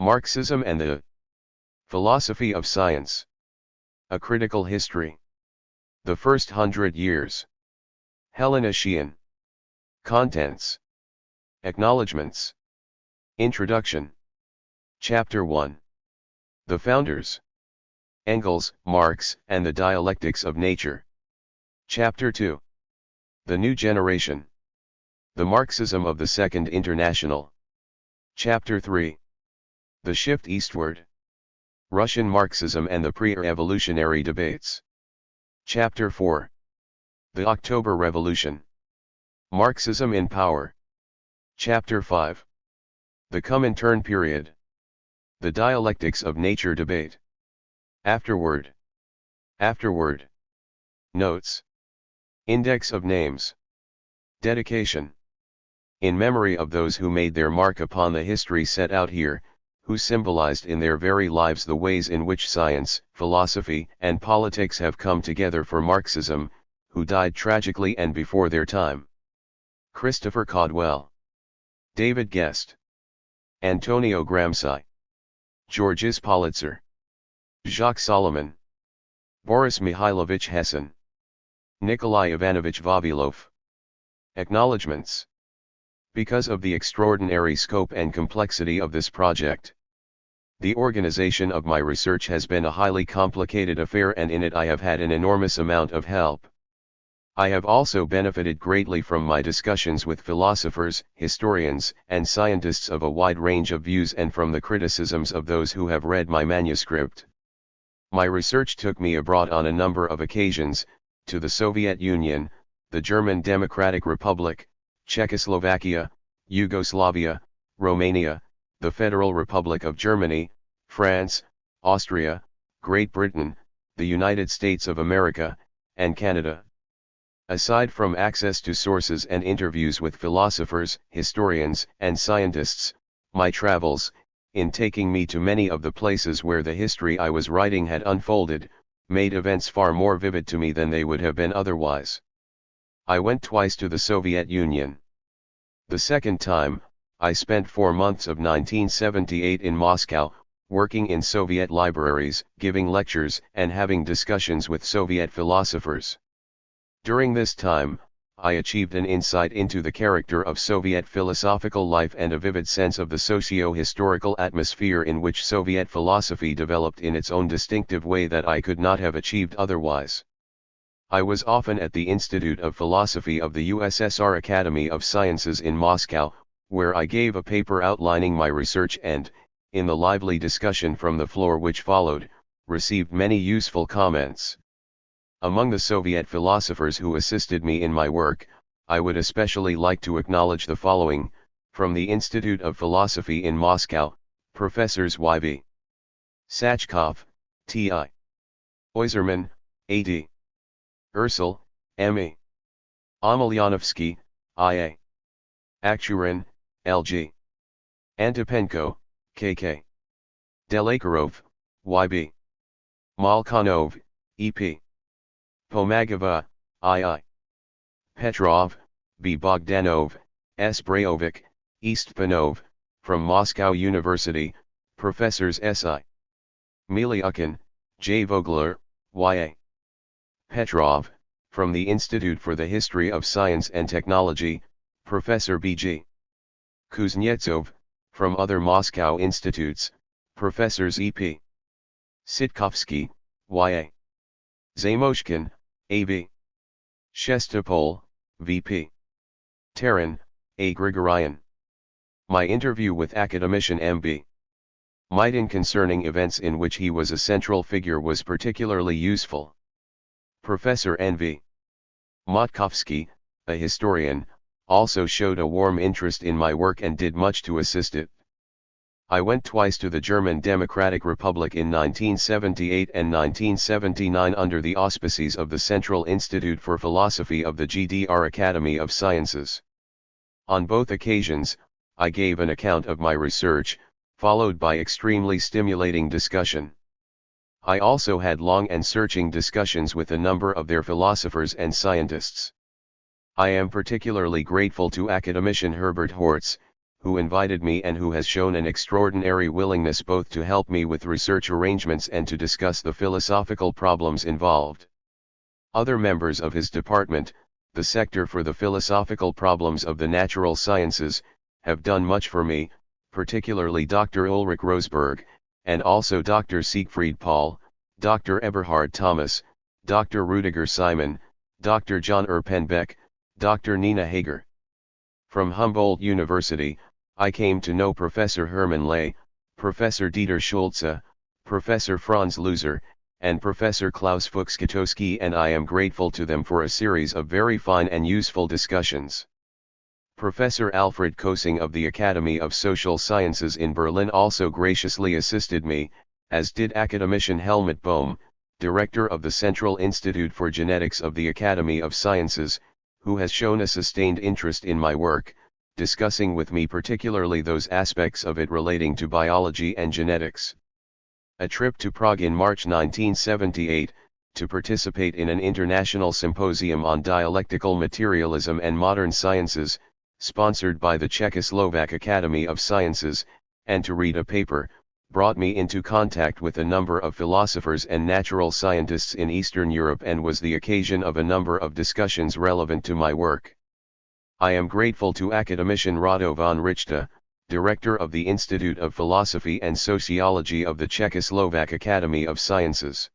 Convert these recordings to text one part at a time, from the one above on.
Marxism and the Philosophy of Science. A Critical History. The First 100 Years. Helena Sheehan. Contents. Acknowledgements. Introduction. Chapter 1. The Founders. Engels, Marx, and the Dialectics of Nature. Chapter 2. The New Generation. The Marxism of the Second International. Chapter 3. The Shift Eastward. Russian Marxism and the Pre-Revolutionary Debates. Chapter 4. The October Revolution. Marxism in Power. Chapter 5. The Comintern Period. The Dialectics of Nature Debate. Afterword. Afterword. Notes. Index of Names. Dedication. In memory of those who made their mark upon the history set out here, who symbolized in their very lives the ways in which science, philosophy, and politics have come together for Marxism, who died tragically and before their time. Christopher Caldwell. David Guest. Antonio Gramsci. Georges Politzer. Jacques Solomon. Boris Mikhailovich Hessin. Nikolai Ivanovich Vavilov. Acknowledgements. Because of the extraordinary scope and complexity of this project, the organization of my research has been a highly complicated affair, and in it I have had an enormous amount of help. I have also benefited greatly from my discussions with philosophers, historians, and scientists of a wide range of views, and from the criticisms of those who have read my manuscript. My research took me abroad on a number of occasions, to the Soviet Union, the German Democratic Republic, Czechoslovakia, Yugoslavia, Romania, the Federal Republic of Germany, France, Austria, Great Britain, the United States of America, and Canada. Aside from access to sources and interviews with philosophers, historians, and scientists, my travels, in taking me to many of the places where the history I was writing had unfolded, made events far more vivid to me than they would have been otherwise. I went twice to the Soviet Union. The second time, I spent 4 months of 1978 in Moscow, working in Soviet libraries, giving lectures, and having discussions with Soviet philosophers. During this time, I achieved an insight into the character of Soviet philosophical life and a vivid sense of the socio-historical atmosphere in which Soviet philosophy developed in its own distinctive way that I could not have achieved otherwise. I was often at the Institute of Philosophy of the USSR Academy of Sciences in Moscow, where I gave a paper outlining my research and, in the lively discussion from the floor which followed, received many useful comments. Among the Soviet philosophers who assisted me in my work, I would especially like to acknowledge the following: from the Institute of Philosophy in Moscow, Professors Y.V. Sachkov, T.I. Oyserman, A.D. Ursel, M.E. Amelyanovsky, I.A. Akshurin, L.G. Antipenko, K.K. Delakarov, Y.B. Malkhanov, E.P. Pomagova, I.I. Petrov, B. Bogdanov, S. Brayovic, Istpanov, from Moscow University, Professors S.I. Milyukhin, J. Vogler, Y.A. Petrov, from the Institute for the History of Science and Technology, Professor B.G. Kuznetsov, from other Moscow institutes, Professors E.P. Sitkovsky, Y.A. Zamoshkin, A.V. Shestopol, V.P. Taran, A. Grigoryan. My interview with academician M.B. Mitin concerning events in which he was a central figure was particularly useful. Professor N.V. Motkovsky, a historian, also showed a warm interest in my work and did much to assist it. I went twice to the German Democratic Republic in 1978 and 1979 under the auspices of the Central Institute for Philosophy of the GDR Academy of Sciences. On both occasions, I gave an account of my research, followed by extremely stimulating discussion. I also had long and searching discussions with a number of their philosophers and scientists. I am particularly grateful to academician Herbert Hortz, who invited me and who has shown an extraordinary willingness both to help me with research arrangements and to discuss the philosophical problems involved. Other members of his department, the sector for the philosophical problems of the natural sciences, have done much for me, particularly Dr. Ulrich Rosberg, and also Dr. Siegfried Paul, Dr. Eberhard Thomas, Dr. Rudiger Simon, Dr. John Erpenbeck, Dr. Nina Hager. From Humboldt University, I came to know Professor Hermann Ley, Professor Dieter Schulze, Professor Franz Luser, and Professor Klaus Fuchs-Katowski, and I am grateful to them for a series of very fine and useful discussions. Professor Alfred Kosing of the Academy of Social Sciences in Berlin also graciously assisted me, as did academician Helmut Bohm, director of the Central Institute for Genetics of the Academy of Sciences, who has shown a sustained interest in my work, discussing with me particularly those aspects of it relating to biology and genetics. A trip to Prague in March 1978, to participate in an international symposium on dialectical materialism and modern sciences, sponsored by the Czechoslovak Academy of Sciences, and to read a paper, brought me into contact with a number of philosophers and natural scientists in Eastern Europe and was the occasion of a number of discussions relevant to my work. I am grateful to academician Rado von Richter, director of the Institute of Philosophy and Sociology of the Czechoslovak Academy of Sciences.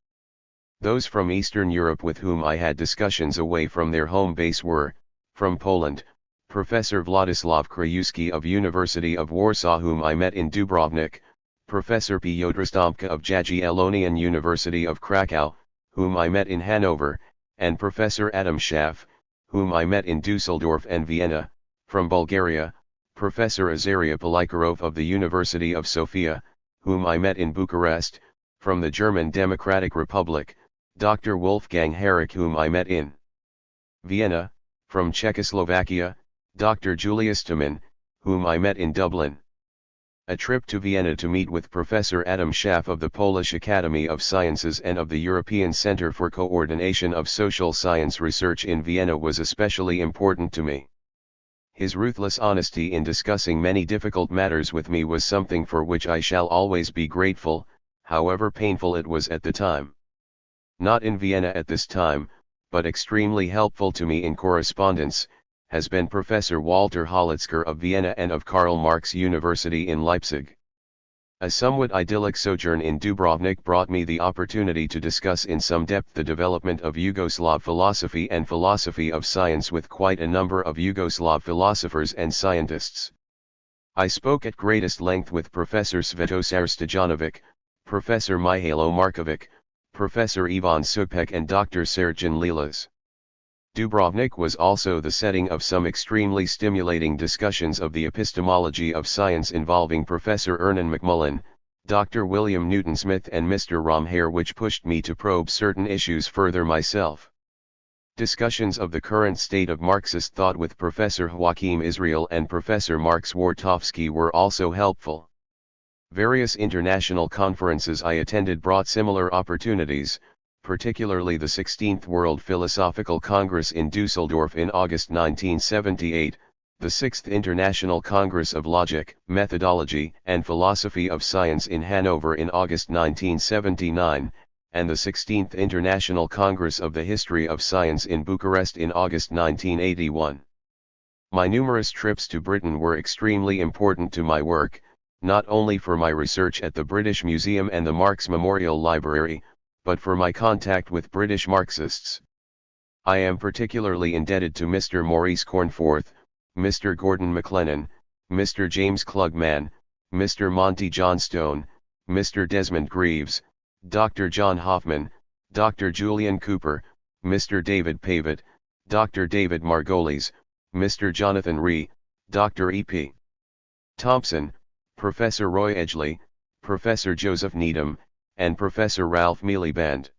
Those from Eastern Europe with whom I had discussions away from their home base were, from Poland, Professor Władysław Krajewski of University of Warsaw, whom I met in Dubrovnik, Professor Piotr Stomka of Jagiellonian University of Krakow, whom I met in Hanover, and Professor Adam Schaff, whom I met in Dusseldorf and Vienna. From Bulgaria, Professor Azaria Polikarov of the University of Sofia, whom I met in Bucharest. From the German Democratic Republic, Dr. Wolfgang Herrick, whom I met in Vienna. From Czechoslovakia, Dr. Julius Taman, whom I met in Dublin. A trip to Vienna to meet with Professor Adam Schaff of the Polish Academy of Sciences and of the European Center for Coordination of Social Science Research in Vienna was especially important to me. His ruthless honesty in discussing many difficult matters with me was something for which I shall always be grateful, however painful it was at the time. Not in Vienna at this time, but extremely helpful to me in correspondence, has been Professor Walter Holitzker of Vienna and of Karl Marx University in Leipzig. A somewhat idyllic sojourn in Dubrovnik brought me the opportunity to discuss in some depth the development of Yugoslav philosophy and philosophy of science with quite a number of Yugoslav philosophers and scientists. I spoke at greatest length with Professor Svetosar Stojanovic, Professor Mihailo Markovic, Professor Ivan Supek and Dr. Serjan Lilas. Dubrovnik was also the setting of some extremely stimulating discussions of the epistemology of science involving Professor Ernan McMullen, Dr. William Newton Smith and Mr. Ram Hare, which pushed me to probe certain issues further myself. Discussions of the current state of Marxist thought with Professor Joachim Israel and Professor Mark Swartowski were also helpful. Various international conferences I attended brought similar opportunities, particularly the 16th World Philosophical Congress in Dusseldorf in August 1978, the 6th International Congress of Logic, Methodology, and Philosophy of Science in Hanover in August 1979, and the 16th International Congress of the History of Science in Bucharest in August 1981. My numerous trips to Britain were extremely important to my work, not only for my research at the British Museum and the Marx Memorial Library, but for my contact with British Marxists. I am particularly indebted to Mr. Maurice Cornforth, Mr. Gordon McLennan, Mr. James Klugman, Mr. Monty Johnstone, Mr. Desmond Greaves, Dr. John Hoffman, Dr. Julian Cooper, Mr. David Pavitt, Dr. David Margolis, Mr. Jonathan Rhee, Dr. E.P. Thompson, Professor Roy Edgley, Professor Joseph Needham, and Professor Ralph Miliband.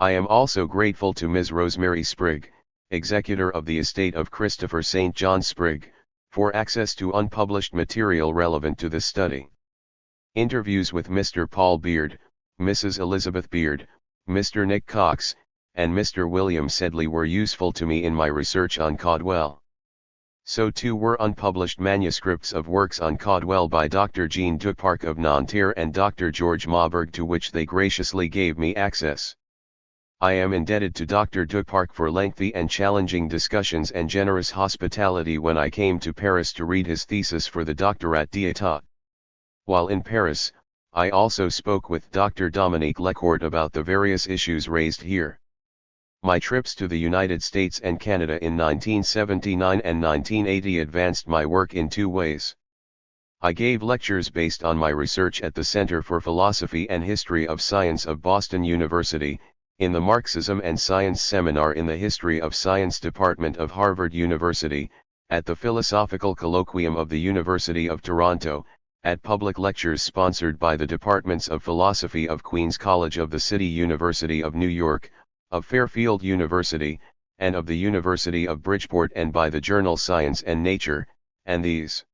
I am also grateful to Ms. Rosemary Sprigg, executor of the estate of Christopher St. John Sprigg, for access to unpublished material relevant to this study. Interviews with Mr. Paul Beard, Mrs. Elizabeth Beard, Mr. Nick Cox, and Mr. William Sedley were useful to me in my research on Caudwell. So too were unpublished manuscripts of works on Caudwell by Dr. Jean Duparc of Nanterre and Dr. George Maubourg, to which they graciously gave me access. I am indebted to Dr. Duparc for lengthy and challenging discussions and generous hospitality when I came to Paris to read his thesis for the doctorat d'état. While in Paris, I also spoke with Dr. Dominique Lecourt about the various issues raised here. My trips to the United States and Canada in 1979 and 1980 advanced my work in two ways. I gave lectures based on my research at the Center for Philosophy and History of Science of Boston University, in the Marxism and Science Seminar in the History of Science Department of Harvard University, at the Philosophical Colloquium of the University of Toronto, at public lectures sponsored by the Departments of Philosophy of Queen's College of the City University of New York, of Fairfield University, and of the University of Bridgeport, and by the journal Science and Nature, and these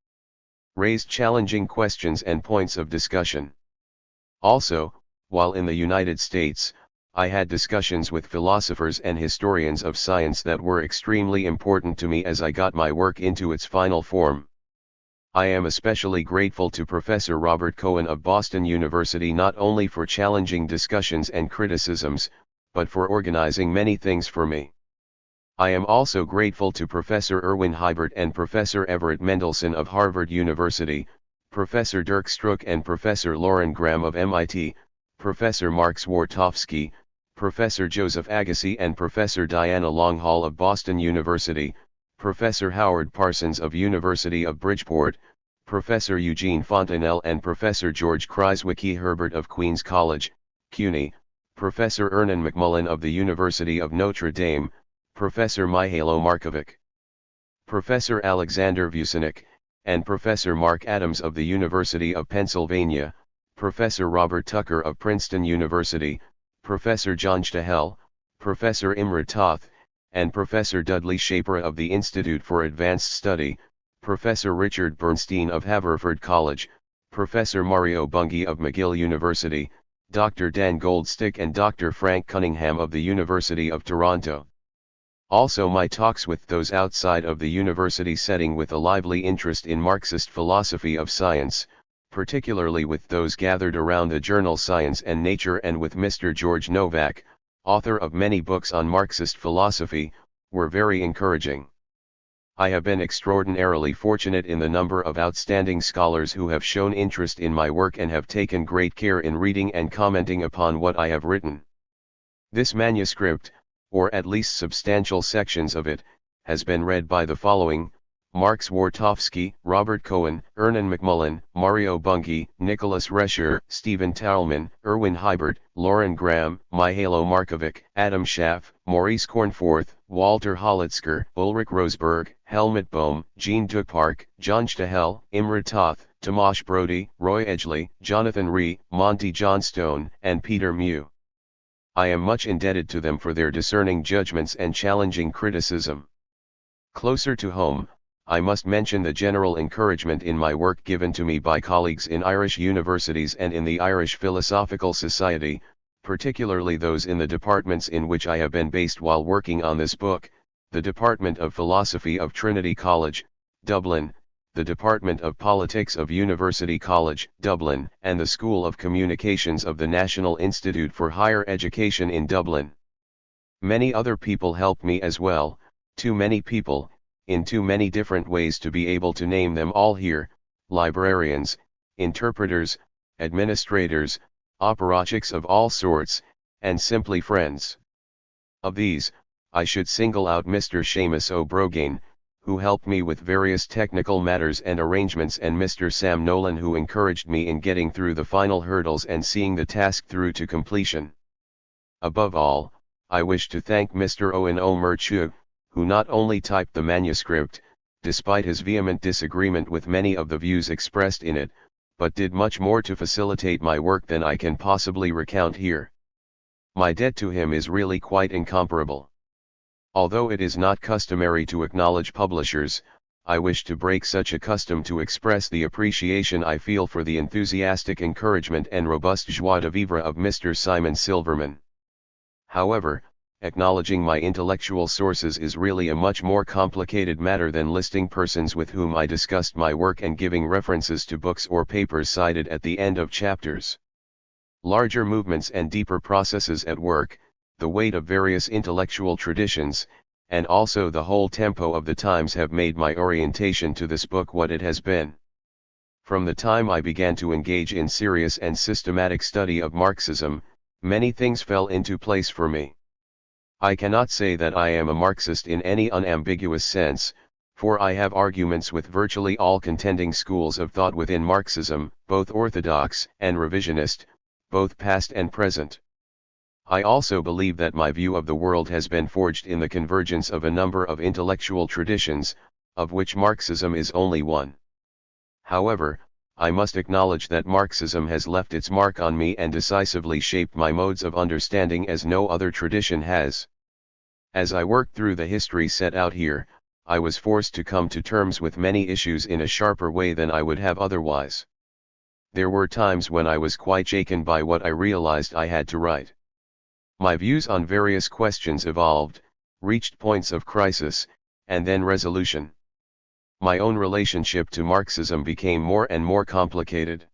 raised challenging questions and points of discussion. Also, while in the United States, I had discussions with philosophers and historians of science that were extremely important to me as I got my work into its final form. I am especially grateful to Professor Robert Cohen of Boston University not only for challenging discussions and criticisms, but for organizing many things for me. I am also grateful to Professor Erwin Hybert and Professor Everett Mendelsohn of Harvard University, Professor Dirk Strook and Professor Lauren Graham of MIT, Professor Mark Zwartowski, Professor Joseph Agassi and Professor Diana Longhall of Boston University, Professor Howard Parsons of University of Bridgeport, Professor Eugene Fontenelle and Professor George Kreiswicki Herbert of Queen's College, CUNY, Professor Ernan McMullen of the University of Notre Dame, Professor Mihailo Markovic, Professor Alexander Vucinic, and Professor Mark Adams of the University of Pennsylvania, Professor Robert Tucker of Princeton University, Professor John Stahel, Professor Imre Toth, and Professor Dudley Shapira of the Institute for Advanced Study, Professor Richard Bernstein of Haverford College, Professor Mario Bunge of McGill University, Dr. Dan Goldstick and Dr. Frank Cunningham of the University of Toronto. Also my talks with those outside of the university setting with a lively interest in Marxist philosophy of science, particularly with those gathered around the journal Science and Nature, and with Mr. George Novak, author of many books on Marxist philosophy, were very encouraging. I have been extraordinarily fortunate in the number of outstanding scholars who have shown interest in my work and have taken great care in reading and commenting upon what I have written. This manuscript, or at least substantial sections of it, has been read by the following: Mark Zwartowski, Robert Cohen, Ernan McMullen, Mario Bunge, Nicholas Rescher, Stephen Tauleman, Erwin Hybert, Lauren Graham, Mihailo Markovic, Adam Schaff, Maurice Cornforth, Walter Holitzker, Ulrich Rosberg, Helmut Bohm, Jean Duparc, John Stahel, Imre Toth, Tomasz Brody, Roy Edgley, Jonathan Rhee, Monty Johnstone, and Peter Mew. I am much indebted to them for their discerning judgments and challenging criticism. Closer to home, I must mention the general encouragement in my work given to me by colleagues in Irish universities and in the Irish Philosophical Society, particularly those in the departments in which I have been based while working on this book: the Department of Philosophy of Trinity College, Dublin, the Department of Politics of University College, Dublin, and the School of Communications of the National Institute for Higher Education in Dublin. Many other people helped me as well, too many people, in too many different ways to be able to name them all here: librarians, interpreters, administrators, apparatchiks of all sorts, and simply friends. Of these, I should single out Mr. Seamus O'Brogane, who helped me with various technical matters and arrangements, and Mr. Sam Nolan, who encouraged me in getting through the final hurdles and seeing the task through to completion. Above all, I wish to thank Mr. Owen O'Murchu, who not only typed the manuscript, despite his vehement disagreement with many of the views expressed in it, but did much more to facilitate my work than I can possibly recount here. My debt to him is really quite incomparable. Although it is not customary to acknowledge publishers, I wish to break such a custom to express the appreciation I feel for the enthusiastic encouragement and robust joie de vivre of Mr. Simon Silverman. However, acknowledging my intellectual sources is really a much more complicated matter than listing persons with whom I discussed my work and giving references to books or papers cited at the end of chapters. Larger movements and deeper processes at work, the weight of various intellectual traditions, and also the whole tempo of the times have made my orientation to this book what it has been. From the time I began to engage in serious and systematic study of Marxism, many things fell into place for me. I cannot say that I am a Marxist in any unambiguous sense, for I have arguments with virtually all contending schools of thought within Marxism, both orthodox and revisionist, both past and present. I also believe that my view of the world has been forged in the convergence of a number of intellectual traditions, of which Marxism is only one. However, I must acknowledge that Marxism has left its mark on me and decisively shaped my modes of understanding as no other tradition has. As I worked through the history set out here, I was forced to come to terms with many issues in a sharper way than I would have otherwise. There were times when I was quite shaken by what I realized I had to write. My views on various questions evolved, reached points of crisis, and then resolution. My own relationship to Marxism became more and more complicated.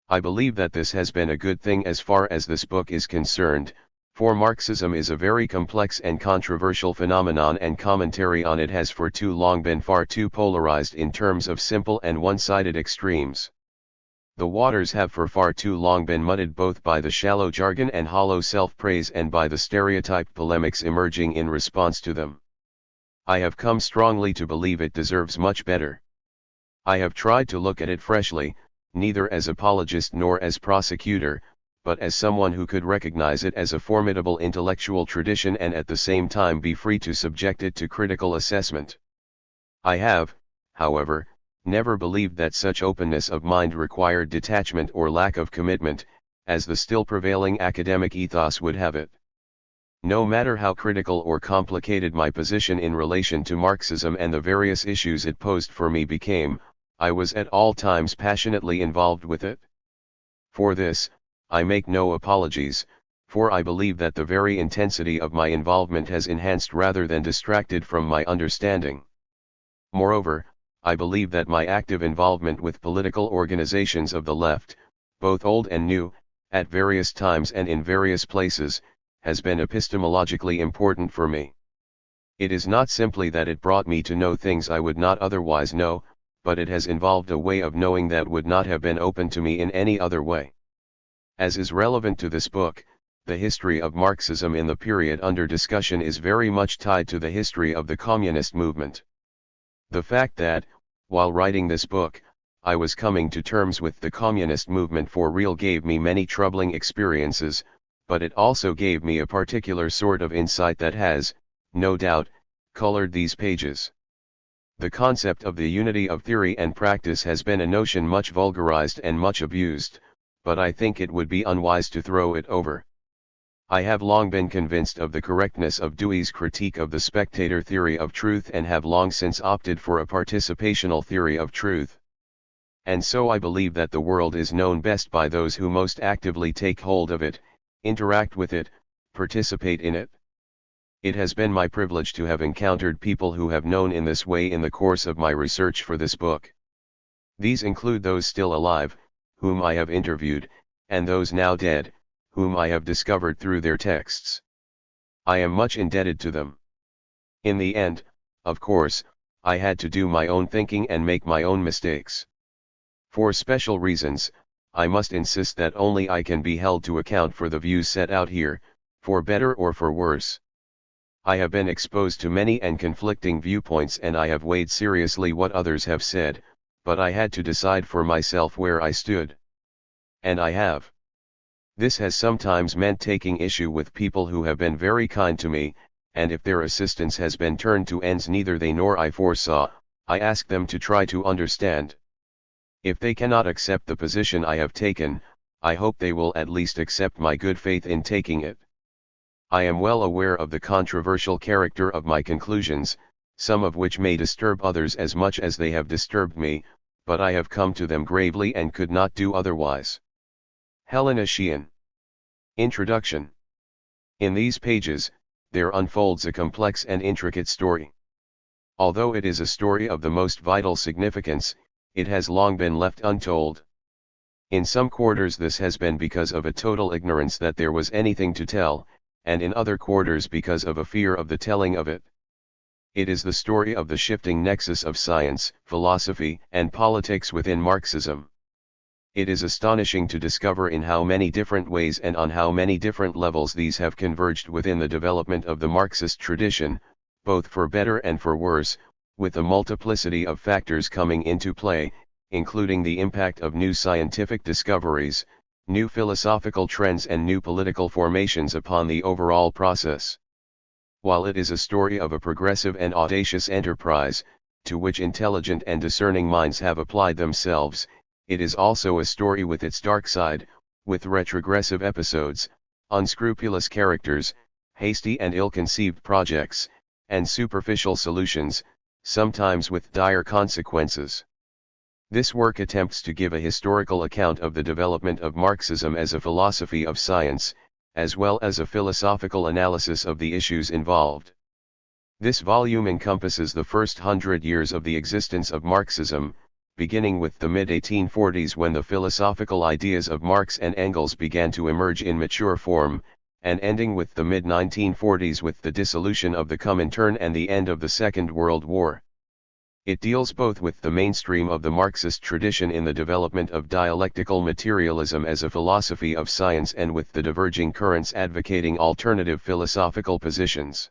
I believe that this has been a good thing as far as this book is concerned, for Marxism is a very complex and controversial phenomenon, and commentary on it has for too long been far too polarized in terms of simple and one-sided extremes. The waters have for far too long been muddied both by the shallow jargon and hollow self-praise and by the stereotyped polemics emerging in response to them. I have come strongly to believe it deserves much better. I have tried to look at it freshly, neither as apologist nor as prosecutor, but as someone who could recognize it as a formidable intellectual tradition and at the same time be free to subject it to critical assessment. I have, however, never believed that such openness of mind required detachment or lack of commitment, as the still prevailing academic ethos would have it. No matter how critical or complicated my position in relation to Marxism and the various issues it posed for me became, I was at all times passionately involved with it. For this, I make no apologies, for I believe that the very intensity of my involvement has enhanced rather than distracted from my understanding. Moreover, I believe that my active involvement with political organizations of the left, both old and new, at various times and in various places, has been epistemologically important for me. It is not simply that it brought me to know things I would not otherwise know, but it has involved a way of knowing that would not have been open to me in any other way. As is relevant to this book, the history of Marxism in the period under discussion is very much tied to the history of the communist movement. The fact that, while writing this book, I was coming to terms with the communist movement for real gave me many troubling experiences, but it also gave me a particular sort of insight that has, no doubt, colored these pages. The concept of the unity of theory and practice has been a notion much vulgarized and much abused, but I think it would be unwise to throw it over. I have long been convinced of the correctness of Dewey's critique of the spectator theory of truth and have long since opted for a participational theory of truth. And so I believe that the world is known best by those who most actively take hold of it, interact with it, participate in it. It has been my privilege to have encountered people who have known in this way in the course of my research for this book. These include those still alive, whom I have interviewed, and those now dead, whom I have discovered through their texts. I am much indebted to them. In the end, of course, I had to do my own thinking and make my own mistakes. For special reasons, I must insist that only I can be held to account for the views set out here, for better or for worse. I have been exposed to many and conflicting viewpoints and I have weighed seriously what others have said, but I had to decide for myself where I stood. And I have. This has sometimes meant taking issue with people who have been very kind to me, and if their assistance has been turned to ends neither they nor I foresaw, I ask them to try to understand. If they cannot accept the position I have taken, I hope they will at least accept my good faith in taking it. I am well aware of the controversial character of my conclusions, some of which may disturb others as much as they have disturbed me, but I have come to them gravely and could not do otherwise. Helena Sheehan. Introduction. In these pages, there unfolds a complex and intricate story. Although it is a story of the most vital significance, it has long been left untold. In some quarters this has been because of a total ignorance that there was anything to tell, and in other quarters because of a fear of the telling of it. It is the story of the shifting nexus of science, philosophy, and politics within Marxism. It is astonishing to discover in how many different ways and on how many different levels these have converged within the development of the Marxist tradition, both for better and for worse, with a multiplicity of factors coming into play, including the impact of new scientific discoveries, new philosophical trends and new political formations upon the overall process. While it is a story of a progressive and audacious enterprise, to which intelligent and discerning minds have applied themselves, it is also a story with its dark side, with retrogressive episodes, unscrupulous characters, hasty and ill-conceived projects, and superficial solutions, sometimes with dire consequences. This work attempts to give a historical account of the development of Marxism as a philosophy of science, as well as a philosophical analysis of the issues involved. This volume encompasses the first 100 years of the existence of Marxism, beginning with the mid-1840s when the philosophical ideas of Marx and Engels began to emerge in mature form, and ending with the mid-1940s with the dissolution of the Comintern and the end of the Second World War. It deals both with the mainstream of the Marxist tradition in the development of dialectical materialism as a philosophy of science and with the diverging currents advocating alternative philosophical positions.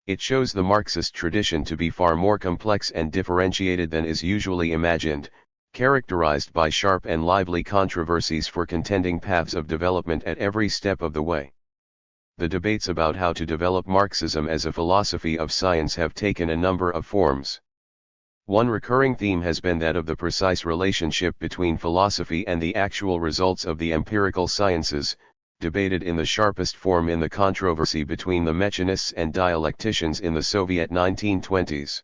It shows the Marxist tradition to be far more complex and differentiated than is usually imagined, characterized by sharp and lively controversies for contending paths of development at every step of the way. The debates about how to develop Marxism as a philosophy of science have taken a number of forms. One recurring theme has been that of the precise relationship between philosophy and the actual results of the empirical sciences, debated in the sharpest form in the controversy between the mechanists and dialecticians in the Soviet 1920s.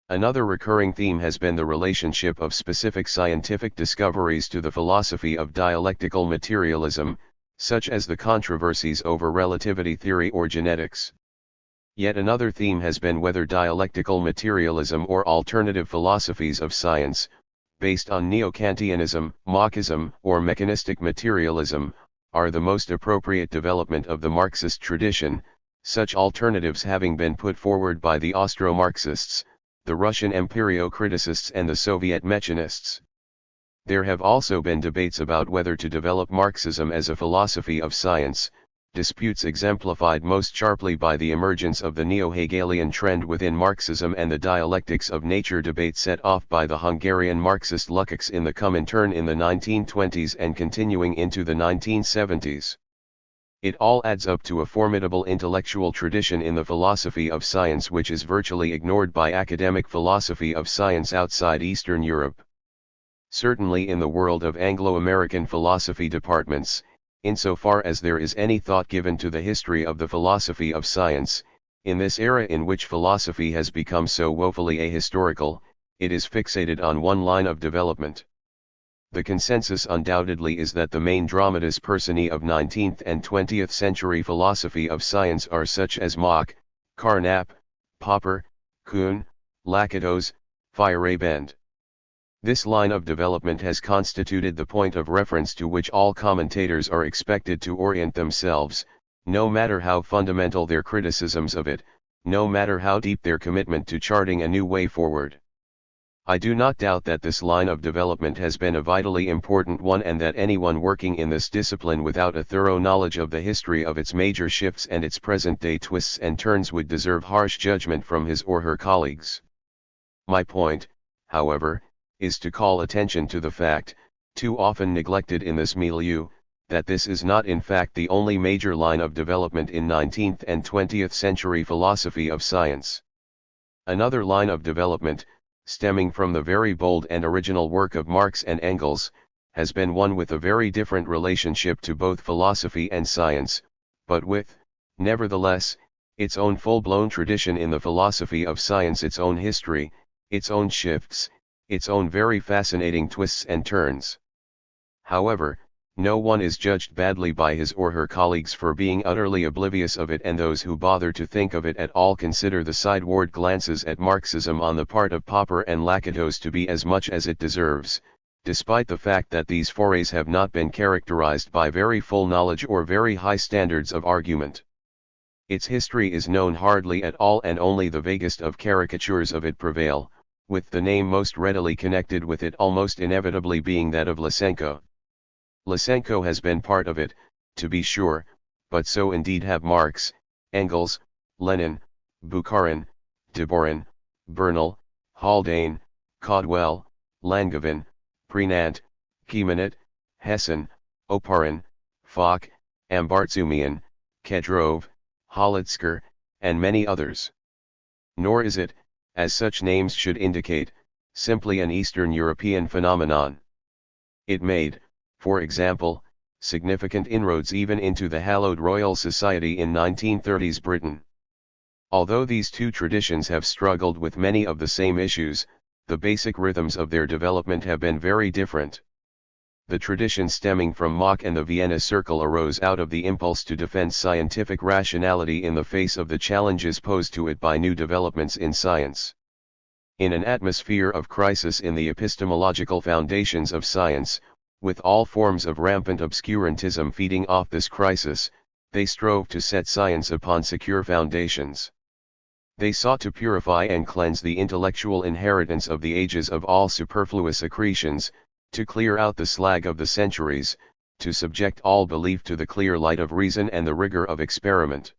Another recurring theme has been the relationship of specific scientific discoveries to the philosophy of dialectical materialism, such as the controversies over relativity theory or genetics. Yet another theme has been whether dialectical materialism or alternative philosophies of science, based on neo-Kantianism, Marxism, or mechanistic materialism, are the most appropriate development of the Marxist tradition, such alternatives having been put forward by the Austro-Marxists, the Russian empirio-criticists and the Soviet mechanists. There have also been debates about whether to develop Marxism as a philosophy of science, disputes exemplified most sharply by the emergence of the neo-Hegelian trend within Marxism and the dialectics of nature debate set off by the Hungarian Marxist Lukács in the Comintern in the 1920s and continuing into the 1970s. It all adds up to a formidable intellectual tradition in the philosophy of science which is virtually ignored by academic philosophy of science outside Eastern Europe. Certainly in the world of Anglo-American philosophy departments, insofar as there is any thought given to the history of the philosophy of science, in this era in which philosophy has become so woefully ahistorical, it is fixated on one line of development. The consensus undoubtedly is that the main dramatis personae of 19th and 20th century philosophy of science are such as Mach, Carnap, Popper, Kuhn, Lakatos, Feyerabend. This line of development has constituted the point of reference to which all commentators are expected to orient themselves, no matter how fundamental their criticisms of it, no matter how deep their commitment to charting a new way forward. I do not doubt that this line of development has been a vitally important one and that anyone working in this discipline without a thorough knowledge of the history of its major shifts and its present-day twists and turns would deserve harsh judgment from his or her colleagues. My point, however, is to call attention to the fact, too often neglected in this milieu, that this is not in fact the only major line of development in 19th and 20th century philosophy of science. Another line of development, stemming from the very bold and original work of Marx and Engels, has been one with a very different relationship to both philosophy and science, but with, nevertheless, its own full-blown tradition in the philosophy of science, its own history, its own shifts, its own very fascinating twists and turns. However, No one is judged badly by his or her colleagues for being utterly oblivious of it, and those who bother to think of it at all consider the sideward glances at Marxism on the part of Popper and Lakatos to be as much as it deserves, despite the fact that these forays have not been characterized by very full knowledge or very high standards of argument. Its history is known hardly at all, and only the vaguest of caricatures of it prevail, with the name most readily connected with it almost inevitably being that of Lysenko. Lysenko has been part of it, to be sure, but so indeed have Marx, Engels, Lenin, Bukharin, Deborin, Bernal, Haldane, Caudwell, Langevin, Prenant, Kiemenet, Hessen, Oparin, Fock, Ambartsumian, Kedrov, Holitzker, and many others. Nor is it, as such names should indicate, simply an Eastern European phenomenon. It made, for example, significant inroads even into the hallowed Royal Society in 1930s Britain. Although these two traditions have struggled with many of the same issues, the basic rhythms of their development have been very different. The tradition stemming from Mach and the Vienna Circle arose out of the impulse to defend scientific rationality in the face of the challenges posed to it by new developments in science. In an atmosphere of crisis in the epistemological foundations of science, with all forms of rampant obscurantism feeding off this crisis, they strove to set science upon secure foundations. They sought to purify and cleanse the intellectual inheritance of the ages of all superfluous accretions, to clear out the slag of the centuries, to subject all belief to the clear light of reason and the rigor of experiment.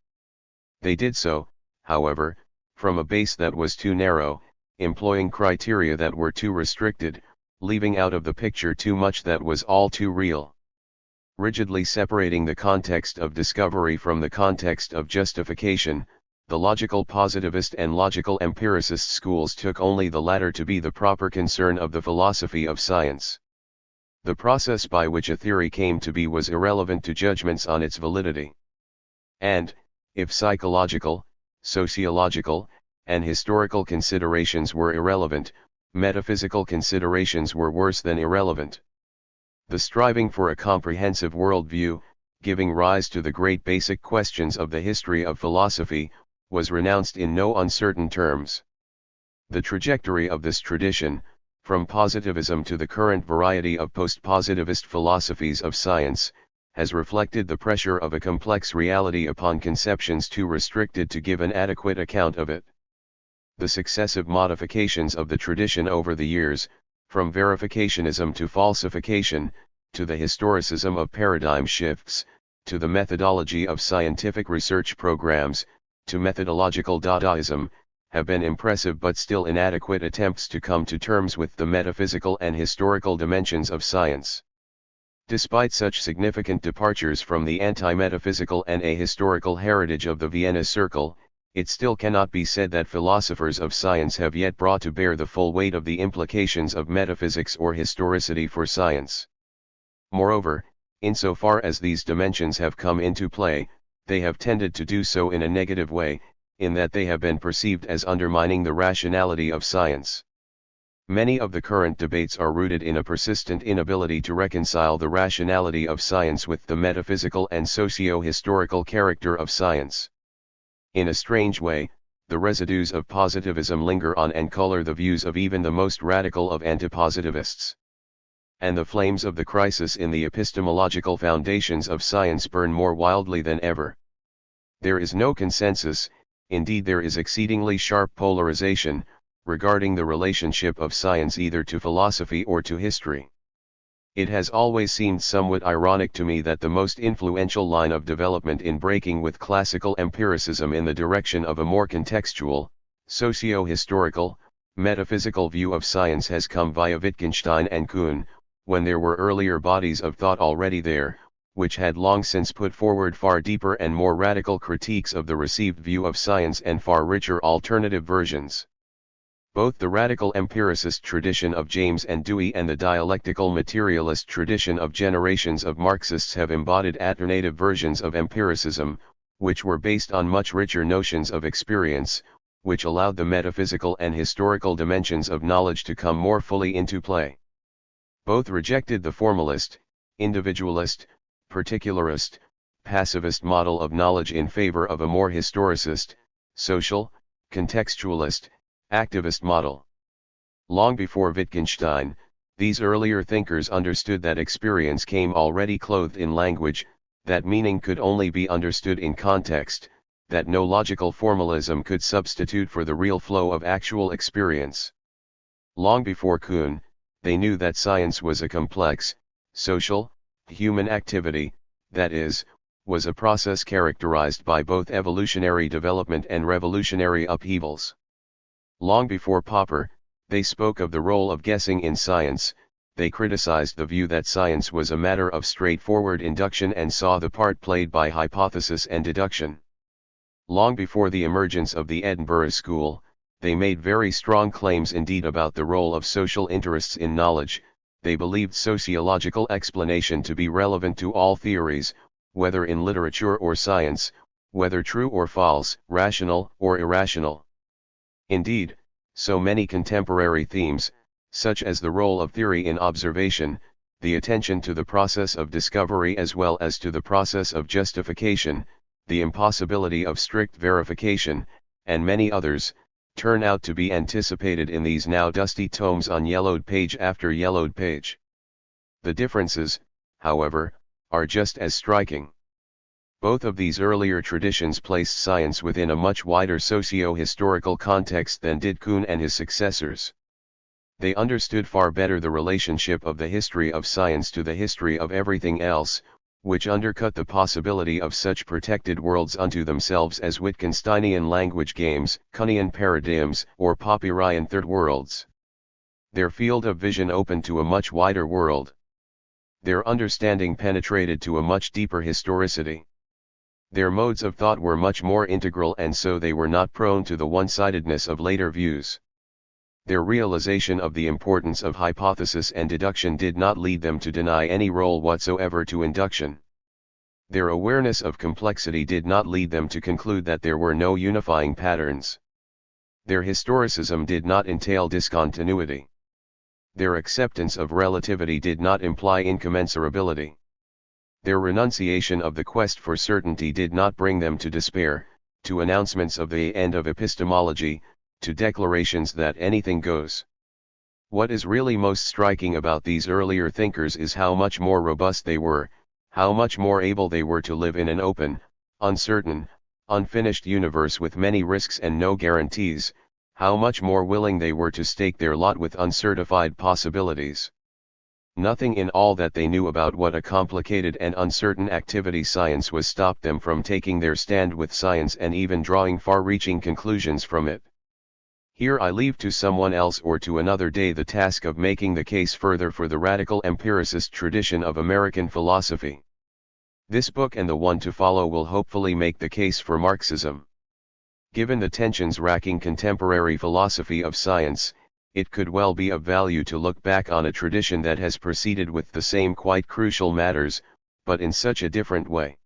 They did so, however, from a base that was too narrow, employing criteria that were too restricted, leaving out of the picture too much that was all too real. Rigidly separating the context of discovery from the context of justification, the logical positivist and logical empiricist schools took only the latter to be the proper concern of the philosophy of science. The process by which a theory came to be was irrelevant to judgments on its validity. And, if psychological, sociological, and historical considerations were irrelevant, metaphysical considerations were worse than irrelevant. The striving for a comprehensive worldview, giving rise to the great basic questions of the history of philosophy, was renounced in no uncertain terms. The trajectory of this tradition, from positivism to the current variety of post-positivist philosophies of science, has reflected the pressure of a complex reality upon conceptions too restricted to give an adequate account of it. The successive modifications of the tradition over the years, from verificationism to falsification, to the historicism of paradigm shifts, to the methodology of scientific research programs, to methodological Dadaism, have been impressive but still inadequate attempts to come to terms with the metaphysical and historical dimensions of science. Despite such significant departures from the anti-metaphysical and ahistorical heritage of the Vienna Circle, it still cannot be said that philosophers of science have yet brought to bear the full weight of the implications of metaphysics or historicity for science. Moreover, insofar as these dimensions have come into play, they have tended to do so in a negative way, in that they have been perceived as undermining the rationality of science. Many of the current debates are rooted in a persistent inability to reconcile the rationality of science with the metaphysical and socio-historical character of science. In a strange way, the residues of positivism linger on and color the views of even the most radical of antipositivists. And the flames of the crisis in the epistemological foundations of science burn more wildly than ever. There is no consensus, indeed there is exceedingly sharp polarization, regarding the relationship of science either to philosophy or to history. It has always seemed somewhat ironic to me that the most influential line of development in breaking with classical empiricism in the direction of a more contextual, socio-historical, metaphysical view of science has come via Wittgenstein and Kuhn, when there were earlier bodies of thought already there, which had long since put forward far deeper and more radical critiques of the received view of science and far richer alternative versions. Both the radical empiricist tradition of James and Dewey and the dialectical materialist tradition of generations of Marxists have embodied alternative versions of empiricism, which were based on much richer notions of experience, which allowed the metaphysical and historical dimensions of knowledge to come more fully into play. Both rejected the formalist, individualist, particularist, passivist model of knowledge in favor of a more historicist, social, contextualist, activist model. Long before Wittgenstein, these earlier thinkers understood that experience came already clothed in language, that meaning could only be understood in context, that no logical formalism could substitute for the real flow of actual experience. Long before Kuhn, they knew that science was a complex, social, human activity, that is, was a process characterized by both evolutionary development and revolutionary upheavals. Long before Popper, they spoke of the role of guessing in science. They criticized the view that science was a matter of straightforward induction and saw the part played by hypothesis and deduction. Long before the emergence of the Edinburgh School, they made very strong claims indeed about the role of social interests in knowledge. They believed sociological explanation to be relevant to all theories, whether in literature or science, whether true or false, rational or irrational. Indeed, so many contemporary themes, such as the role of theory in observation, the attention to the process of discovery as well as to the process of justification, the impossibility of strict verification, and many others, turn out to be anticipated in these now dusty tomes on yellowed page after yellowed page. The differences, however, are just as striking. Both of these earlier traditions placed science within a much wider socio-historical context than did Kuhn and his successors. They understood far better the relationship of the history of science to the history of everything else, which undercut the possibility of such protected worlds unto themselves as Wittgensteinian language games, Kuhnian paradigms, or Popperian third worlds. Their field of vision opened to a much wider world. Their understanding penetrated to a much deeper historicity. Their modes of thought were much more integral, and so they were not prone to the one-sidedness of later views. Their realization of the importance of hypothesis and deduction did not lead them to deny any role whatsoever to induction. Their awareness of complexity did not lead them to conclude that there were no unifying patterns. Their historicism did not entail discontinuity. Their acceptance of relativity did not imply incommensurability. Their renunciation of the quest for certainty did not bring them to despair, to announcements of the end of epistemology, to declarations that anything goes. What is really most striking about these earlier thinkers is how much more robust they were, how much more able they were to live in an open, uncertain, unfinished universe with many risks and no guarantees, how much more willing they were to stake their lot with uncertified possibilities. Nothing in all that they knew about what a complicated and uncertain activity science was stopped them from taking their stand with science and even drawing far-reaching conclusions from it. Here I leave to someone else or to another day the task of making the case further for the radical empiricist tradition of American philosophy. This book and the one to follow will hopefully make the case for Marxism. Given the tensions-racking contemporary philosophy of science, it could well be of value to look back on a tradition that has proceeded with the same quite crucial matters, but in such a different way.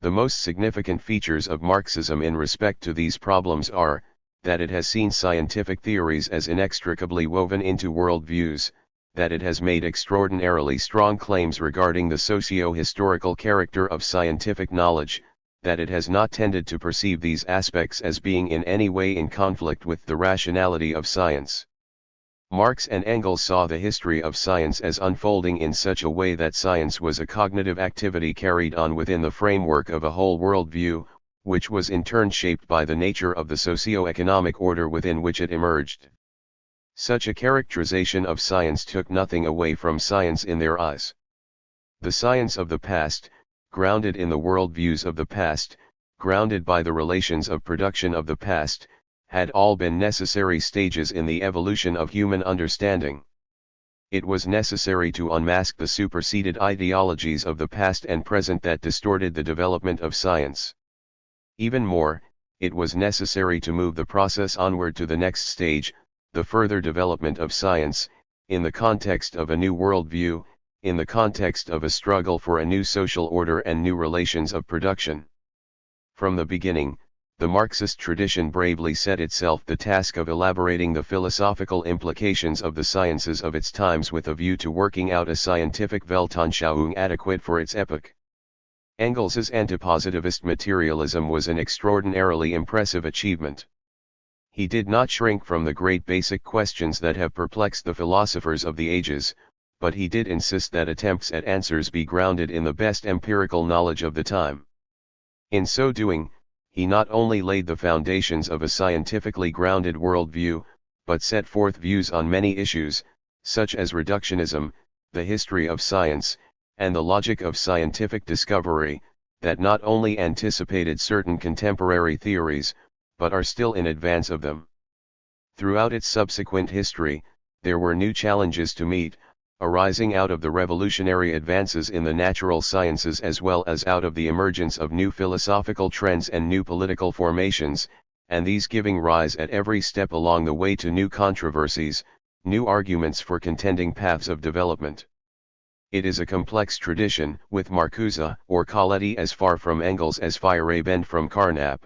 The most significant features of Marxism in respect to these problems are, that it has seen scientific theories as inextricably woven into worldviews, that it has made extraordinarily strong claims regarding the socio-historical character of scientific knowledge, that it has not tended to perceive these aspects as being in any way in conflict with the rationality of science. Marx and Engels saw the history of science as unfolding in such a way that science was a cognitive activity carried on within the framework of a whole worldview, which was in turn shaped by the nature of the socio-economic order within which it emerged. Such a characterization of science took nothing away from science in their eyes. The science of the past, grounded in the worldviews of the past, grounded by the relations of production of the past, had all been necessary stages in the evolution of human understanding. It was necessary to unmask the superseded ideologies of the past and present that distorted the development of science. Even more, it was necessary to move the process onward to the next stage, the further development of science, in the context of a new worldview, in the context of a struggle for a new social order and new relations of production. From the beginning, the Marxist tradition bravely set itself the task of elaborating the philosophical implications of the sciences of its times with a view to working out a scientific Weltanschauung adequate for its epoch. Engels's antipositivist materialism was an extraordinarily impressive achievement. He did not shrink from the great basic questions that have perplexed the philosophers of the ages, but he did insist that attempts at answers be grounded in the best empirical knowledge of the time. In so doing, he not only laid the foundations of a scientifically grounded worldview, but set forth views on many issues, such as reductionism, the history of science, and the logic of scientific discovery, that not only anticipated certain contemporary theories, but are still in advance of them. Throughout its subsequent history, there were new challenges to meet, arising out of the revolutionary advances in the natural sciences as well as out of the emergence of new philosophical trends and new political formations, and these giving rise at every step along the way to new controversies, new arguments for contending paths of development. It is a complex tradition, with Marcuse or Coletti as far from Engels as Feyerabend from Carnap.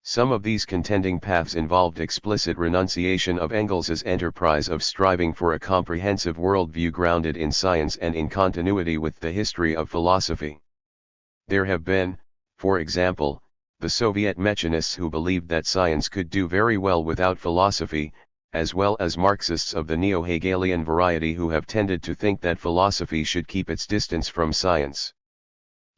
Some of these contending paths involved explicit renunciation of Engels's enterprise of striving for a comprehensive worldview grounded in science and in continuity with the history of philosophy. There have been, for example, the Soviet mechanists who believed that science could do very well without philosophy, as well as Marxists of the neo-Hegelian variety who have tended to think that philosophy should keep its distance from science.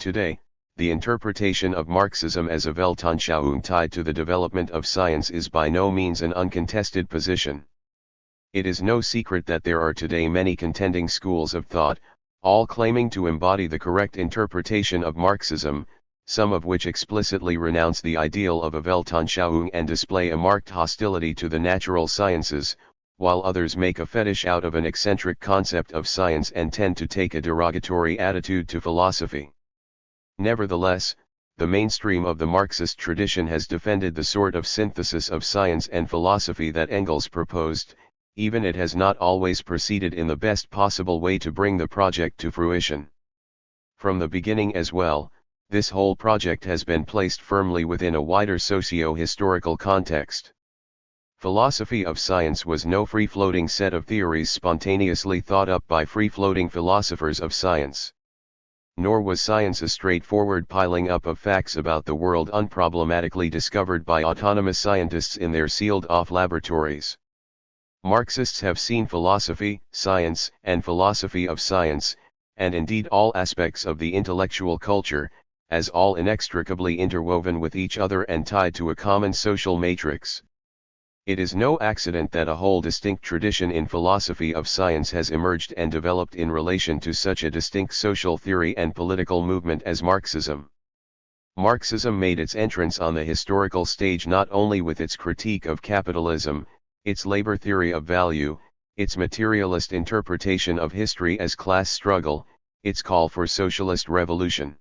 Today, the interpretation of Marxism as a Weltanschauung tied to the development of science is by no means an uncontested position. It is no secret that there are today many contending schools of thought, all claiming to embody the correct interpretation of Marxism, some of which explicitly renounce the ideal of a Weltanschauung and display a marked hostility to the natural sciences, while others make a fetish out of an eccentric concept of science and tend to take a derogatory attitude to philosophy. Nevertheless, the mainstream of the Marxist tradition has defended the sort of synthesis of science and philosophy that Engels proposed, even it has not always proceeded in the best possible way to bring the project to fruition. From the beginning as well, this whole project has been placed firmly within a wider socio-historical context. Philosophy of science was no free-floating set of theories spontaneously thought up by free-floating philosophers of science. Nor was science a straightforward piling up of facts about the world unproblematically discovered by autonomous scientists in their sealed-off laboratories. Marxists have seen philosophy, science, and philosophy of science, and indeed all aspects of the intellectual culture, as all inextricably interwoven with each other and tied to a common social matrix. It is no accident that a whole distinct tradition in philosophy of science has emerged and developed in relation to such a distinct social theory and political movement as Marxism. Marxism made its entrance on the historical stage not only with its critique of capitalism, its labor theory of value, its materialist interpretation of history as class struggle, its call for socialist revolution.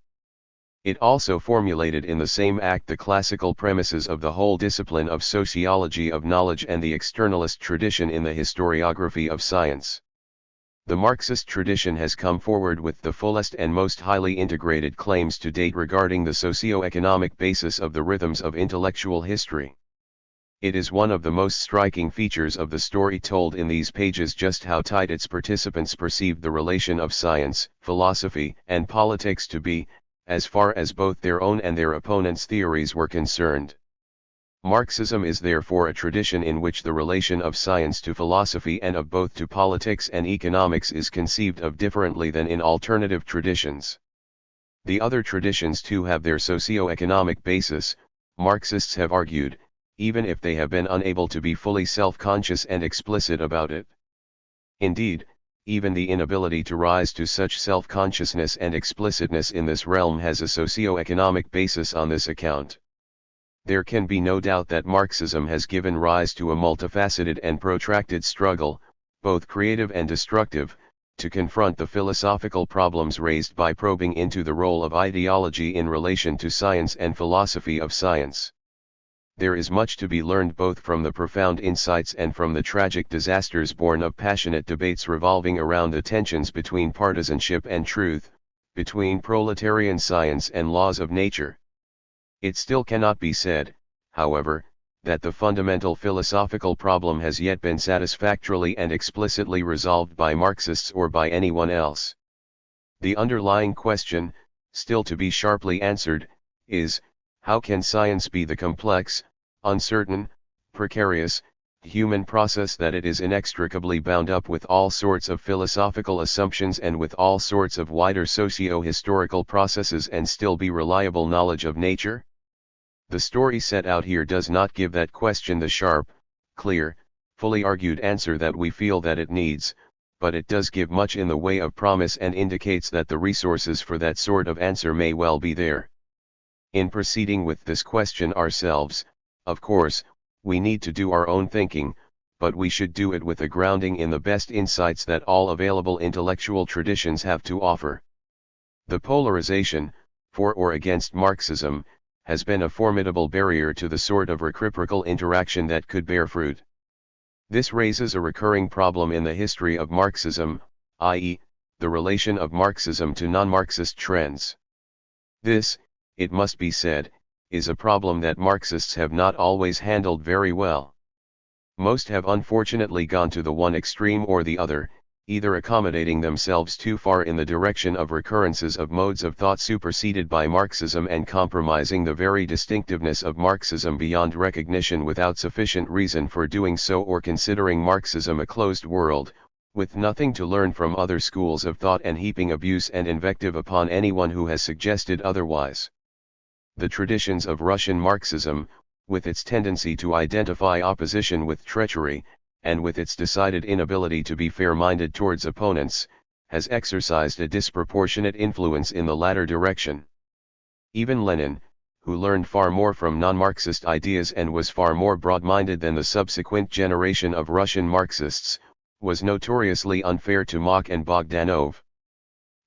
It also formulated in the same act the classical premises of the whole discipline of sociology of knowledge and the externalist tradition in the historiography of science. The Marxist tradition has come forward with the fullest and most highly integrated claims to date regarding the socio-economic basis of the rhythms of intellectual history. It is one of the most striking features of the story told in these pages just how tight its participants perceived the relation of science, philosophy, and politics to be, as far as both their own and their opponents' theories were concerned. Marxism is therefore a tradition in which the relation of science to philosophy and of both to politics and economics is conceived of differently than in alternative traditions. The other traditions too have their socio-economic basis, Marxists have argued, even if they have been unable to be fully self-conscious and explicit about it. Indeed, even the inability to rise to such self-consciousness and explicitness in this realm has a socio-economic basis on this account. There can be no doubt that Marxism has given rise to a multifaceted and protracted struggle, both creative and destructive, to confront the philosophical problems raised by probing into the role of ideology in relation to science and philosophy of science. There is much to be learned both from the profound insights and from the tragic disasters born of passionate debates revolving around the tensions between partisanship and truth, between proletarian science and laws of nature. It still cannot be said, however, that the fundamental philosophical problem has yet been satisfactorily and explicitly resolved by Marxists or by anyone else. The underlying question, still to be sharply answered, is, how can science be the complex, uncertain, precarious, human process that it is inextricably bound up with all sorts of philosophical assumptions and with all sorts of wider socio-historical processes and still be reliable knowledge of nature? The story set out here does not give that question the sharp, clear, fully argued answer that we feel that it needs, but it does give much in the way of promise and indicates that the resources for that sort of answer may well be there. In proceeding with this question ourselves, of course, we need to do our own thinking, but we should do it with a grounding in the best insights that all available intellectual traditions have to offer. The polarization, for or against Marxism, has been a formidable barrier to the sort of reciprocal interaction that could bear fruit. This raises a recurring problem in the history of Marxism, i.e., the relation of Marxism to non-Marxist trends. This, it must be said, is a problem that Marxists have not always handled very well. Most have unfortunately gone to the one extreme or the other, either accommodating themselves too far in the direction of recurrences of modes of thought superseded by Marxism and compromising the very distinctiveness of Marxism beyond recognition without sufficient reason for doing so, or considering Marxism a closed world, with nothing to learn from other schools of thought and heaping abuse and invective upon anyone who has suggested otherwise. The traditions of Russian Marxism, with its tendency to identify opposition with treachery, and with its decided inability to be fair-minded towards opponents, has exercised a disproportionate influence in the latter direction. Even Lenin, who learned far more from non-Marxist ideas and was far more broad-minded than the subsequent generation of Russian Marxists, was notoriously unfair to Mach and Bogdanov.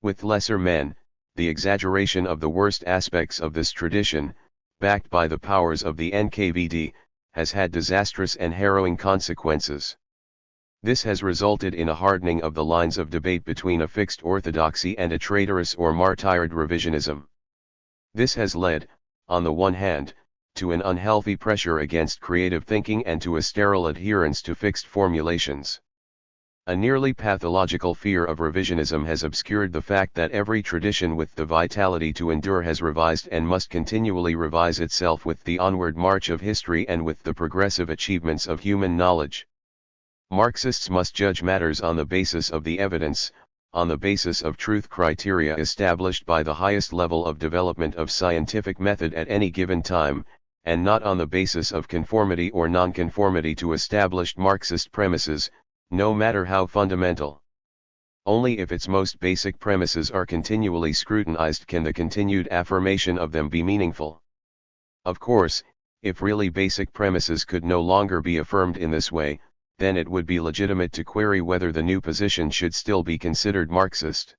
With lesser men, the exaggeration of the worst aspects of this tradition, backed by the powers of the NKVD, has had disastrous and harrowing consequences. This has resulted in a hardening of the lines of debate between a fixed orthodoxy and a traitorous or martyred revisionism. This has led, on the one hand, to an unhealthy pressure against creative thinking and to a sterile adherence to fixed formulations. A nearly pathological fear of revisionism has obscured the fact that every tradition with the vitality to endure has revised and must continually revise itself with the onward march of history and with the progressive achievements of human knowledge. Marxists must judge matters on the basis of the evidence, on the basis of truth criteria established by the highest level of development of scientific method at any given time, and not on the basis of conformity or nonconformity to established Marxist premises, no matter how fundamental. Only if its most basic premises are continually scrutinized can the continued affirmation of them be meaningful. Of course, if really basic premises could no longer be affirmed in this way, then it would be legitimate to query whether the new position should still be considered Marxist.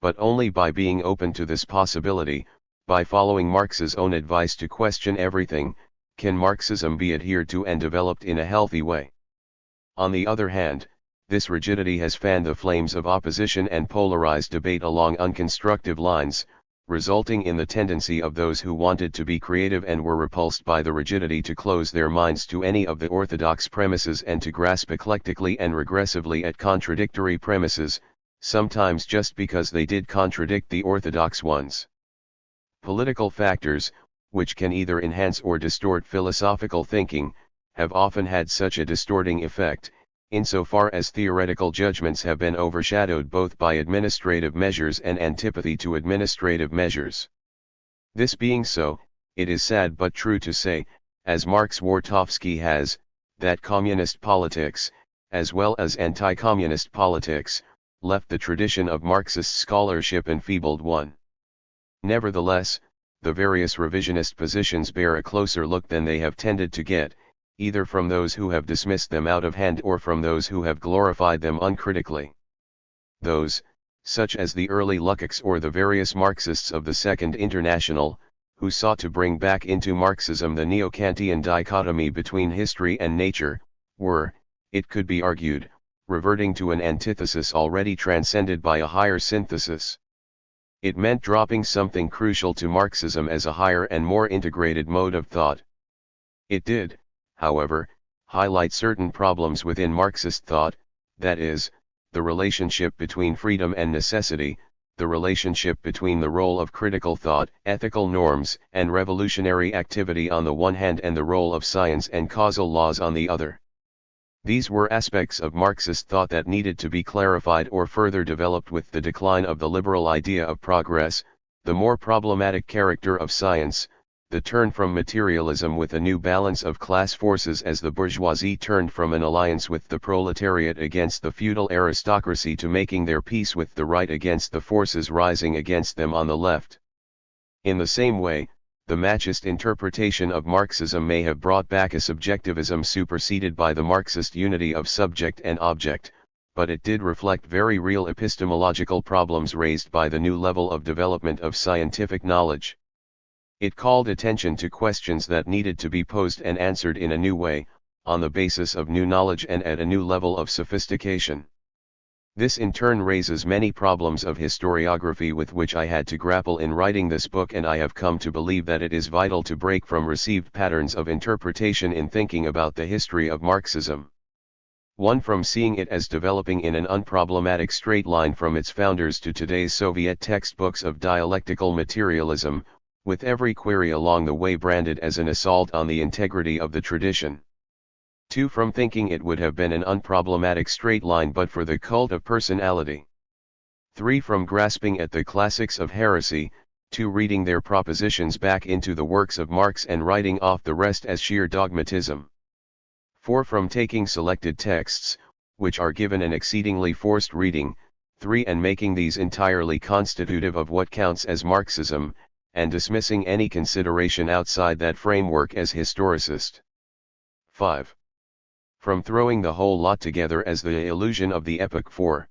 But only by being open to this possibility, by following Marx's own advice to question everything, can Marxism be adhered to and developed in a healthy way. On the other hand, this rigidity has fanned the flames of opposition and polarized debate along unconstructive lines, resulting in the tendency of those who wanted to be creative and were repulsed by the rigidity to close their minds to any of the orthodox premises and to grasp eclectically and regressively at contradictory premises, sometimes just because they did contradict the orthodox ones. Political factors, which can either enhance or distort philosophical thinking, have often had such a distorting effect, insofar as theoretical judgments have been overshadowed both by administrative measures and antipathy to administrative measures. This being so, it is sad but true to say, as Marx-Wartofsky has, that communist politics, as well as anti-communist politics, left the tradition of Marxist scholarship enfeebled one. Nevertheless, the various revisionist positions bear a closer look than they have tended to get, either from those who have dismissed them out of hand or from those who have glorified them uncritically. Those, such as the early Lukács or the various Marxists of the Second International, who sought to bring back into Marxism the neo-Kantian dichotomy between history and nature, were, it could be argued, reverting to an antithesis already transcended by a higher synthesis. It meant dropping something crucial to Marxism as a higher and more integrated mode of thought. It did, however, highlight certain problems within Marxist thought, that is, the relationship between freedom and necessity, the relationship between the role of critical thought, ethical norms, and revolutionary activity on the one hand and the role of science and causal laws on the other. These were aspects of Marxist thought that needed to be clarified or further developed with the decline of the liberal idea of progress, the more problematic character of science, the turn from materialism with a new balance of class forces as the bourgeoisie turned from an alliance with the proletariat against the feudal aristocracy to making their peace with the right against the forces rising against them on the left. In the same way, the Marxist interpretation of Marxism may have brought back a subjectivism superseded by the Marxist unity of subject and object, but it did reflect very real epistemological problems raised by the new level of development of scientific knowledge. It called attention to questions that needed to be posed and answered in a new way, on the basis of new knowledge and at a new level of sophistication. This in turn raises many problems of historiography with which I had to grapple in writing this book, and I have come to believe that it is vital to break from received patterns of interpretation in thinking about the history of Marxism. One, from seeing it as developing in an unproblematic straight line from its founders to today's Soviet textbooks of dialectical materialism, with every query along the way branded as an assault on the integrity of the tradition. 2. From thinking it would have been an unproblematic straight line but for the cult of personality. 3. From grasping at the classics of heresy, to reading their propositions back into the works of Marx and writing off the rest as sheer dogmatism. 4. From taking selected texts, which are given an exceedingly forced reading, 3. And making these entirely constitutive of what counts as Marxism, and dismissing any consideration outside that framework as historicist. 5. From throwing the whole lot together as the illusion of the epoch. 4.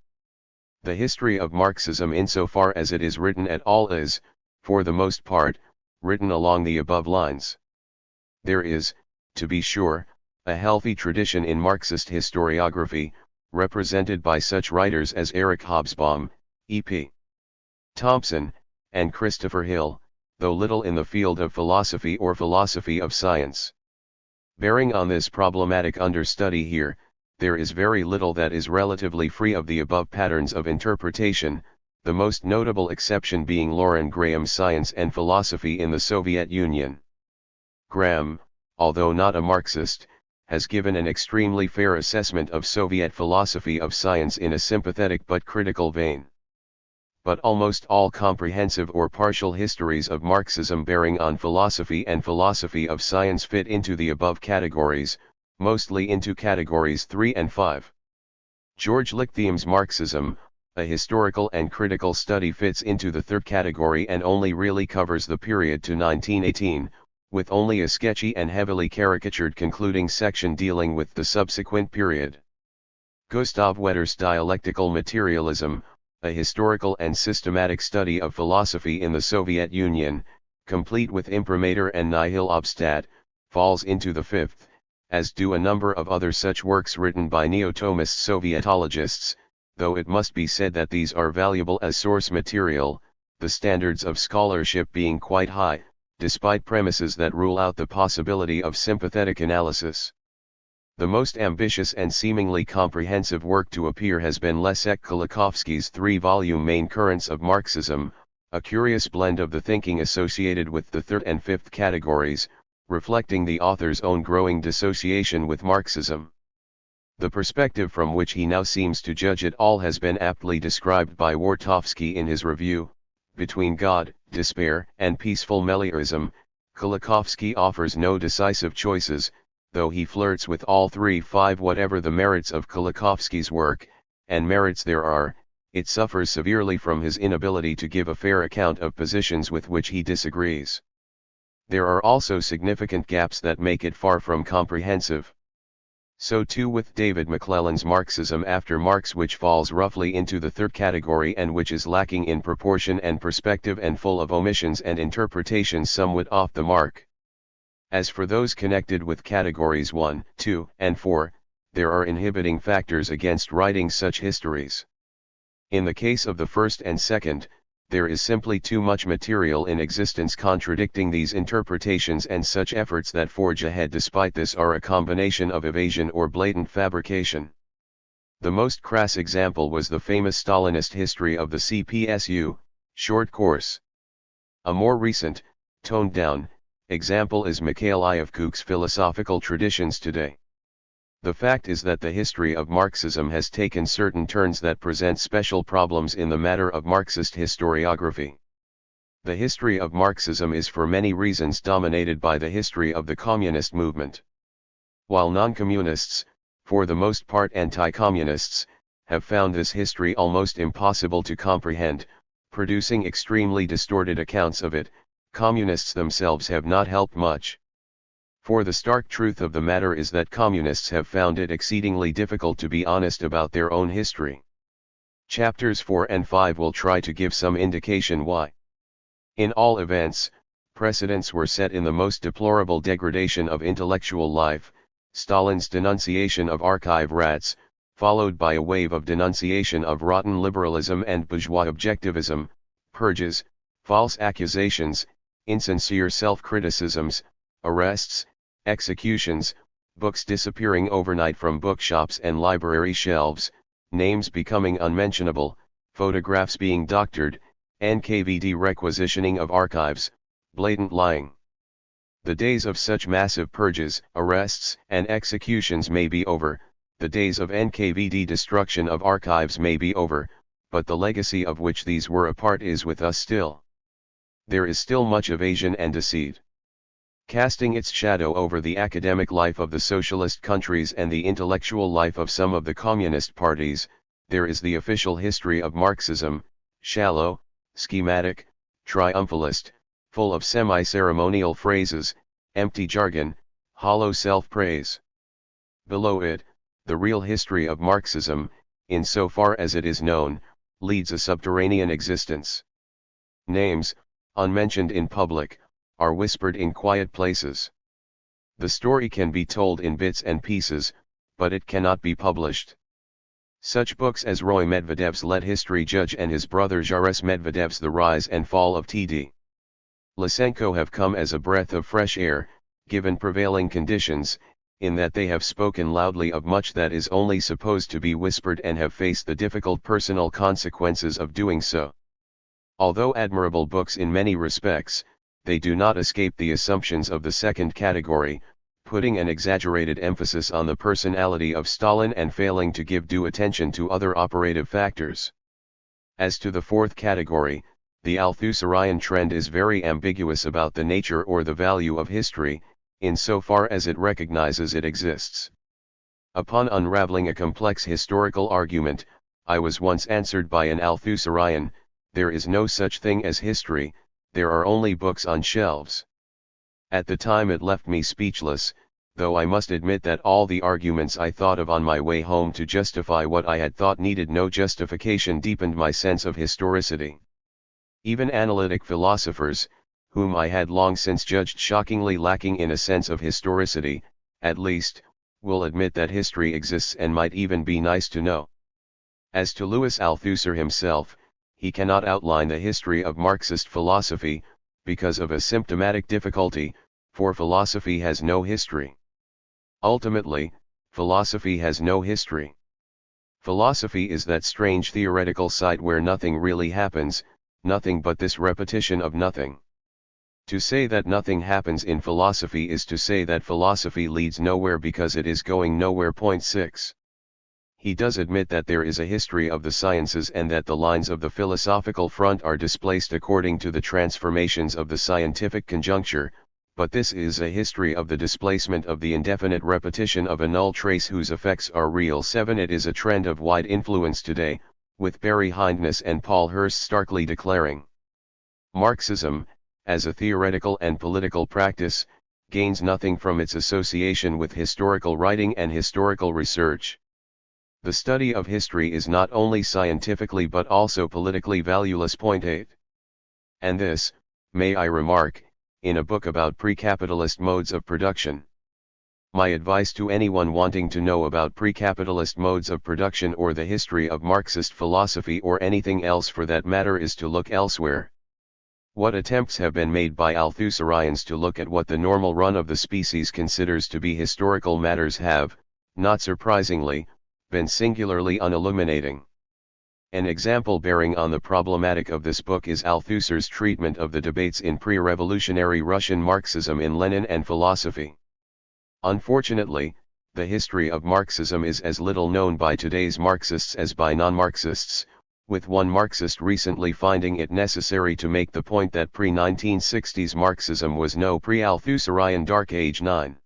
The history of Marxism insofar as it is written at all is, for the most part, written along the above lines. There is, to be sure, a healthy tradition in Marxist historiography, represented by such writers as Eric Hobsbawm, E.P. Thompson, and Christopher Hill, though little in the field of philosophy or philosophy of science. Bearing on this problematic understudy here, there is very little that is relatively free of the above patterns of interpretation, the most notable exception being Lauren Graham's Science and Philosophy in the Soviet Union. Graham, although not a Marxist, has given an extremely fair assessment of Soviet philosophy of science in a sympathetic but critical vein. But almost all comprehensive or partial histories of Marxism bearing on philosophy and philosophy of science fit into the above categories, mostly into categories 3 and 5. George Lichthium's Marxism, a historical and critical study, fits into the third category and only really covers the period to 1918, with only a sketchy and heavily caricatured concluding section dealing with the subsequent period. Gustav Wetter's Dialectical Materialism, a historical and systematic study of philosophy in the Soviet Union, complete with imprimatur and nihil obstat, falls into the fifth, as do a number of other such works written by neo-Thomist Sovietologists, though it must be said that these are valuable as source material, the standards of scholarship being quite high, despite premises that rule out the possibility of sympathetic analysis. The most ambitious and seemingly comprehensive work to appear has been Leszek Kolakowski's 3-volume Main Currents of Marxism, a curious blend of the thinking associated with the third and fifth categories, reflecting the author's own growing dissociation with Marxism. The perspective from which he now seems to judge it all has been aptly described by Wartofsky in his review, Between God, Despair, and Peaceful Meliorism. Kolakowski offers no decisive choices, though he flirts with all 3. 5. Whatever the merits of Kolakowski's work, and merits there are, it suffers severely from his inability to give a fair account of positions with which he disagrees. There are also significant gaps that make it far from comprehensive. So too with David McClelland's Marxism after Marx, which falls roughly into the third category and which is lacking in proportion and perspective and full of omissions and interpretations somewhat off the mark. As for those connected with categories 1, 2, and 4, there are inhibiting factors against writing such histories. In the case of the first and second, there is simply too much material in existence contradicting these interpretations, and such efforts that forge ahead despite this are a combination of evasion or blatant fabrication. The most crass example was the famous Stalinist history of the CPSU, short course. A more recent, toned-down, example is Mikhail Ivkuk's Philosophical Traditions Today. The fact is that the history of Marxism has taken certain turns that present special problems in the matter of Marxist historiography. The history of Marxism is for many reasons dominated by the history of the communist movement. While non-communists, for the most part anti-communists, have found this history almost impossible to comprehend, producing extremely distorted accounts of it, communists themselves have not helped much. For the stark truth of the matter is that communists have found it exceedingly difficult to be honest about their own history. Chapters 4 and 5 will try to give some indication why. In all events, precedents were set in the most deplorable degradation of intellectual life, Stalin's denunciation of archive rats, followed by a wave of denunciation of rotten liberalism and bourgeois objectivism, purges, false accusations, insincere self-criticisms, arrests, executions, books disappearing overnight from bookshops and library shelves, names becoming unmentionable, photographs being doctored, NKVD requisitioning of archives, blatant lying. The days of such massive purges, arrests, and executions may be over, the days of NKVD destruction of archives may be over, but the legacy of which these were a part is with us still. There is still much evasion and deceit. Casting its shadow over the academic life of the socialist countries and the intellectual life of some of the communist parties, there is the official history of Marxism, shallow, schematic, triumphalist, full of semi-ceremonial phrases, empty jargon, hollow self-praise. Below it, the real history of Marxism, insofar as it is known, leads a subterranean existence. Names, unmentioned in public, are whispered in quiet places. The story can be told in bits and pieces, but it cannot be published. Such books as Roy Medvedev's Let History Judge and his brother Jares Medvedev's The Rise and Fall of T.D. Lysenko have come as a breath of fresh air, given prevailing conditions, in that they have spoken loudly of much that is only supposed to be whispered and have faced the difficult personal consequences of doing so. Although admirable books in many respects, they do not escape the assumptions of the second category, putting an exaggerated emphasis on the personality of Stalin and failing to give due attention to other operative factors. As to the fourth category, the Althusserian trend is very ambiguous about the nature or the value of history, insofar as it recognizes it exists. Upon unraveling a complex historical argument, I was once answered by an Althusserian, "There is no such thing as history, there are only books on shelves." At the time it left me speechless, though I must admit that all the arguments I thought of on my way home to justify what I had thought needed no justification deepened my sense of historicity. Even analytic philosophers, whom I had long since judged shockingly lacking in a sense of historicity, at least, will admit that history exists and might even be nice to know. As to Louis Althusser himself, he cannot outline the history of Marxist philosophy, because of a symptomatic difficulty, for philosophy has no history. Ultimately, philosophy has no history. Philosophy is that strange theoretical site where nothing really happens, nothing but this repetition of nothing. To say that nothing happens in philosophy is to say that philosophy leads nowhere because it is going nowhere. 6. He does admit that there is a history of the sciences and that the lines of the philosophical front are displaced according to the transformations of the scientific conjuncture, but this is a history of the displacement of the indefinite repetition of a null trace whose effects are real. 7. It is a trend of wide influence today, with Barry Hindness and Paul Hirst starkly declaring, "Marxism, as a theoretical and political practice, gains nothing from its association with historical writing and historical research. The study of history is not only scientifically but also politically valueless." 8. And this, may I remark, in a book about pre-capitalist modes of production. My advice to anyone wanting to know about pre-capitalist modes of production or the history of Marxist philosophy or anything else for that matter is to look elsewhere. What attempts have been made by Althusserians to look at what the normal run of the species considers to be historical matters have, not surprisingly, been singularly unilluminating. An example bearing on the problematic of this book is Althusser's treatment of the debates in pre-revolutionary Russian Marxism in Lenin and philosophy. Unfortunately, the history of Marxism is as little known by today's Marxists as by non-Marxists, with one Marxist recently finding it necessary to make the point that pre-1960s Marxism was no pre-Althusserian Dark Age 9.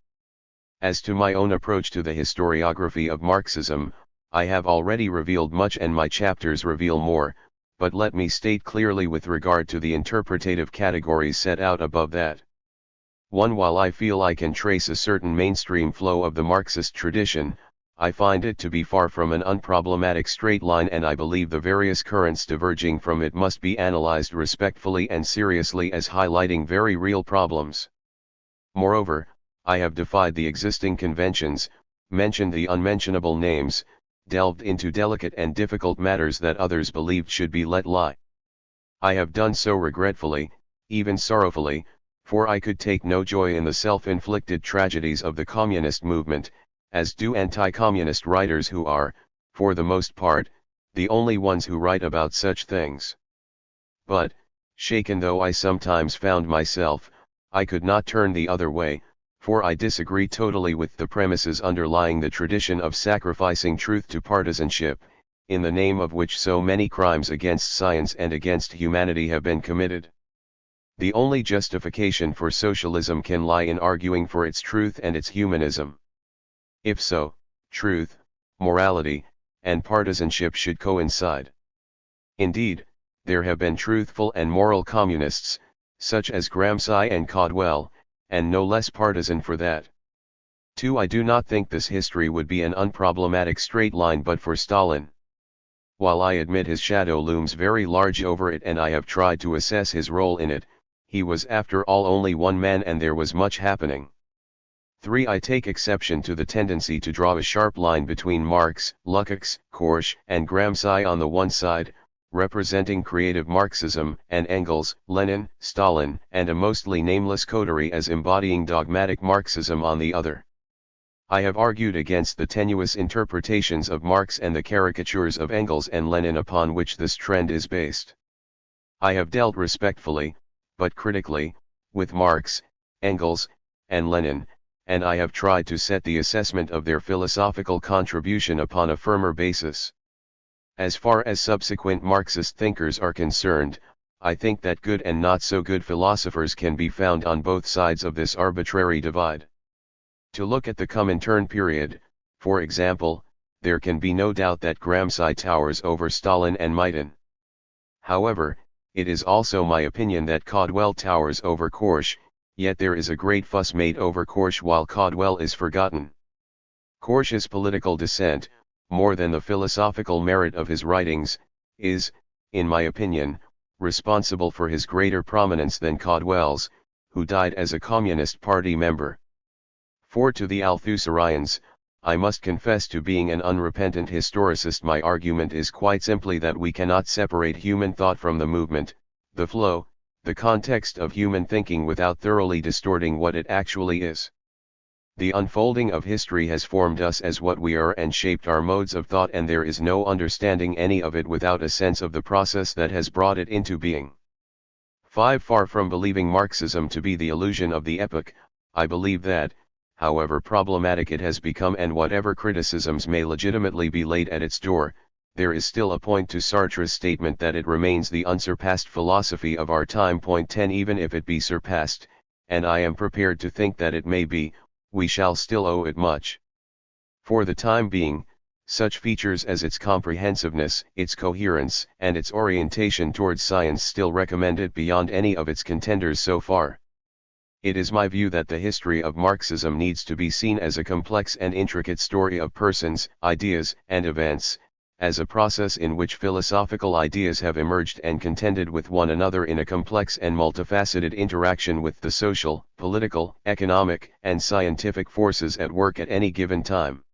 As to my own approach to the historiography of Marxism, I have already revealed much and my chapters reveal more, but let me state clearly with regard to the interpretative categories set out above that. 1. While I feel I can trace a certain mainstream flow of the Marxist tradition, I find it to be far from an unproblematic straight line, and I believe the various currents diverging from it must be analyzed respectfully and seriously as highlighting very real problems. Moreover, I have defied the existing conventions, mentioned the unmentionable names, delved into delicate and difficult matters that others believed should be let lie. I have done so regretfully, even sorrowfully, for I could take no joy in the self-inflicted tragedies of the communist movement, as do anti-communist writers who are, for the most part, the only ones who write about such things. But, shaken though I sometimes found myself, I could not turn the other way, for I disagree totally with the premises underlying the tradition of sacrificing truth to partisanship, in the name of which so many crimes against science and against humanity have been committed. The only justification for socialism can lie in arguing for its truth and its humanism. If so, truth, morality, and partisanship should coincide. Indeed, there have been truthful and moral communists, such as Gramsci and Caldwell, and no less partisan for that. 2. I do not think this history would be an unproblematic straight line but for Stalin. While I admit his shadow looms very large over it and I have tried to assess his role in it, he was after all only one man and there was much happening. 3. I take exception to the tendency to draw a sharp line between Marx, Lukács, Korsch, and Gramsci on the one side, representing creative Marxism, and Engels, Lenin, Stalin, and a mostly nameless coterie as embodying dogmatic Marxism on the other. I have argued against the tenuous interpretations of Marx and the caricatures of Engels and Lenin upon which this trend is based. I have dealt respectfully, but critically, with Marx, Engels, and Lenin, and I have tried to set the assessment of their philosophical contribution upon a firmer basis. As far as subsequent Marxist thinkers are concerned, I think that good and not so good philosophers can be found on both sides of this arbitrary divide. To look at the Comintern period, for example, there can be no doubt that Gramsci towers over Stalin and Maidan. However, it is also my opinion that Caldwell towers over Korsch, yet there is a great fuss made over Korsch while Caldwell is forgotten. Korsch's political dissent, more than the philosophical merit of his writings, is, in my opinion, responsible for his greater prominence than Caldwell's, who died as a Communist Party member. For to the Althusserians, I must confess to being an unrepentant historicist, my argument is quite simply that we cannot separate human thought from the movement, the flow, the context of human thinking without thoroughly distorting what it actually is. The unfolding of history has formed us as what we are and shaped our modes of thought, and there is no understanding any of it without a sense of the process that has brought it into being. 5. Far from believing Marxism to be the illusion of the epoch, I believe that, however problematic it has become and whatever criticisms may legitimately be laid at its door, there is still a point to Sartre's statement that it remains the unsurpassed philosophy of our time. 10. Even if it be surpassed, and I am prepared to think that it may be, we shall still owe it much. For the time being, such features as its comprehensiveness, its coherence, and its orientation towards science still recommend it beyond any of its contenders so far. It is my view that the history of Marxism needs to be seen as a complex and intricate story of persons, ideas, and events, as a process in which philosophical ideas have emerged and contended with one another in a complex and multifaceted interaction with the social, political, economic, and scientific forces at work at any given time.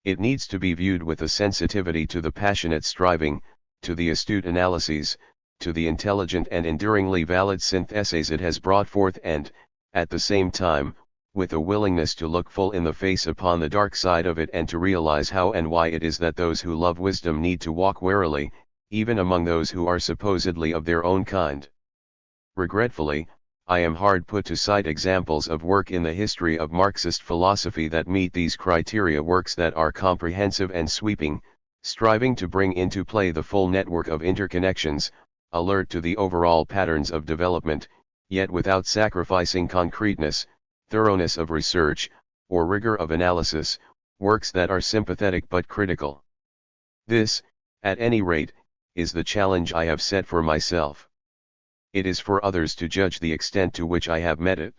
It needs to be viewed with a sensitivity to the passionate striving, to the astute analyses, to the intelligent and enduringly valid syntheses it has brought forth and, at the same time, with a willingness to look full in the face upon the dark side of it and to realize how and why it is that those who love wisdom need to walk warily, even among those who are supposedly of their own kind. Regretfully, I am hard put to cite examples of work in the history of Marxist philosophy that meet these criteria, works that are comprehensive and sweeping, striving to bring into play the full network of interconnections, alert to the overall patterns of development, yet without sacrificing concreteness, thoroughness of research, or rigor of analysis, works that are sympathetic but critical. This, at any rate, is the challenge I have set for myself. It is for others to judge the extent to which I have met it.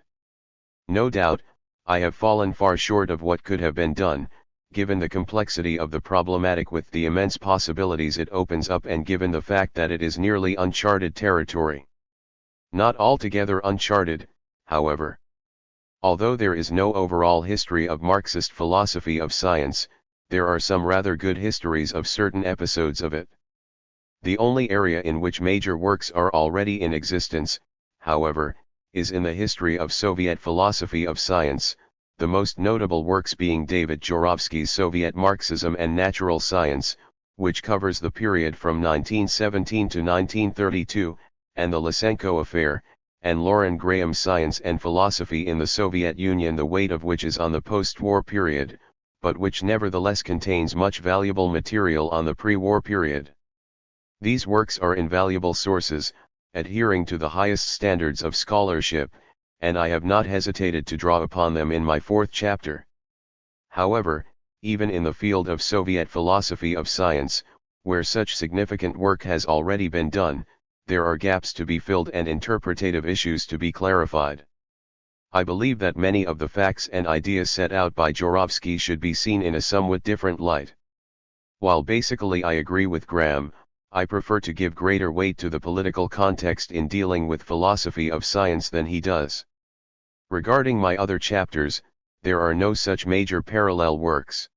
No doubt, I have fallen far short of what could have been done, given the complexity of the problematic with the immense possibilities it opens up and given the fact that it is nearly uncharted territory. Not altogether uncharted, however. Although there is no overall history of Marxist philosophy of science, there are some rather good histories of certain episodes of it. The only area in which major works are already in existence, however, is in the history of Soviet philosophy of science, the most notable works being David Jorovsky's Soviet Marxism and Natural Science, which covers the period from 1917 to 1932, and the Lysenko Affair, and Lauren Graham's Science and Philosophy in the Soviet Union, the weight of which is on the post-war period, but which nevertheless contains much valuable material on the pre-war period. These works are invaluable sources, adhering to the highest standards of scholarship, and I have not hesitated to draw upon them in my fourth chapter. However, even in the field of Soviet philosophy of science, where such significant work has already been done, there are gaps to be filled and interpretative issues to be clarified. I believe that many of the facts and ideas set out by Jorovsky should be seen in a somewhat different light. While basically I agree with Graham, I prefer to give greater weight to the political context in dealing with philosophy of science than he does. Regarding my other chapters, there are no such major parallel works.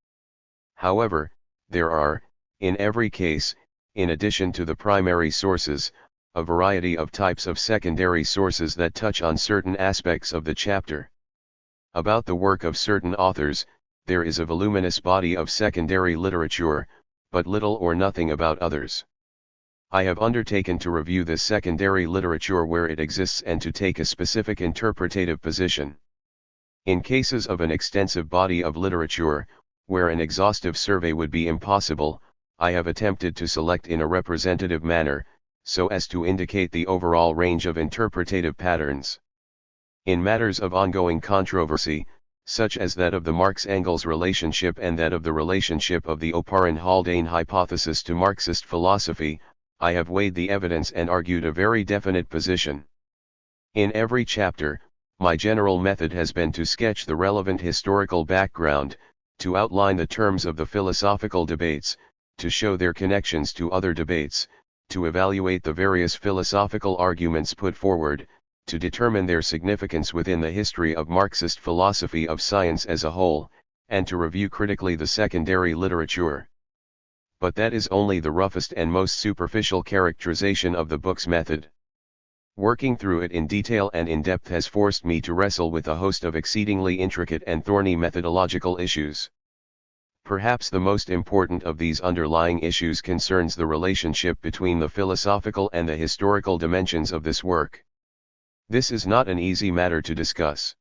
However, there are, in every case, in addition to the primary sources, a variety of types of secondary sources that touch on certain aspects of the chapter. About the work of certain authors, there is a voluminous body of secondary literature, but little or nothing about others. I have undertaken to review this secondary literature where it exists and to take a specific interpretative position. In cases of an extensive body of literature, where an exhaustive survey would be impossible, I have attempted to select in a representative manner, so as to indicate the overall range of interpretative patterns. In matters of ongoing controversy, such as that of the Marx-Engels relationship and that of the relationship of the Oparin-Haldane hypothesis to Marxist philosophy, I have weighed the evidence and argued a very definite position. In every chapter, my general method has been to sketch the relevant historical background, to outline the terms of the philosophical debates, to show their connections to other debates, to evaluate the various philosophical arguments put forward, to determine their significance within the history of Marxist philosophy of science as a whole, and to review critically the secondary literature. But that is only the roughest and most superficial characterization of the book's method. Working through it in detail and in depth has forced me to wrestle with a host of exceedingly intricate and thorny methodological issues. Perhaps the most important of these underlying issues concerns the relationship between the philosophical and the historical dimensions of this work. This is not an easy matter to discuss.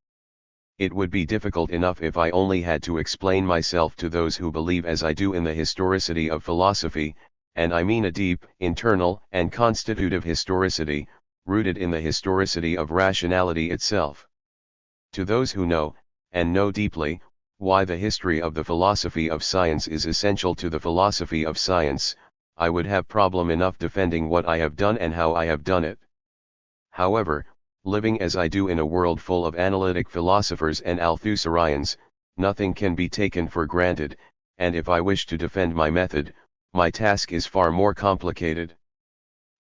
It would be difficult enough if I only had to explain myself to those who believe as I do in the historicity of philosophy, and I mean a deep, internal, and constitutive historicity, rooted in the historicity of rationality itself. To those who know, and know deeply, why the history of the philosophy of science is essential to the philosophy of science, I would have problem enough defending what I have done and how I have done it. However, living as I do in a world full of analytic philosophers and Althusserians, nothing can be taken for granted, and if I wish to defend my method, my task is far more complicated.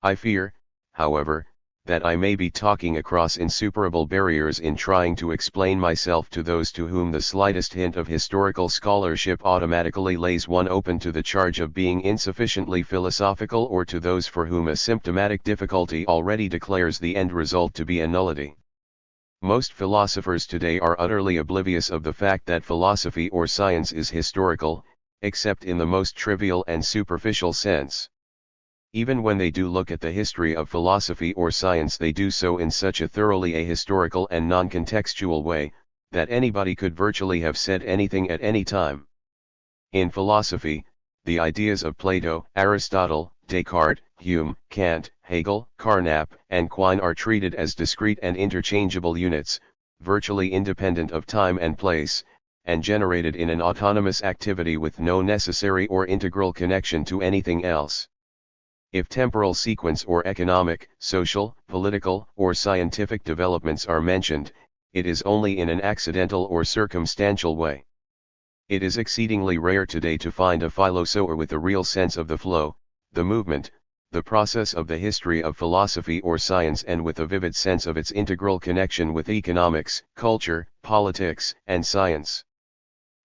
I fear, however, that I may be talking across insuperable barriers in trying to explain myself to those to whom the slightest hint of historical scholarship automatically lays one open to the charge of being insufficiently philosophical, or to those for whom a symptomatic difficulty already declares the end result to be a nullity. Most philosophers today are utterly oblivious of the fact that philosophy or science is historical, except in the most trivial and superficial sense. Even when they do look at the history of philosophy or science, they do so in such a thoroughly ahistorical and non-contextual way, that anybody could virtually have said anything at any time. In philosophy, the ideas of Plato, Aristotle, Descartes, Hume, Kant, Hegel, Carnap, and Quine are treated as discrete and interchangeable units, virtually independent of time and place, and generated in an autonomous activity with no necessary or integral connection to anything else. If temporal sequence or economic, social, political, or scientific developments are mentioned, it is only in an accidental or circumstantial way. It is exceedingly rare today to find a philosopher with a real sense of the flow, the movement, the process of the history of philosophy or science, and with a vivid sense of its integral connection with economics, culture, politics, and science.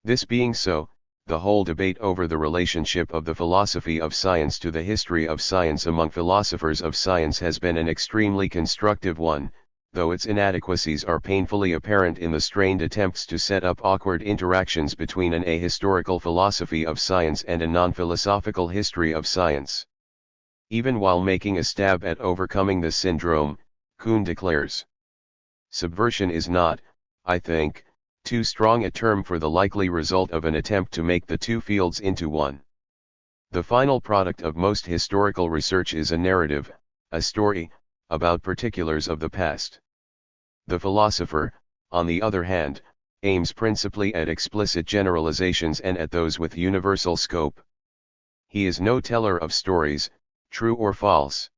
This being so, the whole debate over the relationship of the philosophy of science to the history of science among philosophers of science has been an extremely constructive one, though its inadequacies are painfully apparent in the strained attempts to set up awkward interactions between an ahistorical philosophy of science and a non-philosophical history of science. Even while making a stab at overcoming this syndrome, Kuhn declares, "Subversion is not, I think, too strong a term for the likely result of an attempt to make the two fields into one. The final product of most historical research is a narrative, a story, about particulars of the past. The philosopher, on the other hand, aims principally at explicit generalizations and at those with universal scope. He is no teller of stories, true or false.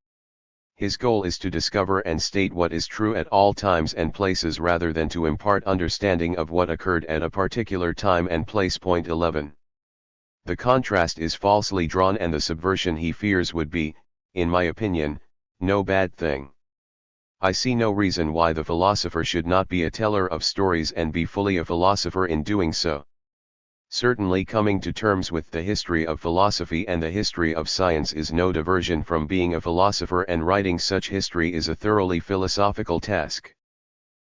His goal is to discover and state what is true at all times and places rather than to impart understanding of what occurred at a particular time and place." Point 11. The contrast is falsely drawn, and the subversion he fears would be, in my opinion, no bad thing. I see no reason why the philosopher should not be a teller of stories and be fully a philosopher in doing so. Certainly coming to terms with the history of philosophy and the history of science is no diversion from being a philosopher, and writing such history is a thoroughly philosophical task.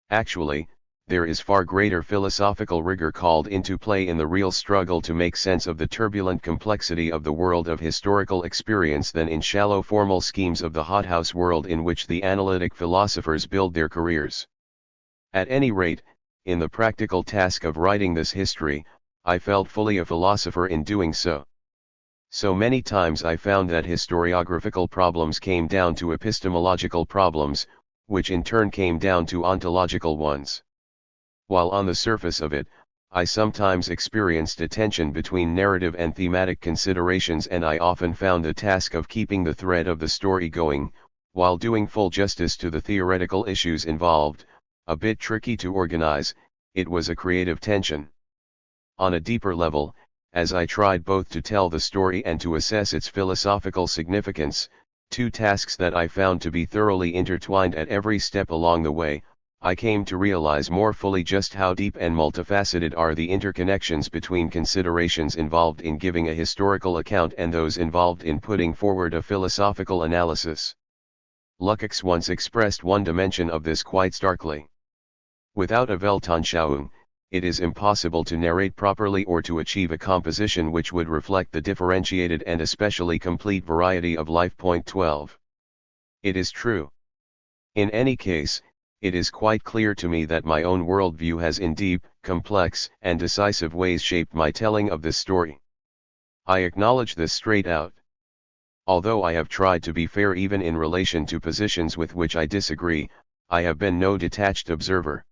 Actually, there is far greater philosophical rigor called into play in the real struggle to make sense of the turbulent complexity of the world of historical experience than in shallow formal schemes of the hothouse world in which the analytic philosophers build their careers. At any rate, in the practical task of writing this history, I felt fully a philosopher in doing so. So many times I found that historiographical problems came down to epistemological problems, which in turn came down to ontological ones. While on the surface of it, I sometimes experienced a tension between narrative and thematic considerations, and I often found the task of keeping the thread of the story going, while doing full justice to the theoretical issues involved, a bit tricky to organize. It was a creative tension. On a deeper level, as I tried both to tell the story and to assess its philosophical significance, two tasks that I found to be thoroughly intertwined at every step along the way, I came to realize more fully just how deep and multifaceted are the interconnections between considerations involved in giving a historical account and those involved in putting forward a philosophical analysis. Lukács once expressed one dimension of this quite starkly. Without a Weltanschauung, it is impossible to narrate properly or to achieve a composition which would reflect the differentiated and especially complete variety of life. Point 12. It is true. In any case, it is quite clear to me that my own worldview has in deep, complex, and decisive ways shaped my telling of this story. I acknowledge this straight out. Although I have tried to be fair even in relation to positions with which I disagree, I have been no detached observer.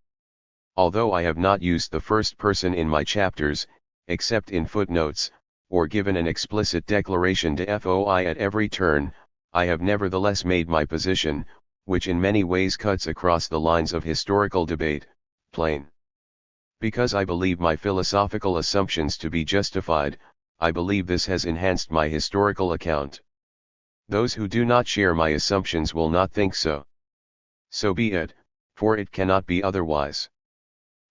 Although I have not used the first person in my chapters, except in footnotes, or given an explicit declaration de foi at every turn, I have nevertheless made my position, which in many ways cuts across the lines of historical debate, plain. Because I believe my philosophical assumptions to be justified, I believe this has enhanced my historical account. Those who do not share my assumptions will not think so. So be it, for it cannot be otherwise.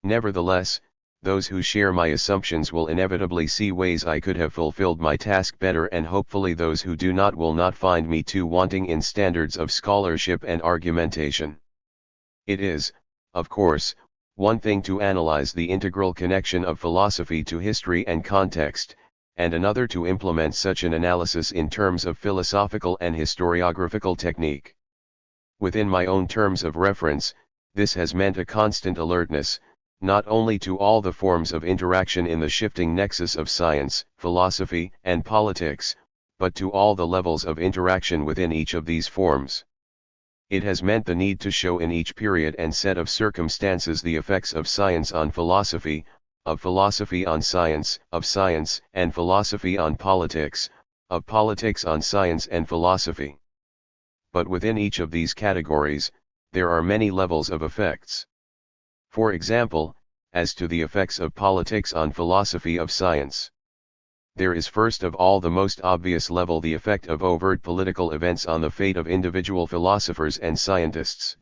Nevertheless, those who share my assumptions will inevitably see ways I could have fulfilled my task better, and hopefully those who do not will not find me too wanting in standards of scholarship and argumentation. It is, of course, one thing to analyze the integral connection of philosophy to history and context, and another to implement such an analysis in terms of philosophical and historiographical technique. Within my own terms of reference, this has meant a constant alertness, not only to all the forms of interaction in the shifting nexus of science, philosophy, and politics, but to all the levels of interaction within each of these forms. It has meant the need to show in each period and set of circumstances the effects of science on philosophy, of philosophy on science, of science and philosophy on politics, of politics on science and philosophy. But within each of these categories, there are many levels of effects. For example, as to the effects of politics on philosophy of science. There is first of all the most obvious level, the effect of overt political events on the fate of individual philosophers and scientists.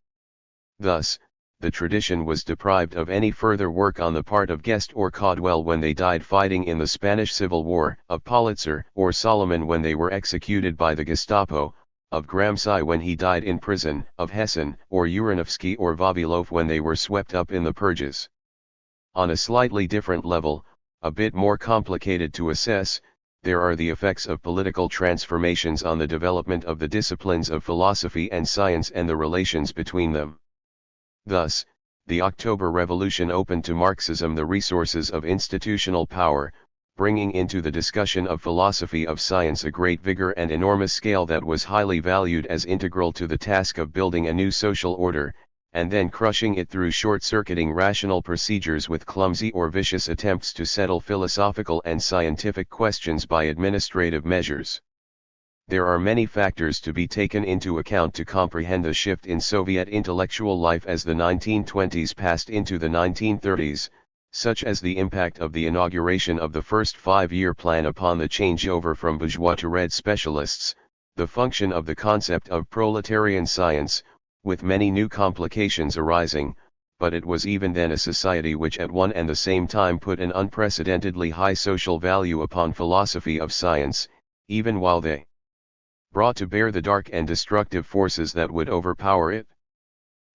Thus, the tradition was deprived of any further work on the part of Guest or Caldwell when they died fighting in the Spanish Civil War, of Politzer or Solomon when they were executed by the Gestapo, of Gramsci when he died in prison, of Hessen or Uranovsky or Vavilov when they were swept up in the purges. On a slightly different level, a bit more complicated to assess, there are the effects of political transformations on the development of the disciplines of philosophy and science and the relations between them. Thus, the October Revolution opened to Marxism the resources of institutional power, bringing into the discussion of philosophy of science a great vigor and enormous scale that was highly valued as integral to the task of building a new social order, and then crushing it through short-circuiting rational procedures with clumsy or vicious attempts to settle philosophical and scientific questions by administrative measures. There are many factors to be taken into account to comprehend the shift in Soviet intellectual life as the 1920s passed into the 1930s, such as the impact of the inauguration of the first five-year plan upon the changeover from bourgeois to red specialists, the function of the concept of proletarian science, with many new complications arising, but it was even then a society which at one and the same time put an unprecedentedly high social value upon philosophy of science, even while they brought to bear the dark and destructive forces that would overpower it.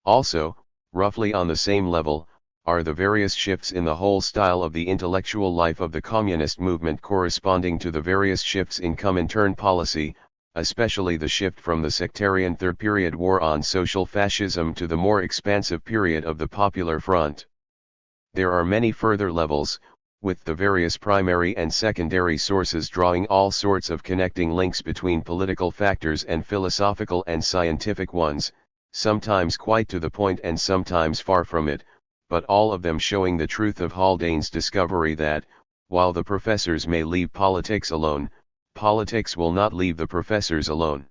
Also, roughly on the same level, are the various shifts in the whole style of the intellectual life of the communist movement corresponding to the various shifts in Comintern policy, especially the shift from the sectarian Third Period war on social fascism to the more expansive period of the Popular Front. There are many further levels, with the various primary and secondary sources drawing all sorts of connecting links between political factors and philosophical and scientific ones, sometimes quite to the point and sometimes far from it, but all of them showing the truth of Haldane's discovery that, while the professors may leave politics alone, politics will not leave the professors alone.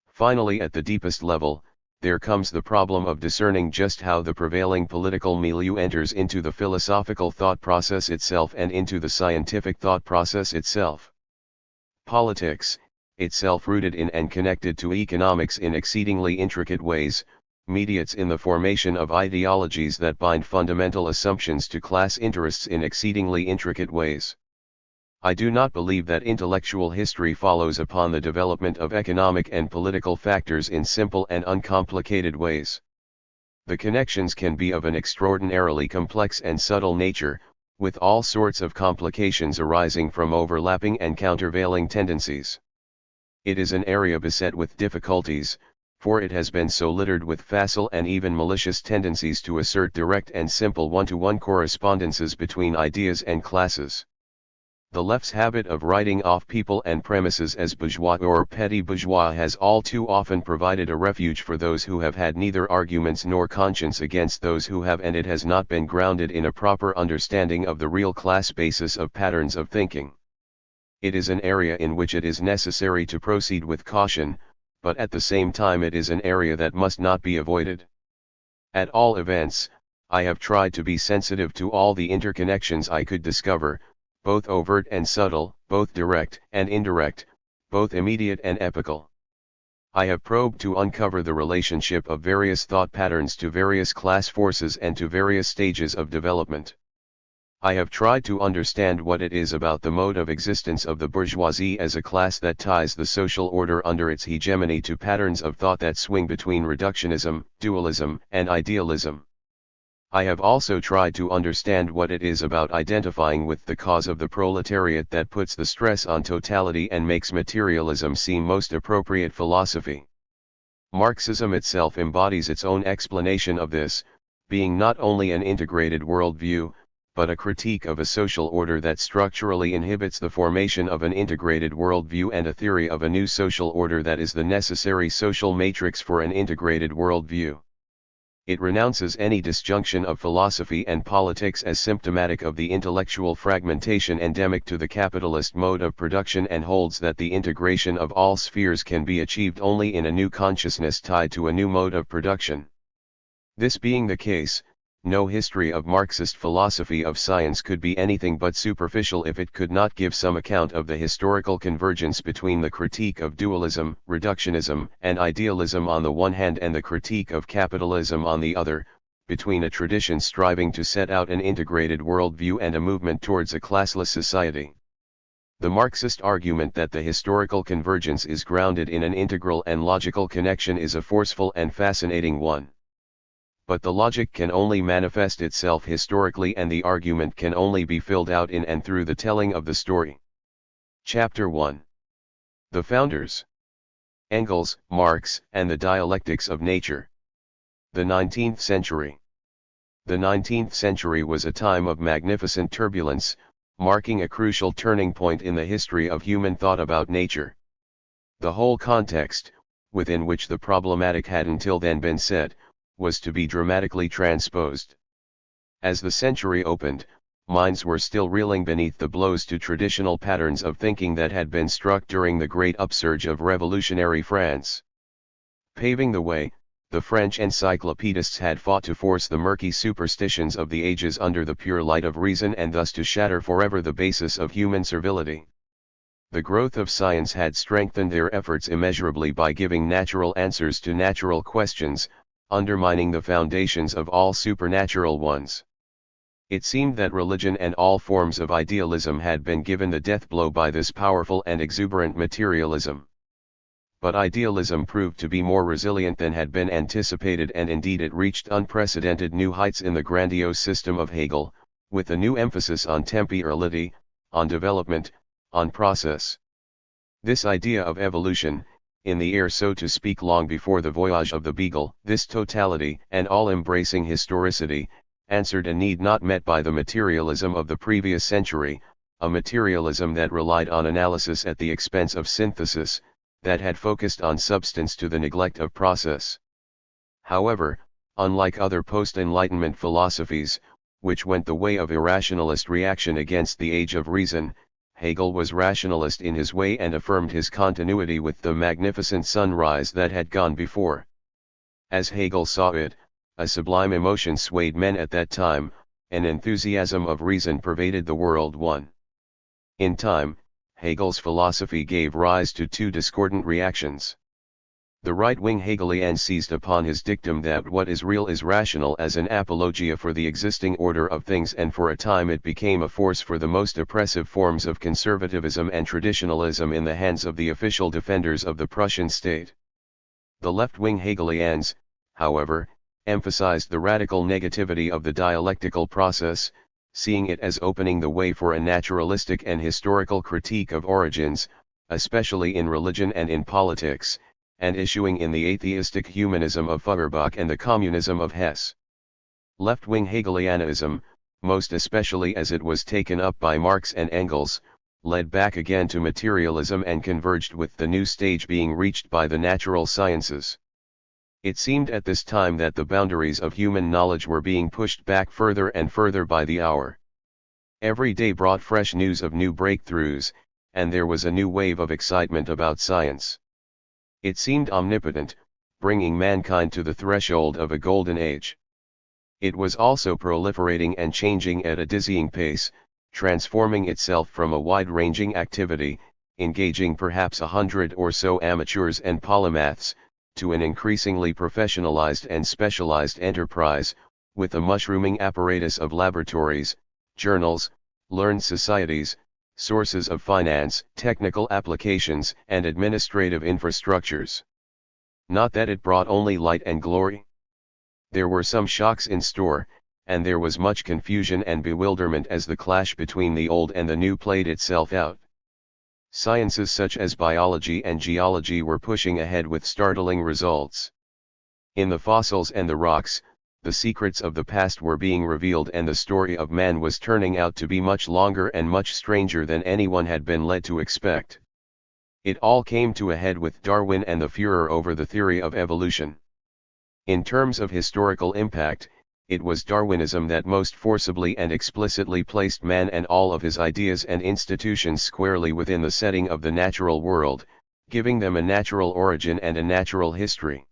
Finally, at the deepest level, there comes the problem of discerning just how the prevailing political milieu enters into the philosophical thought process itself and into the scientific thought process itself. Politics, itself rooted in and connected to economics in exceedingly intricate ways, mediates in the formation of ideologies that bind fundamental assumptions to class interests in exceedingly intricate ways. I do not believe that intellectual history follows upon the development of economic and political factors in simple and uncomplicated ways. The connections can be of an extraordinarily complex and subtle nature, with all sorts of complications arising from overlapping and countervailing tendencies. It is an area beset with difficulties, for it has been so littered with facile and even malicious tendencies to assert direct and simple one-to-one correspondences between ideas and classes. The left's habit of writing off people and premises as bourgeois or petty bourgeois has all too often provided a refuge for those who have had neither arguments nor conscience against those who have, and it has not been grounded in a proper understanding of the real class basis of patterns of thinking. It is an area in which it is necessary to proceed with caution, but at the same time it is an area that must not be avoided. At all events, I have tried to be sensitive to all the interconnections I could discover, both overt and subtle, both both direct and indirect, both immediate and epochal. I have probed to uncover the relationship of various thought patterns to various class forces and to various stages of development. I have tried to understand what it is about the mode of existence of the bourgeoisie as a class that ties the social order under its hegemony to patterns of thought that swing between reductionism, dualism, and idealism. I have also tried to understand what it is about identifying with the cause of the proletariat that puts the stress on totality and makes materialism seem most appropriate philosophy. Marxism itself embodies its own explanation of this, being not only an integrated worldview, but a critique of a social order that structurally inhibits the formation of an integrated worldview and a theory of a new social order that is the necessary social matrix for an integrated worldview. It renounces any disjunction of philosophy and politics as symptomatic of the intellectual fragmentation endemic to the capitalist mode of production and holds that the integration of all spheres can be achieved only in a new consciousness tied to a new mode of production. This being the case, no history of Marxist philosophy of science could be anything but superficial if it could not give some account of the historical convergence between the critique of dualism, reductionism, and idealism on the one hand and the critique of capitalism on the other, between a tradition striving to set out an integrated worldview and a movement towards a classless society. The Marxist argument that the historical convergence is grounded in an integral and logical connection is a forceful and fascinating one. But the logic can only manifest itself historically and the argument can only be filled out in and through the telling of the story. Chapter 1. The Founders. Engels, Marx, and the Dialectics of Nature. The 19th Century. The 19th century was a time of magnificent turbulence, marking a crucial turning point in the history of human thought about nature. The whole context, within which the problematic had until then been set, was to be dramatically transposed. As the century opened, minds were still reeling beneath the blows to traditional patterns of thinking that had been struck during the great upsurge of revolutionary France. Paving the way, the French encyclopedists had fought to force the murky superstitions of the ages under the pure light of reason and thus to shatter forever the basis of human servility. The growth of science had strengthened their efforts immeasurably by giving natural answers to natural questions, undermining the foundations of all supernatural ones. It seemed that religion and all forms of idealism had been given the death blow by this powerful and exuberant materialism. But idealism proved to be more resilient than had been anticipated, and indeed it reached unprecedented new heights in the grandiose system of Hegel, with a new emphasis on temporality, on development, on process. This idea of evolution, in the air so to speak long before the voyage of the Beagle, this totality and all-embracing historicity, answered a need not met by the materialism of the previous century, a materialism that relied on analysis at the expense of synthesis, that had focused on substance to the neglect of process. However, unlike other post-Enlightenment philosophies, which went the way of irrationalist reaction against the age of reason, Hegel was rationalist in his way and affirmed his continuity with the magnificent sunrise that had gone before. As Hegel saw it, a sublime emotion swayed men at that time, an enthusiasm of reason pervaded the world. In time, Hegel's philosophy gave rise to two discordant reactions. The right-wing Hegelian seized upon his dictum that what is real is rational as an apologia for the existing order of things, and for a time it became a force for the most oppressive forms of conservatism and traditionalism in the hands of the official defenders of the Prussian state. The left-wing Hegelians, however, emphasized the radical negativity of the dialectical process, seeing it as opening the way for a naturalistic and historical critique of origins, especially in religion and in politics, and issuing in the atheistic humanism of Feuerbach and the communism of Hess. Left-wing Hegelianism, most especially as it was taken up by Marx and Engels, led back again to materialism and converged with the new stage being reached by the natural sciences. It seemed at this time that the boundaries of human knowledge were being pushed back further and further by the hour. Every day brought fresh news of new breakthroughs, and there was a new wave of excitement about science. It seemed omnipotent, bringing mankind to the threshold of a golden age. It was also proliferating and changing at a dizzying pace, transforming itself from a wide-ranging activity, engaging perhaps 100 or so amateurs and polymaths, to an increasingly professionalized and specialized enterprise, with a mushrooming apparatus of laboratories, journals, learned societies, sources of finance, technical applications, and administrative infrastructures. Not that it brought only light and glory. There were some shocks in store, and there was much confusion and bewilderment as the clash between the old and the new played itself out. Sciences such as biology and geology were pushing ahead with startling results. In the fossils and the rocks, the secrets of the past were being revealed, and the story of man was turning out to be much longer and much stranger than anyone had been led to expect. It all came to a head with Darwin and the furor over the theory of evolution. In terms of historical impact, it was Darwinism that most forcibly and explicitly placed man and all of his ideas and institutions squarely within the setting of the natural world, giving them a natural origin and a natural history.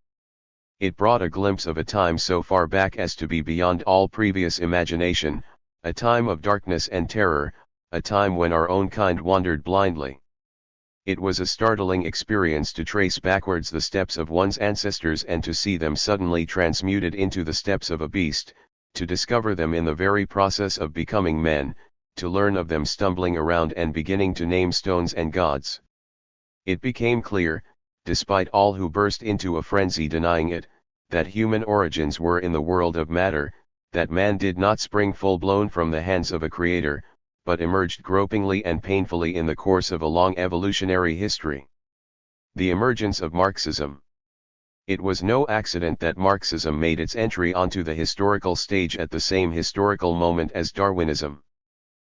It brought a glimpse of a time so far back as to be beyond all previous imagination, a time of darkness and terror, a time when our own kind wandered blindly. It was a startling experience to trace backwards the steps of one's ancestors and to see them suddenly transmuted into the steps of a beast, to discover them in the very process of becoming men, to learn of them stumbling around and beginning to name stones and gods. It became clear, despite all who burst into a frenzy denying it, that human origins were in the world of matter, that man did not spring full-blown from the hands of a creator, but emerged gropingly and painfully in the course of a long evolutionary history. The emergence of Marxism. It was no accident that Marxism made its entry onto the historical stage at the same historical moment as Darwinism.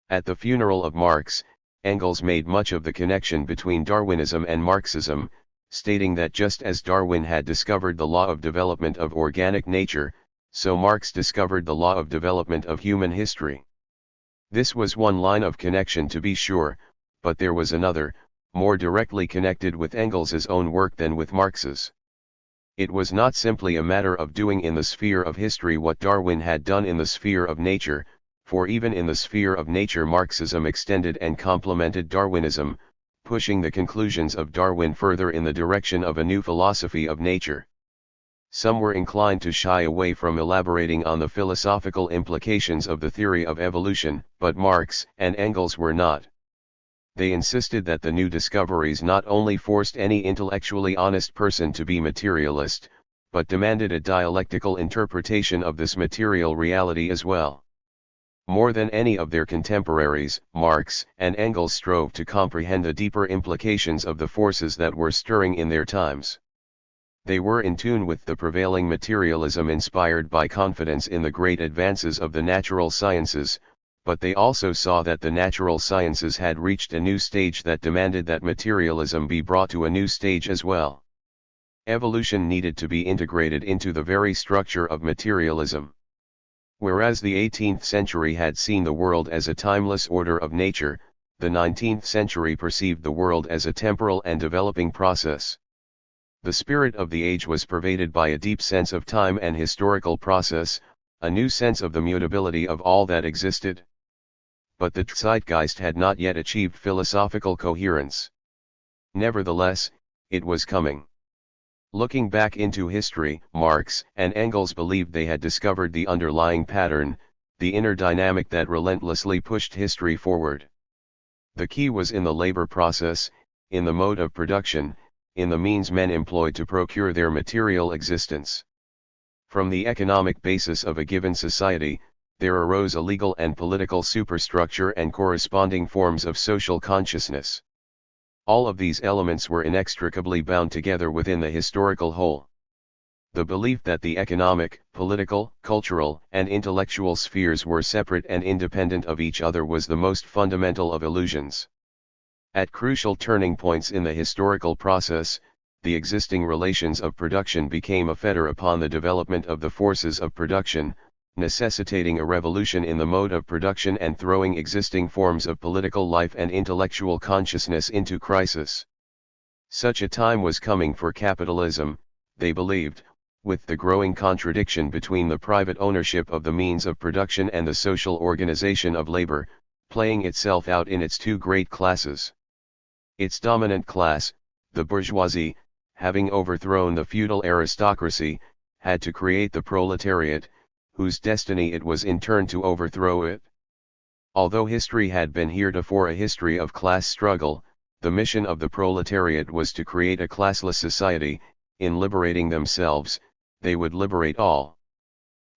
At the funeral of Marx, Engels made much of the connection between Darwinism and Marxism, stating that just as Darwin had discovered the law of development of organic nature, so Marx discovered the law of development of human history. This was one line of connection to be sure, but there was another, more directly connected with Engels' own work than with Marx's. It was not simply a matter of doing in the sphere of history what Darwin had done in the sphere of nature, for even in the sphere of nature Marxism extended and complemented Darwinism, pushing the conclusions of Darwin further in the direction of a new philosophy of nature. Some were inclined to shy away from elaborating on the philosophical implications of the theory of evolution, but Marx and Engels were not. They insisted that the new discoveries not only forced any intellectually honest person to be materialist, but demanded a dialectical interpretation of this material reality as well. More than any of their contemporaries, Marx and Engels strove to comprehend the deeper implications of the forces that were stirring in their times. They were in tune with the prevailing materialism inspired by confidence in the great advances of the natural sciences, but they also saw that the natural sciences had reached a new stage that demanded that materialism be brought to a new stage as well. Evolution needed to be integrated into the very structure of materialism. Whereas the 18th century had seen the world as a timeless order of nature, the 19th century perceived the world as a temporal and developing process. The spirit of the age was pervaded by a deep sense of time and historical process, a new sense of the mutability of all that existed. But the zeitgeist had not yet achieved philosophical coherence. Nevertheless, it was coming. Looking back into history, Marx and Engels believed they had discovered the underlying pattern, the inner dynamic that relentlessly pushed history forward. The key was in the labor process, in the mode of production, in the means men employed to procure their material existence. From the economic basis of a given society, there arose a legal and political superstructure and corresponding forms of social consciousness. All of these elements were inextricably bound together within the historical whole. The belief that the economic, political, cultural, and intellectual spheres were separate and independent of each other was the most fundamental of illusions. At crucial turning points in the historical process, the existing relations of production became a fetter upon the development of the forces of production, necessitating a revolution in the mode of production and throwing existing forms of political life and intellectual consciousness into crisis. Such a time was coming for capitalism, they believed, with the growing contradiction between the private ownership of the means of production and the social organization of labor, playing itself out in its two great classes. Its dominant class, the bourgeoisie, having overthrown the feudal aristocracy, had to create the proletariat, whose destiny it was in turn to overthrow it. Although history had been heretofore a history of class struggle, the mission of the proletariat was to create a classless society. In liberating themselves, they would liberate all.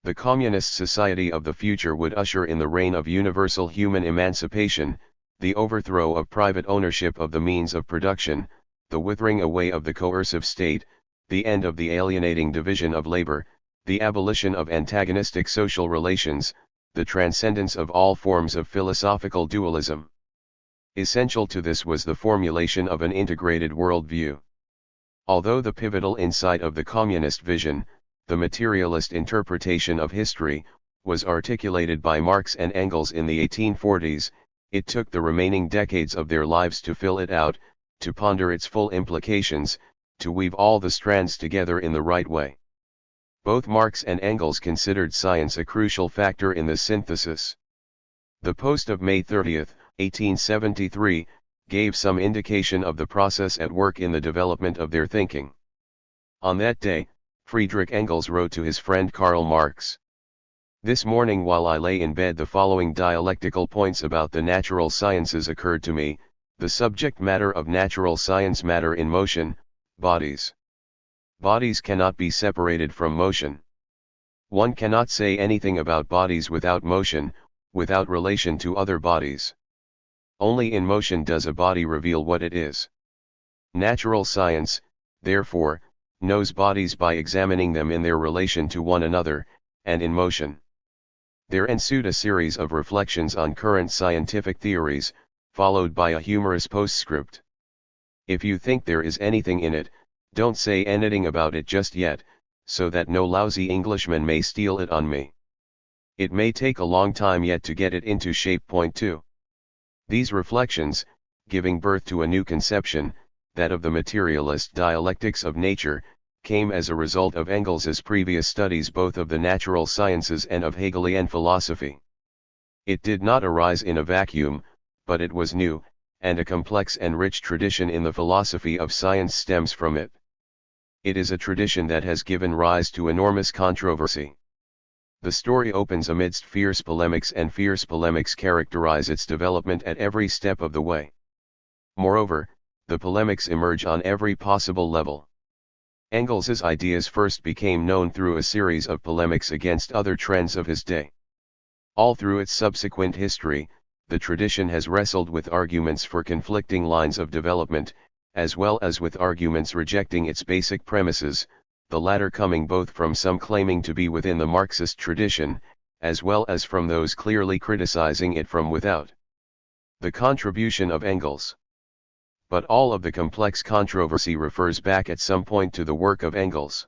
The communist society of the future would usher in the reign of universal human emancipation, the overthrow of private ownership of the means of production, the withering away of the coercive state, the end of the alienating division of labor, the abolition of antagonistic social relations, the transcendence of all forms of philosophical dualism. Essential to this was the formulation of an integrated worldview. Although the pivotal insight of the communist vision, the materialist interpretation of history, was articulated by Marx and Engels in the 1840s, it took the remaining decades of their lives to fill it out, to ponder its full implications, to weave all the strands together in the right way. Both Marx and Engels considered science a crucial factor in the synthesis. The Post of May 30, 1873, gave some indication of the process at work in the development of their thinking. On that day, Friedrich Engels wrote to his friend Karl Marx. This morning while I lay in bed the following dialectical points about the natural sciences occurred to me: the subject matter of natural science, matter in motion, bodies. Bodies cannot be separated from motion. One cannot say anything about bodies without motion, without relation to other bodies. Only in motion does a body reveal what it is. Natural science, therefore, knows bodies by examining them in their relation to one another, and in motion. There ensued a series of reflections on current scientific theories, followed by a humorous postscript. If you think there is anything in it, don't say anything about it just yet, so that no lousy Englishman may steal it on me. It may take a long time yet to get it into shape. Point 2. These reflections, giving birth to a new conception, that of the materialist dialectics of nature, came as a result of Engels's previous studies both of the natural sciences and of Hegelian philosophy. It did not arise in a vacuum, but it was new, and a complex and rich tradition in the philosophy of science stems from it. It is a tradition that has given rise to enormous controversy. The story opens amidst fierce polemics, and fierce polemics characterize its development at every step of the way. Moreover, the polemics emerge on every possible level. Engels's ideas first became known through a series of polemics against other trends of his day. All through its subsequent history, the tradition has wrestled with arguments for conflicting lines of development, as well as with arguments rejecting its basic premises, the latter coming both from some claiming to be within the Marxist tradition, as well as from those clearly criticizing it from without. The contribution of Engels. But all of the complex controversy refers back at some point to the work of Engels.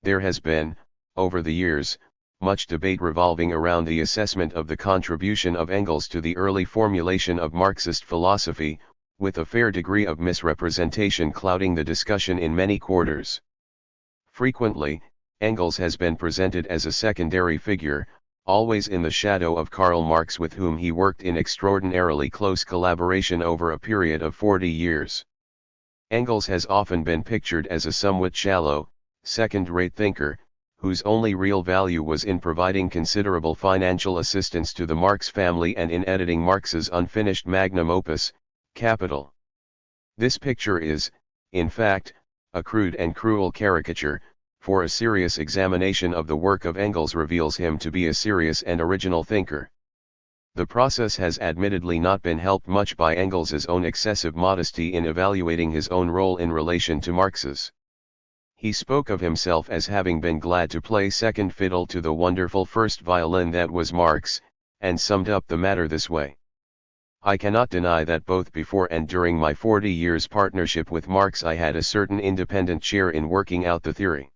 There has been, over the years, much debate revolving around the assessment of the contribution of Engels to the early formulation of Marxist philosophy, with a fair degree of misrepresentation clouding the discussion in many quarters. Frequently, Engels has been presented as a secondary figure, always in the shadow of Karl Marx, with whom he worked in extraordinarily close collaboration over a period of 40 years. Engels has often been pictured as a somewhat shallow, second-rate thinker, whose only real value was in providing considerable financial assistance to the Marx family and in editing Marx's unfinished magnum opus, Capital. This picture is, in fact, a crude and cruel caricature, for a serious examination of the work of Engels reveals him to be a serious and original thinker. The process has admittedly not been helped much by Engels's own excessive modesty in evaluating his own role in relation to Marx's. He spoke of himself as having been glad to play second fiddle to the wonderful first violin that was Marx, and summed up the matter this way: I cannot deny that both before and during my 40 years' partnership with Marx I had a certain independent share in working out the theory.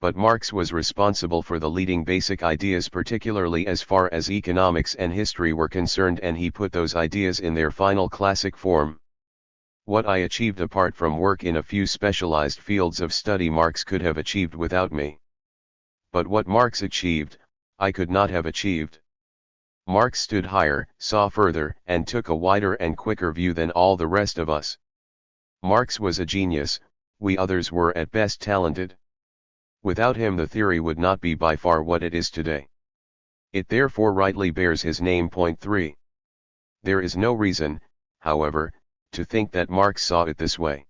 But Marx was responsible for the leading basic ideas, particularly as far as economics and history were concerned, and he put those ideas in their final classic form. What I achieved apart from work in a few specialized fields of study Marx could have achieved without me. But what Marx achieved, I could not have achieved. Marx stood higher, saw further, and took a wider and quicker view than all the rest of us. Marx was a genius, we others were at best talented. Without him the theory would not be by far what it is today. It therefore rightly bears his name. Point 3. There is no reason, however, to think that Marx saw it this way.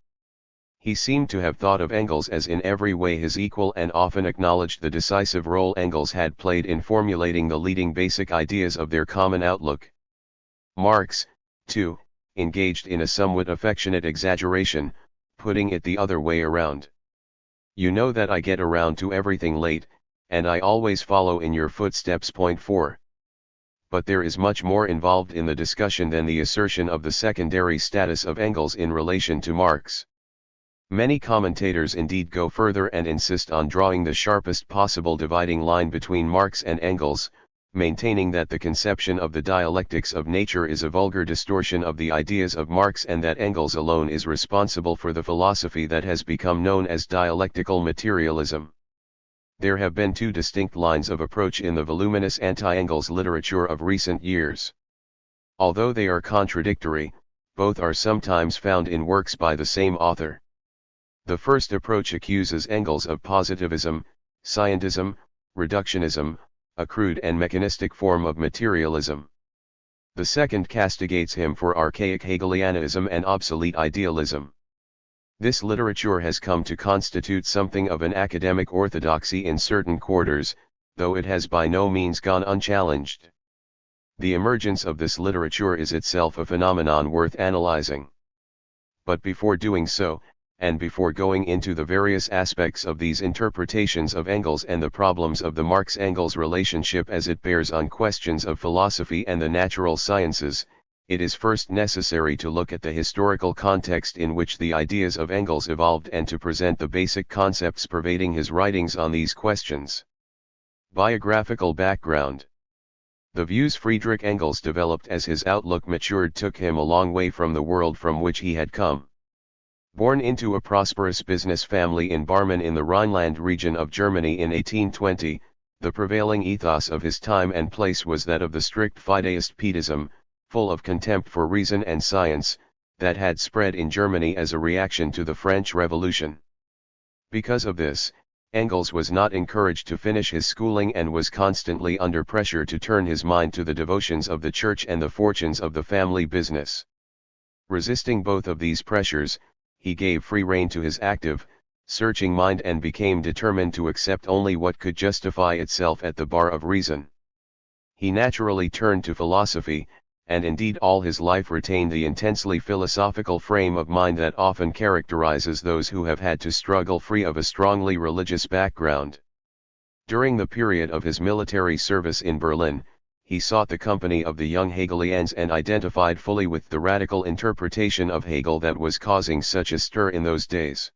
He seemed to have thought of Engels as in every way his equal and often acknowledged the decisive role Engels had played in formulating the leading basic ideas of their common outlook. Marx, too, engaged in a somewhat affectionate exaggeration, putting it the other way around. You know that I get around to everything late, and I always follow in your footsteps. Point 4. But there is much more involved in the discussion than the assertion of the secondary status of Engels in relation to Marx. Many commentators indeed go further and insist on drawing the sharpest possible dividing line between Marx and Engels, maintaining that the conception of the dialectics of nature is a vulgar distortion of the ideas of Marx and that Engels alone is responsible for the philosophy that has become known as dialectical materialism. There have been two distinct lines of approach in the voluminous anti-Engels literature of recent years. Although they are contradictory, both are sometimes found in works by the same author. The first approach accuses Engels of positivism, scientism, reductionism, a crude and mechanistic form of materialism. The second castigates him for archaic Hegelianism and obsolete idealism. This literature has come to constitute something of an academic orthodoxy in certain quarters, though it has by no means gone unchallenged. The emergence of this literature is itself a phenomenon worth analyzing. But before doing so, and before going into the various aspects of these interpretations of Engels and the problems of the Marx-Engels relationship as it bears on questions of philosophy and the natural sciences, it is first necessary to look at the historical context in which the ideas of Engels evolved and to present the basic concepts pervading his writings on these questions. Biographical background. The views Friedrich Engels developed as his outlook matured took him a long way from the world from which he had come. Born into a prosperous business family in Barmen in the Rhineland region of Germany in 1820, the prevailing ethos of his time and place was that of the strict fideist pietism, full of contempt for reason and science, that had spread in Germany as a reaction to the French Revolution. Because of this, Engels was not encouraged to finish his schooling and was constantly under pressure to turn his mind to the devotions of the church and the fortunes of the family business. Resisting both of these pressures, he gave free rein to his active, searching mind and became determined to accept only what could justify itself at the bar of reason. He naturally turned to philosophy, and indeed all his life retained the intensely philosophical frame of mind that often characterizes those who have had to struggle free of a strongly religious background. During the period of his military service in Berlin, he sought the company of the young Hegelians and identified fully with the radical interpretation of Hegel that was causing such a stir in those days.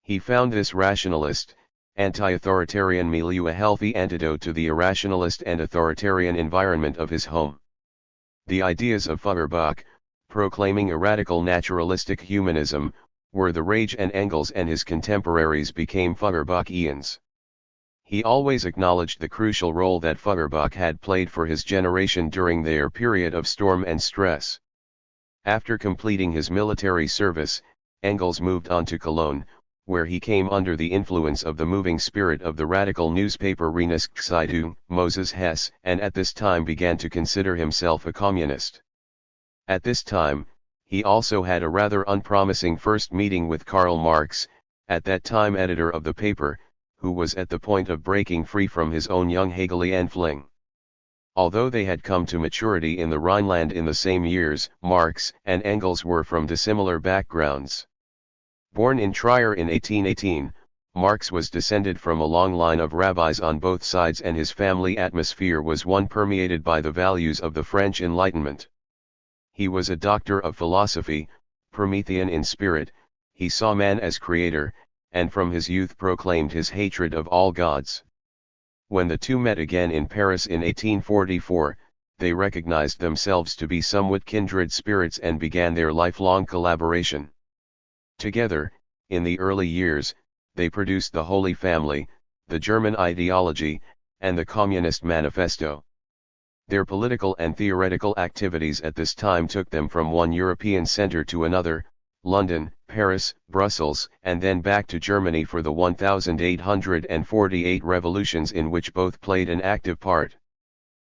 He found this rationalist, anti-authoritarian milieu a healthy antidote to the irrationalist and authoritarian environment of his home. The ideas of Feuerbach, proclaiming a radical naturalistic humanism, were the rage and Engels and his contemporaries became Feuerbachians. He always acknowledged the crucial role that Feuerbach had played for his generation during their period of storm and stress. After completing his military service, Engels moved on to Cologne, where he came under the influence of the moving spirit of the radical newspaper Rheinische Moses Hess, and at this time began to consider himself a communist. At this time, he also had a rather unpromising first meeting with Karl Marx, at that time editor of the paper, who was at the point of breaking free from his own young Hegelian fling. Although they had come to maturity in the Rhineland in the same years, Marx and Engels were from dissimilar backgrounds. Born in Trier in 1818, Marx was descended from a long line of rabbis on both sides and his family atmosphere was one permeated by the values of the French Enlightenment. He was a doctor of philosophy, Promethean in spirit, he saw man as creator, and from his youth proclaimed his hatred of all gods. When the two met again in Paris in 1844, they recognized themselves to be somewhat kindred spirits and began their lifelong collaboration. Together, in the early years, they produced the Holy Family, the German Ideology, and the Communist Manifesto. Their political and theoretical activities at this time took them from one European center to another, London, Paris, Brussels, and then back to Germany for the 1848 revolutions in which both played an active part.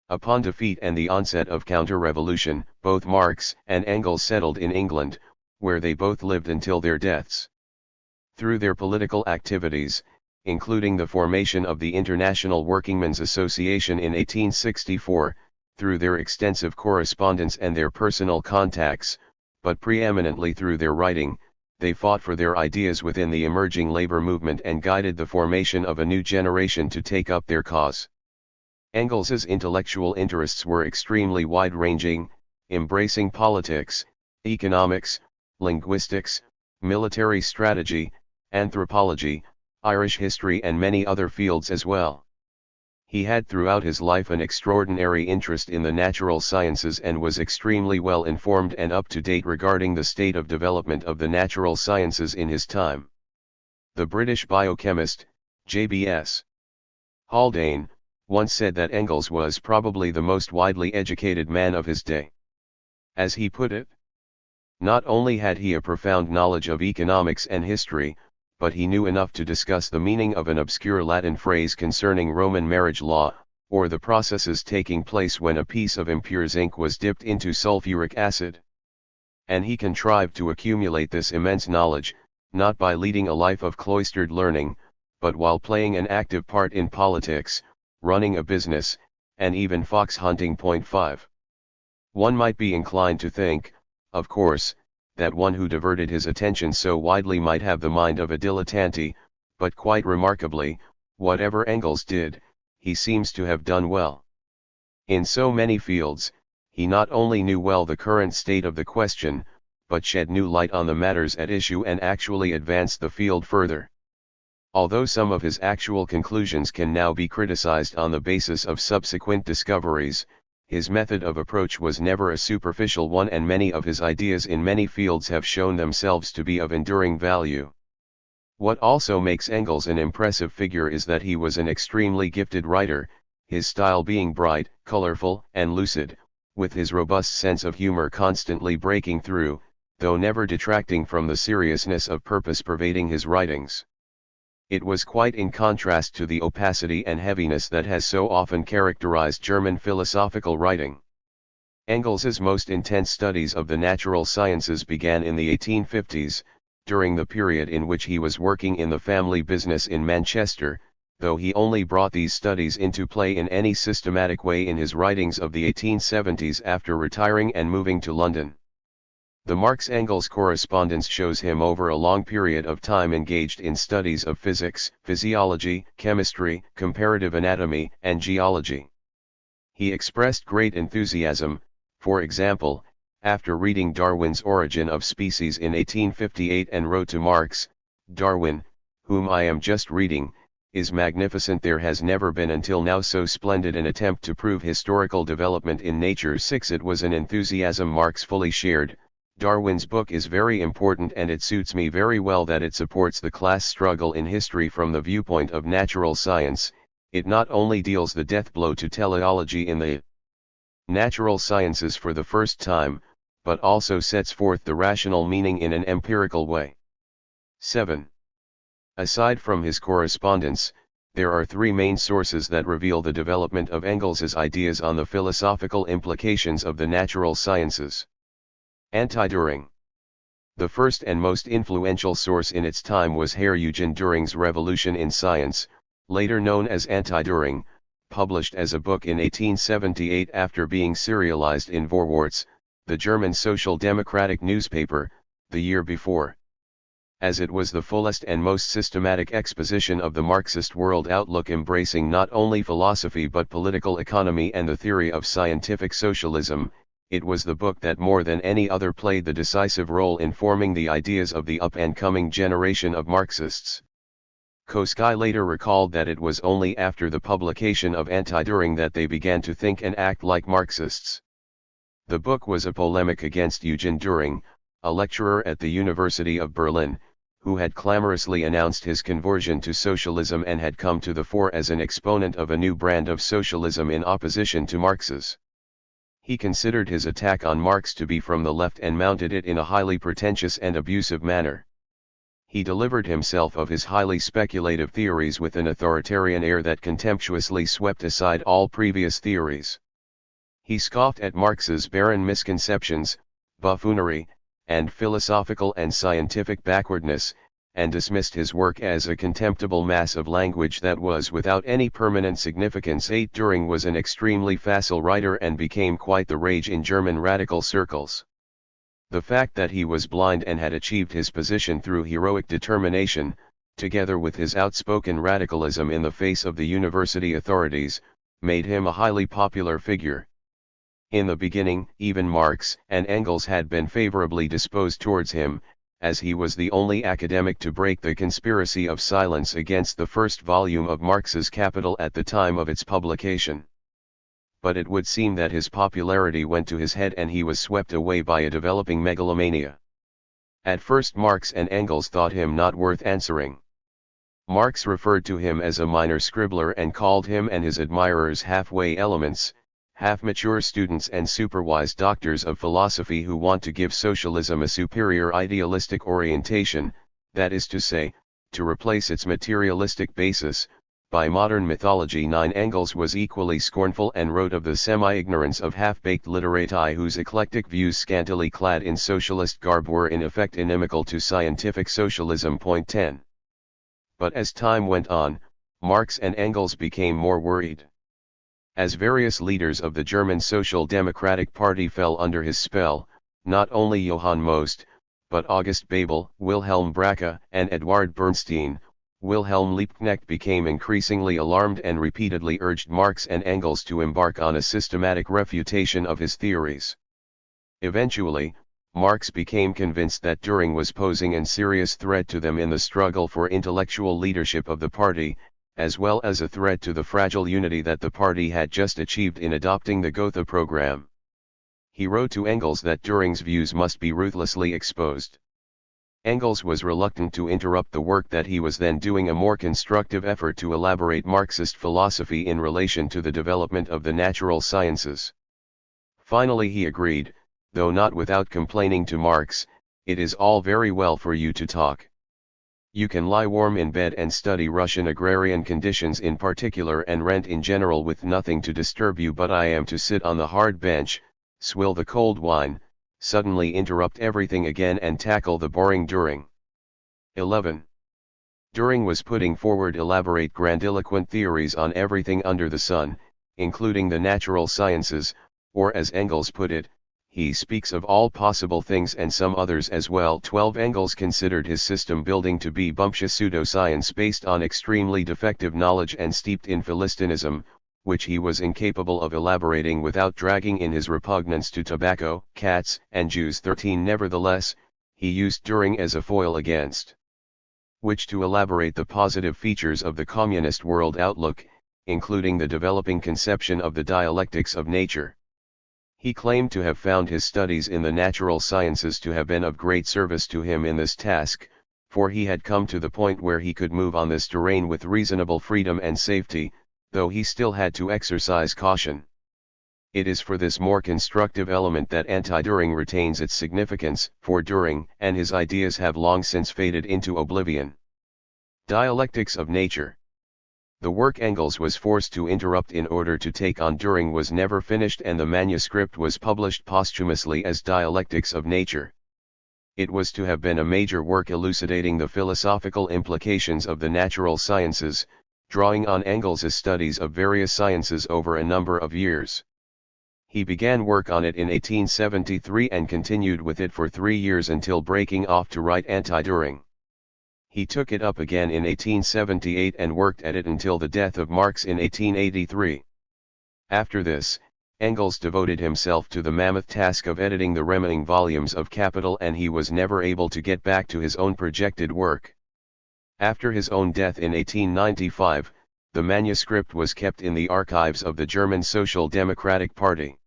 Upon defeat and the onset of counter-revolution, both Marx and Engels settled in England, where they both lived until their deaths. Through their political activities, including the formation of the International Workingmen's Association in 1864, through their extensive correspondence and their personal contacts, but preeminently through their writing, they fought for their ideas within the emerging labor movement and guided the formation of a new generation to take up their cause. Engels's intellectual interests were extremely wide-ranging, embracing politics, economics, linguistics, military strategy, anthropology, Irish history and many other fields as well. He had throughout his life an extraordinary interest in the natural sciences and was extremely well informed and up to date regarding the state of development of the natural sciences in his time. The British biochemist, J.B.S. Haldane, once said that Engels was probably the most widely educated man of his day. As he put it, not only had he a profound knowledge of economics and history, but he knew enough to discuss the meaning of an obscure Latin phrase concerning Roman marriage law, or the processes taking place when a piece of impure zinc was dipped into sulfuric acid. And he contrived to accumulate this immense knowledge, not by leading a life of cloistered learning, but while playing an active part in politics, running a business, and even fox hunting. 5. One might be inclined to think, of course, that one who diverted his attention so widely might have the mind of a dilettante, but quite remarkably, whatever Engels did, he seems to have done well. In so many fields, he not only knew well the current state of the question, but shed new light on the matters at issue and actually advanced the field further. Although some of his actual conclusions can now be criticized on the basis of subsequent discoveries, his method of approach was never a superficial one, and many of his ideas in many fields have shown themselves to be of enduring value. What also makes Engels an impressive figure is that he was an extremely gifted writer, his style being bright, colorful, and lucid, with his robust sense of humor constantly breaking through, though never detracting from the seriousness of purpose pervading his writings. It was quite in contrast to the opacity and heaviness that has so often characterized German philosophical writing. Engels's most intense studies of the natural sciences began in the 1850s, during the period in which he was working in the family business in Manchester, though he only brought these studies into play in any systematic way in his writings of the 1870s after retiring and moving to London. The Marx-Engels correspondence shows him over a long period of time engaged in studies of physics, physiology, chemistry, comparative anatomy, and geology. He expressed great enthusiasm, for example, after reading Darwin's Origin of Species in 1858, and wrote to Marx, "Darwin, whom I am just reading, is magnificent. There has never been until now so splendid an attempt to prove historical development in nature." 6. It was an enthusiasm Marx fully shared. Darwin's book is very important, and it suits me very well that it supports the class struggle in history from the viewpoint of natural science. It not only deals the death blow to teleology in the natural sciences for the first time, but also sets forth the rational meaning in an empirical way. 7. Aside from his correspondence, there are three main sources that reveal the development of Engels's ideas on the philosophical implications of the natural sciences. Anti-Düring. The first and most influential source in its time was Herr Eugen Düring's Revolution in Science, later known as Anti-Düring, published as a book in 1878 after being serialized in Vorwärts, the German social democratic newspaper, the year before. As it was the fullest and most systematic exposition of the Marxist world outlook, embracing not only philosophy but political economy and the theory of scientific socialism, it was the book that more than any other played the decisive role in forming the ideas of the up-and-coming generation of Marxists. Koski later recalled that it was only after the publication of Anti-Düring that they began to think and act like Marxists. The book was a polemic against Eugen Düring, a lecturer at the University of Berlin, who had clamorously announced his conversion to socialism and had come to the fore as an exponent of a new brand of socialism in opposition to Marx's He considered his attack on Marx to be from the left and mounted it in a highly pretentious and abusive manner. He delivered himself of his highly speculative theories with an authoritarian air that contemptuously swept aside all previous theories. He scoffed at Marx's barren misconceptions, buffoonery, and philosophical and scientific backwardness, and dismissed his work as a contemptible mass of language that was without any permanent significance. Düring was an extremely facile writer and became quite the rage in German radical circles. The fact that he was blind and had achieved his position through heroic determination, together with his outspoken radicalism in the face of the university authorities, made him a highly popular figure. In the beginning, even Marx and Engels had been favorably disposed towards him, as he was the only academic to break the conspiracy of silence against the first volume of Marx's Capital at the time of its publication. But it would seem that his popularity went to his head and he was swept away by a developing megalomania. At first Marx and Engels thought him not worth answering. Marx referred to him as a minor scribbler and called him and his admirers halfway elements, half-mature students and superwise doctors of philosophy who want to give socialism a superior idealistic orientation, that is to say, to replace its materialistic basis, by modern mythology. Engels was equally scornful and wrote of the semi-ignorance of half-baked literati whose eclectic views scantily clad in socialist garb were in effect inimical to scientific socialism. 10. But as time went on, Marx and Engels became more worried. As various leaders of the German Social Democratic Party fell under his spell, not only Johann Most, but August Bebel, Wilhelm Brache, and Eduard Bernstein, Wilhelm Liebknecht became increasingly alarmed and repeatedly urged Marx and Engels to embark on a systematic refutation of his theories. Eventually, Marx became convinced that Düring was posing a serious threat to them in the struggle for intellectual leadership of the party, as well as a threat to the fragile unity that the party had just achieved in adopting the Gotha program. He wrote to Engels that Düring's views must be ruthlessly exposed. Engels was reluctant to interrupt the work that he was then doing, a more constructive effort to elaborate Marxist philosophy in relation to the development of the natural sciences. Finally he agreed, though not without complaining to Marx, "It is all very well for you to talk. You can lie warm in bed and study Russian agrarian conditions in particular and rent in general with nothing to disturb you, but I am to sit on the hard bench, swill the cold wine, suddenly interrupt everything again and tackle the boring Düring." 11. Düring was putting forward elaborate grandiloquent theories on everything under the sun, including the natural sciences, or as Engels put it, he speaks of all possible things and some others as well. 12. Engels considered his system building to be bumptious pseudoscience based on extremely defective knowledge and steeped in Philistinism, which he was incapable of elaborating without dragging in his repugnance to tobacco, cats, and Jews. 13. Nevertheless, he used Düring as a foil against which to elaborate the positive features of the communist world outlook, including the developing conception of the dialectics of nature. He claimed to have found his studies in the natural sciences to have been of great service to him in this task, for he had come to the point where he could move on this terrain with reasonable freedom and safety, though he still had to exercise caution. It is for this more constructive element that anti-Düring retains its significance, for Düring and his ideas have long since faded into oblivion. Dialectics of nature. The work Engels was forced to interrupt in order to take on Düring was never finished, and the manuscript was published posthumously as Dialectics of Nature. It was to have been a major work elucidating the philosophical implications of the natural sciences, drawing on Engels' studies of various sciences over a number of years. He began work on it in 1873 and continued with it for 3 years until breaking off to write Anti-Düring. He took it up again in 1878 and worked at it until the death of Marx in 1883. After this, Engels devoted himself to the mammoth task of editing the remaining volumes of Capital, and he was never able to get back to his own projected work. After his own death in 1895, the manuscript was kept in the archives of the German Social Democratic Party.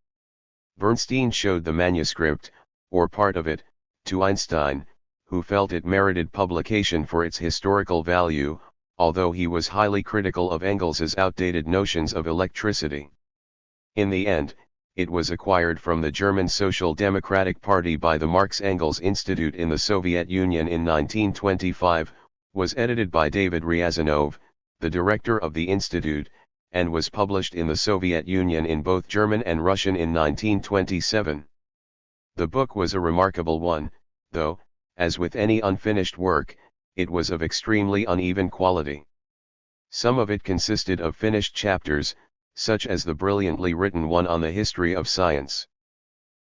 Bernstein showed the manuscript, or part of it, to Einstein, who felt it merited publication for its historical value, although he was highly critical of Engels's outdated notions of electricity. In the end, It was acquired from the German Social Democratic Party by the Marx-Engels Institute in the Soviet Union in 1925, was edited by David Ryazanov, the director of the institute, and was published in the Soviet Union in both German and Russian in 1927. The book was a remarkable one, though, as with any unfinished work, it was of extremely uneven quality. Some of it consisted of finished chapters, such as the brilliantly written one on the history of science.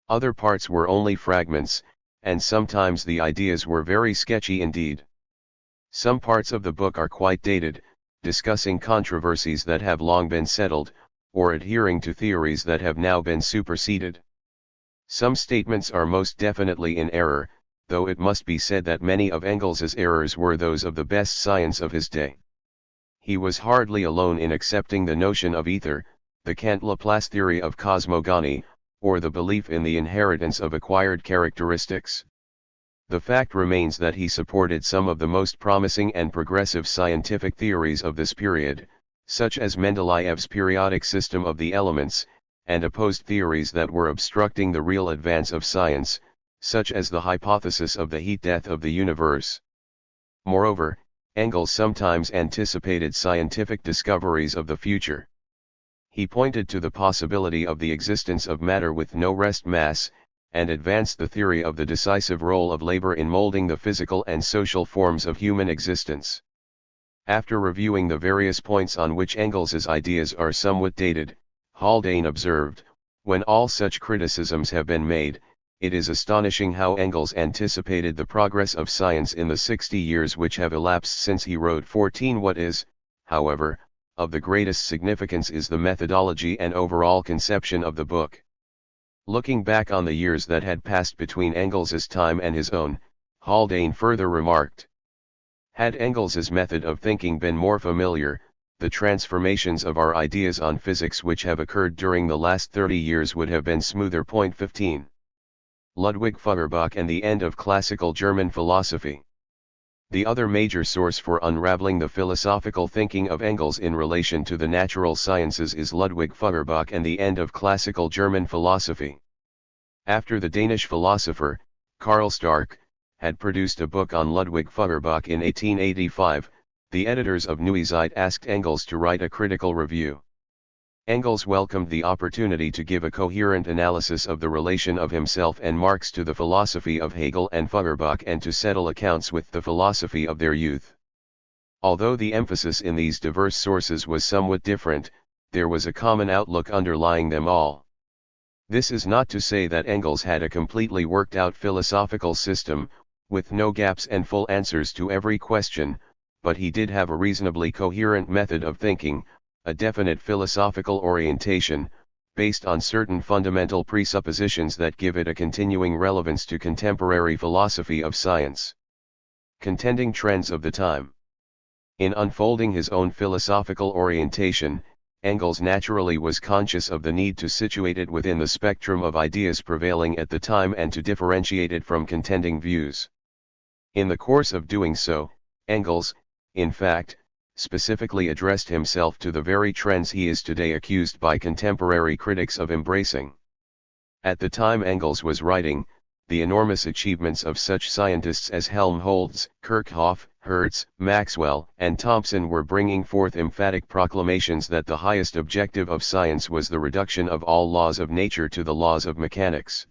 Other parts were only fragments, and sometimes the ideas were very sketchy indeed. Some parts of the book are quite dated, discussing controversies that have long been settled, or adhering to theories that have now been superseded. Some statements are most definitely in error, though it must be said that many of Engels's errors were those of the best science of his day. He was hardly alone in accepting the notion of ether, the Kant-Laplace theory of cosmogony, or the belief in the inheritance of acquired characteristics. The fact remains that he supported some of the most promising and progressive scientific theories of this period, such as Mendeleev's periodic system of the elements, and opposed theories that were obstructing the real advance of science, such as the hypothesis of the heat death of the universe. Moreover, Engels sometimes anticipated scientific discoveries of the future. He pointed to the possibility of the existence of matter with no rest mass, and advanced the theory of the decisive role of labor in molding the physical and social forms of human existence. After reviewing the various points on which Engels's ideas are somewhat dated, Haldane observed, "When all such criticisms have been made, it is astonishing how Engels anticipated the progress of science in the 60 years which have elapsed since he wrote 14. What is, however, of the greatest significance is the methodology and overall conception of the book." Looking back on the years that had passed between Engels's time and his own, Haldane further remarked, "Had Engels's method of thinking been more familiar, the transformations of our ideas on physics which have occurred during the last 30 years would have been smoother. 15. Ludwig Feuerbach and the End of Classical German Philosophy. The other major source for unraveling the philosophical thinking of Engels in relation to the natural sciences is Ludwig Feuerbach and the End of Classical German Philosophy. After the Danish philosopher, Karl Stark, had produced a book on Ludwig Feuerbach in 1885, the editors of Neue Zeit asked Engels to write a critical review. Engels welcomed the opportunity to give a coherent analysis of the relation of himself and Marx to the philosophy of Hegel and Feuerbach and to settle accounts with the philosophy of their youth. Although the emphasis in these diverse sources was somewhat different, there was a common outlook underlying them all. This is not to say that Engels had a completely worked out philosophical system, with no gaps and full answers to every question, but he did have a reasonably coherent method of thinking, a definite philosophical orientation, based on certain fundamental presuppositions that give it a continuing relevance to contemporary philosophy of science. Contending trends of the time. In unfolding his own philosophical orientation, Engels naturally was conscious of the need to situate it within the spectrum of ideas prevailing at the time and to differentiate it from contending views. In the course of doing so, Engels, in fact, specifically addressed himself to the very trends he is today accused by contemporary critics of embracing. At the time Engels was writing, the enormous achievements of such scientists as Helmholtz, Kirchhoff, Hertz, Maxwell, and Thomson were bringing forth emphatic proclamations that the highest objective of science was the reduction of all laws of nature to the laws of mechanics.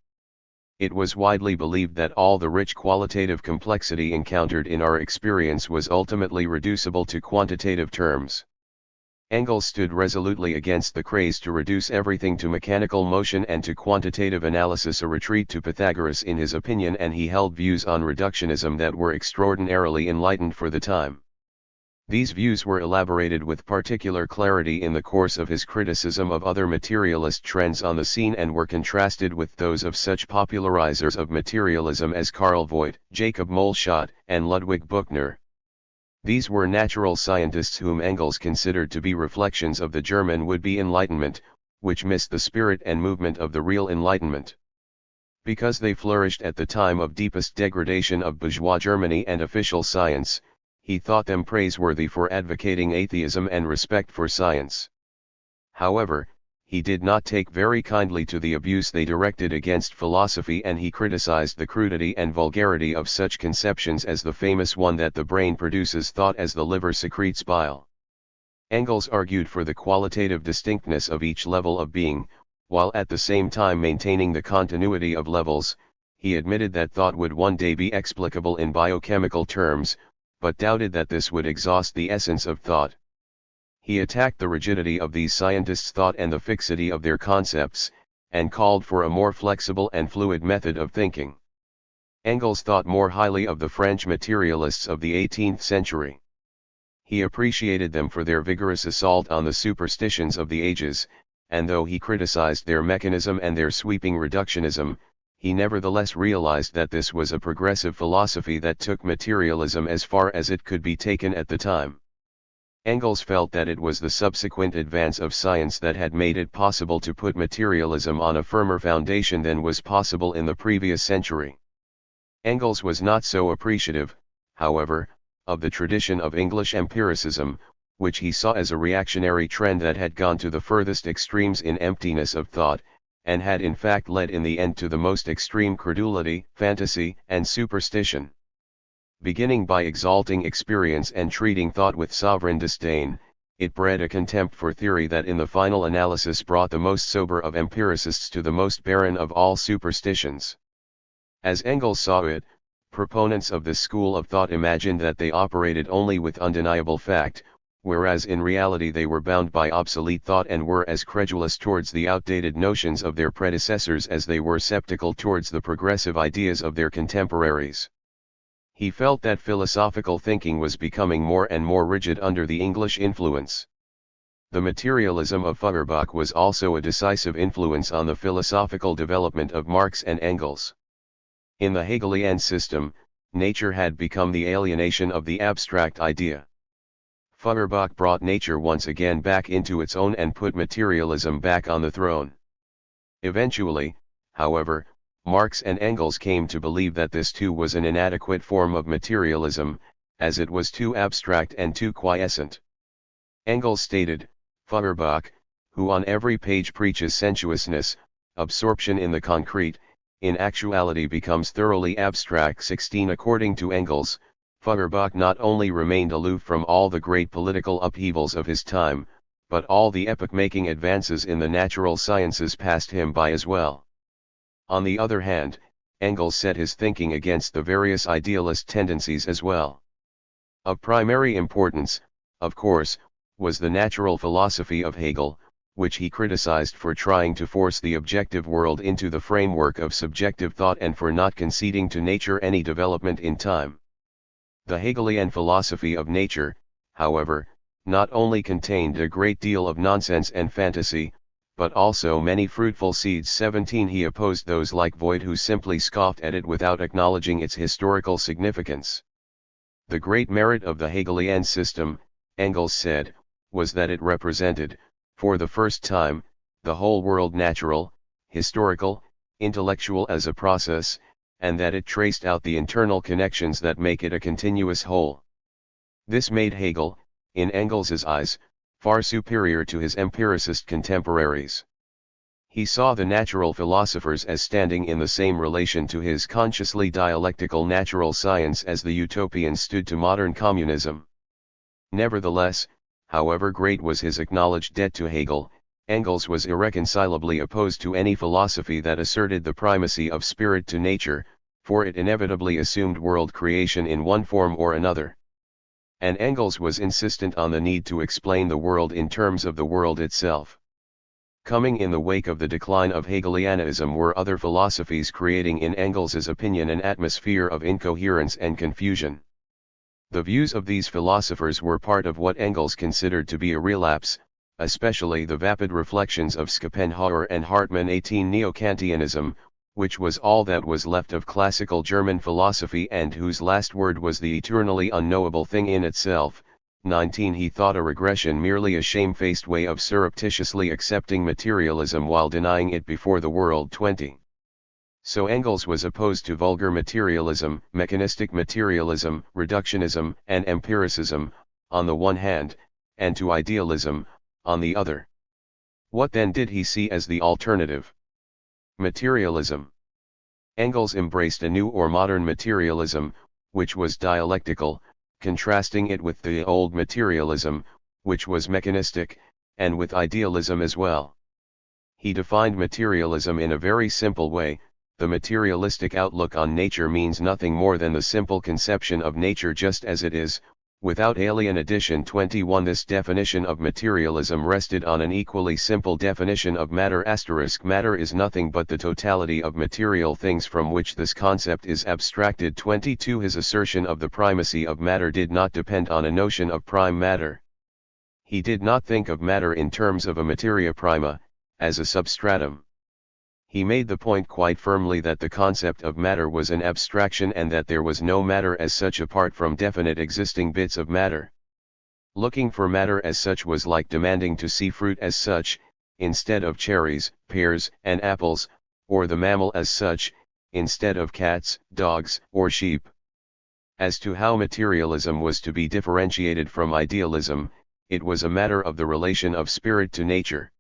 It was widely believed that all the rich qualitative complexity encountered in our experience was ultimately reducible to quantitative terms. Engels stood resolutely against the craze to reduce everything to mechanical motion and to quantitative analysis, a retreat to Pythagoras in his opinion, and he held views on reductionism that were extraordinarily enlightened for the time. These views were elaborated with particular clarity in the course of his criticism of other materialist trends on the scene and were contrasted with those of such popularizers of materialism as Karl Voigt, Jacob Moleschott, and Ludwig Buchner. These were natural scientists whom Engels considered to be reflections of the German would-be Enlightenment, which missed the spirit and movement of the real Enlightenment. Because they flourished at the time of deepest degradation of bourgeois Germany and official science, he thought them praiseworthy for advocating atheism and respect for science. However, he did not take very kindly to the abuse they directed against philosophy, and he criticized the crudity and vulgarity of such conceptions as the famous one that the brain produces thought as the liver secretes bile. Engels argued for the qualitative distinctness of each level of being, while at the same time maintaining the continuity of levels. He admitted that thought would one day be explicable in biochemical terms, but doubted that this would exhaust the essence of thought. He attacked the rigidity of these scientists' thought and the fixity of their concepts, and called for a more flexible and fluid method of thinking. Engels thought more highly of the French materialists of the 18th century. He appreciated them for their vigorous assault on the superstitions of the ages, and though he criticized their mechanism and their sweeping reductionism, he nevertheless realized that this was a progressive philosophy that took materialism as far as it could be taken at the time. Engels felt that it was the subsequent advance of science that had made it possible to put materialism on a firmer foundation than was possible in the previous century. Engels was not so appreciative, however, of the tradition of English empiricism, which he saw as a reactionary trend that had gone to the furthest extremes in emptiness of thought, and had in fact led in the end to the most extreme credulity, fantasy, and superstition. Beginning by exalting experience and treating thought with sovereign disdain, it bred a contempt for theory that in the final analysis brought the most sober of empiricists to the most barren of all superstitions. As Engels saw it, proponents of this school of thought imagined that they operated only with undeniable fact, whereas in reality they were bound by obsolete thought and were as credulous towards the outdated notions of their predecessors as they were skeptical towards the progressive ideas of their contemporaries. He felt that philosophical thinking was becoming more and more rigid under the English influence. The materialism of Feuerbach was also a decisive influence on the philosophical development of Marx and Engels. In the Hegelian system, nature had become the alienation of the abstract idea. Feuerbach brought nature once again back into its own and put materialism back on the throne. Eventually, however, Marx and Engels came to believe that this too was an inadequate form of materialism, as it was too abstract and too quiescent. Engels stated, Feuerbach, who on every page preaches sensuousness, absorption in the concrete, in actuality becomes thoroughly abstract. 16 According to Engels, Feuerbach not only remained aloof from all the great political upheavals of his time, but all the epoch-making advances in the natural sciences passed him by as well. On the other hand, Engels set his thinking against the various idealist tendencies as well. Of primary importance, of course, was the natural philosophy of Hegel, which he criticized for trying to force the objective world into the framework of subjective thought and for not conceding to nature any development in time. The Hegelian philosophy of nature, however, not only contained a great deal of nonsense and fantasy, but also many fruitful seeds. 17 He opposed those like Voigt who simply scoffed at it without acknowledging its historical significance. The great merit of the Hegelian system, Engels said, was that it represented, for the first time, the whole world natural, historical, intellectual as a process, and that it traced out the internal connections that make it a continuous whole. This made Hegel, in Engels's eyes, far superior to his empiricist contemporaries. He saw the natural philosophers as standing in the same relation to his consciously dialectical natural science as the utopians stood to modern communism. Nevertheless, however great was his acknowledged debt to Hegel, Engels was irreconcilably opposed to any philosophy that asserted the primacy of spirit to nature, for it inevitably assumed world creation in one form or another. And Engels was insistent on the need to explain the world in terms of the world itself. Coming in the wake of the decline of Hegelianism were other philosophies creating in Engels's opinion an atmosphere of incoherence and confusion. The views of these philosophers were part of what Engels considered to be a relapse, especially the vapid reflections of Schopenhauer and Hartmann. 18 Neo-Kantianism, which was all that was left of classical German philosophy and whose last word was the eternally unknowable thing in itself. 19 He thought a regression merely a shamefaced way of surreptitiously accepting materialism while denying it before the world. 20 So Engels was opposed to vulgar materialism, mechanistic materialism, reductionism, and empiricism, on the one hand, and to idealism, on the other. What then did he see as the alternative? Materialism. Engels embraced a new or modern materialism, which was dialectical, contrasting it with the old materialism, which was mechanistic, and with idealism as well. He defined materialism in a very simple way. The materialistic outlook on nature means nothing more than the simple conception of nature just as it is, without alien addition. 21 This definition of materialism rested on an equally simple definition of matter. Matter is nothing but the totality of material things from which this concept is abstracted. 22 His assertion of the primacy of matter did not depend on a notion of prime matter. He did not think of matter in terms of a materia prima, as a substratum. He made the point quite firmly that the concept of matter was an abstraction and that there was no matter as such apart from definite existing bits of matter. Looking for matter as such was like demanding to see fruit as such, instead of cherries, pears, and apples, or the mammal as such, instead of cats, dogs, or sheep. As to how materialism was to be differentiated from idealism, it was a matter of the relation of spirit to nature.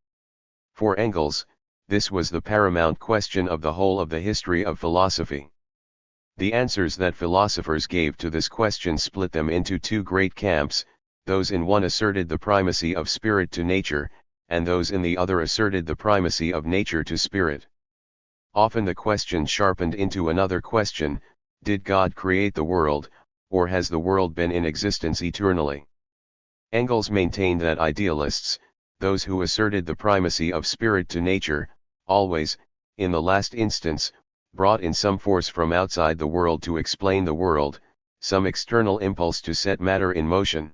For Engels, this was the paramount question of the whole of the history of philosophy. The answers that philosophers gave to this question split them into two great camps. Those in one asserted the primacy of spirit to nature, and those in the other asserted the primacy of nature to spirit. Often the question sharpened into another question: did God create the world, or has the world been in existence eternally? Engels maintained that idealists, those who asserted the primacy of spirit to nature, always, in the last instance, brought in some force from outside the world to explain the world, some external impulse to set matter in motion.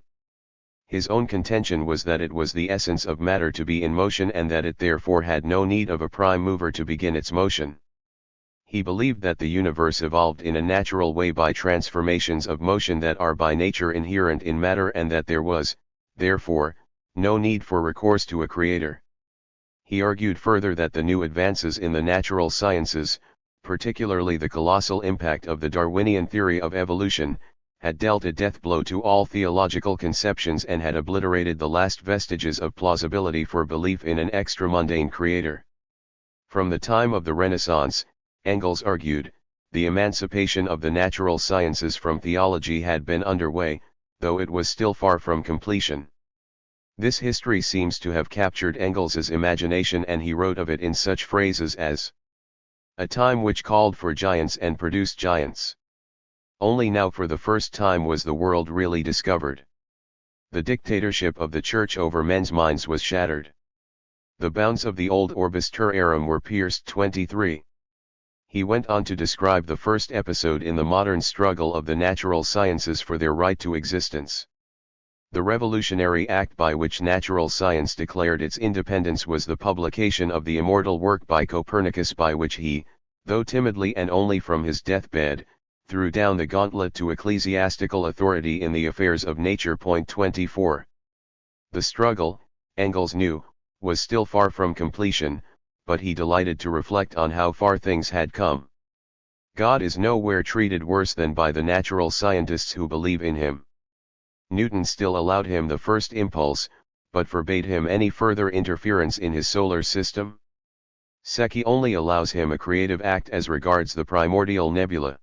His own contention was that it was the essence of matter to be in motion and that it therefore had no need of a prime mover to begin its motion. He believed that the universe evolved in a natural way by transformations of motion that are by nature inherent in matter and that there was, therefore, no need for recourse to a creator. He argued further that the new advances in the natural sciences, particularly the colossal impact of the Darwinian theory of evolution, had dealt a death blow to all theological conceptions and had obliterated the last vestiges of plausibility for belief in an extramundane creator. From the time of the Renaissance, Engels argued, the emancipation of the natural sciences from theology had been underway, though it was still far from completion. This history seems to have captured Engels's imagination, and he wrote of it in such phrases as a time which called for giants and produced giants. Only now for the first time was the world really discovered. The dictatorship of the Church over men's minds was shattered. The bounds of the old orbis terrarum were pierced. 23. He went on to describe the first episode in the modern struggle of the natural sciences for their right to existence. The revolutionary act by which natural science declared its independence was the publication of the immortal work by Copernicus, by which he, though timidly and only from his deathbed, threw down the gauntlet to ecclesiastical authority in the affairs of nature. 24. The struggle, Engels knew, was still far from completion, but he delighted to reflect on how far things had come. God is nowhere treated worse than by the natural scientists who believe in him. Newton still allowed him the first impulse, but forbade him any further interference in his solar system. Secchi only allows him a creative act as regards the primordial nebula.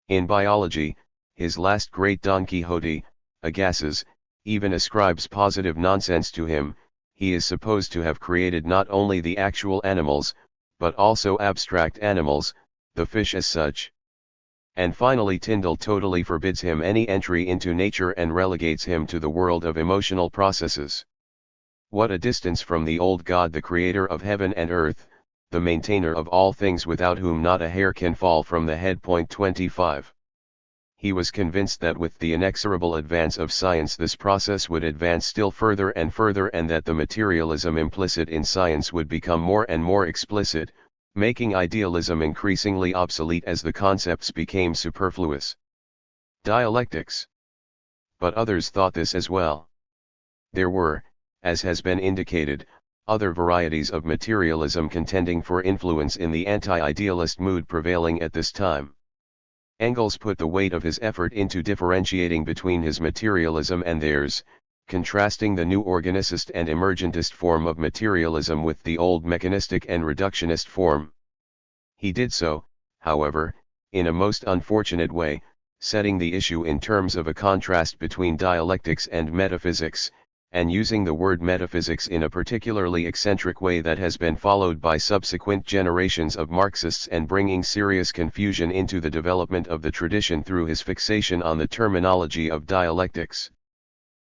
In biology, his last great Don Quixote, Agassiz, even ascribes positive nonsense to him. He is supposed to have created not only the actual animals, but also abstract animals, the fish as such. And finally Tyndall totally forbids him any entry into nature and relegates him to the world of emotional processes. What a distance from the old God, the creator of heaven and earth, the maintainer of all things, without whom not a hair can fall from the head. 25. He was convinced that with the inexorable advance of science this process would advance still further and further, and that the materialism implicit in science would become more and more explicit, making idealism increasingly obsolete as the concepts became superfluous. Dialectics. But others thought this as well. There were, as has been indicated, other varieties of materialism contending for influence in the anti-idealist mood prevailing at this time. Engels put the weight of his effort into differentiating between his materialism and theirs, contrasting the new organicist and emergentist form of materialism with the old mechanistic and reductionist form. He did so, however, in a most unfortunate way, setting the issue in terms of a contrast between dialectics and metaphysics, and using the word metaphysics in a particularly eccentric way that has been followed by subsequent generations of Marxists, and bringing serious confusion into the development of the tradition through his fixation on the terminology of dialectics.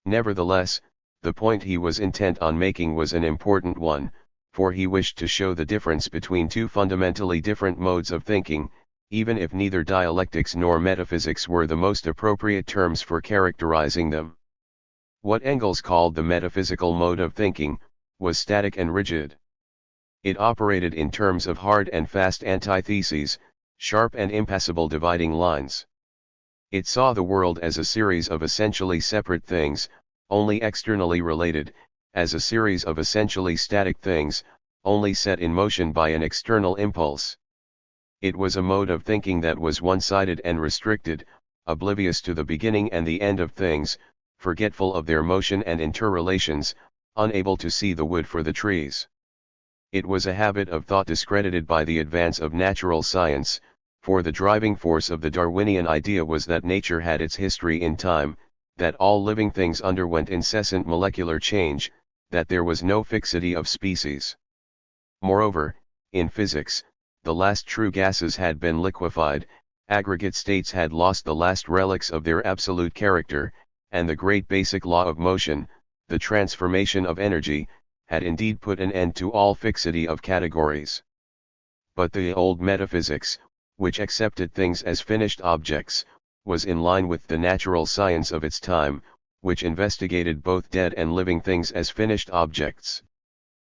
Nevertheless, the point he was intent on making was an important one, for he wished to show the difference between two fundamentally different modes of thinking, even if neither dialectics nor metaphysics were the most appropriate terms for characterizing them. What Engels called the metaphysical mode of thinking, was static and rigid. It operated in terms of hard and fast antitheses, sharp and impassable dividing lines. It saw the world as a series of essentially separate things, only externally related, as a series of essentially static things, only set in motion by an external impulse. It was a mode of thinking that was one-sided and restricted, oblivious to the beginning and the end of things, forgetful of their motion and interrelations, unable to see the wood for the trees. It was a habit of thought discredited by the advance of natural science, for the driving force of the Darwinian idea was that nature had its history in time, that all living things underwent incessant molecular change, that there was no fixity of species. Moreover, in physics, the last true gases had been liquefied, aggregate states had lost the last relics of their absolute character, and the great basic law of motion, the transformation of energy, had indeed put an end to all fixity of categories. But the old metaphysics, which accepted things as finished objects, was in line with the natural science of its time, which investigated both dead and living things as finished objects.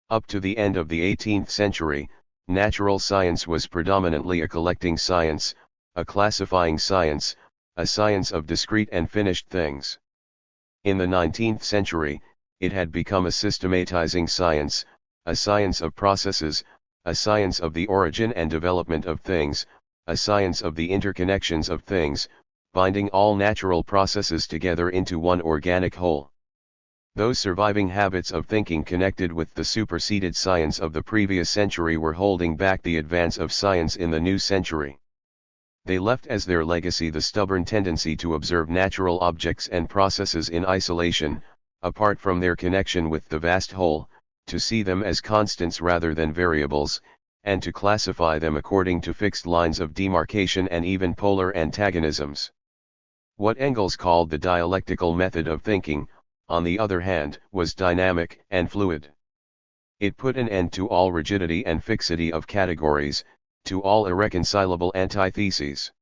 Up to the end of the 18th century, natural science was predominantly a collecting science, a classifying science, a science of discrete and finished things. In the 19th century, it had become a systematizing science, a science of processes, a science of the origin and development of things, a science of the interconnections of things, binding all natural processes together into one organic whole. Those surviving habits of thinking connected with the superseded science of the previous century were holding back the advance of science in the new century. They left as their legacy the stubborn tendency to observe natural objects and processes in isolation, apart from their connection with the vast whole, to see them as constants rather than variables, and to classify them according to fixed lines of demarcation and even polar antagonisms. What Engels called the dialectical method of thinking, on the other hand, was dynamic and fluid. It put an end to all rigidity and fixity of categories, to all irreconcilable antitheses.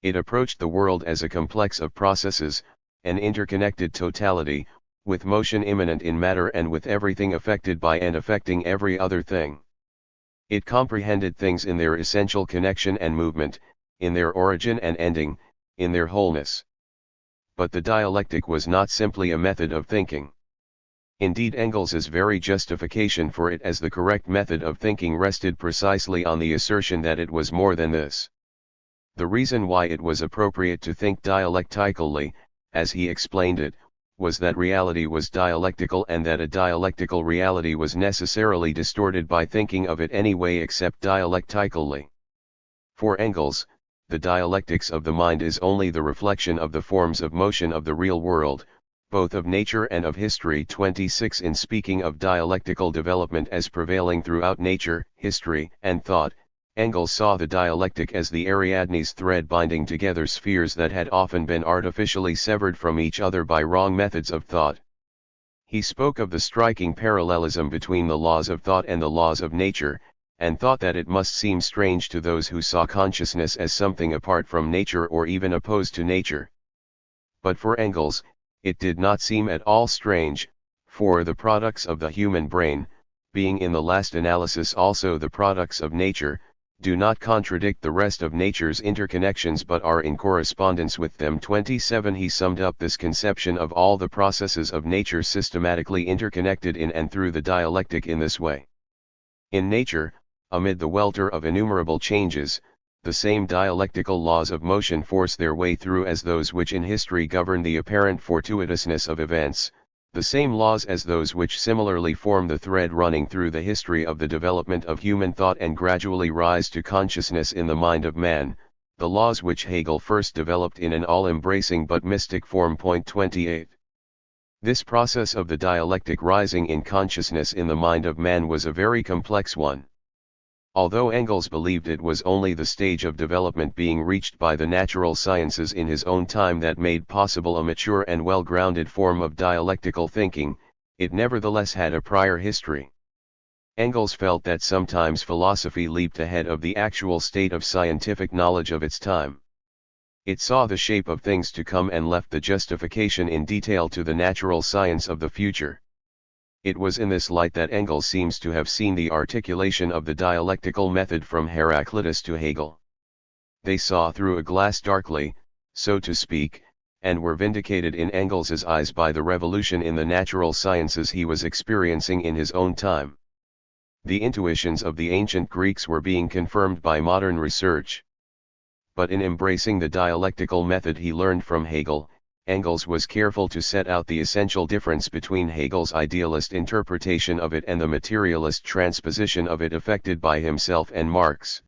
It approached the world as a complex of processes, an interconnected totality, with motion immanent in matter and with everything affected by and affecting every other thing. It comprehended things in their essential connection and movement, in their origin and ending, in their wholeness. But the dialectic was not simply a method of thinking. Indeed, Engels's very justification for it as the correct method of thinking rested precisely on the assertion that it was more than this. The reason why it was appropriate to think dialectically, as he explained it, was that reality was dialectical and that a dialectical reality was necessarily distorted by thinking of it any way except dialectically. For Engels, the dialectics of the mind is only the reflection of the forms of motion of the real world, both of nature and of history. 26 In speaking of dialectical development as prevailing throughout nature, history, and thought, Engels saw the dialectic as the Ariadne's thread binding together spheres that had often been artificially severed from each other by wrong methods of thought. He spoke of the striking parallelism between the laws of thought and the laws of nature, and thought that it must seem strange to those who saw consciousness as something apart from nature or even opposed to nature. But for Engels, it did not seem at all strange, for the products of the human brain, being in the last analysis also the products of nature, do not contradict the rest of nature's interconnections but are in correspondence with them. 27 He summed up this conception of all the processes of nature systematically interconnected in and through the dialectic in this way. In nature, amid the welter of innumerable changes, the same dialectical laws of motion force their way through as those which in history govern the apparent fortuitousness of events, The same laws as those which similarly form the thread running through the history of the development of human thought and gradually rise to consciousness in the mind of man, the laws which Hegel first developed in an all-embracing but mystic form. Point 28. This process of the dialectic rising in consciousness in the mind of man was a very complex one. Although Engels believed it was only the stage of development being reached by the natural sciences in his own time that made possible a mature and well-grounded form of dialectical thinking, it nevertheless had a prior history. Engels felt that sometimes philosophy leaped ahead of the actual state of scientific knowledge of its time. It saw the shape of things to come and left the justification in detail to the natural science of the future. It was in this light that Engels seems to have seen the articulation of the dialectical method from Heraclitus to Hegel. They saw through a glass darkly, so to speak, and were vindicated in Engels's eyes by the revolution in the natural sciences he was experiencing in his own time. The intuitions of the ancient Greeks were being confirmed by modern research. But in embracing the dialectical method he learned from Hegel, Engels was careful to set out the essential difference between Hegel's idealist interpretation of it and the materialist transposition of it effected by himself and Marx.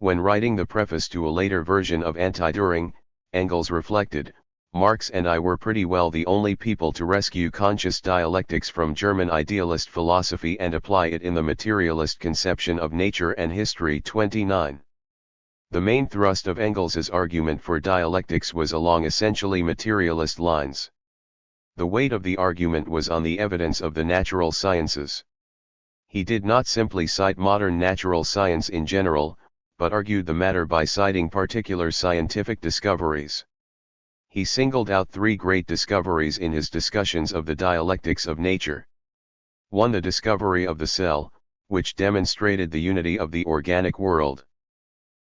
When writing the preface to a later version of Anti-Düring, Engels reflected, "Marx and I were pretty well the only people to rescue conscious dialectics from German idealist philosophy and apply it in the materialist conception of nature and history." 29. The main thrust of Engels's argument for dialectics was along essentially materialist lines. The weight of the argument was on the evidence of the natural sciences. He did not simply cite modern natural science in general, but argued the matter by citing particular scientific discoveries. He singled out three great discoveries in his discussions of the dialectics of nature. 1. The discovery of the cell, which demonstrated the unity of the organic world.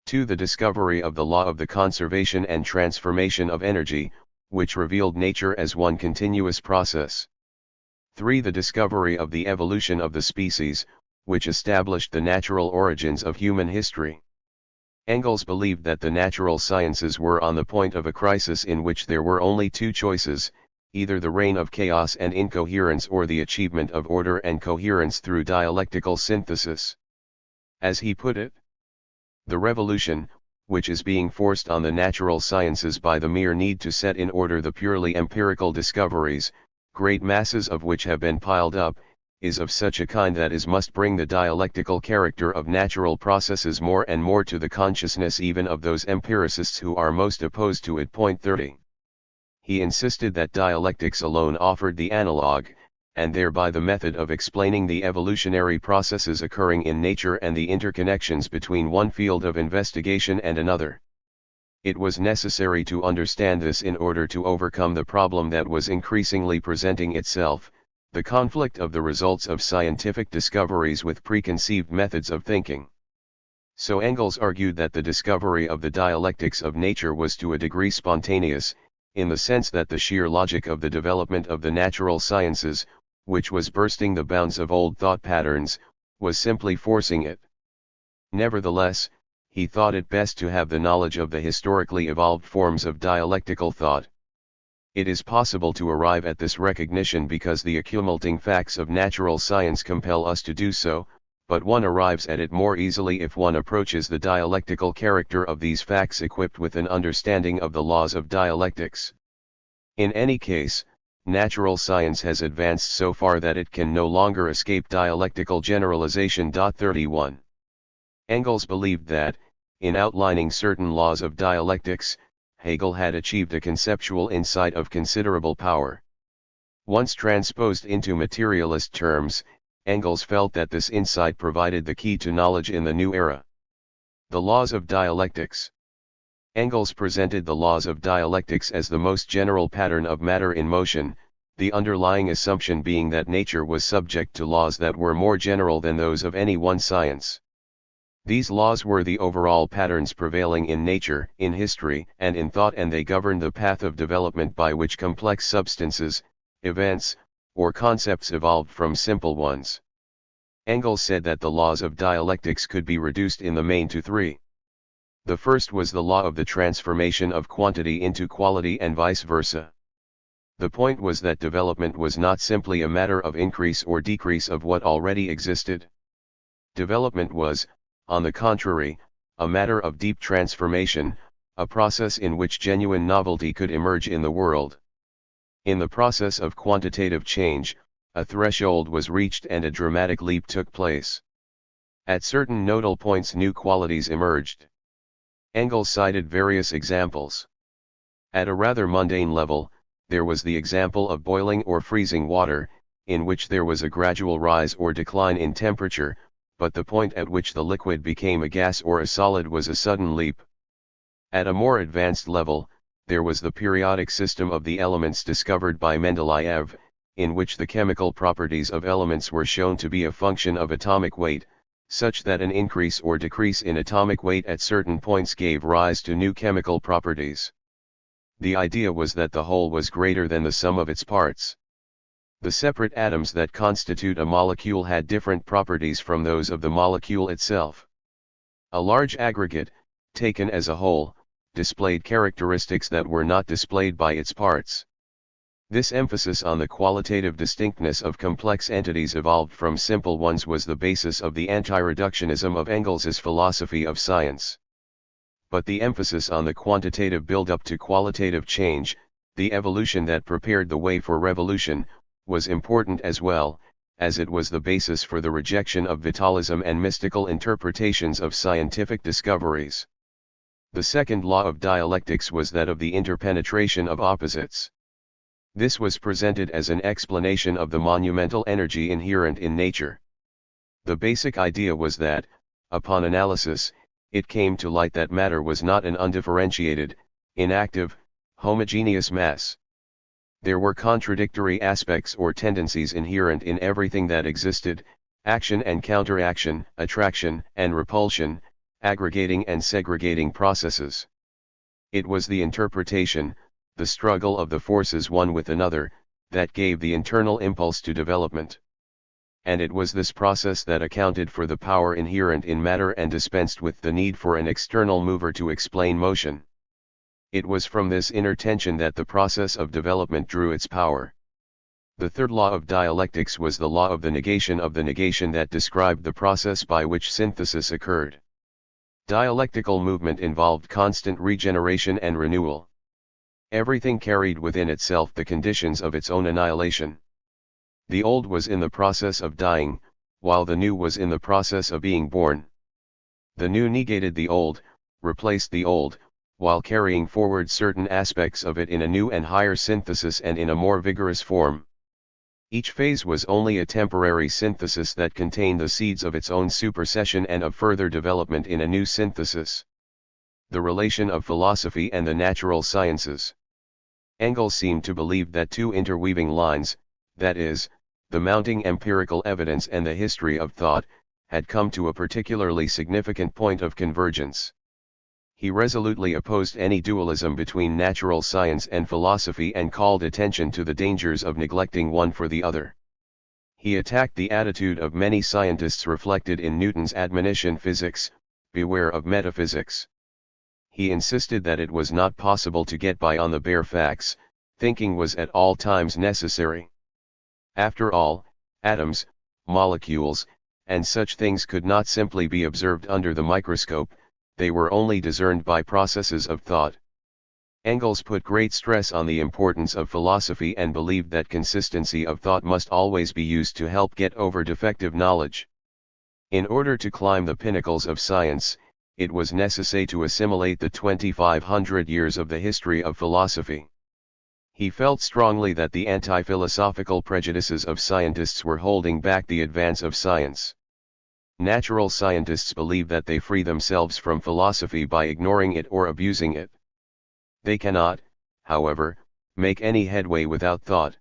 2. The discovery of the law of the conservation and transformation of energy, which revealed nature as one continuous process. 3. The discovery of the evolution of the species, which established the natural origins of human history. Engels believed that the natural sciences were on the point of a crisis in which there were only two choices, either the reign of chaos and incoherence or the achievement of order and coherence through dialectical synthesis. As he put it, the revolution, which is being forced on the natural sciences by the mere need to set in order the purely empirical discoveries, great masses of which have been piled up, is of such a kind that it must bring the dialectical character of natural processes more and more to the consciousness even of those empiricists who are most opposed to it. Point 30. He insisted that dialectics alone offered the analog, and thereby the method of explaining the evolutionary processes occurring in nature and the interconnections between one field of investigation and another. It was necessary to understand this in order to overcome the problem that was increasingly presenting itself, the conflict of the results of scientific discoveries with preconceived methods of thinking. So Engels argued that the discovery of the dialectics of nature was to a degree spontaneous, in the sense that the sheer logic of the development of the natural sciences, which was bursting the bounds of old thought patterns, was simply forcing it. Nevertheless, he thought it best to have the knowledge of the historically evolved forms of dialectical thought. It is possible to arrive at this recognition because the accumulating facts of natural science compel us to do so, but one arrives at it more easily if one approaches the dialectical character of these facts equipped with an understanding of the laws of dialectics. In any case, natural science has advanced so far that it can no longer escape dialectical generalization. 31. Engels believed that, in outlining certain laws of dialectics, Hegel had achieved a conceptual insight of considerable power. Once transposed into materialist terms, Engels felt that this insight provided the key to knowledge in the new era. The laws of dialectics. Engels presented the laws of dialectics as the most general pattern of matter in motion, the underlying assumption being that nature was subject to laws that were more general than those of any one science. These laws were the overall patterns prevailing in nature, in history, and in thought, and they governed the path of development by which complex substances, events, or concepts evolved from simple ones. Engels said that the laws of dialectics could be reduced in the main to three. The first was the law of the transformation of quantity into quality and vice versa. The point was that development was not simply a matter of increase or decrease of what already existed. Development was, on the contrary, a matter of deep transformation, a process in which genuine novelty could emerge in the world. In the process of quantitative change, a threshold was reached and a dramatic leap took place. At certain nodal points new qualities emerged. Engels cited various examples. At a rather mundane level, there was the example of boiling or freezing water, in which there was a gradual rise or decline in temperature, but the point at which the liquid became a gas or a solid was a sudden leap. At a more advanced level, there was the periodic system of the elements discovered by Mendeleev, in which the chemical properties of elements were shown to be a function of atomic weight, such that an increase or decrease in atomic weight at certain points gave rise to new chemical properties. The idea was that the whole was greater than the sum of its parts. The separate atoms that constitute a molecule had different properties from those of the molecule itself. A large aggregate, taken as a whole, displayed characteristics that were not displayed by its parts. This emphasis on the qualitative distinctness of complex entities evolved from simple ones was the basis of the anti-reductionism of Engels's philosophy of science. But the emphasis on the quantitative build-up to qualitative change, the evolution that prepared the way for revolution, was important as well, as it was the basis for the rejection of vitalism and mystical interpretations of scientific discoveries. The second law of dialectics was that of the interpenetration of opposites. This was presented as an explanation of the monumental energy inherent in nature. The basic idea was that, upon analysis, it came to light that matter was not an undifferentiated, inactive, homogeneous mass. There were contradictory aspects or tendencies inherent in everything that existed, action and counteraction, attraction and repulsion, aggregating and segregating processes. It was the interpretation, the struggle of the forces one with another, that gave the internal impulse to development. And it was this process that accounted for the power inherent in matter and dispensed with the need for an external mover to explain motion. It was from this inner tension that the process of development drew its power. The third law of dialectics was the law of the negation that described the process by which synthesis occurred. Dialectical movement involved constant regeneration and renewal. Everything carried within itself the conditions of its own annihilation. The old was in the process of dying, while the new was in the process of being born. The new negated the old, replaced the old, while carrying forward certain aspects of it in a new and higher synthesis and in a more vigorous form. Each phase was only a temporary synthesis that contained the seeds of its own supersession and of further development in a new synthesis. The relation of philosophy and the natural sciences. Engels seemed to believe that two interweaving lines, that is, the mounting empirical evidence and the history of thought, had come to a particularly significant point of convergence. He resolutely opposed any dualism between natural science and philosophy and called attention to the dangers of neglecting one for the other. He attacked the attitude of many scientists reflected in Newton's admonition physics, beware of metaphysics. He insisted that it was not possible to get by on the bare facts, thinking was at all times necessary. After all, atoms, molecules, and such things could not simply be observed under the microscope, they were only discerned by processes of thought. Engels put great stress on the importance of philosophy and believed that consistency of thought must always be used to help get over defective knowledge. In order to climb the pinnacles of science, it was necessary to assimilate the 2,500 years of the history of philosophy. He felt strongly that the anti-philosophical prejudices of scientists were holding back the advance of science. Natural scientists believe that they free themselves from philosophy by ignoring it or abusing it. They cannot, however, make any headway without thought.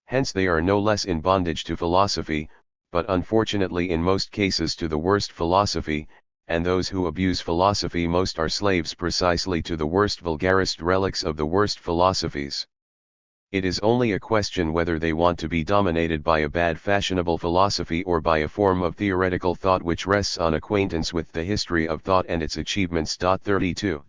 Hence they are no less in bondage to philosophy, but unfortunately in most cases to the worst philosophy, and those who abuse philosophy most are slaves precisely to the worst vulgarist relics of the worst philosophies. It is only a question whether they want to be dominated by a bad fashionable philosophy or by a form of theoretical thought which rests on acquaintance with the history of thought and its achievements. 32.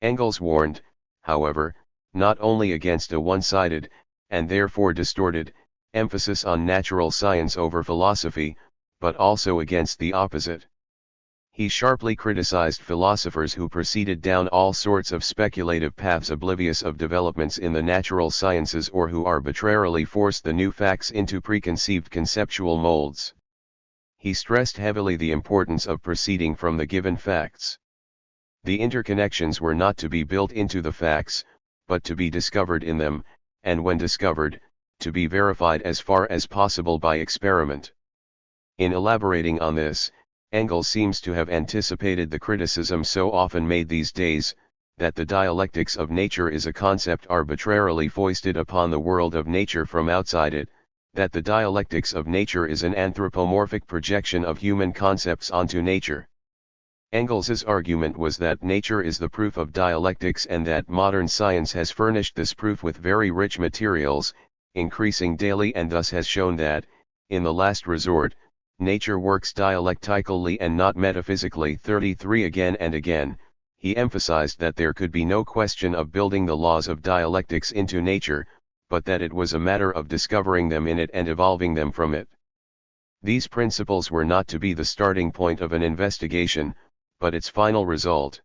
Engels warned, however, not only against a one-sided, and therefore distorted, emphasis on natural science over philosophy, but also against the opposite. He sharply criticized philosophers who proceeded down all sorts of speculative paths oblivious of developments in the natural sciences or who arbitrarily forced the new facts into preconceived conceptual molds. He stressed heavily the importance of proceeding from the given facts. The interconnections were not to be built into the facts, but to be discovered in them, and when discovered, to be verified as far as possible by experiment. In elaborating on this, Engels seems to have anticipated the criticism so often made these days, that the dialectics of nature is a concept arbitrarily foisted upon the world of nature from outside it, that the dialectics of nature is an anthropomorphic projection of human concepts onto nature. Engels's argument was that nature is the proof of dialectics and that modern science has furnished this proof with very rich materials, increasing daily, and thus has shown that, in the last resort, nature works dialectically and not metaphysically. 33 Again and again, he emphasized that there could be no question of building the laws of dialectics into nature, but that it was a matter of discovering them in it and evolving them from it. These principles were not to be the starting point of an investigation, but its final result.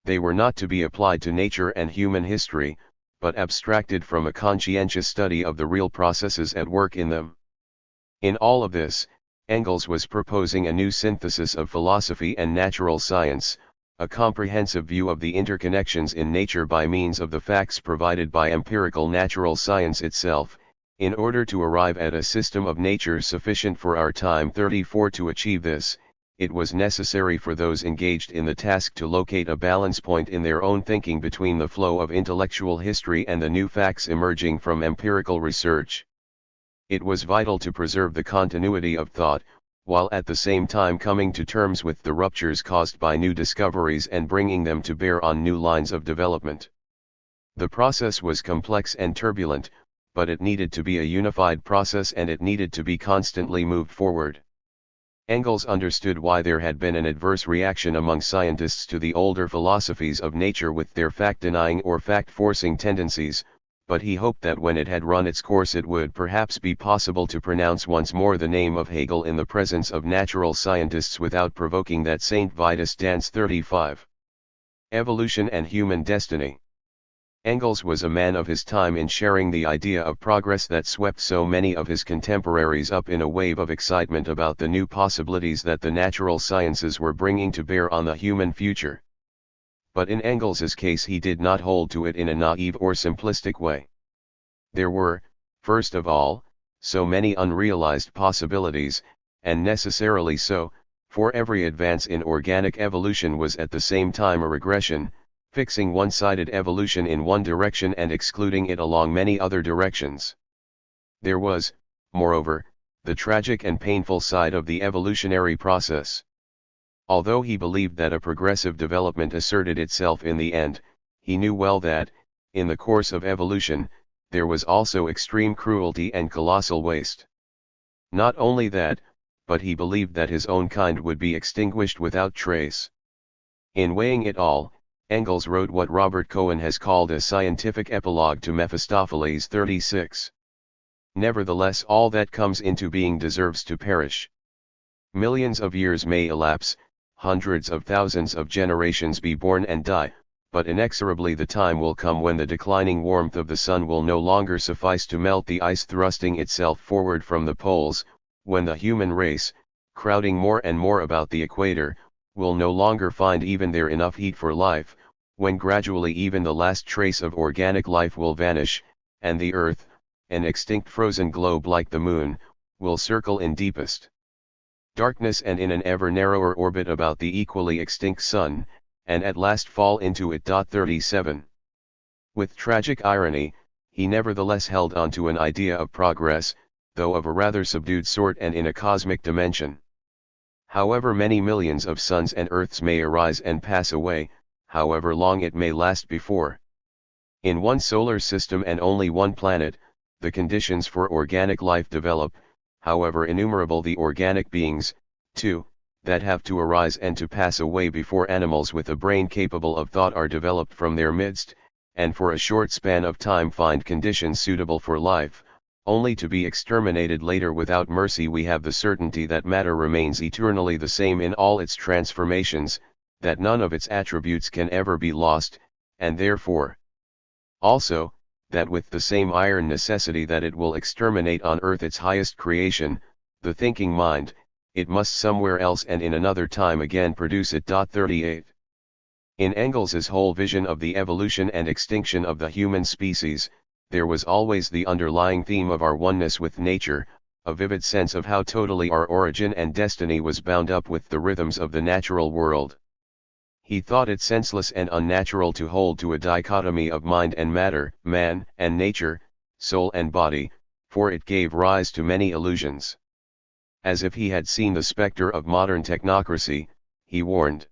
They were not to be applied to nature and human history, but abstracted from a conscientious study of the real processes at work in them. In all of this, Engels was proposing a new synthesis of philosophy and natural science, a comprehensive view of the interconnections in nature by means of the facts provided by empirical natural science itself, in order to arrive at a system of nature sufficient for our time. 34 To achieve this, it was necessary for those engaged in the task to locate a balance point in their own thinking between the flow of intellectual history and the new facts emerging from empirical research. It was vital to preserve the continuity of thought, while at the same time coming to terms with the ruptures caused by new discoveries and bringing them to bear on new lines of development. The process was complex and turbulent, but it needed to be a unified process and it needed to be constantly moved forward. Engels understood why there had been an adverse reaction among scientists to the older philosophies of nature with their fact-denying or fact-forcing tendencies, but he hoped that when it had run its course it would perhaps be possible to pronounce once more the name of Hegel in the presence of natural scientists without provoking that St. Vitus dance. 35. Evolution and Human Destiny. Engels was a man of his time in sharing the idea of progress that swept so many of his contemporaries up in a wave of excitement about the new possibilities that the natural sciences were bringing to bear on the human future. But in Engels's case he did not hold to it in a naive or simplistic way. There were, first of all, so many unrealized possibilities, and necessarily so, for every advance in organic evolution was at the same time a regression, fixing one-sided evolution in one direction and excluding it along many other directions. There was, moreover, the tragic and painful side of the evolutionary process. Although he believed that a progressive development asserted itself in the end, he knew well that, in the course of evolution, there was also extreme cruelty and colossal waste. Not only that, but he believed that his own kind would be extinguished without trace. In weighing it all, Engels wrote what Robert Cohen has called a scientific epilogue to Mephistopheles. 36. Nevertheless, all that comes into being deserves to perish. Millions of years may elapse, hundreds of thousands of generations be born and die, but inexorably the time will come when the declining warmth of the sun will no longer suffice to melt the ice thrusting itself forward from the poles, when the human race, crowding more and more about the equator, will no longer find even there enough heat for life, when gradually even the last trace of organic life will vanish, and the earth, an extinct frozen globe like the moon, will circle in deepest darkness and in an ever narrower orbit about the equally extinct sun, and at last fall into it. 37. With tragic irony, he nevertheless held on to an idea of progress, though of a rather subdued sort and in a cosmic dimension. However many millions of suns and earths may arise and pass away, however long it may last before. In one solar system and only one planet, the conditions for organic life develop, however innumerable the organic beings, too, that have to arise and to pass away before animals with a brain capable of thought are developed from their midst, and for a short span of time find conditions suitable for life, only to be exterminated later without mercy. We have the certainty that matter remains eternally the same in all its transformations, that none of its attributes can ever be lost, and therefore, also, that with the same iron necessity that it will exterminate on earth its highest creation, the thinking mind, it must somewhere else and in another time again produce it. 38. In Engels's whole vision of the evolution and extinction of the human species, there was always the underlying theme of our oneness with nature, a vivid sense of how totally our origin and destiny was bound up with the rhythms of the natural world. He thought it senseless and unnatural to hold to a dichotomy of mind and matter, man and nature, soul and body, for it gave rise to many illusions. As if he had seen the specter of modern technocracy, he warned.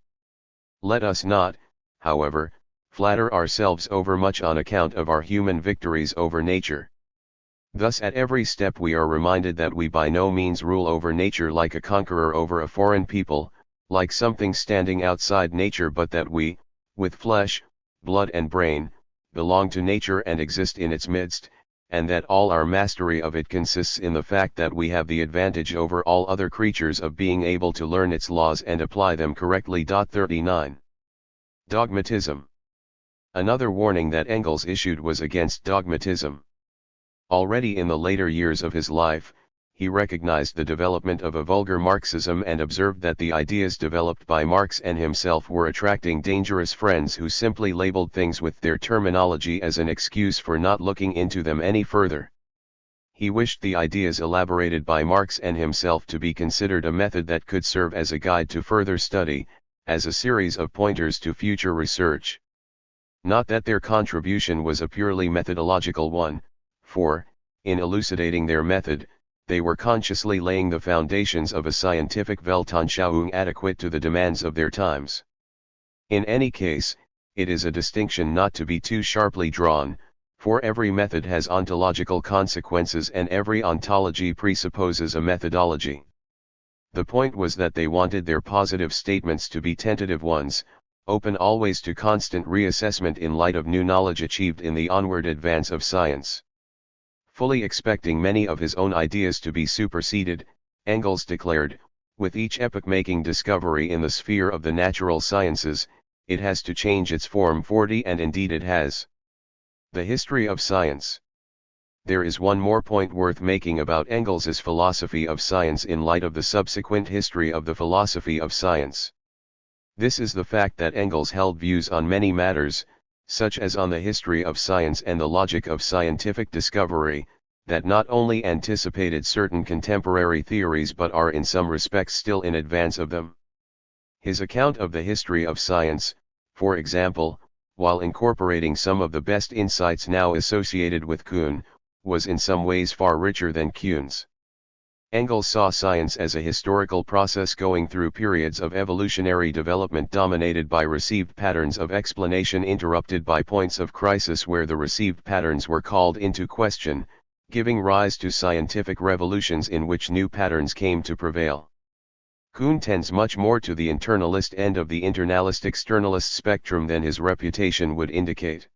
Let us not, however, flatter ourselves overmuch on account of our human victories over nature. Thus at every step we are reminded that we by no means rule over nature like a conqueror over a foreign people, like something standing outside nature, but that we, with flesh, blood and brain, belong to nature and exist in its midst, and that all our mastery of it consists in the fact that we have the advantage over all other creatures of being able to learn its laws and apply them correctly. 39. Dogmatism. Another warning that Engels issued was against dogmatism. Already in the later years of his life, he recognized the development of a vulgar Marxism and observed that the ideas developed by Marx and himself were attracting dangerous friends who simply labeled things with their terminology as an excuse for not looking into them any further. He wished the ideas elaborated by Marx and himself to be considered a method that could serve as a guide to further study, as a series of pointers to future research. Not that their contribution was a purely methodological one, for, in elucidating their method, they were consciously laying the foundations of a scientific Weltanschauung adequate to the demands of their times. In any case, it is a distinction not to be too sharply drawn, for every method has ontological consequences and every ontology presupposes a methodology. The point was that they wanted their positive statements to be tentative ones, open always to constant reassessment in light of new knowledge achieved in the onward advance of science. Fully expecting many of his own ideas to be superseded, Engels declared, with each epoch-making discovery in the sphere of the natural sciences, it has to change its form. 40. And indeed it has. The history of science. There is one more point worth making about Engels's philosophy of science in light of the subsequent history of the philosophy of science. This is the fact that Engels held views on many matters, such as on the history of science and the logic of scientific discovery, that not only anticipated certain contemporary theories but are in some respects still in advance of them. His account of the history of science, for example, while incorporating some of the best insights now associated with Kuhn, was in some ways far richer than Kuhn's. Engels saw science as a historical process going through periods of evolutionary development dominated by received patterns of explanation interrupted by points of crisis where the received patterns were called into question, giving rise to scientific revolutions in which new patterns came to prevail. Kuhn tends much more to the internalist end of the internalist-externalist spectrum than his reputation would indicate.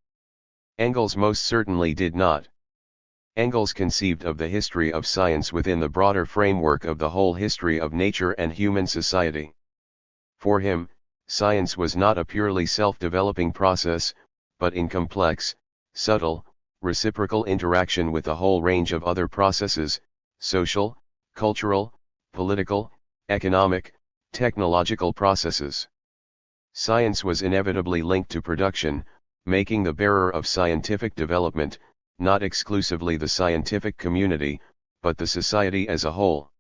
Engels most certainly did not. Engels conceived of the history of science within the broader framework of the whole history of nature and human society. For him, science was not a purely self-developing process, but in complex, subtle, reciprocal interaction with a whole range of other processes, social, cultural, political, economic, technological processes. Science was inevitably linked to production, making the bearer of scientific development, not exclusively the scientific community, but the society as a whole.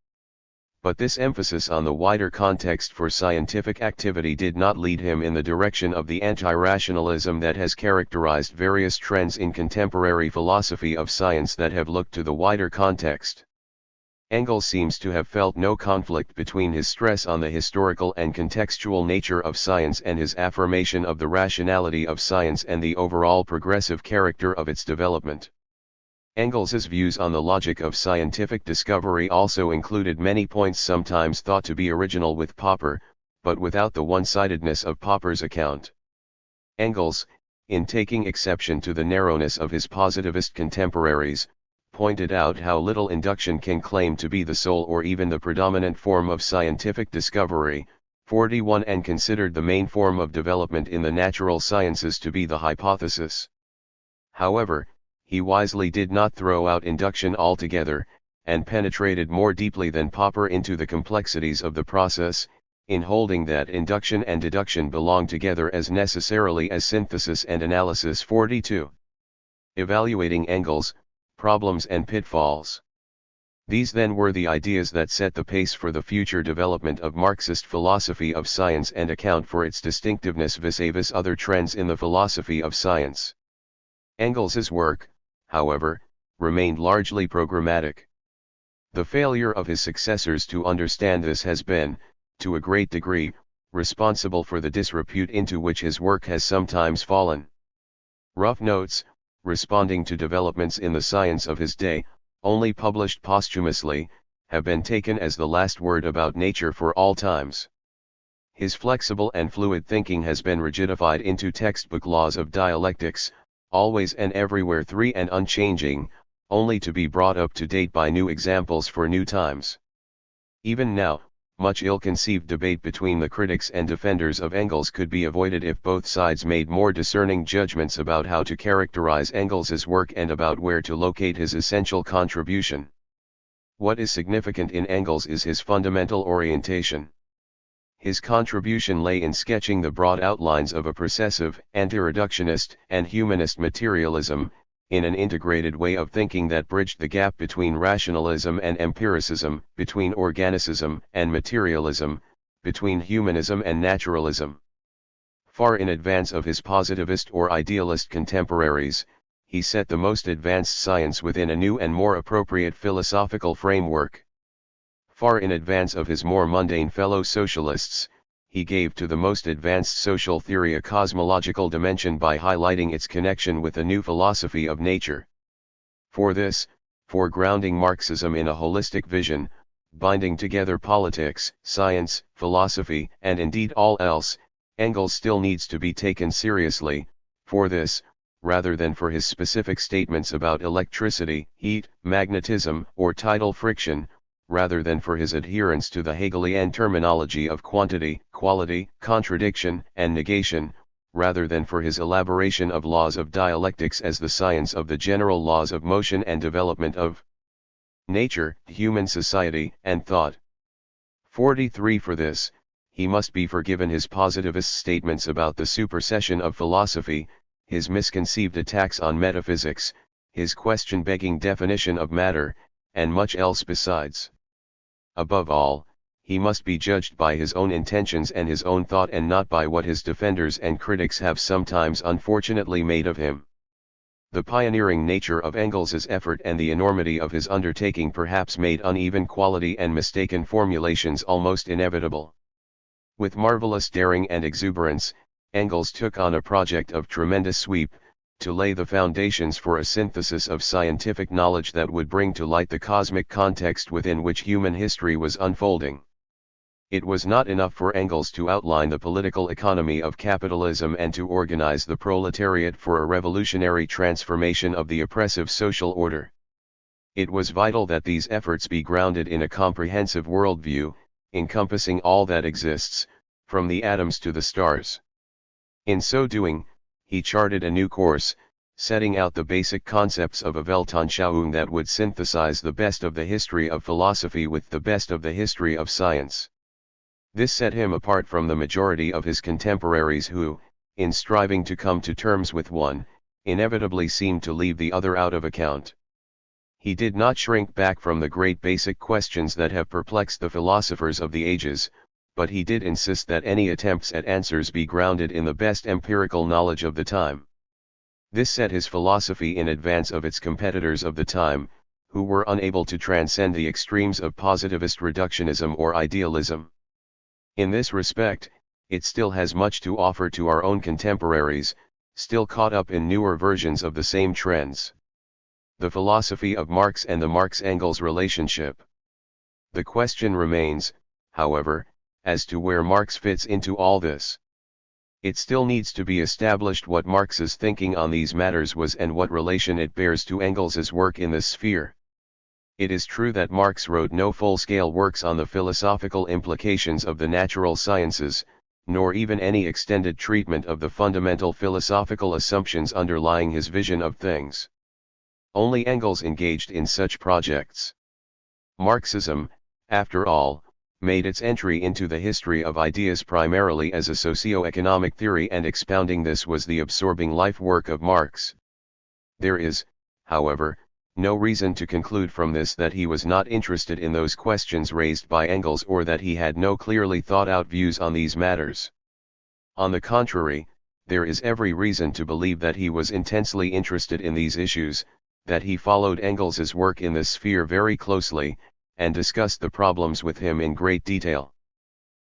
But this emphasis on the wider context for scientific activity did not lead him in the direction of the anti-rationalism that has characterized various trends in contemporary philosophy of science that have looked to the wider context. Engels seems to have felt no conflict between his stress on the historical and contextual nature of science and his affirmation of the rationality of science and the overall progressive character of its development. Engels's views on the logic of scientific discovery also included many points sometimes thought to be original with Popper, but without the one-sidedness of Popper's account. Engels, in taking exception to the narrowness of his positivist contemporaries, pointed out how little induction can claim to be the sole or even the predominant form of scientific discovery, 41, and considered the main form of development in the natural sciences to be the hypothesis. However, he wisely did not throw out induction altogether, and penetrated more deeply than Popper into the complexities of the process, in holding that induction and deduction belong together as necessarily as synthesis and analysis. 42. Evaluating Engels, Problems and Pitfalls. These then were the ideas that set the pace for the future development of Marxist philosophy of science and account for its distinctiveness vis-a-vis other trends in the philosophy of science. Engels's work, however, remained largely programmatic. The failure of his successors to understand this has been, to a great degree, responsible for the disrepute into which his work has sometimes fallen. Rough notes, responding to developments in the science of his day, only published posthumously, have been taken as the last word about nature for all times. His flexible and fluid thinking has been rigidified into textbook laws of dialectics, always and everywhere three and unchanging, only to be brought up to date by new examples for new times. Even now, much ill-conceived debate between the critics and defenders of Engels could be avoided if both sides made more discerning judgments about how to characterize Engels's work and about where to locate his essential contribution. What is significant in Engels is his fundamental orientation. His contribution lay in sketching the broad outlines of a processive, anti-reductionist, and humanist materialism, in an integrated way of thinking that bridged the gap between rationalism and empiricism, between organicism and materialism, between humanism and naturalism. Far in advance of his positivist or idealist contemporaries, he set the most advanced science within a new and more appropriate philosophical framework. Far in advance of his more mundane fellow socialists, he gave to the most advanced social theory a cosmological dimension by highlighting its connection with a new philosophy of nature. For this, for grounding Marxism in a holistic vision, binding together politics, science, philosophy, and indeed all else, Engels still needs to be taken seriously. For this, rather than for his specific statements about electricity, heat, magnetism, or tidal friction, rather than for his adherence to the Hegelian terminology of quantity, quality, contradiction, and negation, rather than for his elaboration of laws of dialectics as the science of the general laws of motion and development of nature, human society, and thought. 43. For this, he must be forgiven his positivist statements about the supersession of philosophy, his misconceived attacks on metaphysics, his question-begging definition of matter, and much else besides. Above all, he must be judged by his own intentions and his own thought and not by what his defenders and critics have sometimes unfortunately made of him. The pioneering nature of Engels's effort and the enormity of his undertaking perhaps made uneven quality and mistaken formulations almost inevitable. With marvelous daring and exuberance, Engels took on a project of tremendous sweep, to lay the foundations for a synthesis of scientific knowledge that would bring to light the cosmic context within which human history was unfolding. It was not enough for Engels to outline the political economy of capitalism and to organize the proletariat for a revolutionary transformation of the oppressive social order. It was vital that these efforts be grounded in a comprehensive worldview, encompassing all that exists, from the atoms to the stars. In so doing, he charted a new course, setting out the basic concepts of a Weltanschauung that would synthesize the best of the history of philosophy with the best of the history of science. This set him apart from the majority of his contemporaries who, in striving to come to terms with one, inevitably seemed to leave the other out of account. He did not shrink back from the great basic questions that have perplexed the philosophers of the ages, but he did insist that any attempts at answers be grounded in the best empirical knowledge of the time. This set his philosophy in advance of its competitors of the time, who were unable to transcend the extremes of positivist reductionism or idealism. In this respect, it still has much to offer to our own contemporaries, still caught up in newer versions of the same trends. The philosophy of Marx and the Marx-Engels relationship. The question remains, however, as to where Marx fits into all this. It still needs to be established what Marx's thinking on these matters was and what relation it bears to Engels's work in this sphere. It is true that Marx wrote no full-scale works on the philosophical implications of the natural sciences, nor even any extended treatment of the fundamental philosophical assumptions underlying his vision of things. Only Engels engaged in such projects. Marxism, after all, made its entry into the history of ideas primarily as a socio-economic theory, and expounding this was the absorbing life work of Marx. There is, however, no reason to conclude from this that he was not interested in those questions raised by Engels, or that he had no clearly thought-out views on these matters. On the contrary, there is every reason to believe that he was intensely interested in these issues, that he followed Engels's work in this sphere very closely, and discussed the problems with him in great detail.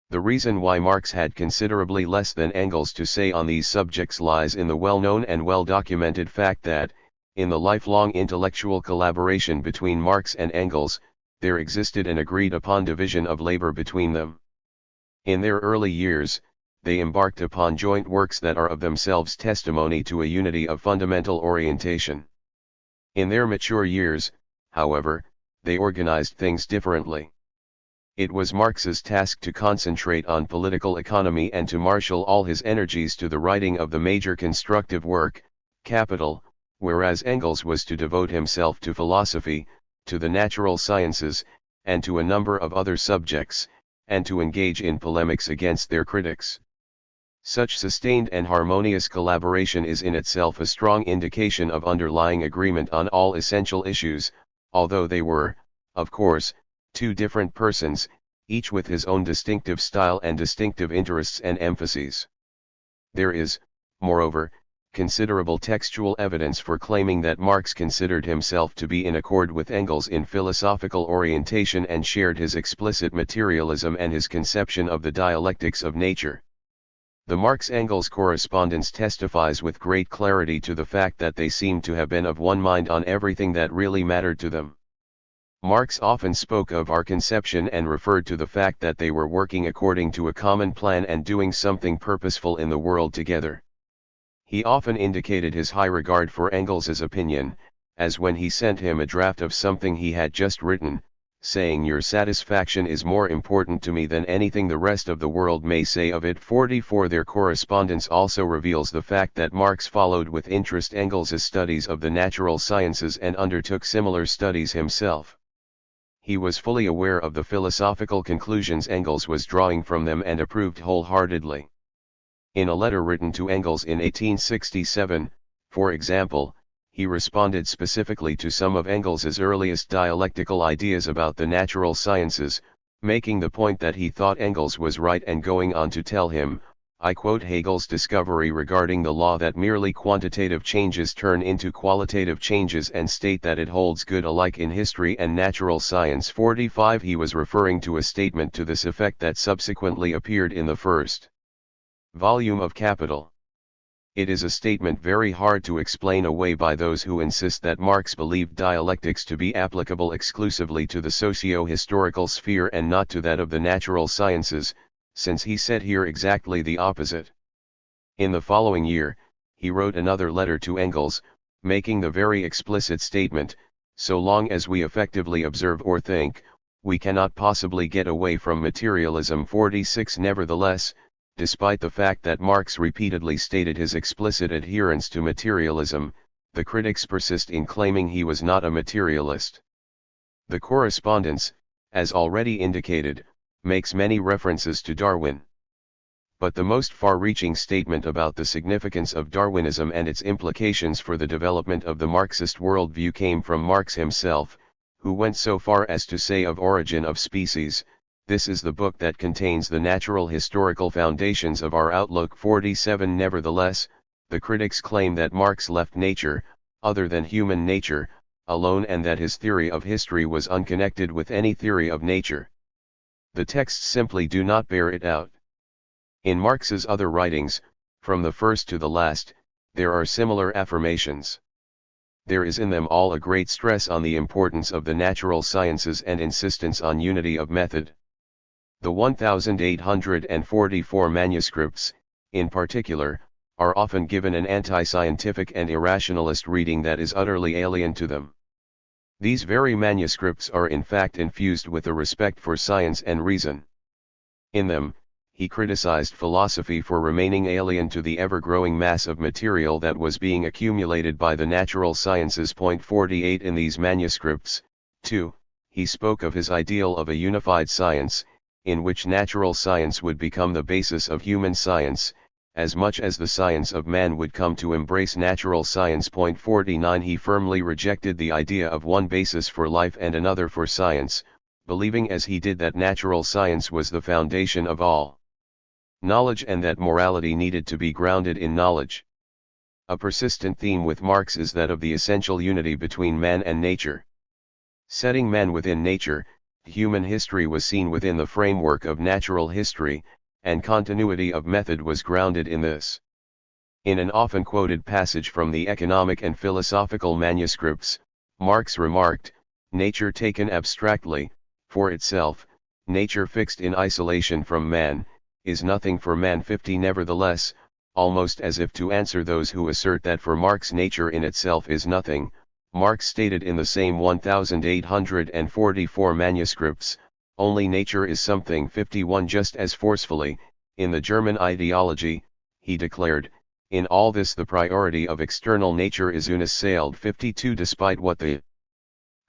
The reason why Marx had considerably less than Engels to say on these subjects lies in the well-known and well-documented fact that, in the lifelong intellectual collaboration between Marx and Engels, there existed an agreed-upon division of labor between them. In their early years, they embarked upon joint works that are of themselves testimony to a unity of fundamental orientation. In their mature years, however, they organized things differently. It was Marx's task to concentrate on political economy and to marshal all his energies to the writing of the major constructive work, Capital, whereas Engels was to devote himself to philosophy, to the natural sciences, and to a number of other subjects, and to engage in polemics against their critics. Such sustained and harmonious collaboration is in itself a strong indication of underlying agreement on all essential issues, although they were, of course, two different persons, each with his own distinctive style and distinctive interests and emphases. There is, moreover, considerable textual evidence for claiming that Marx considered himself to be in accord with Engels in philosophical orientation and shared his explicit materialism and his conception of the dialectics of nature. The Marx-Engels correspondence testifies with great clarity to the fact that they seemed to have been of one mind on everything that really mattered to them. Marx often spoke of our conception and referred to the fact that they were working according to a common plan and doing something purposeful in the world together. He often indicated his high regard for Engels's opinion, as when he sent him a draft of something he had just written, saying, "Your satisfaction is more important to me than anything the rest of the world may say of it." 44. Their correspondence also reveals the fact that Marx followed with interest Engels's studies of the natural sciences and undertook similar studies himself. He was fully aware of the philosophical conclusions Engels was drawing from them and approved wholeheartedly. In a letter written to Engels in 1867, for example, he responded specifically to some of Engels's earliest dialectical ideas about the natural sciences, making the point that he thought Engels was right and going on to tell him, I quote, Hegel's discovery regarding the law that merely quantitative changes turn into qualitative changes, and state that it holds good alike in history and natural science. 45. He was referring to a statement to this effect that subsequently appeared in the first volume of Capital. It is a statement very hard to explain away by those who insist that Marx believed dialectics to be applicable exclusively to the socio-historical sphere and not to that of the natural sciences, since he said here exactly the opposite. In the following year, he wrote another letter to Engels, making the very explicit statement, "So long as we effectively observe or think, we cannot possibly get away from materialism." 46. Nevertheless, despite the fact that Marx repeatedly stated his explicit adherence to materialism, the critics persist in claiming he was not a materialist. The correspondence, as already indicated, makes many references to Darwin. But the most far-reaching statement about the significance of Darwinism and its implications for the development of the Marxist worldview came from Marx himself, who went so far as to say of Origin of Species, "This is the book that contains the natural historical foundations of our outlook." 47. Nevertheless, the critics claim that Marx left nature, other than human nature, alone, and that his theory of history was unconnected with any theory of nature. The texts simply do not bear it out. In Marx's other writings, from the first to the last, there are similar affirmations. There is in them all a great stress on the importance of the natural sciences and insistence on unity of method. The 1844 manuscripts, in particular, are often given an anti-scientific and irrationalist reading that is utterly alien to them. These very manuscripts are in fact infused with a respect for science and reason. In them, he criticized philosophy for remaining alien to the ever-growing mass of material that was being accumulated by the natural sciences. 48 In these manuscripts, too, he spoke of his ideal of a unified science, in which natural science would become the basis of human science, as much as the science of man would come to embrace natural science. 49 He firmly rejected the idea of one basis for life and another for science, believing as he did that natural science was the foundation of all knowledge and that morality needed to be grounded in knowledge. A persistent theme with Marx is that of the essential unity between man and nature. Setting man within nature, human history was seen within the framework of natural history, and continuity of method was grounded in this. In an often quoted passage from the economic and philosophical manuscripts, Marx remarked, "Nature taken abstractly, for itself, nature fixed in isolation from man, is nothing for man." 50 Nevertheless, almost as if to answer those who assert that for Marx nature in itself is nothing, Marx stated in the same 1844 manuscripts, "Only nature is something." 51 Just as forcefully, in the German ideology, he declared, "In all this the priority of external nature is unassailed." 52 Despite what the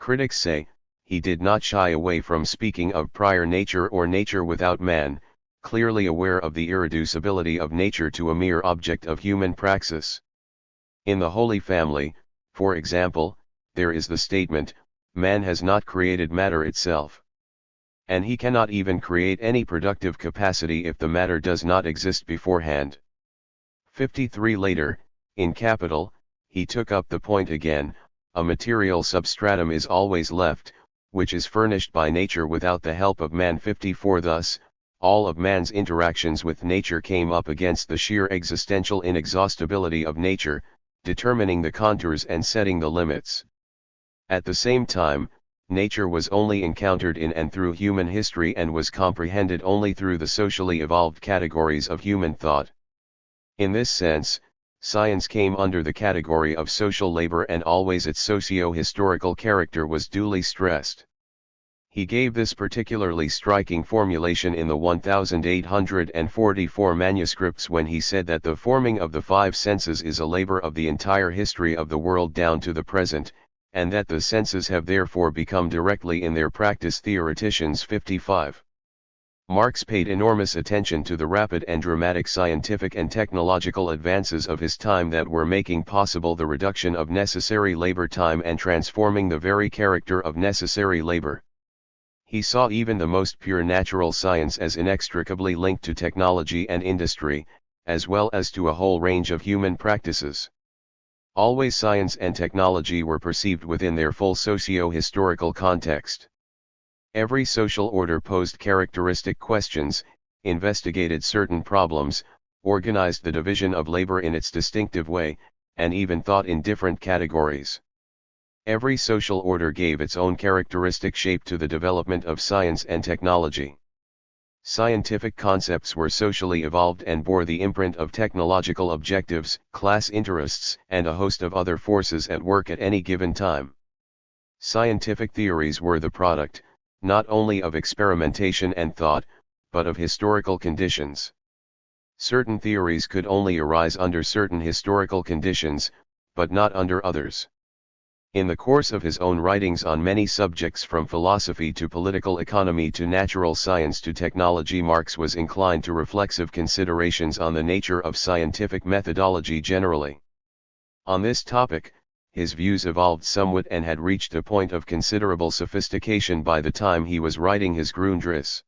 critics say, he did not shy away from speaking of prior nature or nature without man, clearly aware of the irreducibility of nature to a mere object of human praxis. In the Holy Family, for example, there is the statement, "Man has not created matter itself." And he cannot even create any productive capacity if the matter does not exist beforehand. 53 Later, in Capital, he took up the point again, a material substratum is always left, which is furnished by nature without the help of man. 54 Thus, all of man's interactions with nature came up against the sheer existential inexhaustibility of nature, determining the contours and setting the limits. At the same time, nature was only encountered in and through human history and was comprehended only through the socially evolved categories of human thought. In this sense, science came under the category of social labor and always its socio-historical character was duly stressed. He gave this particularly striking formulation in the 1844 manuscripts when he said that the forming of the five senses is a labor of the entire history of the world down to the present, and that the senses have therefore become directly in their practice theoreticians. 55. Marx paid enormous attention to the rapid and dramatic scientific and technological advances of his time that were making possible the reduction of necessary labor time and transforming the very character of necessary labor. He saw even the most pure natural science as inextricably linked to technology and industry, as well as to a whole range of human practices. Always science and technology were perceived within their full socio-historical context. Every social order posed characteristic questions, investigated certain problems, organized the division of labor in its distinctive way, and even thought in different categories. Every social order gave its own characteristic shape to the development of science and technology. Scientific concepts were socially evolved and bore the imprint of technological objectives, class interests, and a host of other forces at work at any given time. Scientific theories were the product, not only of experimentation and thought, but of historical conditions. Certain theories could only arise under certain historical conditions, but not under others. In the course of his own writings on many subjects from philosophy to political economy to natural science to technology, Marx was inclined to reflexive considerations on the nature of scientific methodology generally. On this topic, his views evolved somewhat and had reached a point of considerable sophistication by the time he was writing his Grundriss.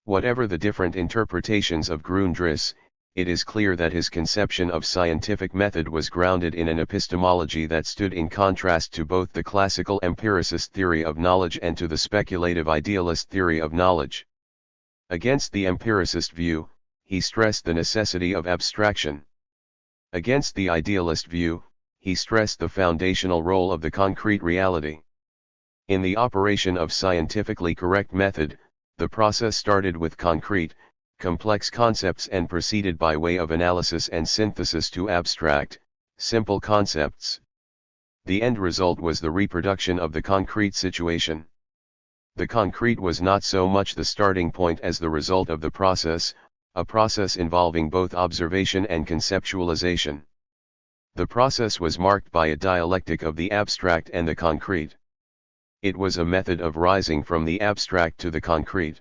Whatever the different interpretations of Grundriss, it is clear that his conception of scientific method was grounded in an epistemology that stood in contrast to both the classical empiricist theory of knowledge and to the speculative idealist theory of knowledge. Against the empiricist view, he stressed the necessity of abstraction. Against the idealist view, he stressed the foundational role of the concrete reality. In the operation of scientifically correct method, the process started with concrete, complex concepts and proceeded by way of analysis and synthesis to abstract, simple concepts. The end result was the reproduction of the concrete situation. The concrete was not so much the starting point as the result of the process, a process involving both observation and conceptualization. The process was marked by a dialectic of the abstract and the concrete. It was a method of rising from the abstract to the concrete.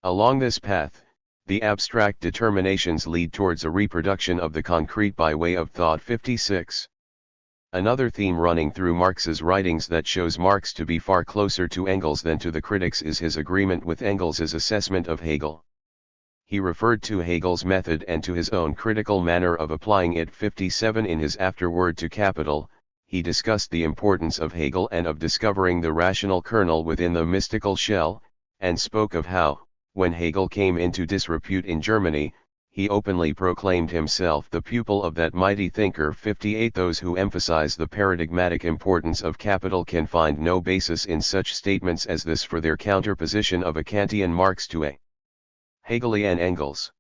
Along this path, the abstract determinations lead towards a reproduction of the concrete by way of thought. 56. Another theme running through Marx's writings that shows Marx to be far closer to Engels than to the critics is his agreement with Engels's assessment of Hegel. He referred to Hegel's method and to his own critical manner of applying it. 57. In his afterword to Capital, he discussed the importance of Hegel and of discovering the rational kernel within the mystical shell, and spoke of how, when Hegel came into disrepute in Germany, he openly proclaimed himself the pupil of that mighty thinker. 58. Those who emphasize the paradigmatic importance of Capital can find no basis in such statements as this for their counterposition of a Kantian Marx to a Hegelian Engels.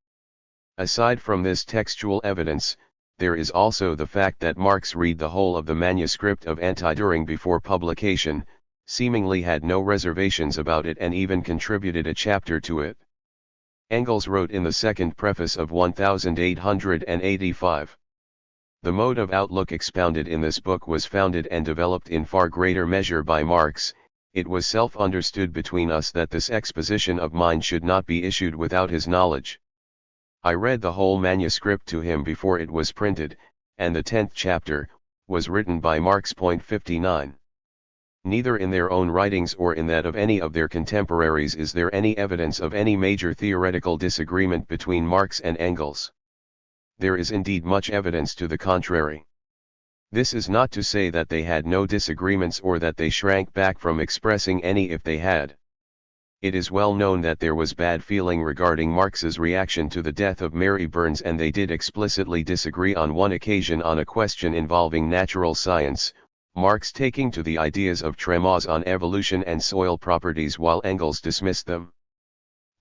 Aside from this textual evidence, there is also the fact that Marx read the whole of the manuscript of Anti-Düring before publication, seemingly had no reservations about it and even contributed a chapter to it. Engels wrote in the second preface of 1885. The mode of outlook expounded in this book was founded and developed in far greater measure by Marx. It was self-understood between us that this exposition of mine should not be issued without his knowledge. I read the whole manuscript to him before it was printed, and the 10th chapter was written by Marx. 59. Neither in their own writings or in that of any of their contemporaries is there any evidence of any major theoretical disagreement between Marx and Engels. There is indeed much evidence to the contrary. This is not to say that they had no disagreements or that they shrank back from expressing any if they had. It is well known that there was bad feeling regarding Marx's reaction to the death of Mary Burns, and they did explicitly disagree on one occasion on a question involving natural science, Marx taking to the ideas of Tremoz on evolution and soil properties while Engels dismissed them.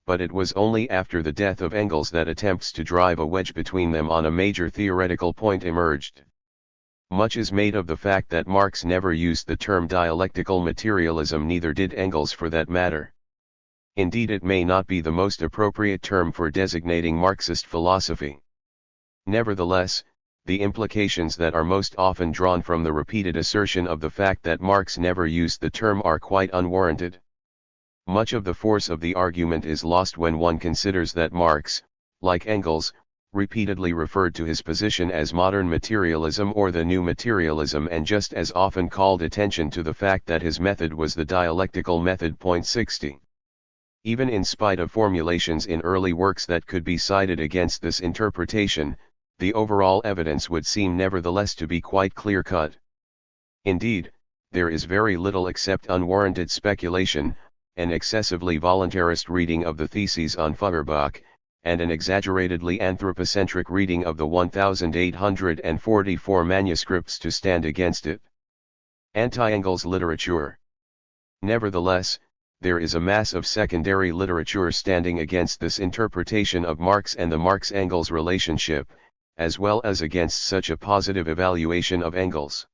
But it was only after the death of Engels that attempts to drive a wedge between them on a major theoretical point emerged. Much is made of the fact that Marx never used the term dialectical materialism, neither did Engels for that matter. Indeed, it may not be the most appropriate term for designating Marxist philosophy. Nevertheless, the implications that are most often drawn from the repeated assertion of the fact that Marx never used the term are quite unwarranted. Much of the force of the argument is lost when one considers that Marx, like Engels, repeatedly referred to his position as modern materialism or the new materialism, and just as often called attention to the fact that his method was the dialectical method. 60. Even in spite of formulations in early works that could be cited against this interpretation, the overall evidence would seem nevertheless to be quite clear-cut. Indeed, there is very little except unwarranted speculation, an excessively voluntarist reading of the theses on Feuerbach, and an exaggeratedly anthropocentric reading of the 1844 manuscripts to stand against it. Anti-Engels literature. Nevertheless, there is a mass of secondary literature standing against this interpretation of Marx and the Marx-Engels relationship, as well as against such a positive evaluation of Engels.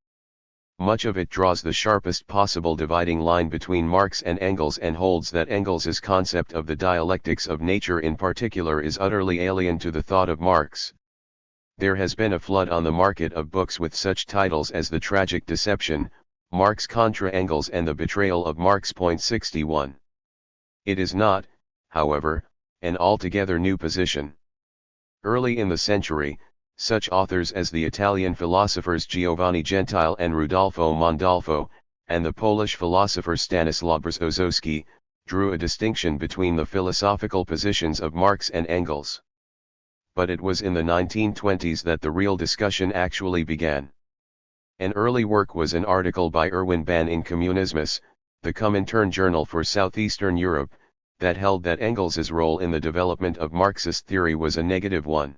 Much of it draws the sharpest possible dividing line between Marx and Engels and holds that Engels's concept of the dialectics of nature in particular is utterly alien to the thought of Marx. There has been a flood on the market of books with such titles as The Tragic Deception, Marx contra Engels, and The Betrayal of Marx. 61. It is not, however, an altogether new position. Early in the century, such authors as the Italian philosophers Giovanni Gentile and Rudolfo Mondolfo, and the Polish philosopher Stanislaw Brzozowski, drew a distinction between the philosophical positions of Marx and Engels. But it was in the 1920s that the real discussion actually began. An early work was an article by Erwin Bahn in Kommunismus, the Comintern journal for Southeastern Europe, that held that Engels's role in the development of Marxist theory was a negative one.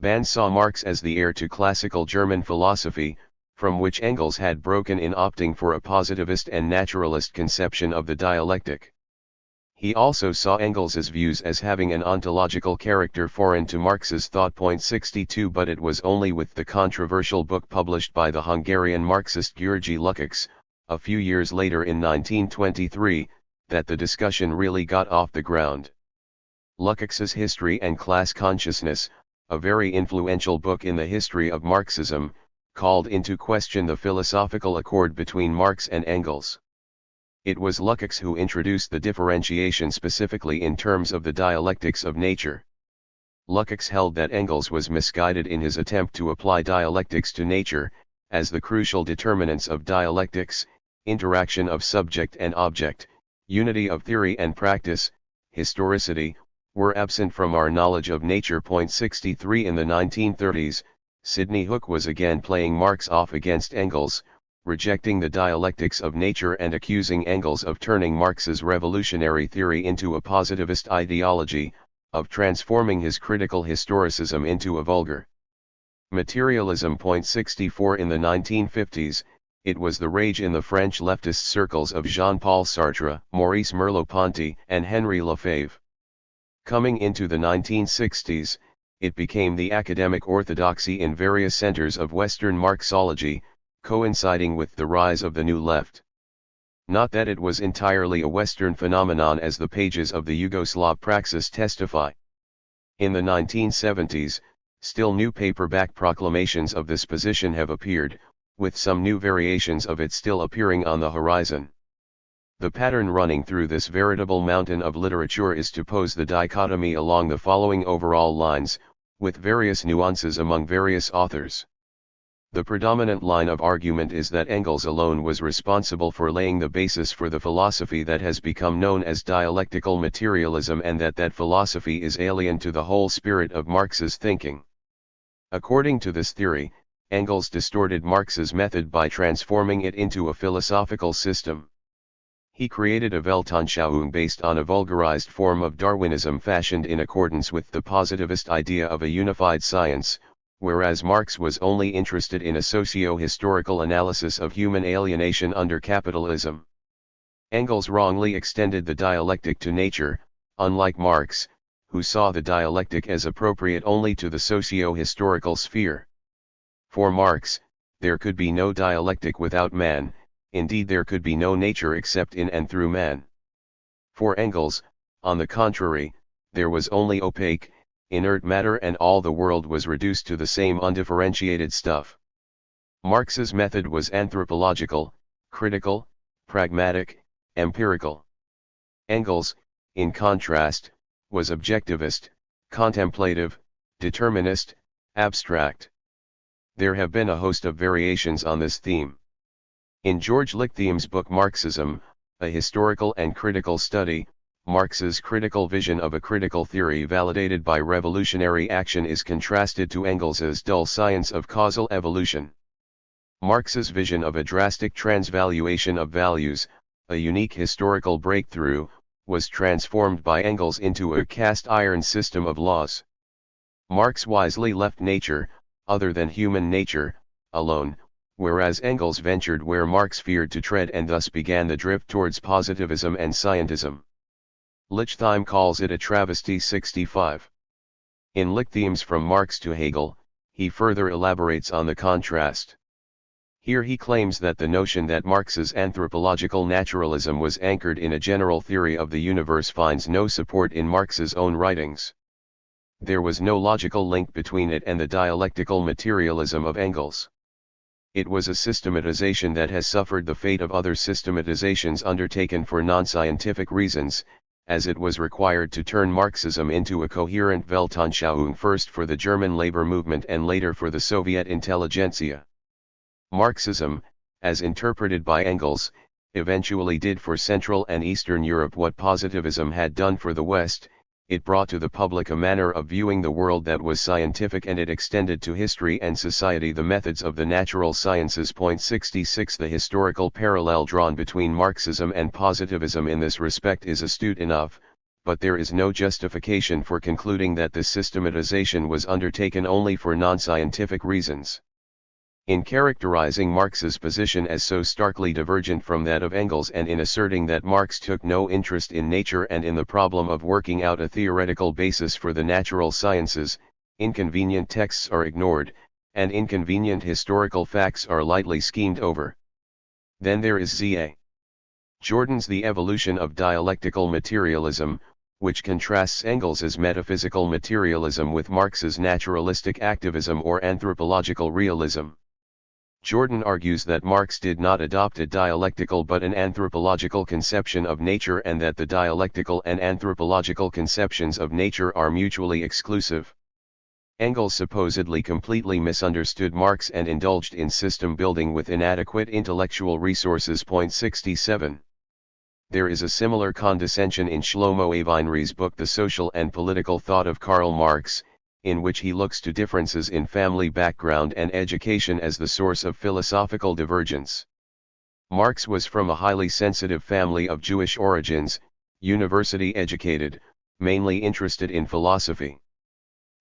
Bahn saw Marx as the heir to classical German philosophy, from which Engels had broken in opting for a positivist and naturalist conception of the dialectic. He also saw Engels's views as having an ontological character foreign to Marx's thought. 62 But it was only with the controversial book published by the Hungarian Marxist György Lukács, a few years later in 1923, that the discussion really got off the ground. Lukács's History and Class Consciousness, a very influential book in the history of Marxism, called into question the philosophical accord between Marx and Engels. It was Lukács who introduced the differentiation specifically in terms of the dialectics of nature. Lukács held that Engels was misguided in his attempt to apply dialectics to nature, as the crucial determinants of dialectics, interaction of subject and object, unity of theory and practice, historicity, were absent from our knowledge of nature. 63 In the 1930s, Sidney Hook was again playing Marx off against Engels, rejecting the dialectics of nature and accusing Engels of turning Marx's revolutionary theory into a positivist ideology, of transforming his critical historicism into a vulgar materialism. 64 In the 1950s, it was the rage in the French leftist circles of Jean-Paul Sartre, Maurice Merleau-Ponty, and Henri Lefebvre. Coming into the 1960s, it became the academic orthodoxy in various centers of Western Marxology, coinciding with the rise of the New Left. Not that it was entirely a Western phenomenon as the pages of the Yugoslav Praxis testify. In the 1970s, still new paperback proclamations of this position have appeared, with some new variations of it still appearing on the horizon. The pattern running through this veritable mountain of literature is to pose the dichotomy along the following overall lines, with various nuances among various authors. The predominant line of argument is that Engels alone was responsible for laying the basis for the philosophy that has become known as dialectical materialism, and that philosophy is alien to the whole spirit of Marx's thinking. According to this theory, Engels distorted Marx's method by transforming it into a philosophical system. He created a Weltanschauung based on a vulgarized form of Darwinism fashioned in accordance with the positivist idea of a unified science, whereas Marx was only interested in a socio-historical analysis of human alienation under capitalism. Engels wrongly extended the dialectic to nature, unlike Marx, who saw the dialectic as appropriate only to the socio-historical sphere. For Marx, there could be no dialectic without man, indeed there could be no nature except in and through man. For Engels, on the contrary, there was only opaque, inert matter, and all the world was reduced to the same undifferentiated stuff. Marx's method was anthropological, critical, pragmatic, empirical. Engels, in contrast, was objectivist, contemplative, determinist, abstract. There have been a host of variations on this theme. In George Lichthiem's book Marxism, A Historical and Critical Study, Marx's critical vision of a critical theory validated by revolutionary action is contrasted to Engels's dull science of causal evolution. Marx's vision of a drastic transvaluation of values, a unique historical breakthrough, was transformed by Engels into a cast-iron system of laws. Marx wisely left nature, other than human nature, alone, whereas Engels ventured where Marx feared to tread and thus began the drift towards positivism and scientism. Lichtheim calls it a travesty. 65. In Lichthiem's From Marx to Hegel, he further elaborates on the contrast. Here he claims that the notion that Marx's anthropological naturalism was anchored in a general theory of the universe finds no support in Marx's own writings. There was no logical link between it and the dialectical materialism of Engels. It was a systematization that has suffered the fate of other systematizations undertaken for non-scientific reasons, as it was required to turn Marxism into a coherent Weltanschauung, first for the German labor movement and later for the Soviet intelligentsia. Marxism, as interpreted by Engels, eventually did for Central and Eastern Europe what positivism had done for the West. It brought to the public a manner of viewing the world that was scientific, and it extended to history and society the methods of the natural sciences. 66 The historical parallel drawn between Marxism and positivism in this respect is astute enough, but there is no justification for concluding that this systematization was undertaken only for non-scientific reasons. In characterizing Marx's position as so starkly divergent from that of Engels, and in asserting that Marx took no interest in nature and in the problem of working out a theoretical basis for the natural sciences, inconvenient texts are ignored, and inconvenient historical facts are lightly schemed over. Then there is Z.A. Jordan's The Evolution of Dialectical Materialism, which contrasts Engels's metaphysical materialism with Marx's naturalistic activism or anthropological realism. Jordan argues that Marx did not adopt a dialectical but an anthropological conception of nature, and that the dialectical and anthropological conceptions of nature are mutually exclusive. Engels supposedly completely misunderstood Marx and indulged in system building with inadequate intellectual resources. 67. There is a similar condescension in Shlomo Avinri's book The Social and Political Thought of Karl Marx, in which he looks to differences in family background and education as the source of philosophical divergence. Marx was from a highly sensitive family of Jewish origins, university educated, mainly interested in philosophy.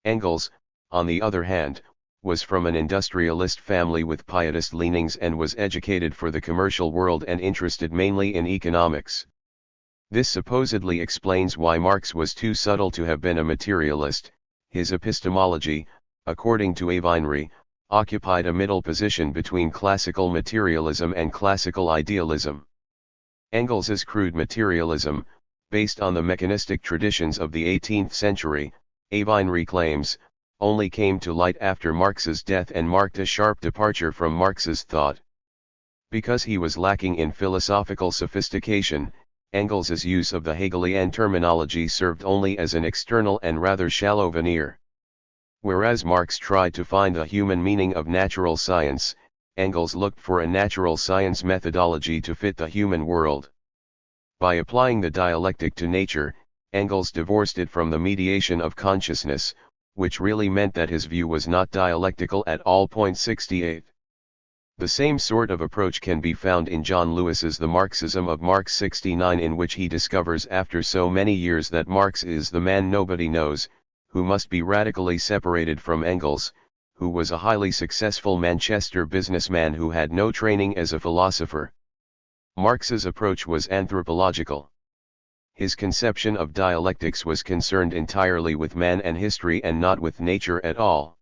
Engels, on the other hand, was from an industrialist family with pietist leanings and was educated for the commercial world and interested mainly in economics. This supposedly explains why Marx was too subtle to have been a materialist. His epistemology, according to Avinri, occupied a middle position between classical materialism and classical idealism. Engels's crude materialism, based on the mechanistic traditions of the 18th century, Avinri claims, only came to light after Marx's death and marked a sharp departure from Marx's thought. Because he was lacking in philosophical sophistication, Engels's use of the Hegelian terminology served only as an external and rather shallow veneer. Whereas Marx tried to find the human meaning of natural science, Engels looked for a natural science methodology to fit the human world. By applying the dialectic to nature, Engels divorced it from the mediation of consciousness, which really meant that his view was not dialectical at all. 68. The same sort of approach can be found in John Lewis's The Marxism of Marx 69, in which he discovers after so many years that Marx is the man nobody knows, who must be radically separated from Engels, who was a highly successful Manchester businessman who had no training as a philosopher. Marx's approach was anthropological. His conception of dialectics was concerned entirely with man and history and not with nature at all.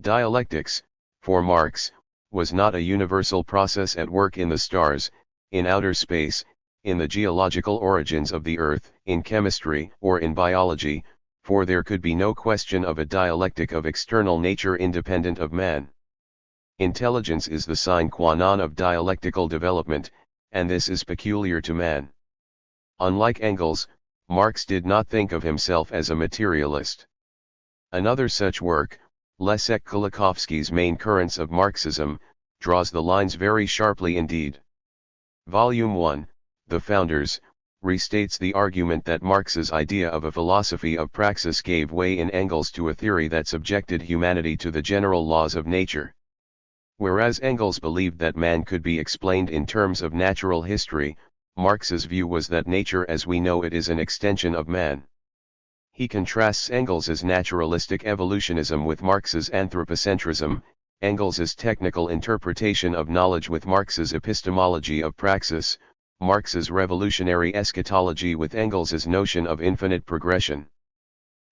Dialectics, for Marx, was not a universal process at work in the stars, in outer space, in the geological origins of the earth, in chemistry, or in biology, for there could be no question of a dialectic of external nature independent of man. Intelligence is the sine qua non of dialectical development, and this is peculiar to man. Unlike Engels, Marx did not think of himself as a materialist. Another such work, Leszek Kolakowski's Main Currents of Marxism, draws the lines very sharply indeed. Volume 1, The Founders, restates the argument that Marx's idea of a philosophy of praxis gave way in Engels to a theory that subjected humanity to the general laws of nature. Whereas Engels believed that man could be explained in terms of natural history, Marx's view was that nature as we know it is an extension of man. He contrasts Engels's naturalistic evolutionism with Marx's anthropocentrism, Engels's technical interpretation of knowledge with Marx's epistemology of praxis, Marx's revolutionary eschatology with Engels's notion of infinite progression.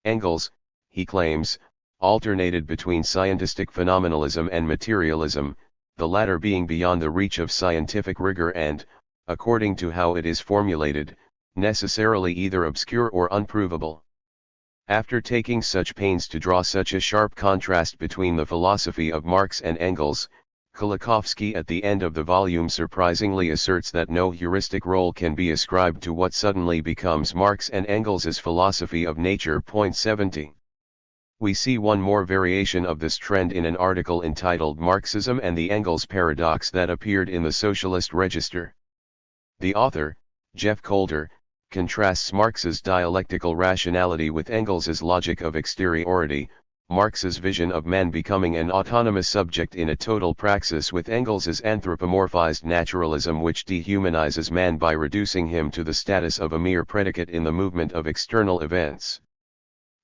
Engels, he claims, alternated between scientistic phenomenalism and materialism, the latter being beyond the reach of scientific rigor and, according to how it is formulated, necessarily either obscure or unprovable. After taking such pains to draw such a sharp contrast between the philosophy of Marx and Engels, Kolakowski at the end of the volume surprisingly asserts that no heuristic role can be ascribed to what suddenly becomes Marx and Engels's philosophy of nature. 70. We see one more variation of this trend in an article entitled Marxism and the Engels Paradox that appeared in the Socialist Register. The author, Jeff Coulter, contrasts Marx's dialectical rationality with Engels's logic of exteriority, Marx's vision of man becoming an autonomous subject in a total praxis with Engels's anthropomorphized naturalism which dehumanizes man by reducing him to the status of a mere predicate in the movement of external events.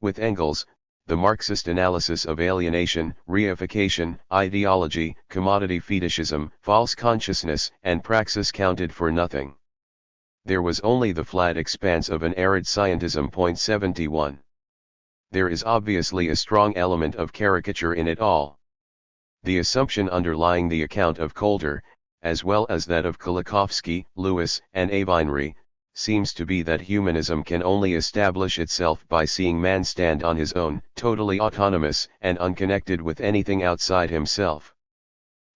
With Engels, the Marxist analysis of alienation, reification, ideology, commodity fetishism, false consciousness, and praxis counted for nothing. There was only the flat expanse of an arid scientism. 71. There is obviously a strong element of caricature in it all. The assumption underlying the account of Coulter, as well as that of Kolakowski, Lewis, and Avinery, seems to be that humanism can only establish itself by seeing man stand on his own, totally autonomous and unconnected with anything outside himself.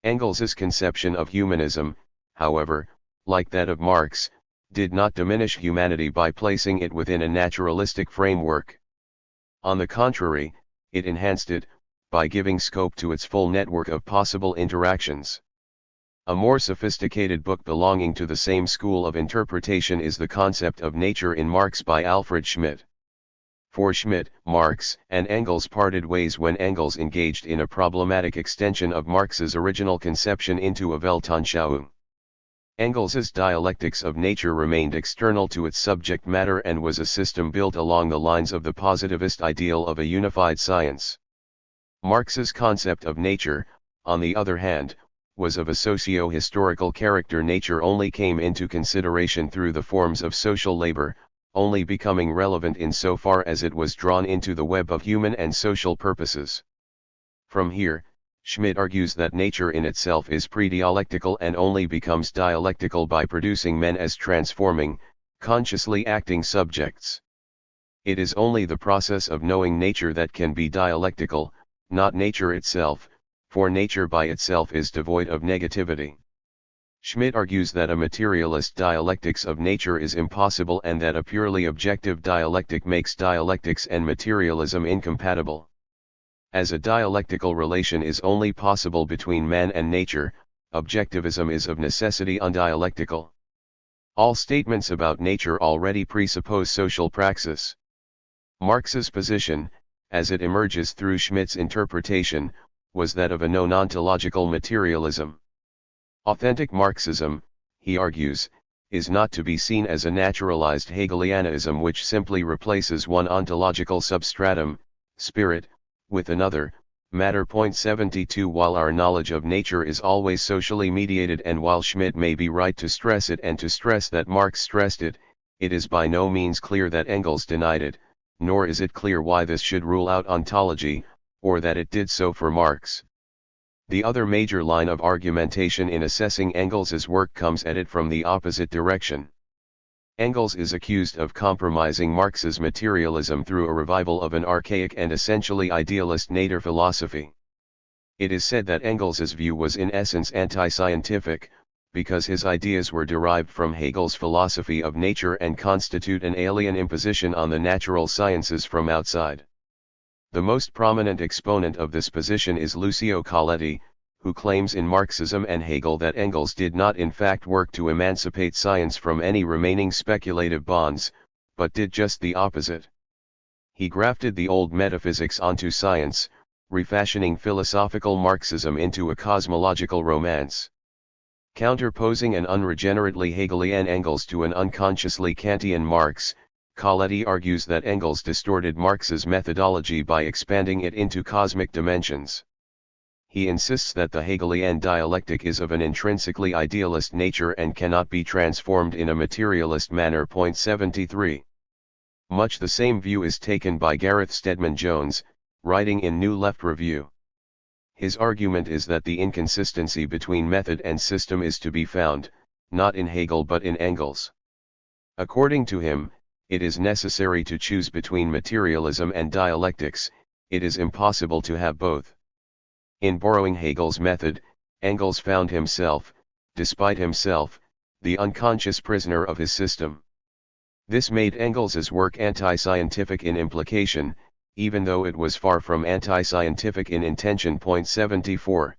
Engels's conception of humanism, however, like that of Marx, did not diminish humanity by placing it within a naturalistic framework. On the contrary, it enhanced it, by giving scope to its full network of possible interactions. A more sophisticated book belonging to the same school of interpretation is The Concept of Nature in Marx by Alfred Schmidt. For Schmidt, Marx and Engels parted ways when Engels engaged in a problematic extension of Marx's original conception into a Weltanschauung. Engels's dialectics of nature remained external to its subject matter and was a system built along the lines of the positivist ideal of a unified science. Marx's concept of nature, on the other hand, was of a socio-historical character. Nature only came into consideration through the forms of social labor, only becoming relevant insofar as it was drawn into the web of human and social purposes. From here, Schmidt argues that nature in itself is pre-dialectical and only becomes dialectical by producing men as transforming, consciously acting subjects. It is only the process of knowing nature that can be dialectical, not nature itself, for nature by itself is devoid of negativity. Schmidt argues that a materialist dialectics of nature is impossible and that a purely objective dialectic makes dialectics and materialism incompatible. As a dialectical relation is only possible between man and nature, objectivism is of necessity undialectical. All statements about nature already presuppose social praxis. Marx's position, as it emerges through Schmidt's interpretation, was that of a non-ontological materialism. Authentic Marxism, he argues, is not to be seen as a naturalized Hegelianism which simply replaces one ontological substratum, spirit, with another, matter. 72. While our knowledge of nature is always socially mediated, and while Schmidt may be right to stress it and to stress that Marx stressed it, it is by no means clear that Engels denied it, nor is it clear why this should rule out ontology, or that it did so for Marx. The other major line of argumentation in assessing Engels's work comes at it from the opposite direction. Engels is accused of compromising Marx's materialism through a revival of an archaic and essentially idealist nature philosophy. It is said that Engels's view was in essence anti-scientific, because his ideas were derived from Hegel's philosophy of nature and constitute an alien imposition on the natural sciences from outside. The most prominent exponent of this position is Lucio Colletti, who claims in Marxism and Hegel that Engels did not in fact work to emancipate science from any remaining speculative bonds, but did just the opposite. He grafted the old metaphysics onto science, refashioning philosophical Marxism into a cosmological romance. Counterposing an unregenerately Hegelian Engels to an unconsciously Kantian Marx, Colletti argues that Engels distorted Marx's methodology by expanding it into cosmic dimensions. He insists that the Hegelian dialectic is of an intrinsically idealist nature and cannot be transformed in a materialist manner. 73. Much the same view is taken by Gareth Stedman Jones, writing in New Left Review. His argument is that the inconsistency between method and system is to be found, not in Hegel but in Engels. According to him, it is necessary to choose between materialism and dialectics, it is impossible to have both. In borrowing Hegel's method, Engels found himself, despite himself, the unconscious prisoner of his system. This made Engels's work anti-scientific in implication, even though it was far from anti-scientific in intention. 74.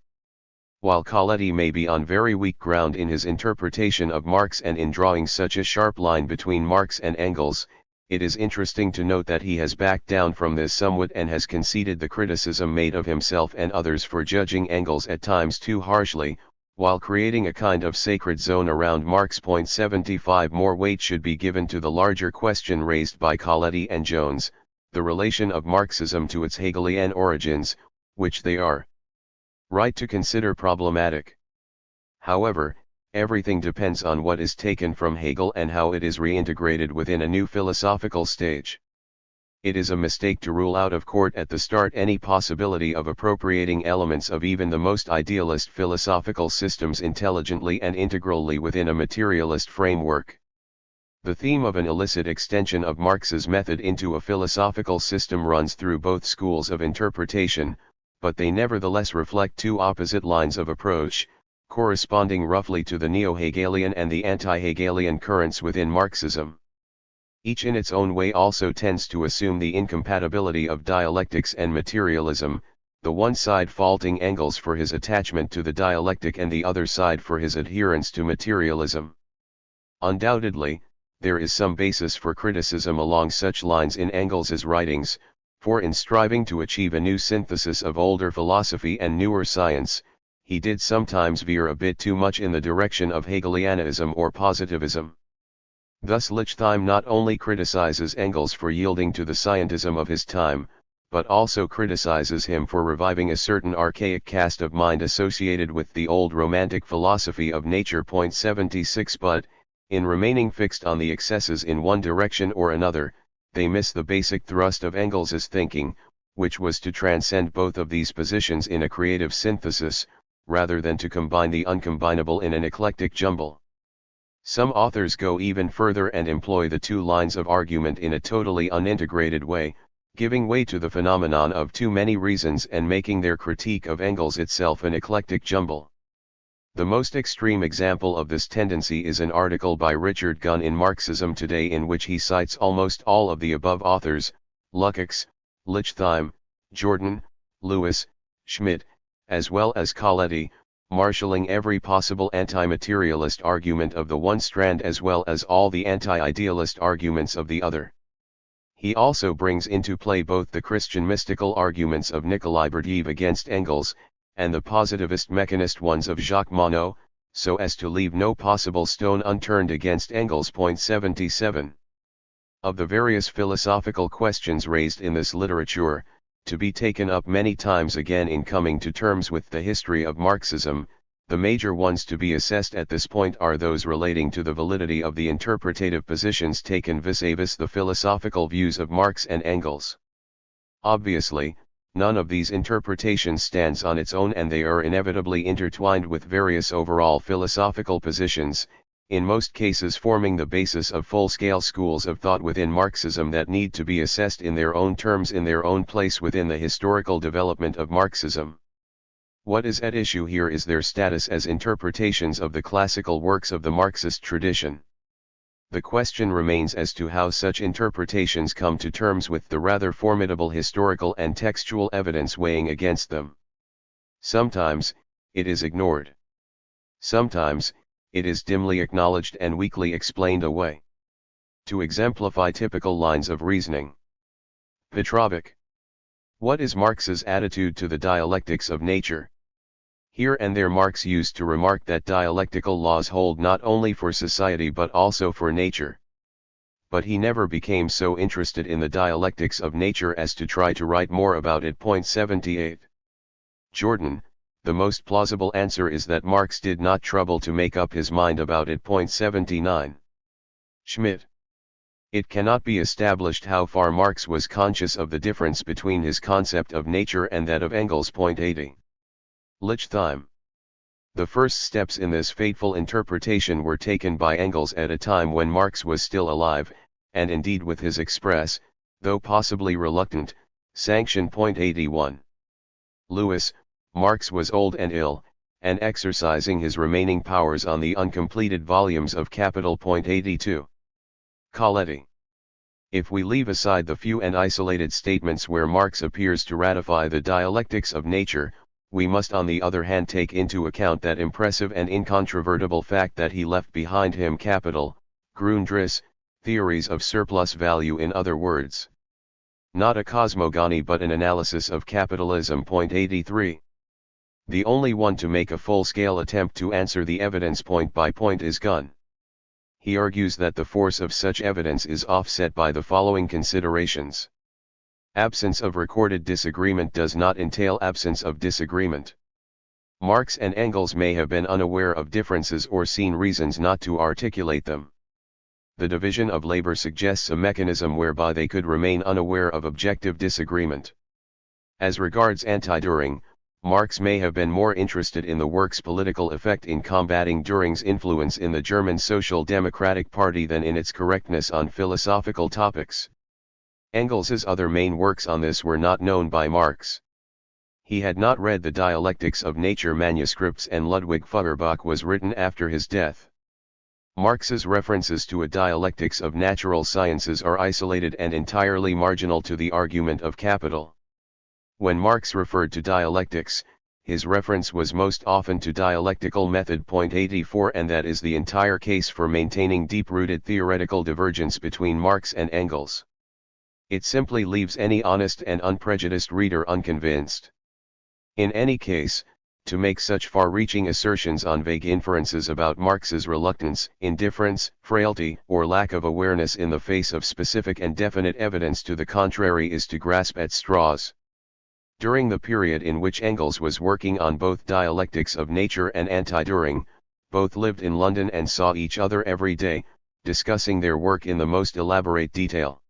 While Colletti may be on very weak ground in his interpretation of Marx and in drawing such a sharp line between Marx and Engels, it is interesting to note that he has backed down from this somewhat and has conceded the criticism made of himself and others for judging Engels at times too harshly, while creating a kind of sacred zone around Marx. 75. More weight should be given to the larger question raised by Colletti and Jones, the relation of Marxism to its Hegelian origins, which they are right to consider problematic. However, everything depends on what is taken from Hegel and how it is reintegrated within a new philosophical stage. It is a mistake to rule out of court at the start any possibility of appropriating elements of even the most idealist philosophical systems intelligently and integrally within a materialist framework. The theme of an illicit extension of Marx's method into a philosophical system runs through both schools of interpretation, but they nevertheless reflect two opposite lines of approach, corresponding roughly to the neo-Hegelian and the anti-Hegelian currents within Marxism. Each in its own way also tends to assume the incompatibility of dialectics and materialism, the one side faulting Engels for his attachment to the dialectic and the other side for his adherence to materialism. Undoubtedly, there is some basis for criticism along such lines in Engels's writings, for in striving to achieve a new synthesis of older philosophy and newer science, he did sometimes veer a bit too much in the direction of Hegelianism or positivism. Thus Lichtheim not only criticizes Engels for yielding to the scientism of his time, but also criticizes him for reviving a certain archaic cast of mind associated with the old romantic philosophy of nature. 76 But, in remaining fixed on the excesses in one direction or another, they miss the basic thrust of Engels's thinking, which was to transcend both of these positions in a creative synthesis, rather than to combine the uncombinable in an eclectic jumble. Some authors go even further and employ the two lines of argument in a totally unintegrated way, giving way to the phenomenon of too many reasons and making their critique of Engels itself an eclectic jumble. The most extreme example of this tendency is an article by Richard Gunn in Marxism Today in which he cites almost all of the above authors, Lukács, Lichtheim, Jordan, Lewis, Schmidt, as well as Coletti, marshalling every possible anti-materialist argument of the one strand as well as all the anti-idealist arguments of the other. He also brings into play both the Christian mystical arguments of Nikolai Berdyaev against Engels, and the positivist mechanist ones of Jacques Monod, so as to leave no possible stone unturned against Engels. 77. Of the various philosophical questions raised in this literature, to be taken up many times again in coming to terms with the history of Marxism, the major ones to be assessed at this point are those relating to the validity of the interpretative positions taken vis-a-vis the philosophical views of Marx and Engels. Obviously, none of these interpretations stands on its own and they are inevitably intertwined with various overall philosophical positions, in most cases forming the basis of full-scale schools of thought within Marxism that need to be assessed in their own terms in their own place within the historical development of Marxism. What is at issue here is their status as interpretations of the classical works of the Marxist tradition. The question remains as to how such interpretations come to terms with the rather formidable historical and textual evidence weighing against them. Sometimes, it is ignored. Sometimes, it is dimly acknowledged and weakly explained away. To exemplify typical lines of reasoning. Petrovic. What is Marx's attitude to the dialectics of nature? Here and there Marx used to remark that dialectical laws hold not only for society but also for nature. But he never became so interested in the dialectics of nature as to try to write more about it. 78. Jordan. The most plausible answer is that Marx did not trouble to make up his mind about it. 79. Schmidt. It cannot be established how far Marx was conscious of the difference between his concept of nature and that of Engels. 80. Lichtheim. The first steps in this fateful interpretation were taken by Engels at a time when Marx was still alive, and indeed with his express, though possibly reluctant, sanction. 81. Lewis. Marx was old and ill, and exercising his remaining powers on the uncompleted volumes of Capital. 82. Coletti. If we leave aside the few and isolated statements where Marx appears to ratify the dialectics of nature, we must on the other hand take into account that impressive and incontrovertible fact that he left behind him capital, Grundrisse, theories of surplus value, in other words. Not a cosmogony but an analysis of capitalism. 83. The only one to make a full-scale attempt to answer the evidence point by point is Gunn. He argues that the force of such evidence is offset by the following considerations. Absence of recorded disagreement does not entail absence of disagreement. Marx and Engels may have been unaware of differences or seen reasons not to articulate them. The division of labor suggests a mechanism whereby they could remain unaware of objective disagreement. As regards anti-Dühring, Marx may have been more interested in the work's political effect in combating Dühring's influence in the German Social Democratic Party than in its correctness on philosophical topics. Engels's other main works on this were not known by Marx. He had not read the Dialectics of Nature manuscripts, and Ludwig Feuerbach was written after his death. Marx's references to a dialectics of natural sciences are isolated and entirely marginal to the argument of capital. When Marx referred to dialectics, his reference was most often to dialectical method. 84, and that is the entire case for maintaining deep-rooted theoretical divergence between Marx and Engels. It simply leaves any honest and unprejudiced reader unconvinced. In any case, to make such far-reaching assertions on vague inferences about Marx's reluctance, indifference, frailty, or lack of awareness in the face of specific and definite evidence to the contrary is to grasp at straws. During the period in which Engels was working on both Dialectics of Nature and Anti-Dühring, both lived in London and saw each other every day, discussing their work in the most elaborate detail.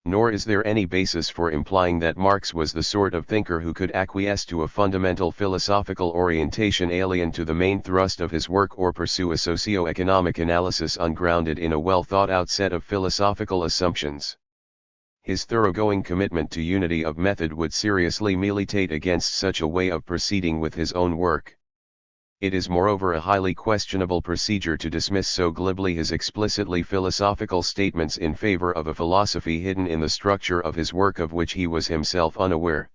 Nor is there any basis for implying that Marx was the sort of thinker who could acquiesce to a fundamental philosophical orientation alien to the main thrust of his work, or pursue a socio-economic analysis ungrounded in a well-thought-out set of philosophical assumptions. His thoroughgoing commitment to unity of method would seriously militate against such a way of proceeding with his own work. It is moreover a highly questionable procedure to dismiss so glibly his explicitly philosophical statements in favor of a philosophy hidden in the structure of his work of which he was himself unaware.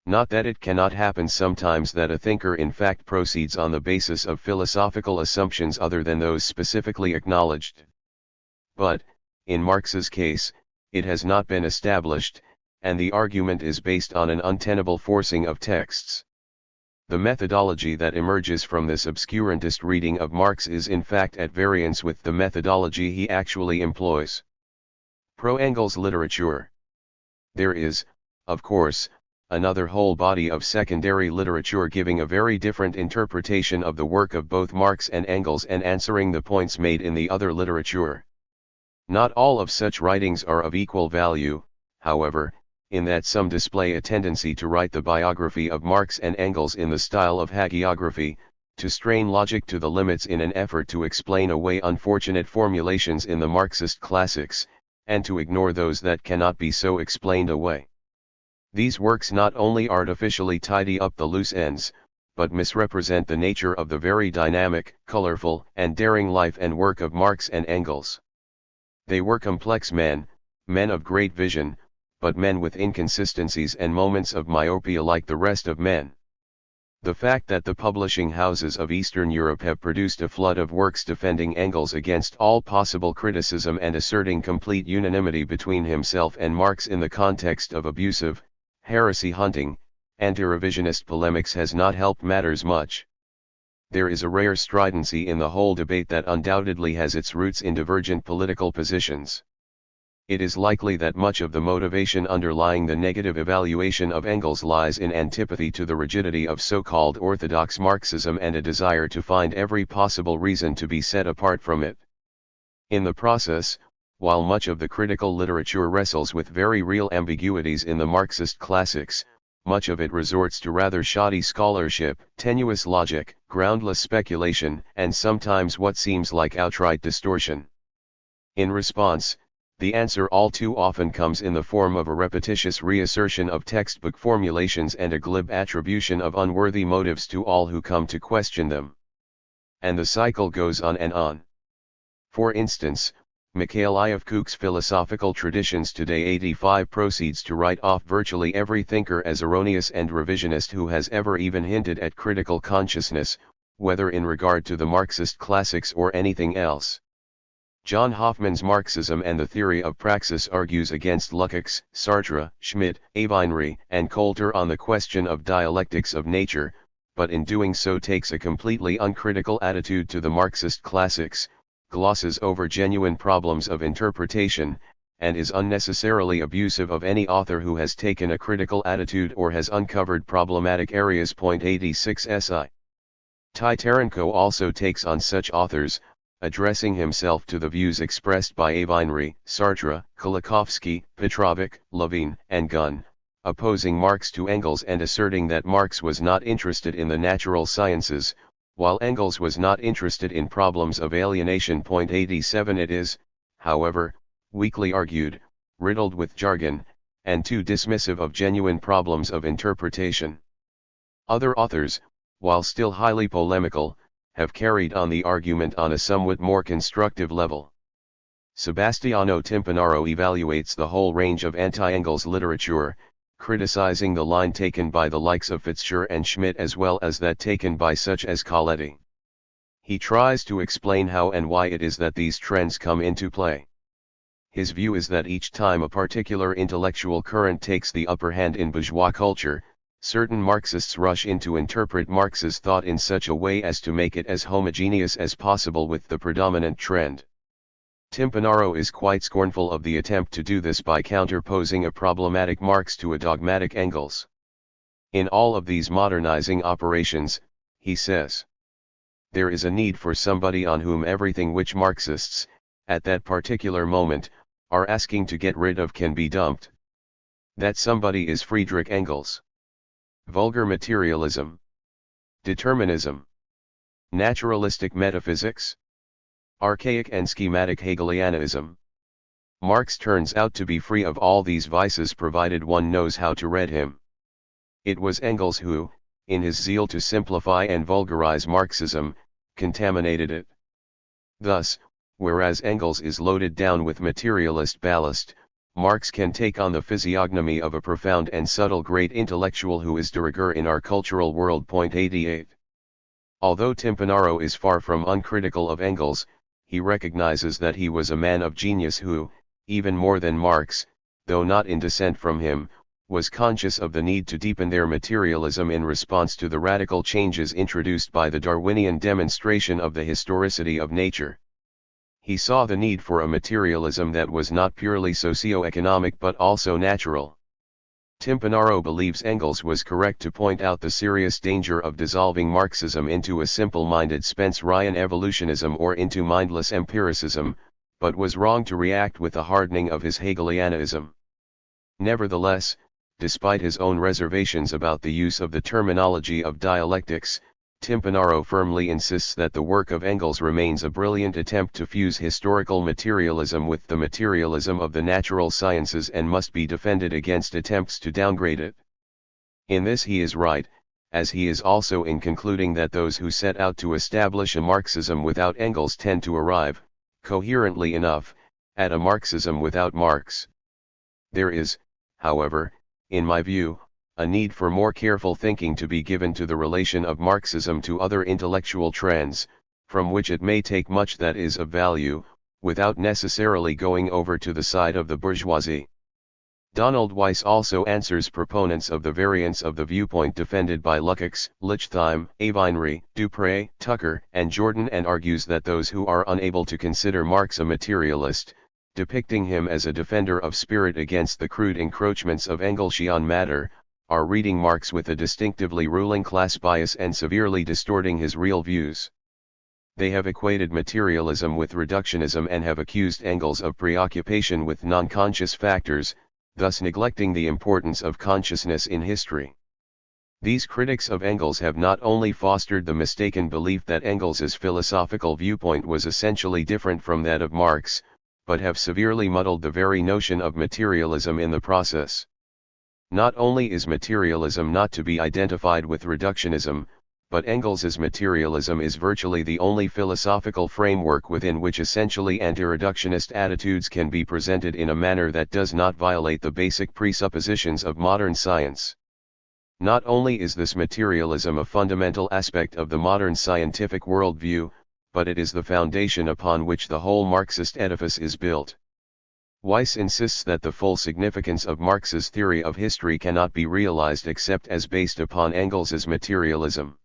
Not that it cannot happen sometimes that a thinker in fact proceeds on the basis of philosophical assumptions other than those specifically acknowledged. But, in Marx's case, it has not been established, and the argument is based on an untenable forcing of texts. The methodology that emerges from this obscurantist reading of Marx is in fact at variance with the methodology he actually employs. Pro-Engels literature. There is, of course, another whole body of secondary literature giving a very different interpretation of the work of both Marx and Engels and answering the points made in the other literature. Not all of such writings are of equal value, however, in that some display a tendency to write the biography of Marx and Engels in the style of hagiography, to strain logic to the limits in an effort to explain away unfortunate formulations in the Marxist classics, and to ignore those that cannot be so explained away. These works not only artificially tidy up the loose ends, but misrepresent the nature of the very dynamic, colorful, and daring life and work of Marx and Engels. They were complex men of great vision, but men with inconsistencies and moments of myopia like the rest of men. The fact that the publishing houses of Eastern Europe have produced a flood of works defending Engels against all possible criticism and asserting complete unanimity between himself and Marx in the context of abusive, heresy-hunting, anti-revisionist polemics has not helped matters much. There is a rare stridency in the whole debate that undoubtedly has its roots in divergent political positions. It is likely that much of the motivation underlying the negative evaluation of Engels lies in antipathy to the rigidity of so-called orthodox Marxism and a desire to find every possible reason to be set apart from it. In the process, while much of the critical literature wrestles with very real ambiguities in the Marxist classics, much of it resorts to rather shoddy scholarship, tenuous logic, groundless speculation, and sometimes what seems like outright distortion. In response, the answer all too often comes in the form of a repetitious reassertion of textbook formulations and a glib attribution of unworthy motives to all who come to question them. And the cycle goes on and on. For instance, Mikhail Ivkook's Philosophical Traditions Today 85 proceeds to write off virtually every thinker as erroneous and revisionist who has ever even hinted at critical consciousness, whether in regard to the Marxist classics or anything else. John Hoffman's Marxism and the Theory of Praxis argues against Lukács, Sartre, Schmidt, Avinri, and Coulter on the question of dialectics of nature, but in doing so takes a completely uncritical attitude to the Marxist classics, glosses over genuine problems of interpretation, and is unnecessarily abusive of any author who has taken a critical attitude or has uncovered problematic areas. 86 SI. Titarenko also takes on such authors, addressing himself to the views expressed by Avinri, Sartre, Kolakowski, Petrovic, Levine, and Gunn, opposing Marx to Engels and asserting that Marx was not interested in the natural sciences, while Engels was not interested in problems of alienation. 87 It is, however, weakly argued, riddled with jargon, and too dismissive of genuine problems of interpretation. Other authors, while still highly polemical, have carried on the argument on a somewhat more constructive level. Sebastiano Timpanaro evaluates the whole range of anti-Engels literature, criticizing the line taken by the likes of Fitzgerald and Schmidt as well as that taken by such as Coletti. He tries to explain how and why it is that these trends come into play. His view is that each time a particular intellectual current takes the upper hand in bourgeois culture, certain Marxists rush in to interpret Marx's thought in such a way as to make it as homogeneous as possible with the predominant trend. Timpanaro is quite scornful of the attempt to do this by counterposing a problematic Marx to a dogmatic Engels. In all of these modernizing operations, he says, there is a need for somebody on whom everything which Marxists, at that particular moment, are asking to get rid of can be dumped. That somebody is Friedrich Engels. Vulgar materialism, determinism, naturalistic metaphysics, archaic and schematic Hegelianism. Marx turns out to be free of all these vices provided one knows how to read him. It was Engels who, in his zeal to simplify and vulgarize Marxism, contaminated it. Thus, whereas Engels is loaded down with materialist ballast, Marx can take on the physiognomy of a profound and subtle great intellectual who is de rigueur in our cultural world. 88. Although Timpanaro is far from uncritical of Engels, he recognizes that he was a man of genius who, even more than Marx, though not in descent from him, was conscious of the need to deepen their materialism in response to the radical changes introduced by the Darwinian demonstration of the historicity of nature. He saw the need for a materialism that was not purely socio-economic but also natural. Timpanaro believes Engels was correct to point out the serious danger of dissolving Marxism into a simple-minded Spencerian evolutionism or into mindless empiricism, but was wrong to react with the hardening of his Hegelianism. Nevertheless, despite his own reservations about the use of the terminology of dialectics, Timpanaro firmly insists that the work of Engels remains a brilliant attempt to fuse historical materialism with the materialism of the natural sciences and must be defended against attempts to downgrade it. In this he is right, as he is also in concluding that those who set out to establish a Marxism without Engels tend to arrive, coherently enough, at a Marxism without Marx. There is, however, in my view, a need for more careful thinking to be given to the relation of Marxism to other intellectual trends, from which it may take much that is of value, without necessarily going over to the side of the bourgeoisie. Donald Weiss also answers proponents of the variance of the viewpoint defended by Lukács, Lichtheim, Avinri, Dupré, Tucker, and Jordan and argues that those who are unable to consider Marx a materialist, depicting him as a defender of spirit against the crude encroachments of Engelschian matter, are reading Marx with a distinctively ruling class bias and severely distorting his real views. They have equated materialism with reductionism and have accused Engels of preoccupation with non-conscious factors, thus neglecting the importance of consciousness in history. These critics of Engels have not only fostered the mistaken belief that Engels's philosophical viewpoint was essentially different from that of Marx, but have severely muddled the very notion of materialism in the process. Not only is materialism not to be identified with reductionism, but Engels's materialism is virtually the only philosophical framework within which essentially anti-reductionist attitudes can be presented in a manner that does not violate the basic presuppositions of modern science. Not only is this materialism a fundamental aspect of the modern scientific worldview, but it is the foundation upon which the whole Marxist edifice is built. Weiss insists that the full significance of Marx's theory of history cannot be realized except as based upon Engels's materialism.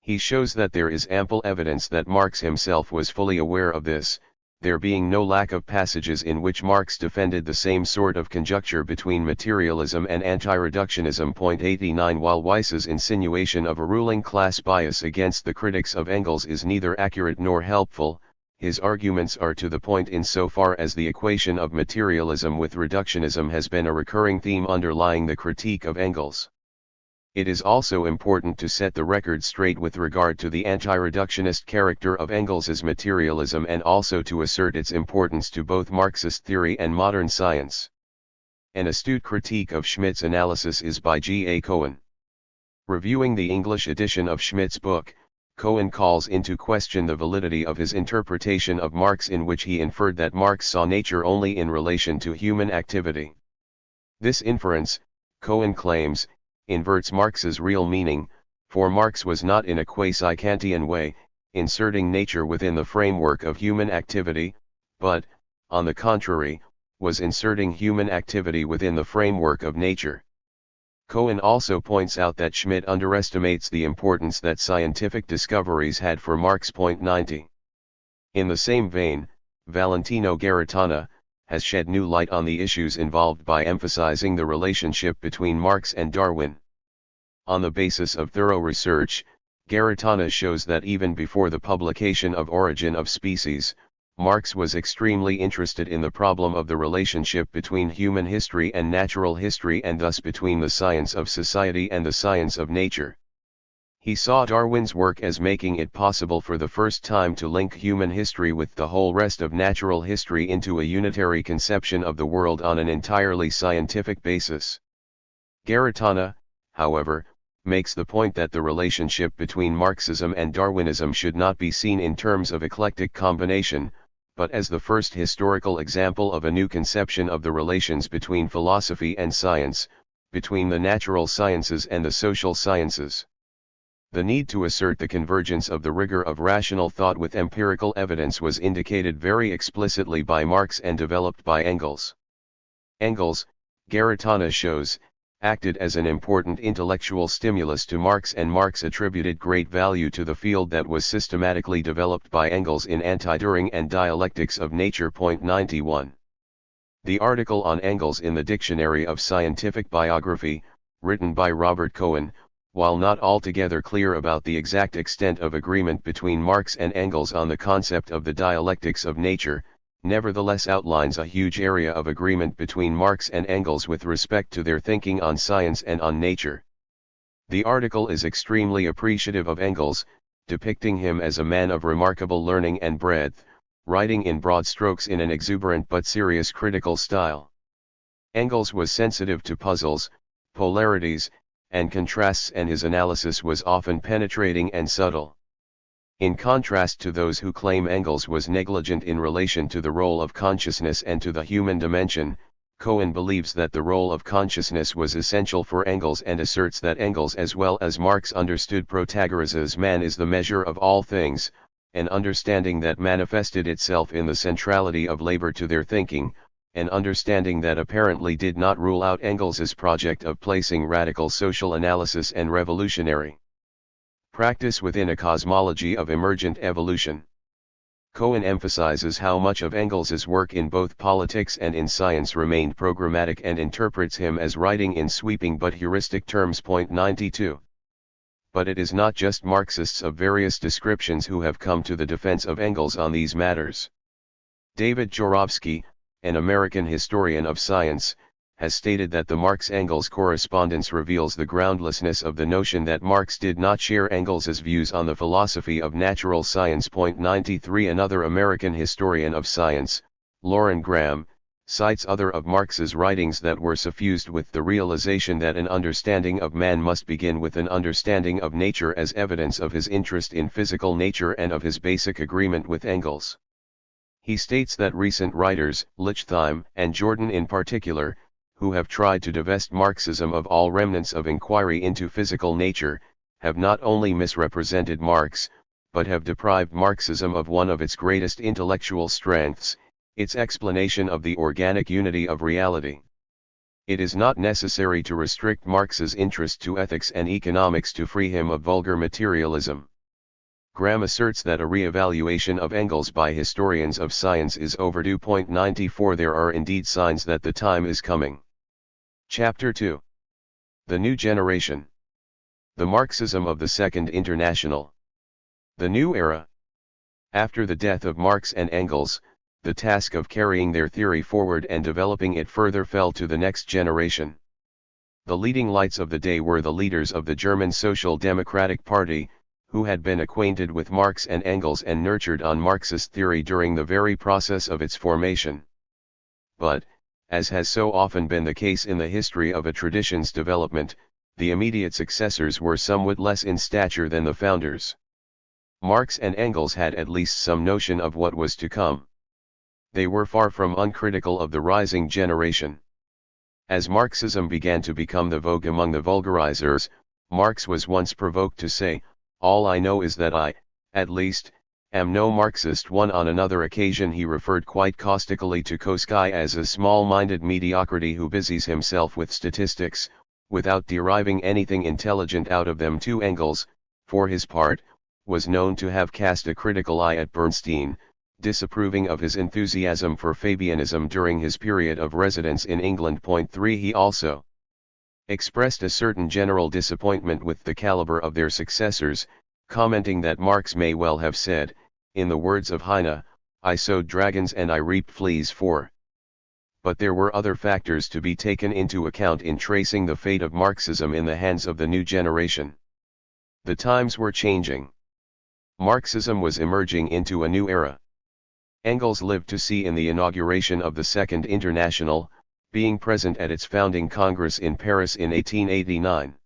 He shows that there is ample evidence that Marx himself was fully aware of this, there being no lack of passages in which Marx defended the same sort of conjuncture between materialism and anti-reductionism. 89 While Weiss's insinuation of a ruling class bias against the critics of Engels is neither accurate nor helpful, his arguments are to the point insofar as the equation of materialism with reductionism has been a recurring theme underlying the critique of Engels. It is also important to set the record straight with regard to the anti-reductionist character of Engels's materialism and also to assert its importance to both Marxist theory and modern science. An astute critique of Schmidt's analysis is by G. A. Cohen. Reviewing the English edition of Schmidt's book, Cohen calls into question the validity of his interpretation of Marx, in which he inferred that Marx saw nature only in relation to human activity. This inference, Cohen claims, inverts Marx's real meaning, for Marx was not in a quasi-Kantian way, inserting nature within the framework of human activity, but, on the contrary, was inserting human activity within the framework of nature. Cohen also points out that Schmidt underestimates the importance that scientific discoveries had for Marx. 90. In the same vein, Valentino Garitano has shed new light on the issues involved by emphasizing the relationship between Marx and Darwin. On the basis of thorough research, Garitano shows that even before the publication of Origin of Species, Marx was extremely interested in the problem of the relationship between human history and natural history, and thus between the science of society and the science of nature. He saw Darwin's work as making it possible for the first time to link human history with the whole rest of natural history into a unitary conception of the world on an entirely scientific basis. Garitano, however, makes the point that the relationship between Marxism and Darwinism should not be seen in terms of eclectic combination, but as the first historical example of a new conception of the relations between philosophy and science, between the natural sciences and the social sciences. The need to assert the convergence of the rigor of rational thought with empirical evidence was indicated very explicitly by Marx and developed by Engels. Engels, Garitano shows, acted as an important intellectual stimulus to Marx, and Marx attributed great value to the field that was systematically developed by Engels in Anti-Düring and Dialectics of Nature. 91. The article on Engels in the Dictionary of Scientific Biography, written by Robert Cohen, while not altogether clear about the exact extent of agreement between Marx and Engels on the concept of the dialectics of nature, nevertheless outlines a huge area of agreement between Marx and Engels with respect to their thinking on science and on nature. The article is extremely appreciative of Engels, depicting him as a man of remarkable learning and breadth, writing in broad strokes in an exuberant but serious critical style. Engels was sensitive to puzzles, polarities, and contrasts, and his analysis was often penetrating and subtle. In contrast to those who claim Engels was negligent in relation to the role of consciousness and to the human dimension, Cohen believes that the role of consciousness was essential for Engels and asserts that Engels as well as Marx understood Protagoras' man is the measure of all things, an understanding that manifested itself in the centrality of labor to their thinking, an understanding that apparently did not rule out Engels' project of placing radical social analysis and revolutionary practice within a cosmology of emergent evolution. Cohen emphasizes how much of Engels' work in both politics and in science remained programmatic and interprets him as writing in sweeping but heuristic terms. 92. But it is not just Marxists of various descriptions who have come to the defense of Engels on these matters. David Jorovsky, an American historian of science, has stated that the Marx-Engels correspondence reveals the groundlessness of the notion that Marx did not share Engels' views on the philosophy of natural science. 93. Another American historian of science, Lauren Graham, cites other of Marx's writings that were suffused with the realization that an understanding of man must begin with an understanding of nature as evidence of his interest in physical nature and of his basic agreement with Engels. He states that recent writers, Lichtheim and Jordan in particular, who have tried to divest Marxism of all remnants of inquiry into physical nature, have not only misrepresented Marx, but have deprived Marxism of one of its greatest intellectual strengths, its explanation of the organic unity of reality. It is not necessary to restrict Marx's interest to ethics and economics to free him of vulgar materialism. Graham asserts that a re-evaluation of Engels by historians of science is overdue. 94 There are indeed signs that the time is coming. Chapter 2. The New Generation. The Marxism of the Second International. The New Era. After the death of Marx and Engels, the task of carrying their theory forward and developing it further fell to the next generation. The leading lights of the day were the leaders of the German Social Democratic Party, who had been acquainted with Marx and Engels and nurtured on Marxist theory during the very process of its formation. But, as has so often been the case in the history of a tradition's development, the immediate successors were somewhat less in stature than the founders. Marx and Engels had at least some notion of what was to come. They were far from uncritical of the rising generation. As Marxism began to become the vogue among the vulgarizers, Marx was once provoked to say, "All I know is that I, at least, am no Marxist." On another occasion he referred quite caustically to Koskai as a small-minded mediocrity who busies himself with statistics, without deriving anything intelligent out of them. Engels, for his part, was known to have cast a critical eye at Bernstein, disapproving of his enthusiasm for Fabianism during his period of residence in England. 3 He also expressed a certain general disappointment with the caliber of their successors, commenting that Marx may well have said, in the words of Heine, "I sowed dragons and I reaped fleas." But there were other factors to be taken into account in tracing the fate of Marxism in the hands of the new generation. The times were changing. Marxism was emerging into a new era. Engels lived to see in the inauguration of the Second International, being present at its founding Congress in Paris in 1889.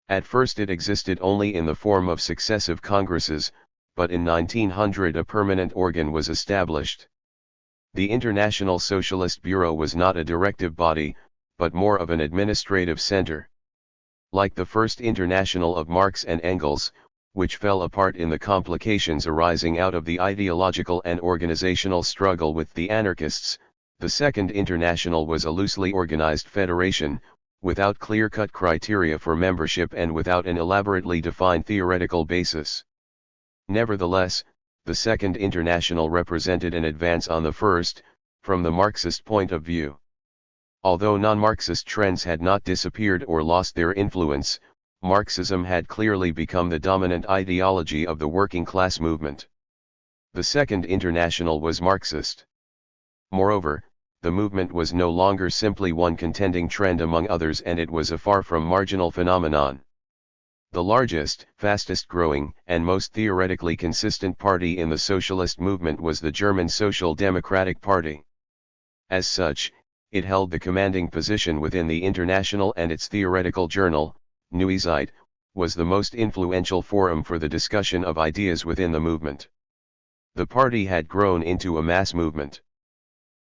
At first it existed only in the form of successive congresses, but in 1900 a permanent organ was established. The International Socialist Bureau was not a directive body, but more of an administrative center. Like the First International of Marx and Engels, which fell apart in the complications arising out of the ideological and organizational struggle with the anarchists, the Second International was a loosely organized federation, without clear-cut criteria for membership and without an elaborately defined theoretical basis. Nevertheless, the Second International represented an advance on the first, from the Marxist point of view. Although non-Marxist trends had not disappeared or lost their influence, Marxism had clearly become the dominant ideology of the working class movement. The Second International was Marxist. Moreover, the movement was no longer simply one contending trend among others, and it was a far from marginal phenomenon. The largest, fastest growing, and most theoretically consistent party in the socialist movement was the German Social Democratic Party. As such, it held the commanding position within the International, and its theoretical journal, Neue Zeit, was the most influential forum for the discussion of ideas within the movement. The party had grown into a mass movement.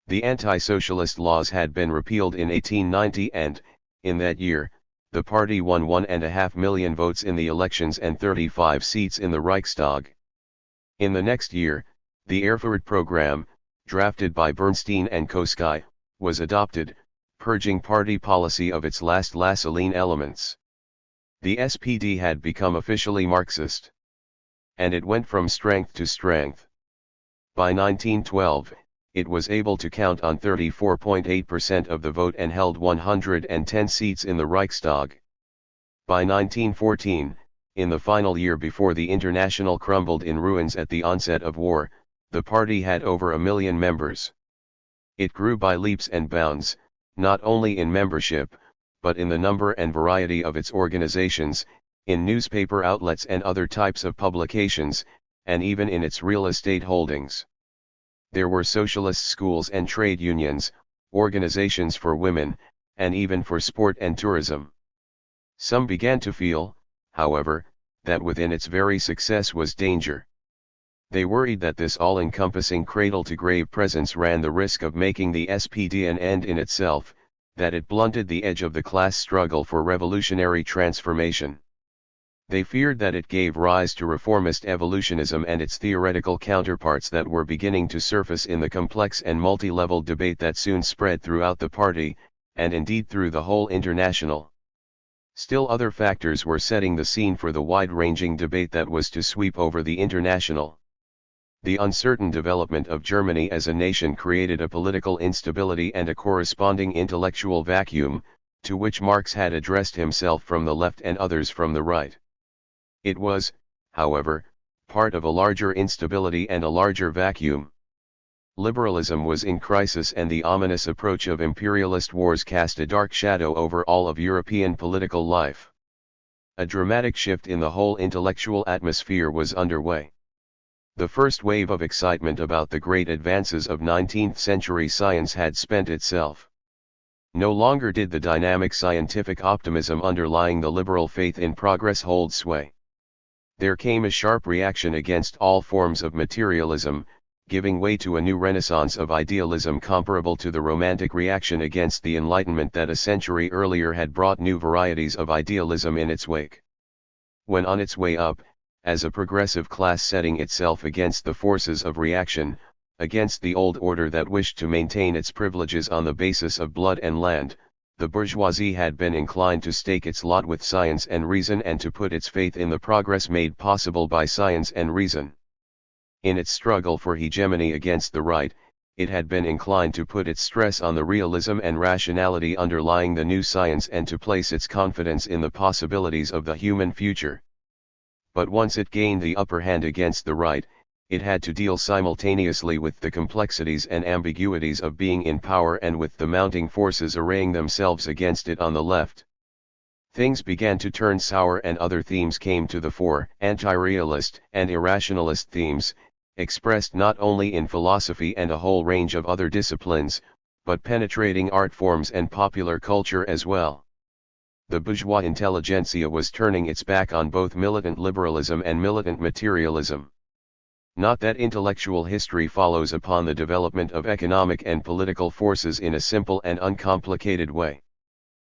The anti-socialist laws had been repealed in 1890 and, in that year, the party won 1.5 million votes in the elections and 35 seats in the Reichstag. In the next year, the Erfurt program, drafted by Bernstein and Koskai, was adopted, purging party policy of its last Lassaline elements. The SPD had become officially Marxist. And it went from strength to strength. By 1912, it was able to count on 34.8% of the vote and held 110 seats in the Reichstag. By 1914, in the final year before the International crumbled in ruins at the onset of war, the party had over 1 million members. It grew by leaps and bounds, not only in membership, but in the number and variety of its organizations, in newspaper outlets and other types of publications, and even in its real estate holdings. There were socialist schools and trade unions, organizations for women, and even for sport and tourism. Some began to feel, however, that within its very success was danger. They worried that this all-encompassing cradle-to-grave presence ran the risk of making the SPD an end in itself, that it blunted the edge of the class struggle for revolutionary transformation. They feared that it gave rise to reformist evolutionism and its theoretical counterparts that were beginning to surface in the complex and multi-level debate that soon spread throughout the party, and indeed through the whole International. Still other factors were setting the scene for the wide-ranging debate that was to sweep over the international. The uncertain development of Germany as a nation created a political instability and a corresponding intellectual vacuum, to which Marx had addressed himself from the left and others from the right. It was, however, part of a larger instability and a larger vacuum. Liberalism was in crisis, and the ominous approach of imperialist wars cast a dark shadow over all of European political life. A dramatic shift in the whole intellectual atmosphere was underway. The first wave of excitement about the great advances of 19th-century science had spent itself. No longer did the dynamic scientific optimism underlying the liberal faith in progress hold sway. There came a sharp reaction against all forms of materialism, giving way to a new renaissance of idealism comparable to the Romantic reaction against the Enlightenment that a century earlier had brought new varieties of idealism in its wake. When on its way up, as a progressive class setting itself against the forces of reaction, against the old order that wished to maintain its privileges on the basis of blood and land, the bourgeoisie had been inclined to stake its lot with science and reason and to put its faith in the progress made possible by science and reason. In its struggle for hegemony against the right, it had been inclined to put its stress on the realism and rationality underlying the new science and to place its confidence in the possibilities of the human future. But once it gained the upper hand against the right, it had to deal simultaneously with the complexities and ambiguities of being in power and with the mounting forces arraying themselves against it on the left. Things began to turn sour and other themes came to the fore, anti-realist and irrationalist themes, expressed not only in philosophy and a whole range of other disciplines, but penetrating art forms and popular culture as well. The bourgeois intelligentsia was turning its back on both militant liberalism and militant materialism. Not that intellectual history follows upon the development of economic and political forces in a simple and uncomplicated way.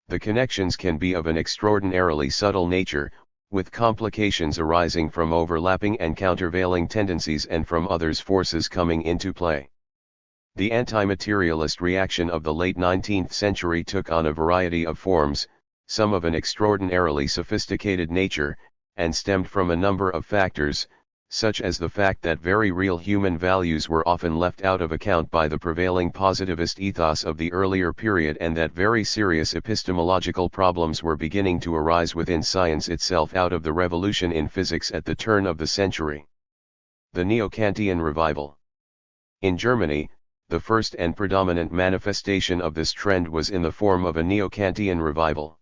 The connections can be of an extraordinarily subtle nature, with complications arising from overlapping and countervailing tendencies and from others' forces coming into play. The anti-materialist reaction of the late 19th century took on a variety of forms, some of an extraordinarily sophisticated nature, and stemmed from a number of factors, such as the fact that very real human values were often left out of account by the prevailing positivist ethos of the earlier period, and that very serious epistemological problems were beginning to arise within science itself out of the revolution in physics at the turn of the century. The Neo-Kantian revival. In Germany, the first and predominant manifestation of this trend was in the form of a Neo-Kantian revival.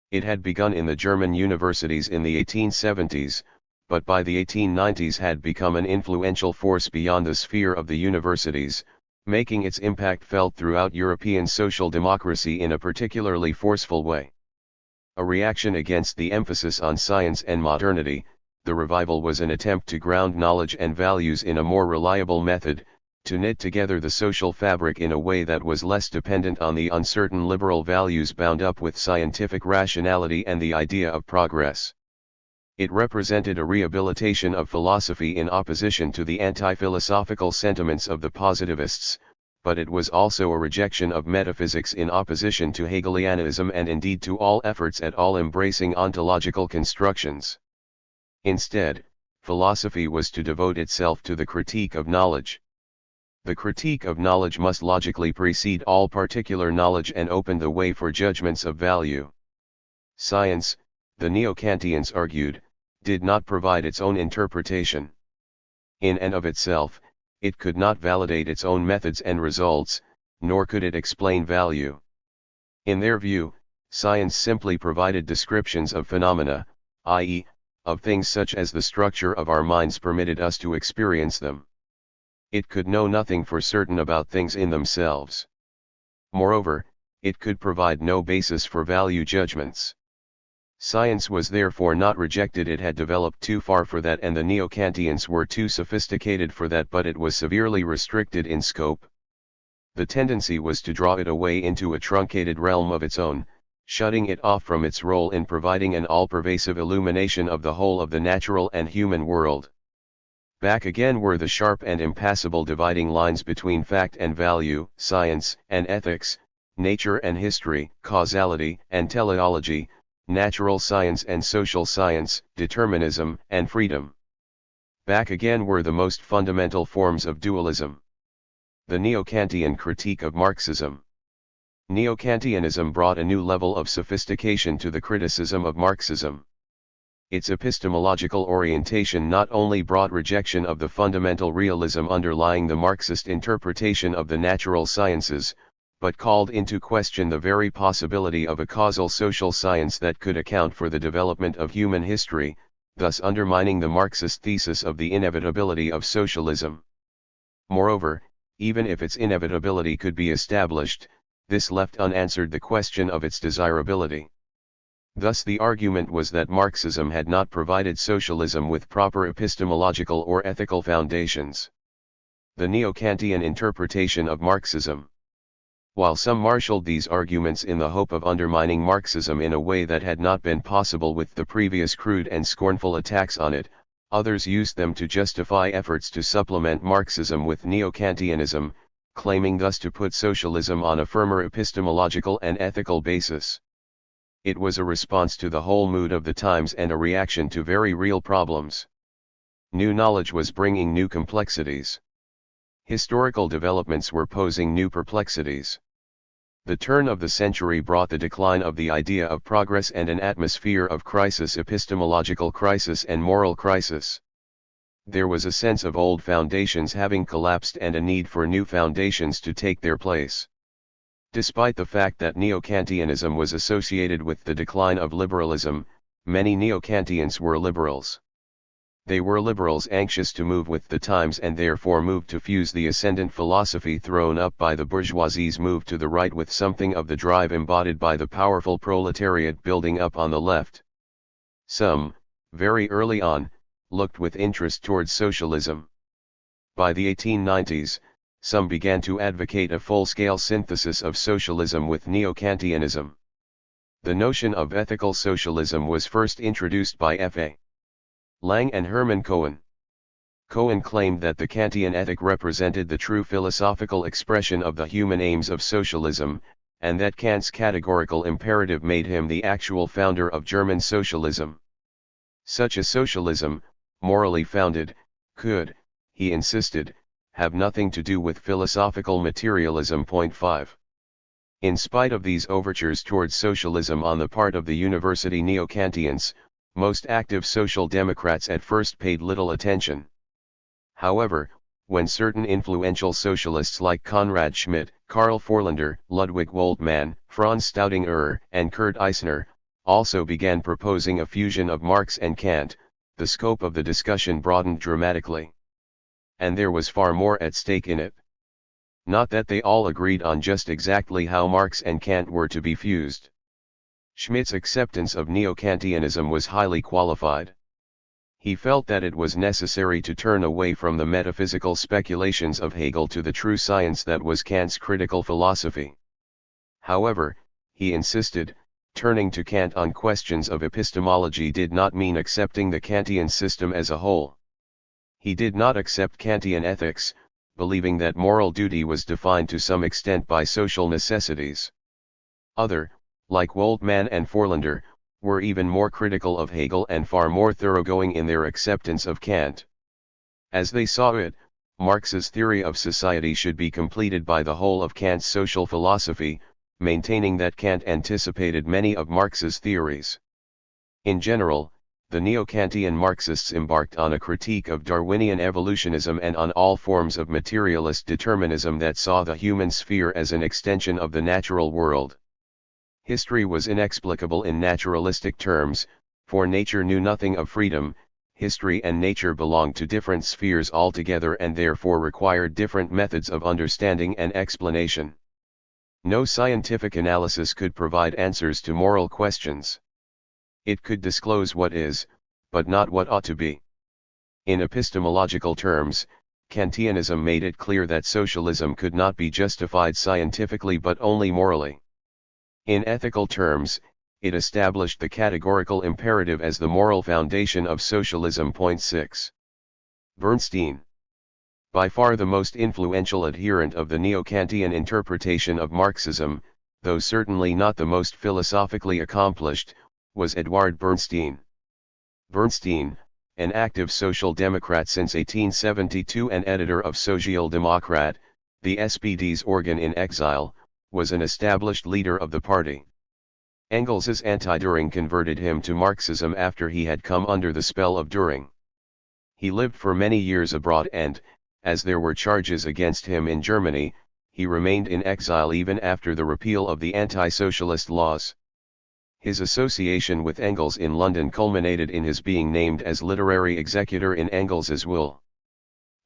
It had begun in the German universities in the 1870s, but by the 1890s had become an influential force beyond the sphere of the universities, making its impact felt throughout European social democracy in a particularly forceful way. A reaction against the emphasis on science and modernity, the revival was an attempt to ground knowledge and values in a more reliable method, to knit together the social fabric in a way that was less dependent on the uncertain liberal values bound up with scientific rationality and the idea of progress. It represented a rehabilitation of philosophy in opposition to the anti-philosophical sentiments of the positivists, but it was also a rejection of metaphysics in opposition to Hegelianism and indeed to all efforts at all embracing ontological constructions. Instead, philosophy was to devote itself to the critique of knowledge. The critique of knowledge must logically precede all particular knowledge and open the way for judgments of value. Science, the Neo-Kantians argued, did not provide its own interpretation. In and of itself, it could not validate its own methods and results, nor could it explain value. In their view, science simply provided descriptions of phenomena, i.e., of things such as the structure of our minds permitted us to experience them. It could know nothing for certain about things in themselves. Moreover, it could provide no basis for value judgments. Science was therefore not rejected. It had developed too far for that, and the Neo-Kantians were too sophisticated for that, but it was severely restricted in scope. The tendency was to draw it away into a truncated realm of its own, shutting it off from its role in providing an all-pervasive illumination of the whole of the natural and human world. Back again were the sharp and impassable dividing lines between fact and value, science and ethics, nature and history, causality and teleology, natural science and social science, determinism and freedom. Back again were the most fundamental forms of dualism. The Neo-Kantian critique of Marxism. Neo-Kantianism brought a new level of sophistication to the criticism of Marxism. Its epistemological orientation not only brought rejection of the fundamental realism underlying the Marxist interpretation of the natural sciences, but called into question the very possibility of a causal social science that could account for the development of human history, thus undermining the Marxist thesis of the inevitability of socialism. Moreover, even if its inevitability could be established, this left unanswered the question of its desirability. Thus the argument was that Marxism had not provided socialism with proper epistemological or ethical foundations. The Neo-Kantian interpretation of Marxism. While some marshaled these arguments in the hope of undermining Marxism in a way that had not been possible with the previous crude and scornful attacks on it, others used them to justify efforts to supplement Marxism with Neo-Kantianism, claiming thus to put socialism on a firmer epistemological and ethical basis. It was a response to the whole mood of the times and a reaction to very real problems. New knowledge was bringing new complexities. Historical developments were posing new perplexities. The turn of the century brought the decline of the idea of progress and an atmosphere of crisis, epistemological crisis and moral crisis. There was a sense of old foundations having collapsed and a need for new foundations to take their place. Despite the fact that Neo-Kantianism was associated with the decline of liberalism, many Neo-Kantians were liberals. They were liberals anxious to move with the times and therefore moved to fuse the ascendant philosophy thrown up by the bourgeoisie's move to the right with something of the drive embodied by the powerful proletariat building up on the left. Some, very early on, looked with interest towards socialism. By the 1890s, some began to advocate a full-scale synthesis of socialism with Neo-Kantianism. The notion of ethical socialism was first introduced by F.A. Lang and Hermann Cohen. Cohen claimed that the Kantian ethic represented the true philosophical expression of the human aims of socialism, and that Kant's categorical imperative made him the actual founder of German socialism. Such a socialism, morally founded, could, he insisted, have nothing to do with philosophical materialism. 5. In spite of these overtures towards socialism on the part of the university Neo-Kantians, most active social democrats at first paid little attention. However, when certain influential socialists like Konrad Schmidt, Karl Forlander, Ludwig Woltmann, Franz Staudinger, and Kurt Eisner, also began proposing a fusion of Marx and Kant, the scope of the discussion broadened dramatically. And there was far more at stake in it. Not that they all agreed on just exactly how Marx and Kant were to be fused. Schmidt's acceptance of Neo-Kantianism was highly qualified. He felt that it was necessary to turn away from the metaphysical speculations of Hegel to the true science that was Kant's critical philosophy. However, he insisted, turning to Kant on questions of epistemology did not mean accepting the Kantian system as a whole. He did not accept Kantian ethics, believing that moral duty was defined to some extent by social necessities. Others, like Woltmann and Forlander, were even more critical of Hegel and far more thoroughgoing in their acceptance of Kant. As they saw it, Marx's theory of society should be completed by the whole of Kant's social philosophy, maintaining that Kant anticipated many of Marx's theories. In general, the Neo-Kantian Marxists embarked on a critique of Darwinian evolutionism and on all forms of materialist determinism that saw the human sphere as an extension of the natural world. History was inexplicable in naturalistic terms, for nature knew nothing of freedom. History and nature belonged to different spheres altogether and therefore required different methods of understanding and explanation. No scientific analysis could provide answers to moral questions. It could disclose what is, but not what ought to be. In epistemological terms, Kantianism made it clear that socialism could not be justified scientifically but only morally. In ethical terms, it established the categorical imperative as the moral foundation of socialism. 6. Bernstein. By far the most influential adherent of the Neo-Kantian interpretation of Marxism, though certainly not the most philosophically accomplished, was Edward Bernstein. Bernstein, an active social democrat since 1872 and editor of Social Democrat, the SPD's organ in exile, was an established leader of the party. Engels's anti-Dühring converted him to Marxism after he had come under the spell of Dühring. He lived for many years abroad and, as there were charges against him in Germany, he remained in exile even after the repeal of the anti-socialist laws. His association with Engels in London culminated in his being named as literary executor in Engels's will.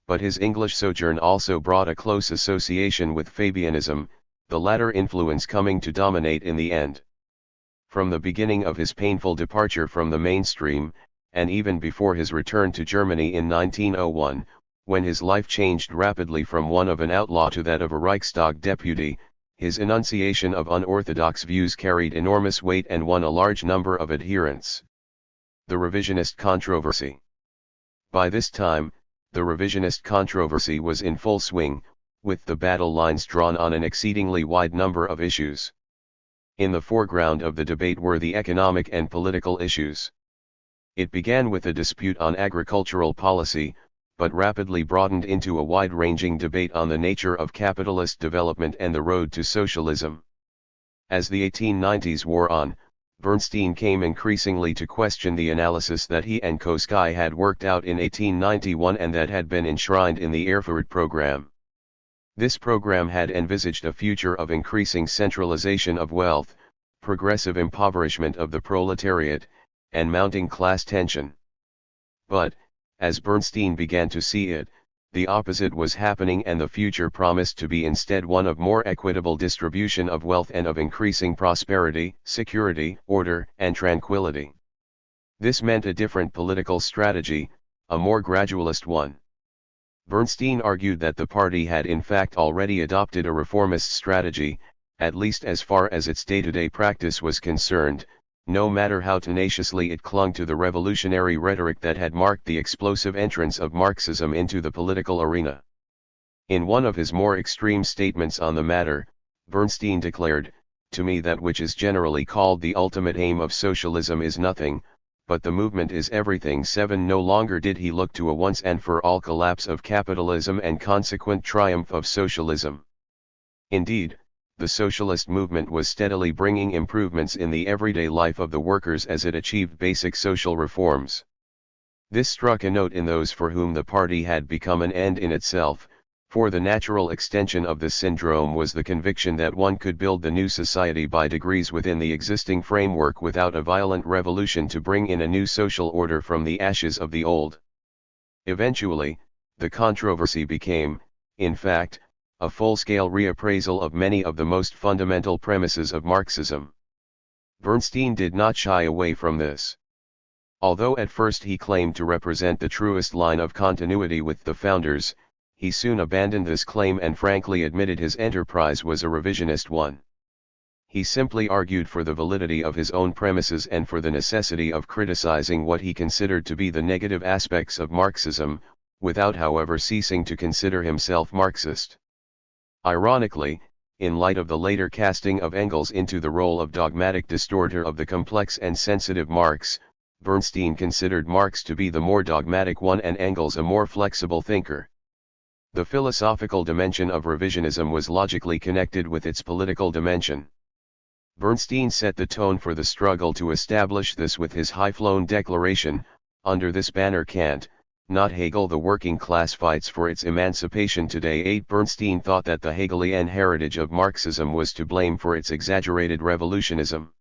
But his English sojourn also brought a close association with Fabianism, the latter influence coming to dominate in the end. From the beginning of his painful departure from the mainstream, and even before his return to Germany in 1901, when his life changed rapidly from one of an outlaw to that of a Reichstag deputy, his enunciation of unorthodox views carried enormous weight and won a large number of adherents. The revisionist controversy. By this time, the revisionist controversy was in full swing, with the battle lines drawn on an exceedingly wide number of issues. In the foreground of the debate were the economic and political issues. It began with a dispute on agricultural policy, but rapidly broadened into a wide-ranging debate on the nature of capitalist development and the road to socialism. As the 1890s wore on, Bernstein came increasingly to question the analysis that he and Koski had worked out in 1891 and that had been enshrined in the Erfurt program. This program had envisaged a future of increasing centralization of wealth, progressive impoverishment of the proletariat, and mounting class tension. But, as Bernstein began to see it, the opposite was happening and the future promised to be instead one of more equitable distribution of wealth and of increasing prosperity, security, order, and tranquility. This meant a different political strategy, a more gradualist one. Bernstein argued that the party had in fact already adopted a reformist strategy, at least as far as its day-to-day practice was concerned, no matter how tenaciously it clung to the revolutionary rhetoric that had marked the explosive entrance of Marxism into the political arena. In one of his more extreme statements on the matter, Bernstein declared, "To me that which is generally called the ultimate aim of socialism is nothing, but the movement is everything." 7. No longer did he look to a once and for all collapse of capitalism and consequent triumph of socialism. Indeed, the socialist movement was steadily bringing improvements in the everyday life of the workers as it achieved basic social reforms. This struck a note in those for whom the party had become an end in itself, for the natural extension of this syndrome was the conviction that one could build the new society by degrees within the existing framework without a violent revolution to bring in a new social order from the ashes of the old. Eventually, the controversy became, in fact, a full-scale reappraisal of many of the most fundamental premises of Marxism. Bernstein did not shy away from this. Although at first he claimed to represent the truest line of continuity with the founders, he soon abandoned this claim and frankly admitted his enterprise was a revisionist one. He simply argued for the validity of his own premises and for the necessity of criticizing what he considered to be the negative aspects of Marxism, without however ceasing to consider himself Marxist. Ironically, in light of the later casting of Engels into the role of dogmatic distorter of the complex and sensitive Marx, Bernstein considered Marx to be the more dogmatic one and Engels a more flexible thinker. The philosophical dimension of revisionism was logically connected with its political dimension. Bernstein set the tone for the struggle to establish this with his high-flown declaration, "Under this banner Kant, not Hegel, the working class fights for its emancipation today." 8. Bernstein thought that the Hegelian heritage of Marxism was to blame for its exaggerated revolutionism.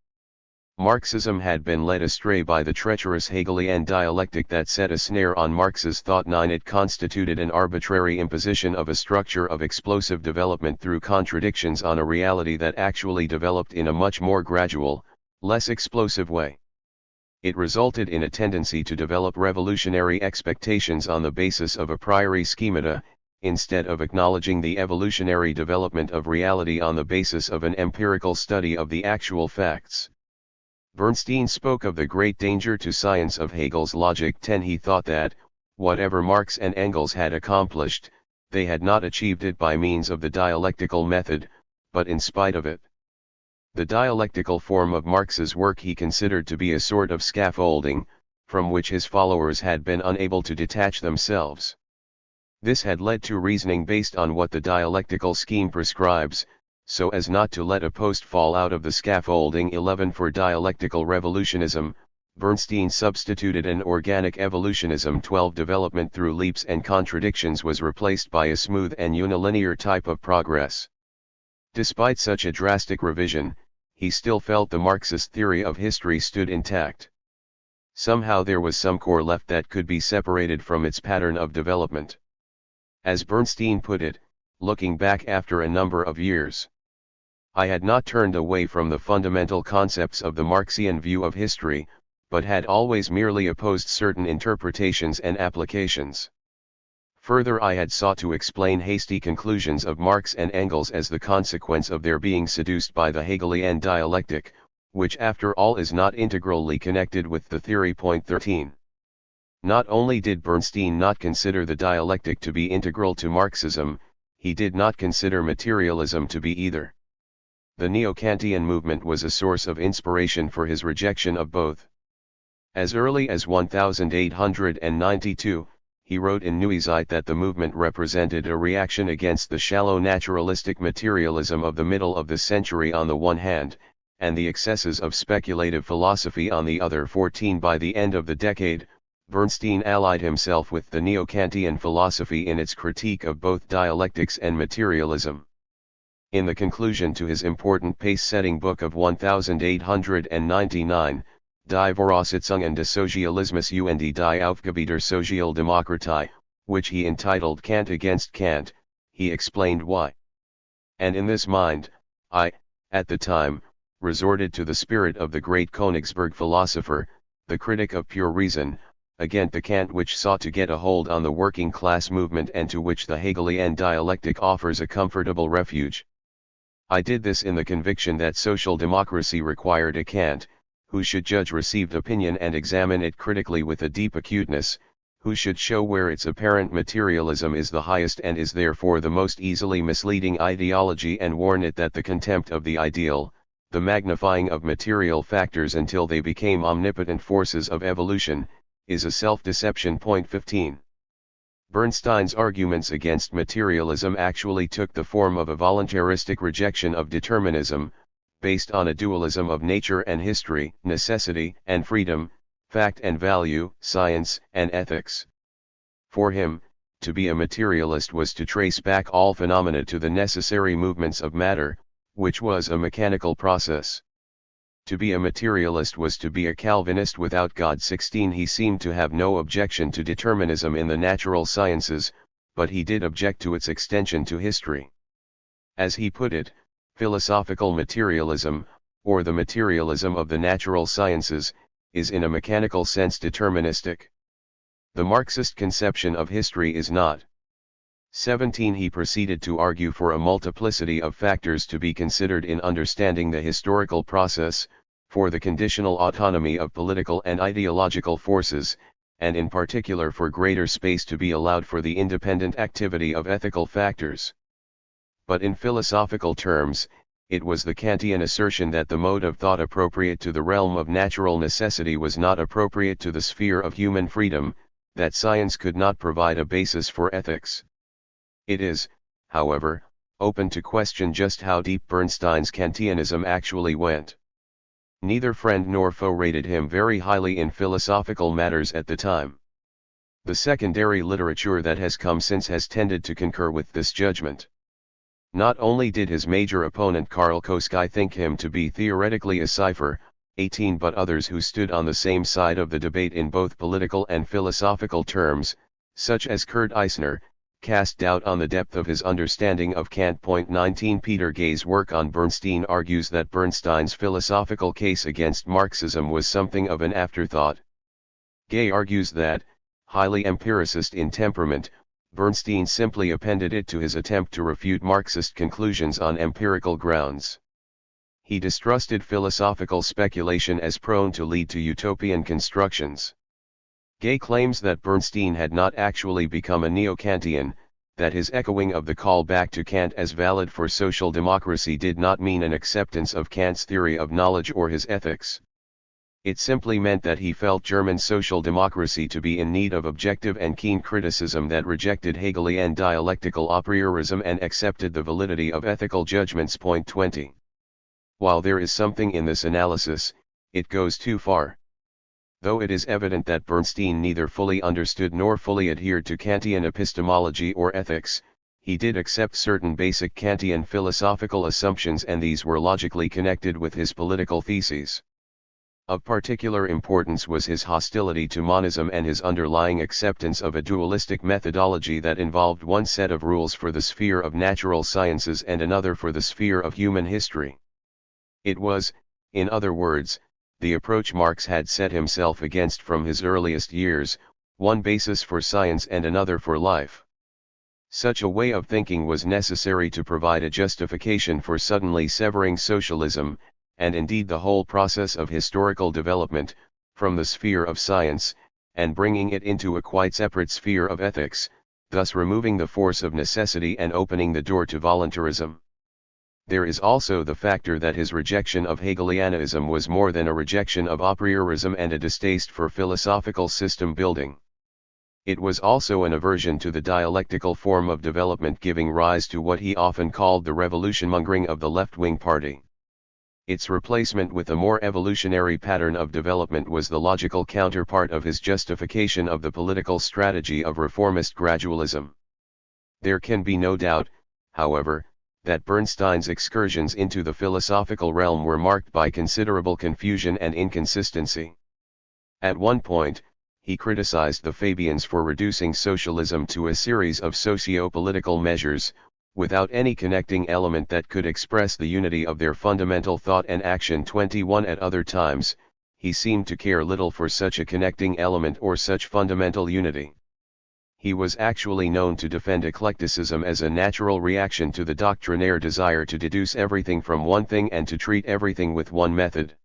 Marxism had been led astray by the treacherous Hegelian dialectic that set a snare on Marx's thought. 9. It constituted an arbitrary imposition of a structure of explosive development through contradictions on a reality that actually developed in a much more gradual, less explosive way. It resulted in a tendency to develop revolutionary expectations on the basis of a priori schemata, instead of acknowledging the evolutionary development of reality on the basis of an empirical study of the actual facts. Bernstein spoke of the great danger to science of Hegel's logic. 10. He thought that, whatever Marx and Engels had accomplished, they had not achieved it by means of the dialectical method, but in spite of it. The dialectical form of Marx's work he considered to be a sort of scaffolding, from which his followers had been unable to detach themselves. This had led to reasoning based on what the dialectical scheme prescribes, so as not to let a post fall out of the scaffolding. 11 For dialectical revolutionism, Bernstein substituted an organic evolutionism. 12 Development through leaps and contradictions was replaced by a smooth and unilinear type of progress. Despite such a drastic revision, he still felt the Marxist theory of history stood intact. Somehow there was some core left that could be separated from its pattern of development. As Bernstein put it, looking back after a number of years, I had not turned away from the fundamental concepts of the Marxian view of history, but had always merely opposed certain interpretations and applications. Further, I had sought to explain hasty conclusions of Marx and Engels as the consequence of their being seduced by the Hegelian dialectic, which after all is not integrally connected with the theory. 13. Not only did Bernstein not consider the dialectic to be integral to Marxism, he did not consider materialism to be either. The Neo-Kantian movement was a source of inspiration for his rejection of both. As early as 1892, he wrote in Neue Zeit that the movement represented a reaction against the shallow naturalistic materialism of the middle of the century on the one hand, and the excesses of speculative philosophy on the other. 14 By the end of the decade, Bernstein allied himself with the Neo-Kantian philosophy in its critique of both dialectics and materialism. In the conclusion to his important pace-setting book of 1899, Die Voraussetzungen des Sozialismus und die Aufgabe Sozialdemokratie, which he entitled Kant against Kant, he explained why. And in this mind, I, at the time, resorted to the spirit of the great Königsberg philosopher, the critic of pure reason, against the Kant which sought to get a hold on the working class movement and to which the Hegelian dialectic offers a comfortable refuge. I did this in the conviction that social democracy required a Kant, who should judge received opinion and examine it critically with a deep acuteness, who should show where its apparent materialism is the highest and is therefore the most easily misleading ideology, and warn it that the contempt of the ideal, the magnifying of material factors until they became omnipotent forces of evolution, is a self-deception. 15. Bernstein's arguments against materialism actually took the form of a voluntaristic rejection of determinism, based on a dualism of nature and history, necessity and freedom, fact and value, science and ethics. For him, to be a materialist was to trace back all phenomena to the necessary movements of matter, which was a mechanical process. To be a materialist was to be a Calvinist without God. 16 He seemed to have no objection to determinism in the natural sciences, but he did object to its extension to history. As he put it, philosophical materialism, or the materialism of the natural sciences, is in a mechanical sense deterministic. The Marxist conception of history is not. 17 He proceeded to argue for a multiplicity of factors to be considered in understanding the historical process, for the conditional autonomy of political and ideological forces, and in particular for greater space to be allowed for the independent activity of ethical factors. But in philosophical terms, it was the Kantian assertion that the mode of thought appropriate to the realm of natural necessity was not appropriate to the sphere of human freedom, that science could not provide a basis for ethics. It is, however, open to question just how deep Bernstein's Kantianism actually went. Neither friend nor foe rated him very highly in philosophical matters at the time. The secondary literature that has come since has tended to concur with this judgment. Not only did his major opponent Karl Koski think him to be theoretically a cipher, 18 but others who stood on the same side of the debate in both political and philosophical terms, such as Kurt Eisner, cast doubt on the depth of his understanding of Kant. 19 Peter Gay's work on Bernstein argues that Bernstein's philosophical case against Marxism was something of an afterthought. Gay argues that, highly empiricist in temperament, Bernstein simply appended it to his attempt to refute Marxist conclusions on empirical grounds. He distrusted philosophical speculation as prone to lead to utopian constructions. Gay claims that Bernstein had not actually become a Neo-Kantian, that his echoing of the call back to Kant as valid for social democracy did not mean an acceptance of Kant's theory of knowledge or his ethics. It simply meant that he felt German social democracy to be in need of objective and keen criticism that rejected Hegelian dialectical a priorism and accepted the validity of ethical judgments. Point 20. While there is something in this analysis, it goes too far. Though it is evident that Bernstein neither fully understood nor fully adhered to Kantian epistemology or ethics, he did accept certain basic Kantian philosophical assumptions, and these were logically connected with his political theses. Of particular importance was his hostility to monism and his underlying acceptance of a dualistic methodology that involved one set of rules for the sphere of natural sciences and another for the sphere of human history. It was, in other words, the approach Marx had set himself against from his earliest years, one basis for science and another for life. Such a way of thinking was necessary to provide a justification for suddenly severing socialism, and indeed the whole process of historical development, from the sphere of science, and bringing it into a quite separate sphere of ethics, thus removing the force of necessity and opening the door to voluntarism. There is also the factor that his rejection of Hegelianism was more than a rejection of a priorism and a distaste for philosophical system building. It was also an aversion to the dialectical form of development, giving rise to what he often called the revolution-mongering of the left-wing party. Its replacement with a more evolutionary pattern of development was the logical counterpart of his justification of the political strategy of reformist gradualism. There can be no doubt, however, that Bernstein's excursions into the philosophical realm were marked by considerable confusion and inconsistency. At one point, he criticized the Fabians for reducing socialism to a series of socio-political measures, without any connecting element that could express the unity of their fundamental thought and action. 21 At other times, he seemed to care little for such a connecting element or such fundamental unity. He was actually known to defend eclecticism as a natural reaction to the doctrinaire desire to deduce everything from one thing and to treat everything with one method.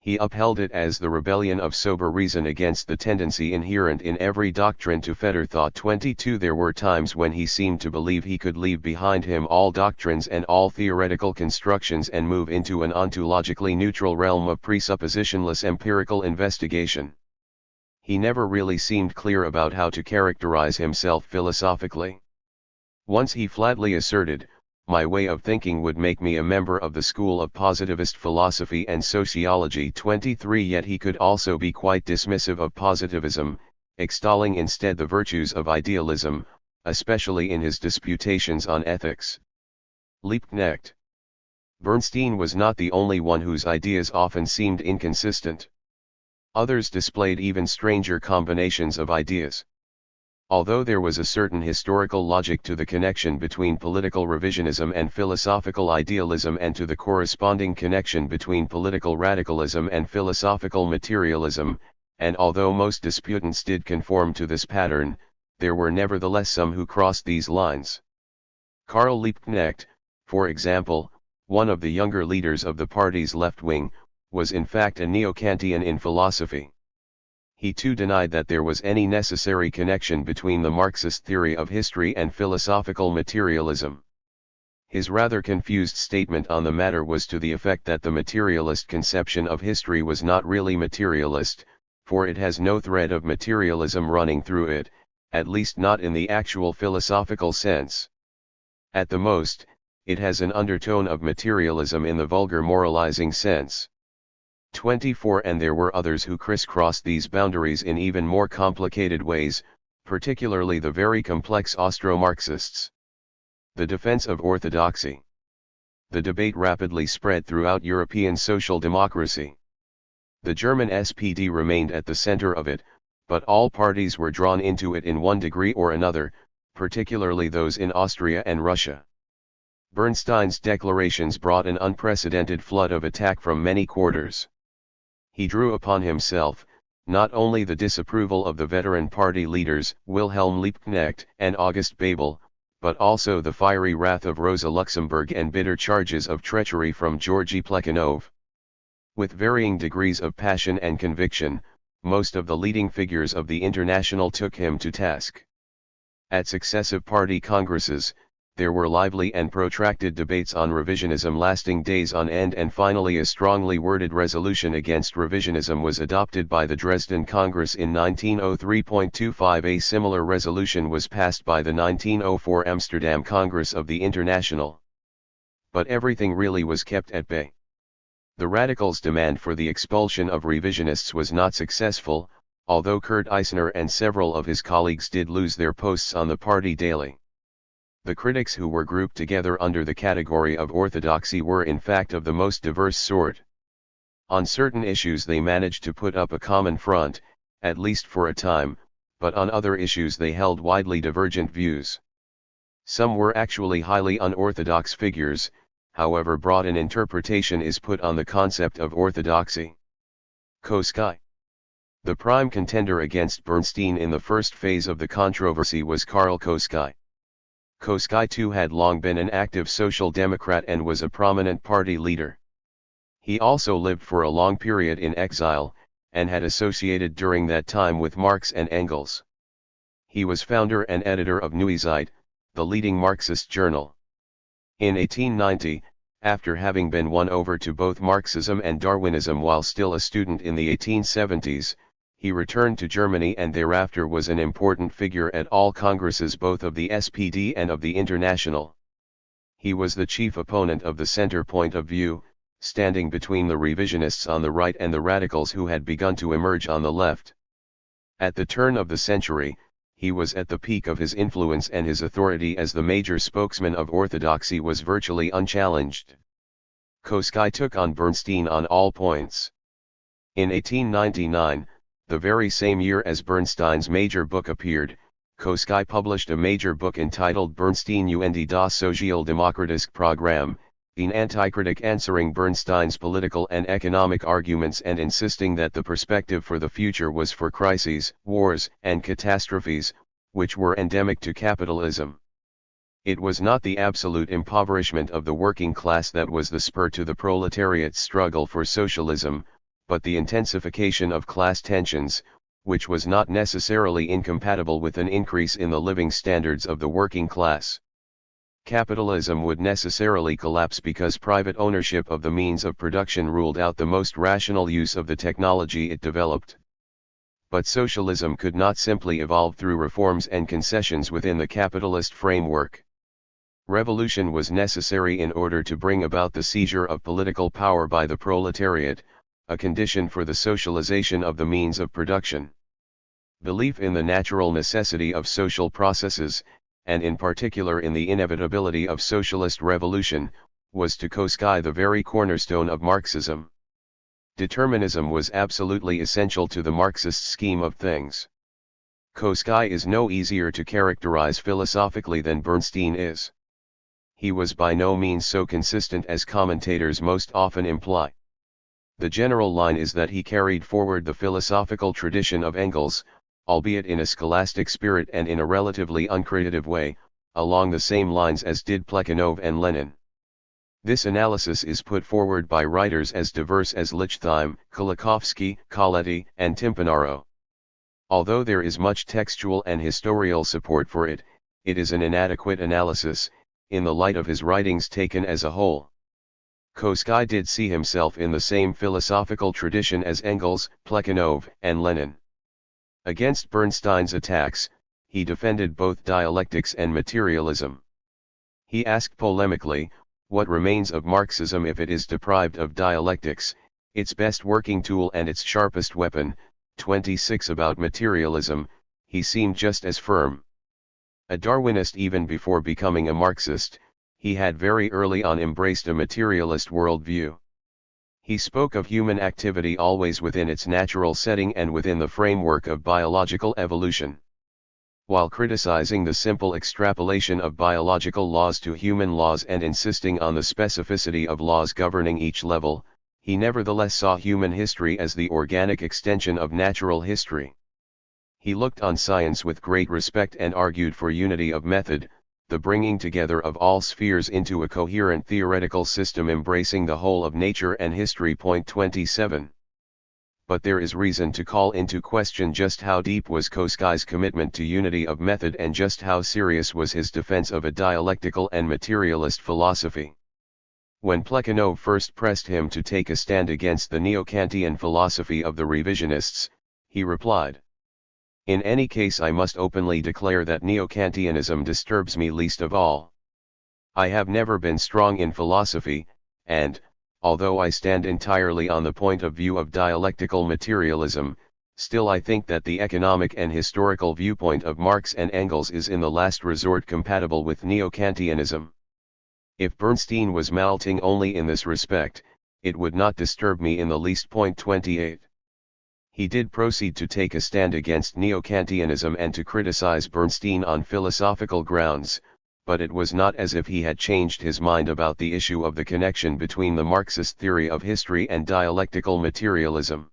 He upheld it as the rebellion of sober reason against the tendency inherent in every doctrine to fetter thought. 22 There were times when he seemed to believe he could leave behind him all doctrines and all theoretical constructions and move into an ontologically neutral realm of presuppositionless empirical investigation. He never really seemed clear about how to characterize himself philosophically. Once he flatly asserted, "My way of thinking would make me a member of the school of positivist philosophy and sociology." 23 Yet he could also be quite dismissive of positivism, extolling instead the virtues of idealism, especially in his disputations on ethics. Liebknecht. Bernstein was not the only one whose ideas often seemed inconsistent. Others displayed even stranger combinations of ideas. Although there was a certain historical logic to the connection between political revisionism and philosophical idealism and to the corresponding connection between political radicalism and philosophical materialism, and although most disputants did conform to this pattern, there were nevertheless some who crossed these lines. Karl Liebknecht, for example, one of the younger leaders of the party's left wing, was in fact a neo-Kantian in philosophy. He too denied that there was any necessary connection between the Marxist theory of history and philosophical materialism. His rather confused statement on the matter was to the effect that the materialist conception of history was not really materialist, for it has no thread of materialism running through it, at least not in the actual philosophical sense. At the most, it has an undertone of materialism in the vulgar moralizing sense. 24 And there were others who crisscrossed these boundaries in even more complicated ways, particularly the very complex Austro-Marxists. The defense of orthodoxy. The debate rapidly spread throughout European social democracy. The German SPD remained at the center of it, but all parties were drawn into it in one degree or another, particularly those in Austria and Russia. Bernstein's declarations brought an unprecedented flood of attack from many quarters. He drew upon himself, not only the disapproval of the veteran party leaders Wilhelm Liebknecht and August Bebel, but also the fiery wrath of Rosa Luxemburg and bitter charges of treachery from Georgy Plekhanov. With varying degrees of passion and conviction, most of the leading figures of the International took him to task. At successive party congresses, there were lively and protracted debates on revisionism lasting days on end, and finally a strongly worded resolution against revisionism was adopted by the Dresden Congress in 1903.25. A similar resolution was passed by the 1904 Amsterdam Congress of the International. But everything really was kept at bay. The radicals' demand for the expulsion of revisionists was not successful, although Kurt Eisner and several of his colleagues did lose their posts on the party daily. The critics who were grouped together under the category of orthodoxy were in fact of the most diverse sort. On certain issues they managed to put up a common front, at least for a time, but on other issues they held widely divergent views. Some were actually highly unorthodox figures, however broad an interpretation is put on the concept of orthodoxy. Koski. The prime contender against Bernstein in the first phase of the controversy was Karl Koski. Koski too had long been an active social democrat and was a prominent party leader. He also lived for a long period in exile, and had associated during that time with Marx and Engels. He was founder and editor of Neue Zeit, the leading Marxist journal. In 1890, after having been won over to both Marxism and Darwinism while still a student in the 1870s, he returned to Germany and thereafter was an important figure at all congresses both of the SPD and of the International. He was the chief opponent of the center point of view, standing between the revisionists on the right and the radicals who had begun to emerge on the left. At the turn of the century, he was at the peak of his influence and his authority as the major spokesman of orthodoxy was virtually unchallenged. Koski took on Bernstein on all points. In 1899, the very same year as Bernstein's major book appeared, Koski published a major book entitled Bernstein und das Sozialdemokratische Programm, an anti-critic answering Bernstein's political and economic arguments and insisting that the perspective for the future was for crises, wars, and catastrophes, which were endemic to capitalism. It was not the absolute impoverishment of the working class that was the spur to the proletariat's struggle for socialism, but the intensification of class tensions, which was not necessarily incompatible with an increase in the living standards of the working class. Capitalism would necessarily collapse because private ownership of the means of production ruled out the most rational use of the technology it developed. But socialism could not simply evolve through reforms and concessions within the capitalist framework. Revolution was necessary in order to bring about the seizure of political power by the proletariat, a condition for the socialization of the means of production. Belief in the natural necessity of social processes, and in particular in the inevitability of socialist revolution, was to Koski the very cornerstone of Marxism. Determinism was absolutely essential to the Marxist scheme of things. Koski is no easier to characterize philosophically than Bernstein is. He was by no means so consistent as commentators most often imply. The general line is that he carried forward the philosophical tradition of Engels, albeit in a scholastic spirit and in a relatively uncreative way, along the same lines as did Plekhanov and Lenin. This analysis is put forward by writers as diverse as Lichtheim, Kolakowski, Coletti, and Timpanaro. Although there is much textual and historical support for it, it is an inadequate analysis, in the light of his writings taken as a whole. Koski did see himself in the same philosophical tradition as Engels, Plekhanov, and Lenin. Against Bernstein's attacks, he defended both dialectics and materialism. He asked polemically, what remains of Marxism if it is deprived of dialectics, its best working tool and its sharpest weapon? 26. About materialism, he seemed just as firm. A Darwinist even before becoming a Marxist, he had very early on embraced a materialist worldview. He spoke of human activity always within its natural setting and within the framework of biological evolution. While criticizing the simple extrapolation of biological laws to human laws and insisting on the specificity of laws governing each level, he nevertheless saw human history as the organic extension of natural history. He looked on science with great respect and argued for unity of method, the bringing together of all spheres into a coherent theoretical system embracing the whole of nature and history. 27. but there is reason to call into question just how deep was Koskai's commitment to unity of method and just how serious was his defense of a dialectical and materialist philosophy. When Plekhanov first pressed him to take a stand against the neo-Kantian philosophy of the revisionists, he replied, "In any case I must openly declare that neo-Kantianism disturbs me least of all. I have never been strong in philosophy, and, although I stand entirely on the point of view of dialectical materialism, still I think that the economic and historical viewpoint of Marx and Engels is in the last resort compatible with neo-Kantianism. If Bernstein was melting only in this respect, it would not disturb me in the least." 28. He did proceed to take a stand against neo-Kantianism and to criticize Bernstein on philosophical grounds, but it was not as if he had changed his mind about the issue of the connection between the Marxist theory of history and dialectical materialism.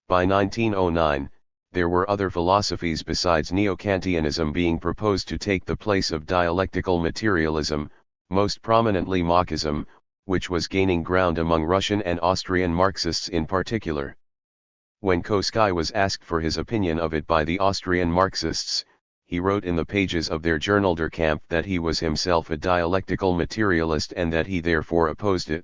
By 1909, there were other philosophies besides neo-Kantianism being proposed to take the place of dialectical materialism, most prominently Marxism, which was gaining ground among Russian and Austrian Marxists in particular. When Koskai was asked for his opinion of it by the Austrian Marxists, he wrote in the pages of their journal Der Kampf that he was himself a dialectical materialist and that he therefore opposed it.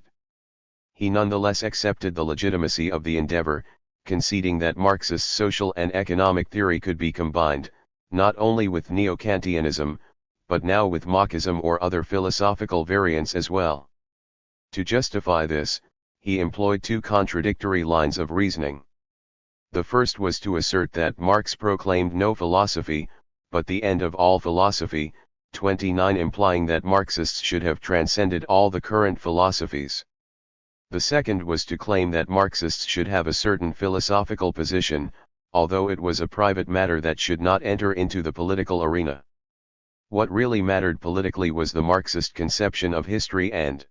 He nonetheless accepted the legitimacy of the endeavor, conceding that Marxist social and economic theory could be combined, not only with neo-Kantianism, but now with Marxism or other philosophical variants as well. To justify this, he employed two contradictory lines of reasoning. The first was to assert that Marx proclaimed no philosophy, but the end of all philosophy, 29, implying that Marxists should have transcended all the current philosophies. The second was to claim that Marxists should have a certain philosophical position, although it was a private matter that should not enter into the political arena. What really mattered politically was the Marxist conception of history, and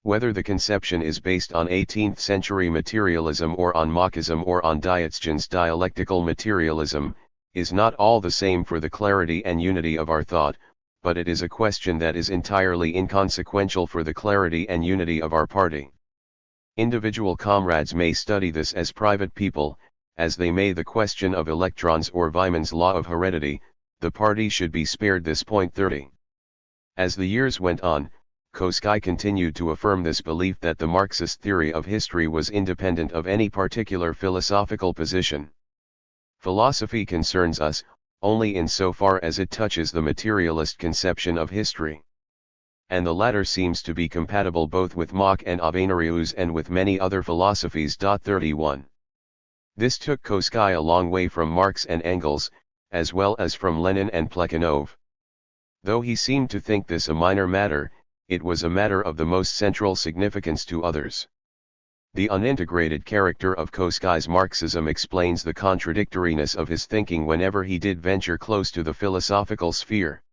whether the conception is based on 18th century materialism or on Marxism or on Dietzgen's dialectical materialism, is not all the same for the clarity and unity of our thought, but it is a question that is entirely inconsequential for the clarity and unity of our party. Individual comrades may study this as private people, as they may the question of electrons or Weimann's law of heredity. The party should be spared this. 30. As the years went on, Koskai continued to affirm this belief that the Marxist theory of history was independent of any particular philosophical position. Philosophy concerns us only insofar as it touches the materialist conception of history. And the latter seems to be compatible both with Mach and Avenarius and with many other philosophies. 31. This took Koskai a long way from Marx and Engels, as well as from Lenin and Plekhanov. Though he seemed to think this a minor matter, it was a matter of the most central significance to others. The unintegrated character of Koskai's Marxism explains the contradictoriness of his thinking whenever he did venture close to the philosophical sphere.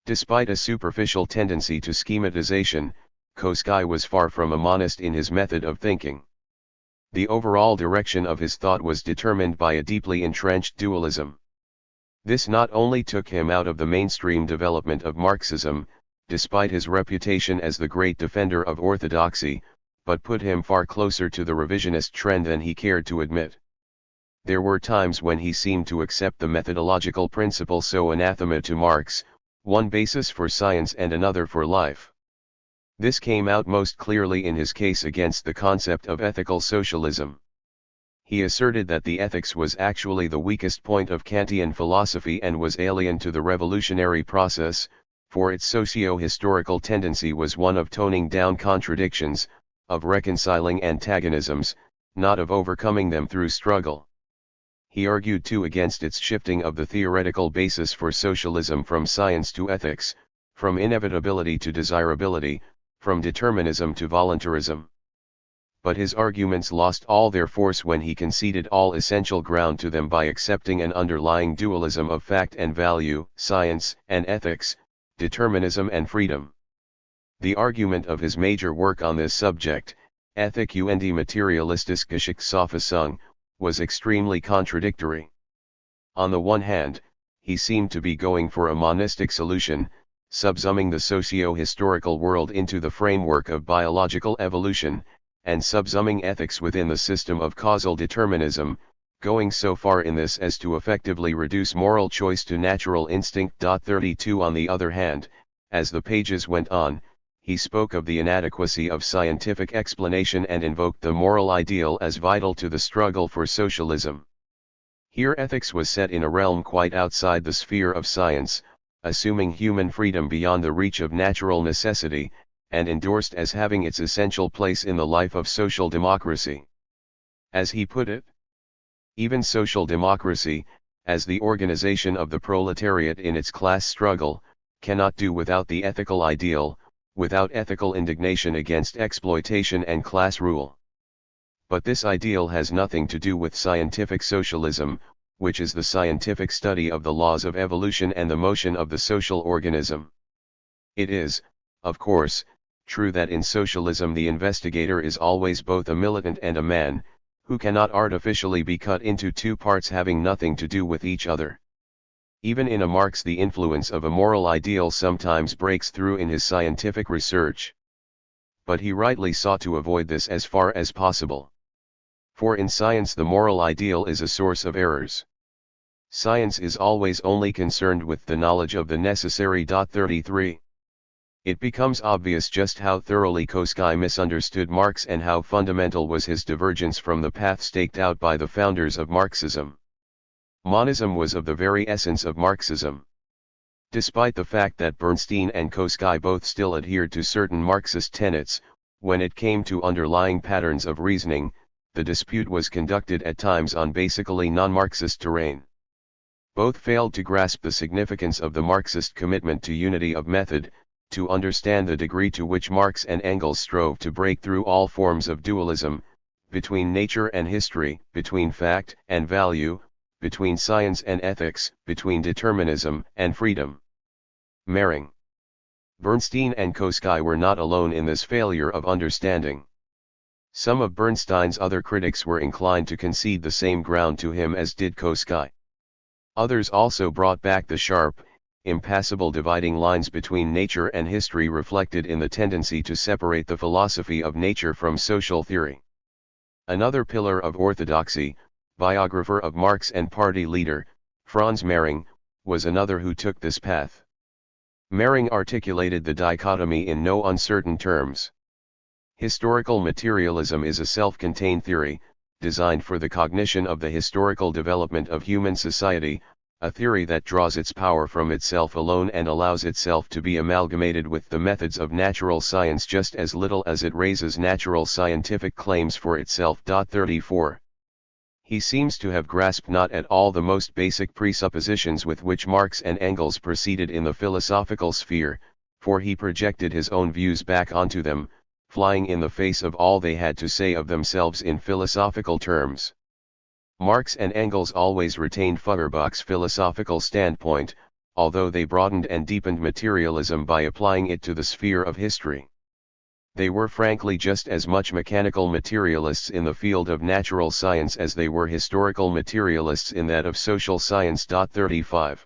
Despite a superficial tendency to schematization, Koskai was far from a monist in his method of thinking. The overall direction of his thought was determined by a deeply entrenched dualism. This not only took him out of the mainstream development of Marxism, despite his reputation as the great defender of orthodoxy, but put him far closer to the revisionist trend than he cared to admit. There were times when he seemed to accept the methodological principle so anathema to Marx, one basis for science and another for life. This came out most clearly in his case against the concept of ethical socialism. He asserted that the ethics was actually the weakest point of Kantian philosophy and was alien to the revolutionary process, for its socio-historical tendency was one of toning down contradictions, of reconciling antagonisms, not of overcoming them through struggle. He argued too against its shifting of the theoretical basis for socialism from science to ethics, from inevitability to desirability, from determinism to voluntarism. But his arguments lost all their force when he conceded all essential ground to them by accepting an underlying dualism of fact and value, science and ethics, determinism and freedom. The argument of his major work on this subject, Ethik und materialistische Geschichtsauffassung, was extremely contradictory. On the one hand, he seemed to be going for a monistic solution, subsuming the socio-historical world into the framework of biological evolution, and subsuming ethics within the system of causal determinism, going so far in this as to effectively reduce moral choice to natural instinct. 32 On the other hand, as the pages went on, he spoke of the inadequacy of scientific explanation and invoked the moral ideal as vital to the struggle for socialism. Here ethics was set in a realm quite outside the sphere of science, assuming human freedom beyond the reach of natural necessity, and endorsed as having its essential place in the life of social democracy. As he put it, even social democracy, as the organization of the proletariat in its class struggle, cannot do without the ethical ideal, without ethical indignation against exploitation and class rule. But this ideal has nothing to do with scientific socialism, which is the scientific study of the laws of evolution and the motion of the social organism. It is, of course, true that in socialism the investigator is always both a militant and a man, who cannot artificially be cut into two parts having nothing to do with each other. Even in a Marx the influence of a moral ideal sometimes breaks through in his scientific research. But he rightly sought to avoid this as far as possible. For in science the moral ideal is a source of errors. Science is always only concerned with the knowledge of the necessary. 33. It becomes obvious just how thoroughly Koskai misunderstood Marx and how fundamental was his divergence from the path staked out by the founders of Marxism. Monism was of the very essence of Marxism. Despite the fact that Bernstein and Koskai both still adhered to certain Marxist tenets, when it came to underlying patterns of reasoning, the dispute was conducted at times on basically non-Marxist terrain. Both failed to grasp the significance of the Marxist commitment to unity of method, to understand the degree to which Marx and Engels strove to break through all forms of dualism, between nature and history, between fact and value, between science and ethics, between determinism and freedom. Mering, Bernstein and Koskai were not alone in this failure of understanding. Some of Bernstein's other critics were inclined to concede the same ground to him as did Koskai. Others also brought back the sharp, impassable dividing lines between nature and history reflected in the tendency to separate the philosophy of nature from social theory. Another pillar of orthodoxy, biographer of Marx and party leader, Franz Mering, was another who took this path. Mering articulated the dichotomy in no uncertain terms. Historical materialism is a self-contained theory, designed for the cognition of the historical development of human society, a theory that draws its power from itself alone and allows itself to be amalgamated with the methods of natural science just as little as it raises natural scientific claims for itself. 34. He seems to have grasped not at all the most basic presuppositions with which Marx and Engels proceeded in the philosophical sphere, for he projected his own views back onto them, flying in the face of all they had to say of themselves in philosophical terms. Marx and Engels always retained Feuerbach's philosophical standpoint, although they broadened and deepened materialism by applying it to the sphere of history. They were frankly just as much mechanical materialists in the field of natural science as they were historical materialists in that of social science. 35.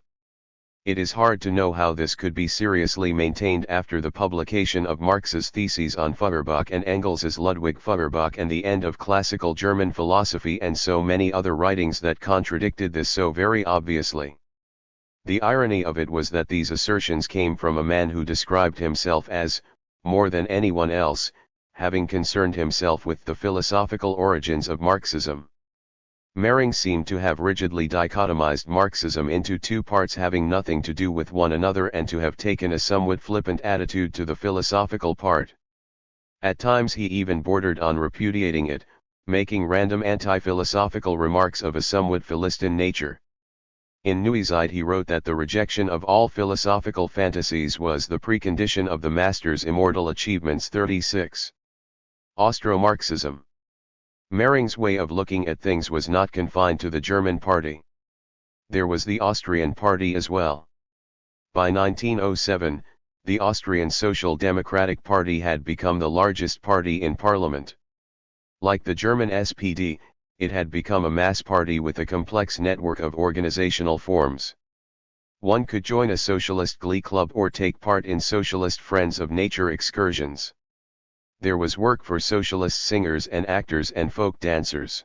It is hard to know how this could be seriously maintained after the publication of Marx's theses on Feuerbach and Engels's Ludwig Feuerbach and the end of classical German philosophy and so many other writings that contradicted this so very obviously. The irony of it was that these assertions came from a man who described himself as, more than anyone else, having concerned himself with the philosophical origins of Marxism. Mering seemed to have rigidly dichotomized Marxism into two parts having nothing to do with one another and to have taken a somewhat flippant attitude to the philosophical part. At times he even bordered on repudiating it, making random anti-philosophical remarks of a somewhat Philistine nature. In Neuezeit he wrote that the rejection of all philosophical fantasies was the precondition of the master's immortal achievements. 36. Austro-Marxism. Mering's way of looking at things was not confined to the German party. There was the Austrian party as well. By 1907, the Austrian Social Democratic Party had become the largest party in parliament. Like the German SPD, it had become a mass party with a complex network of organizational forms. One could join a socialist glee club or take part in socialist Friends of Nature excursions. There was work for socialist singers and actors and folk dancers.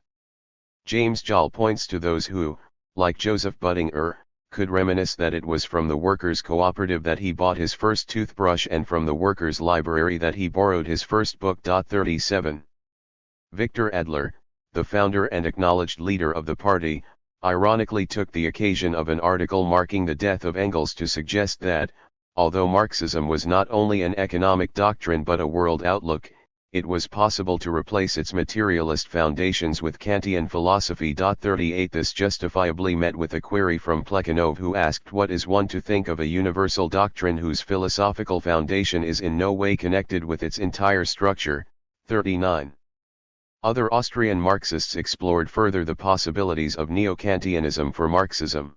James Joll points to those who, like Joseph Buttinger, could reminisce that it was from the workers' cooperative that he bought his first toothbrush and from the workers' library that he borrowed his first book. 37. Victor Adler, the founder and acknowledged leader of the party, ironically took the occasion of an article marking the death of Engels to suggest that, although Marxism was not only an economic doctrine but a world outlook, it was possible to replace its materialist foundations with Kantian philosophy. 38. This justifiably met with a query from Plekhanov, who asked, what is one to think of a universal doctrine whose philosophical foundation is in no way connected with its entire structure? 39. Other Austrian Marxists explored further the possibilities of neo-Kantianism for Marxism.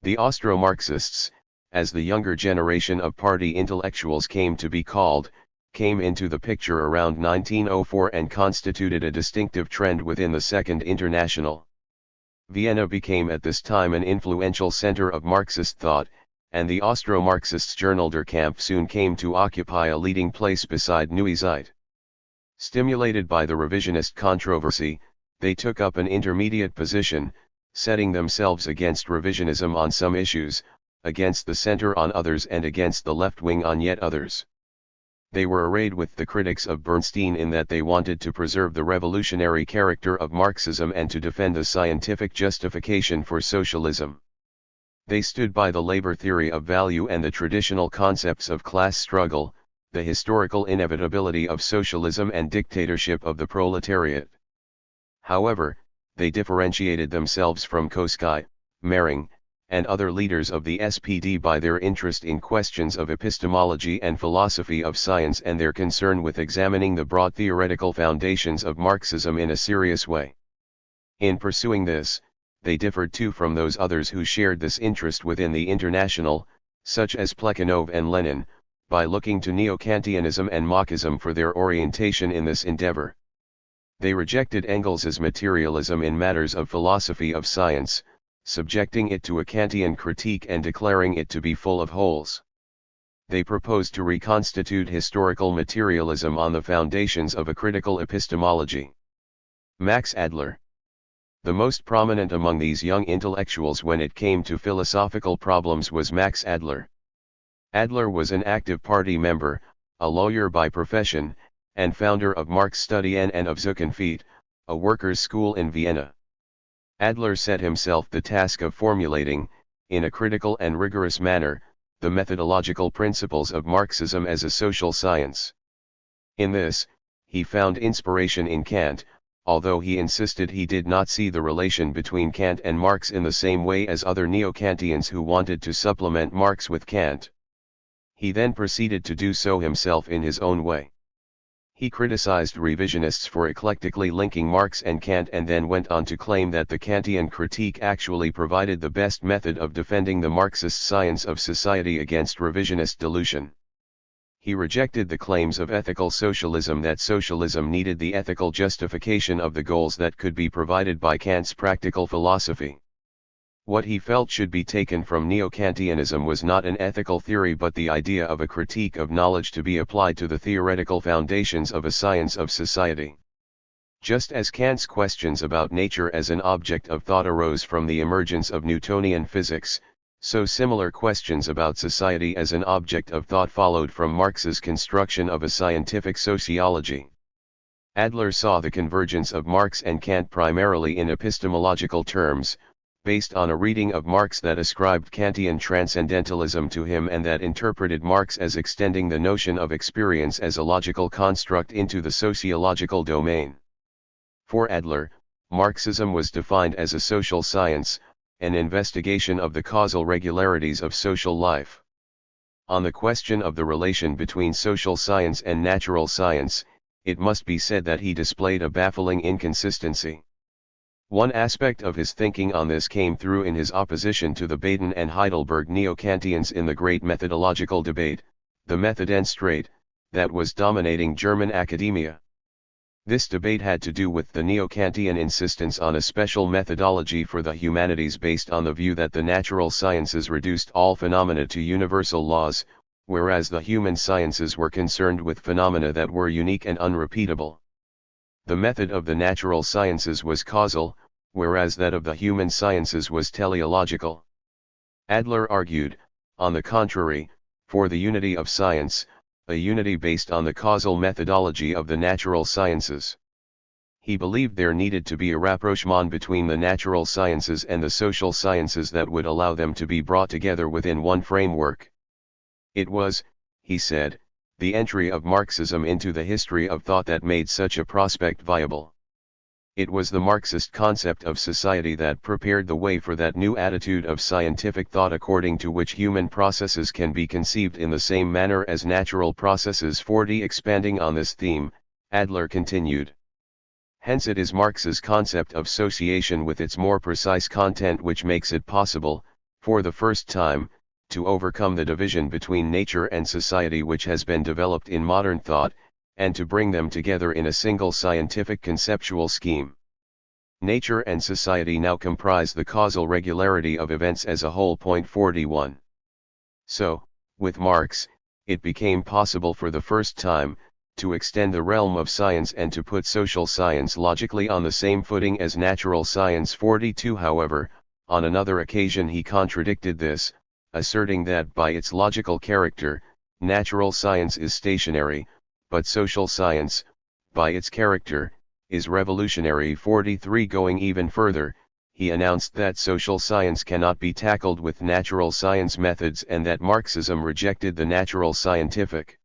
The Austro-Marxists, as the younger generation of party intellectuals came to be called, came into the picture around 1904 and constituted a distinctive trend within the Second International. Vienna became at this time an influential center of Marxist thought, and the Austro-Marxists' journal Der Kampf soon came to occupy a leading place beside Neue Zeit. Stimulated by the revisionist controversy, they took up an intermediate position, setting themselves against revisionism on some issues, against the center on others and against the left wing on yet others. They were arrayed with the critics of Bernstein in that they wanted to preserve the revolutionary character of Marxism and to defend the scientific justification for socialism. They stood by the labor theory of value and the traditional concepts of class struggle, the historical inevitability of socialism and dictatorship of the proletariat. However, they differentiated themselves from Koskai, Mering, and other leaders of the SPD by their interest in questions of epistemology and philosophy of science and their concern with examining the broad theoretical foundations of Marxism in a serious way. In pursuing this, they differed too from those others who shared this interest within the International, such as Plekhanov and Lenin, by looking to neo-Kantianism and Marxism for their orientation in this endeavor. They rejected Engels's materialism in matters of philosophy of science, subjecting it to a Kantian critique and declaring it to be full of holes. They proposed to reconstitute historical materialism on the foundations of a critical epistemology. Max Adler. The most prominent among these young intellectuals when it came to philosophical problems was Max Adler. Adler was an active party member, a lawyer by profession, and founder of Marxstudien and of Zukunft, a workers' school in Vienna. Adler set himself the task of formulating, in a critical and rigorous manner, the methodological principles of Marxism as a social science. In this, he found inspiration in Kant, although he insisted he did not see the relation between Kant and Marx in the same way as other neo-Kantians who wanted to supplement Marx with Kant. He then proceeded to do so himself in his own way. He criticized revisionists for eclectically linking Marx and Kant and then went on to claim that the Kantian critique actually provided the best method of defending the Marxist science of society against revisionist dilution. He rejected the claims of ethical socialism that socialism needed the ethical justification of the goals that could be provided by Kant's practical philosophy. What he felt should be taken from neo-Kantianism was not an ethical theory but the idea of a critique of knowledge to be applied to the theoretical foundations of a science of society. Just as Kant's questions about nature as an object of thought arose from the emergence of Newtonian physics, so similar questions about society as an object of thought followed from Marx's construction of a scientific sociology. Adler saw the convergence of Marx and Kant primarily in epistemological terms, based on a reading of Marx that ascribed Kantian transcendentalism to him and that interpreted Marx as extending the notion of experience as a logical construct into the sociological domain. For Adler, Marxism was defined as a social science, an investigation of the causal regularities of social life. On the question of the relation between social science and natural science, it must be said that he displayed a baffling inconsistency. One aspect of his thinking on this came through in his opposition to the Baden and Heidelberg neo-Kantians in the great methodological debate, the Methodenstreit, that was dominating German academia. This debate had to do with the neo-Kantian insistence on a special methodology for the humanities based on the view that the natural sciences reduced all phenomena to universal laws, whereas the human sciences were concerned with phenomena that were unique and unrepeatable. The method of the natural sciences was causal, whereas that of the human sciences was teleological. Adler argued, on the contrary, for the unity of science, a unity based on the causal methodology of the natural sciences. He believed there needed to be a rapprochement between the natural sciences and the social sciences that would allow them to be brought together within one framework. It was, he said, the entry of Marxism into the history of thought that made such a prospect viable. It was the Marxist concept of society that prepared the way for that new attitude of scientific thought according to which human processes can be conceived in the same manner as natural processes. 40 Expanding on this theme, Adler continued. Hence it is Marx's concept of sociation with its more precise content which makes it possible, for the first time, to overcome the division between nature and society which has been developed in modern thought, and to bring them together in a single scientific conceptual scheme. Nature and society now comprise the causal regularity of events as a whole. 41. So, with Marx, it became possible for the first time, to extend the realm of science and to put social science logically on the same footing as natural science. 42 However, on another occasion he contradicted this, asserting that by its logical character, natural science is stationary, but social science, by its character, is revolutionary. 43 Going even further, he announced that social science cannot be tackled with natural science methods and that Marxism rejected the natural scientific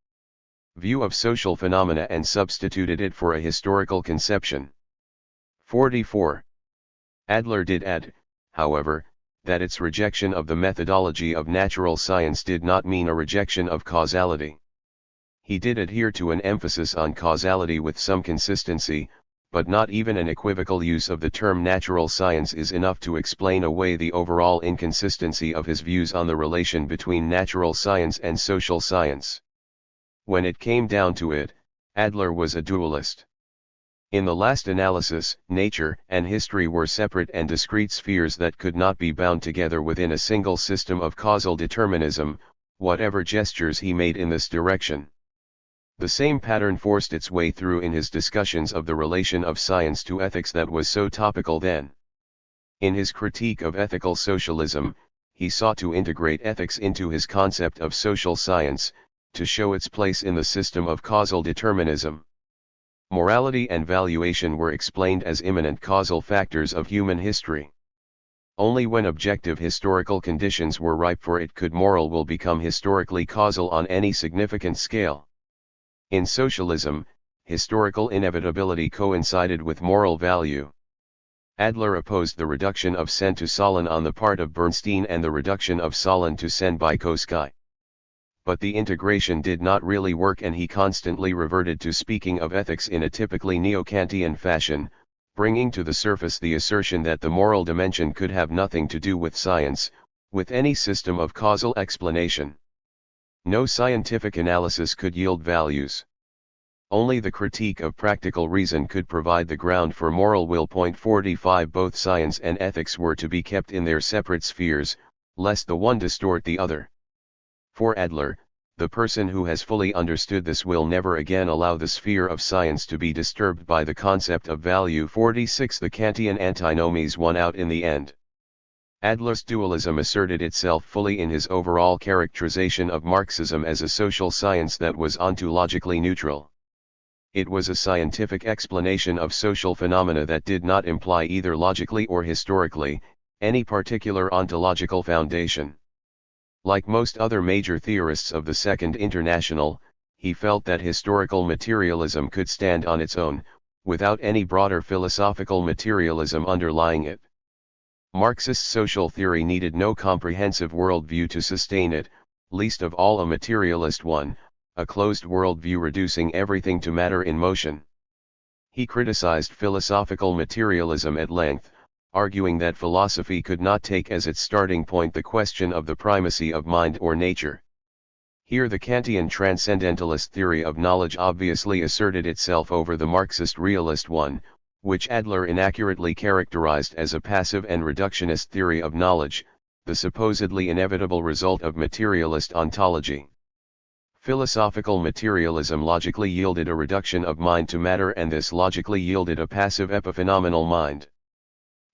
view of social phenomena and substituted it for a historical conception. 44. Adler did add, however, that its rejection of the methodology of natural science did not mean a rejection of causality. He did adhere to an emphasis on causality with some consistency, but not even an equivocal use of the term natural science is enough to explain away the overall inconsistency of his views on the relation between natural science and social science. When it came down to it, Adler was a dualist. In the last analysis, nature and history were separate and discrete spheres that could not be bound together within a single system of causal determinism, whatever gestures he made in this direction. The same pattern forced its way through in his discussions of the relation of science to ethics that was so topical then. In his critique of ethical socialism, he sought to integrate ethics into his concept of social science, to show its place in the system of causal determinism. Morality and valuation were explained as immanent causal factors of human history. Only when objective historical conditions were ripe for it could moral will become historically causal on any significant scale. In socialism, historical inevitability coincided with moral value. Adler opposed the reduction of sen to sollen on the part of Bernstein and the reduction of sollen to sen by Koski. But the integration did not really work and he constantly reverted to speaking of ethics in a typically neo-Kantian fashion, bringing to the surface the assertion that the moral dimension could have nothing to do with science, with any system of causal explanation. No scientific analysis could yield values. Only the critique of practical reason could provide the ground for moral will. 45 Both science and ethics were to be kept in their separate spheres, lest the one distort the other. For Adler, the person who has fully understood this will never again allow the sphere of science to be disturbed by the concept of value. 46 The Kantian antinomies won out in the end. Adler's dualism asserted itself fully in his overall characterization of Marxism as a social science that was ontologically neutral. It was a scientific explanation of social phenomena that did not imply either logically or historically, any particular ontological foundation. Like most other major theorists of the Second International, he felt that historical materialism could stand on its own, without any broader philosophical materialism underlying it. Marxist social theory needed no comprehensive worldview to sustain it, least of all a materialist one, a closed worldview reducing everything to matter in motion. He criticized philosophical materialism at length, arguing that philosophy could not take as its starting point the question of the primacy of mind or nature. Here the Kantian transcendentalist theory of knowledge obviously asserted itself over the Marxist realist one, which Adler inaccurately characterized as a passive and reductionist theory of knowledge, the supposedly inevitable result of materialist ontology. Philosophical materialism logically yielded a reduction of mind to matter, and this logically yielded a passive epiphenomenal mind.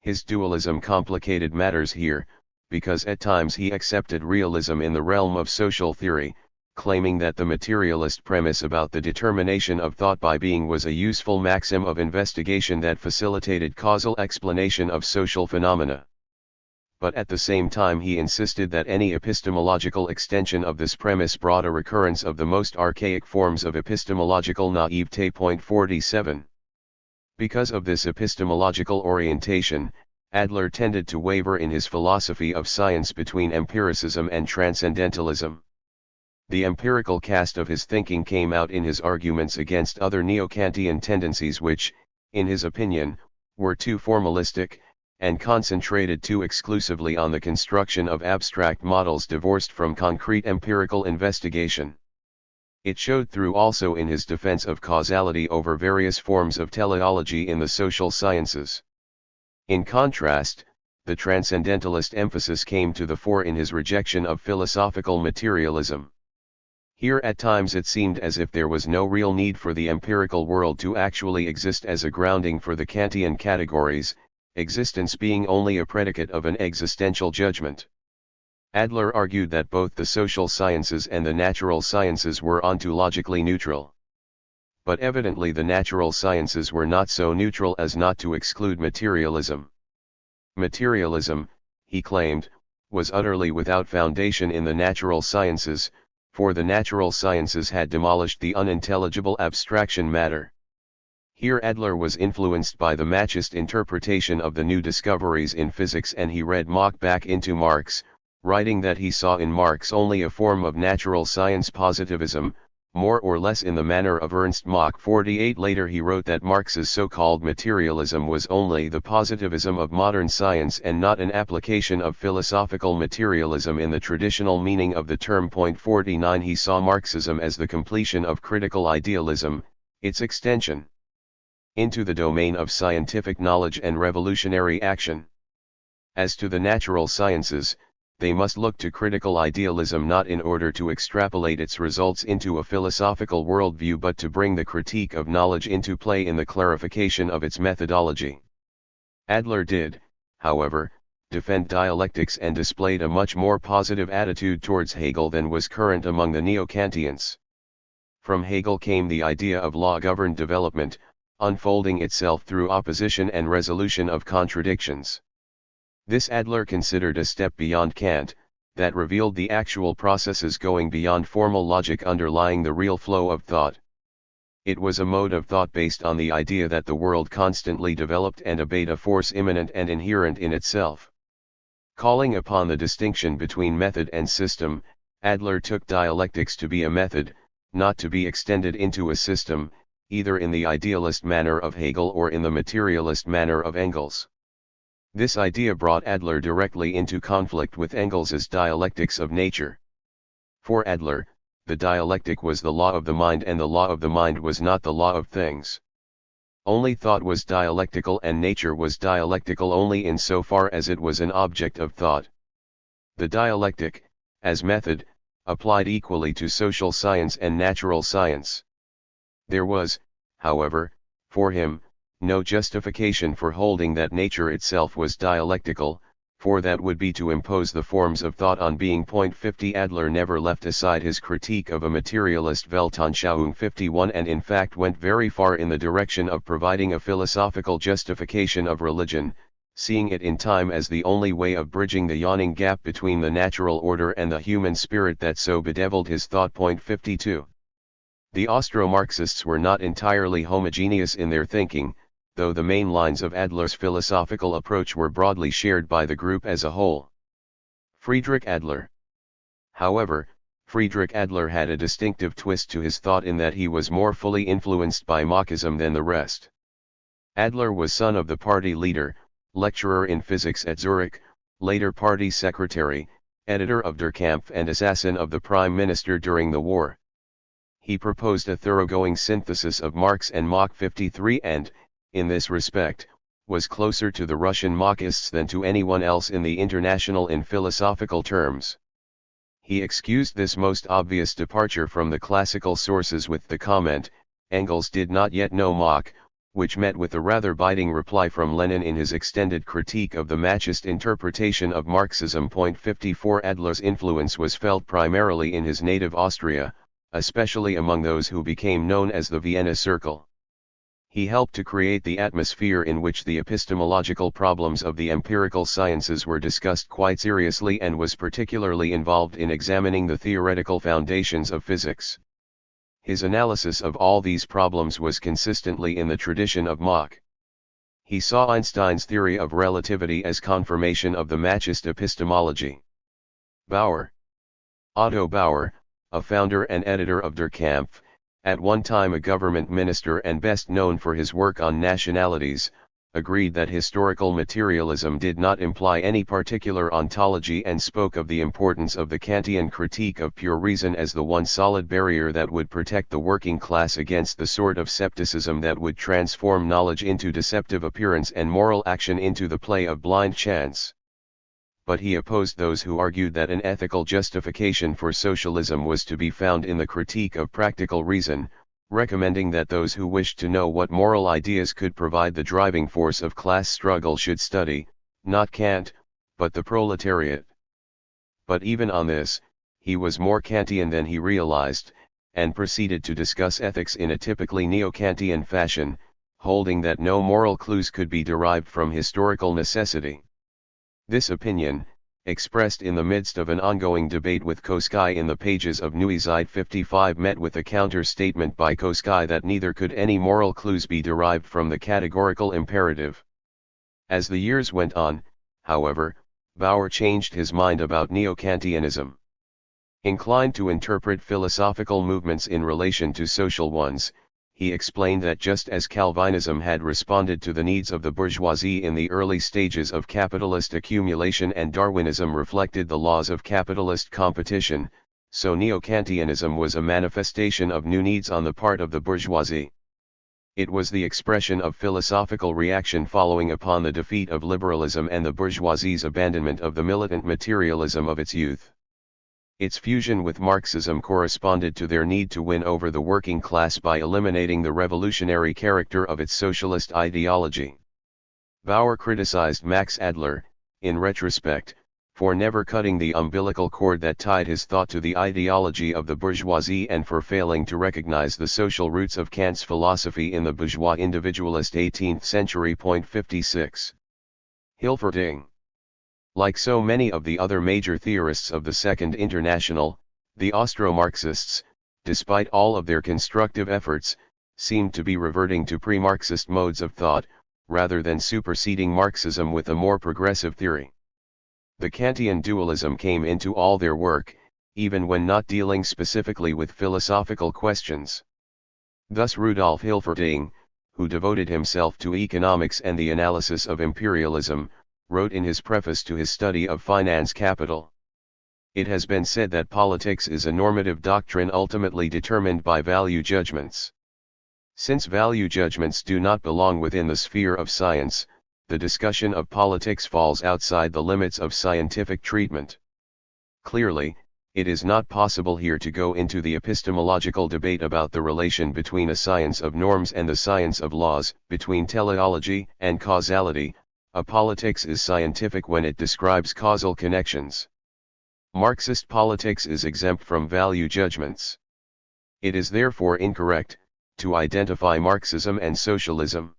His dualism complicated matters here, because at times he accepted realism in the realm of social theory, claiming that the materialist premise about the determination of thought by being was a useful maxim of investigation that facilitated causal explanation of social phenomena. But at the same time he insisted that any epistemological extension of this premise brought a recurrence of the most archaic forms of epistemological naivete. 47. Because of this epistemological orientation, Adler tended to waver in his philosophy of science between empiricism and transcendentalism. The empirical cast of his thinking came out in his arguments against other neo-Kantian tendencies which, in his opinion, were too formalistic, and concentrated too exclusively on the construction of abstract models divorced from concrete empirical investigation. It showed through also in his defense of causality over various forms of teleology in the social sciences. In contrast, the transcendentalist emphasis came to the fore in his rejection of philosophical materialism. Here at times it seemed as if there was no real need for the empirical world to actually exist as a grounding for the Kantian categories, existence being only a predicate of an existential judgment. Adler argued that both the social sciences and the natural sciences were ontologically neutral. But evidently the natural sciences were not so neutral as not to exclude materialism. Materialism, he claimed, was utterly without foundation in the natural sciences, for the natural sciences had demolished the unintelligible abstraction matter. Here Adler was influenced by the Machist interpretation of the new discoveries in physics, and he read Mach back into Marx, writing that he saw in Marx only a form of natural science positivism, more or less in the manner of Ernst Mach. 48. Later he wrote that Marx's so-called materialism was only the positivism of modern science and not an application of philosophical materialism in the traditional meaning of the term. 49. He saw Marxism as the completion of critical idealism, its extension into the domain of scientific knowledge and revolutionary action. As to the natural sciences, they must look to critical idealism not in order to extrapolate its results into a philosophical worldview but to bring the critique of knowledge into play in the clarification of its methodology. Adler did, however, defend dialectics and displayed a much more positive attitude towards Hegel than was current among the neo-Kantians. From Hegel came the idea of law-governed development, unfolding itself through opposition and resolution of contradictions. This Adler considered a step beyond Kant, that revealed the actual processes going beyond formal logic underlying the real flow of thought. It was a mode of thought based on the idea that the world constantly developed and obeyed a force immanent and inherent in itself. Calling upon the distinction between method and system, Adler took dialectics to be a method, not to be extended into a system, either in the idealist manner of Hegel or in the materialist manner of Engels. This idea brought Adler directly into conflict with Engels's dialectics of nature. For Adler, the dialectic was the law of the mind, and the law of the mind was not the law of things. Only thought was dialectical, and nature was dialectical only in so far as it was an object of thought. The dialectic, as method, applied equally to social science and natural science. There was, however, for him, no justification for holding that nature itself was dialectical, for that would be to impose the forms of thought on being. 50. Adler never left aside his critique of a materialist Weltanschauung. 51, and in fact went very far in the direction of providing a philosophical justification of religion, seeing it in time as the only way of bridging the yawning gap between the natural order and the human spirit that so bedeviled his thought. 52. The Austro-Marxists were not entirely homogeneous in their thinking, though the main lines of Adler's philosophical approach were broadly shared by the group as a whole. Friedrich Adler. However, Friedrich Adler had a distinctive twist to his thought in that he was more fully influenced by Marxism than the rest. Adler was son of the party leader, lecturer in physics at Zurich, later party secretary, editor of Der Kampf and assassin of the prime minister during the war. He proposed a thoroughgoing synthesis of Marx and Mach. 53 and, in this respect, was closer to the Russian Marxists than to anyone else in the International in philosophical terms. He excused this most obvious departure from the classical sources with the comment, Engels did not yet know Mach, which met with a rather biting reply from Lenin in his extended critique of the Machist interpretation of Marxism. 54 Adler's influence was felt primarily in his native Austria, especially among those who became known as the Vienna Circle. He helped to create the atmosphere in which the epistemological problems of the empirical sciences were discussed quite seriously and was particularly involved in examining the theoretical foundations of physics. His analysis of all these problems was consistently in the tradition of Mach. He saw Einstein's theory of relativity as confirmation of the Machist epistemology. Bauer. Otto Bauer, a founder and editor of Der Kampf, at one time a government minister and best known for his work on nationalities, agreed that historical materialism did not imply any particular ontology and spoke of the importance of the Kantian critique of pure reason as the one solid barrier that would protect the working class against the sort of scepticism that would transform knowledge into deceptive appearance and moral action into the play of blind chance. But he opposed those who argued that an ethical justification for socialism was to be found in the critique of practical reason, recommending that those who wished to know what moral ideas could provide the driving force of class struggle should study, not Kant, but the proletariat. But even on this, he was more Kantian than he realized, and proceeded to discuss ethics in a typically neo-Kantian fashion, holding that no moral clues could be derived from historical necessity. This opinion, expressed in the midst of an ongoing debate with Koskai in the pages of Neue Zeit 55, met with a counter-statement by Koskai that neither could any moral clues be derived from the categorical imperative. As the years went on, however, Bauer changed his mind about neo-Kantianism. Inclined to interpret philosophical movements in relation to social ones, he explained that just as Calvinism had responded to the needs of the bourgeoisie in the early stages of capitalist accumulation and Darwinism reflected the laws of capitalist competition, so neo-Kantianism was a manifestation of new needs on the part of the bourgeoisie. It was the expression of philosophical reaction following upon the defeat of liberalism and the bourgeoisie's abandonment of the militant materialism of its youth. Its fusion with Marxism corresponded to their need to win over the working class by eliminating the revolutionary character of its socialist ideology. Bauer criticized Max Adler, in retrospect, for never cutting the umbilical cord that tied his thought to the ideology of the bourgeoisie and for failing to recognize the social roots of Kant's philosophy in the bourgeois individualist 18th century. 56. Hilferding. Like so many of the other major theorists of the Second International, the Austro-Marxists, despite all of their constructive efforts, seemed to be reverting to pre-Marxist modes of thought, rather than superseding Marxism with a more progressive theory. The Kantian dualism came into all their work, even when not dealing specifically with philosophical questions. Thus Rudolf Hilferding, who devoted himself to economics and the analysis of imperialism, wrote in his preface to his study of finance capital. It has been said that politics is a normative doctrine ultimately determined by value judgments. Since value judgments do not belong within the sphere of science, the discussion of politics falls outside the limits of scientific treatment. Clearly, it is not possible here to go into the epistemological debate about the relation between a science of norms and the science of laws, between teleology and causality. A politics is scientific when it describes causal connections. Marxist politics is exempt from value judgments. It is therefore incorrect to identify Marxism and socialism.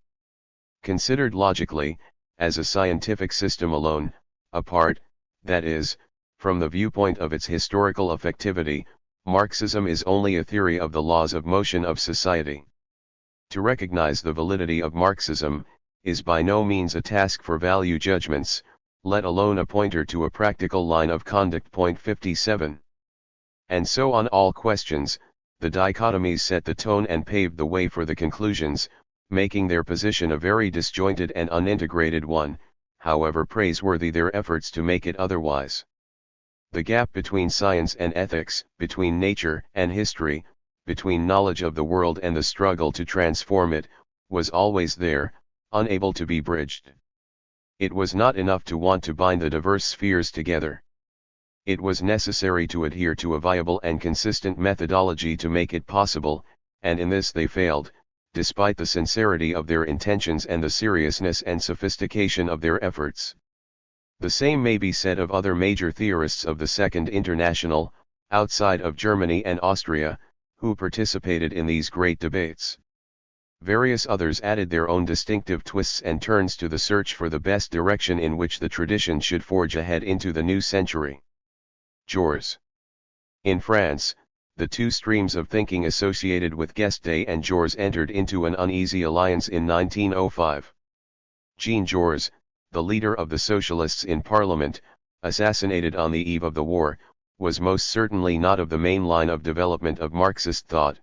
Considered logically, as a scientific system alone, apart, that is, from the viewpoint of its historical effectivity, Marxism is only a theory of the laws of motion of society. To recognize the validity of Marxism is by no means a task for value judgments, let alone a pointer to a practical line of conduct. 57. And so on all questions, the dichotomies set the tone and paved the way for the conclusions, making their position a very disjointed and unintegrated one, however praiseworthy their efforts to make it otherwise. The gap between science and ethics, between nature and history, between knowledge of the world and the struggle to transform it, was always there, unable to be bridged. It was not enough to want to bind the diverse spheres together. It was necessary to adhere to a viable and consistent methodology to make it possible, and in this they failed, despite the sincerity of their intentions and the seriousness and sophistication of their efforts. The same may be said of other major theorists of the Second International, outside of Germany and Austria, who participated in these great debates. Various others added their own distinctive twists and turns to the search for the best direction in which the tradition should forge ahead into the new century. Jaurès. In France, the two streams of thinking associated with Guesde and Jaurès entered into an uneasy alliance in 1905. Jean Jaurès, the leader of the socialists in Parliament, assassinated on the eve of the war, was most certainly not of the main line of development of Marxist thought.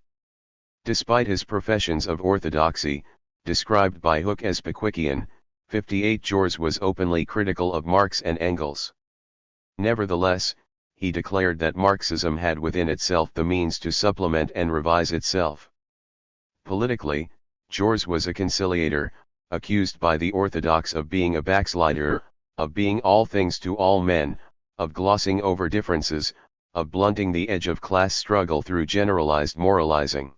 Despite his professions of orthodoxy, described by Hooke as Pickwickian, 58 Jaurès was openly critical of Marx and Engels. Nevertheless, he declared that Marxism had within itself the means to supplement and revise itself. Politically, Jaurès was a conciliator, accused by the orthodox of being a backslider, of being all things to all men, of glossing over differences, of blunting the edge of class struggle through generalized moralizing.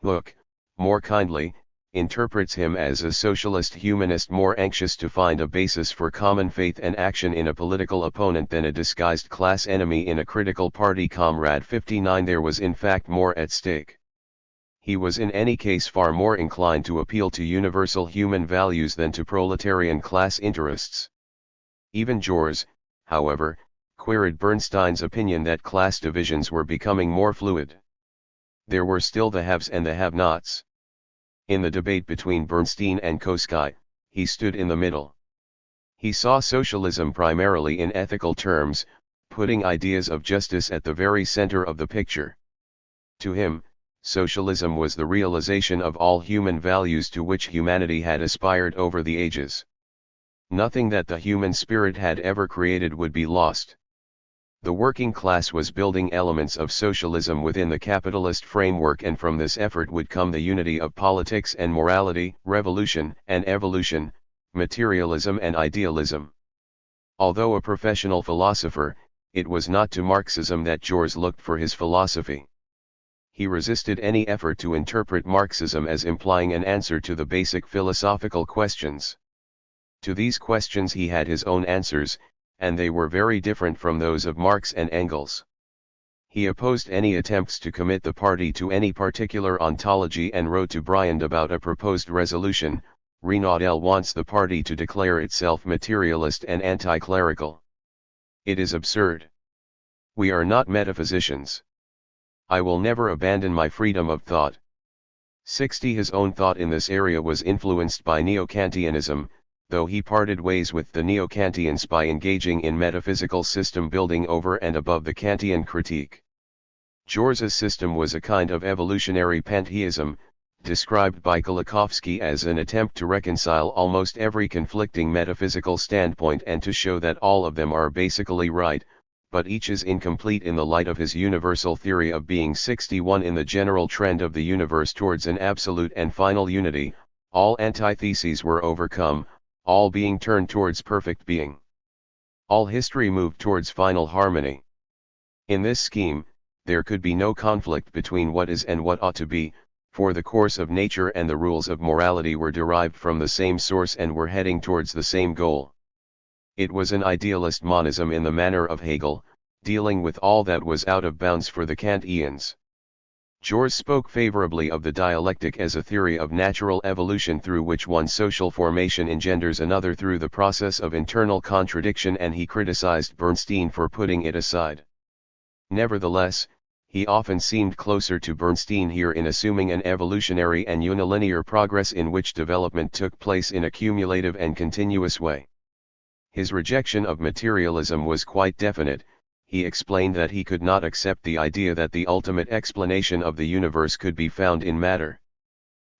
Hooke, more kindly, interprets him as a socialist humanist more anxious to find a basis for common faith and action in a political opponent than a disguised class enemy in a critical party comrade. 59 There was in fact more at stake. He was in any case far more inclined to appeal to universal human values than to proletarian class interests. Even Jaurès, however, queried Bernstein's opinion that class divisions were becoming more fluid. There were still the haves and the have-nots. In the debate between Bernstein and Koski, he stood in the middle. He saw socialism primarily in ethical terms, putting ideas of justice at the very center of the picture. To him, socialism was the realization of all human values to which humanity had aspired over the ages. Nothing that the human spirit had ever created would be lost. The working class was building elements of socialism within the capitalist framework, and from this effort would come the unity of politics and morality, revolution and evolution, materialism and idealism. Although a professional philosopher, it was not to Marxism that Jaurès looked for his philosophy. He resisted any effort to interpret Marxism as implying an answer to the basic philosophical questions. To these questions he had his own answers, and they were very different from those of Marx and Engels. He opposed any attempts to commit the party to any particular ontology and wrote to Briand about a proposed resolution: Renaudel wants the party to declare itself materialist and anti-clerical. It is absurd. We are not metaphysicians. I will never abandon my freedom of thought. 60 His own thought in this area was influenced by Neo-Kantianism, though he parted ways with the Neo-Kantians by engaging in metaphysical system building over and above the Kantian critique. Jaurès' system was a kind of evolutionary pantheism, described by Kolakowski as an attempt to reconcile almost every conflicting metaphysical standpoint and to show that all of them are basically right, but each is incomplete in the light of his universal theory of being. 61 In the general trend of the universe towards an absolute and final unity, all antitheses were overcome, all being turned towards perfect being. All history moved towards final harmony. In this scheme, there could be no conflict between what is and what ought to be, for the course of nature and the rules of morality were derived from the same source and were heading towards the same goal. It was an idealist monism in the manner of Hegel, dealing with all that was out of bounds for the Kantians. Jaurès spoke favorably of the dialectic as a theory of natural evolution through which one social formation engenders another through the process of internal contradiction, and he criticized Bernstein for putting it aside. Nevertheless, he often seemed closer to Bernstein here in assuming an evolutionary and unilinear progress in which development took place in a cumulative and continuous way. His rejection of materialism was quite definite. He explained that he could not accept the idea that the ultimate explanation of the universe could be found in matter.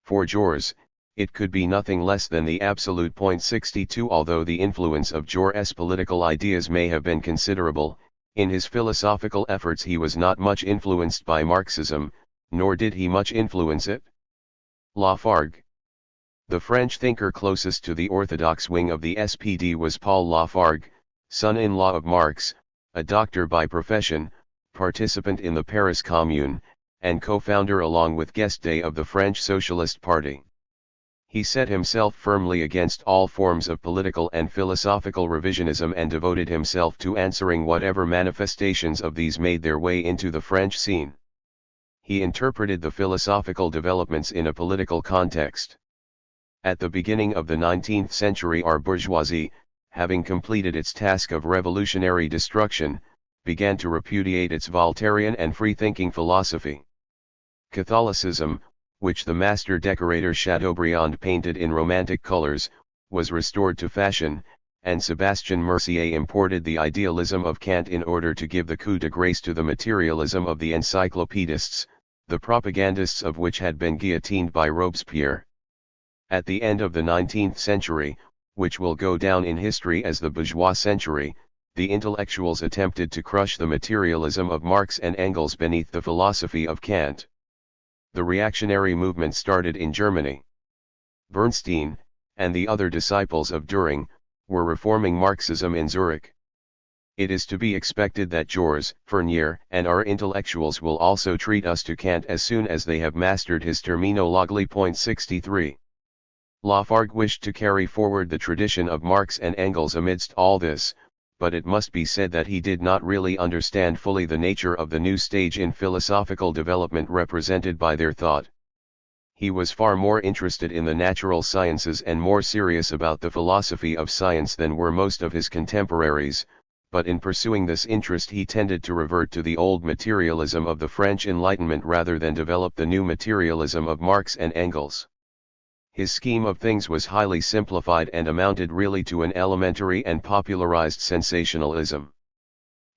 For Jaurès, it could be nothing less than the absolute. 62 Although the influence of Jaurès' political ideas may have been considerable, in his philosophical efforts he was not much influenced by Marxism, nor did he much influence it. Lafargue. The French thinker closest to the orthodox wing of the SPD was Paul Lafargue, son-in-law of Marx, a doctor by profession, participant in the Paris Commune, and co-founder along with Guesde of the French Socialist Party. He set himself firmly against all forms of political and philosophical revisionism and devoted himself to answering whatever manifestations of these made their way into the French scene. He interpreted the philosophical developments in a political context. At the beginning of the 19th century, our bourgeoisie, having completed its task of revolutionary destruction, began to repudiate its Voltairean and free-thinking philosophy. Catholicism, which the master decorator Chateaubriand painted in romantic colors, was restored to fashion, and Sébastien Mercier imported the idealism of Kant in order to give the coup de grâce to the materialism of the encyclopedists, the propagandists of which had been guillotined by Robespierre. At the end of the 19th century, which will go down in history as the bourgeois century, the intellectuals attempted to crush the materialism of Marx and Engels beneath the philosophy of Kant. The reactionary movement started in Germany. Bernstein, and the other disciples of Dühring, were reforming Marxism in Zurich. It is to be expected that Jors, Fournier, and our intellectuals will also treat us to Kant as soon as they have mastered his Terminologie. 63. Lafargue wished to carry forward the tradition of Marx and Engels amidst all this, but it must be said that he did not really understand fully the nature of the new stage in philosophical development represented by their thought. He was far more interested in the natural sciences and more serious about the philosophy of science than were most of his contemporaries, but in pursuing this interest he tended to revert to the old materialism of the French Enlightenment rather than develop the new materialism of Marx and Engels. His scheme of things was highly simplified and amounted really to an elementary and popularized sensationalism.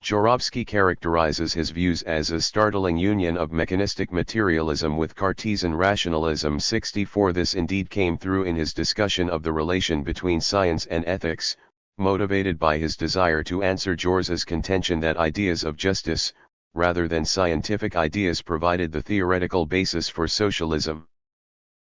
Jorovsky characterizes his views as a startling union of mechanistic materialism with Cartesian rationalism. 64. This indeed came through in his discussion of the relation between science and ethics, motivated by his desire to answer Jors's contention that ideas of justice, rather than scientific ideas, provided the theoretical basis for socialism.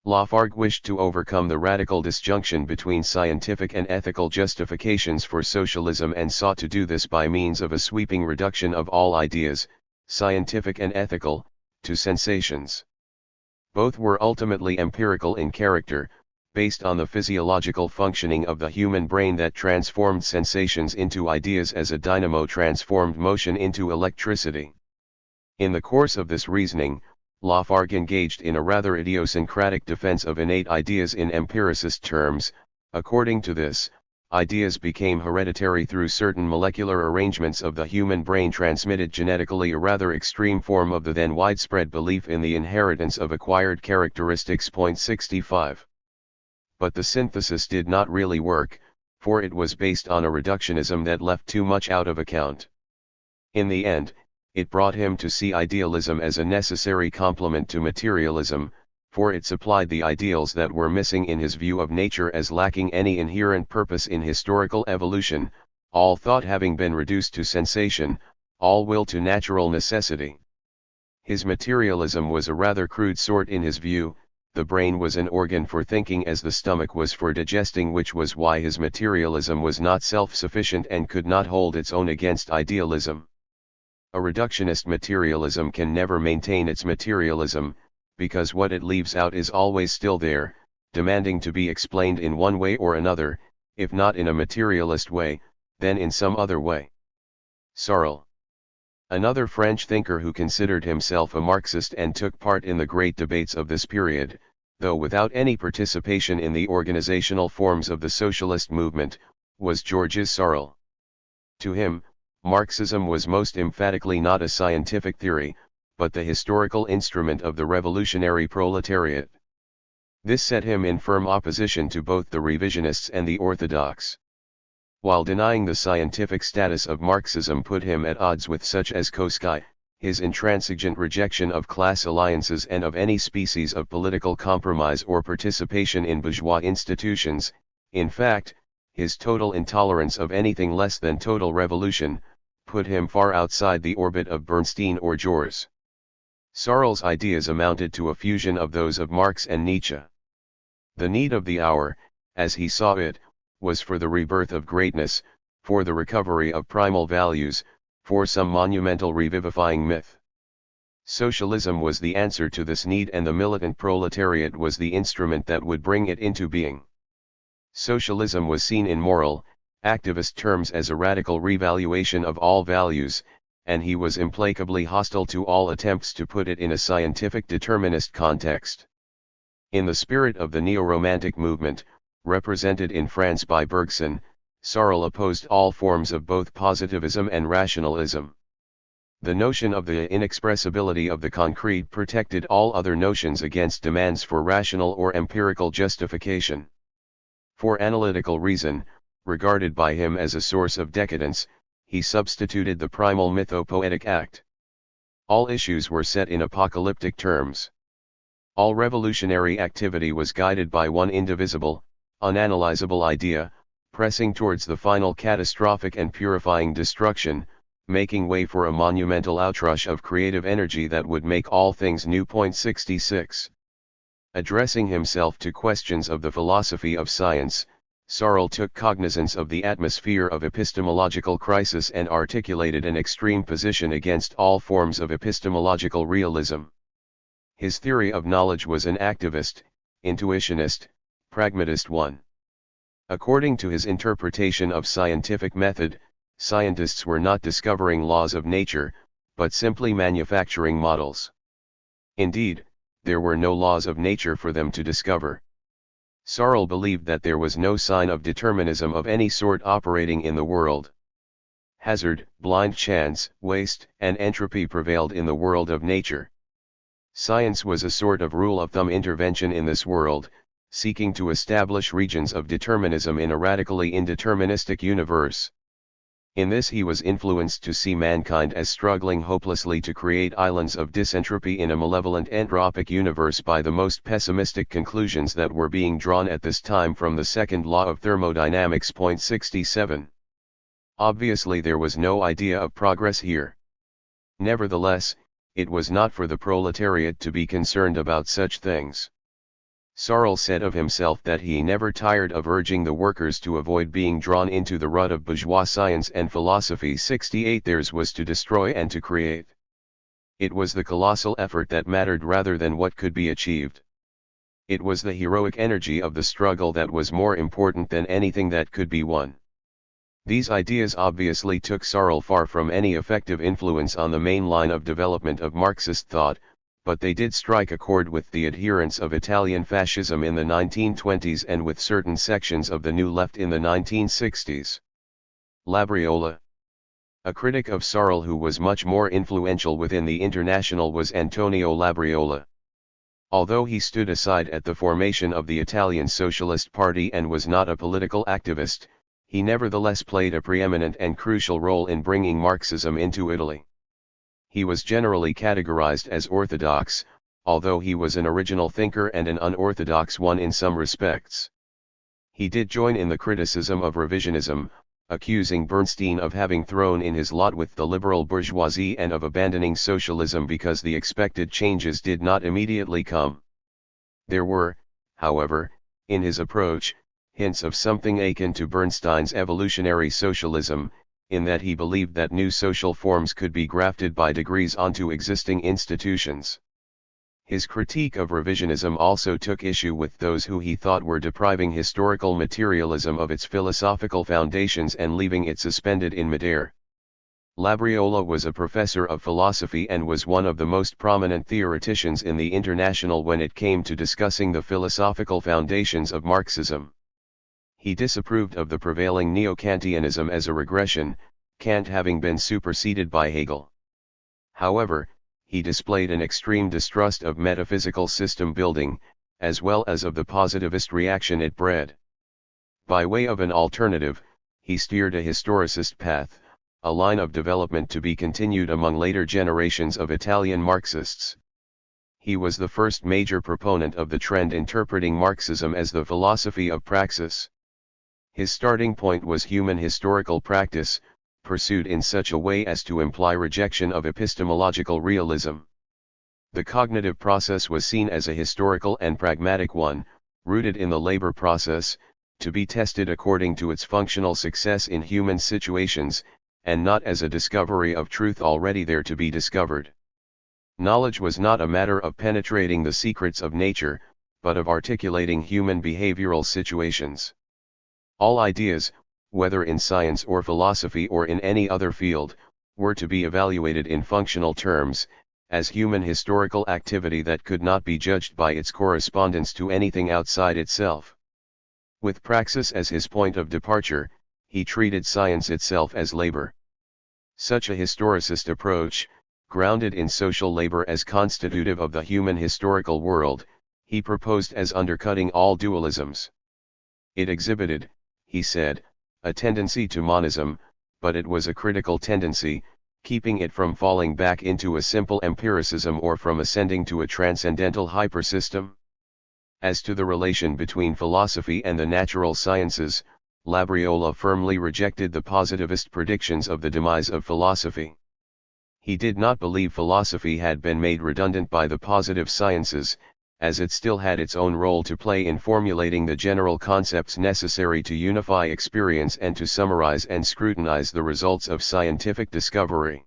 Lafargue wished to overcome the radical disjunction between scientific and ethical justifications for socialism and sought to do this by means of a sweeping reduction of all ideas, scientific and ethical, to sensations. Both were ultimately empirical in character, based on the physiological functioning of the human brain that transformed sensations into ideas as a dynamo transformed motion into electricity. In the course of this reasoning, Lafargue engaged in a rather idiosyncratic defense of innate ideas in empiricist terms. According to this, ideas became hereditary through certain molecular arrangements of the human brain transmitted genetically, a rather extreme form of the then widespread belief in the inheritance of acquired characteristics. 65. But the synthesis did not really work, for it was based on a reductionism that left too much out of account. In the end, it brought him to see idealism as a necessary complement to materialism, for it supplied the ideals that were missing in his view of nature as lacking any inherent purpose in historical evolution, all thought having been reduced to sensation, all will to natural necessity. His materialism was a rather crude sort in his view. The brain was an organ for thinking as the stomach was for digesting, which was why his materialism was not self-sufficient and could not hold its own against idealism. A reductionist materialism can never maintain its materialism, because what it leaves out is always still there, demanding to be explained in one way or another, if not in a materialist way, then in some other way. Sarl, another French thinker who considered himself a Marxist and took part in the great debates of this period, though without any participation in the organizational forms of the socialist movement, was Georges Sorel. To him, Marxism was most emphatically not a scientific theory, but the historical instrument of the revolutionary proletariat. This set him in firm opposition to both the revisionists and the orthodox. While denying the scientific status of Marxism put him at odds with such as Koski, his intransigent rejection of class alliances and of any species of political compromise or participation in bourgeois institutions, in fact, his total intolerance of anything less than total revolution, put him far outside the orbit of Bernstein or Jors. Sorel's ideas amounted to a fusion of those of Marx and Nietzsche. The need of the hour, as he saw it, was for the rebirth of greatness, for the recovery of primal values, for some monumental revivifying myth. Socialism was the answer to this need, and the militant proletariat was the instrument that would bring it into being. Socialism was seen in moral, activist terms as a radical revaluation of all values, and he was implacably hostile to all attempts to put it in a scientific determinist context. In the spirit of the neo-romantic movement, represented in France by Bergson, Searle opposed all forms of both positivism and rationalism. The notion of the inexpressibility of the concrete protected all other notions against demands for rational or empirical justification. For analytical reason, regarded by him as a source of decadence, he substituted the primal mythopoetic act. All issues were set in apocalyptic terms. All revolutionary activity was guided by one indivisible, unanalyzable idea, pressing towards the final catastrophic and purifying destruction, making way for a monumental outrush of creative energy that would make all things new. 66. Addressing himself to questions of the philosophy of science, Searle took cognizance of the atmosphere of epistemological crisis and articulated an extreme position against all forms of epistemological realism. His theory of knowledge was an activist, intuitionist, pragmatist one. According to his interpretation of scientific method, scientists were not discovering laws of nature, but simply manufacturing models. Indeed, there were no laws of nature for them to discover. Searle believed that there was no sign of determinism of any sort operating in the world. Hazard, blind chance, waste, and entropy prevailed in the world of nature. Science was a sort of rule of thumb intervention in this world, seeking to establish regions of determinism in a radically indeterministic universe. In this he was influenced to see mankind as struggling hopelessly to create islands of disentropy in a malevolent entropic universe by the most pessimistic conclusions that were being drawn at this time from the second law of thermodynamics. 67. Obviously there was no idea of progress here. Nevertheless, it was not for the proletariat to be concerned about such things. Searle said of himself that he never tired of urging the workers to avoid being drawn into the rut of bourgeois science and philosophy. 68. Theirs was to destroy and to create. It was the colossal effort that mattered rather than what could be achieved. It was the heroic energy of the struggle that was more important than anything that could be won. These ideas obviously took Searle far from any effective influence on the main line of development of Marxist thought, but they did strike a chord with the adherents of Italian fascism in the 1920s and with certain sections of the New Left in the 1960s. Labriola. A critic of Searle who was much more influential within the International was Antonio Labriola. Although he stood aside at the formation of the Italian Socialist Party and was not a political activist, he nevertheless played a preeminent and crucial role in bringing Marxism into Italy. He was generally categorized as orthodox, although he was an original thinker and an unorthodox one in some respects. He did join in the criticism of revisionism, accusing Bernstein of having thrown in his lot with the liberal bourgeoisie and of abandoning socialism because the expected changes did not immediately come. There were, however, in his approach, hints of something akin to Bernstein's evolutionary socialism, in that he believed that new social forms could be grafted by degrees onto existing institutions. His critique of revisionism also took issue with those who he thought were depriving historical materialism of its philosophical foundations and leaving it suspended in midair. Labriola was a professor of philosophy and was one of the most prominent theoreticians in the International when it came to discussing the philosophical foundations of Marxism. He disapproved of the prevailing neo-Kantianism as a regression, Kant having been superseded by Hegel. However, he displayed an extreme distrust of metaphysical system building, as well as of the positivist reaction it bred. By way of an alternative, he steered a historicist path, a line of development to be continued among later generations of Italian Marxists. He was the first major proponent of the trend interpreting Marxism as the philosophy of praxis. His starting point was human historical practice, pursued in such a way as to imply rejection of epistemological realism. The cognitive process was seen as a historical and pragmatic one, rooted in the labor process, to be tested according to its functional success in human situations, and not as a discovery of truth already there to be discovered. Knowledge was not a matter of penetrating the secrets of nature, but of articulating human behavioral situations. All ideas, whether in science or philosophy or in any other field, were to be evaluated in functional terms, as human historical activity that could not be judged by its correspondence to anything outside itself. With praxis as his point of departure, he treated science itself as labor. Such a historicist approach, grounded in social labor as constitutive of the human historical world, he proposed as undercutting all dualisms. It exhibited, he said, a tendency to monism, but it was a critical tendency, keeping it from falling back into a simple empiricism or from ascending to a transcendental hypersystem. As to the relation between philosophy and the natural sciences, Labriola firmly rejected the positivist predictions of the demise of philosophy. He did not believe philosophy had been made redundant by the positive sciences, as it still had its own role to play in formulating the general concepts necessary to unify experience and to summarize and scrutinize the results of scientific discovery.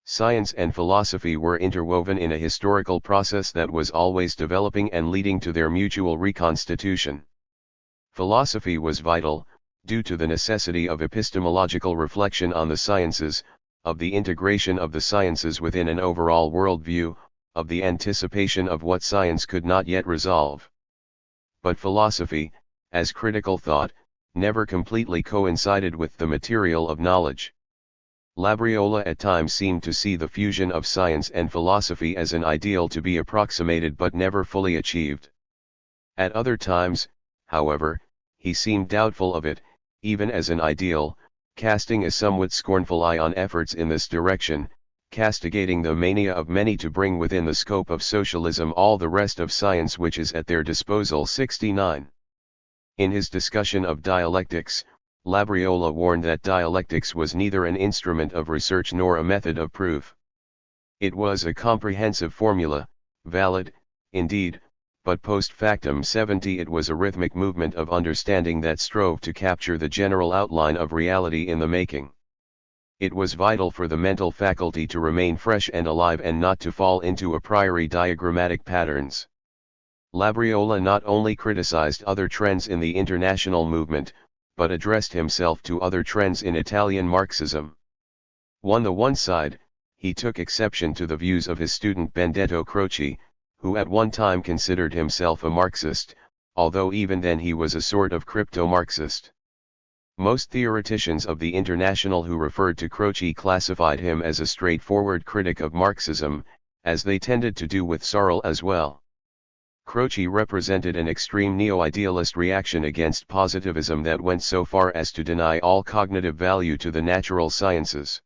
Science and philosophy were interwoven in a historical process that was always developing and leading to their mutual reconstitution. Philosophy was vital, due to the necessity of epistemological reflection on the sciences, of the integration of the sciences within an overall worldview, of the anticipation of what science could not yet resolve. But philosophy, as critical thought, never completely coincided with the material of knowledge. Labriola at times seemed to see the fusion of science and philosophy as an ideal to be approximated but never fully achieved. At other times, however, he seemed doubtful of it, even as an ideal, casting a somewhat scornful eye on efforts in this direction, castigating the mania of many to bring within the scope of socialism all the rest of science which is at their disposal. 69. In his discussion of dialectics, Labriola warned that dialectics was neither an instrument of research nor a method of proof. It was a comprehensive formula, valid, indeed, but post factum 70 it was a rhythmic movement of understanding that strove to capture the general outline of reality in the making. It was vital for the mental faculty to remain fresh and alive and not to fall into a priori diagrammatic patterns. Labriola not only criticized other trends in the international movement, but addressed himself to other trends in Italian Marxism. On the one side, he took exception to the views of his student Benedetto Croce, who at one time considered himself a Marxist, although even then he was a sort of crypto-Marxist. Most theoreticians of the International who referred to Croce classified him as a straightforward critic of Marxism, as they tended to do with Searle as well. Croce represented an extreme neo-idealist reaction against positivism that went so far as to deny all cognitive value to the natural sciences.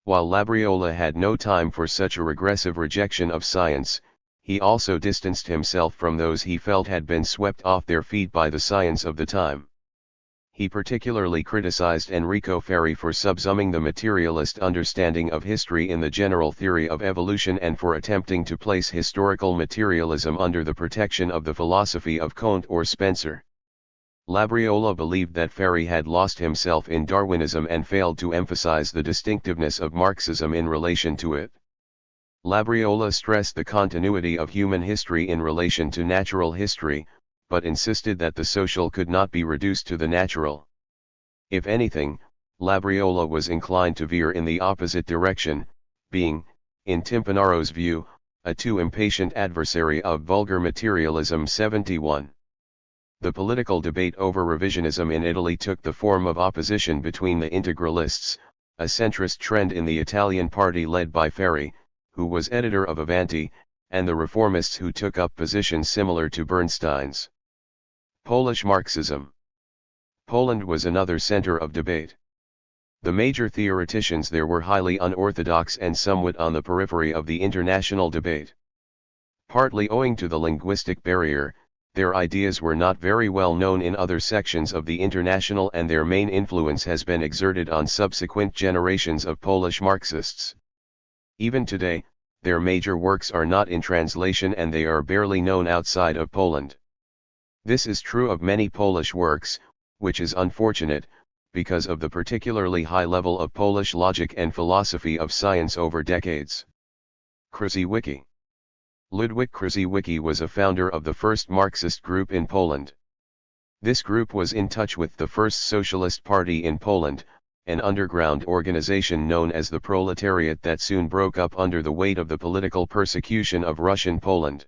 While Labriola had no time for such a regressive rejection of science, he also distanced himself from those he felt had been swept off their feet by the science of the time. He particularly criticized Enrico Ferri for subsuming the materialist understanding of history in the general theory of evolution and for attempting to place historical materialism under the protection of the philosophy of Comte or Spencer. Labriola believed that Ferri had lost himself in Darwinism and failed to emphasize the distinctiveness of Marxism in relation to it. Labriola stressed the continuity of human history in relation to natural history, but insisted that the social could not be reduced to the natural. If anything, Labriola was inclined to veer in the opposite direction, being, in Timpanaro's view, a too impatient adversary of vulgar materialism. 71. The political debate over revisionism in Italy took the form of opposition between the integralists, a centrist trend in the Italian party led by Ferri, who was editor of Avanti, and the reformists who took up positions similar to Bernstein's. Polish Marxism. Poland was another center of debate. The major theoreticians there were highly unorthodox and somewhat on the periphery of the international debate. Partly owing to the linguistic barrier, their ideas were not very well known in other sections of the international, and their main influence has been exerted on subsequent generations of Polish Marxists. Even today, their major works are not in translation and they are barely known outside of Poland. This is true of many Polish works, which is unfortunate, because of the particularly high level of Polish logic and philosophy of science over decades. Krzyzewicz. Ludwik Krzyzewicz was a founder of the first Marxist group in Poland. This group was in touch with the first Socialist Party in Poland, an underground organization known as the Proletariat that soon broke up under the weight of the political persecution of Russian Poland.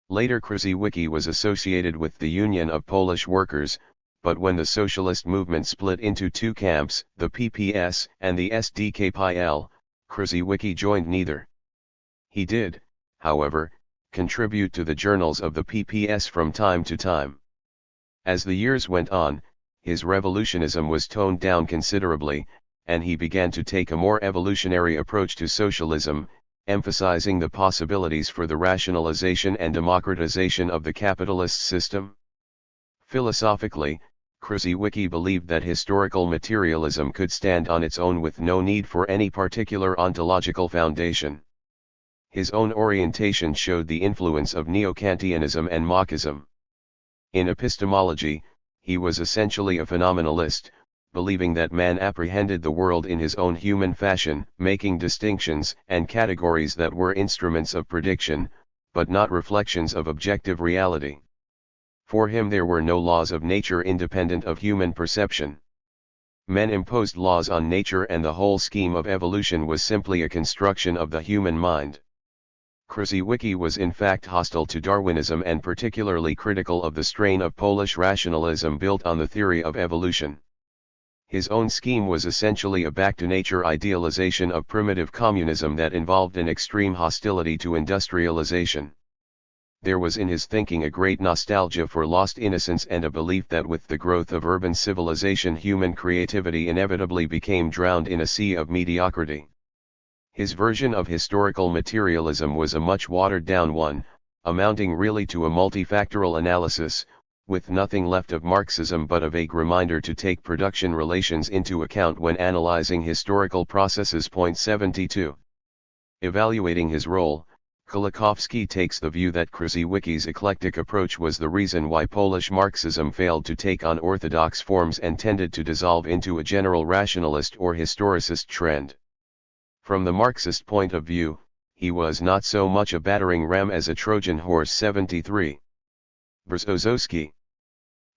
Later Krzyzewicz was associated with the Union of Polish Workers, but when the socialist movement split into two camps, the PPS and the SDKPL, Krzyzewicz joined neither. He did, however, contribute to the journals of the PPS from time to time. As the years went on, his revolutionism was toned down considerably, and he began to take a more evolutionary approach to socialism, emphasizing the possibilities for the rationalization and democratization of the capitalist system. Philosophically, Krzyzewicz believed that historical materialism could stand on its own with no need for any particular ontological foundation. His own orientation showed the influence of neo-Kantianism and Marxism. In epistemology, he was essentially a phenomenalist, believing that man apprehended the world in his own human fashion, making distinctions and categories that were instruments of prediction, but not reflections of objective reality. For him there were no laws of nature independent of human perception. Men imposed laws on nature and the whole scheme of evolution was simply a construction of the human mind. Krzyzewicz was in fact hostile to Darwinism and particularly critical of the strain of Polish rationalism built on the theory of evolution. His own scheme was essentially a back-to-nature idealization of primitive communism that involved an extreme hostility to industrialization. There was in his thinking a great nostalgia for lost innocence and a belief that with the growth of urban civilization human creativity inevitably became drowned in a sea of mediocrity. His version of historical materialism was a much watered-down one, amounting really to a multifactorial analysis, with nothing left of Marxism but a vague reminder to take production relations into account when analyzing historical processes. 72. Evaluating his role, Kolakowski takes the view that Krzyzewicz's eclectic approach was the reason why Polish Marxism failed to take on orthodox forms and tended to dissolve into a general rationalist or historicist trend. From the Marxist point of view, he was not so much a battering ram as a Trojan horse. 73. Brzozowski.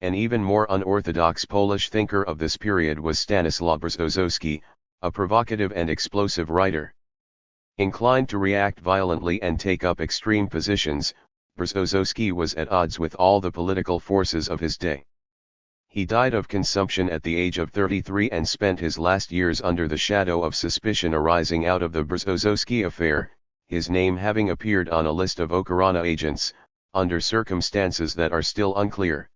An even more unorthodox Polish thinker of this period was Stanislaw Brzozowski, a provocative and explosive writer. Inclined to react violently and take up extreme positions, Brzozowski was at odds with all the political forces of his day. He died of consumption at the age of 33 and spent his last years under the shadow of suspicion arising out of the Brzozowski affair, his name having appeared on a list of Okhrana agents, under circumstances that are still unclear.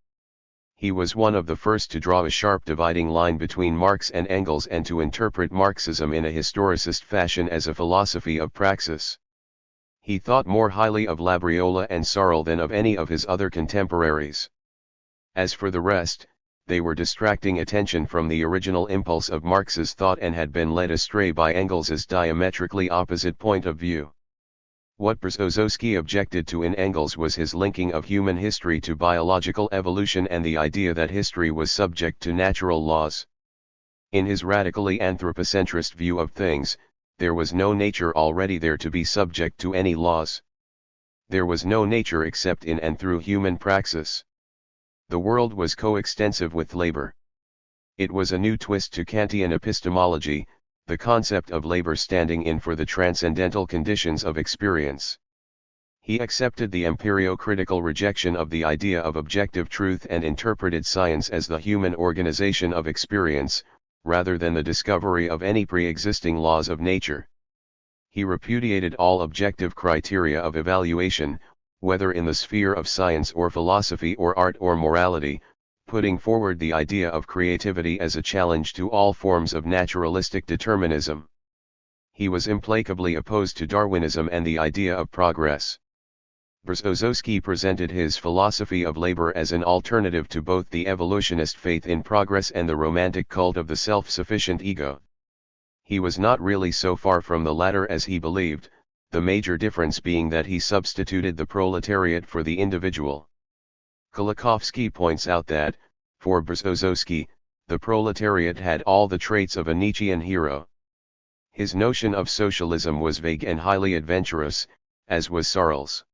He was one of the first to draw a sharp dividing line between Marx and Engels and to interpret Marxism in a historicist fashion as a philosophy of praxis. He thought more highly of Labriola and Searle than of any of his other contemporaries. As for the rest, they were distracting attention from the original impulse of Marx's thought and had been led astray by Engels's diametrically opposite point of view. What Brzozowski objected to in Engels was his linking of human history to biological evolution and the idea that history was subject to natural laws. In his radically anthropocentrist view of things, there was no nature already there to be subject to any laws. There was no nature except in and through human praxis. The world was coextensive with labor. It was a new twist to Kantian epistemology, the concept of labor standing in for the transcendental conditions of experience. He accepted the empirio-critical rejection of the idea of objective truth and interpreted science as the human organization of experience, rather than the discovery of any pre-existing laws of nature. He repudiated all objective criteria of evaluation, whether in the sphere of science or philosophy or art or morality, putting forward the idea of creativity as a challenge to all forms of naturalistic determinism. He was implacably opposed to Darwinism and the idea of progress. Brzozowski presented his philosophy of labor as an alternative to both the evolutionist faith in progress and the romantic cult of the self-sufficient ego. He was not really so far from the latter as he believed, the major difference being that he substituted the proletariat for the individual. Kolakowski points out that, for Brzozowski, the proletariat had all the traits of a Nietzschean hero. His notion of socialism was vague and highly adventurous, as was Searle's.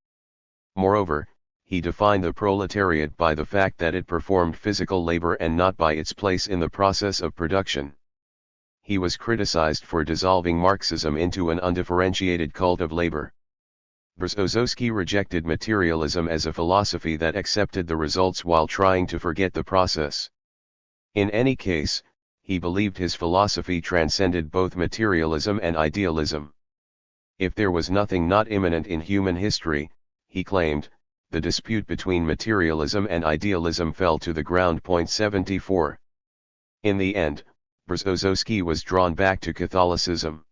Moreover, he defined the proletariat by the fact that it performed physical labor and not by its place in the process of production. He was criticized for dissolving Marxism into an undifferentiated cult of labor. Berezovsky rejected materialism as a philosophy that accepted the results while trying to forget the process. In any case, he believed his philosophy transcended both materialism and idealism. If there was nothing not immanent in human history, he claimed, the dispute between materialism and idealism fell to the ground. 74. In the end, Berezovsky was drawn back to Catholicism.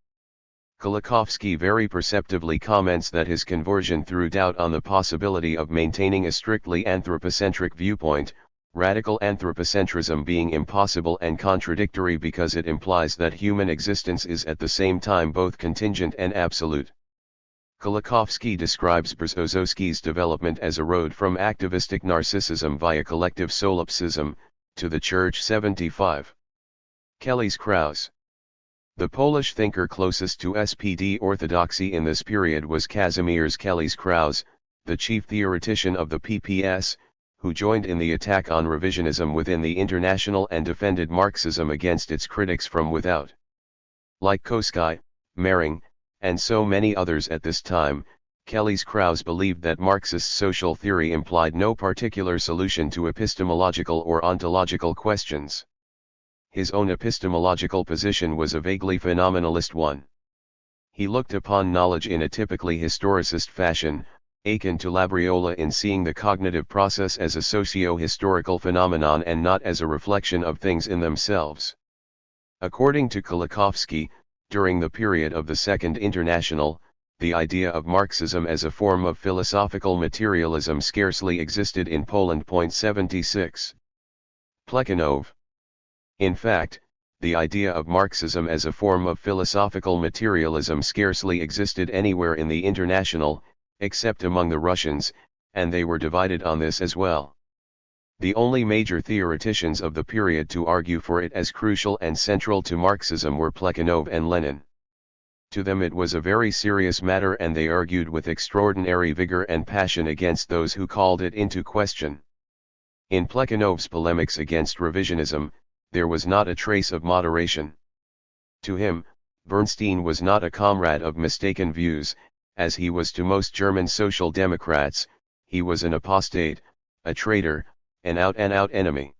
Kolakowski very perceptively comments that his conversion threw doubt on the possibility of maintaining a strictly anthropocentric viewpoint, radical anthropocentrism being impossible and contradictory because it implies that human existence is at the same time both contingent and absolute. Kolakowski describes Berezovsky's development as a road from activistic narcissism via collective solipsism, to the Church. 75. Kelly's Krause. The Polish thinker closest to SPD orthodoxy in this period was Kazimierz Kelly's Krause, the chief theoretician of the PPS, who joined in the attack on revisionism within the International and defended Marxism against its critics from without. Like Koski, Mering, and so many others at this time, Kelly's Krause believed that Marxist social theory implied no particular solution to epistemological or ontological questions. His own epistemological position was a vaguely phenomenalist one. He looked upon knowledge in a typically historicist fashion, akin to Labriola in seeing the cognitive process as a socio-historical phenomenon and not as a reflection of things in themselves. According to Kolakowski, during the period of the Second International, the idea of Marxism as a form of philosophical materialism scarcely existed in Poland. 76. Plekhanov. In fact, the idea of Marxism as a form of philosophical materialism scarcely existed anywhere in the International, except among the Russians, and they were divided on this as well. The only major theoreticians of the period to argue for it as crucial and central to Marxism were Plekhanov and Lenin. To them it was a very serious matter and they argued with extraordinary vigor and passion against those who called it into question. In Plekhanov's polemics against revisionism, there was not a trace of moderation. To him, Bernstein was not a comrade of mistaken views, as he was to most German social democrats. He was an apostate, a traitor, an out-and-out enemy.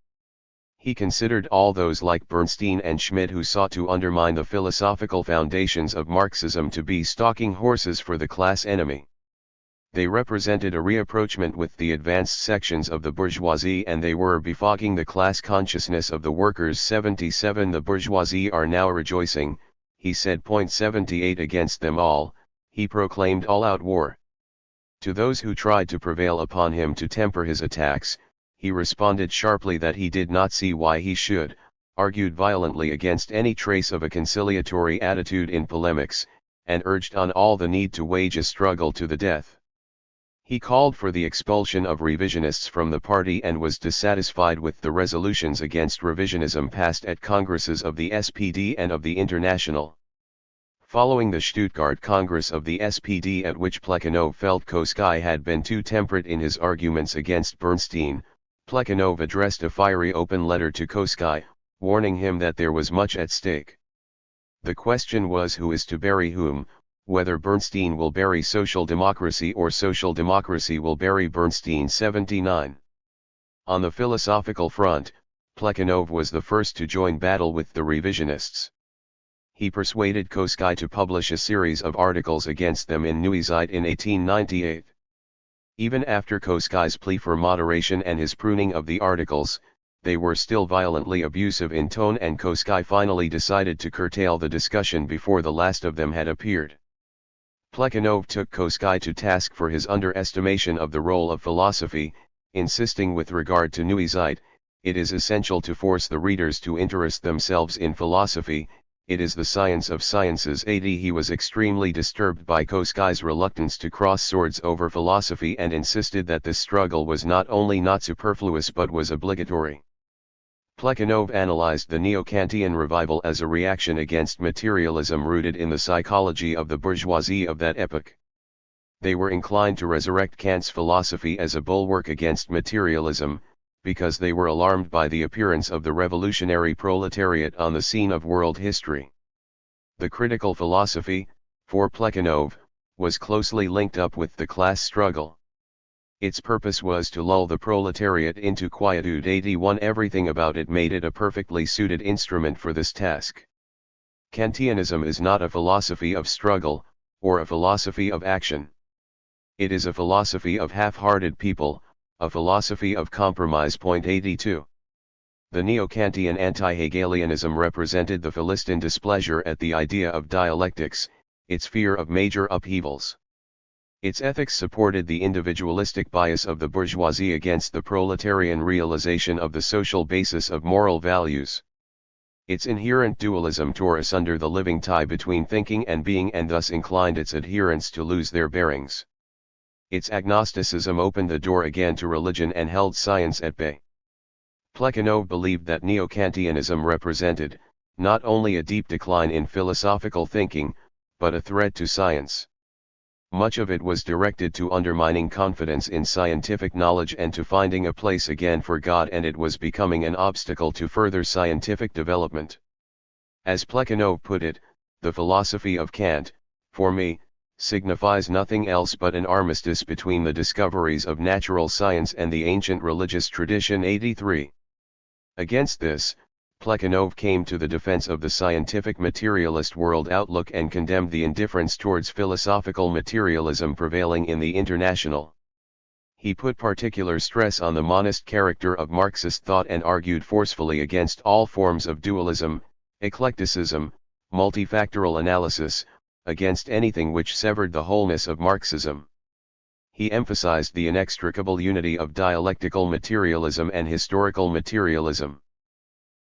He considered all those like Bernstein and Schmidt who sought to undermine the philosophical foundations of Marxism to be stalking horses for the class enemy. They represented a rapprochement with the advanced sections of the bourgeoisie and they were befogging the class consciousness of the workers. 77 The bourgeoisie are now rejoicing, he said. 78 Against them all, he proclaimed all-out war. To those who tried to prevail upon him to temper his attacks, he responded sharply that he did not see why he should, argued violently against any trace of a conciliatory attitude in polemics, and urged on all the need to wage a struggle to the death. He called for the expulsion of revisionists from the party and was dissatisfied with the resolutions against revisionism passed at congresses of the SPD and of the International. Following the Stuttgart Congress of the SPD at which Plekhanov felt Koski had been too temperate in his arguments against Bernstein, Plekhanov addressed a fiery open letter to Koski, warning him that there was much at stake. The question was who is to bury whom, whether Bernstein will bury social democracy or social democracy will bury Bernstein. 79. On the philosophical front, Plekhanov was the first to join battle with the revisionists. He persuaded Koski to publish a series of articles against them in Neue Zeit in 1898. Even after Koski's plea for moderation and his pruning of the articles, they were still violently abusive in tone and Koski finally decided to curtail the discussion before the last of them had appeared. Plekhanov took Koski to task for his underestimation of the role of philosophy, insisting with regard to Neue Zeit, it is essential to force the readers to interest themselves in philosophy, it is the science of sciences. He was extremely disturbed by Koski's reluctance to cross swords over philosophy and insisted that this struggle was not only not superfluous but was obligatory. Plekhanov analyzed the neo-Kantian revival as a reaction against materialism rooted in the psychology of the bourgeoisie of that epoch. They were inclined to resurrect Kant's philosophy as a bulwark against materialism, because they were alarmed by the appearance of the revolutionary proletariat on the scene of world history. The critical philosophy, for Plekhanov, was closely linked up with the class struggle. Its purpose was to lull the proletariat into quietude. 81 Everything about it made it a perfectly suited instrument for this task. Kantianism is not a philosophy of struggle, or a philosophy of action. It is a philosophy of half-hearted people, a philosophy of compromise. 82. The neo-Kantian anti-Hegelianism represented the Philistine displeasure at the idea of dialectics, its fear of major upheavals. Its ethics supported the individualistic bias of the bourgeoisie against the proletarian realization of the social basis of moral values. Its inherent dualism tore asunder the living tie between thinking and being and thus inclined its adherents to lose their bearings. Its agnosticism opened the door again to religion and held science at bay. Plekhanov believed that neo-Kantianism represented, not only a deep decline in philosophical thinking, but a threat to science. Much of it was directed to undermining confidence in scientific knowledge and to finding a place again for God, and it was becoming an obstacle to further scientific development. As Plekhanov put it, the philosophy of Kant, for me, signifies nothing else but an armistice between the discoveries of natural science and the ancient religious tradition. 83. Against this, Plekhanov came to the defense of the scientific materialist world outlook and condemned the indifference towards philosophical materialism prevailing in the International. He put particular stress on the monist character of Marxist thought and argued forcefully against all forms of dualism, eclecticism, multifactorial analysis, against anything which severed the wholeness of Marxism. He emphasized the inextricable unity of dialectical materialism and historical materialism.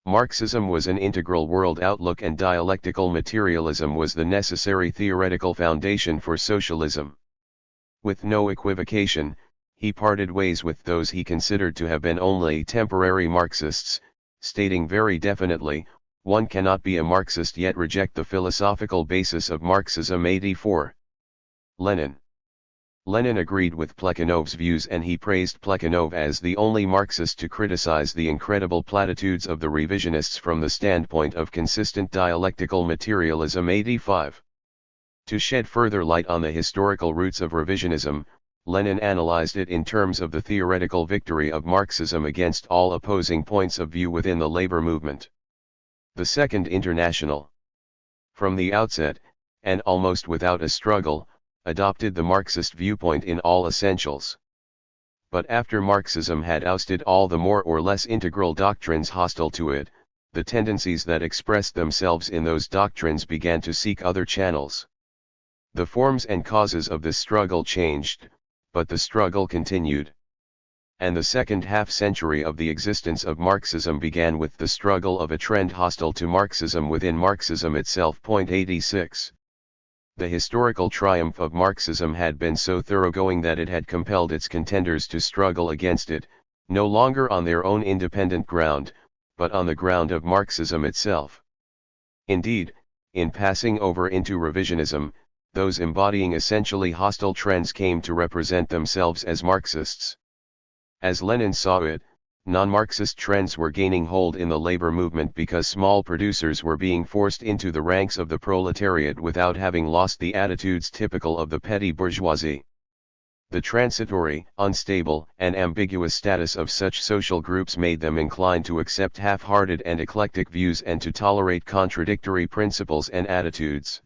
Marxism was an integral world outlook and dialectical materialism was the necessary theoretical foundation for socialism. With no equivocation, he parted ways with those he considered to have been only temporary Marxists, stating very definitely, one cannot be a Marxist yet reject the philosophical basis of Marxism. 84. Lenin agreed with Plekhanov's views, and he praised Plekhanov as the only Marxist to criticize the incredible platitudes of the revisionists from the standpoint of consistent dialectical materialism. 85. To shed further light on the historical roots of revisionism, Lenin analyzed it in terms of the theoretical victory of Marxism against all opposing points of view within the labor movement. The Second International, from the outset, and almost without a struggle, adopted the Marxist viewpoint in all essentials. But after Marxism had ousted all the more or less integral doctrines hostile to it, the tendencies that expressed themselves in those doctrines began to seek other channels. The forms and causes of this struggle changed, but the struggle continued. And the second half-century of the existence of Marxism began with the struggle of a trend hostile to Marxism within Marxism itself. 86. The historical triumph of Marxism had been so thoroughgoing that it had compelled its contenders to struggle against it, no longer on their own independent ground, but on the ground of Marxism itself. Indeed, in passing over into revisionism, those embodying essentially hostile trends came to represent themselves as Marxists. As Lenin saw it, non-Marxist trends were gaining hold in the labor movement because small producers were being forced into the ranks of the proletariat without having lost the attitudes typical of the petty bourgeoisie. The transitory, unstable, and ambiguous status of such social groups made them inclined to accept half-hearted and eclectic views and to tolerate contradictory principles and attitudes.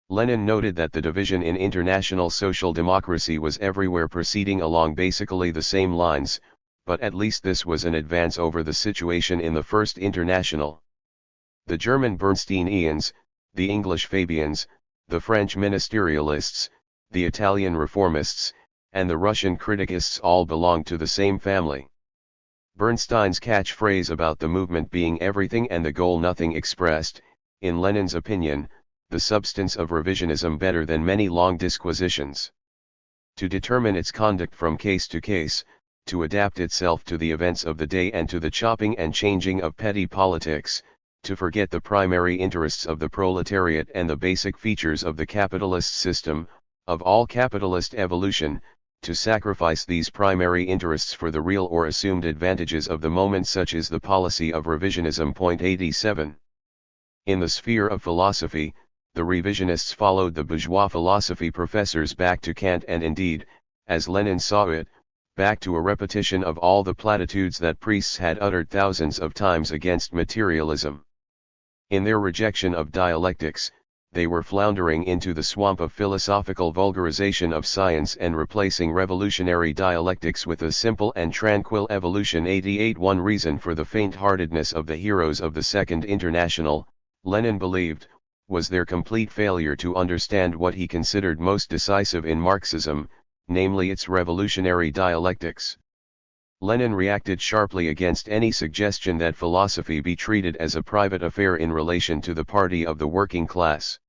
Lenin noted that the division in international social democracy was everywhere proceeding along basically the same lines, but at least this was an advance over the situation in the First International. The German Bernsteinians, the English Fabians, the French ministerialists, the Italian reformists, and the Russian criticists all belonged to the same family. Bernstein's catchphrase about the movement being everything and the goal nothing expressed, in Lenin's opinion, the substance of revisionism better than many long disquisitions. To determine its conduct from case to case, to adapt itself to the events of the day and to the chopping and changing of petty politics, to forget the primary interests of the proletariat and the basic features of the capitalist system, of all capitalist evolution, to sacrifice these primary interests for the real or assumed advantages of the moment, such is the policy of revisionism. 87. In the sphere of philosophy, the revisionists followed the bourgeois philosophy professors back to Kant and indeed, as Lenin saw it, back to a repetition of all the platitudes that priests had uttered thousands of times against materialism. In their rejection of dialectics, they were floundering into the swamp of philosophical vulgarization of science and replacing revolutionary dialectics with a simple and tranquil evolution. 88. One reason for the faint-heartedness of the heroes of the Second International, Lenin believed, was their complete failure to understand what he considered most decisive in Marxism, namely its revolutionary dialectics. Lenin reacted sharply against any suggestion that philosophy be treated as a private affair in relation to the party of the working class.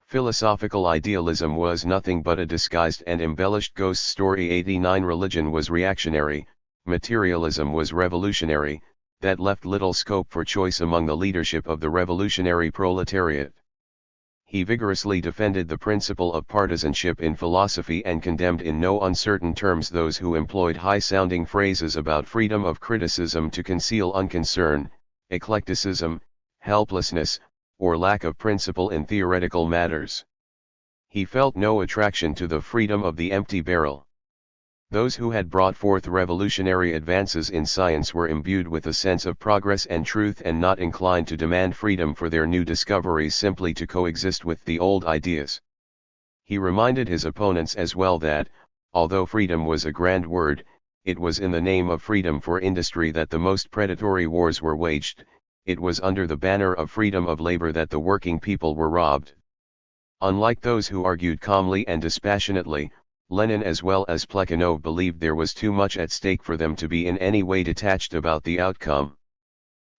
Philosophical idealism was nothing but a disguised and embellished ghost story. 89. Religion was reactionary, materialism was revolutionary, that left little scope for choice among the leadership of the revolutionary proletariat. He vigorously defended the principle of partisanship in philosophy and condemned in no uncertain terms those who employed high-sounding phrases about freedom of criticism to conceal unconcern, eclecticism, helplessness, or lack of principle in theoretical matters. He felt no attraction to the freedom of the empty barrel. Those who had brought forth revolutionary advances in science were imbued with a sense of progress and truth and not inclined to demand freedom for their new discoveries simply to coexist with the old ideas. He reminded his opponents as well that, although freedom was a grand word, it was in the name of freedom for industry that the most predatory wars were waged, it was under the banner of freedom of labor that the working people were robbed. Unlike those who argued calmly and dispassionately, Lenin as well as Plekhanov believed there was too much at stake for them to be in any way detached about the outcome.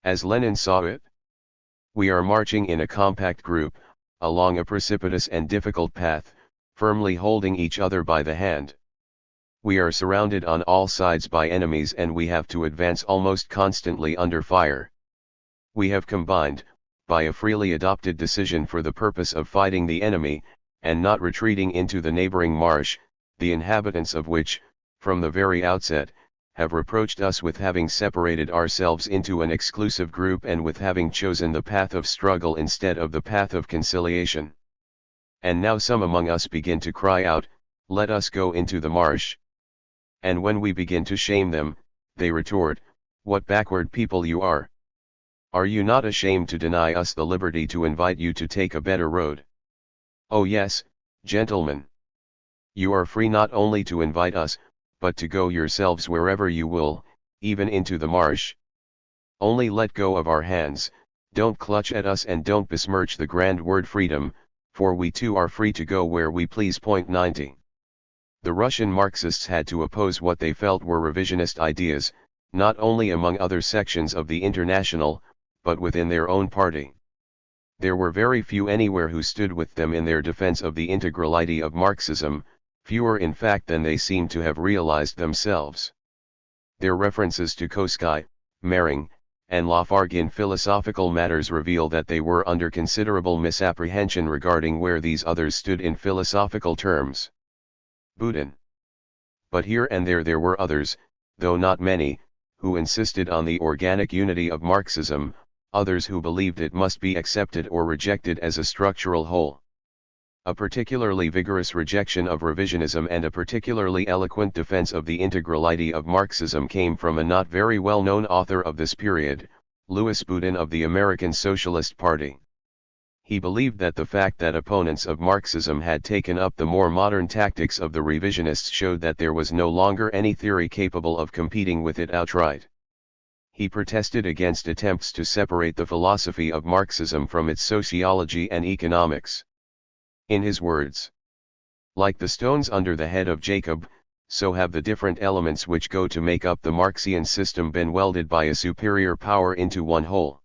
As Lenin saw it, we are marching in a compact group, along a precipitous and difficult path, firmly holding each other by the hand. We are surrounded on all sides by enemies and we have to advance almost constantly under fire. We have combined, by a freely adopted decision for the purpose of fighting the enemy, and not retreating into the neighboring marsh, the inhabitants of which, from the very outset, have reproached us with having separated ourselves into an exclusive group and with having chosen the path of struggle instead of the path of conciliation. And now some among us begin to cry out, "Let us go into the marsh." And when we begin to shame them, they retort, "What backward people you are! Are you not ashamed to deny us the liberty to invite you to take a better road? Oh yes, gentlemen. You are free not only to invite us, but to go yourselves wherever you will, even into the marsh. Only let go of our hands, don't clutch at us and don't besmirch the grand word freedom, for we too are free to go where we please. 90. The Russian Marxists had to oppose what they felt were revisionist ideas, not only among other sections of the International, but within their own party. There were very few anywhere who stood with them in their defense of the integrality of Marxism, fewer in fact than they seem to have realized themselves. Their references to Koski, Mering, and Lafargue in philosophical matters reveal that they were under considerable misapprehension regarding where these others stood in philosophical terms. Boudin. But here and there were others, though not many, who insisted on the organic unity of Marxism, others who believed it must be accepted or rejected as a structural whole. A particularly vigorous rejection of revisionism and a particularly eloquent defense of the integrality of Marxism came from a not very well-known author of this period, Louis Boudin of the American Socialist Party. He believed that the fact that opponents of Marxism had taken up the more modern tactics of the revisionists showed that there was no longer any theory capable of competing with it outright. He protested against attempts to separate the philosophy of Marxism from its sociology and economics. In his words, "Like the stones under the head of Jacob, so have the different elements which go to make up the Marxian system been welded by a superior power into one whole.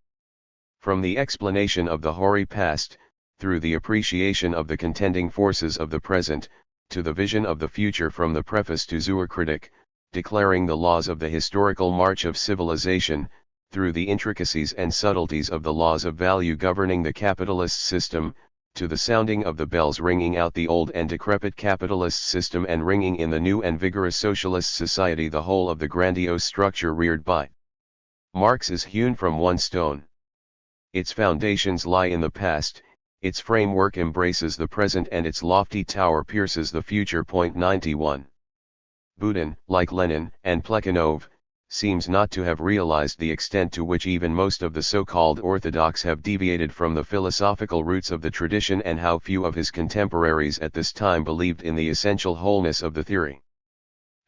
From the explanation of the hoary past, through the appreciation of the contending forces of the present, to the vision of the future from the preface to Zoerkritik, declaring the laws of the historical march of civilization, through the intricacies and subtleties of the laws of value governing the capitalist system, to the sounding of the bells ringing out the old and decrepit capitalist system and ringing in the new and vigorous socialist society. The whole of the grandiose structure reared by Marx is hewn from one stone. Its foundations lie in the past, its framework embraces the present, and its lofty tower pierces the future. 91. Boudin, like Lenin and Plekhanov, seems not to have realized the extent to which even most of the so-called orthodox have deviated from the philosophical roots of the tradition, and how few of his contemporaries at this time believed in the essential wholeness of the theory.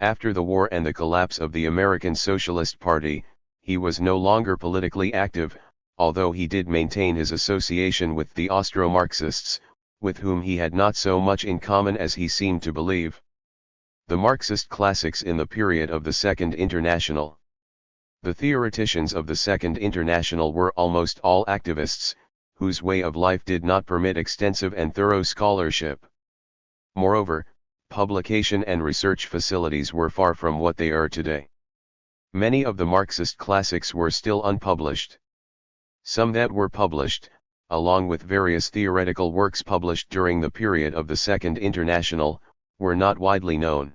After the war and the collapse of the American Socialist Party, he was no longer politically active, although he did maintain his association with the Austro-Marxists, with whom he had not so much in common as he seemed to believe. The Marxist classics in the period of the Second International. The theoreticians of the Second International were almost all activists, whose way of life did not permit extensive and thorough scholarship. Moreover, publication and research facilities were far from what they are today. Many of the Marxist classics were still unpublished. Some that were published, along with various theoretical works published during the period of the Second International, were not widely known.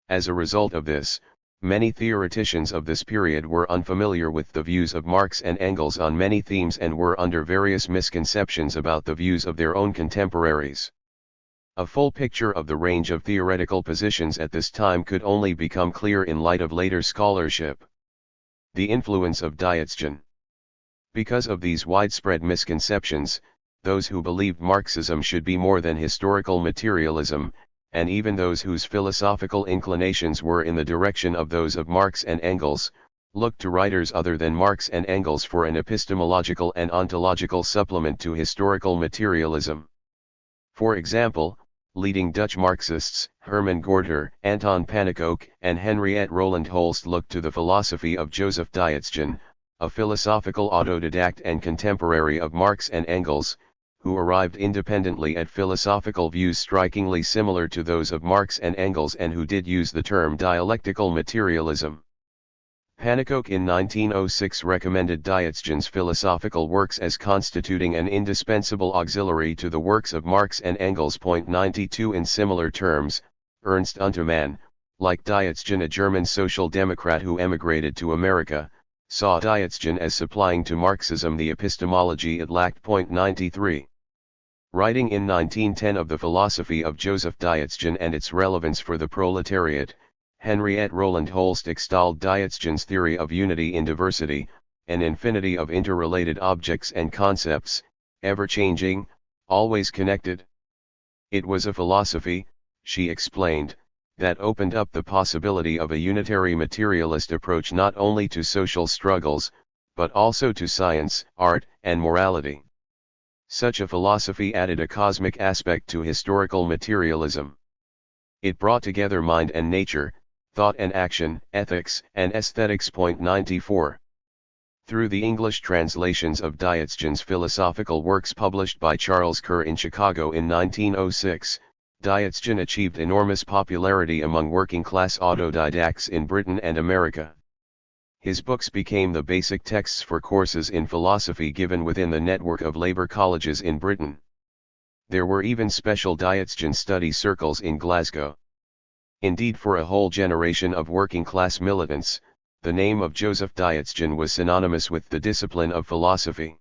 As a result of this, many theoreticians of this period were unfamiliar with the views of Marx and Engels on many themes and were under various misconceptions about the views of their own contemporaries. A full picture of the range of theoretical positions at this time could only become clear in light of later scholarship. The influence of Diocesan. Because of these widespread misconceptions, those who believed Marxism should be more than historical materialism, and even those whose philosophical inclinations were in the direction of those of Marx and Engels, looked to writers other than Marx and Engels for an epistemological and ontological supplement to historical materialism. For example, leading Dutch Marxists, Herman Gorter, Anton Pannekoek, and Henriette Roland Holst looked to the philosophy of Joseph Diocesan, a philosophical autodidact and contemporary of Marx and Engels, who arrived independently at philosophical views strikingly similar to those of Marx and Engels, and who did use the term dialectical materialism. Pannekoek in 1906 recommended Diocesan's philosophical works as constituting an indispensable auxiliary to the works of Marx and Engels. 92. In similar terms, Ernst Untermann, like Diocesan, a German social democrat who emigrated to America, saw Diocesan as supplying to Marxism the epistemology it lacked. 93. Writing in 1910 of the philosophy of Joseph Diocesan and its relevance for the proletariat, Henriette Roland Holst extolled Diocesan's theory of unity in diversity, an infinity of interrelated objects and concepts, ever-changing, always connected. It was a philosophy, she explained, that opened up the possibility of a unitary materialist approach not only to social struggles, but also to science, art, and morality. Such a philosophy added a cosmic aspect to historical materialism. It brought together mind and nature, thought and action, ethics and aesthetics. 94. Through the English translations of Diocesan's philosophical works published by Charles Kerr in Chicago in 1906, Diocesan achieved enormous popularity among working-class autodidacts in Britain and America. His books became the basic texts for courses in philosophy given within the network of labor colleges in Britain. There were even special Diocesan study circles in Glasgow. Indeed, for a whole generation of working-class militants, the name of Joseph Diocesan was synonymous with the discipline of philosophy.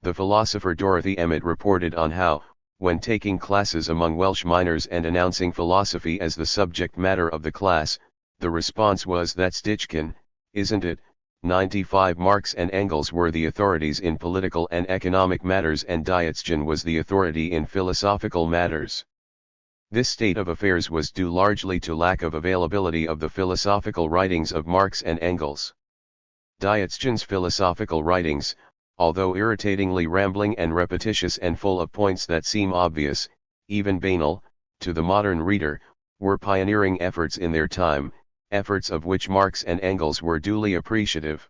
The philosopher Dorothy Emmett reported on how, when taking classes among Welsh miners and announcing philosophy as the subject matter of the class, the response was, "That's Ditchkin, isn't it?" 95. Marx and Engels were the authorities in political and economic matters, and Diocesan was the authority in philosophical matters. This state of affairs was due largely to lack of availability of the philosophical writings of Marx and Engels. Diocesan's philosophical writings, although irritatingly rambling and repetitious and full of points that seem obvious, even banal, to the modern reader, were pioneering efforts in their time, efforts of which Marx and Engels were duly appreciative.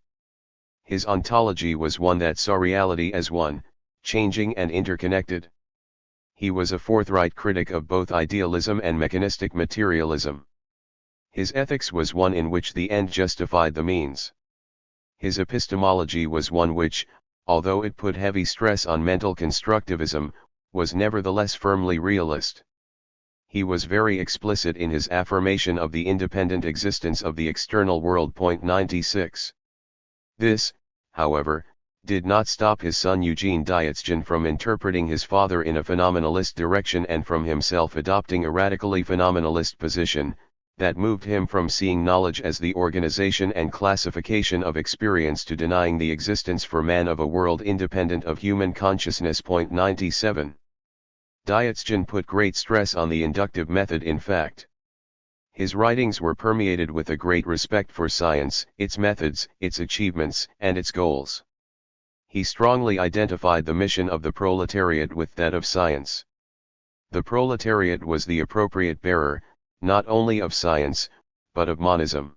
His ontology was one that saw reality as one, changing and interconnected. He was a forthright critic of both idealism and mechanistic materialism. His ethics was one in which the end justified the means. His epistemology was one which, although it put heavy stress on mental constructivism, was nevertheless firmly realist. He was very explicit in his affirmation of the independent existence of the external world. 96. This, however, did not stop his son Eugene Dyatzgen from interpreting his father in a phenomenalist direction and from himself adopting a radically phenomenalist position, that moved him from seeing knowledge as the organization and classification of experience to denying the existence for man of a world independent of human consciousness. 97. Dyatzgen put great stress on the inductive method. In fact, his writings were permeated with a great respect for science, its methods, its achievements, and its goals. He strongly identified the mission of the proletariat with that of science. The proletariat was the appropriate bearer, not only of science, but of monism.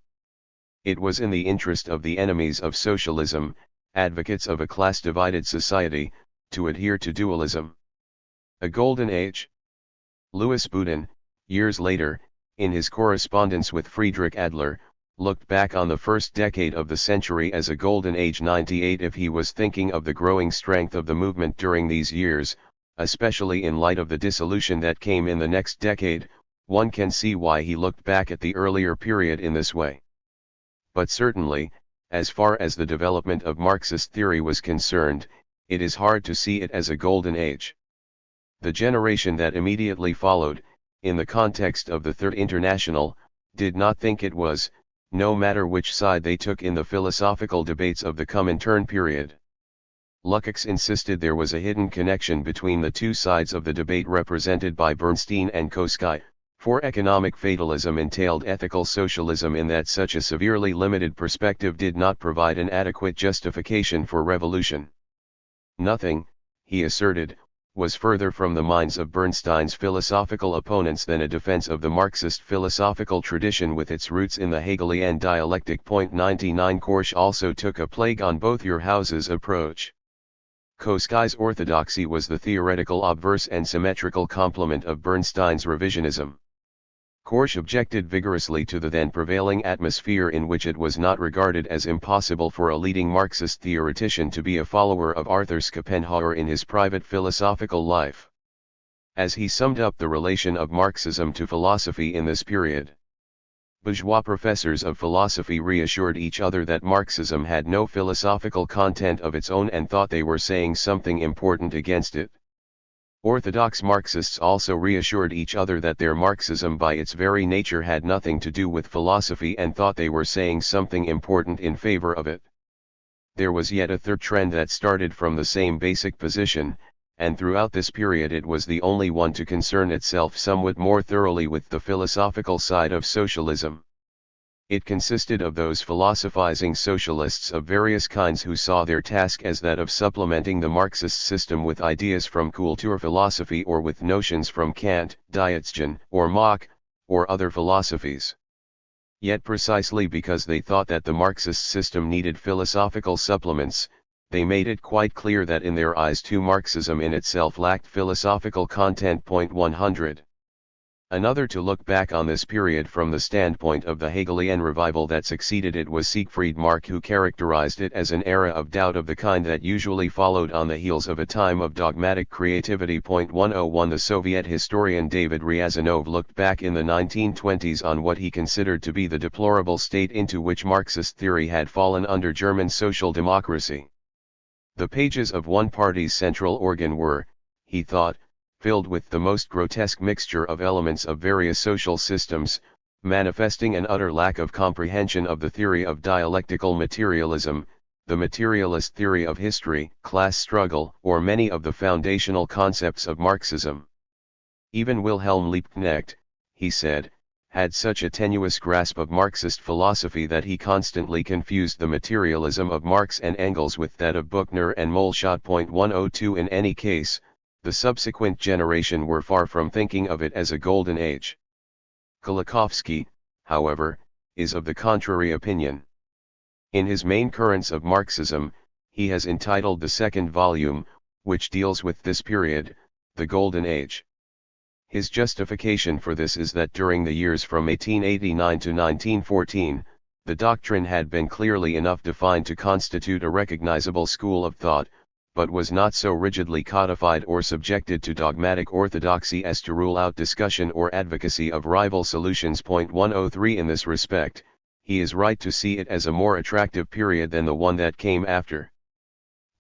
It was in the interest of the enemies of socialism, advocates of a class-divided society, to adhere to dualism. A golden age? Louis Boudin, years later, in his correspondence with Friedrich Adler, looked back on the first decade of the century as a golden age. 98. If he was thinking of the growing strength of the movement during these years, especially in light of the dissolution that came in the next decade, one can see why he looked back at the earlier period in this way. But certainly, as far as the development of Marxist theory was concerned, it is hard to see it as a golden age. The generation that immediately followed, in the context of the Third International, did not think it was, no matter which side they took in the philosophical debates of the Comintern period. Lukács insisted there was a hidden connection between the two sides of the debate represented by Bernstein and Koski, for economic fatalism entailed ethical socialism in that such a severely limited perspective did not provide an adequate justification for revolution. Nothing, he asserted, was further from the minds of Bernstein's philosophical opponents than a defense of the Marxist philosophical tradition with its roots in the Hegelian dialectic. 99. Korsch also took a plague on both your houses approach. Koski's orthodoxy was the theoretical obverse and symmetrical complement of Bernstein's revisionism. Korsch objected vigorously to the then prevailing atmosphere in which it was not regarded as impossible for a leading Marxist theoretician to be a follower of Arthur Schopenhauer in his private philosophical life. As he summed up the relation of Marxism to philosophy in this period, bourgeois professors of philosophy reassured each other that Marxism had no philosophical content of its own and thought they were saying something important against it. Orthodox Marxists also reassured each other that their Marxism by its very nature had nothing to do with philosophy and thought they were saying something important in favor of it. There was yet a third trend that started from the same basic position, and throughout this period it was the only one to concern itself somewhat more thoroughly with the philosophical side of socialism. It consisted of those philosophizing socialists of various kinds who saw their task as that of supplementing the Marxist system with ideas from Kulturphilosophy or with notions from Kant, Dyatzgen, or Mach, or other philosophies. Yet precisely because they thought that the Marxist system needed philosophical supplements, they made it quite clear that in their eyes too Marxism in itself lacked philosophical content. 100. Another to look back on this period from the standpoint of the Hegelian revival that succeeded it was Siegfried Mark, who characterized it as an era of doubt of the kind that usually followed on the heels of a time of dogmatic creativity. 101. The Soviet historian David Ryazanov looked back in the 1920s on what he considered to be the deplorable state into which Marxist theory had fallen under German social democracy. The pages of one party's central organ were, he thought, filled with the most grotesque mixture of elements of various social systems, manifesting an utter lack of comprehension of the theory of dialectical materialism, the materialist theory of history, class struggle, or many of the foundational concepts of Marxism. Even Wilhelm Liebknecht, he said, had such a tenuous grasp of Marxist philosophy that he constantly confused the materialism of Marx and Engels with that of Buchner and Molschott. 102. In any case, the subsequent generation were far from thinking of it as a golden age. Kolakowski, however, is of the contrary opinion. In his Main Currents of Marxism, he has entitled the second volume, which deals with this period, the Golden Age. His justification for this is that during the years from 1889 to 1914, the doctrine had been clearly enough defined to constitute a recognizable school of thought, but was not so rigidly codified or subjected to dogmatic orthodoxy as to rule out discussion or advocacy of rival solutions. 103 In this respect, he is right to see it as a more attractive period than the one that came after.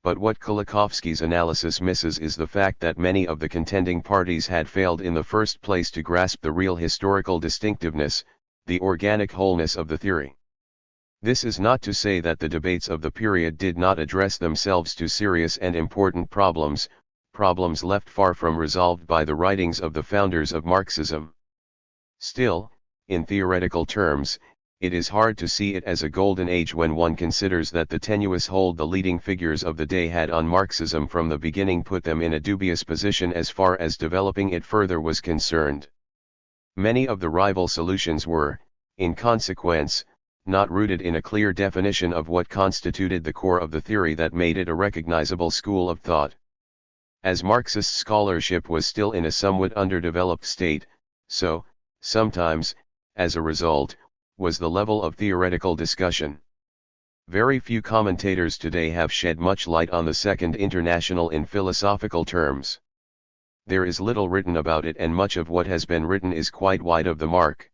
But what Kulikovsky's analysis misses is the fact that many of the contending parties had failed in the first place to grasp the real historical distinctiveness, the organic wholeness of the theory. This is not to say that the debates of the period did not address themselves to serious and important problems, problems left far from resolved by the writings of the founders of Marxism. Still, in theoretical terms, it is hard to see it as a golden age when one considers that the tenuous hold the leading figures of the day had on Marxism from the beginning put them in a dubious position as far as developing it further was concerned. Many of the rival solutions were, in consequence, not rooted in a clear definition of what constituted the core of the theory that made it a recognizable school of thought. As Marxist scholarship was still in a somewhat underdeveloped state, so, sometimes, as a result, was the level of theoretical discussion. Very few commentators today have shed much light on the Second International in philosophical terms. There is little written about it, and much of what has been written is quite wide of the mark.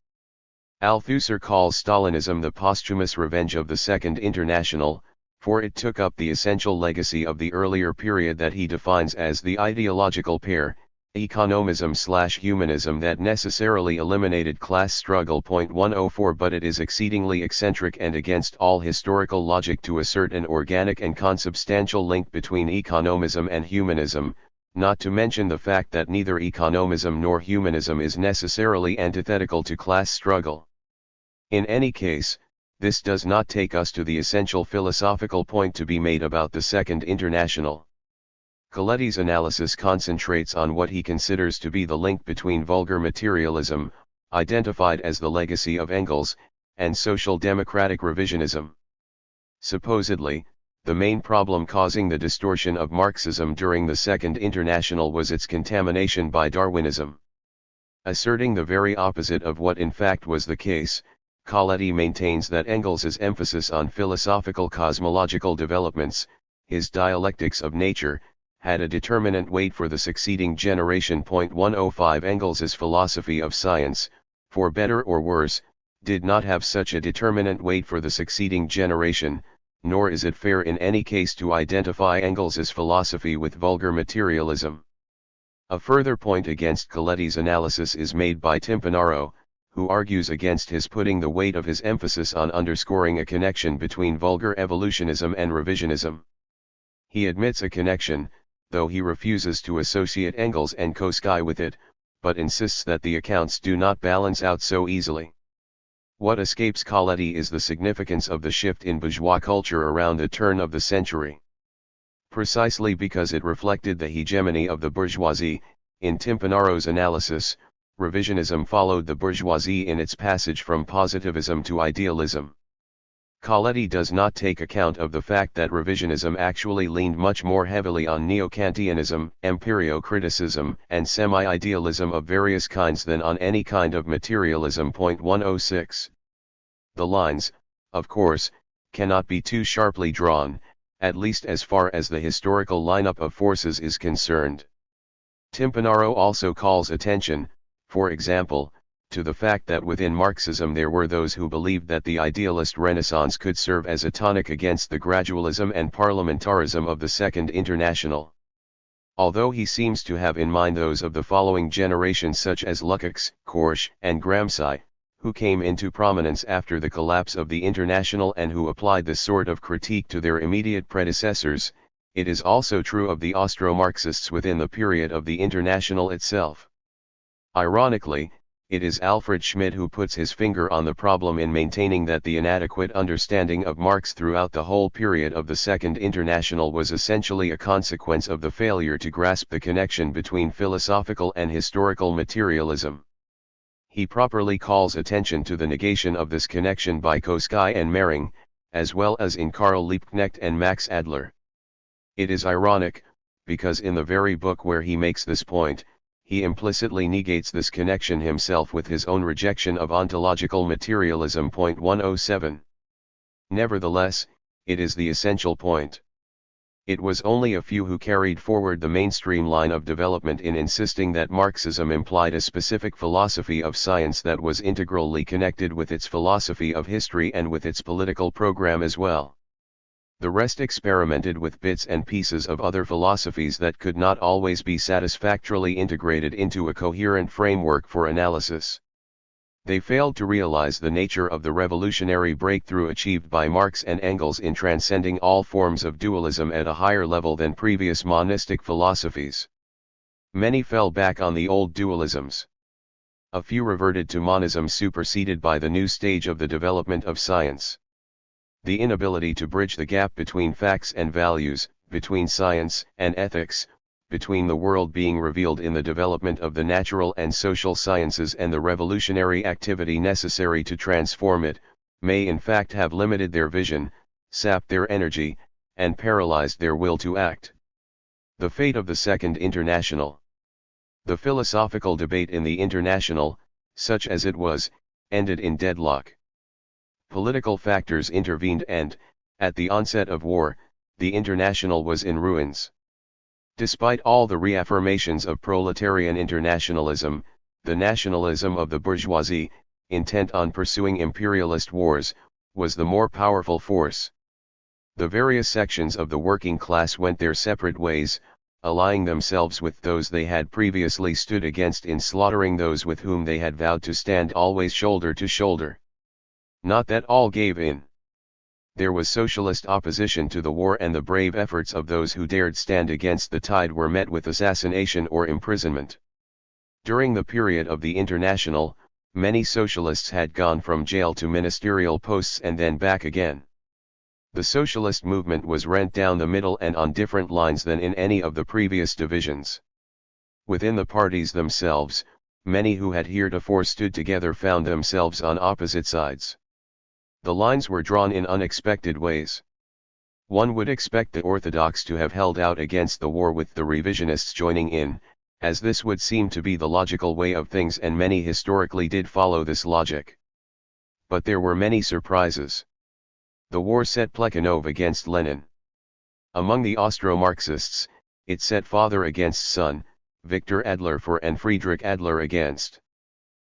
Althusser calls Stalinism the posthumous revenge of the Second International, for it took up the essential legacy of the earlier period that he defines as the ideological pair, economism/humanism, that necessarily eliminated class struggle. 104 But it is exceedingly eccentric and against all historical logic to assert an organic and consubstantial link between economism and humanism, not to mention the fact that neither economism nor humanism is necessarily antithetical to class struggle. In any case, this does not take us to the essential philosophical point to be made about the Second International. Coletti's analysis concentrates on what he considers to be the link between vulgar materialism, identified as the legacy of Engels, and social democratic revisionism. Supposedly, the main problem causing the distortion of Marxism during the Second International was its contamination by Darwinism. Asserting the very opposite of what in fact was the case, Coletti maintains that Engels's emphasis on philosophical cosmological developments, his dialectics of nature, had a determinant weight for the succeeding generation. 105 Engels's philosophy of science, for better or worse, did not have such a determinant weight for the succeeding generation, nor is it fair in any case to identify Engels's philosophy with vulgar materialism. A further point against Coletti's analysis is made by Timpanaro, who argues against his putting the weight of his emphasis on underscoring a connection between vulgar evolutionism and revisionism. He admits a connection, though he refuses to associate Engels and Kosky with it, but insists that the accounts do not balance out so easily. What escapes Coletti is the significance of the shift in bourgeois culture around the turn of the century. Precisely because it reflected the hegemony of the bourgeoisie, in Timpanaro's analysis, revisionism followed the bourgeoisie in its passage from positivism to idealism. Coletti does not take account of the fact that revisionism actually leaned much more heavily on neo-Kantianism, empirio-criticism, and semi-idealism of various kinds than on any kind of materialism. 106. The lines, of course, cannot be too sharply drawn, at least as far as the historical lineup of forces is concerned. Timpanaro also calls attention, for example, to the fact that within Marxism there were those who believed that the idealist Renaissance could serve as a tonic against the gradualism and parliamentarism of the Second International. Although he seems to have in mind those of the following generation such as Lukács, Korsch, and Gramsci, who came into prominence after the collapse of the International and who applied this sort of critique to their immediate predecessors, it is also true of the Austro-Marxists within the period of the International itself. Ironically, it is Alfred Schmidt who puts his finger on the problem in maintaining that the inadequate understanding of Marx throughout the whole period of the Second International was essentially a consequence of the failure to grasp the connection between philosophical and historical materialism. He properly calls attention to the negation of this connection by Kosky and Mehring, as well as in Karl Liebknecht and Max Adler. It is ironic, because in the very book where he makes this point, he implicitly negates this connection himself with his own rejection of ontological materialism. 107. Nevertheless, it is the essential point. It was only a few who carried forward the mainstream line of development in insisting that Marxism implied a specific philosophy of science that was integrally connected with its philosophy of history and with its political program as well. The rest experimented with bits and pieces of other philosophies that could not always be satisfactorily integrated into a coherent framework for analysis. They failed to realize the nature of the revolutionary breakthrough achieved by Marx and Engels in transcending all forms of dualism at a higher level than previous monistic philosophies. Many fell back on the old dualisms. A few reverted to monism superseded by the new stage of the development of science. The inability to bridge the gap between facts and values, between science and ethics, between the world being revealed in the development of the natural and social sciences and the revolutionary activity necessary to transform it, may in fact have limited their vision, sapped their energy, and paralyzed their will to act. The fate of the Second International. The philosophical debate in the International, such as it was, ended in deadlock. Political factors intervened and, at the onset of war, the International was in ruins. Despite all the reaffirmations of proletarian internationalism, the nationalism of the bourgeoisie, intent on pursuing imperialist wars, was the more powerful force. The various sections of the working class went their separate ways, allying themselves with those they had previously stood against in slaughtering those with whom they had vowed to stand always shoulder to shoulder. Not that all gave in. There was socialist opposition to the war, and the brave efforts of those who dared stand against the tide were met with assassination or imprisonment. During the period of the International, many socialists had gone from jail to ministerial posts and then back again. The socialist movement was rent down the middle and on different lines than in any of the previous divisions. Within the parties themselves, many who had heretofore stood together found themselves on opposite sides. The lines were drawn in unexpected ways. One would expect the orthodox to have held out against the war with the revisionists joining in, as this would seem to be the logical way of things, and many historically did follow this logic. But there were many surprises. The war set Plekhanov against Lenin. Among the Austro-Marxists, it set father against son, Victor Adler for and Friedrich Adler against.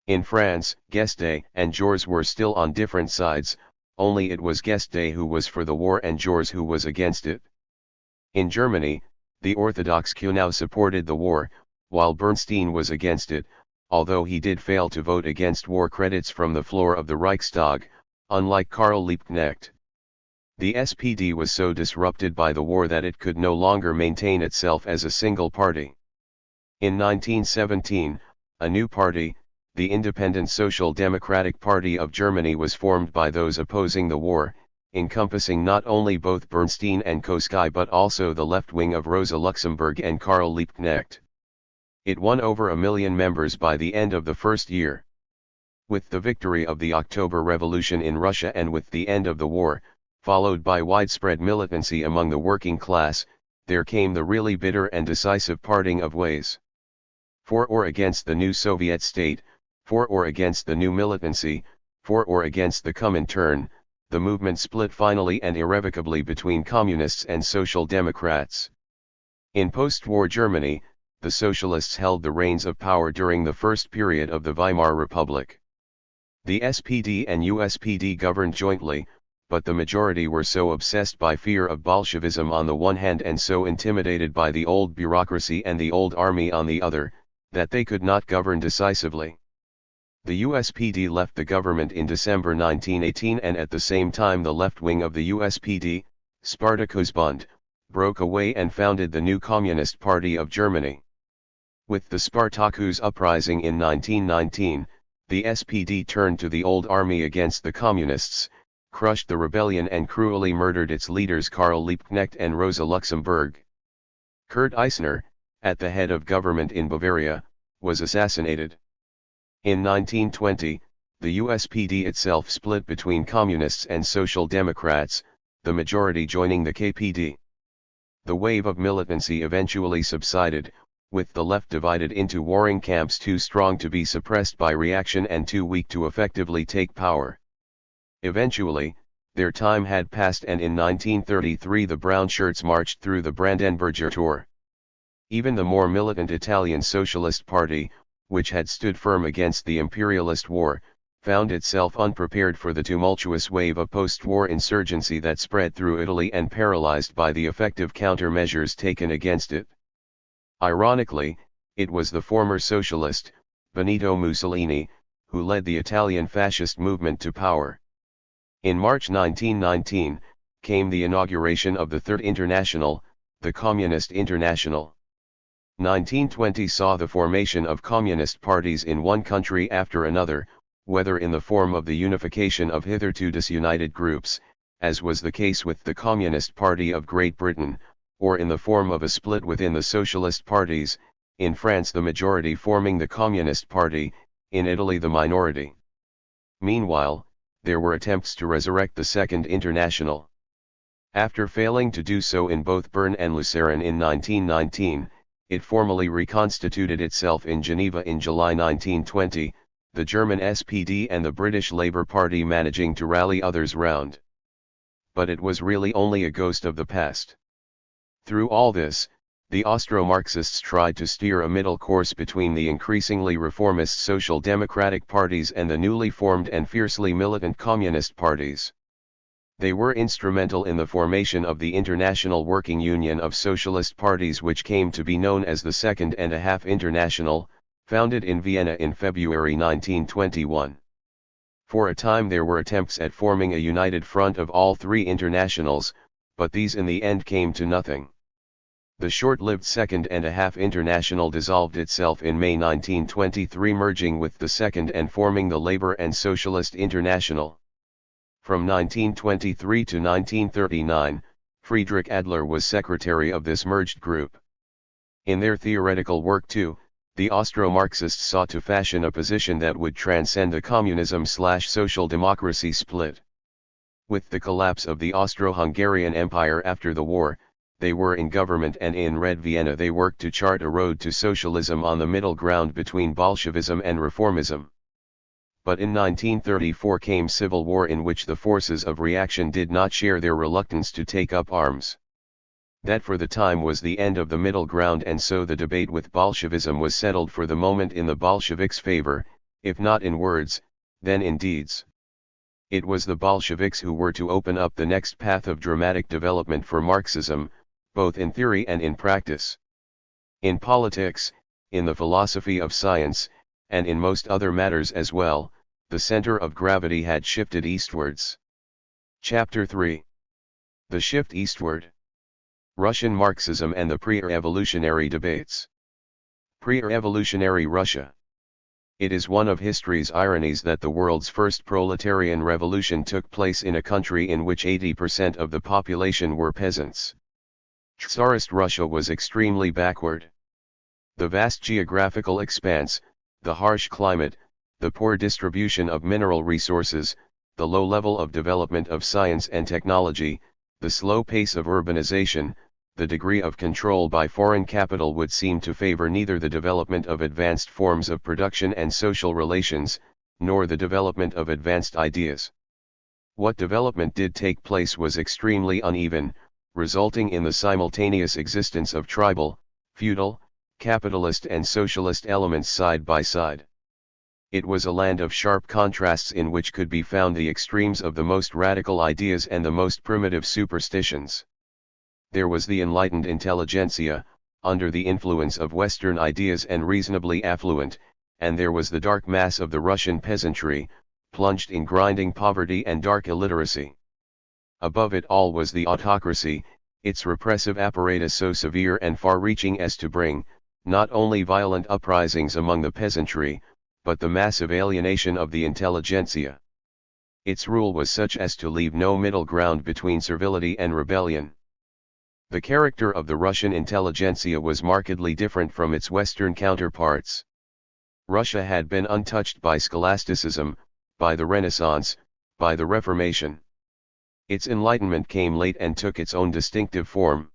In France, Guesde and Georges were still on different sides, only it was Guesde who was for the war and Georges who was against it. In Germany, the Orthodox Kuhnau supported the war, while Bernstein was against it, although he did fail to vote against war credits from the floor of the Reichstag, unlike Karl Liebknecht. The SPD was so disrupted by the war that it could no longer maintain itself as a single party. In 1917, a new party, the Independent Social Democratic Party of Germany, was formed by those opposing the war, encompassing not only both Bernstein and Kosky but also the left wing of Rosa Luxemburg and Karl Liebknecht. It won over 1 million members by the end of the first year. With the victory of the October Revolution in Russia and with the end of the war, followed by widespread militancy among the working class, there came the really bitter and decisive parting of ways. For or against the new Soviet state, for or against the new militancy, for or against the Comintern, the movement split finally and irrevocably between communists and social democrats. In post-war Germany, the socialists held the reins of power during the first period of the Weimar Republic. The SPD and USPD governed jointly, but the majority were so obsessed by fear of Bolshevism on the one hand and so intimidated by the old bureaucracy and the old army on the other, that they could not govern decisively. The USPD left the government in December 1918, and at the same time the left wing of the USPD, Spartakusbund, broke away and founded the new Communist Party of Germany. With the Spartakus uprising in 1919, the SPD turned to the old army against the communists, crushed the rebellion and cruelly murdered its leaders Karl Liebknecht and Rosa Luxemburg. Kurt Eisner, at the head of government in Bavaria, was assassinated. In 1920, the USPD itself split between communists and social democrats, the majority joining the KPD. The wave of militancy eventually subsided, with the left divided into warring camps too strong to be suppressed by reaction and too weak to effectively take power. Eventually, their time had passed, and in 1933 the brown shirts marched through the Brandenburger Tor. Even the more militant Italian Socialist Party, which had stood firm against the imperialist war, found itself unprepared for the tumultuous wave of post-war insurgency that spread through Italy and paralyzed by the effective countermeasures taken against it. Ironically, it was the former socialist, Benito Mussolini, who led the Italian fascist movement to power. In March 1919, came the inauguration of the Third International, the Communist International. 1920 saw the formation of communist parties in one country after another, whether in the form of the unification of hitherto disunited groups, as was the case with the Communist Party of Great Britain, or in the form of a split within the socialist parties, in France the majority forming the Communist Party, in Italy the minority. Meanwhile, there were attempts to resurrect the Second International. After failing to do so in both Bern and Lucerne in 1919, it formally reconstituted itself in Geneva in July 1920, the German SPD and the British Labour Party managing to rally others round. But it was really only a ghost of the past. Through all this, the Austro-Marxists tried to steer a middle course between the increasingly reformist social democratic parties and the newly formed and fiercely militant communist parties. They were instrumental in the formation of the International Working Union of Socialist Parties, which came to be known as the Second and a Half International, founded in Vienna in February 1921. For a time there were attempts at forming a united front of all three internationals, but these in the end came to nothing. The short-lived Second and a Half International dissolved itself in May 1923, merging with the Second and forming the Labour and Socialist International. From 1923 to 1939, Friedrich Adler was secretary of this merged group. In their theoretical work too, the Austro-Marxists sought to fashion a position that would transcend the communism/social democracy split. With the collapse of the Austro-Hungarian Empire after the war, they were in government, and in Red Vienna they worked to chart a road to socialism on the middle ground between Bolshevism and reformism. But in 1934 came civil war, in which the forces of reaction did not share their reluctance to take up arms. That for the time was the end of the middle ground, and so the debate with Bolshevism was settled for the moment in the Bolsheviks' favor, if not in words, then in deeds. It was the Bolsheviks who were to open up the next path of dramatic development for Marxism, both in theory and in practice. In politics, in the philosophy of science, and in most other matters as well, the center of gravity had shifted eastwards. Chapter 3. The shift eastward. Russian Marxism and the pre-revolutionary debates. Pre-revolutionary Russia. It is one of history's ironies that the world's first proletarian revolution took place in a country in which 80% of the population were peasants. Tsarist Russia was extremely backward. The vast geographical expanse, the harsh climate, the poor distribution of mineral resources, the low level of development of science and technology, the slow pace of urbanization, the degree of control by foreign capital would seem to favor neither the development of advanced forms of production and social relations, nor the development of advanced ideas. What development did take place was extremely uneven, resulting in the simultaneous existence of tribal, feudal, capitalist and socialist elements side by side. It was a land of sharp contrasts in which could be found the extremes of the most radical ideas and the most primitive superstitions. There was the enlightened intelligentsia, under the influence of Western ideas and reasonably affluent, and there was the dark mass of the Russian peasantry, plunged in grinding poverty and dark illiteracy. Above it all was the autocracy, its repressive apparatus so severe and far-reaching as to bring, not only violent uprisings among the peasantry, but the massive alienation of the intelligentsia. Its rule was such as to leave no middle ground between servility and rebellion. The character of the Russian intelligentsia was markedly different from its Western counterparts. Russia had been untouched by scholasticism, by the Renaissance, by the Reformation. Its enlightenment came late and took its own distinctive form.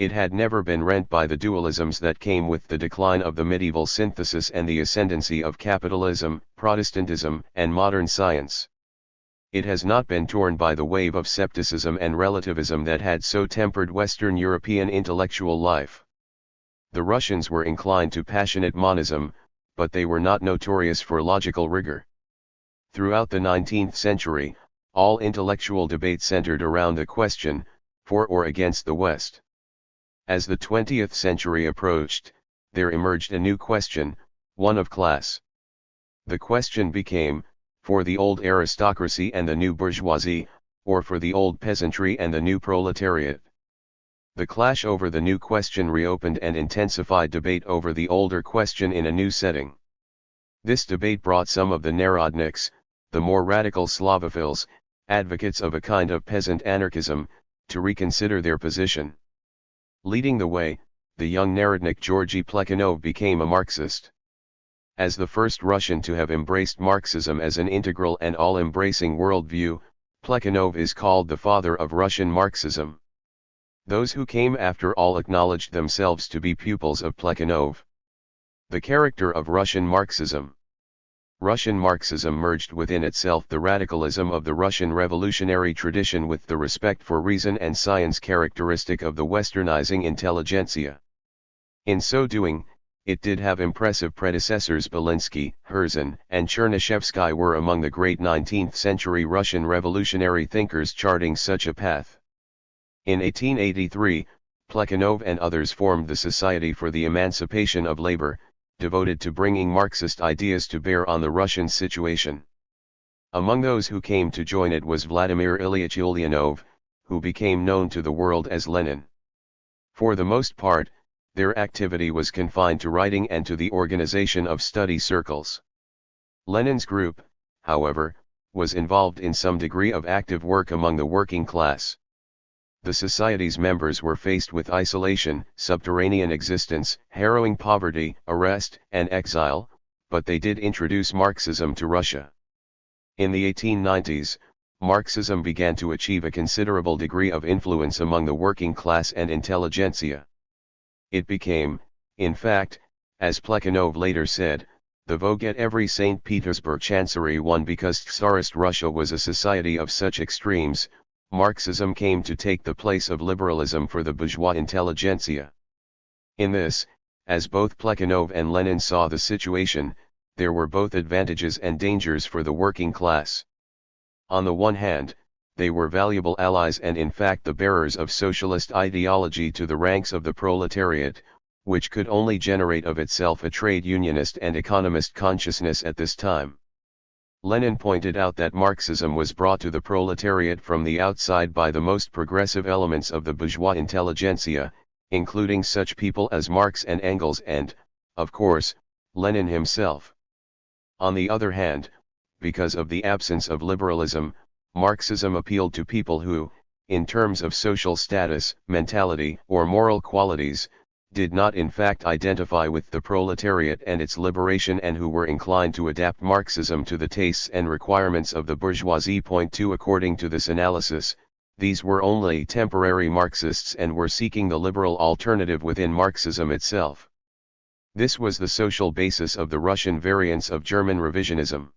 It had never been rent by the dualisms that came with the decline of the medieval synthesis and the ascendancy of capitalism, Protestantism, and modern science. It has not been torn by the wave of scepticism and relativism that had so tempered Western European intellectual life. The Russians were inclined to passionate monism, but they were not notorious for logical rigor. Throughout the 19th century, all intellectual debate centered around the question, for or against the West. As the 20th century approached, there emerged a new question, one of class. The question became, for the old aristocracy and the new bourgeoisie, or for the old peasantry and the new proletariat. The clash over the new question reopened and intensified debate over the older question in a new setting. This debate brought some of the Narodniks, the more radical Slavophiles, advocates of a kind of peasant anarchism, to reconsider their position. Leading the way, the young Narodnik Georgy Plekhanov became a Marxist. As the first Russian to have embraced Marxism as an integral and all-embracing worldview, Plekhanov is called the father of Russian Marxism. Those who came after all acknowledged themselves to be pupils of Plekhanov. The character of Russian Marxism. Russian Marxism merged within itself the radicalism of the Russian revolutionary tradition with the respect for reason and science characteristic of the westernizing intelligentsia. In so doing, it did have impressive predecessors. Belinsky, Herzen, and Chernyshevsky were among the great 19th century Russian revolutionary thinkers charting such a path. In 1883, Plekhanov and others formed the Society for the Emancipation of Labor, devoted to bringing Marxist ideas to bear on the Russian situation. Among those who came to join it was Vladimir Ilyich Ulyanov, who became known to the world as Lenin. For the most part, their activity was confined to writing and to the organization of study circles. Lenin's group, however, was involved in some degree of active work among the working class. The Society's members were faced with isolation, subterranean existence, harrowing poverty, arrest, and exile, but they did introduce Marxism to Russia. In the 1890s, Marxism began to achieve a considerable degree of influence among the working class and intelligentsia. It became, in fact, as Plekhanov later said, the vogue at every St. Petersburg chancery won because Tsarist Russia was a society of such extremes. Marxism came to take the place of liberalism for the bourgeois intelligentsia. In this, as both Plekhanov and Lenin saw the situation, there were both advantages and dangers for the working class. On the one hand, they were valuable allies and in fact the bearers of socialist ideology to the ranks of the proletariat, which could only generate of itself a trade unionist and economist consciousness at this time. Lenin pointed out that Marxism was brought to the proletariat from the outside by the most progressive elements of the bourgeois intelligentsia, including such people as Marx and Engels and, of course, Lenin himself. On the other hand, because of the absence of liberalism, Marxism appealed to people who, in terms of social status, mentality, or moral qualities, did not in fact identify with the proletariat and its liberation and who were inclined to adapt Marxism to the tastes and requirements of the bourgeoisie. Point 2. According to this analysis, these were only temporary Marxists and were seeking the liberal alternative within Marxism itself. This was the social basis of the Russian variants of German revisionism.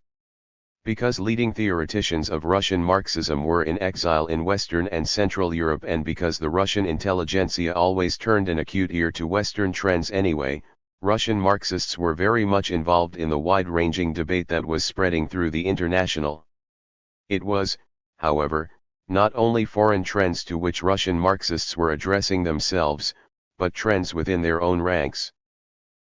Because leading theoreticians of Russian Marxism were in exile in Western and Central Europe and because the Russian intelligentsia always turned an acute ear to Western trends anyway, Russian Marxists were very much involved in the wide-ranging debate that was spreading through the international. It was, however, not only foreign trends to which Russian Marxists were addressing themselves, but trends within their own ranks.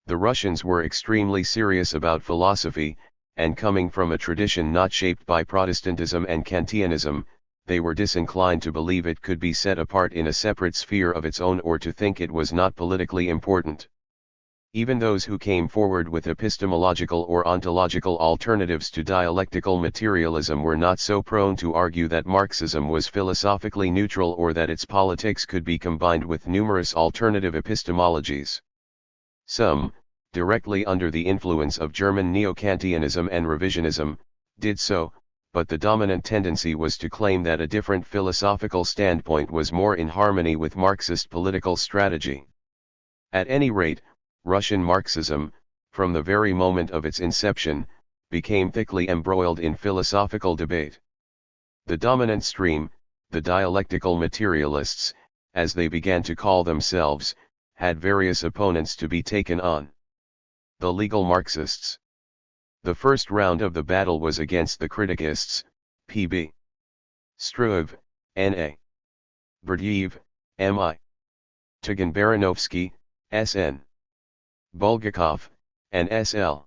The Russians were extremely serious about philosophy, and coming from a tradition not shaped by Protestantism and Kantianism, they were disinclined to believe it could be set apart in a separate sphere of its own or to think it was not politically important. Even those who came forward with epistemological or ontological alternatives to dialectical materialism were not so prone to argue that Marxism was philosophically neutral or that its politics could be combined with numerous alternative epistemologies. Some, directly under the influence of German neo-Kantianism and revisionism, did so, but the dominant tendency was to claim that a different philosophical standpoint was more in harmony with Marxist political strategy. At any rate, Russian Marxism, from the very moment of its inception, became thickly embroiled in philosophical debate. The dominant stream, the dialectical materialists, as they began to call themselves, had various opponents to be taken on. The legal Marxists. The first round of the battle was against the criticists, P.B. Struve, N.A. Berdyaev, M.I. Tagan-Baranovsky, S.N. Bulgakov, and S.L.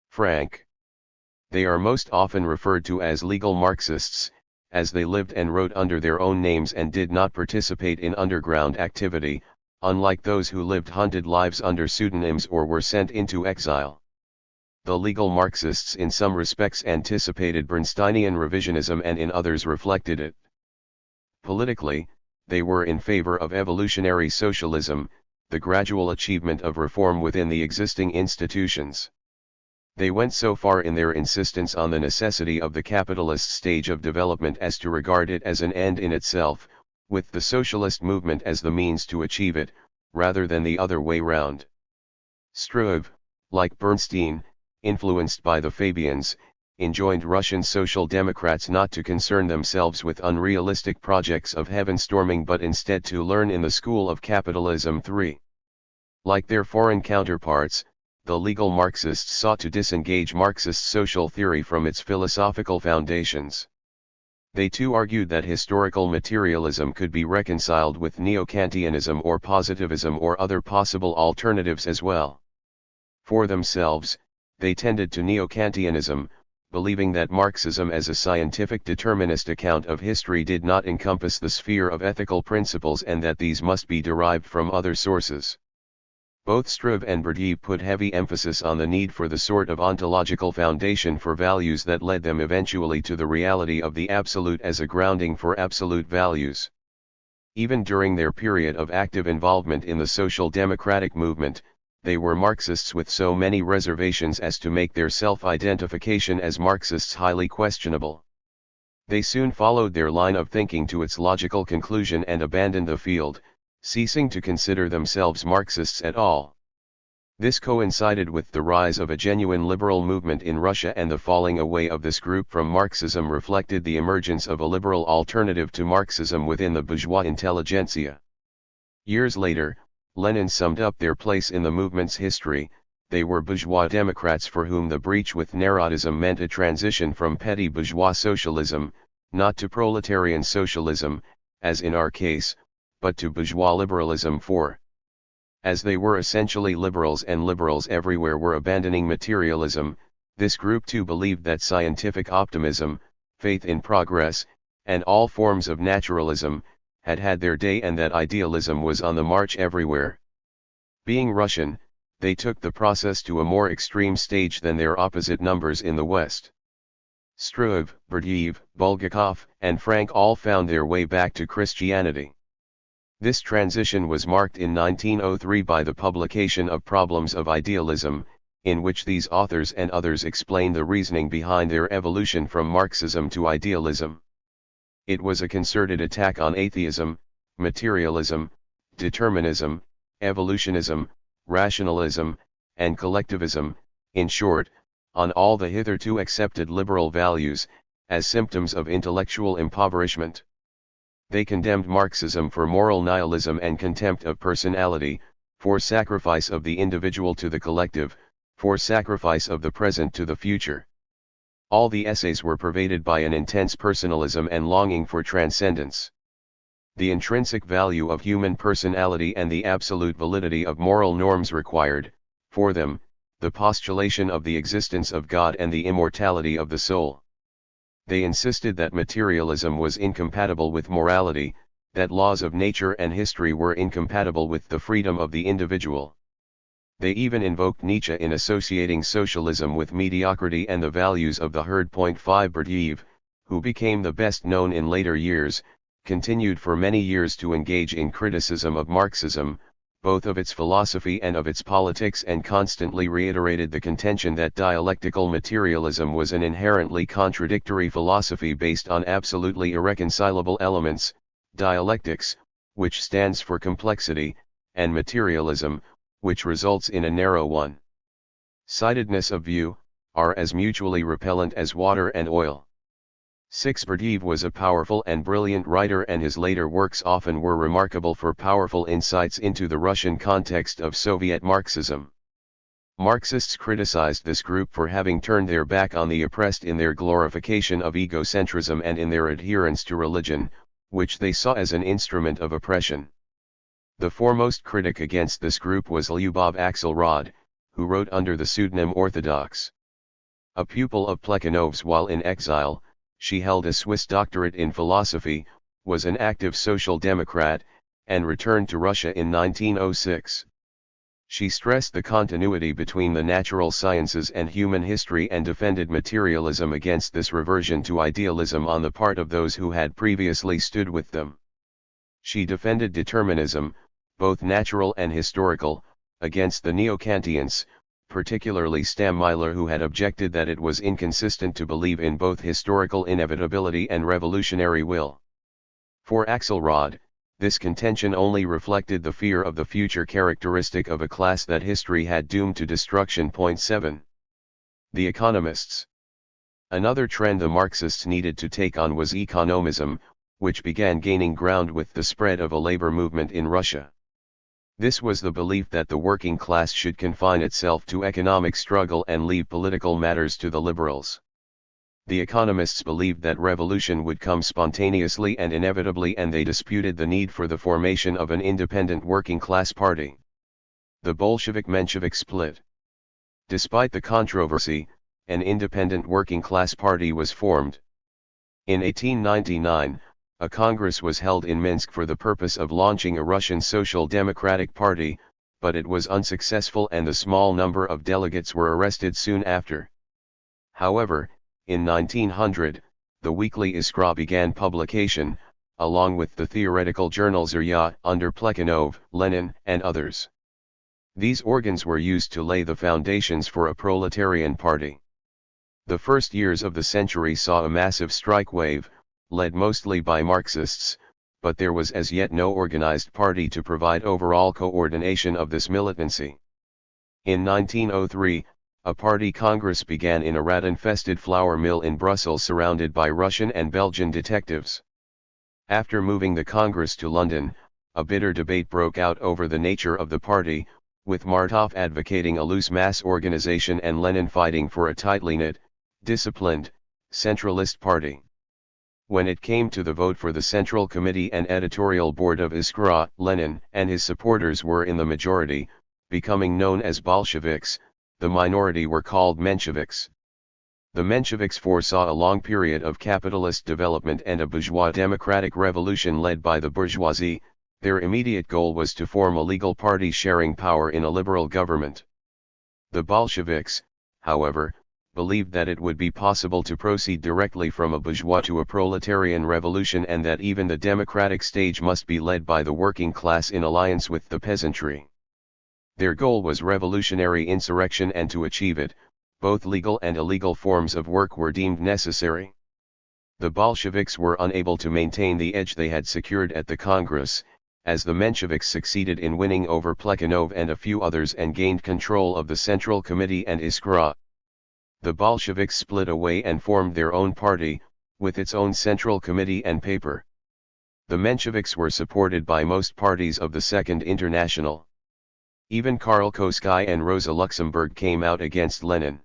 Frank. They are most often referred to as legal Marxists, as they lived and wrote under their own names and did not participate in underground activity, unlike those who lived hunted lives under pseudonyms or were sent into exile. The legal Marxists in some respects anticipated Bernsteinian revisionism and in others reflected it. Politically, they were in favor of evolutionary socialism, the gradual achievement of reform within the existing institutions. They went so far in their insistence on the necessity of the capitalist stage of development as to regard it as an end in itself, with the socialist movement as the means to achieve it, rather than the other way round. Struve, like Bernstein, influenced by the Fabians, enjoined Russian Social Democrats not to concern themselves with unrealistic projects of heaven-storming but instead to learn in the school of capitalism 3. Like their foreign counterparts, the legal Marxists sought to disengage Marxist social theory from its philosophical foundations. They too argued that historical materialism could be reconciled with neo-Kantianism or positivism or other possible alternatives as well. For themselves, they tended to neo-Kantianism, believing that Marxism as a scientific determinist account of history did not encompass the sphere of ethical principles and that these must be derived from other sources. Both Struve and Berdyaev put heavy emphasis on the need for the sort of ontological foundation for values that led them eventually to the reality of the absolute as a grounding for absolute values. Even during their period of active involvement in the social democratic movement, they were Marxists with so many reservations as to make their self-identification as Marxists highly questionable. They soon followed their line of thinking to its logical conclusion and abandoned the field, ceasing to consider themselves Marxists at all. This coincided with the rise of a genuine liberal movement in Russia, and the falling away of this group from Marxism reflected the emergence of a liberal alternative to Marxism within the bourgeois intelligentsia. Years later, Lenin summed up their place in the movement's history. They were bourgeois Democrats for whom the breach with Narodism meant a transition from petty bourgeois socialism, not to proletarian socialism, as in our case, but to bourgeois liberalism for. As they were essentially liberals and liberals everywhere were abandoning materialism, this group too believed that scientific optimism, faith in progress, and all forms of naturalism, had had their day and that idealism was on the march everywhere. Being Russian, they took the process to a more extreme stage than their opposite numbers in the West. Struve, Berdyaev, Bulgakov, and Frank all found their way back to Christianity. This transition was marked in 1903 by the publication of Problems of Idealism, in which these authors and others explained the reasoning behind their evolution from Marxism to idealism. It was a concerted attack on atheism, materialism, determinism, evolutionism, rationalism, and collectivism, in short, on all the hitherto accepted liberal values, as symptoms of intellectual impoverishment. They condemned Marxism for moral nihilism and contempt of personality, for sacrifice of the individual to the collective, for sacrifice of the present to the future. All the essays were pervaded by an intense personalism and longing for transcendence. The intrinsic value of human personality and the absolute validity of moral norms required, for them, the postulation of the existence of God and the immortality of the soul. They insisted that materialism was incompatible with morality, that laws of nature and history were incompatible with the freedom of the individual. They even invoked Nietzsche in associating socialism with mediocrity and the values of the Herd.5. Berdyaev, who became the best known in later years, continued for many years to engage in criticism of Marxism, both of its philosophy and of its politics, and constantly reiterated the contention that dialectical materialism was an inherently contradictory philosophy based on absolutely irreconcilable elements, dialectics, which stands for complexity, and materialism, which results in a narrow one-sidedness of view, are as mutually repellent as water and oil. Berdiyev was a powerful and brilliant writer, and his later works often were remarkable for powerful insights into the Russian context of Soviet Marxism. Marxists criticized this group for having turned their back on the oppressed in their glorification of egocentrism and in their adherence to religion, which they saw as an instrument of oppression. The foremost critic against this group was Lyubov Axelrod, who wrote under the pseudonym Orthodox. A pupil of Plekhanov's while in exile, she held a Swiss doctorate in philosophy, was an active social democrat, and returned to Russia in 1906. She stressed the continuity between the natural sciences and human history and defended materialism against this reversion to idealism on the part of those who had previously stood with them. She defended determinism, both natural and historical, against the neo-Kantians, particularly Stammeiler, who had objected that it was inconsistent to believe in both historical inevitability and revolutionary will. For Axelrod, this contention only reflected the fear of the future characteristic of a class that history had doomed to destruction. 7. The economists. Another trend the Marxists needed to take on was economism, which began gaining ground with the spread of a labor movement in Russia. This was the belief that the working class should confine itself to economic struggle and leave political matters to the liberals. The economists believed that revolution would come spontaneously and inevitably, and they disputed the need for the formation of an independent working class party. The Bolshevik-Menshevik split. Despite the controversy, an independent working class party was formed. In 1899, a congress was held in Minsk for the purpose of launching a Russian Social Democratic Party, but it was unsuccessful and the small number of delegates were arrested soon after. However, in 1900, the weekly Iskra began publication, along with the theoretical journal Zarya, under Plekhanov, Lenin, and others. These organs were used to lay the foundations for a proletarian party. The first years of the century saw a massive strike wave, led mostly by Marxists, but there was as yet no organized party to provide overall coordination of this militancy. In 1903, a party congress began in a rat-infested flour mill in Brussels surrounded by Russian and Belgian detectives. After moving the congress to London, a bitter debate broke out over the nature of the party, with Martov advocating a loose mass organization and Lenin fighting for a tightly knit, disciplined, centralist party. When it came to the vote for the Central Committee and editorial board of Iskra, Lenin and his supporters were in the majority, becoming known as Bolsheviks. The minority were called Mensheviks. The Mensheviks foresaw a long period of capitalist development and a bourgeois democratic revolution led by the bourgeoisie. Their immediate goal was to form a legal party sharing power in a liberal government. The Bolsheviks, however, believed that it would be possible to proceed directly from a bourgeois to a proletarian revolution, and that even the democratic stage must be led by the working class in alliance with the peasantry. Their goal was revolutionary insurrection, and to achieve it, both legal and illegal forms of work were deemed necessary. The Bolsheviks were unable to maintain the edge they had secured at the Congress, as the Mensheviks succeeded in winning over Plekhanov and a few others and gained control of the Central Committee and Iskra. The Bolsheviks split away and formed their own party, with its own Central Committee and paper. The Mensheviks were supported by most parties of the Second International. Even Karl Kosky and Rosa Luxemburg came out against Lenin.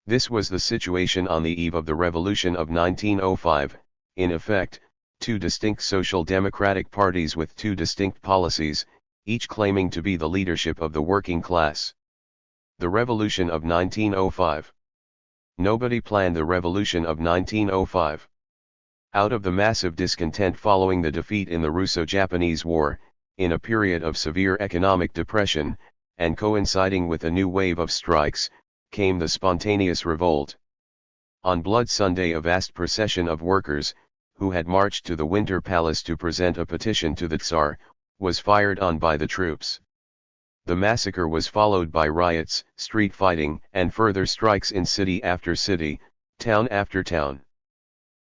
This was the situation on the eve of the Revolution of 1905, in effect, two distinct social democratic parties with two distinct policies, each claiming to be the leadership of the working class. The Revolution of 1905. Nobody planned the Revolution of 1905. Out of the massive discontent following the defeat in the Russo-Japanese War, in a period of severe economic depression, and coinciding with a new wave of strikes, came the spontaneous revolt. On Blood Sunday, a vast procession of workers, who had marched to the Winter Palace to present a petition to the Tsar, was fired on by the troops. The massacre was followed by riots, street fighting, and further strikes in city after city, town after town.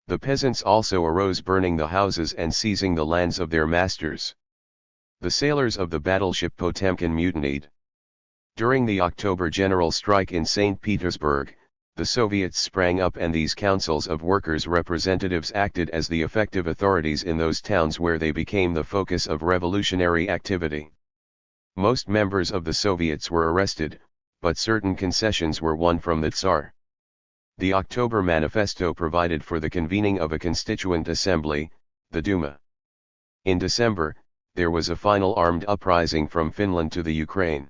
The peasants also arose, burning the houses and seizing the lands of their masters. The sailors of the battleship Potemkin mutinied. During the October general strike in St. Petersburg, the Soviets sprang up, and these councils of workers' representatives acted as the effective authorities in those towns where they became the focus of revolutionary activity. Most members of the Soviets were arrested, but certain concessions were won from the Tsar. The October Manifesto provided for the convening of a constituent assembly, the Duma. In December, there was a final armed uprising from Finland to the Ukraine.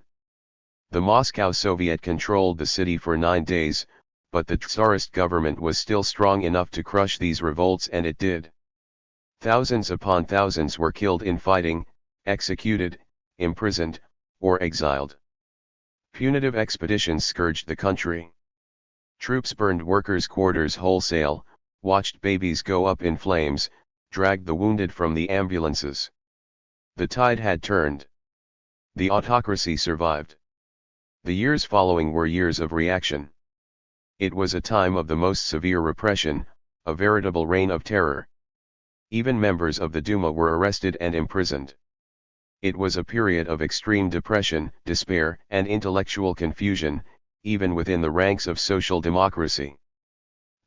The Moscow Soviet controlled the city for 9 days, but the Tsarist government was still strong enough to crush these revolts, and it did. Thousands upon thousands were killed in fighting, executed, imprisoned, or exiled. Punitive expeditions scourged the country. Troops burned workers' quarters wholesale, watched babies go up in flames, dragged the wounded from the ambulances. The tide had turned. The autocracy survived. The years following were years of reaction. It was a time of the most severe repression, a veritable reign of terror. Even members of the Duma were arrested and imprisoned. It was a period of extreme depression, despair, and intellectual confusion, even within the ranks of social democracy.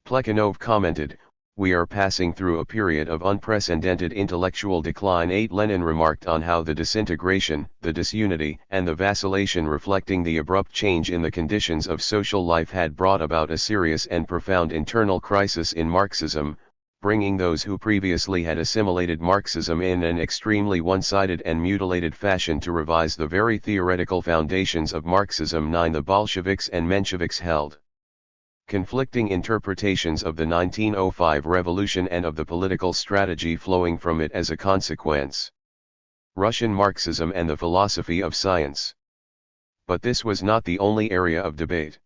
Plekhanov commented, "We are passing through a period of unprecedented intellectual decline." Lenin remarked on how the disintegration, the disunity, and the vacillation reflecting the abrupt change in the conditions of social life had brought about a serious and profound internal crisis in Marxism, bringing those who previously had assimilated Marxism in an extremely one-sided and mutilated fashion to revise the very theoretical foundations of Marxism. The Bolsheviks and Mensheviks held conflicting interpretations of the 1905 revolution and of the political strategy flowing from it as a consequence. Russian Marxism and the philosophy of science. But this was not the only area of debate.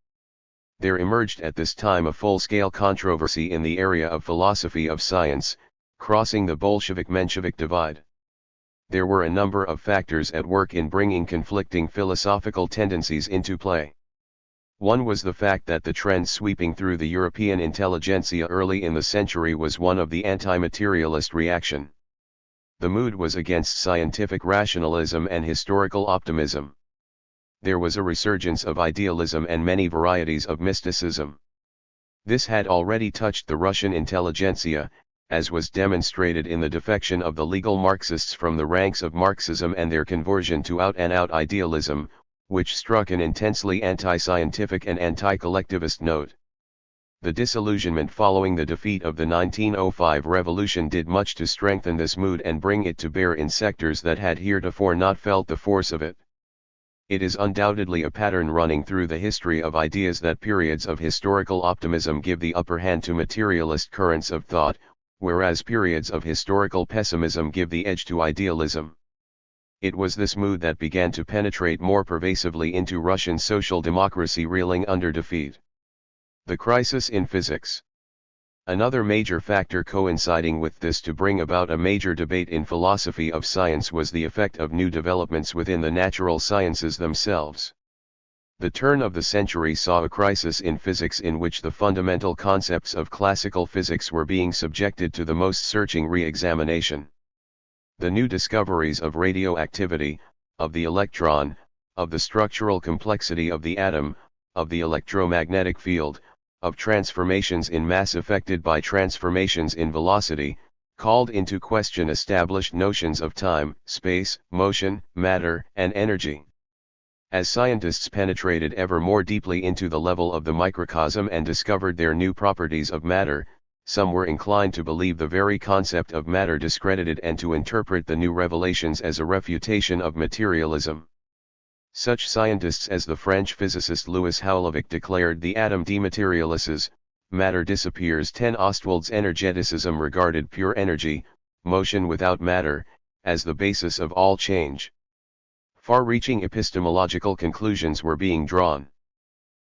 There emerged at this time a full-scale controversy in the area of philosophy of science, crossing the Bolshevik-Menshevik divide. There were a number of factors at work in bringing conflicting philosophical tendencies into play. One was the fact that the trend sweeping through the European intelligentsia early in the century was one of the anti-materialist reaction. The mood was against scientific rationalism and historical optimism. There was a resurgence of idealism and many varieties of mysticism. This had already touched the Russian intelligentsia, as was demonstrated in the defection of the legal Marxists from the ranks of Marxism and their conversion to out-and-out idealism, which struck an intensely anti-scientific and anti-collectivist note. The disillusionment following the defeat of the 1905 revolution did much to strengthen this mood and bring it to bear in sectors that had heretofore not felt the force of it. It is undoubtedly a pattern running through the history of ideas that periods of historical optimism give the upper hand to materialist currents of thought, whereas periods of historical pessimism give the edge to idealism. It was this mood that began to penetrate more pervasively into Russian social democracy reeling under defeat. The crisis in physics. Another major factor coinciding with this to bring about a major debate in philosophy of science was the effect of new developments within the natural sciences themselves. The turn of the century saw a crisis in physics in which the fundamental concepts of classical physics were being subjected to the most searching re-examination. The new discoveries of radioactivity, of the electron, of the structural complexity of the atom, of the electromagnetic field, of transformations in mass affected by transformations in velocity, called into question established notions of time, space, motion, matter, and energy. As scientists penetrated ever more deeply into the level of the microcosm and discovered their new properties of matter, some were inclined to believe the very concept of matter discredited and to interpret the new revelations as a refutation of materialism. Such scientists as the French physicist Louis Houellebecq declared the atom dematerializes, matter disappears. 10 Ostwald's energeticism regarded pure energy, motion without matter, as the basis of all change. Far-reaching epistemological conclusions were being drawn.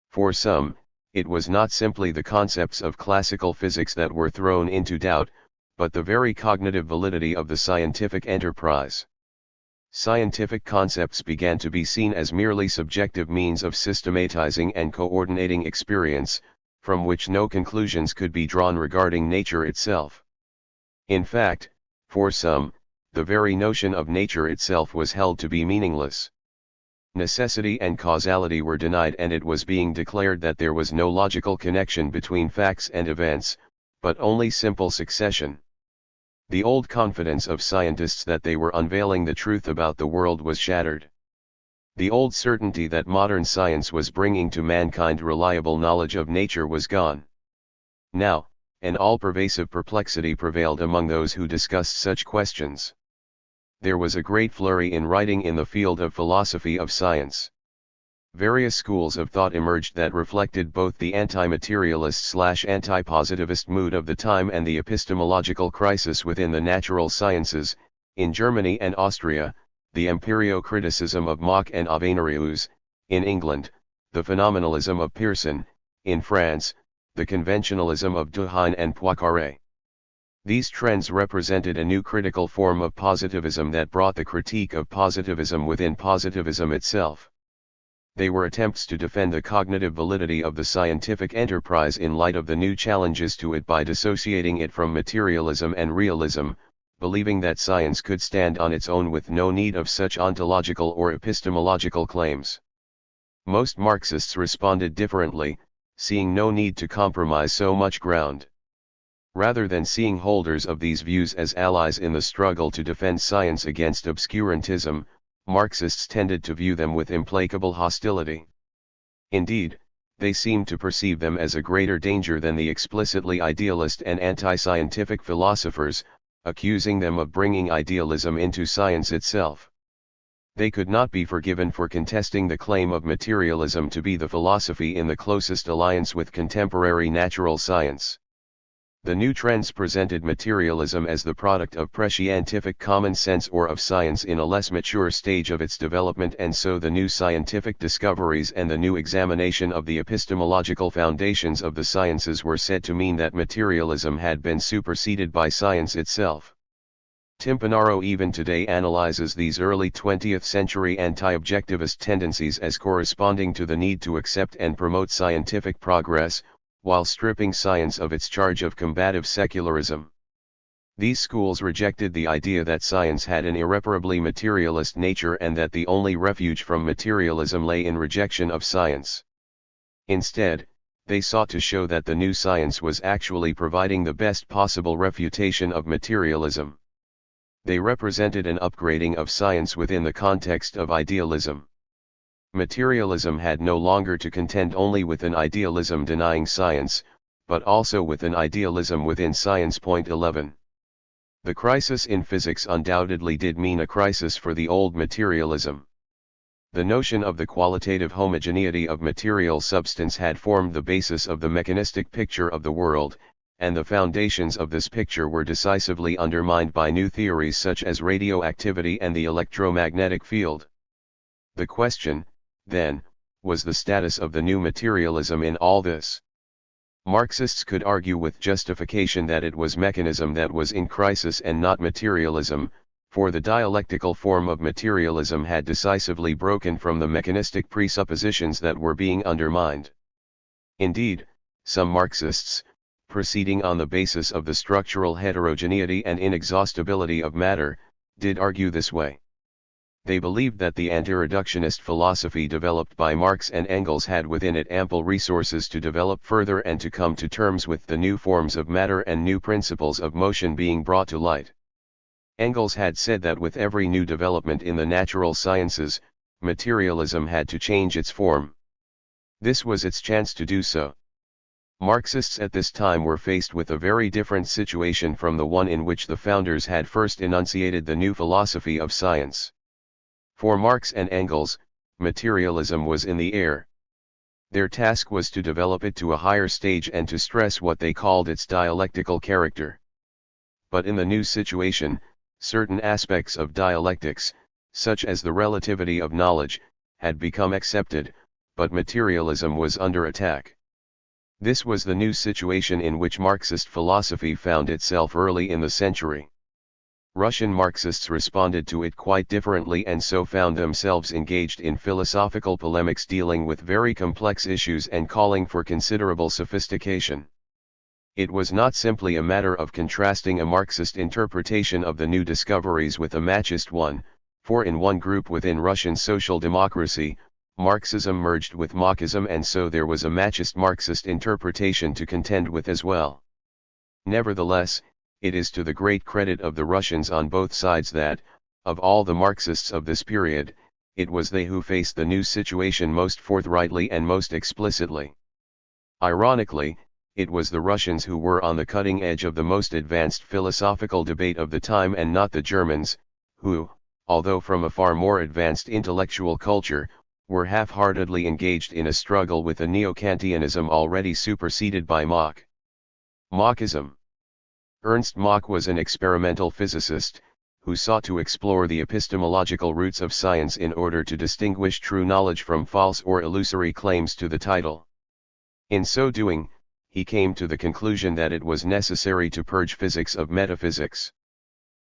For some, it was not simply the concepts of classical physics that were thrown into doubt, but the very cognitive validity of the scientific enterprise. Scientific concepts began to be seen as merely subjective means of systematizing and coordinating experience, from which no conclusions could be drawn regarding nature itself. In fact, for some, the very notion of nature itself was held to be meaningless. Necessity and causality were denied, and it was being declared that there was no logical connection between facts and events, but only simple succession. The old confidence of scientists that they were unveiling the truth about the world was shattered. The old certainty that modern science was bringing to mankind reliable knowledge of nature was gone. Now, an all-pervasive perplexity prevailed among those who discussed such questions. There was a great flurry in writing in the field of philosophy of science. Various schools of thought emerged that reflected both the anti-materialist/anti-positivist mood of the time and the epistemological crisis within the natural sciences. In Germany and Austria, the empirio-criticism of Mach and Avenarius; in England, the phenomenalism of Pearson; in France, the conventionalism of Duhain and Poincaré. These trends represented a new critical form of positivism that brought the critique of positivism within positivism itself. They were attempts to defend the cognitive validity of the scientific enterprise in light of the new challenges to it by dissociating it from materialism and realism, believing that science could stand on its own with no need of such ontological or epistemological claims. Most Marxists responded differently, seeing no need to compromise so much ground. Rather than seeing holders of these views as allies in the struggle to defend science against obscurantism, Marxists tended to view them with implacable hostility. Indeed, they seemed to perceive them as a greater danger than the explicitly idealist and anti-scientific philosophers, accusing them of bringing idealism into science itself. They could not be forgiven for contesting the claim of materialism to be the philosophy in the closest alliance with contemporary natural science. The new trends presented materialism as the product of prescientific common sense or of science in a less mature stage of its development, and so the new scientific discoveries and the new examination of the epistemological foundations of the sciences were said to mean that materialism had been superseded by science itself. Timpanaro even today analyzes these early 20th century anti-objectivist tendencies as corresponding to the need to accept and promote scientific progress, while stripping science of its charge of combative secularism. These schools rejected the idea that science had an irreparably materialist nature and that the only refuge from materialism lay in rejection of science. Instead, they sought to show that the new science was actually providing the best possible refutation of materialism. They represented an upgrading of science within the context of idealism. Materialism had no longer to contend only with an idealism denying science, but also with an idealism within science. 11. The crisis in physics undoubtedly did mean a crisis for the old materialism. The notion of the qualitative homogeneity of material substance had formed the basis of the mechanistic picture of the world, and the foundations of this picture were decisively undermined by new theories such as radioactivity and the electromagnetic field. The question, then, was the status of the new materialism in all this. Marxists could argue with justification that it was mechanism that was in crisis and not materialism, for the dialectical form of materialism had decisively broken from the mechanistic presuppositions that were being undermined. Indeed, some Marxists, proceeding on the basis of the structural heterogeneity and inexhaustibility of matter, did argue this way. They believed that the anti-reductionist philosophy developed by Marx and Engels had within it ample resources to develop further and to come to terms with the new forms of matter and new principles of motion being brought to light. Engels had said that with every new development in the natural sciences, materialism had to change its form. This was its chance to do so. Marxists at this time were faced with a very different situation from the one in which the founders had first enunciated the new philosophy of science. For Marx and Engels, materialism was in the air. Their task was to develop it to a higher stage and to stress what they called its dialectical character. But in the new situation, certain aspects of dialectics, such as the relativity of knowledge, had become accepted, but materialism was under attack. This was the new situation in which Marxist philosophy found itself early in the century. Russian Marxists responded to it quite differently and so found themselves engaged in philosophical polemics dealing with very complex issues and calling for considerable sophistication. It was not simply a matter of contrasting a Marxist interpretation of the new discoveries with a Machist one, for in one group within Russian social democracy, Marxism merged with Marxism and so there was a Machist Marxist interpretation to contend with as well. Nevertheless, it is to the great credit of the Russians on both sides that, of all the Marxists of this period, it was they who faced the new situation most forthrightly and most explicitly. Ironically, it was the Russians who were on the cutting edge of the most advanced philosophical debate of the time and not the Germans, who, although from a far more advanced intellectual culture, were half-heartedly engaged in a struggle with a neo-Kantianism already superseded by Mach. Marxism. Ernst Mach was an experimental physicist, who sought to explore the epistemological roots of science in order to distinguish true knowledge from false or illusory claims to the title. In so doing, he came to the conclusion that it was necessary to purge physics of metaphysics.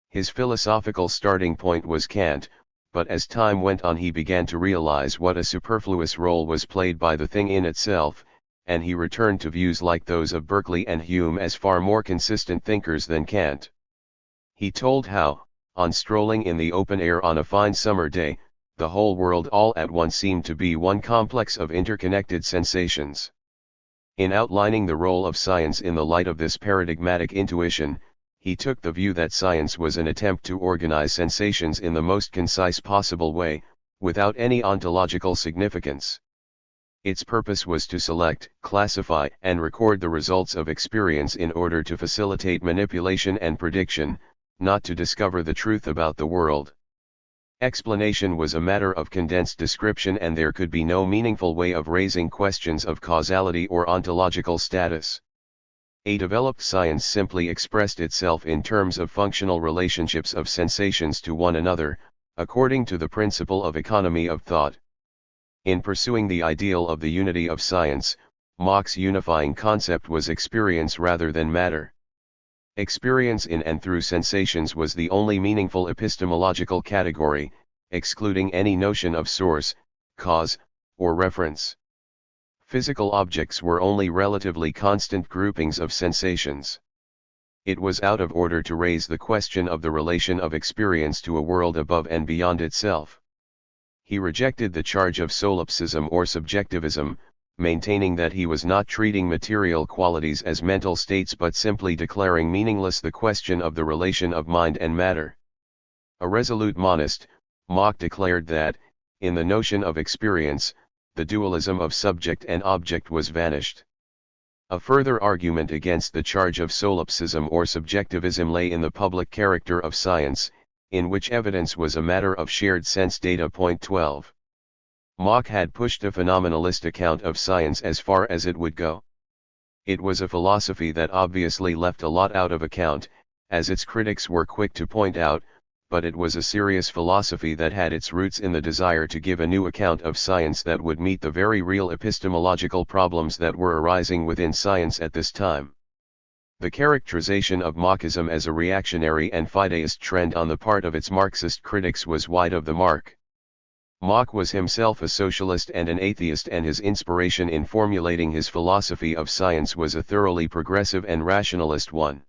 His philosophical starting point was Kant, but as time went on he began to realize what a superfluous role was played by the thing in itself, and he returned to views like those of Berkeley and Hume as far more consistent thinkers than Kant. He told how, on strolling in the open air on a fine summer day, the whole world all at once seemed to be one complex of interconnected sensations. In outlining the role of science in the light of this paradigmatic intuition, he took the view that science was an attempt to organize sensations in the most concise possible way, without any ontological significance. Its purpose was to select, classify, and record the results of experience in order to facilitate manipulation and prediction, not to discover the truth about the world. Explanation was a matter of condensed description and there could be no meaningful way of raising questions of causality or ontological status. A developed science simply expressed itself in terms of functional relationships of sensations to one another, according to the principle of economy of thought. In pursuing the ideal of the unity of science, Mach's unifying concept was experience rather than matter. Experience in and through sensations was the only meaningful epistemological category, excluding any notion of source, cause, or reference. Physical objects were only relatively constant groupings of sensations. It was out of order to raise the question of the relation of experience to a world above and beyond itself. He rejected the charge of solipsism or subjectivism, maintaining that he was not treating material qualities as mental states but simply declaring meaningless the question of the relation of mind and matter. A resolute monist, Mach declared that, in the notion of experience, the dualism of subject and object was vanished. A further argument against the charge of solipsism or subjectivism lay in the public character of science, in which evidence was a matter of shared sense data. Point 12. Mach had pushed a phenomenalist account of science as far as it would go. It was a philosophy that obviously left a lot out of account, as its critics were quick to point out, but it was a serious philosophy that had its roots in the desire to give a new account of science that would meet the very real epistemological problems that were arising within science at this time. The characterization of Marxism as a reactionary and fideist trend on the part of its Marxist critics was wide of the mark. Mach was himself a socialist and an atheist, and his inspiration in formulating his philosophy of science was a thoroughly progressive and rationalist one.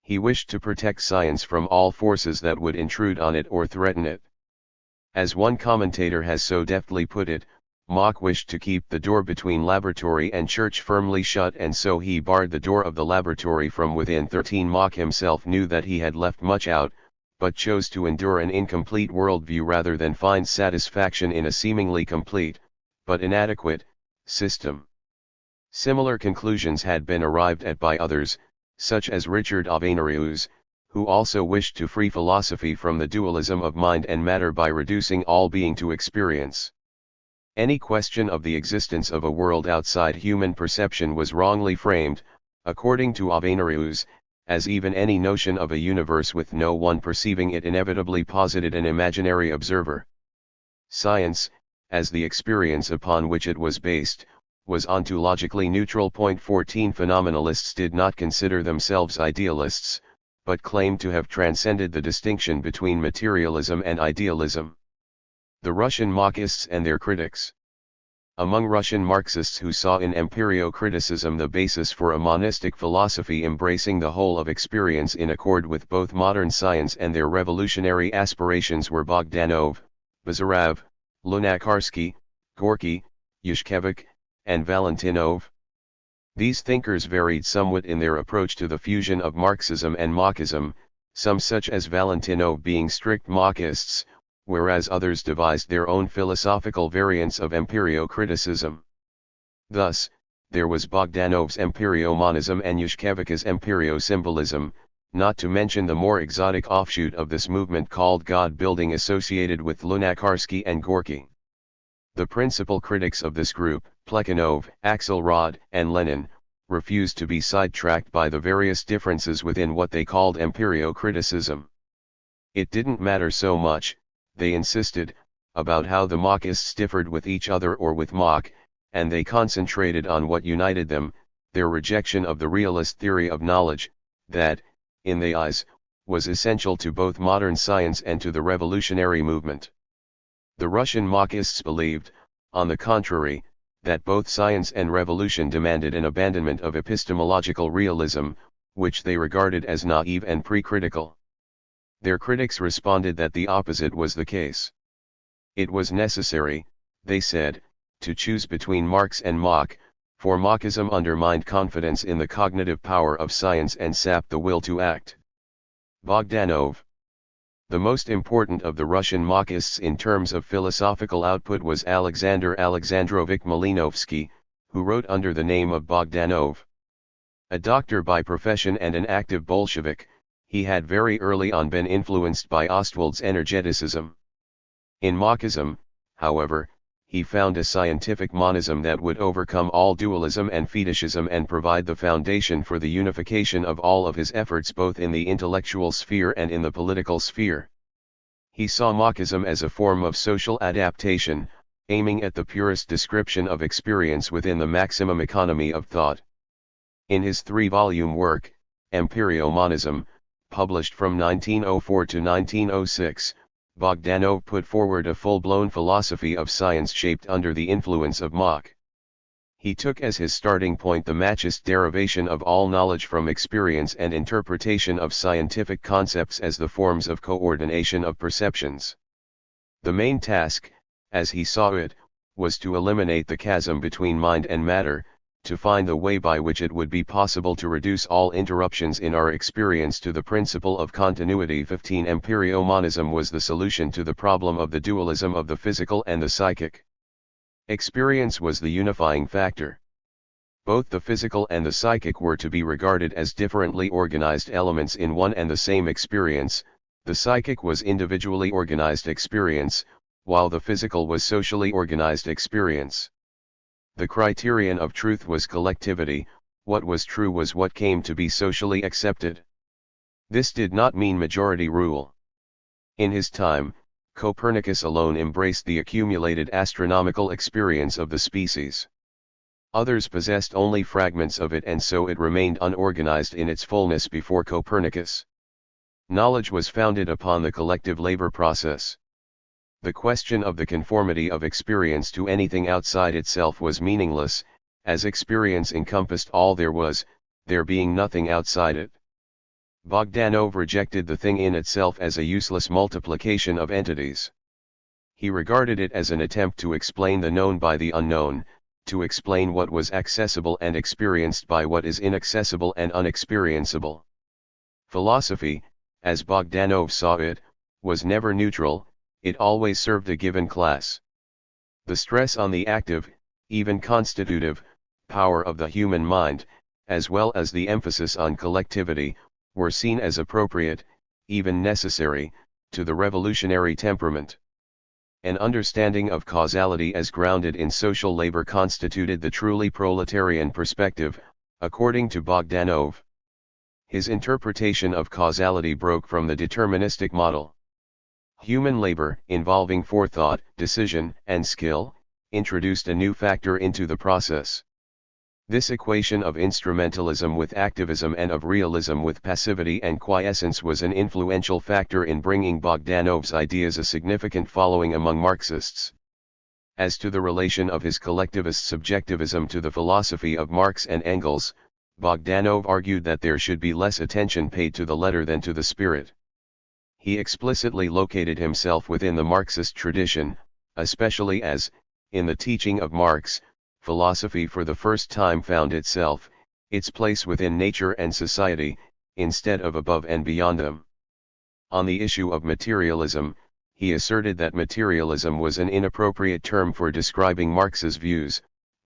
He wished to protect science from all forces that would intrude on it or threaten it. As one commentator has so deftly put it, Mach wished to keep the door between laboratory and church firmly shut, and so he barred the door of the laboratory from within. 13 Mach himself knew that he had left much out, but chose to endure an incomplete worldview rather than find satisfaction in a seemingly complete, but inadequate, system. Similar conclusions had been arrived at by others, such as Richard Avenarius, who also wished to free philosophy from the dualism of mind and matter by reducing all being to experience. Any question of the existence of a world outside human perception was wrongly framed, according to Avenarius, as even any notion of a universe with no one perceiving it inevitably posited an imaginary observer. Science, as the experience upon which it was based, was ontologically neutral. 14 Phenomenalists did not consider themselves idealists, but claimed to have transcended the distinction between materialism and idealism. The Russian Marxists and their critics. Among Russian Marxists who saw in empirio-criticism the basis for a monistic philosophy embracing the whole of experience in accord with both modern science and their revolutionary aspirations were Bogdanov, Bazarov, Lunacharsky, Gorky, Yushkevich, and Valentinov. These thinkers varied somewhat in their approach to the fusion of Marxism and Marxism, some such as Valentinov being strict Marxists, whereas others devised their own philosophical variants of empirio-criticism. Thus, there was Bogdanov's empirio-monism and Yushkevich's empirio-symbolism, not to mention the more exotic offshoot of this movement called God-building associated with Lunacharsky and Gorky. The principal critics of this group, Plekhanov, Axelrod, and Lenin, refused to be sidetracked by the various differences within what they called empirio-criticism. It didn't matter so much, they insisted, about how the Marxists differed with each other or with Mach, and they concentrated on what united them, their rejection of the realist theory of knowledge, that, in their eyes, was essential to both modern science and to the revolutionary movement. The Russian Marxists believed, on the contrary, that both science and revolution demanded an abandonment of epistemological realism, which they regarded as naive and pre-critical. Their critics responded that the opposite was the case. It was necessary, they said, to choose between Marx and Mach, for Marxism undermined confidence in the cognitive power of science and sapped the will to act. Bogdanov. The most important of the Russian Marxists in terms of philosophical output was Alexander Alexandrovich Malinovsky, who wrote under the name of Bogdanov. A doctor by profession and an active Bolshevik, he had very early on been influenced by Ostwald's energeticism. In Marxism, however, he found a scientific monism that would overcome all dualism and fetishism and provide the foundation for the unification of all of his efforts both in the intellectual sphere and in the political sphere. He saw Marxism as a form of social adaptation, aiming at the purest description of experience within the maximum economy of thought. In his 3-volume work, Empirio-Monism, published from 1904 to 1906, Bogdanov put forward a full-blown philosophy of science shaped under the influence of Mach. He took as his starting point the Machist derivation of all knowledge from experience and interpretation of scientific concepts as the forms of coordination of perceptions. The main task, as he saw it, was to eliminate the chasm between mind and matter, to find the way by which it would be possible to reduce all interruptions in our experience to the principle of continuity. 15 Empirio-monism was the solution to the problem of the dualism of the physical and the psychic. Experience was the unifying factor. Both the physical and the psychic were to be regarded as differently organized elements in one and the same experience. The psychic was individually organized experience, while the physical was socially organized experience. The criterion of truth was collectivity. What was true was what came to be socially accepted. This did not mean majority rule. In his time, Copernicus alone embraced the accumulated astronomical experience of the species. Others possessed only fragments of it, and so it remained unorganized in its fullness before Copernicus. Knowledge was founded upon the collective labor process. The question of the conformity of experience to anything outside itself was meaningless, as experience encompassed all there was, there being nothing outside it. Bogdanov rejected the thing in itself as a useless multiplication of entities. He regarded it as an attempt to explain the known by the unknown, to explain what was accessible and experienced by what is inaccessible and unexperienceable. Philosophy, as Bogdanov saw it, was never neutral. It always served a given class. The stress on the active, even constitutive, power of the human mind, as well as the emphasis on collectivity, were seen as appropriate, even necessary, to the revolutionary temperament. An understanding of causality as grounded in social labor constituted the truly proletarian perspective, according to Bogdanov. His interpretation of causality broke from the deterministic model. Human labor, involving forethought, decision, and skill, introduced a new factor into the process. This equation of instrumentalism with activism and of realism with passivity and quiescence was an influential factor in bringing Bogdanov's ideas a significant following among Marxists. As to the relation of his collectivist subjectivism to the philosophy of Marx and Engels, Bogdanov argued that there should be less attention paid to the letter than to the spirit. He explicitly located himself within the Marxist tradition, especially as, in the teaching of Marx, philosophy for the first time found itself, its place within nature and society, instead of above and beyond them. On the issue of materialism, he asserted that materialism was an inappropriate term for describing Marx's views,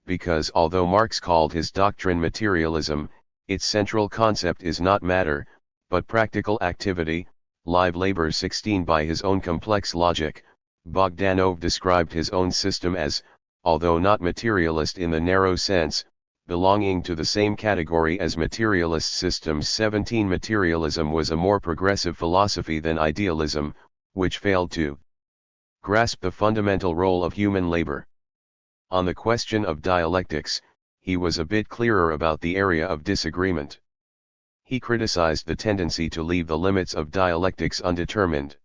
because although Marx called his doctrine materialism, its central concept is not matter, but practical activity, live labor. 16. By his own complex logic, Bogdanov described his own system as, although not materialist in the narrow sense, belonging to the same category as materialist systems. 17. Materialism was a more progressive philosophy than idealism, which failed to grasp the fundamental role of human labor. On the question of dialectics, he was a bit clearer about the area of disagreement. He criticized the tendency to leave the limits of dialectics undetermined.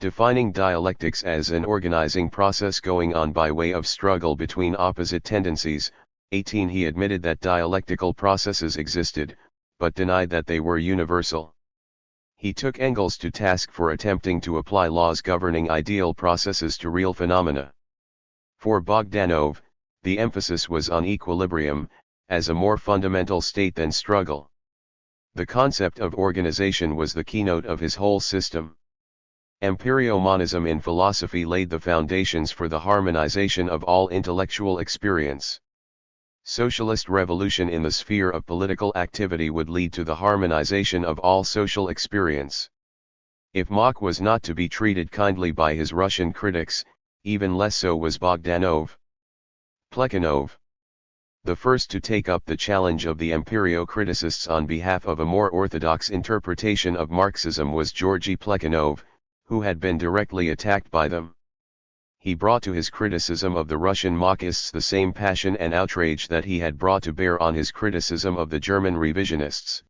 Defining dialectics as an organizing process going on by way of struggle between opposite tendencies. 18. He admitted that dialectical processes existed, but denied that they were universal. He took Engels to task for attempting to apply laws governing ideal processes to real phenomena. For Bogdanov, the emphasis was on equilibrium, as a more fundamental state than struggle. The concept of organization was the keynote of his whole system. Empirio-monism in philosophy laid the foundations for the harmonization of all intellectual experience. Socialist revolution in the sphere of political activity would lead to the harmonization of all social experience. If Mach was not to be treated kindly by his Russian critics, even less so was Bogdanov. Plekhanov. The first to take up the challenge of the empirio-criticists on behalf of a more orthodox interpretation of Marxism was Georgy Plekhanov, who had been directly attacked by them. He brought to his criticism of the Russian Machists the same passion and outrage that he had brought to bear on his criticism of the German revisionists.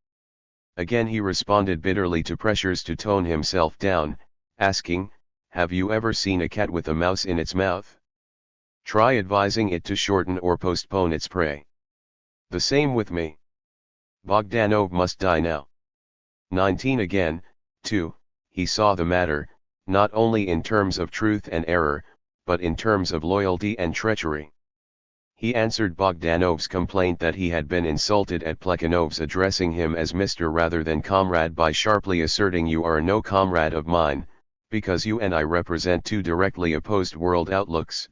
Again he responded bitterly to pressures to tone himself down, asking, "Have you ever seen a cat with a mouse in its mouth? Try advising it to shorten or postpone its prey. The same with me. Bogdanov must die now." 19. Again, too, he saw the matter, not only in terms of truth and error, but in terms of loyalty and treachery. He answered Bogdanov's complaint that he had been insulted at Plekhanov's addressing him as Mr. rather than comrade by sharply asserting, "You are no comrade of mine, because you and I represent two directly opposed world outlooks.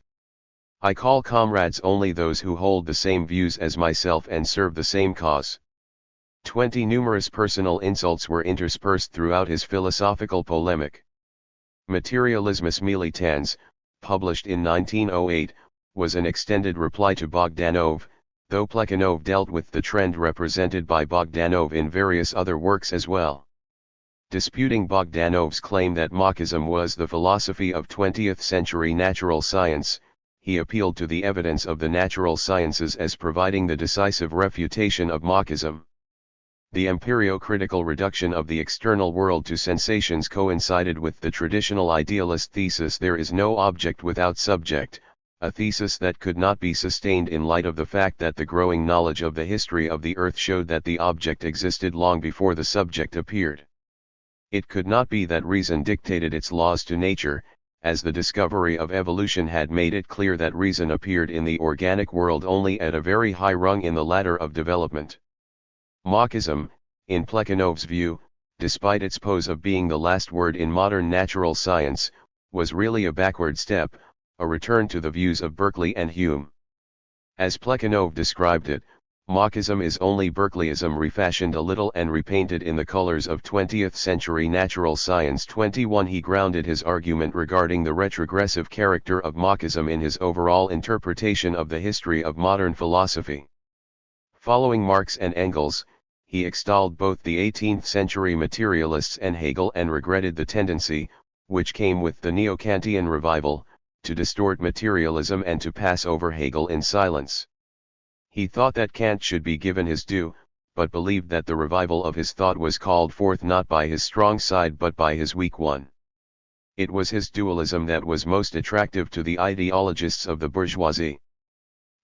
I call comrades only those who hold the same views as myself and serve the same cause." 20. Numerous personal insults were interspersed throughout his philosophical polemic. Materialismus Militans, published in 1908, was an extended reply to Bogdanov, though Plekhanov dealt with the trend represented by Bogdanov in various other works as well. Disputing Bogdanov's claim that Marxism was the philosophy of 20th-century natural science, he appealed to the evidence of the natural sciences as providing the decisive refutation of Marxism. The empirio-critical reduction of the external world to sensations coincided with the traditional idealist thesis "there is no object without subject," a thesis that could not be sustained in light of the fact that the growing knowledge of the history of the earth showed that the object existed long before the subject appeared. It could not be that reason dictated its laws to nature, as the discovery of evolution had made it clear that reason appeared in the organic world only at a very high rung in the ladder of development. Marxism, in Plekhanov's view, despite its pose of being the last word in modern natural science, was really a backward step, a return to the views of Berkeley and Hume. As Plekhanov described it, Marxism is only Berkeleyism refashioned a little and repainted in the colors of 20th-century natural science. 21. He grounded his argument regarding the retrogressive character of Marxism in his overall interpretation of the history of modern philosophy. Following Marx and Engels, he extolled both the 18th-century materialists and Hegel and regretted the tendency, which came with the Neo-Kantian revival, to distort materialism and to pass over Hegel in silence. He thought that Kant should be given his due, but believed that the revival of his thought was called forth not by his strong side but by his weak one. It was his dualism that was most attractive to the ideologists of the bourgeoisie.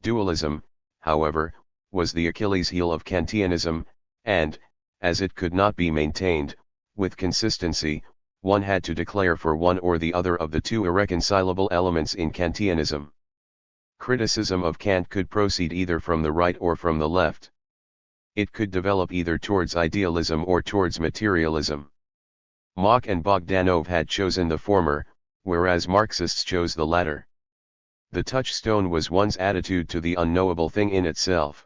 Dualism, however, was the Achilles heel of Kantianism, and, as it could not be maintained, with consistency, one had to declare for one or the other of the two irreconcilable elements in Kantianism. Criticism of Kant could proceed either from the right or from the left. It could develop either towards idealism or towards materialism. Mach and Bogdanov had chosen the former, whereas Marxists chose the latter. The touchstone was one's attitude to the unknowable thing in itself.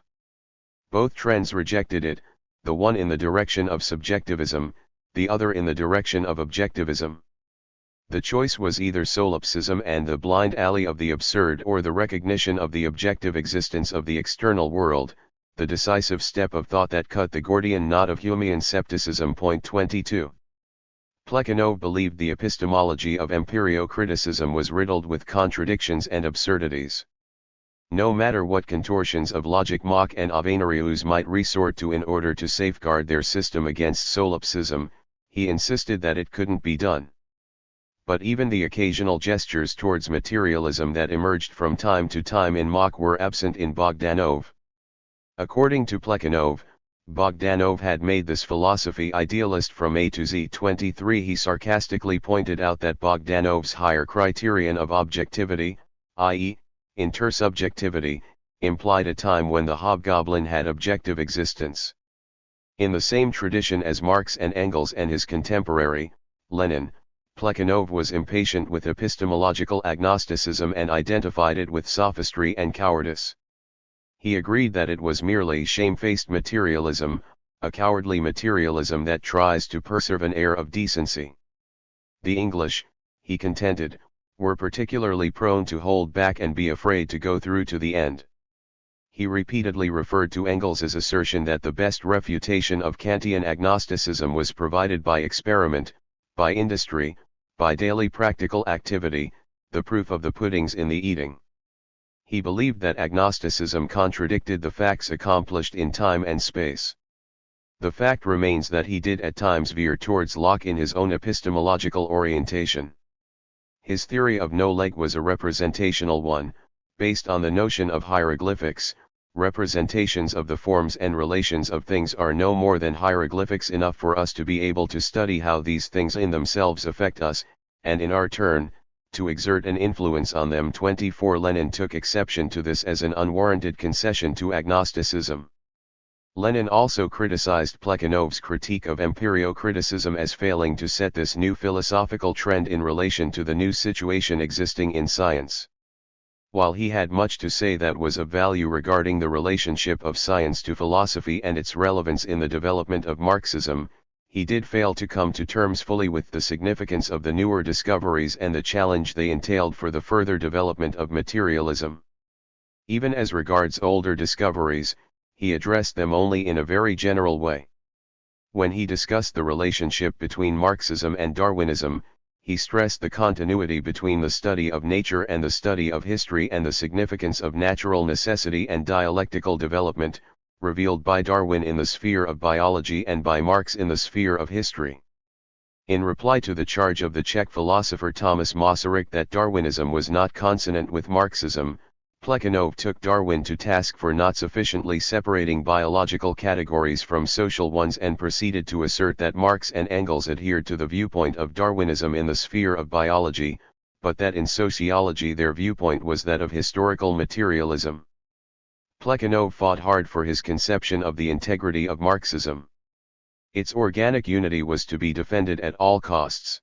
Both trends rejected it, the one in the direction of subjectivism, the other in the direction of objectivism. The choice was either solipsism and the blind alley of the absurd or the recognition of the objective existence of the external world, the decisive step of thought that cut the Gordian knot of Humean scepticism. 22. Plekhanov believed the epistemology of empirio-criticism was riddled with contradictions and absurdities. No matter what contortions of logic Mach and Avenarius might resort to in order to safeguard their system against solipsism, he insisted that it couldn't be done. But even the occasional gestures towards materialism that emerged from time to time in Mach were absent in Bogdanov. According to Plekhanov, Bogdanov had made this philosophy idealist from A to Z. 23. He sarcastically pointed out that Bogdanov's higher criterion of objectivity, i.e., intersubjectivity, implied a time when the hobgoblin had objective existence. In the same tradition as Marx and Engels and his contemporary, Lenin, Plekhanov was impatient with epistemological agnosticism and identified it with sophistry and cowardice. He agreed that it was merely shamefaced materialism, a cowardly materialism that tries to preserve an air of decency. The English, he contended, were particularly prone to hold back and be afraid to go through to the end. He repeatedly referred to Engels's assertion that the best refutation of Kantian agnosticism was provided by experiment, by industry, by daily practical activity, the proof of the pudding's in the eating. He believed that agnosticism contradicted the facts accomplished in time and space. The fact remains that he did at times veer towards Locke in his own epistemological orientation. His theory of no leg was a representational one, based on the notion of hieroglyphics. Representations of the forms and relations of things are no more than hieroglyphics enough for us to be able to study how these things in themselves affect us, and in our turn, to exert an influence on them. 24. Lenin took exception to this as an unwarranted concession to agnosticism. Lenin also criticized Plekhanov's critique of empirio-criticism as failing to set this new philosophical trend in relation to the new situation existing in science. While he had much to say that was of value regarding the relationship of science to philosophy and its relevance in the development of Marxism, he did fail to come to terms fully with the significance of the newer discoveries and the challenge they entailed for the further development of materialism. Even as regards older discoveries, he addressed them only in a very general way. When he discussed the relationship between Marxism and Darwinism, he stressed the continuity between the study of nature and the study of history and the significance of natural necessity and dialectical development, revealed by Darwin in the sphere of biology and by Marx in the sphere of history. In reply to the charge of the Czech philosopher Thomas Masaryk that Darwinism was not consonant with Marxism, Plekhanov took Darwin to task for not sufficiently separating biological categories from social ones and proceeded to assert that Marx and Engels adhered to the viewpoint of Darwinism in the sphere of biology, but that in sociology their viewpoint was that of historical materialism. Plekhanov fought hard for his conception of the integrity of Marxism. Its organic unity was to be defended at all costs.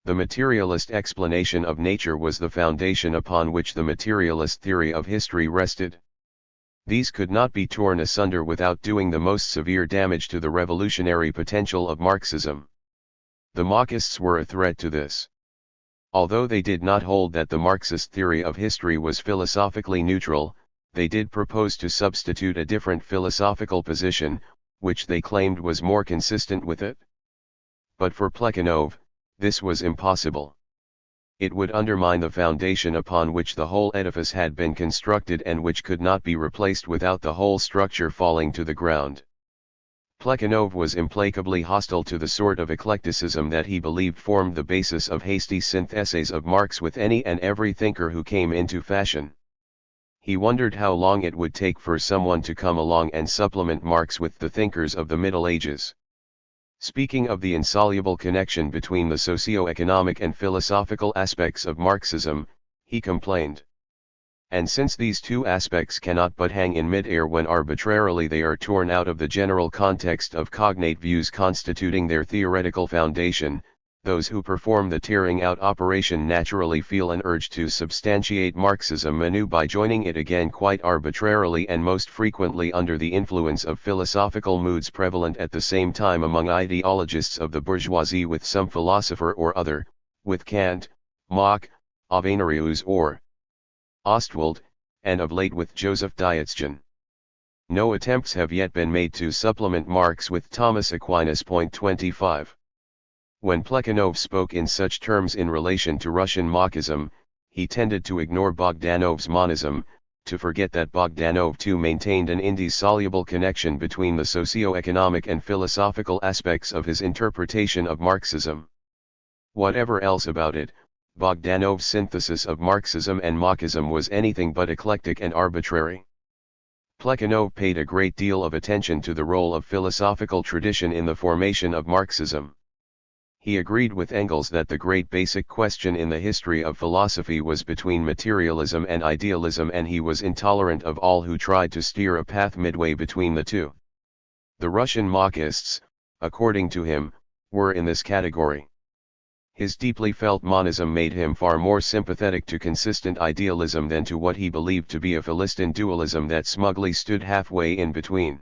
The materialist explanation of nature was the foundation upon which the materialist theory of history rested. These could not be torn asunder without doing the most severe damage to the revolutionary potential of Marxism. The Machists were a threat to this. Although they did not hold that the Marxist theory of history was philosophically neutral, they did propose to substitute a different philosophical position, which they claimed was more consistent with it. But for Plekhanov, this was impossible. It would undermine the foundation upon which the whole edifice had been constructed and which could not be replaced without the whole structure falling to the ground. Plekhanov was implacably hostile to the sort of eclecticism that he believed formed the basis of hasty syntheses of Marx with any and every thinker who came into fashion. He wondered how long it would take for someone to come along and supplement Marx with the thinkers of the Middle Ages. Speaking of the insoluble connection between the socio-economic and philosophical aspects of Marxism, he complained. And since these two aspects cannot but hang in mid-air when arbitrarily they are torn out of the general context of cognate views constituting their theoretical foundation, those who perform the tearing out operation naturally feel an urge to substantiate Marxism anew by joining it again quite arbitrarily and most frequently under the influence of philosophical moods prevalent at the same time among ideologists of the bourgeoisie with some philosopher or other, with Kant, Mach, Avenarius or Ostwald, and of late with Joseph Dietzgen. No attempts have yet been made to supplement Marx with Thomas Aquinas. 25. When Plekhanov spoke in such terms in relation to Russian Marxism, he tended to ignore Bogdanov's monism, to forget that Bogdanov too maintained an indissoluble connection between the socio-economic and philosophical aspects of his interpretation of Marxism. Whatever else about it, Bogdanov's synthesis of Marxism and Marxism was anything but eclectic and arbitrary. Plekhanov paid a great deal of attention to the role of philosophical tradition in the formation of Marxism. He agreed with Engels that the great basic question in the history of philosophy was between materialism and idealism, and he was intolerant of all who tried to steer a path midway between the two. The Russian Marxists, according to him, were in this category. His deeply felt monism made him far more sympathetic to consistent idealism than to what he believed to be a Philistine dualism that smugly stood halfway in between.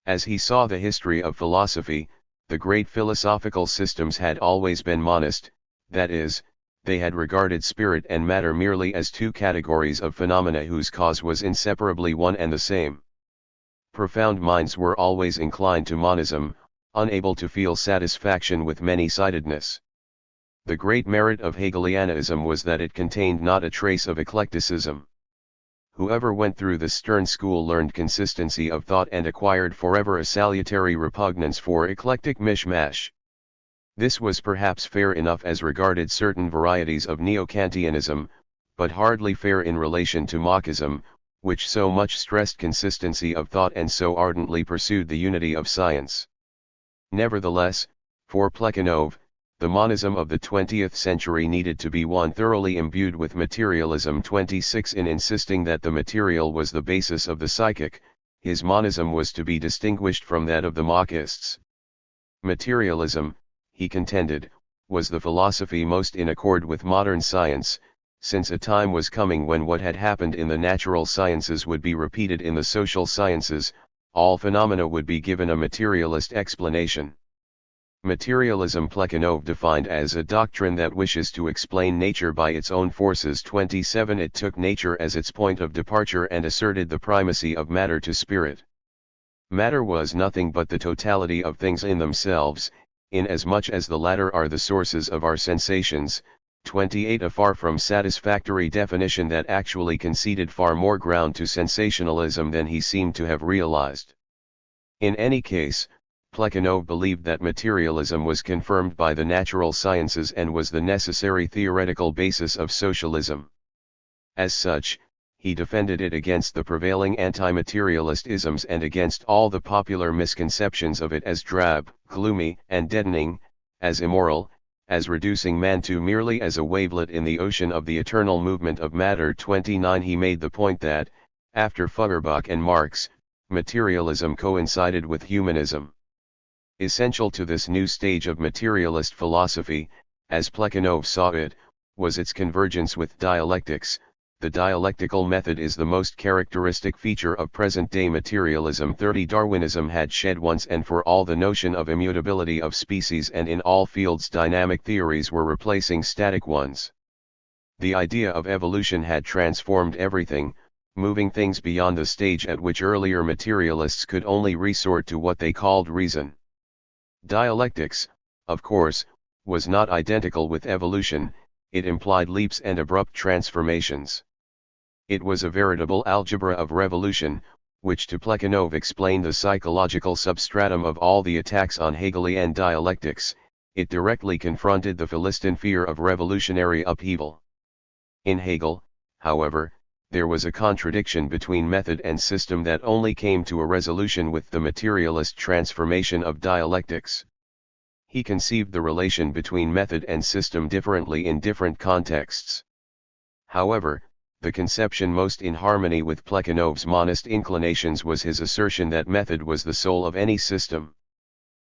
As he saw the history of philosophy, the great philosophical systems had always been monist, that is, they had regarded spirit and matter merely as two categories of phenomena whose cause was inseparably one and the same. Profound minds were always inclined to monism, unable to feel satisfaction with many-sidedness. The great merit of Hegelianism was that it contained not a trace of eclecticism. Whoever went through the Stern school learned consistency of thought and acquired forever a salutary repugnance for eclectic mishmash. This was perhaps fair enough as regarded certain varieties of Neo-Kantianism, but hardly fair in relation to Marxism, which so much stressed consistency of thought and so ardently pursued the unity of science. Nevertheless, for Plekhanov, the monism of the 20th century needed to be one thoroughly imbued with materialism. 26. In insisting that the material was the basis of the psychic, his monism was to be distinguished from that of the Marxists. Materialism, he contended, was the philosophy most in accord with modern science, since a time was coming when what had happened in the natural sciences would be repeated in the social sciences, all phenomena would be given a materialist explanation. Materialism Plekhanov defined as a doctrine that wishes to explain nature by its own forces. 27. It took nature as its point of departure and asserted the primacy of matter to spirit. Matter was nothing but the totality of things in themselves, inasmuch as the latter are the sources of our sensations. 28. A far from satisfactory definition that actually conceded far more ground to sensationalism than he seemed to have realized. In any case, Plekhanov believed that materialism was confirmed by the natural sciences and was the necessary theoretical basis of socialism. As such, he defended it against the prevailing anti-materialist isms and against all the popular misconceptions of it as drab, gloomy, and deadening, as immoral, as reducing man to merely as a wavelet in the ocean of the eternal movement of matter. 29. He made the point that, after Feuerbach and Marx, materialism coincided with humanism. Essential to this new stage of materialist philosophy, as Plekhanov saw it, was its convergence with dialectics. The dialectical method is the most characteristic feature of present-day materialism. 30. Darwinism had shed once and for all the notion of immutability of species, and in all fields dynamic theories were replacing static ones. The idea of evolution had transformed everything, moving things beyond the stage at which earlier materialists could only resort to what they called reason. Dialectics, of course, was not identical with evolution, it implied leaps and abrupt transformations. It was a veritable algebra of revolution, which to Plekhanov explained the psychological substratum of all the attacks on Hegelian dialectics. It directly confronted the Philistine fear of revolutionary upheaval. In Hegel, however, there was a contradiction between method and system that only came to a resolution with the materialist transformation of dialectics. He conceived the relation between method and system differently in different contexts. However, the conception most in harmony with Plekhanov's monist inclinations was his assertion that method was the soul of any system.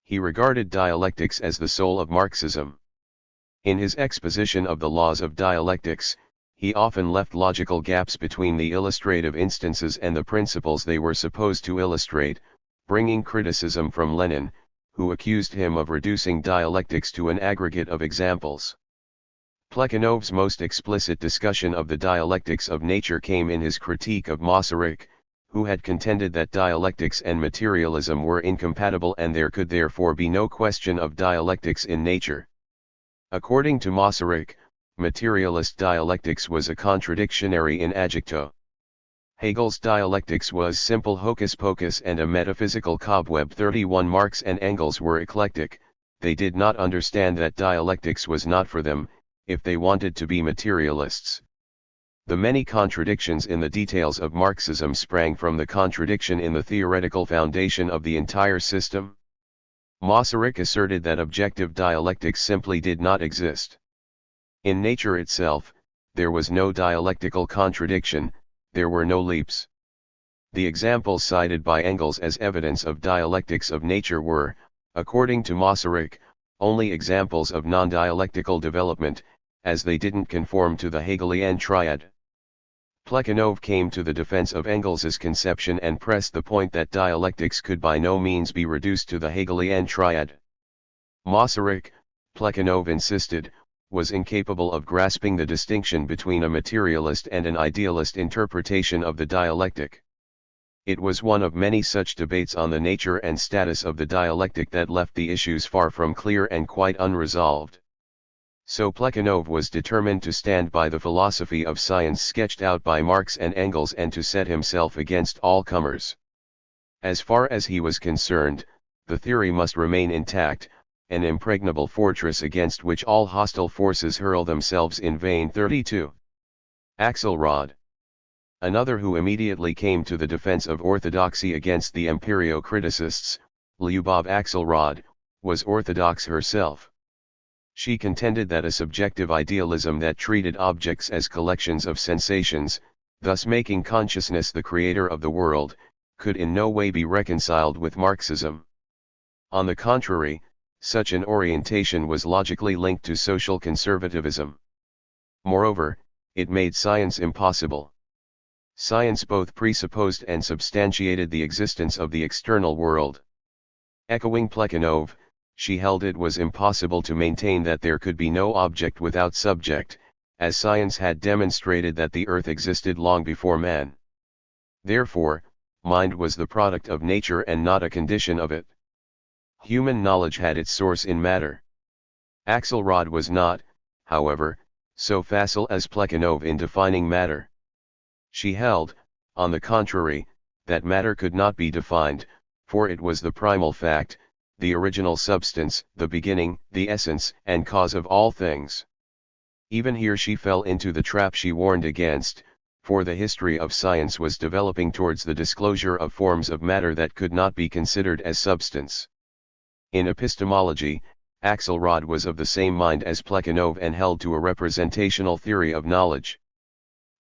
He regarded dialectics as the soul of Marxism. In his exposition of the laws of dialectics, he often left logical gaps between the illustrative instances and the principles they were supposed to illustrate, bringing criticism from Lenin, who accused him of reducing dialectics to an aggregate of examples. Plekhanov's most explicit discussion of the dialectics of nature came in his critique of Masaryk, who had contended that dialectics and materialism were incompatible and there could therefore be no question of dialectics in nature. According to Masaryk, materialist dialectics was a contradictionary in adjecto. Hegel's dialectics was simple hocus-pocus and a metaphysical cobweb. 31 Marx and Engels were eclectic, they did not understand that dialectics was not for them, if they wanted to be materialists. The many contradictions in the details of Marxism sprang from the contradiction in the theoretical foundation of the entire system. Masaryk asserted that objective dialectics simply did not exist. In nature itself, there was no dialectical contradiction, there were no leaps. The examples cited by Engels as evidence of dialectics of nature were, according to Masaryk, only examples of non-dialectical development, as they didn't conform to the Hegelian triad. Plekhanov came to the defense of Engels's conception and pressed the point that dialectics could by no means be reduced to the Hegelian triad. Masaryk, Plekhanov insisted, was incapable of grasping the distinction between a materialist and an idealist interpretation of the dialectic. It was one of many such debates on the nature and status of the dialectic that left the issues far from clear and quite unresolved. So Plekhanov was determined to stand by the philosophy of science sketched out by Marx and Engels and to set himself against all comers. As far as he was concerned, the theory must remain intact, an impregnable fortress against which all hostile forces hurl themselves in vain. 32. Axelrod. Another who immediately came to the defense of orthodoxy against the empirio-criticists, Lyubov Axelrod, was orthodox herself. She contended that a subjective idealism that treated objects as collections of sensations, thus making consciousness the creator of the world, could in no way be reconciled with Marxism. On the contrary, such an orientation was logically linked to social conservatism. Moreover, it made science impossible. Science both presupposed and substantiated the existence of the external world. Echoing Plekhanov, she held it was impossible to maintain that there could be no object without subject, as science had demonstrated that the earth existed long before man. Therefore, mind was the product of nature and not a condition of it. Human knowledge had its source in matter. Axelrod was not, however, so facile as Plekhanov in defining matter. She held, on the contrary, that matter could not be defined, for it was the primal fact, the original substance, the beginning, the essence and cause of all things. Even here she fell into the trap she warned against, for the history of science was developing towards the disclosure of forms of matter that could not be considered as substance. In epistemology, Axelrod was of the same mind as Plekhanov and held to a representational theory of knowledge.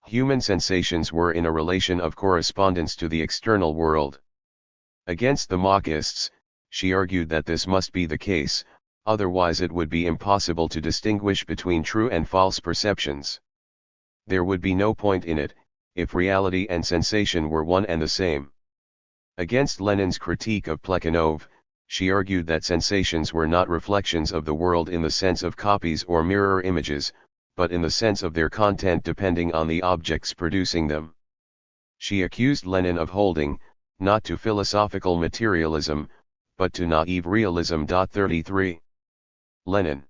Human sensations were in a relation of correspondence to the external world. Against the Marxists, she argued that this must be the case, otherwise it would be impossible to distinguish between true and false perceptions. There would be no point in it, if reality and sensation were one and the same. Against Lenin's critique of Plekhanov, she argued that sensations were not reflections of the world in the sense of copies or mirror images, but in the sense of their content depending on the objects producing them. She accused Lenin of holding, not to philosophical materialism, but to naive realism. 33. Lenin.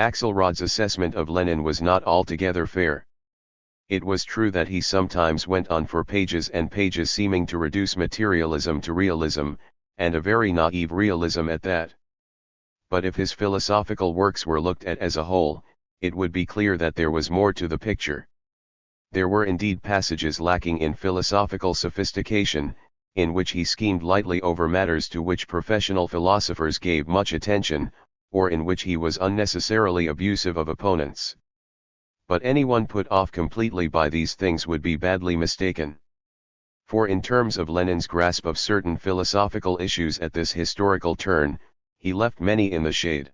Axelrod's assessment of Lenin was not altogether fair. It was true that he sometimes went on for pages and pages seeming to reduce materialism to realism, and a very naive realism at that. But if his philosophical works were looked at as a whole, it would be clear that there was more to the picture. There were indeed passages lacking in philosophical sophistication, in which he schemed lightly over matters to which professional philosophers gave much attention, or in which he was unnecessarily abusive of opponents. But anyone put off completely by these things would be badly mistaken. For in terms of Lenin's grasp of certain philosophical issues at this historical turn, he left many in the shade.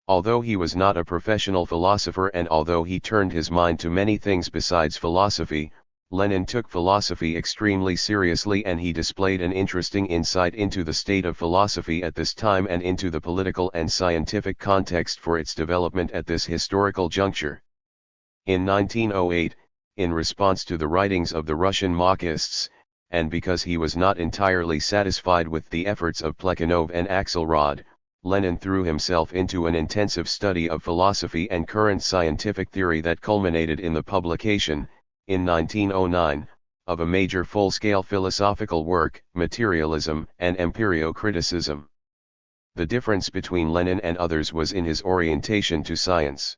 Although he was not a professional philosopher and although he turned his mind to many things besides philosophy, Lenin took philosophy extremely seriously and he displayed an interesting insight into the state of philosophy at this time and into the political and scientific context for its development at this historical juncture. In 1908, in response to the writings of the Russian Marxists, and because he was not entirely satisfied with the efforts of Plekhanov and Axelrod, Lenin threw himself into an intensive study of philosophy and current scientific theory that culminated in the publication, in 1909, of a major full-scale philosophical work, Materialism and Empirio-Criticism. The difference between Lenin and others was in his orientation to science.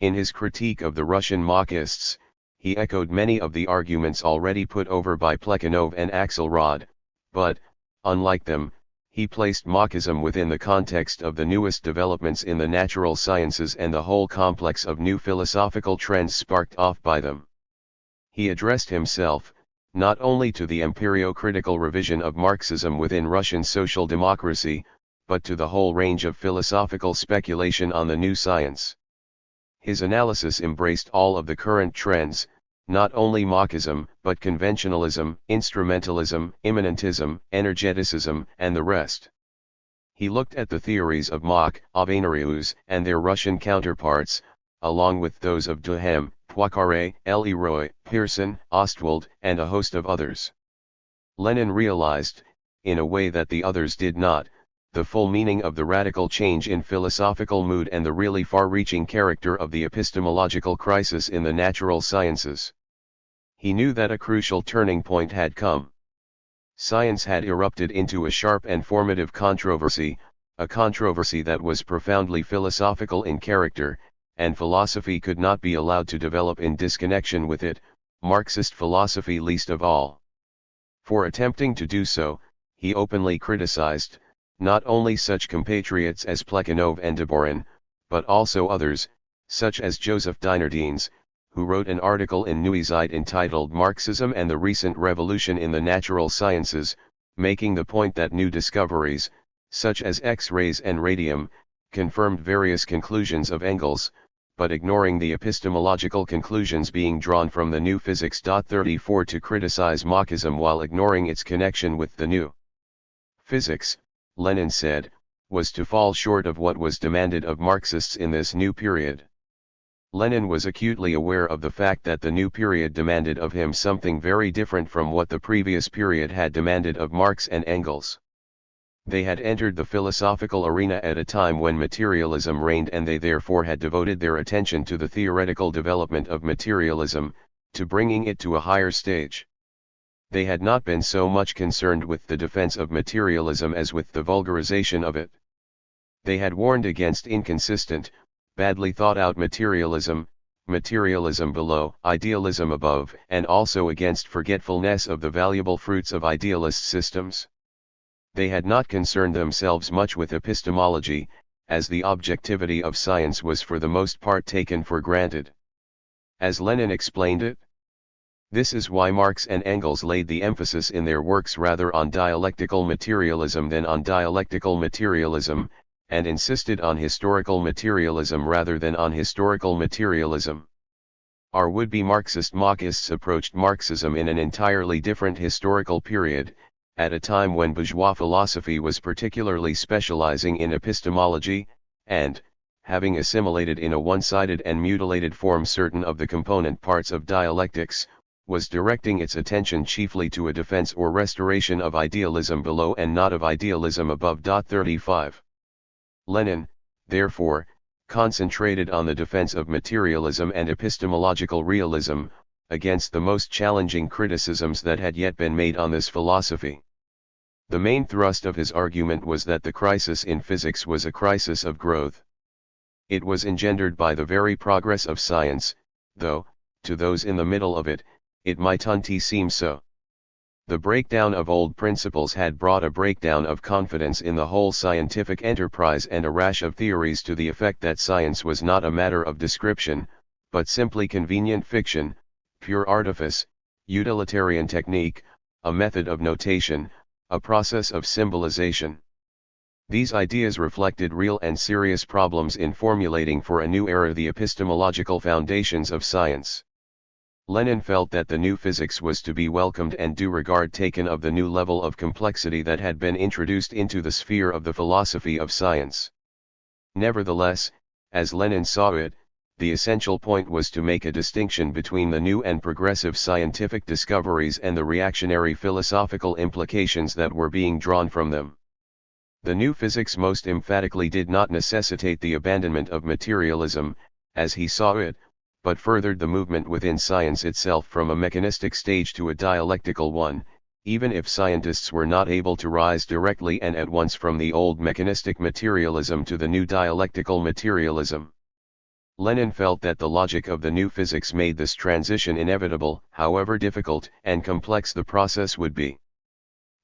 In his critique of the Russian Marxists, he echoed many of the arguments already put over by Plekhanov and Axelrod, but, unlike them, he placed Marxism within the context of the newest developments in the natural sciences and the whole complex of new philosophical trends sparked off by them. He addressed himself, not only to the empirio-critical revision of Marxism within Russian social democracy, but to the whole range of philosophical speculation on the new science. His analysis embraced all of the current trends, not only Marxism, but conventionalism, instrumentalism, immanentism, energeticism, and the rest. He looked at the theories of Mach, Avenarius, and their Russian counterparts, along with those of Duhem, Poincaré, Leroy, Pearson, Ostwald, and a host of others. Lenin realized, in a way that the others did not, the full meaning of the radical change in philosophical mood and the really far-reaching character of the epistemological crisis in the natural sciences. He knew that a crucial turning point had come. Science had erupted into a sharp and formative controversy, a controversy that was profoundly philosophical in character, and philosophy could not be allowed to develop in disconnection with it, Marxist philosophy least of all. For attempting to do so, he openly criticized, not only such compatriots as Plekhanov and Deborin, but also others, such as Joseph Dinardines, who wrote an article in Neuzeit entitled Marxism and the Recent Revolution in the Natural Sciences, making the point that new discoveries, such as X-rays and radium, confirmed various conclusions of Engels, but ignoring the epistemological conclusions being drawn from the new physics. 34 To criticize Marxism while ignoring its connection with the new physics, Lenin said, was to fall short of what was demanded of Marxists in this new period. Lenin was acutely aware of the fact that the new period demanded of him something very different from what the previous period had demanded of Marx and Engels. They had entered the philosophical arena at a time when materialism reigned and they therefore had devoted their attention to the theoretical development of materialism, to bringing it to a higher stage. They had not been so much concerned with the defense of materialism as with the vulgarization of it. They had warned against inconsistent, badly thought out materialism, materialism below, idealism above, and also against forgetfulness of the valuable fruits of idealist systems. They had not concerned themselves much with epistemology, as the objectivity of science was for the most part taken for granted. As Lenin explained it, this is why Marx and Engels laid the emphasis in their works rather on dialectical materialism than on dialectical materialism, and insisted on historical materialism rather than on historical materialism. Our would-be Marxists approached Marxism in an entirely different historical period, at a time when bourgeois philosophy was particularly specializing in epistemology, and, having assimilated in a one-sided and mutilated form certain of the component parts of dialectics, was directing its attention chiefly to a defense or restoration of idealism below and not of idealism above. 35. Lenin, therefore, concentrated on the defense of materialism and epistemological realism, against the most challenging criticisms that had yet been made on this philosophy. The main thrust of his argument was that the crisis in physics was a crisis of growth. It was engendered by the very progress of science, though, to those in the middle of it, it mightn't seem so. The breakdown of old principles had brought a breakdown of confidence in the whole scientific enterprise and a rash of theories to the effect that science was not a matter of description, but simply convenient fiction, pure artifice, utilitarian technique, a method of notation, a process of symbolization. These ideas reflected real and serious problems in formulating for a new era the epistemological foundations of science. Lenin felt that the new physics was to be welcomed and due regard taken of the new level of complexity that had been introduced into the sphere of the philosophy of science. Nevertheless, as Lenin saw it, the essential point was to make a distinction between the new and progressive scientific discoveries and the reactionary philosophical implications that were being drawn from them. The new physics most emphatically did not necessitate the abandonment of materialism, as he saw it, but furthered the movement within science itself from a mechanistic stage to a dialectical one, even if scientists were not able to rise directly and at once from the old mechanistic materialism to the new dialectical materialism. Lenin felt that the logic of the new physics made this transition inevitable, however difficult and complex the process would be.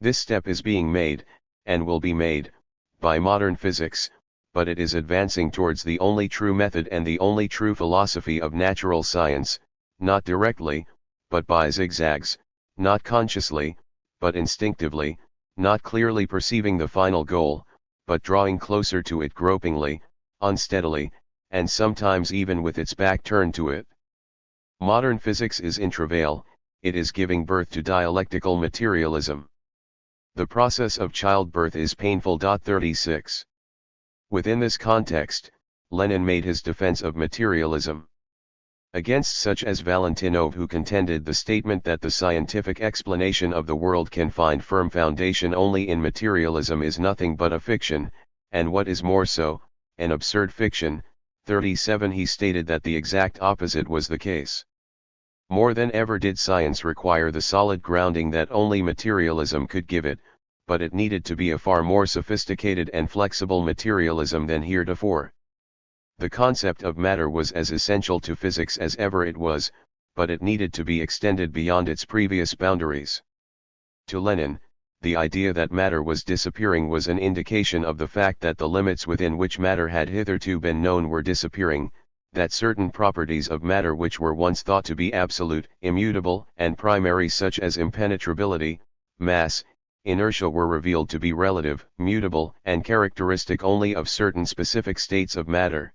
This step is being made, and will be made, by modern physics, but it is advancing towards the only true method and the only true philosophy of natural science, not directly, but by zigzags, not consciously, but instinctively, not clearly perceiving the final goal, but drawing closer to it gropingly, unsteadily, and sometimes even with its back turned to it. Modern physics is in travail, it is giving birth to dialectical materialism. The process of childbirth is painful. 36. Within this context, Lenin made his defense of materialism. Against such as Valentinov, who contended the statement that the scientific explanation of the world can find firm foundation only in materialism is nothing but a fiction, and what is more so, an absurd fiction, 37, he stated that the exact opposite was the case. More than ever did science require the solid grounding that only materialism could give it, but it needed to be a far more sophisticated and flexible materialism than heretofore. The concept of matter was as essential to physics as ever it was, but it needed to be extended beyond its previous boundaries. To Lenin, the idea that matter was disappearing was an indication of the fact that the limits within which matter had hitherto been known were disappearing, that certain properties of matter which were once thought to be absolute, immutable, and primary, such as impenetrability, mass, inertia, were revealed to be relative, mutable, and characteristic only of certain specific states of matter.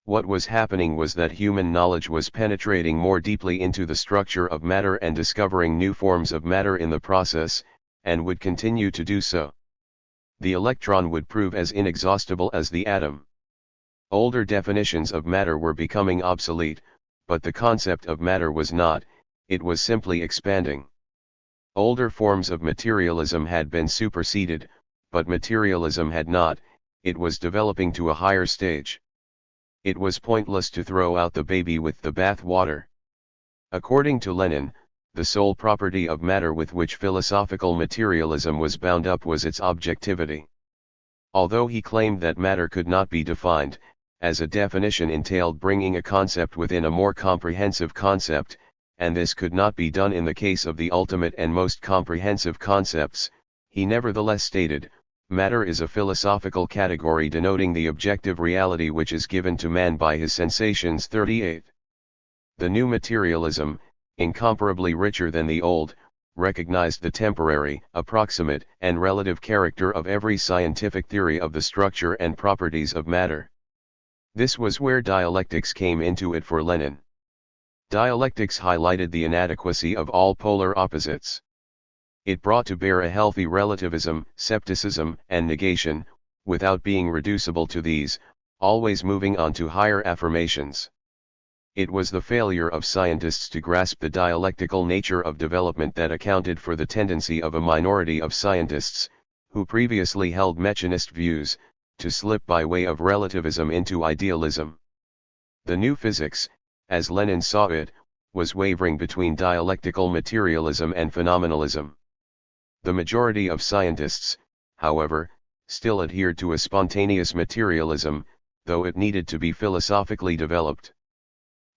What was happening was that human knowledge was penetrating more deeply into the structure of matter and discovering new forms of matter in the process, and would continue to do so. The electron would prove as inexhaustible as the atom. Older definitions of matter were becoming obsolete, but the concept of matter was not, it was simply expanding. Older forms of materialism had been superseded, but materialism had not, it was developing to a higher stage. It was pointless to throw out the baby with the bath water. According to Lenin, the sole property of matter with which philosophical materialism was bound up was its objectivity. Although he claimed that matter could not be defined, as a definition entailed bringing a concept within a more comprehensive concept, and this could not be done in the case of the ultimate and most comprehensive concepts, he nevertheless stated, matter is a philosophical category denoting the objective reality which is given to man by his sensations. 38. The new materialism, incomparably richer than the old, recognized the temporary, approximate, and relative character of every scientific theory of the structure and properties of matter. This was where dialectics came into it for Lenin. Dialectics highlighted the inadequacy of all polar opposites. It brought to bear a healthy relativism, skepticism, and negation, without being reducible to these, always moving on to higher affirmations. It was the failure of scientists to grasp the dialectical nature of development that accounted for the tendency of a minority of scientists, who previously held mechanist views, to slip by way of relativism into idealism. The new physics, as Lenin saw it, was wavering between dialectical materialism and phenomenalism. The majority of scientists, however, still adhered to a spontaneous materialism, though it needed to be philosophically developed.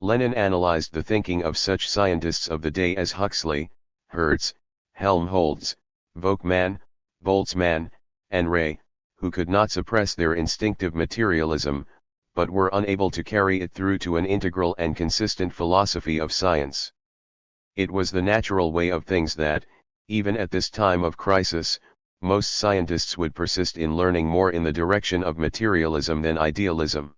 Lenin analyzed the thinking of such scientists of the day as Huxley, Hertz, Helmholtz, Volkmann, Boltzmann, and Ray, who could not suppress their instinctive materialism, but were unable to carry it through to an integral and consistent philosophy of science. It was the natural way of things that, even at this time of crisis, most scientists would persist in learning more in the direction of materialism than idealism.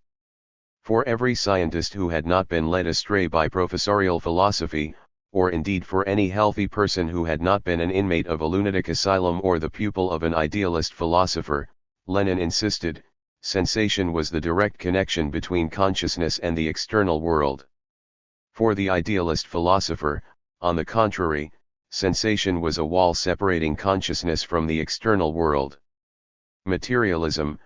For every scientist who had not been led astray by professorial philosophy, or indeed for any healthy person who had not been an inmate of a lunatic asylum or the pupil of an idealist philosopher, Lenin insisted, sensation was the direct connection between consciousness and the external world. For the idealist philosopher, on the contrary, sensation was a wall separating consciousness from the external world. Materialism,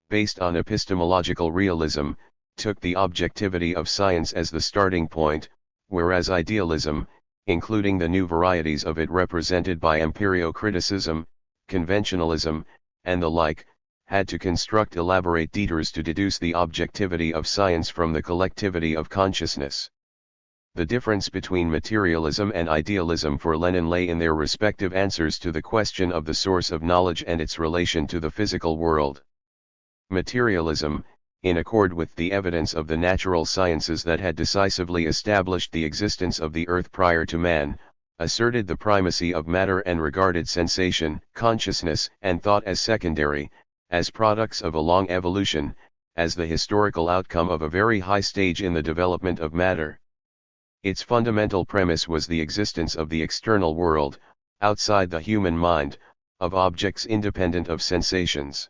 based on epistemological realism, took the objectivity of science as the starting point, whereas idealism, including the new varieties of it represented by empirio-criticism, conventionalism, and the like, had to construct elaborate detours to deduce the objectivity of science from the collectivity of consciousness. The difference between materialism and idealism for Lenin lay in their respective answers to the question of the source of knowledge and its relation to the physical world. Materialism, in accord with the evidence of the natural sciences that had decisively established the existence of the earth prior to man, asserted the primacy of matter and regarded sensation, consciousness, and thought as secondary, as products of a long evolution, as the historical outcome of a very high stage in the development of matter. Its fundamental premise was the existence of the external world, outside the human mind, of objects independent of sensations.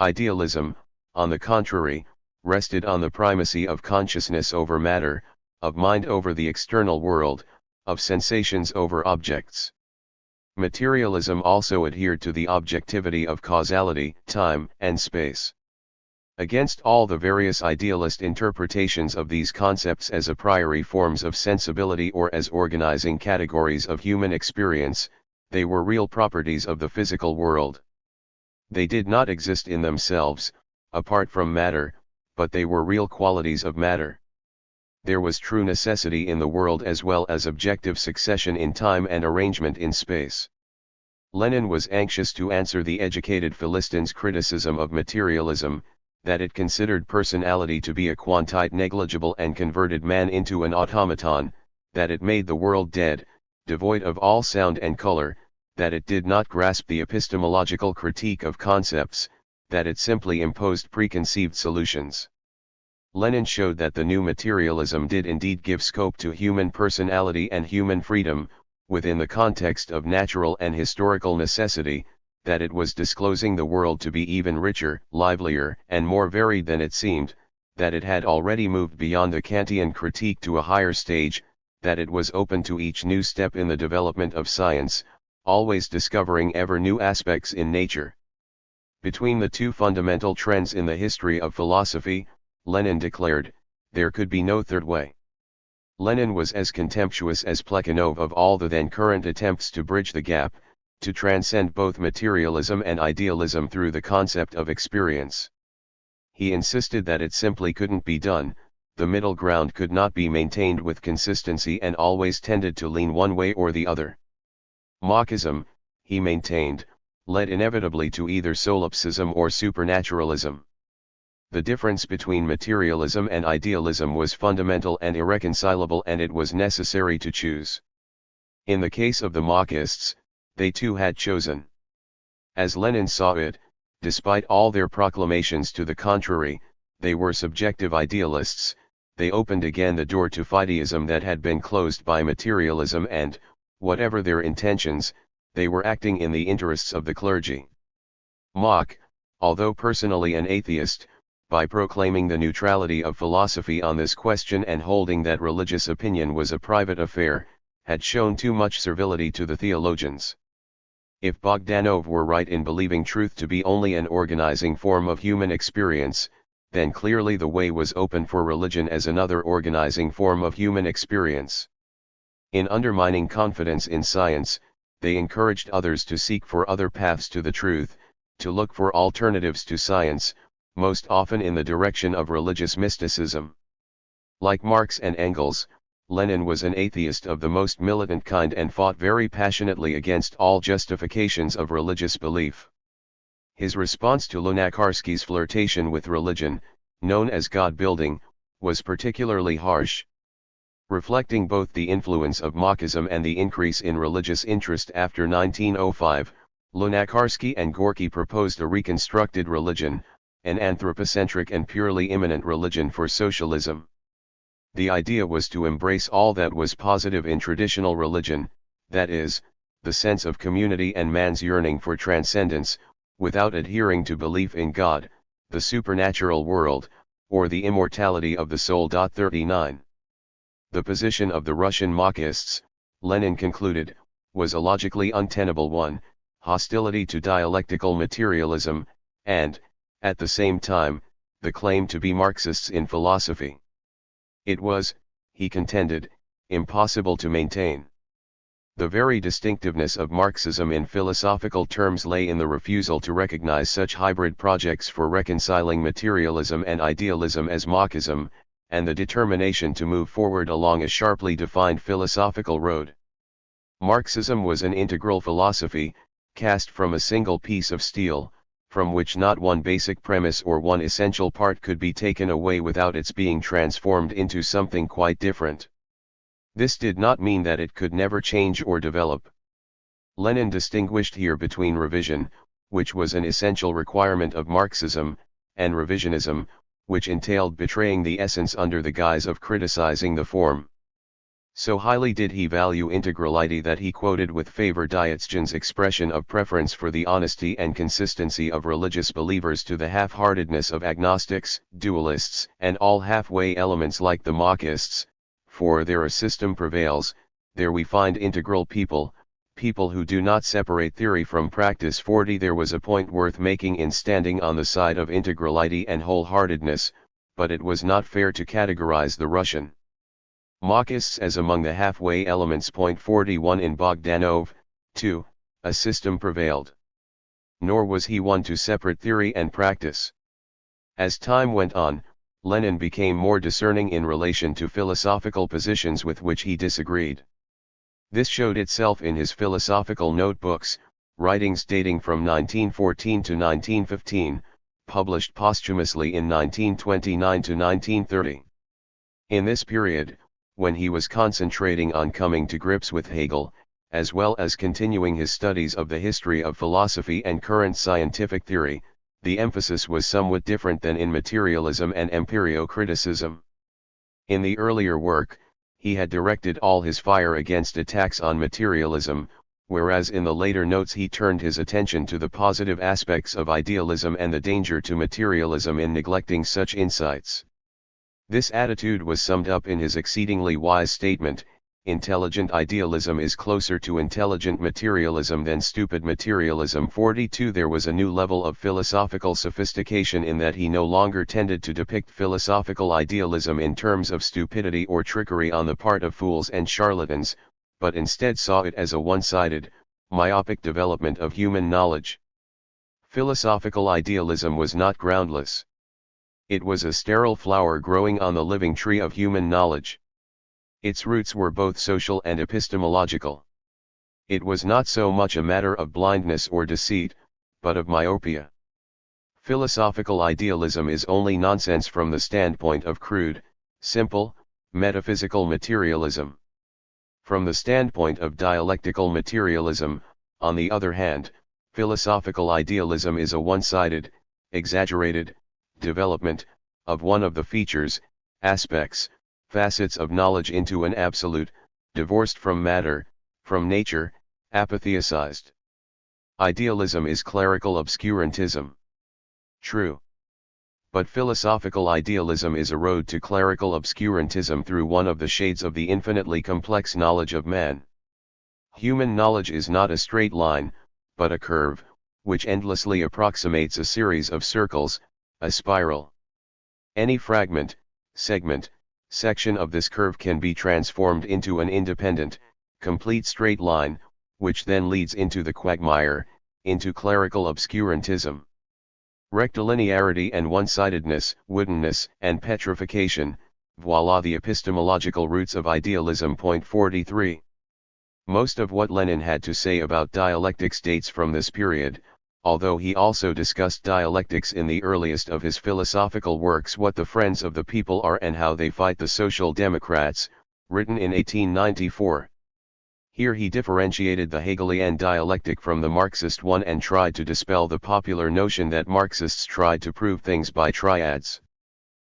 Idealism, on the contrary, rested on the primacy of consciousness over matter, of mind over the external world, of sensations over objects. Materialism also adhered to the objectivity of causality, time, and space. Against all the various idealist interpretations of these concepts as a priori forms of sensibility or as organizing categories of human experience, they were real properties of the physical world. They did not exist in themselves, apart from matter, but they were real qualities of matter. There was true necessity in the world as well as objective succession in time and arrangement in space. Lenin was anxious to answer the educated Philistin's criticism of materialism, that it considered personality to be a quantite negligible and converted man into an automaton, that it made the world dead, devoid of all sound and color, that it did not grasp the epistemological critique of concepts, that it simply imposed preconceived solutions. Lenin showed that the new materialism did indeed give scope to human personality and human freedom, within the context of natural and historical necessity, that it was disclosing the world to be even richer, livelier, and more varied than it seemed, that it had already moved beyond the Kantian critique to a higher stage, that it was open to each new step in the development of science, always discovering ever new aspects in nature. Between the two fundamental trends in the history of philosophy, Lenin declared, there could be no third way. Lenin was as contemptuous as Plekhanov of all the then current attempts to bridge the gap, to transcend both materialism and idealism through the concept of experience. He insisted that it simply couldn't be done, the middle ground could not be maintained with consistency and always tended to lean one way or the other. Marxism, he maintained, led inevitably to either solipsism or supernaturalism. The difference between materialism and idealism was fundamental and irreconcilable, and it was necessary to choose. In the case of the Marxists, they too had chosen. As Lenin saw it, despite all their proclamations to the contrary, they were subjective idealists. They opened again the door to fideism that had been closed by materialism, and, whatever their intentions, they were acting in the interests of the clergy. Mach, although personally an atheist, by proclaiming the neutrality of philosophy on this question and holding that religious opinion was a private affair, had shown too much servility to the theologians. If Bogdanov were right in believing truth to be only an organizing form of human experience, then clearly the way was open for religion as another organizing form of human experience. In undermining confidence in science, they encouraged others to seek for other paths to the truth, to look for alternatives to science, most often in the direction of religious mysticism. Like Marx and Engels, Lenin was an atheist of the most militant kind and fought very passionately against all justifications of religious belief. His response to Lunacharsky's flirtation with religion, known as God-building, was particularly harsh. Reflecting both the influence of Marxism and the increase in religious interest after 1905, Lunacharsky and Gorky proposed a reconstructed religion, an anthropocentric and purely immanent religion for socialism. The idea was to embrace all that was positive in traditional religion, that is, the sense of community and man's yearning for transcendence, without adhering to belief in God, the supernatural world, or the immortality of the soul. 39. The position of the Russian Marxists, Lenin concluded, was a logically untenable one: hostility to dialectical materialism, and, at the same time, the claim to be Marxists in philosophy. It was, he contended, impossible to maintain. The very distinctiveness of Marxism in philosophical terms lay in the refusal to recognize such hybrid projects for reconciling materialism and idealism as Marxism, and the determination to move forward along a sharply defined philosophical road. Marxism was an integral philosophy, cast from a single piece of steel, from which not one basic premise or one essential part could be taken away without its being transformed into something quite different. This did not mean that it could never change or develop. Lenin distinguished here between revision, which was an essential requirement of Marxism, and revisionism, which entailed betraying the essence under the guise of criticizing the form. So highly did he value integrality that he quoted with favor Dietzgen's expression of preference for the honesty and consistency of religious believers to the half-heartedness of agnostics, dualists, and all halfway elements like the Marxists. For there a system prevails, there we find integral people, people who do not separate theory from practice. 40. There was a point worth making in standing on the side of integrality and wholeheartedness, but it was not fair to categorize the Russian Marxists as among the halfway elements. 41. In Bogdanov, too, a system prevailed. Nor was he one to separate theory and practice. As time went on, Lenin became more discerning in relation to philosophical positions with which he disagreed. This showed itself in his philosophical notebooks, writings dating from 1914 to 1915, published posthumously in 1929 to 1930. In this period, when he was concentrating on coming to grips with Hegel, as well as continuing his studies of the history of philosophy and current scientific theory, the emphasis was somewhat different than in materialism and empirio-criticism. In the earlier work, he had directed all his fire against attacks on materialism, whereas in the later notes he turned his attention to the positive aspects of idealism and the danger to materialism in neglecting such insights. This attitude was summed up in his exceedingly wise statement: intelligent idealism is closer to intelligent materialism than stupid materialism. 42. There was a new level of philosophical sophistication in that he no longer tended to depict philosophical idealism in terms of stupidity or trickery on the part of fools and charlatans, but instead saw it as a one-sided, myopic development of human knowledge. Philosophical idealism was not groundless. It was a sterile flower growing on the living tree of human knowledge. Its roots were both social and epistemological. It was not so much a matter of blindness or deceit, but of myopia. Philosophical idealism is only nonsense from the standpoint of crude, simple, metaphysical materialism. From the standpoint of dialectical materialism, on the other hand, philosophical idealism is a one-sided, exaggerated development of one of the features, aspects, facets of knowledge into an absolute, divorced from matter, from nature, apatheicized. Idealism is clerical obscurantism. True. But philosophical idealism is a road to clerical obscurantism through one of the shades of the infinitely complex knowledge of man. Human knowledge is not a straight line, but a curve, which endlessly approximates a series of circles, a spiral. Any fragment, segment, section of this curve can be transformed into an independent, complete straight line, which then leads into the quagmire, into clerical obscurantism. Rectilinearity and one-sidedness, woodenness, and petrification, voila the epistemological roots of idealism. 43. Most of what Lenin had to say about dialectics dates from this period, although he also discussed dialectics in the earliest of his philosophical works, What the Friends of the People Are and How They Fight the Social Democrats, written in 1894. Here he differentiated the Hegelian dialectic from the Marxist one and tried to dispel the popular notion that Marxists tried to prove things by triads.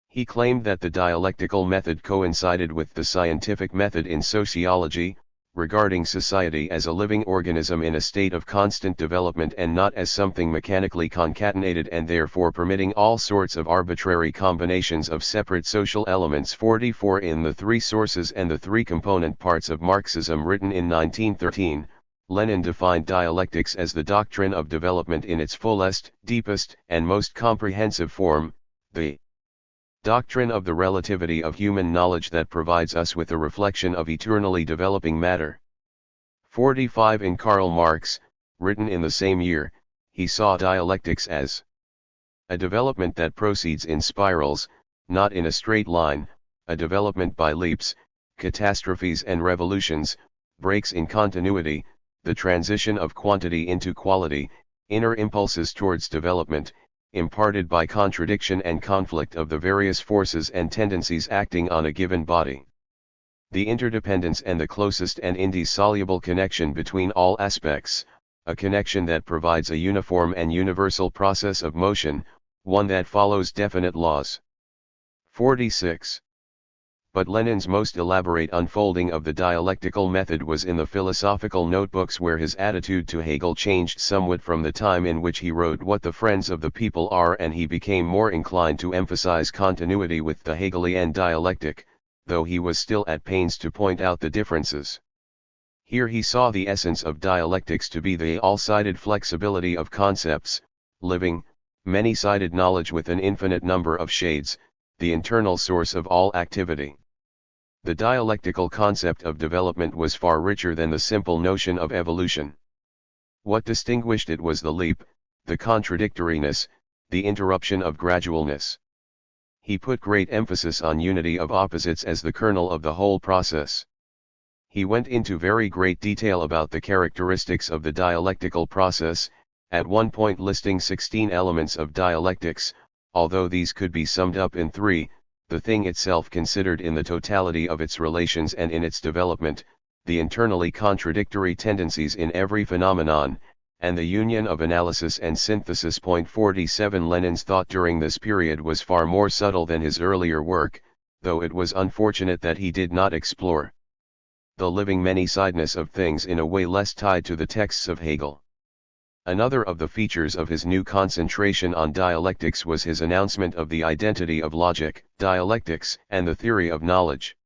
He claimed that the dialectical method coincided with the scientific method in sociology, regarding society as a living organism in a state of constant development and not as something mechanically concatenated, and therefore permitting all sorts of arbitrary combinations of separate social elements. 44. In The Three Sources and the Three Component Parts of Marxism, written in 1913, Lenin defined dialectics as the doctrine of development in its fullest, deepest, and most comprehensive form, the doctrine of the relativity of human knowledge that provides us with a reflection of eternally developing matter. 45. In Karl Marx, written in the same year, he saw dialectics as a development that proceeds in spirals, not in a straight line, a development by leaps, catastrophes and revolutions, breaks in continuity, the transition of quantity into quality, inner impulses towards development, imparted by contradiction and conflict of the various forces and tendencies acting on a given body. The interdependence and the closest and indissoluble connection between all aspects, a connection that provides a uniform and universal process of motion, one that follows definite laws. 46. But Lenin's most elaborate unfolding of the dialectical method was in the philosophical notebooks, where his attitude to Hegel changed somewhat from the time in which he wrote What the Friends of the People Are, and he became more inclined to emphasize continuity with the Hegelian dialectic, though he was still at pains to point out the differences. Here he saw the essence of dialectics to be the all-sided flexibility of concepts, living, many-sided knowledge with an infinite number of shades, the internal source of all activity. The dialectical concept of development was far richer than the simple notion of evolution. What distinguished it was the leap, the contradictoriness, the interruption of gradualness. He put great emphasis on unity of opposites as the kernel of the whole process. He went into very great detail about the characteristics of the dialectical process, at one point listing 16 elements of dialectics, although these could be summed up in 3. The thing itself considered in the totality of its relations and in its development, the internally contradictory tendencies in every phenomenon, and the union of analysis and synthesis. 47. Lenin's thought during this period was far more subtle than his earlier work, though it was unfortunate that he did not explore the living many-sidedness of things in a way less tied to the texts of Hegel. Another of the features of his new concentration on dialectics was his announcement of the identity of logic, dialectics, and the theory of knowledge.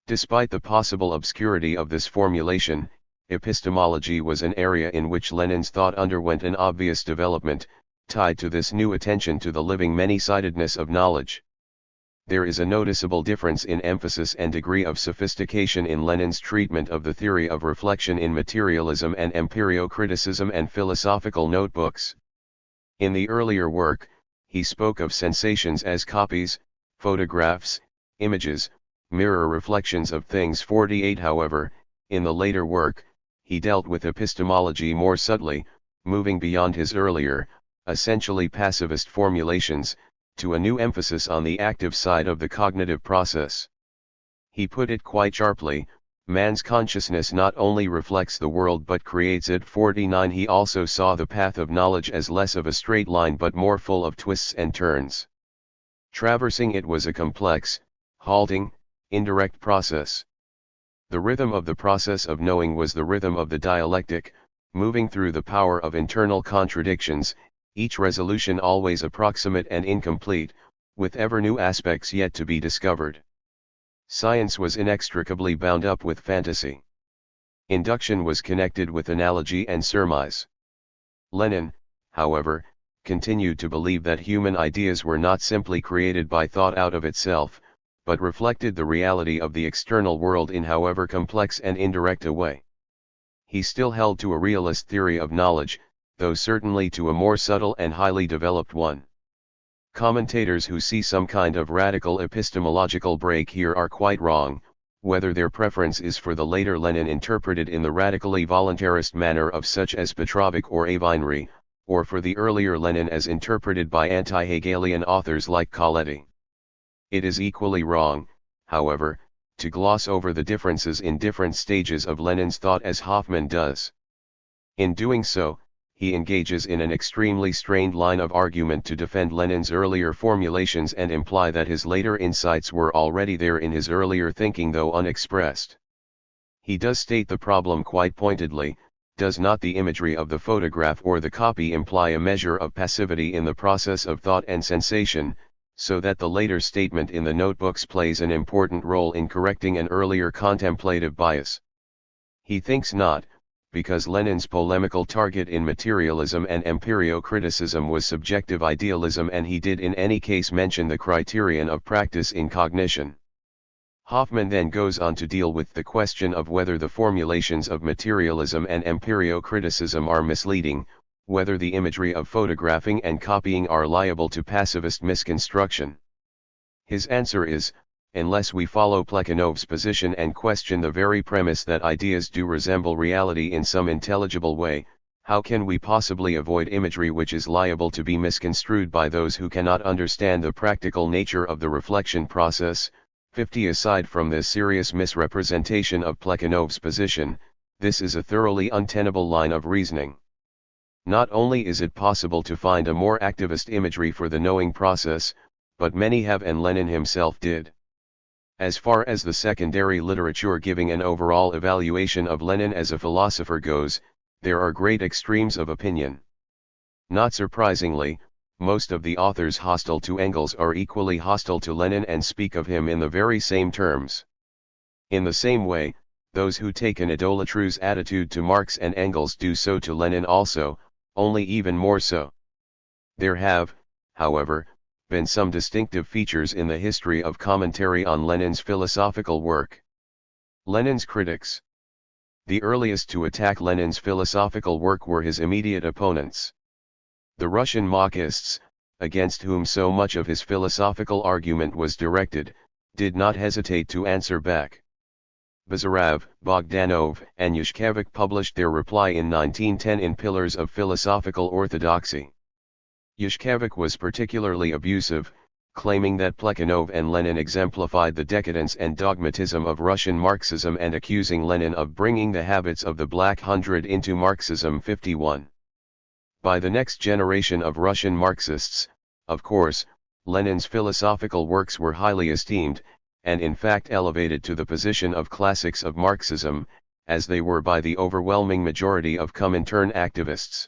Despite the possible obscurity of this formulation, epistemology was an area in which Lenin's thought underwent an obvious development, tied to this new attention to the living many-sidedness of knowledge. There is a noticeable difference in emphasis and degree of sophistication in Lenin's treatment of the theory of reflection in materialism and empirio-criticism and philosophical notebooks. In the earlier work, he spoke of sensations as copies, photographs, images, mirror reflections of things. 48. However, in the later work, he dealt with epistemology more subtly, moving beyond his earlier, essentially passivist formulations, to a new emphasis on the active side of the cognitive process. He put it quite sharply, man's consciousness not only reflects the world but creates it. 49. He also saw the path of knowledge as less of a straight line but more full of twists and turns. Traversing it was a complex, halting, indirect process. The rhythm of the process of knowing was the rhythm of the dialectic, moving through the power of internal contradictions, each resolution always approximate and incomplete, with ever new aspects yet to be discovered. Science was inextricably bound up with fantasy. Induction was connected with analogy and surmise. Lenin, however, continued to believe that human ideas were not simply created by thought out of itself, but reflected the reality of the external world in however complex and indirect a way. He still held to a realist theory of knowledge, though certainly to a more subtle and highly developed one. Commentators who see some kind of radical epistemological break here are quite wrong, whether their preference is for the later Lenin interpreted in the radically voluntarist manner of such as Petrovic or Avinery, or for the earlier Lenin as interpreted by anti-Hegelian authors like Coletti. It is equally wrong, however, to gloss over the differences in different stages of Lenin's thought as Hoffman does. In doing so, he engages in an extremely strained line of argument to defend Lenin's earlier formulations and imply that his later insights were already there in his earlier thinking though unexpressed. He does state the problem quite pointedly: does not the imagery of the photograph or the copy imply a measure of passivity in the process of thought and sensation, so that the later statement in the notebooks plays an important role in correcting an earlier contemplative bias? He thinks not, because Lenin's polemical target in materialism and empirio-criticism was subjective idealism, and he did in any case mention the criterion of practice in cognition. Hoffman then goes on to deal with the question of whether the formulations of materialism and empirio-criticism are misleading, whether the imagery of photographing and copying are liable to passivist misconstruction. His answer is, unless we follow Plekhanov's position and question the very premise that ideas do resemble reality in some intelligible way, how can we possibly avoid imagery which is liable to be misconstrued by those who cannot understand the practical nature of the reflection process? 50 Aside from this serious misrepresentation of Plekhanov's position, this is a thoroughly untenable line of reasoning. Not only is it possible to find a more activist imagery for the knowing process, but many have, and Lenin himself did. As far as the secondary literature giving an overall evaluation of Lenin as a philosopher goes, there are great extremes of opinion. Not surprisingly, most of the authors hostile to Engels are equally hostile to Lenin and speak of him in the very same terms. In the same way, those who take an idolatrous attitude to Marx and Engels do so to Lenin also, only even more so. There have, however, been some distinctive features in the history of commentary on Lenin's philosophical work. Lenin's critics. The earliest to attack Lenin's philosophical work were his immediate opponents. The Russian Marxists, against whom so much of his philosophical argument was directed, did not hesitate to answer back. Bazarov, Bogdanov, and Yushkevich published their reply in 1910 in Pillars of Philosophical Orthodoxy. Yushkevich was particularly abusive, claiming that Plekhanov and Lenin exemplified the decadence and dogmatism of Russian Marxism and accusing Lenin of bringing the habits of the Black Hundred into Marxism. 51. By the next generation of Russian Marxists, of course, Lenin's philosophical works were highly esteemed, and in fact elevated to the position of classics of Marxism, as they were by the overwhelming majority of Comintern activists.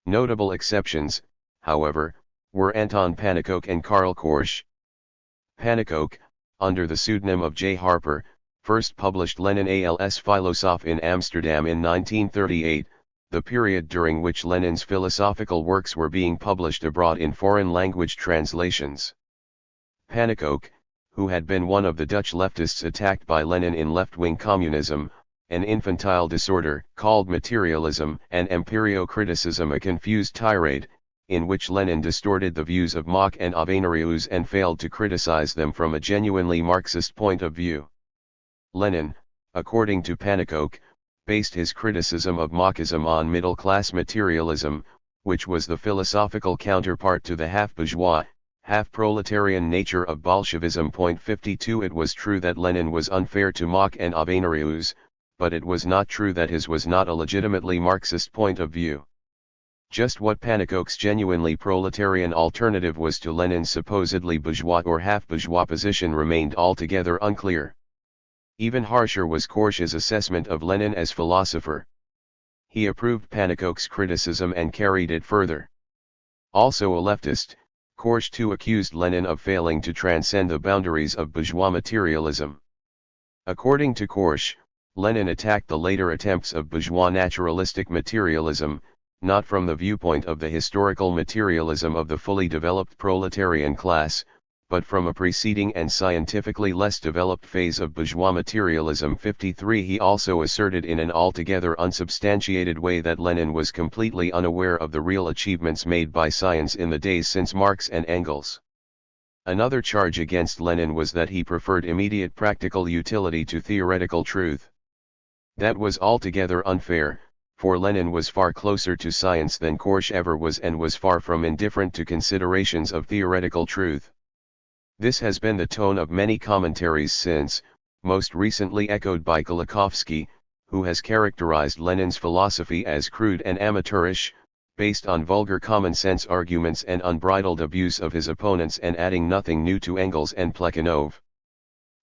Notable exceptions, however, were Anton Pannekoek and Karl Korsch. Pannekoek, under the pseudonym of J. Harper, first published Lenin als Philosoph in Amsterdam in 1938, the period during which Lenin's philosophical works were being published abroad in foreign language translations. Pannekoek, who had been one of the Dutch leftists attacked by Lenin in left-wing communism, an infantile disorder called materialism, and empirio-criticism, a confused tirade, in which Lenin distorted the views of Mach and Avenarius and failed to criticize them from a genuinely Marxist point of view. Lenin, according to Pannekoek, based his criticism of Marxism on middle-class materialism, which was the philosophical counterpart to the half-bourgeois, half-proletarian nature of Bolshevism. 52 It was true that Lenin was unfair to Mach and Avenarius, but it was not true that his was not a legitimately Marxist point of view. Just what Pannekoek's genuinely proletarian alternative was to Lenin's supposedly bourgeois or half-bourgeois position remained altogether unclear. Even harsher was Korsch's assessment of Lenin as philosopher. He approved Pannekoek's criticism and carried it further. Also a leftist, Korsch too accused Lenin of failing to transcend the boundaries of bourgeois materialism. According to Korsch, Lenin attacked the later attempts of bourgeois naturalistic materialism, not from the viewpoint of the historical materialism of the fully developed proletarian class, but from a preceding and scientifically less developed phase of bourgeois materialism. 53. He also asserted in an altogether unsubstantiated way that Lenin was completely unaware of the real achievements made by science in the days since Marx and Engels. Another charge against Lenin was that he preferred immediate practical utility to theoretical truth. That was altogether unfair, for Lenin was far closer to science than Korsch ever was, and was far from indifferent to considerations of theoretical truth. This has been the tone of many commentaries since, most recently echoed by Kolakowski, who has characterized Lenin's philosophy as crude and amateurish, based on vulgar common-sense arguments and unbridled abuse of his opponents, and adding nothing new to Engels and Plekhanov.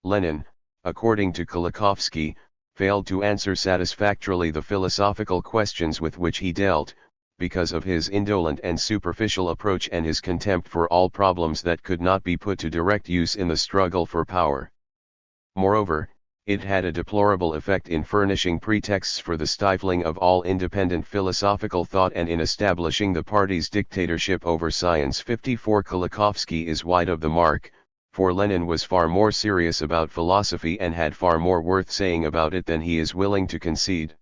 Lenin, according to Kolakowski, failed to answer satisfactorily the philosophical questions with which he dealt, because of his indolent and superficial approach and his contempt for all problems that could not be put to direct use in the struggle for power. Moreover, it had a deplorable effect in furnishing pretexts for the stifling of all independent philosophical thought and in establishing the party's dictatorship over science. 54. Kolakowski is wide of the mark, for Lenin was far more serious about philosophy and had far more worth saying about it than he is willing to concede.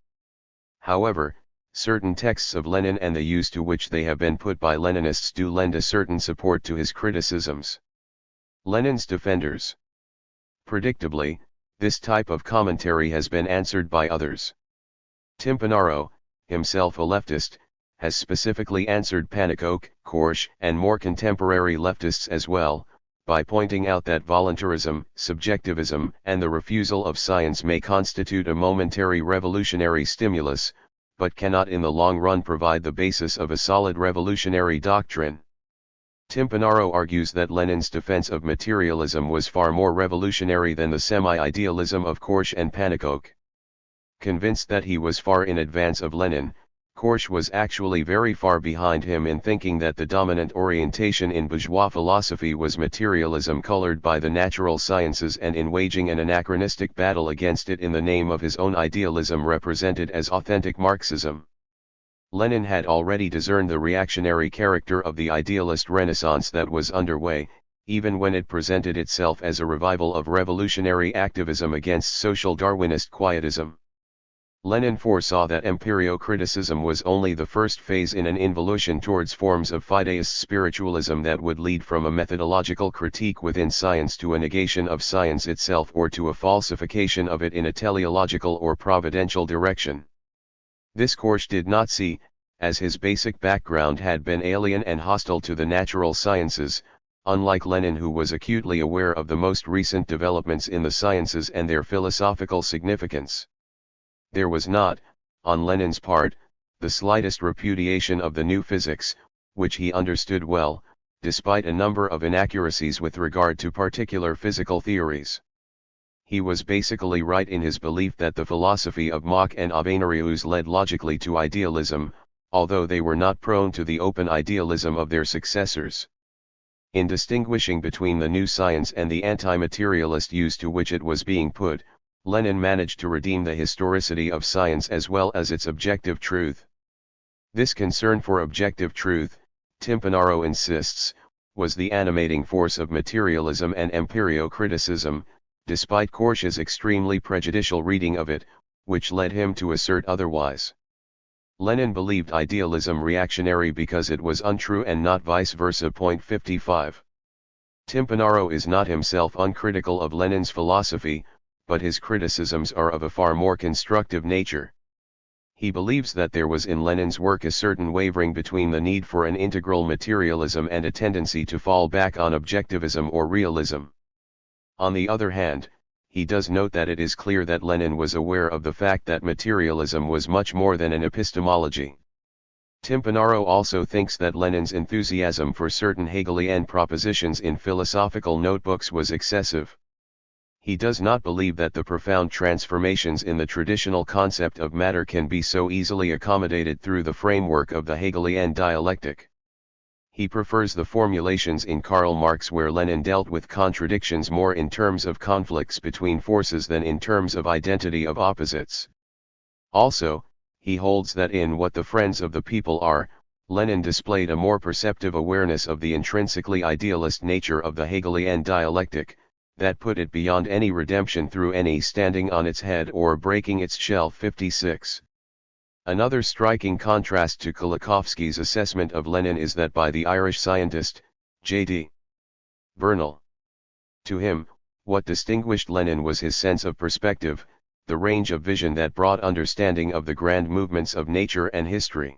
However, certain texts of Lenin and the use to which they have been put by Leninists do lend a certain support to his criticisms. Lenin's defenders. Predictably, this type of commentary has been answered by others. Timpanaro, himself a leftist, has specifically answered Pannekoek, Korsch, and more contemporary leftists as well, by pointing out that voluntarism, subjectivism, and the refusal of science may constitute a momentary revolutionary stimulus, but cannot in the long run provide the basis of a solid revolutionary doctrine. Timpanaro argues that Lenin's defense of materialism was far more revolutionary than the semi-idealism of Korsch and Pannekoek. Convinced that he was far in advance of Lenin, Korsch was actually very far behind him in thinking that the dominant orientation in bourgeois philosophy was materialism colored by the natural sciences, and in waging an anachronistic battle against it in the name of his own idealism represented as authentic Marxism. Lenin had already discerned the reactionary character of the idealist renaissance that was underway, even when it presented itself as a revival of revolutionary activism against social Darwinist quietism. Lenin foresaw that empirio-criticism was only the first phase in an involution towards forms of fideist spiritualism that would lead from a methodological critique within science to a negation of science itself, or to a falsification of it in a teleological or providential direction. This Korsch did not see, as his basic background had been alien and hostile to the natural sciences, unlike Lenin, who was acutely aware of the most recent developments in the sciences and their philosophical significance. There was not, on Lenin's part, the slightest repudiation of the new physics, which he understood well, despite a number of inaccuracies with regard to particular physical theories. He was basically right in his belief that the philosophy of Mach and Avenarius led logically to idealism, although they were not prone to the open idealism of their successors. In distinguishing between the new science and the anti-materialist use to which it was being put, Lenin managed to redeem the historicity of science as well as its objective truth. This concern for objective truth, Timpanaro insists, was the animating force of materialism and empirio-criticism, despite Korsch's extremely prejudicial reading of it, which led him to assert otherwise. Lenin believed idealism reactionary because it was untrue and not vice versa. 55. Timpanaro is not himself uncritical of Lenin's philosophy, but his criticisms are of a far more constructive nature. He believes that there was in Lenin's work a certain wavering between the need for an integral materialism and a tendency to fall back on objectivism or realism. On the other hand, he does note that it is clear that Lenin was aware of the fact that materialism was much more than an epistemology. Timpanaro also thinks that Lenin's enthusiasm for certain Hegelian propositions in philosophical notebooks was excessive. He does not believe that the profound transformations in the traditional concept of matter can be so easily accommodated through the framework of the Hegelian dialectic. He prefers the formulations in Karl Marx, where Lenin dealt with contradictions more in terms of conflicts between forces than in terms of identity of opposites. Also, he holds that in What the Friends of the People Are, Lenin displayed a more perceptive awareness of the intrinsically idealist nature of the Hegelian dialectic, that put it beyond any redemption through any standing on its head or breaking its shell. 56. Another striking contrast to Kolakowski's assessment of Lenin is that by the Irish scientist, J.D. Bernal. To him, what distinguished Lenin was his sense of perspective, the range of vision that brought understanding of the grand movements of nature and history.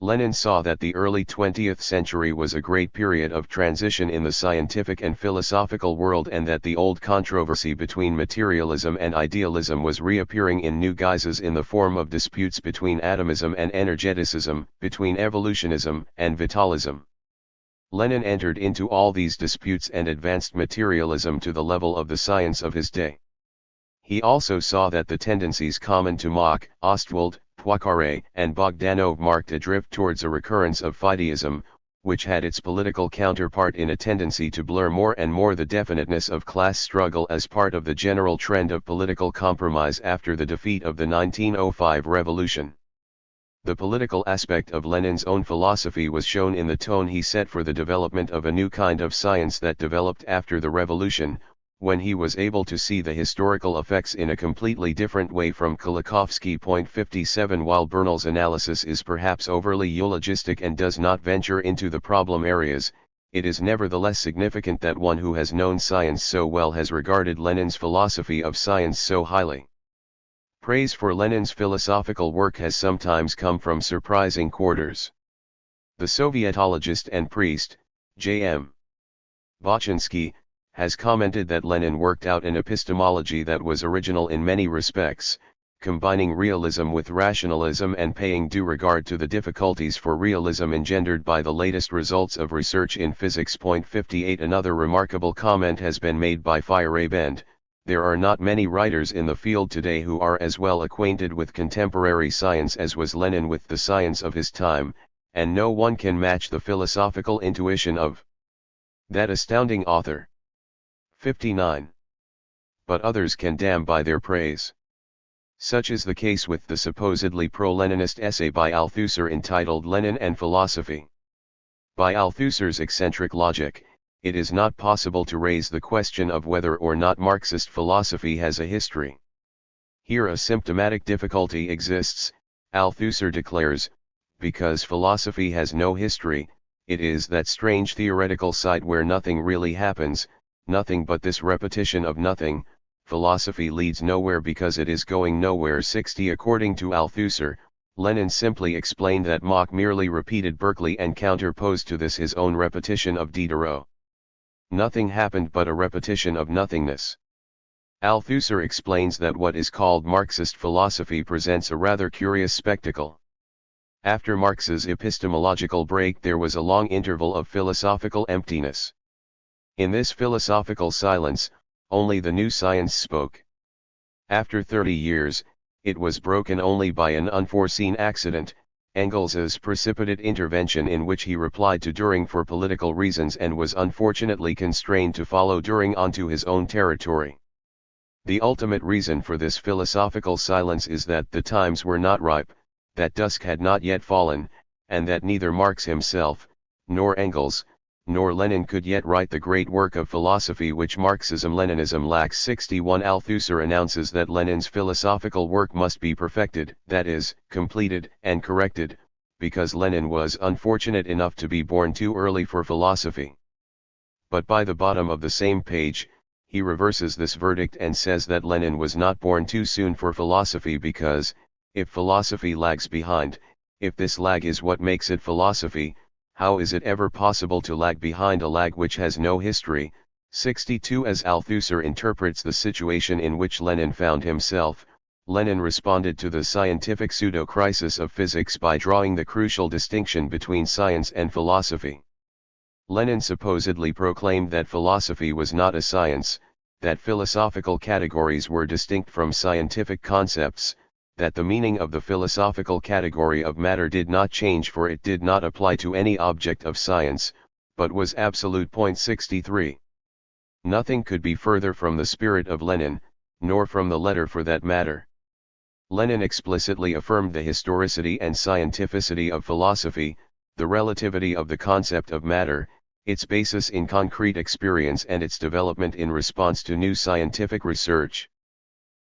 Lenin saw that the early 20th century was a great period of transition in the scientific and philosophical world, and that the old controversy between materialism and idealism was reappearing in new guises in the form of disputes between atomism and energeticism, between evolutionism and vitalism. Lenin entered into all these disputes and advanced materialism to the level of the science of his day. He also saw that the tendencies common to Mach, Ostwald, Poincaré and Bogdanov marked a drift towards a recurrence of fideism, which had its political counterpart in a tendency to blur more and more the definiteness of class struggle as part of the general trend of political compromise after the defeat of the 1905 revolution. The political aspect of Lenin's own philosophy was shown in the tone he set for the development of a new kind of science that developed after the revolution, when he was able to see the historical effects in a completely different way from Kolakowski. 57. While Bernal's analysis is perhaps overly eulogistic and does not venture into the problem areas, it is nevertheless significant that one who has known science so well has regarded Lenin's philosophy of science so highly. Praise for Lenin's philosophical work has sometimes come from surprising quarters. The Sovietologist and priest, J.M. Baczynski, has commented that Lenin worked out an epistemology that was original in many respects, combining realism with rationalism and paying due regard to the difficulties for realism engendered by the latest results of research in physics. 58. Another remarkable comment has been made by Feyerabend: there are not many writers in the field today who are as well acquainted with contemporary science as was Lenin with the science of his time, and no one can match the philosophical intuition of that astounding author. 59. But others can damn by their praise. Such is the case with the supposedly pro-Leninist essay by Althusser entitled Lenin and Philosophy. By Althusser's eccentric logic, it is not possible to raise the question of whether or not Marxist philosophy has a history. Here a symptomatic difficulty exists, Althusser declares, because philosophy has no history. It is that strange theoretical side where nothing really happens, nothing but this repetition of nothing. Philosophy leads nowhere because it is going nowhere. 60. According to Althusser, Lenin simply explained that Mach merely repeated Berkeley and counterposed to this his own repetition of Diderot. Nothing happened but a repetition of nothingness. Althusser explains that what is called Marxist philosophy presents a rather curious spectacle. After Marx's epistemological break there was a long interval of philosophical emptiness. In this philosophical silence, only the new science spoke. After 30 years, it was broken only by an unforeseen accident, Engels's precipitate intervention in which he replied to Dühring for political reasons and was unfortunately constrained to follow Dühring onto his own territory. The ultimate reason for this philosophical silence is that the times were not ripe, that dusk had not yet fallen, and that neither Marx himself, nor Engels, nor Lenin could yet write the great work of philosophy which Marxism-Leninism lacks. 61. Althusser announces that Lenin's philosophical work must be perfected, that is, completed and corrected, because Lenin was unfortunate enough to be born too early for philosophy. But by the bottom of the same page, he reverses this verdict and says that Lenin was not born too soon for philosophy because, if philosophy lags behind, if this lag is what makes it philosophy, how is it ever possible to lag behind a lag which has no history? 62. As Althusser interprets the situation in which Lenin found himself, Lenin responded to the scientific pseudo-crisis of physics by drawing the crucial distinction between science and philosophy. Lenin supposedly proclaimed that philosophy was not a science, that philosophical categories were distinct from scientific concepts, that the meaning of the philosophical category of matter did not change for it did not apply to any object of science, but was absolute. 63. Nothing could be further from the spirit of Lenin, nor from the letter for that matter. Lenin explicitly affirmed the historicity and scientificity of philosophy, the relativity of the concept of matter, its basis in concrete experience and its development in response to new scientific research.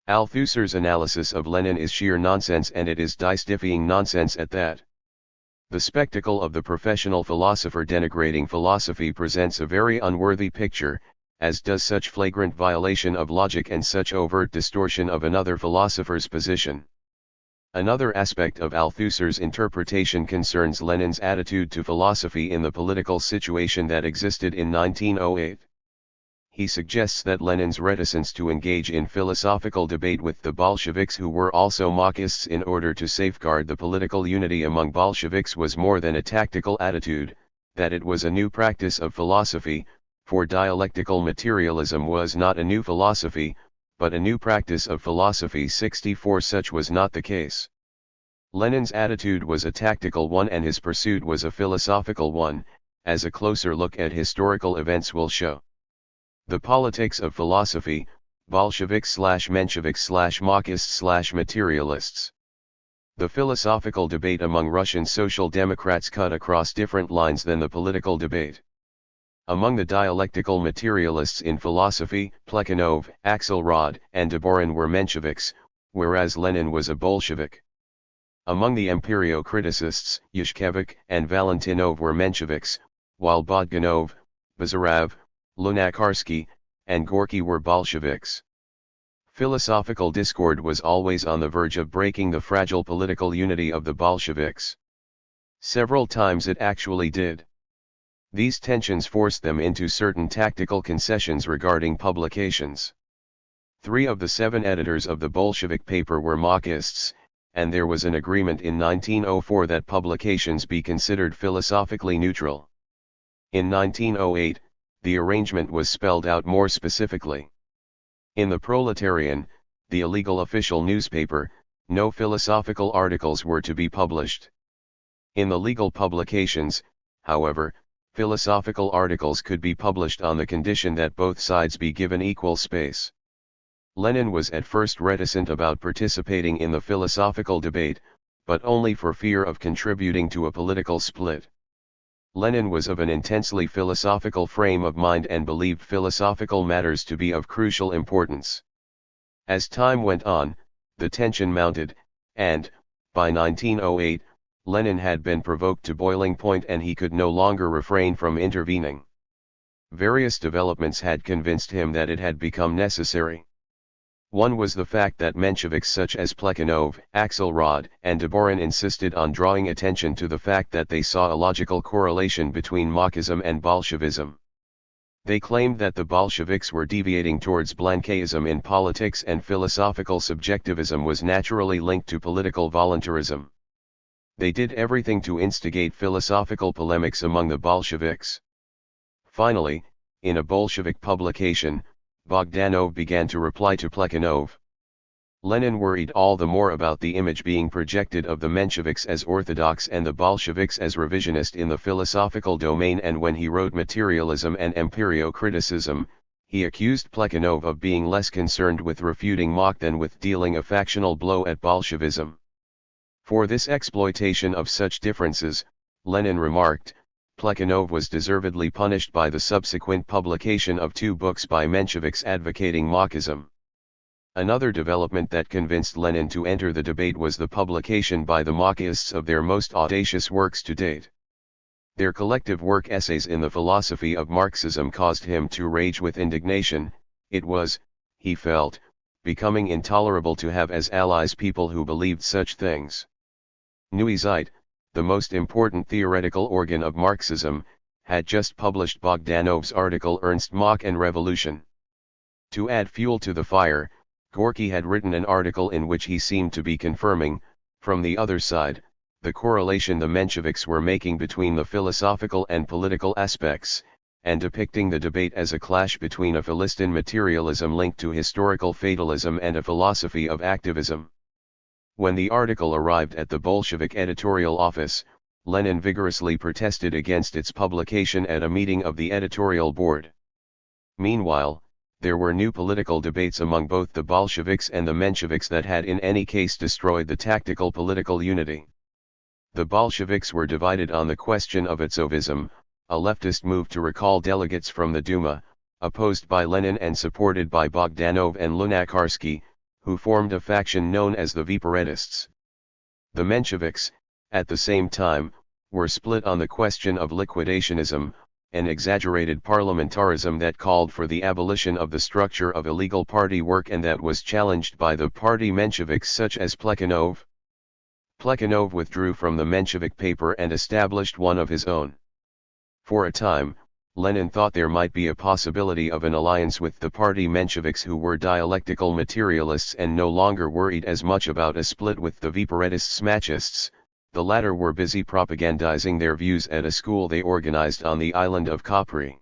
Althusser's analysis of Lenin is sheer nonsense, and it is die-stiffying nonsense at that. The spectacle of the professional philosopher denigrating philosophy presents a very unworthy picture, as does such flagrant violation of logic and such overt distortion of another philosopher's position. Another aspect of Althusser's interpretation concerns Lenin's attitude to philosophy in the political situation that existed in 1908. He suggests that Lenin's reticence to engage in philosophical debate with the Bolsheviks, who were also Marxists, in order to safeguard the political unity among Bolsheviks was more than a tactical attitude, that it was a new practice of philosophy, for dialectical materialism was not a new philosophy, but a new practice of philosophy. 64 Such was not the case. Lenin's attitude was a tactical one and his pursuit was a philosophical one, as a closer look at historical events will show. The politics of philosophy, Bolsheviks/Mensheviks/Marxists/materialists. The philosophical debate among Russian Social Democrats cut across different lines than the political debate. Among the dialectical materialists in philosophy, Plekhanov, Axelrod, and Deborin were Mensheviks, whereas Lenin was a Bolshevik. Among the empirio-criticists, Yushkevich and Valentinov were Mensheviks, while Bogdanov, Bazarov, Lunacharsky, and Gorky were Bolsheviks. Philosophical discord was always on the verge of breaking the fragile political unity of the Bolsheviks. Several times it actually did. These tensions forced them into certain tactical concessions regarding publications. 3 of the 7 editors of the Bolshevik paper were Marxists, and there was an agreement in 1904 that publications be considered philosophically neutral. In 1908, the arrangement was spelled out more specifically. In the Proletarian, the illegal official newspaper, no philosophical articles were to be published. In the legal publications, however, philosophical articles could be published on the condition that both sides be given equal space. Lenin was at first reticent about participating in the philosophical debate, but only for fear of contributing to a political split. Lenin was of an intensely philosophical frame of mind and believed philosophical matters to be of crucial importance. As time went on, the tension mounted, and, by 1908, Lenin had been provoked to boiling point and he could no longer refrain from intervening. Various developments had convinced him that it had become necessary. One was the fact that Mensheviks such as Plekhanov, Axelrod, and Deborin insisted on drawing attention to the fact that they saw a logical correlation between Marxism and Bolshevism. They claimed that the Bolsheviks were deviating towards Blanquism in politics and philosophical subjectivism was naturally linked to political voluntarism. They did everything to instigate philosophical polemics among the Bolsheviks. Finally, in a Bolshevik publication, Bogdanov began to reply to Plekhanov. Lenin worried all the more about the image being projected of the Mensheviks as orthodox and the Bolsheviks as revisionist in the philosophical domain, and when he wrote Materialism and Empirio-Criticism, he accused Plekhanov of being less concerned with refuting Mach than with dealing a factional blow at Bolshevism. For this exploitation of such differences, Lenin remarked, Plekhanov was deservedly punished by the subsequent publication of 2 books by Mensheviks advocating Marxism. Another development that convinced Lenin to enter the debate was the publication by the Marxists of their most audacious works to date. Their collective work essays in the philosophy of Marxism caused him to rage with indignation. It was, he felt, becoming intolerable to have as allies people who believed such things. Neue Zeit, the most important theoretical organ of Marxism, had just published Bogdanov's article Ernst Mach and Revolution. To add fuel to the fire, Gorky had written an article in which he seemed to be confirming, from the other side, the correlation the Mensheviks were making between the philosophical and political aspects, and depicting the debate as a clash between a Philistine materialism linked to historical fatalism and a philosophy of activism. When the article arrived at the Bolshevik editorial office, Lenin vigorously protested against its publication at a meeting of the editorial board. Meanwhile, there were new political debates among both the Bolsheviks and the Mensheviks that had in any case destroyed the tactical political unity. The Bolsheviks were divided on the question of Etsovism, a leftist move to recall delegates from the Duma, opposed by Lenin and supported by Bogdanov and Lunacharsky, who formed a faction known as the Viparetists. The Mensheviks, at the same time, were split on the question of liquidationism, an exaggerated parliamentarism that called for the abolition of the structure of illegal party work and that was challenged by the party Mensheviks such as Plekhanov. Plekhanov withdrew from the Menshevik paper and established one of his own. For a time, Lenin thought there might be a possibility of an alliance with the party Mensheviks, who were dialectical materialists and no longer worried as much about a split with the Viparetists Machists. The latter were busy propagandizing their views at a school they organized on the island of Capri.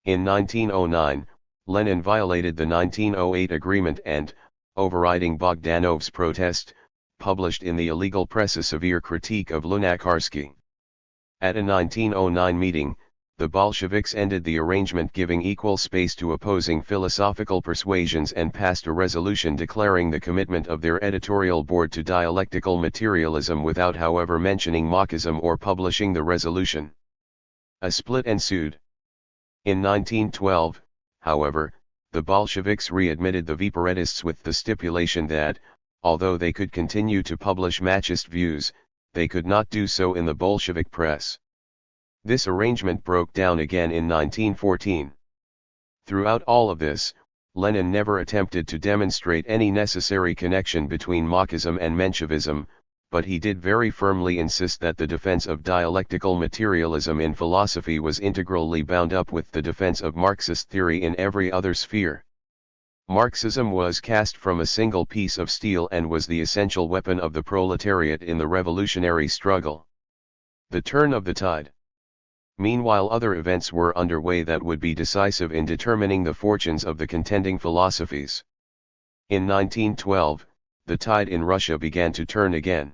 In 1909, Lenin violated the 1908 agreement and, overriding Bogdanov's protest, published in the illegal press a severe critique of Lunacharsky. At a 1909 meeting, the Bolsheviks ended the arrangement, giving equal space to opposing philosophical persuasions, and passed a resolution declaring the commitment of their editorial board to dialectical materialism without however mentioning Marxism or publishing the resolution. A split ensued. In 1912, however, the Bolsheviks readmitted the Viparetists with the stipulation that, although they could continue to publish Machist views, they could not do so in the Bolshevik press. This arrangement broke down again in 1914. Throughout all of this, Lenin never attempted to demonstrate any necessary connection between Marxism and Menshevism, but he did very firmly insist that the defense of dialectical materialism in philosophy was integrally bound up with the defense of Marxist theory in every other sphere. Marxism was cast from a single piece of steel and was the essential weapon of the proletariat in the revolutionary struggle. The turn of the tide. Meanwhile, other events were underway that would be decisive in determining the fortunes of the contending philosophies. In 1912, the tide in Russia began to turn again.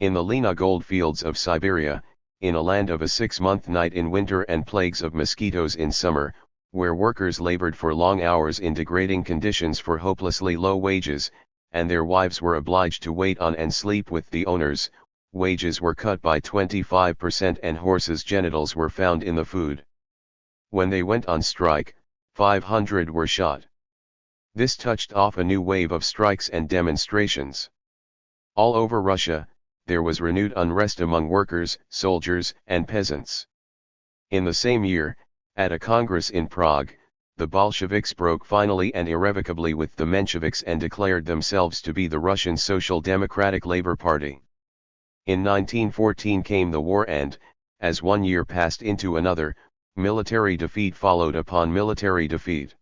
In the Lena goldfields of Siberia, in a land of a 6-month night in winter and plagues of mosquitoes in summer, where workers labored for long hours in degrading conditions for hopelessly low wages, and their wives were obliged to wait on and sleep with the owners, wages were cut by 25% and horses' genitals were found in the food. When they went on strike, 500 were shot. This touched off a new wave of strikes and demonstrations. All over Russia, there was renewed unrest among workers, soldiers, and peasants. In the same year, at a congress in Prague, the Bolsheviks broke finally and irrevocably with the Mensheviks and declared themselves to be the Russian Social Democratic Labor Party. In 1914 came the war and, as one year passed into another, military defeat followed upon military defeat.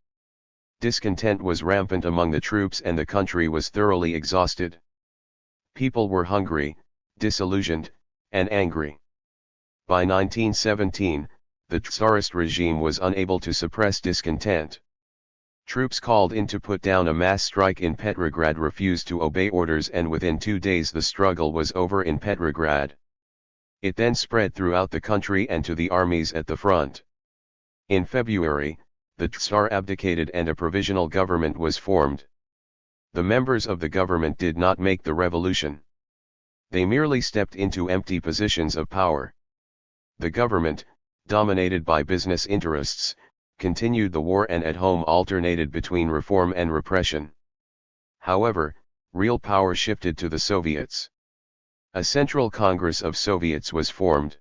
Discontent was rampant among the troops and the country was thoroughly exhausted. People were hungry, disillusioned, and angry. By 1917, the Tsarist regime was unable to suppress discontent. Troops called in to put down a mass strike in Petrograd refused to obey orders, and within 2 days the struggle was over in Petrograd. It then spread throughout the country and to the armies at the front. In February, the Tsar abdicated and a provisional government was formed. The members of the government did not make the revolution. They merely stepped into empty positions of power. The government, dominated by business interests, continued the war and at home alternated between reform and repression. However, real power shifted to the Soviets. A Central Congress of Soviets was formed.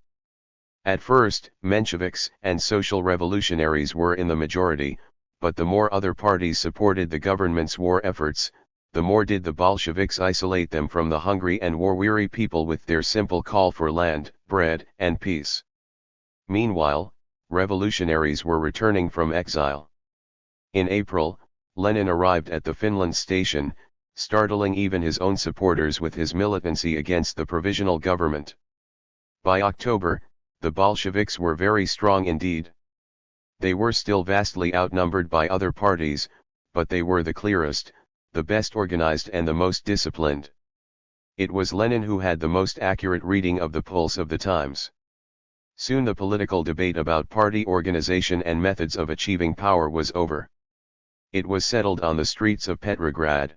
At first, Mensheviks and social revolutionaries were in the majority, but the more other parties supported the government's war efforts, the more did the Bolsheviks isolate them from the hungry and war-weary people with their simple call for land, bread, and peace. Meanwhile, revolutionaries were returning from exile. In April, Lenin arrived at the Finland station, startling even his own supporters with his militancy against the provisional government. By October, the Bolsheviks were very strong indeed. They were still vastly outnumbered by other parties, but they were the clearest, the best organized and the most disciplined. It was Lenin who had the most accurate reading of the pulse of the times. Soon the political debate about party organization and methods of achieving power was over. It was settled on the streets of Petrograd.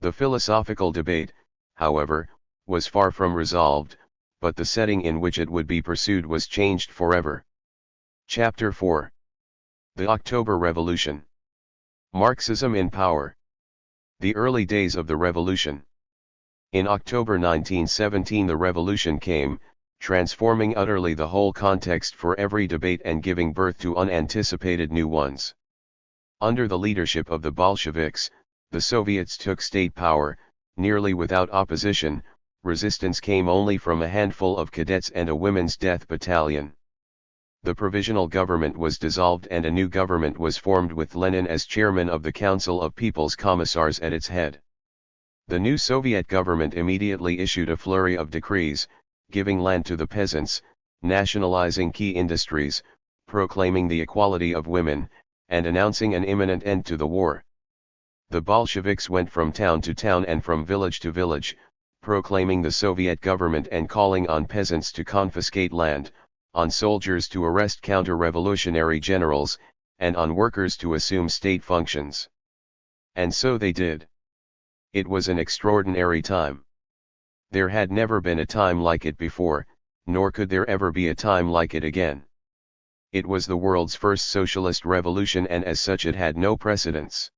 The philosophical debate, however, was far from resolved, but the setting in which it would be pursued was changed forever. Chapter 4. The October Revolution. Marxism in power. The early days of the revolution. In October 1917 the revolution came, transforming utterly the whole context for every debate and giving birth to unanticipated new ones. Under the leadership of the Bolsheviks, the Soviets took state power, nearly without opposition. Resistance came only from a handful of cadets and a women's death battalion. The provisional government was dissolved and a new government was formed with Lenin as chairman of the Council of People's Commissars at its head. The new Soviet government immediately issued a flurry of decrees, giving land to the peasants, nationalizing key industries, proclaiming the equality of women, and announcing an imminent end to the war. The Bolsheviks went from town to town and from village to village, proclaiming the Soviet government and calling on peasants to confiscate land, on soldiers to arrest counter-revolutionary generals, and on workers to assume state functions. And so they did. It was an extraordinary time. There had never been a time like it before, nor could there ever be a time like it again. It was the world's first socialist revolution and as such it had no precedents.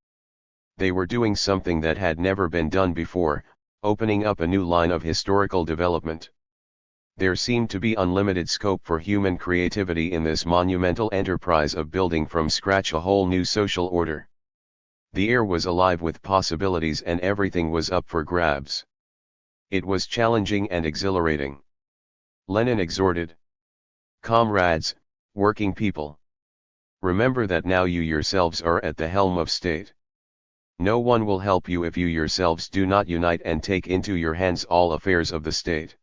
They were doing something that had never been done before, opening up a new line of historical development. There seemed to be unlimited scope for human creativity in this monumental enterprise of building from scratch a whole new social order. The air was alive with possibilities and everything was up for grabs. It was challenging and exhilarating. Lenin exhorted. Comrades, working people. Remember that now you yourselves are at the helm of state. No one will help you if you yourselves do not unite and take into your hands all affairs of the state.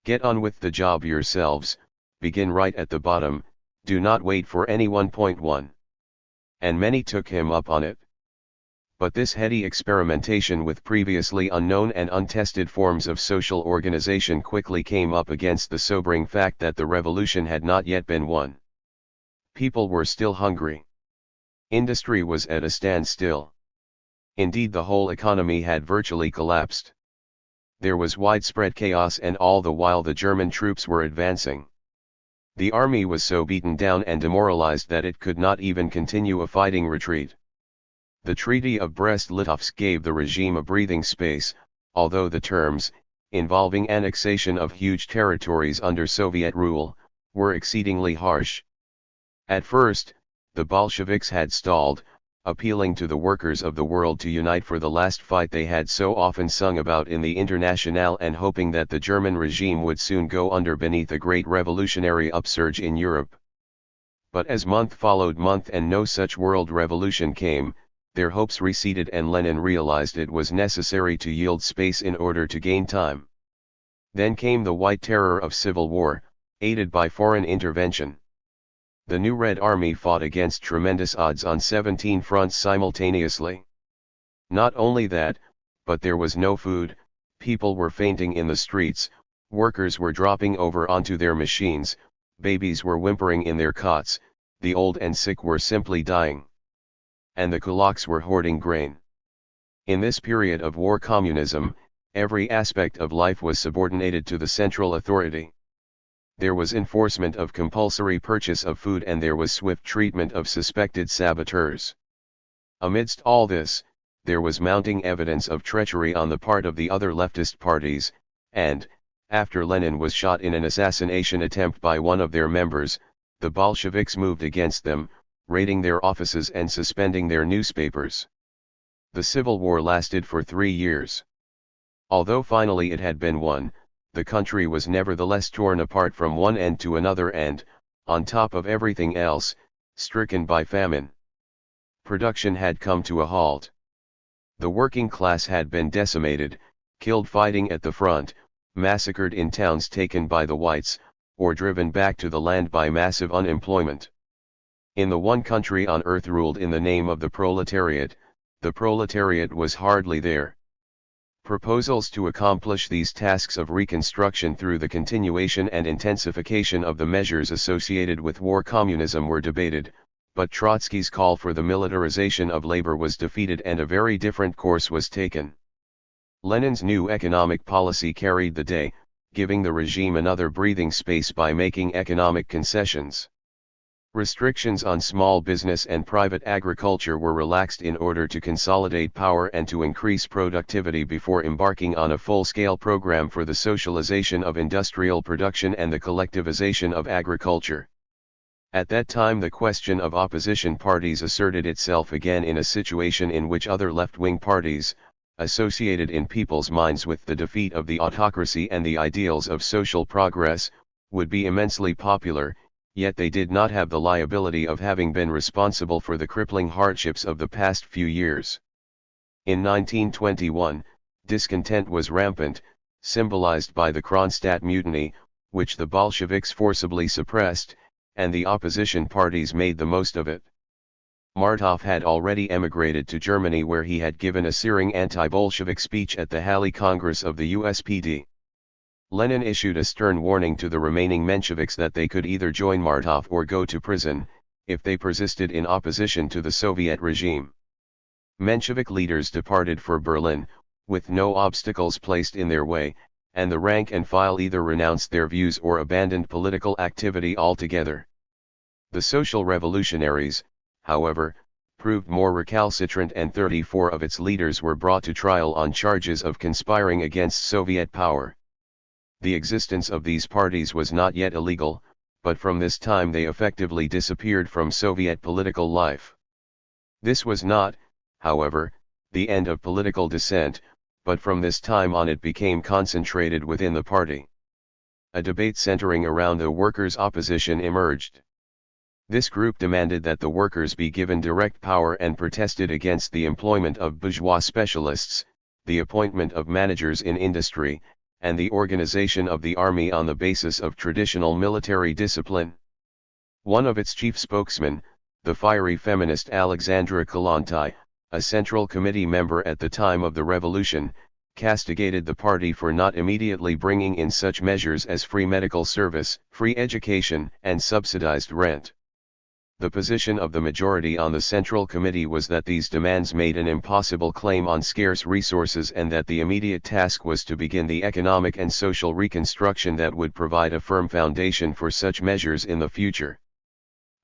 Get on with the job yourselves, begin right at the bottom, do not wait for anyone. 1. And many took him up on it. But this heady experimentation with previously unknown and untested forms of social organization quickly came up against the sobering fact that the revolution had not yet been won. People were still hungry. Industry was at a standstill. Indeed, the whole economy had virtually collapsed. There was widespread chaos, and all the while the German troops were advancing. The army was so beaten down and demoralized that it could not even continue a fighting retreat. The Treaty of Brest-Litovsk gave the regime a breathing space, although the terms, involving annexation of huge territories under Soviet rule, were exceedingly harsh. At first, the Bolsheviks had stalled, appealing to the workers of the world to unite for the last fight they had so often sung about in the Internationale, and hoping that the German regime would soon go under beneath a great revolutionary upsurge in Europe. But as month followed month and no such world revolution came, their hopes receded and Lenin realized it was necessary to yield space in order to gain time. Then came the White Terror of civil war, aided by foreign intervention. The new Red Army fought against tremendous odds on 17 fronts simultaneously. Not only that, but there was no food, people were fainting in the streets, workers were dropping over onto their machines, babies were whimpering in their cots, the old and sick were simply dying. And the kulaks were hoarding grain. In this period of war communism, every aspect of life was subordinated to the central authority. There was enforcement of compulsory purchase of food and there was swift treatment of suspected saboteurs. Amidst all this, there was mounting evidence of treachery on the part of the other leftist parties, and, after Lenin was shot in an assassination attempt by one of their members, the Bolsheviks moved against them, raiding their offices and suspending their newspapers. The civil war lasted for 3 years. Although finally it had been won, the country was nevertheless torn apart from one end to another and, on top of everything else, stricken by famine. Production had come to a halt. The working class had been decimated, killed fighting at the front, massacred in towns taken by the whites, or driven back to the land by massive unemployment. In the one country on earth ruled in the name of the proletariat was hardly there. Proposals to accomplish these tasks of reconstruction through the continuation and intensification of the measures associated with war communism were debated, but Trotsky's call for the militarization of labor was defeated and a very different course was taken. Lenin's new economic policy carried the day, giving the regime another breathing space by making economic concessions. Restrictions on small business and private agriculture were relaxed in order to consolidate power and to increase productivity before embarking on a full-scale program for the socialization of industrial production and the collectivization of agriculture. At that time the question of opposition parties asserted itself again in a situation in which other left-wing parties, associated in people's minds with the defeat of the autocracy and the ideals of social progress, would be immensely popular, yet they did not have the liability of having been responsible for the crippling hardships of the past few years. In 1921, discontent was rampant, symbolized by the Kronstadt Mutiny, which the Bolsheviks forcibly suppressed, and the opposition parties made the most of it. Martov had already emigrated to Germany where he had given a searing anti-Bolshevik speech at the Halle Congress of the USPD. Lenin issued a stern warning to the remaining Mensheviks that they could either join Martov or go to prison, if they persisted in opposition to the Soviet regime. Menshevik leaders departed for Berlin, with no obstacles placed in their way, and the rank and file either renounced their views or abandoned political activity altogether. The social revolutionaries, however, proved more recalcitrant and 34 of its leaders were brought to trial on charges of conspiring against Soviet power. The existence of these parties was not yet illegal, but from this time they effectively disappeared from Soviet political life. This was not, however, the end of political dissent, but from this time on it became concentrated within the party. A debate centering around the workers' opposition emerged. This group demanded that the workers be given direct power and protested against the employment of bourgeois specialists, the appointment of managers in industry, and the organization of the army on the basis of traditional military discipline. One of its chief spokesmen, the fiery feminist Alexandra Kollontai, a Central Committee member at the time of the revolution, castigated the party for not immediately bringing in such measures as free medical service, free education, and subsidized rent. The position of the majority on the Central Committee was that these demands made an impossible claim on scarce resources and that the immediate task was to begin the economic and social reconstruction that would provide a firm foundation for such measures in the future.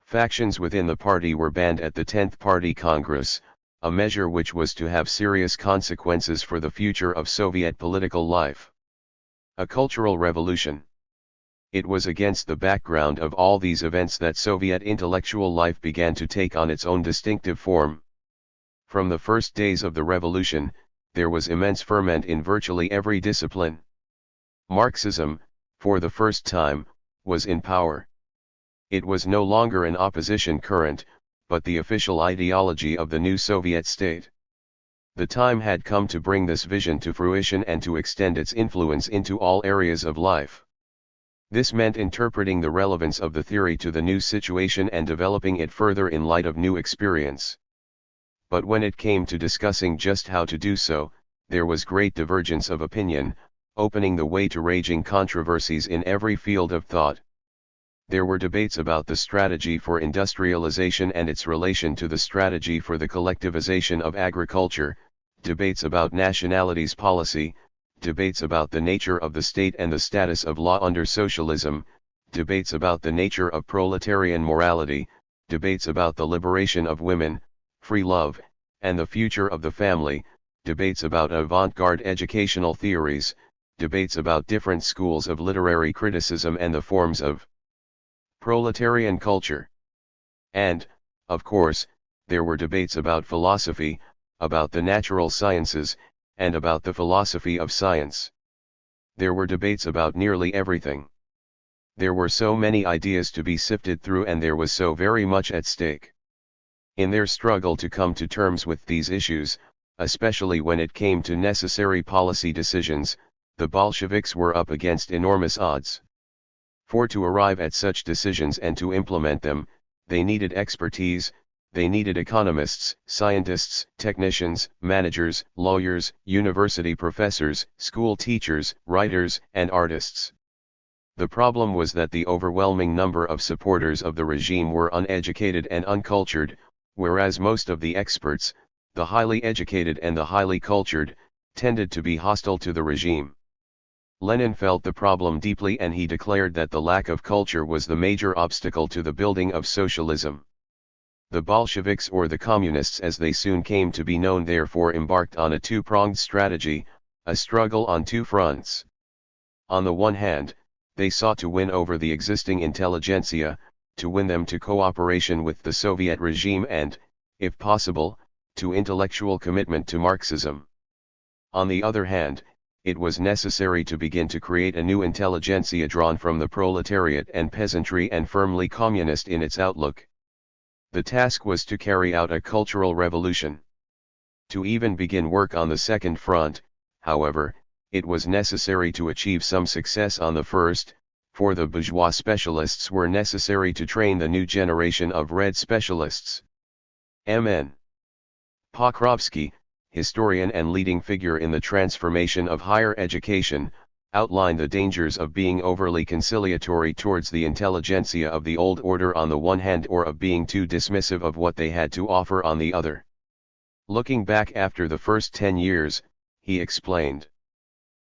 Factions within the party were banned at the 10th Party Congress, a measure which was to have serious consequences for the future of Soviet political life. A cultural revolution. It was against the background of all these events that Soviet intellectual life began to take on its own distinctive form. From the first days of the revolution, there was immense ferment in virtually every discipline. Marxism, for the first time, was in power. It was no longer an opposition current, but the official ideology of the new Soviet state. The time had come to bring this vision to fruition and to extend its influence into all areas of life. This meant interpreting the relevance of the theory to the new situation and developing it further in light of new experience. But when it came to discussing just how to do so, there was great divergence of opinion, opening the way to raging controversies in every field of thought. There were debates about the strategy for industrialization and its relation to the strategy for the collectivization of agriculture, debates about nationalities policy, debates about the nature of the state and the status of law under socialism, debates about the nature of proletarian morality, debates about the liberation of women, free love, and the future of the family, debates about avant-garde educational theories, debates about different schools of literary criticism and the forms of proletarian culture. And, of course, there were debates about philosophy, about the natural sciences, and about the philosophy of science. There were debates about nearly everything. There were so many ideas to be sifted through and there was so very much at stake. In their struggle to come to terms with these issues, especially when it came to necessary policy decisions, the Bolsheviks were up against enormous odds. For to arrive at such decisions and to implement them, they needed expertise. They needed economists, scientists, technicians, managers, lawyers, university professors, school teachers, writers, and artists. The problem was that the overwhelming number of supporters of the regime were uneducated and uncultured, whereas most of the experts, the highly educated and the highly cultured, tended to be hostile to the regime. Lenin felt the problem deeply and he declared that the lack of culture was the major obstacle to the building of socialism. The Bolsheviks, or the Communists as they soon came to be known, therefore embarked on a two-pronged strategy, a struggle on two fronts. On the one hand, they sought to win over the existing intelligentsia, to win them to cooperation with the Soviet regime and, if possible, to intellectual commitment to Marxism. On the other hand, it was necessary to begin to create a new intelligentsia drawn from the proletariat and peasantry and firmly communist in its outlook. The task was to carry out a cultural revolution. To even begin work on the second front, however, it was necessary to achieve some success on the first, for the bourgeois specialists were necessary to train the new generation of red specialists. M.N. Pokrovsky, historian and leading figure in the transformation of higher education, outlined the dangers of being overly conciliatory towards the intelligentsia of the old order on the one hand, or of being too dismissive of what they had to offer on the other. Looking back after the first 10 years, he explained,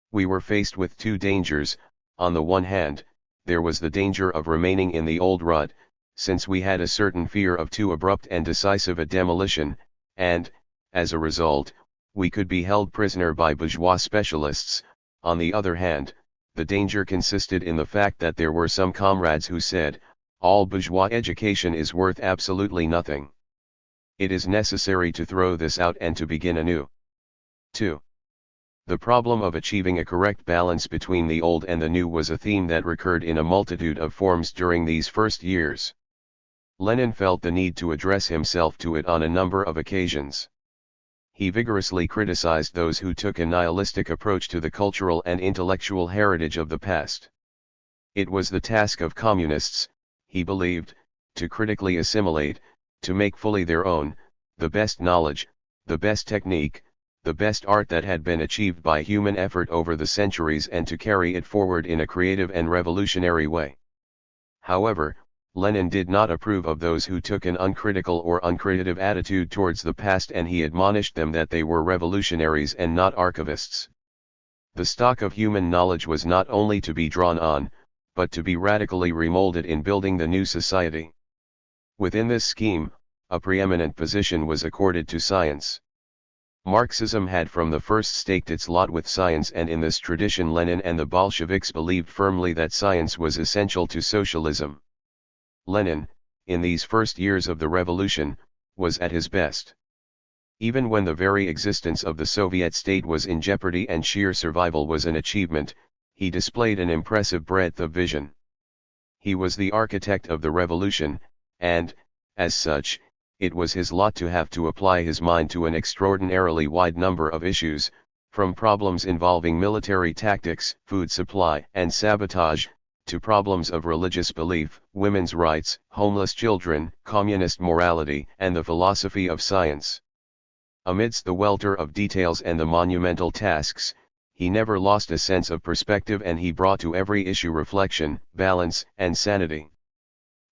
"We were faced with two dangers. On the one hand, there was the danger of remaining in the old rut, since we had a certain fear of too abrupt and decisive a demolition, and, as a result, we could be held prisoner by bourgeois specialists. On the other hand, the danger consisted in the fact that there were some comrades who said, all bourgeois education is worth absolutely nothing. It is necessary to throw this out and to begin anew." 2. The problem of achieving a correct balance between the old and the new was a theme that recurred in a multitude of forms during these first years. Lenin felt the need to address himself to it on a number of occasions. He vigorously criticized those who took a nihilistic approach to the cultural and intellectual heritage of the past. It was the task of communists, he believed, to critically assimilate, to make fully their own, the best knowledge, the best technique, the best art that had been achieved by human effort over the centuries, and to carry it forward in a creative and revolutionary way. However, Lenin did not approve of those who took an uncritical or uncreative attitude towards the past, and he admonished them that they were revolutionaries and not archivists. The stock of human knowledge was not only to be drawn on, but to be radically remolded in building the new society. Within this scheme, a preeminent position was accorded to science. Marxism had from the first staked its lot with science, and in this tradition Lenin and the Bolsheviks believed firmly that science was essential to socialism. Lenin, in these first years of the revolution, was at his best. Even when the very existence of the Soviet state was in jeopardy and sheer survival was an achievement, he displayed an impressive breadth of vision. He was the architect of the revolution, and, as such, it was his lot to have to apply his mind to an extraordinarily wide number of issues, from problems involving military tactics, food supply and sabotage, to problems of religious belief, women's rights, homeless children, communist morality, and the philosophy of science. Amidst the welter of details and the monumental tasks, he never lost a sense of perspective, and he brought to every issue reflection, balance, and sanity.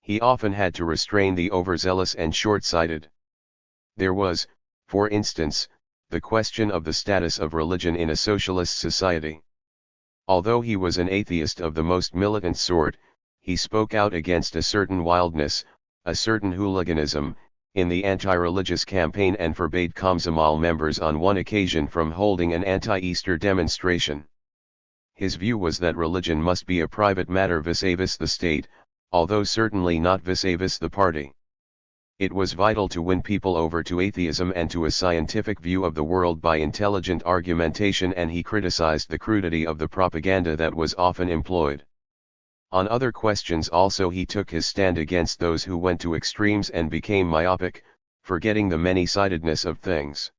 He often had to restrain the overzealous and short-sighted. There was, for instance, the question of the status of religion in a socialist society. Although he was an atheist of the most militant sort, he spoke out against a certain wildness, a certain hooliganism, in the anti-religious campaign, and forbade Komsomol members on one occasion from holding an anti-Easter demonstration. His view was that religion must be a private matter vis-a-vis the state, although certainly not vis-a-vis the party. It was vital to win people over to atheism and to a scientific view of the world by intelligent argumentation, and he criticized the crudity of the propaganda that was often employed. On other questions also he took his stand against those who went to extremes and became myopic, forgetting the many-sidedness of things.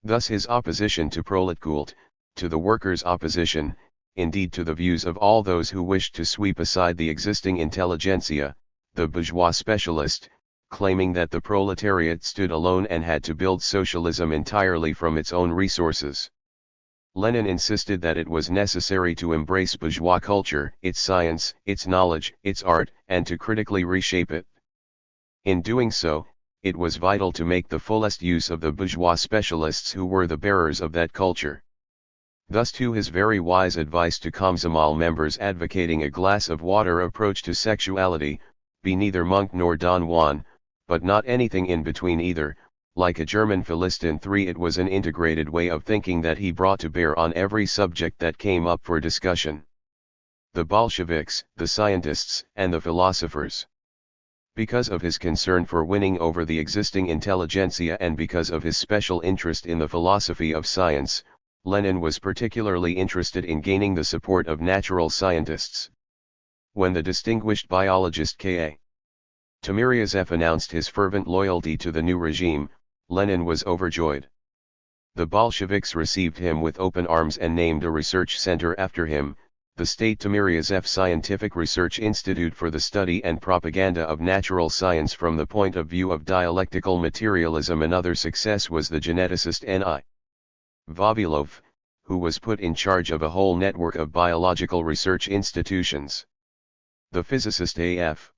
Thus his opposition to proletkult, to the workers' opposition, indeed to the views of all those who wished to sweep aside the existing intelligentsia, the bourgeois specialist, claiming that the proletariat stood alone and had to build socialism entirely from its own resources. Lenin insisted that it was necessary to embrace bourgeois culture, its science, its knowledge, its art, and to critically reshape it. In doing so, it was vital to make the fullest use of the bourgeois specialists who were the bearers of that culture. Thus to his very wise advice to Komsomol members advocating a glass of water approach to sexuality, be neither monk nor Don Juan, but not anything in between either, like a German Philistine III, it was an integrated way of thinking that he brought to bear on every subject that came up for discussion. The Bolsheviks, the scientists, and the philosophers. Because of his concern for winning over the existing intelligentsia and because of his special interest in the philosophy of science, Lenin was particularly interested in gaining the support of natural scientists. When the distinguished biologist K.A. Timiryazev announced his fervent loyalty to the new regime, Lenin was overjoyed. The Bolsheviks received him with open arms and named a research center after him, the State Timiryazev Scientific Research Institute for the Study and Propaganda of Natural Science from the point of view of dialectical materialism. Another success was the geneticist N.I. Vavilov, who was put in charge of a whole network of biological research institutions. The physicist A.F.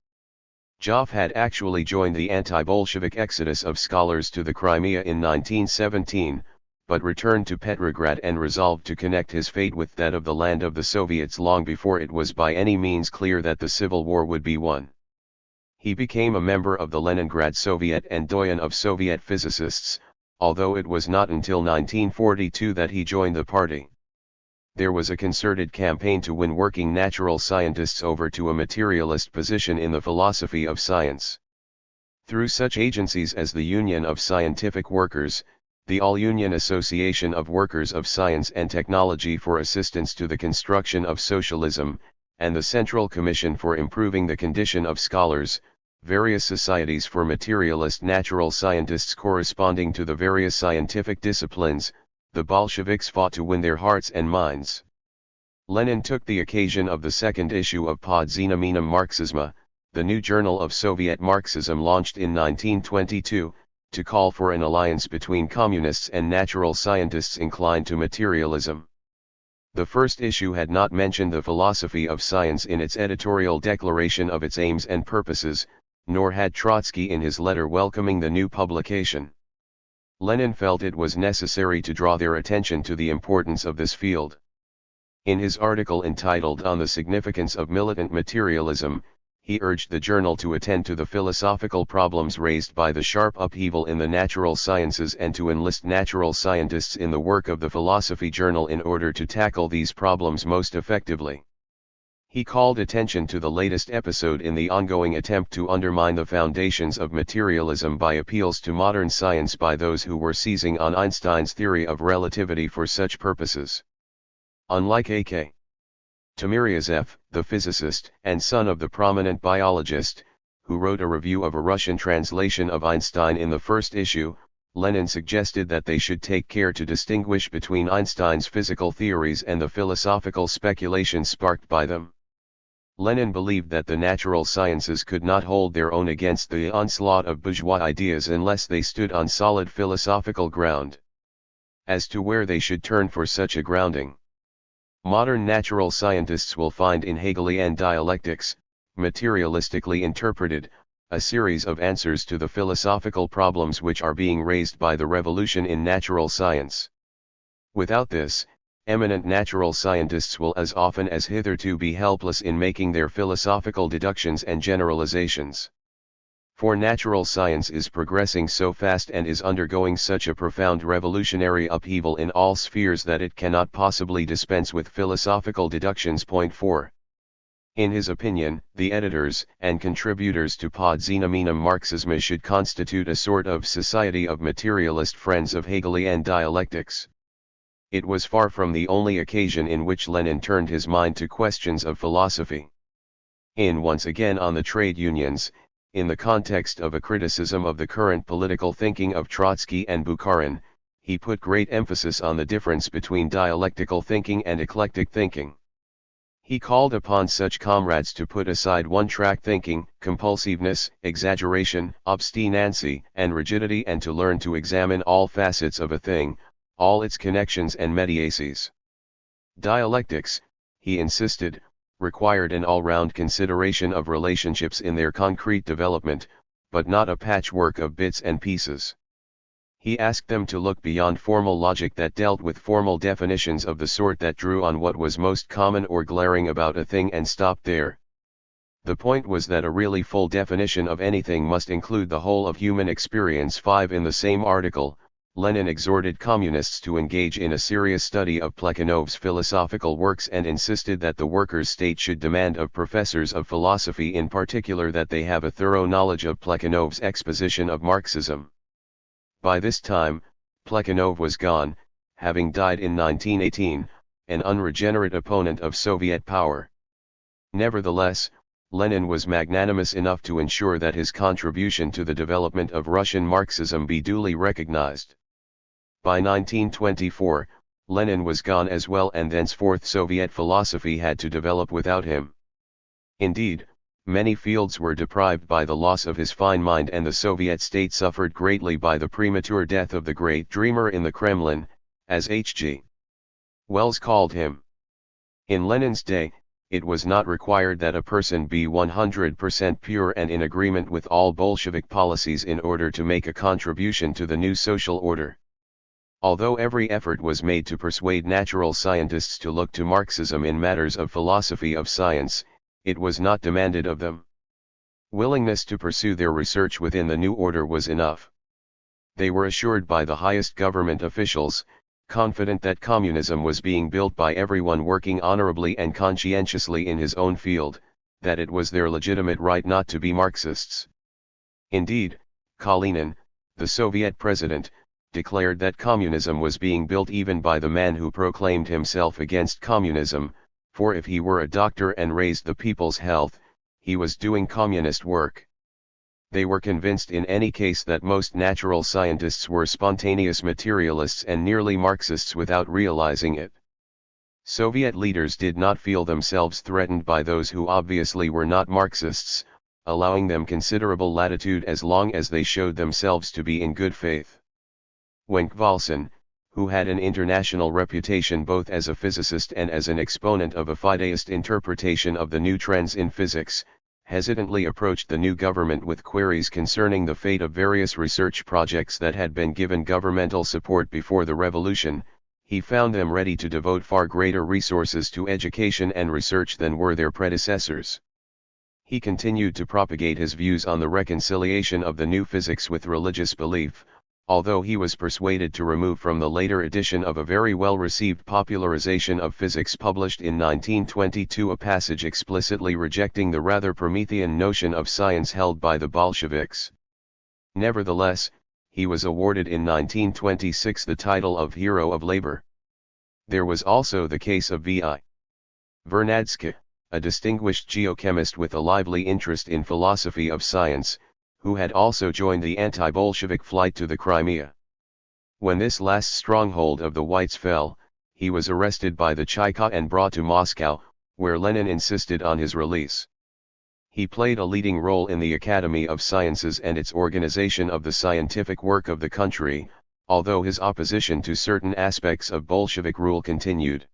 Joff had actually joined the anti-Bolshevik exodus of scholars to the Crimea in 1917, but returned to Petrograd and resolved to connect his fate with that of the land of the Soviets long before it was by any means clear that the Civil War would be won. He became a member of the Leningrad Soviet and doyen of Soviet physicists, although it was not until 1942 that he joined the party. There was a concerted campaign to win working natural scientists over to a materialist position in the philosophy of science. Through such agencies as the Union of Scientific Workers, the All-Union Association of Workers of Science and Technology for Assistance to the Construction of Socialism, and the Central Commission for Improving the Condition of Scholars, various societies for materialist natural scientists corresponding to the various scientific disciplines, the Bolsheviks fought to win their hearts and minds. Lenin took the occasion of the second issue of Pod Znamenem Marxisma, the new journal of Soviet Marxism launched in 1922, to call for an alliance between communists and natural scientists inclined to materialism. The first issue had not mentioned the philosophy of science in its editorial declaration of its aims and purposes, nor had Trotsky in his letter welcoming the new publication. Lenin felt it was necessary to draw their attention to the importance of this field. In his article entitled On the Significance of Militant Materialism, he urged the journal to attend to the philosophical problems raised by the sharp upheaval in the natural sciences and to enlist natural scientists in the work of the philosophy journal in order to tackle these problems most effectively. He called attention to the latest episode in the ongoing attempt to undermine the foundations of materialism by appeals to modern science by those who were seizing on Einstein's theory of relativity for such purposes. Unlike A.K. Timiryazev, the physicist and son of the prominent biologist, who wrote a review of a Russian translation of Einstein in the first issue, Lenin suggested that they should take care to distinguish between Einstein's physical theories and the philosophical speculations sparked by them. Lenin believed that the natural sciences could not hold their own against the onslaught of bourgeois ideas unless they stood on solid philosophical ground. As to where they should turn for such a grounding, modern natural scientists will find in Hegelian dialectics, materialistically interpreted, a series of answers to the philosophical problems which are being raised by the revolution in natural science. Without this, eminent natural scientists will as often as hitherto be helpless in making their philosophical deductions and generalizations. For natural science is progressing so fast and is undergoing such a profound revolutionary upheaval in all spheres that it cannot possibly dispense with philosophical deductions. Point 4. In his opinion, the editors and contributors to Pod Znamenem Marxisma should constitute a sort of society of materialist friends of Hegelian dialectics. It was far from the only occasion in which Lenin turned his mind to questions of philosophy. Once again on the trade unions, in the context of a criticism of the current political thinking of Trotsky and Bukharin, he put great emphasis on the difference between dialectical thinking and eclectic thinking. He called upon such comrades to put aside one-track thinking, compulsiveness, exaggeration, obstinacy, and rigidity and to learn to examine all facets of a thing, all its connections and mediases. Dialectics, he insisted, required an all-round consideration of relationships in their concrete development, but not a patchwork of bits and pieces. He asked them to look beyond formal logic that dealt with formal definitions of the sort that drew on what was most common or glaring about a thing and stopped there. The point was that a really full definition of anything must include the whole of human experience. 5. In the same article, Lenin exhorted communists to engage in a serious study of Plekhanov's philosophical works and insisted that the workers' state should demand of professors of philosophy in particular that they have a thorough knowledge of Plekhanov's exposition of Marxism. By this time, Plekhanov was gone, having died in 1918, an unregenerate opponent of Soviet power. Nevertheless, Lenin was magnanimous enough to ensure that his contribution to the development of Russian Marxism be duly recognized. By 1924, Lenin was gone as well, and thenceforth Soviet philosophy had to develop without him. Indeed, many fields were deprived by the loss of his fine mind, and the Soviet state suffered greatly by the premature death of the great dreamer in the Kremlin, as H.G. Wells called him. In Lenin's day, it was not required that a person be 100% pure and in agreement with all Bolshevik policies in order to make a contribution to the new social order. Although every effort was made to persuade natural scientists to look to Marxism in matters of philosophy of science, it was not demanded of them. Willingness to pursue their research within the new order was enough. They were assured by the highest government officials, confident that communism was being built by everyone working honorably and conscientiously in his own field, that it was their legitimate right not to be Marxists. Indeed, Kalinin, the Soviet president, declared that communism was being built even by the man who proclaimed himself against communism, for if he were a doctor and raised the people's health, he was doing communist work. They were convinced in any case that most natural scientists were spontaneous materialists and nearly Marxists without realizing it. Soviet leaders did not feel themselves threatened by those who obviously were not Marxists, allowing them considerable latitude as long as they showed themselves to be in good faith. When Khvalson, who had an international reputation both as a physicist and as an exponent of a fideist interpretation of the new trends in physics, hesitantly approached the new government with queries concerning the fate of various research projects that had been given governmental support before the revolution, he found them ready to devote far greater resources to education and research than were their predecessors. He continued to propagate his views on the reconciliation of the new physics with religious belief, although he was persuaded to remove from the later edition of a very well-received popularization of physics published in 1922 a passage explicitly rejecting the rather Promethean notion of science held by the Bolsheviks. Nevertheless, he was awarded in 1926 the title of Hero of Labor. There was also the case of V.I. Vernadsky, a distinguished geochemist with a lively interest in philosophy of science, who had also joined the anti-Bolshevik flight to the Crimea. When this last stronghold of the Whites fell, he was arrested by the Cheka and brought to Moscow, where Lenin insisted on his release. He played a leading role in the Academy of Sciences and its organization of the scientific work of the country, although his opposition to certain aspects of Bolshevik rule continued.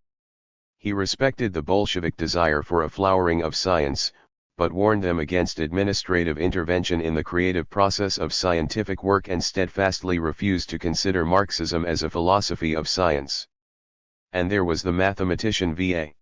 He respected the Bolshevik desire for a flowering of science, but warned them against administrative intervention in the creative process of scientific work and steadfastly refused to consider Marxism as a philosophy of science. And there was the mathematician V.A.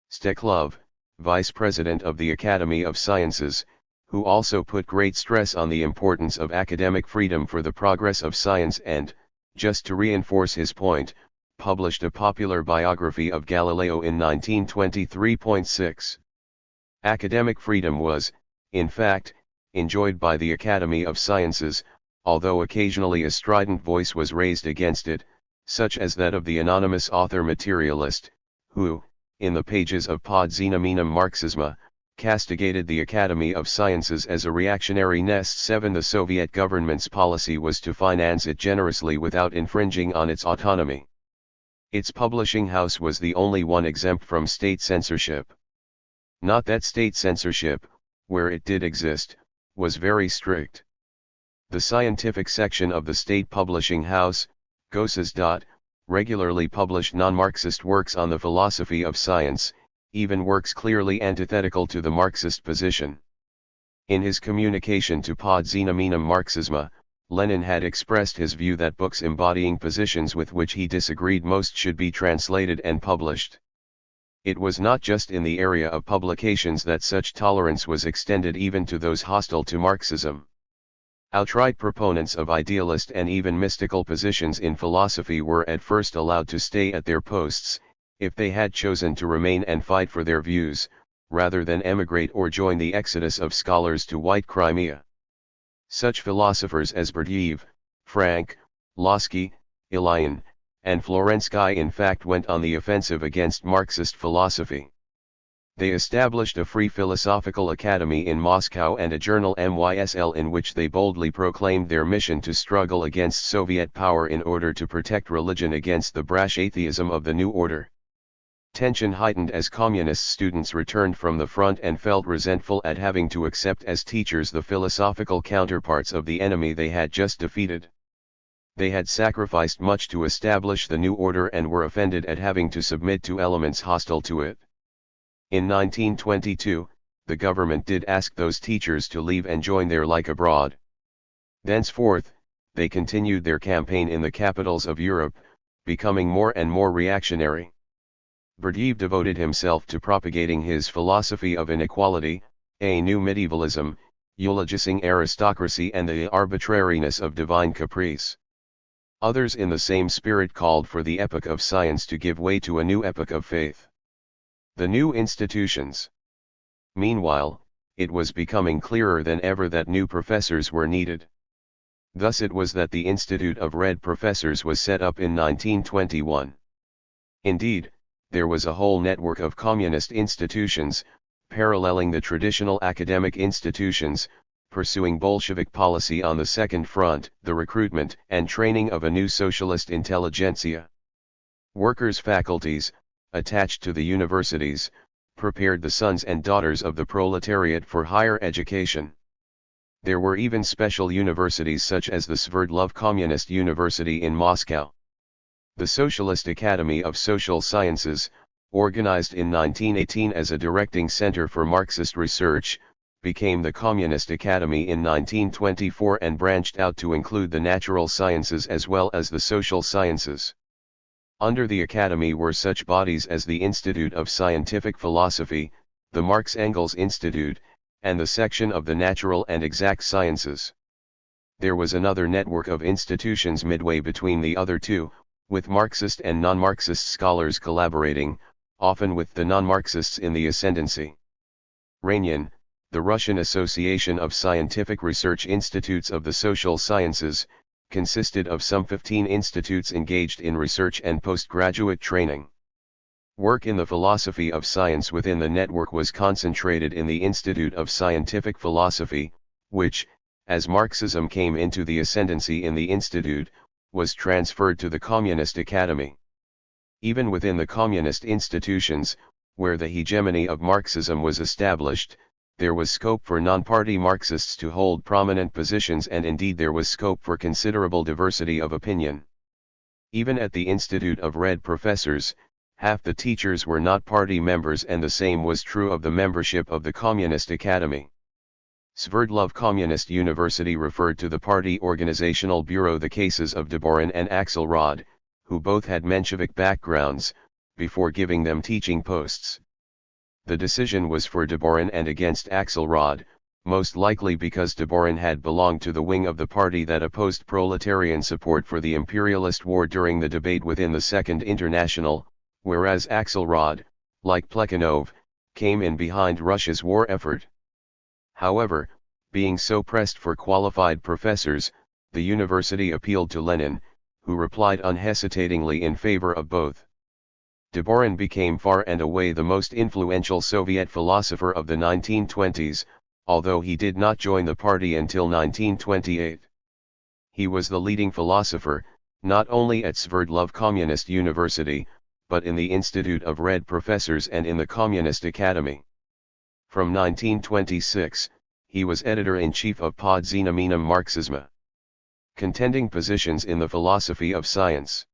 Steklov, vice president of the Academy of Sciences, who also put great stress on the importance of academic freedom for the progress of science and, just to reinforce his point, published a popular biography of Galileo in 1923.6. Academic freedom was, in fact, enjoyed by the Academy of Sciences, although occasionally a strident voice was raised against it, such as that of the anonymous author materialist, who, in the pages of Pod Xenomenum Marxisma, castigated the Academy of Sciences as a reactionary nest. 7. The Soviet government's policy was to finance it generously without infringing on its autonomy. Its publishing house was the only one exempt from state censorship. Not that state censorship, where it did exist, was very strict. The scientific section of the state publishing house, Gosses. regularly published non-Marxist works on the philosophy of science, even works clearly antithetical to the Marxist position. In his communication to Pod Znamenem Marxisma, Lenin had expressed his view that books embodying positions with which he disagreed most should be translated and published. It was not just in the area of publications that such tolerance was extended even to those hostile to Marxism. Outright proponents of idealist and even mystical positions in philosophy were at first allowed to stay at their posts, if they had chosen to remain and fight for their views, rather than emigrate or join the exodus of scholars to White Crimea. Such philosophers as Berdyaev, Frank, Lossky, Ilyin, and Florensky in fact went on the offensive against Marxist philosophy. They established a free philosophical academy in Moscow and a journal MYSL in which they boldly proclaimed their mission to struggle against Soviet power in order to protect religion against the brash atheism of the New Order. Tension heightened as communist students returned from the front and felt resentful at having to accept as teachers the philosophical counterparts of the enemy they had just defeated. They had sacrificed much to establish the new order and were offended at having to submit to elements hostile to it. In 1922, the government did ask those teachers to leave and join their like abroad. Thenceforth, they continued their campaign in the capitals of Europe, becoming more and more reactionary. Berdyaev devoted himself to propagating his philosophy of inequality, a new medievalism, eulogizing aristocracy and the arbitrariness of divine caprice. Others in the same spirit called for the epoch of science to give way to a new epoch of faith. The new institutions. Meanwhile, it was becoming clearer than ever that new professors were needed. Thus it was that the Institute of Red Professors was set up in 1921. Indeed, there was a whole network of communist institutions, paralleling the traditional academic institutions, pursuing Bolshevik policy on the second front, the recruitment and training of a new socialist intelligentsia. Workers' faculties, attached to the universities, prepared the sons and daughters of the proletariat for higher education. There were even special universities such as the Sverdlov Communist University in Moscow. The Socialist Academy of Social Sciences, organized in 1918 as a directing center for Marxist research, became the Communist Academy in 1924 and branched out to include the natural sciences as well as the social sciences. Under the Academy were such bodies as the Institute of Scientific Philosophy, the Marx-Engels Institute, and the section of the Natural and Exact Sciences. There was another network of institutions midway between the other two, with Marxist and non-Marxist scholars collaborating, often with the non-Marxists in the ascendancy. Rainin, the Russian Association of Scientific Research Institutes of the Social Sciences, consisted of some 15 institutes engaged in research and postgraduate training. Work in the philosophy of science within the network was concentrated in the Institute of Scientific Philosophy, which, as Marxism came into the ascendancy in the institute, was transferred to the Communist Academy. Even within the communist institutions, where the hegemony of Marxism was established, there was scope for non-party Marxists to hold prominent positions, and indeed there was scope for considerable diversity of opinion. Even at the Institute of Red Professors, half the teachers were not party members, and the same was true of the membership of the Communist Academy. Sverdlov Communist University referred to the party organizational bureau the cases of Deborin and Axelrod, who both had Menshevik backgrounds, before giving them teaching posts. The decision was for Deborin and against Axelrod, most likely because Deborin had belonged to the wing of the party that opposed proletarian support for the imperialist war during the debate within the Second International, whereas Axelrod, like Plekhanov, came in behind Russia's war effort. However, being so pressed for qualified professors, the university appealed to Lenin, who replied unhesitatingly in favor of both. Deborin became far and away the most influential Soviet philosopher of the 1920s, although he did not join the party until 1928. He was the leading philosopher, not only at Sverdlov Communist University, but in the Institute of Red Professors and in the Communist Academy. From 1926, he was editor-in-chief of Pod Znamenem Marxisma. Contending positions in the philosophy of science.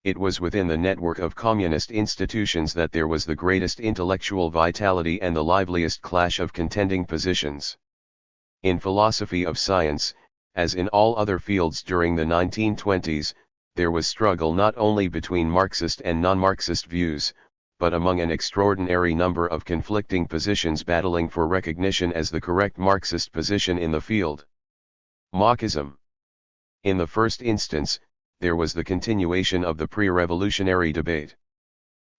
It was within the network of communist institutions that there was the greatest intellectual vitality and the liveliest clash of contending positions. In philosophy of science, as in all other fields during the 1920s, there was struggle not only between Marxist and non-Marxist views, but among an extraordinary number of conflicting positions battling for recognition as the correct Marxist position in the field. Marxism. In the first instance, there was the continuation of the pre-revolutionary debate.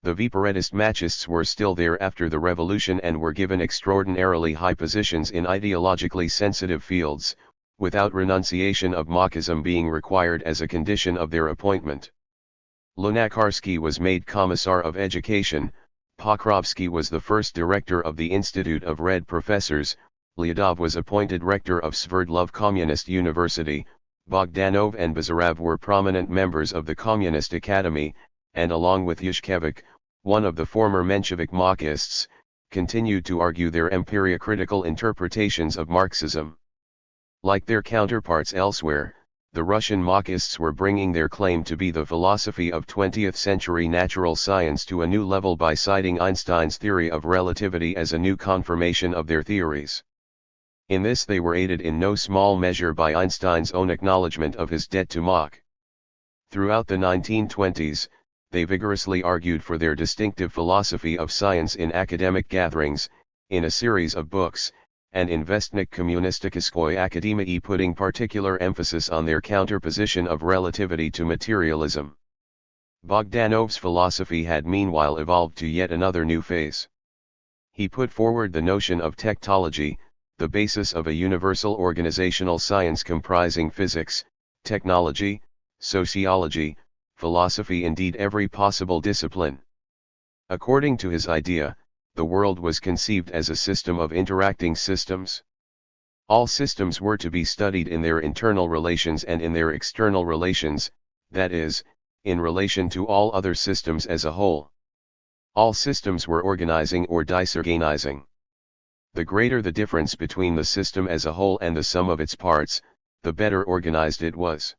The Viperettist Machists were still there after the revolution and were given extraordinarily high positions in ideologically sensitive fields, without renunciation of Marxism being required as a condition of their appointment. Lunacharsky was made Commissar of Education, Pokrovsky was the first director of the Institute of Red Professors, Lyudov was appointed rector of Sverdlov Communist University, Bogdanov and Bazarov were prominent members of the Communist Academy, and along with Yushkevich, one of the former Menshevik Marxists, continued to argue their empiriocritical interpretations of Marxism. Like their counterparts elsewhere, the Russian Marxists were bringing their claim to be the philosophy of 20th-century natural science to a new level by citing Einstein's theory of relativity as a new confirmation of their theories. In this they were aided in no small measure by Einstein's own acknowledgement of his debt to Mach. Throughout the 1920s, they vigorously argued for their distinctive philosophy of science in academic gatherings, in a series of books, and in Vestnik Kommunistiskoi Akademii, putting particular emphasis on their counterposition of relativity to materialism. Bogdanov's philosophy had meanwhile evolved to yet another new phase. He put forward the notion of techtology, the basis of a universal organizational science comprising physics, technology, sociology, philosophy, indeed every possible discipline. According to his idea, the world was conceived as a system of interacting systems. All systems were to be studied in their internal relations and in their external relations, that is, in relation to all other systems as a whole. All systems were organizing or disorganizing. The greater the difference between the system as a whole and the sum of its parts, the better organized it was.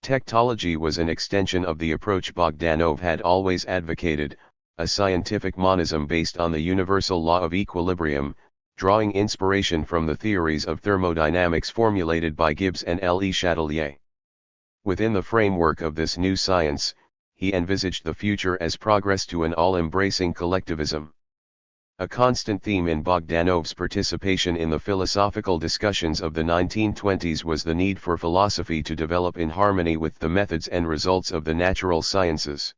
Techtology was an extension of the approach Bogdanov had always advocated, a scientific monism based on the universal law of equilibrium, drawing inspiration from the theories of thermodynamics formulated by Gibbs and Le Chatelier. Within the framework of this new science, he envisaged the future as progress to an all-embracing collectivism. A constant theme in Bogdanov's participation in the philosophical discussions of the 1920s was the need for philosophy to develop in harmony with the methods and results of the natural sciences.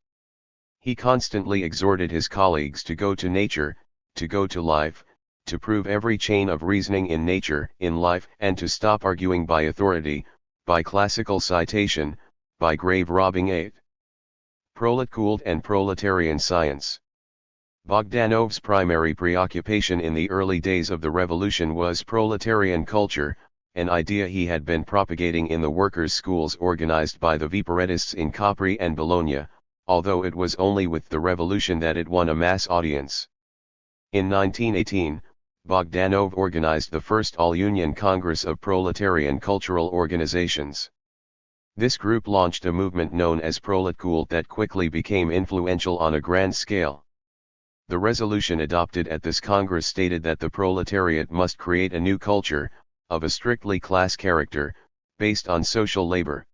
He constantly exhorted his colleagues to go to nature, to go to life, to prove every chain of reasoning in nature, in life, and to stop arguing by authority, by classical citation, by grave robbing aid. Proletkult and proletarian science. Bogdanov's primary preoccupation in the early days of the revolution was proletarian culture, an idea he had been propagating in the workers' schools organized by the Viperettists in Capri and Bologna, although it was only with the revolution that it won a mass audience. In 1918, Bogdanov organized the first all-union Congress of Proletarian Cultural Organizations. This group launched a movement known as Proletkult that quickly became influential on a grand scale. The resolution adopted at this Congress stated that the proletariat must create a new culture, of a strictly class character, based on social labor.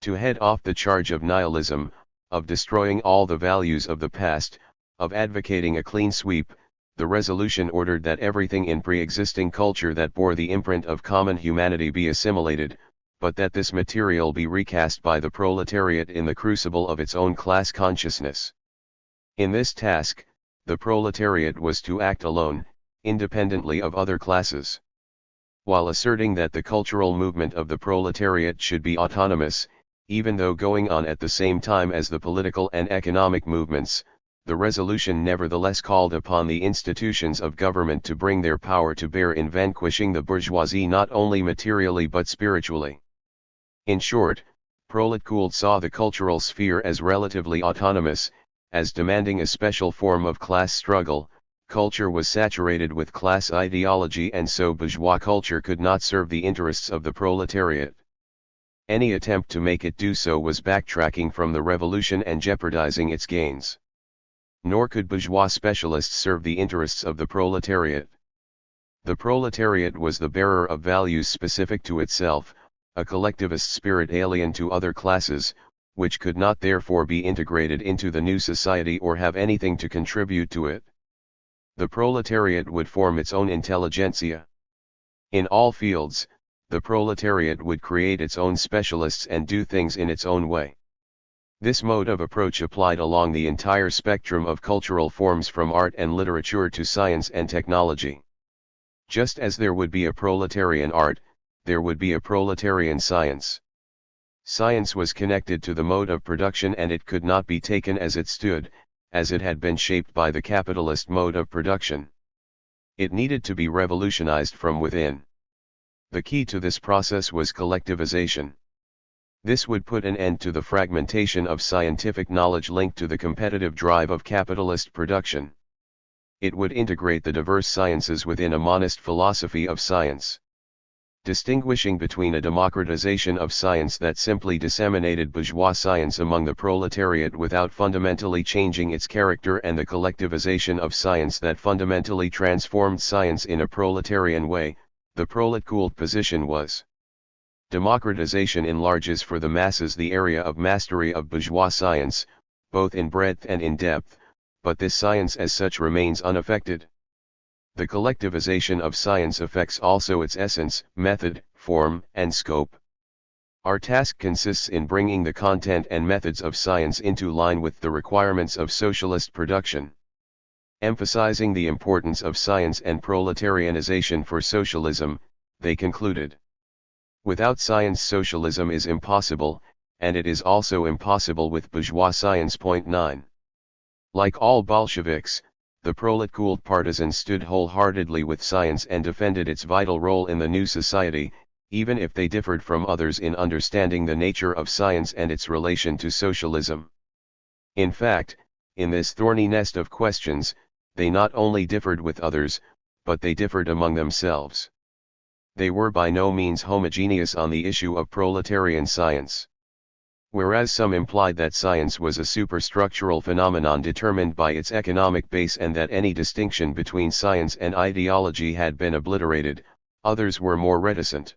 To head off the charge of nihilism, of destroying all the values of the past, of advocating a clean sweep, the resolution ordered that everything in pre-existing culture that bore the imprint of common humanity be assimilated, but that this material be recast by the proletariat in the crucible of its own class consciousness. In this task, the proletariat was to act alone, independently of other classes. While asserting that the cultural movement of the proletariat should be autonomous, even though going on at the same time as the political and economic movements, the resolution nevertheless called upon the institutions of government to bring their power to bear in vanquishing the bourgeoisie not only materially but spiritually. In short, Proletkult saw the cultural sphere as relatively autonomous, as demanding a special form of class struggle. Culture was saturated with class ideology and so bourgeois culture could not serve the interests of the proletariat. Any attempt to make it do so was backtracking from the revolution and jeopardizing its gains. Nor could bourgeois specialists serve the interests of the proletariat. The proletariat was the bearer of values specific to itself, a collectivist spirit alien to other classes, which could not therefore be integrated into the new society or have anything to contribute to it. The proletariat would form its own intelligentsia. In all fields, the proletariat would create its own specialists and do things in its own way. This mode of approach applied along the entire spectrum of cultural forms from art and literature to science and technology. Just as there would be a proletarian art, there would be a proletarian science. Science was connected to the mode of production and it could not be taken as it stood, as it had been shaped by the capitalist mode of production. It needed to be revolutionized from within. The key to this process was collectivization. This would put an end to the fragmentation of scientific knowledge linked to the competitive drive of capitalist production. It would integrate the diverse sciences within a monist philosophy of science. Distinguishing between a democratization of science that simply disseminated bourgeois science among the proletariat without fundamentally changing its character and the collectivization of science that fundamentally transformed science in a proletarian way, the proletkult position was. Democratization enlarges for the masses the area of mastery of bourgeois science, both in breadth and in depth, but this science as such remains unaffected. The collectivization of science affects also its essence, method, form, and scope. Our task consists in bringing the content and methods of science into line with the requirements of socialist production. Emphasizing the importance of science and proletarianization for socialism, they concluded. Without science socialism is impossible, and it is also impossible with bourgeois science. 9. Like all Bolsheviks, the proletkult partisans stood wholeheartedly with science and defended its vital role in the new society, even if they differed from others in understanding the nature of science and its relation to socialism. In fact, in this thorny nest of questions, they not only differed with others, but they differed among themselves. They were by no means homogeneous on the issue of proletarian science. Whereas some implied that science was a superstructural phenomenon determined by its economic base and that any distinction between science and ideology had been obliterated, others were more reticent.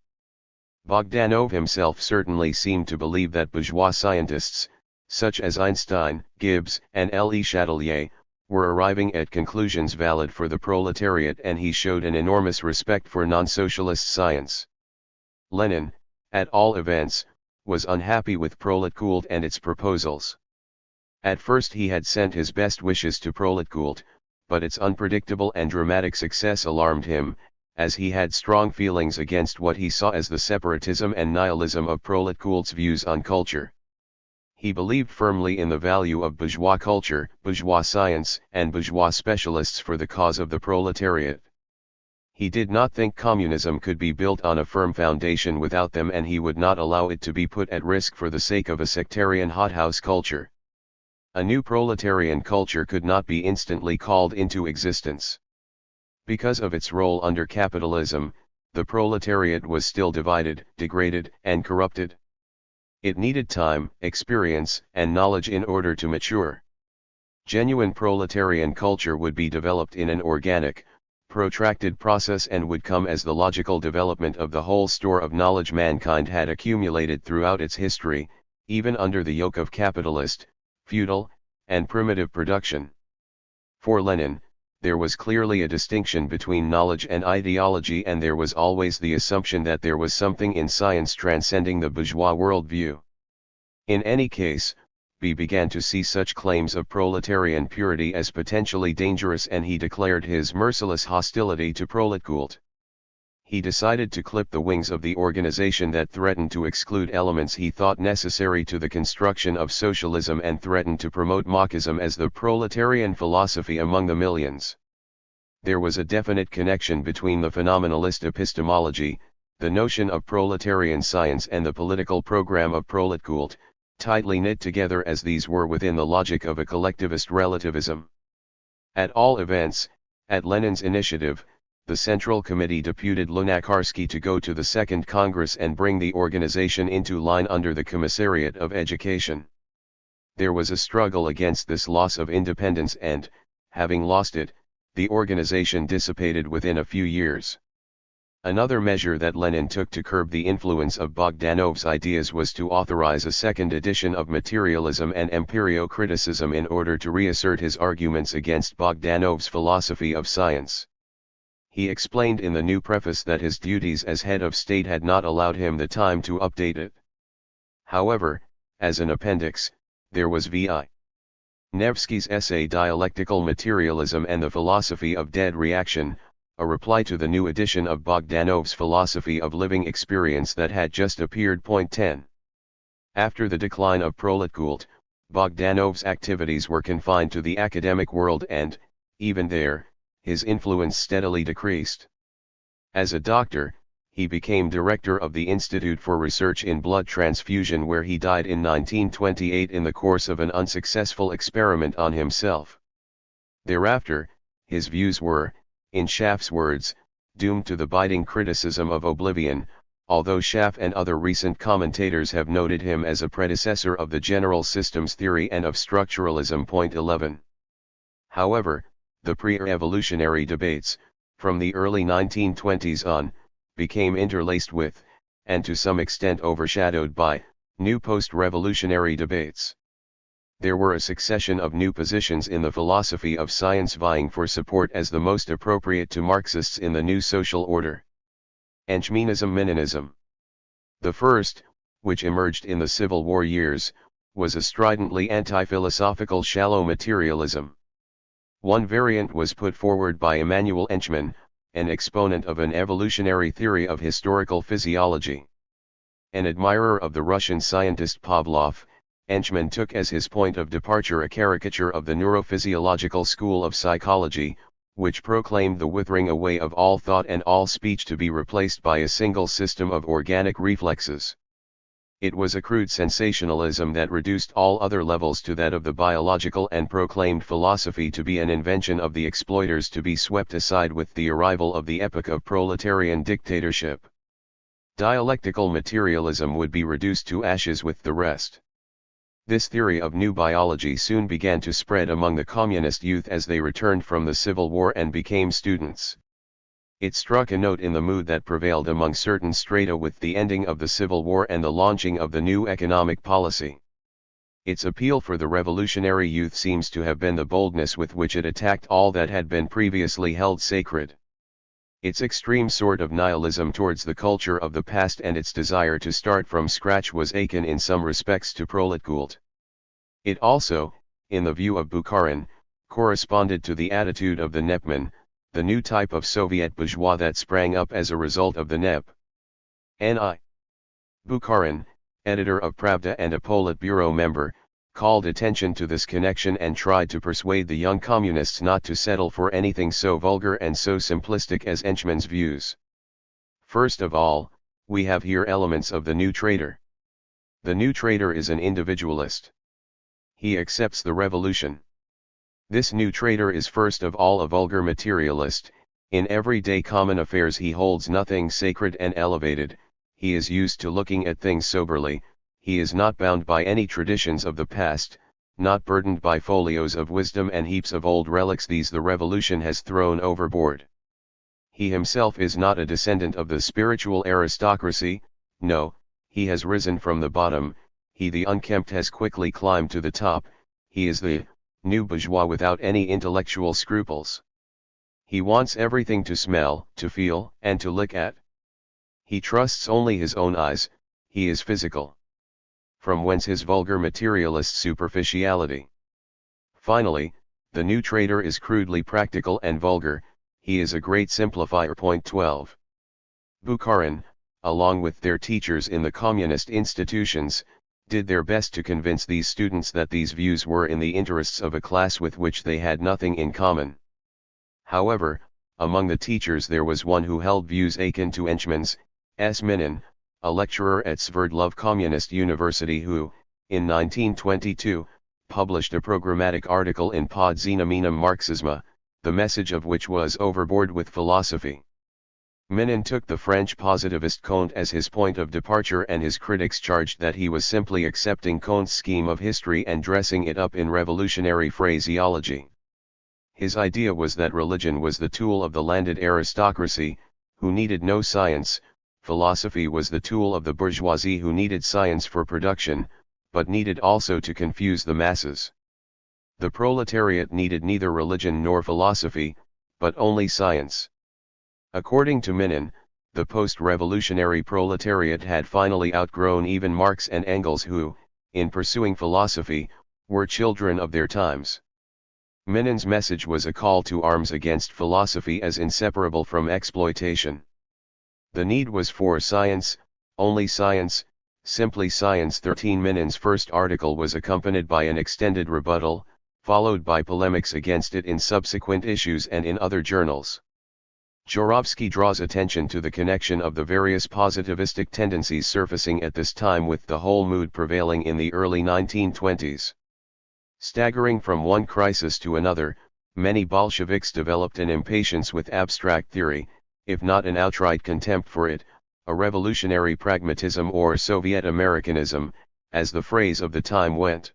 Bogdanov himself certainly seemed to believe that bourgeois scientists, such as Einstein, Gibbs, and Le Chatelier, were arriving at conclusions valid for the proletariat, and he showed an enormous respect for non-socialist science. Lenin, at all events, was unhappy with proletkult and its proposals. At first he had sent his best wishes to proletkult, but its unpredictable and dramatic success alarmed him, as he had strong feelings against what he saw as the separatism and nihilism of proletkult's views on culture. He believed firmly in the value of bourgeois culture, bourgeois science, and bourgeois specialists for the cause of the proletariat. He did not think communism could be built on a firm foundation without them, and he would not allow it to be put at risk for the sake of a sectarian hothouse culture. A new proletarian culture could not be instantly called into existence. Because of its role under capitalism, the proletariat was still divided, degraded, and corrupted. It needed time, experience, and knowledge in order to mature. Genuine proletarian culture would be developed in an organic, protracted process and would come as the logical development of the whole store of knowledge mankind had accumulated throughout its history, even under the yoke of capitalist, feudal, and primitive production. For Lenin, there was clearly a distinction between knowledge and ideology, and there was always the assumption that there was something in science transcending the bourgeois worldview. In any case, B began to see such claims of proletarian purity as potentially dangerous, and he declared his merciless hostility to proletkult. He decided to clip the wings of the organization that threatened to exclude elements he thought necessary to the construction of socialism and threatened to promote Marxism as the proletarian philosophy among the millions. There was a definite connection between the phenomenalist epistemology, the notion of proletarian science, and the political program of proletkult, tightly knit together as these were within the logic of a collectivist relativism. At all events, at Lenin's initiative, the Central Committee deputed Lunacharsky to go to the Second Congress and bring the organization into line under the Commissariat of Education. There was a struggle against this loss of independence and, having lost it, the organization dissipated within a few years. Another measure that Lenin took to curb the influence of Bogdanov's ideas was to authorize a second edition of Materialism and Empirio-Criticism in order to reassert his arguments against Bogdanov's philosophy of science. He explained in the new preface that his duties as head of state had not allowed him the time to update it. However, as an appendix, there was V.I. Nevsky's essay Dialectical Materialism and the Philosophy of Dead Reaction, a reply to the new edition of Bogdanov's Philosophy of Living Experience that had just appeared. 10. After the decline of Proletkult, Bogdanov's activities were confined to the academic world and, even there, his influence steadily decreased. As a doctor, he became director of the Institute for Research in Blood Transfusion, where he died in 1928 in the course of an unsuccessful experiment on himself. Thereafter, his views were, in Schaff's words, doomed to the biting criticism of oblivion, although Schaff and other recent commentators have noted him as a predecessor of the general systems theory and of structuralism. 11. However, the pre-evolutionary debates, from the early 1920s on, became interlaced with, and to some extent overshadowed by, new post-revolutionary debates. There were a succession of new positions in the philosophy of science vying for support as the most appropriate to Marxists in the new social order. Enchmenism-Meninism. The first, which emerged in the Civil War years, was a stridently anti-philosophical shallow materialism. One variant was put forward by Emanuel Enchman, an exponent of an evolutionary theory of historical physiology. An admirer of the Russian scientist Pavlov, Enchman took as his point of departure a caricature of the neurophysiological school of psychology, which proclaimed the withering away of all thought and all speech to be replaced by a single system of organic reflexes. It was a crude sensationalism that reduced all other levels to that of the biological and proclaimed philosophy to be an invention of the exploiters to be swept aside with the arrival of the epoch of proletarian dictatorship. Dialectical materialism would be reduced to ashes with the rest. This theory of new biology soon began to spread among the communist youth as they returned from the Civil War and became students. It struck a note in the mood that prevailed among certain strata with the ending of the Civil War and the launching of the new economic policy. Its appeal for the revolutionary youth seems to have been the boldness with which it attacked all that had been previously held sacred. Its extreme sort of nihilism towards the culture of the past and its desire to start from scratch was akin in some respects to Proletkult. It also, in the view of Bukharin, corresponded to the attitude of the Nepman, the new type of Soviet bourgeois that sprang up as a result of the NEP. N.I. Bukharin, editor of Pravda and a Politburo member, called attention to this connection and tried to persuade the young communists not to settle for anything so vulgar and so simplistic as Enchman's views. First of all, we have here elements of the new trader. The new trader is an individualist. He accepts the revolution. This new trader is first of all a vulgar materialist. In everyday common affairs he holds nothing sacred and elevated, he is used to looking at things soberly. He is not bound by any traditions of the past, not burdened by folios of wisdom and heaps of old relics. These the revolution has thrown overboard. He himself is not a descendant of the spiritual aristocracy, no, he has risen from the bottom, he the unkempt has quickly climbed to the top, he is the new bourgeois without any intellectual scruples. He wants everything to smell, to feel, and to look at. He trusts only his own eyes, he is physical. From whence his vulgar materialist superficiality. Finally, the new trader is crudely practical and vulgar, he is a great simplifier. 12. Bukharin, along with their teachers in the communist institutions, did their best to convince these students that these views were in the interests of a class with which they had nothing in common. However, among the teachers there was one who held views akin to Enchman's, S. Minin, a lecturer at Sverdlov Communist University who, in 1922, published a programmatic article in Pod Znamenem Marxisma, the message of which was overboard with philosophy. Minin took the French positivist Comte as his point of departure, and his critics charged that he was simply accepting Comte's scheme of history and dressing it up in revolutionary phraseology. His idea was that religion was the tool of the landed aristocracy, who needed no science; philosophy was the tool of the bourgeoisie, who needed science for production, but needed also to confuse the masses. The proletariat needed neither religion nor philosophy, but only science. According to Minin, the post-revolutionary proletariat had finally outgrown even Marx and Engels, who, in pursuing philosophy, were children of their times. Minin's message was a call to arms against philosophy as inseparable from exploitation. The need was for science, only science, simply science. 13 Minin's first article was accompanied by an extended rebuttal, followed by polemics against it in subsequent issues and in other journals. Jorovsky draws attention to the connection of the various positivistic tendencies surfacing at this time with the whole mood prevailing in the early 1920s. Staggering from one crisis to another, many Bolsheviks developed an impatience with abstract theory, if not an outright contempt for it, a revolutionary pragmatism or Soviet Americanism, as the phrase of the time went.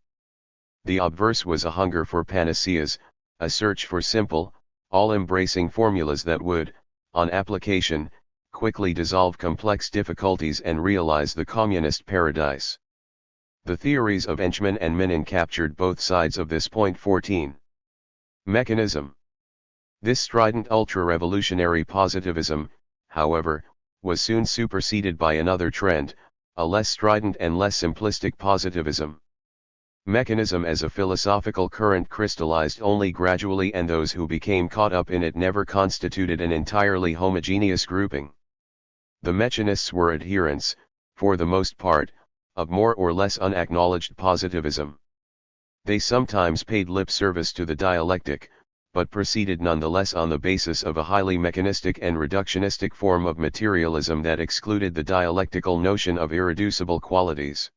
The obverse was a hunger for panaceas, a search for simple, all-embracing formulas that would, on application, quickly dissolve complex difficulties and realize the communist paradise. The theories of Enchman and Minin captured both sides of this point. 14. Mechanism. This strident ultra-revolutionary positivism, however, was soon superseded by another trend, a less strident and less simplistic positivism. Mechanism as a philosophical current crystallized only gradually, and those who became caught up in it never constituted an entirely homogeneous grouping. The mechanists were adherents, for the most part, of more or less unacknowledged positivism. They sometimes paid lip service to the dialectic, but proceeded nonetheless on the basis of a highly mechanistic and reductionistic form of materialism that excluded the dialectical notion of irreducible qualities.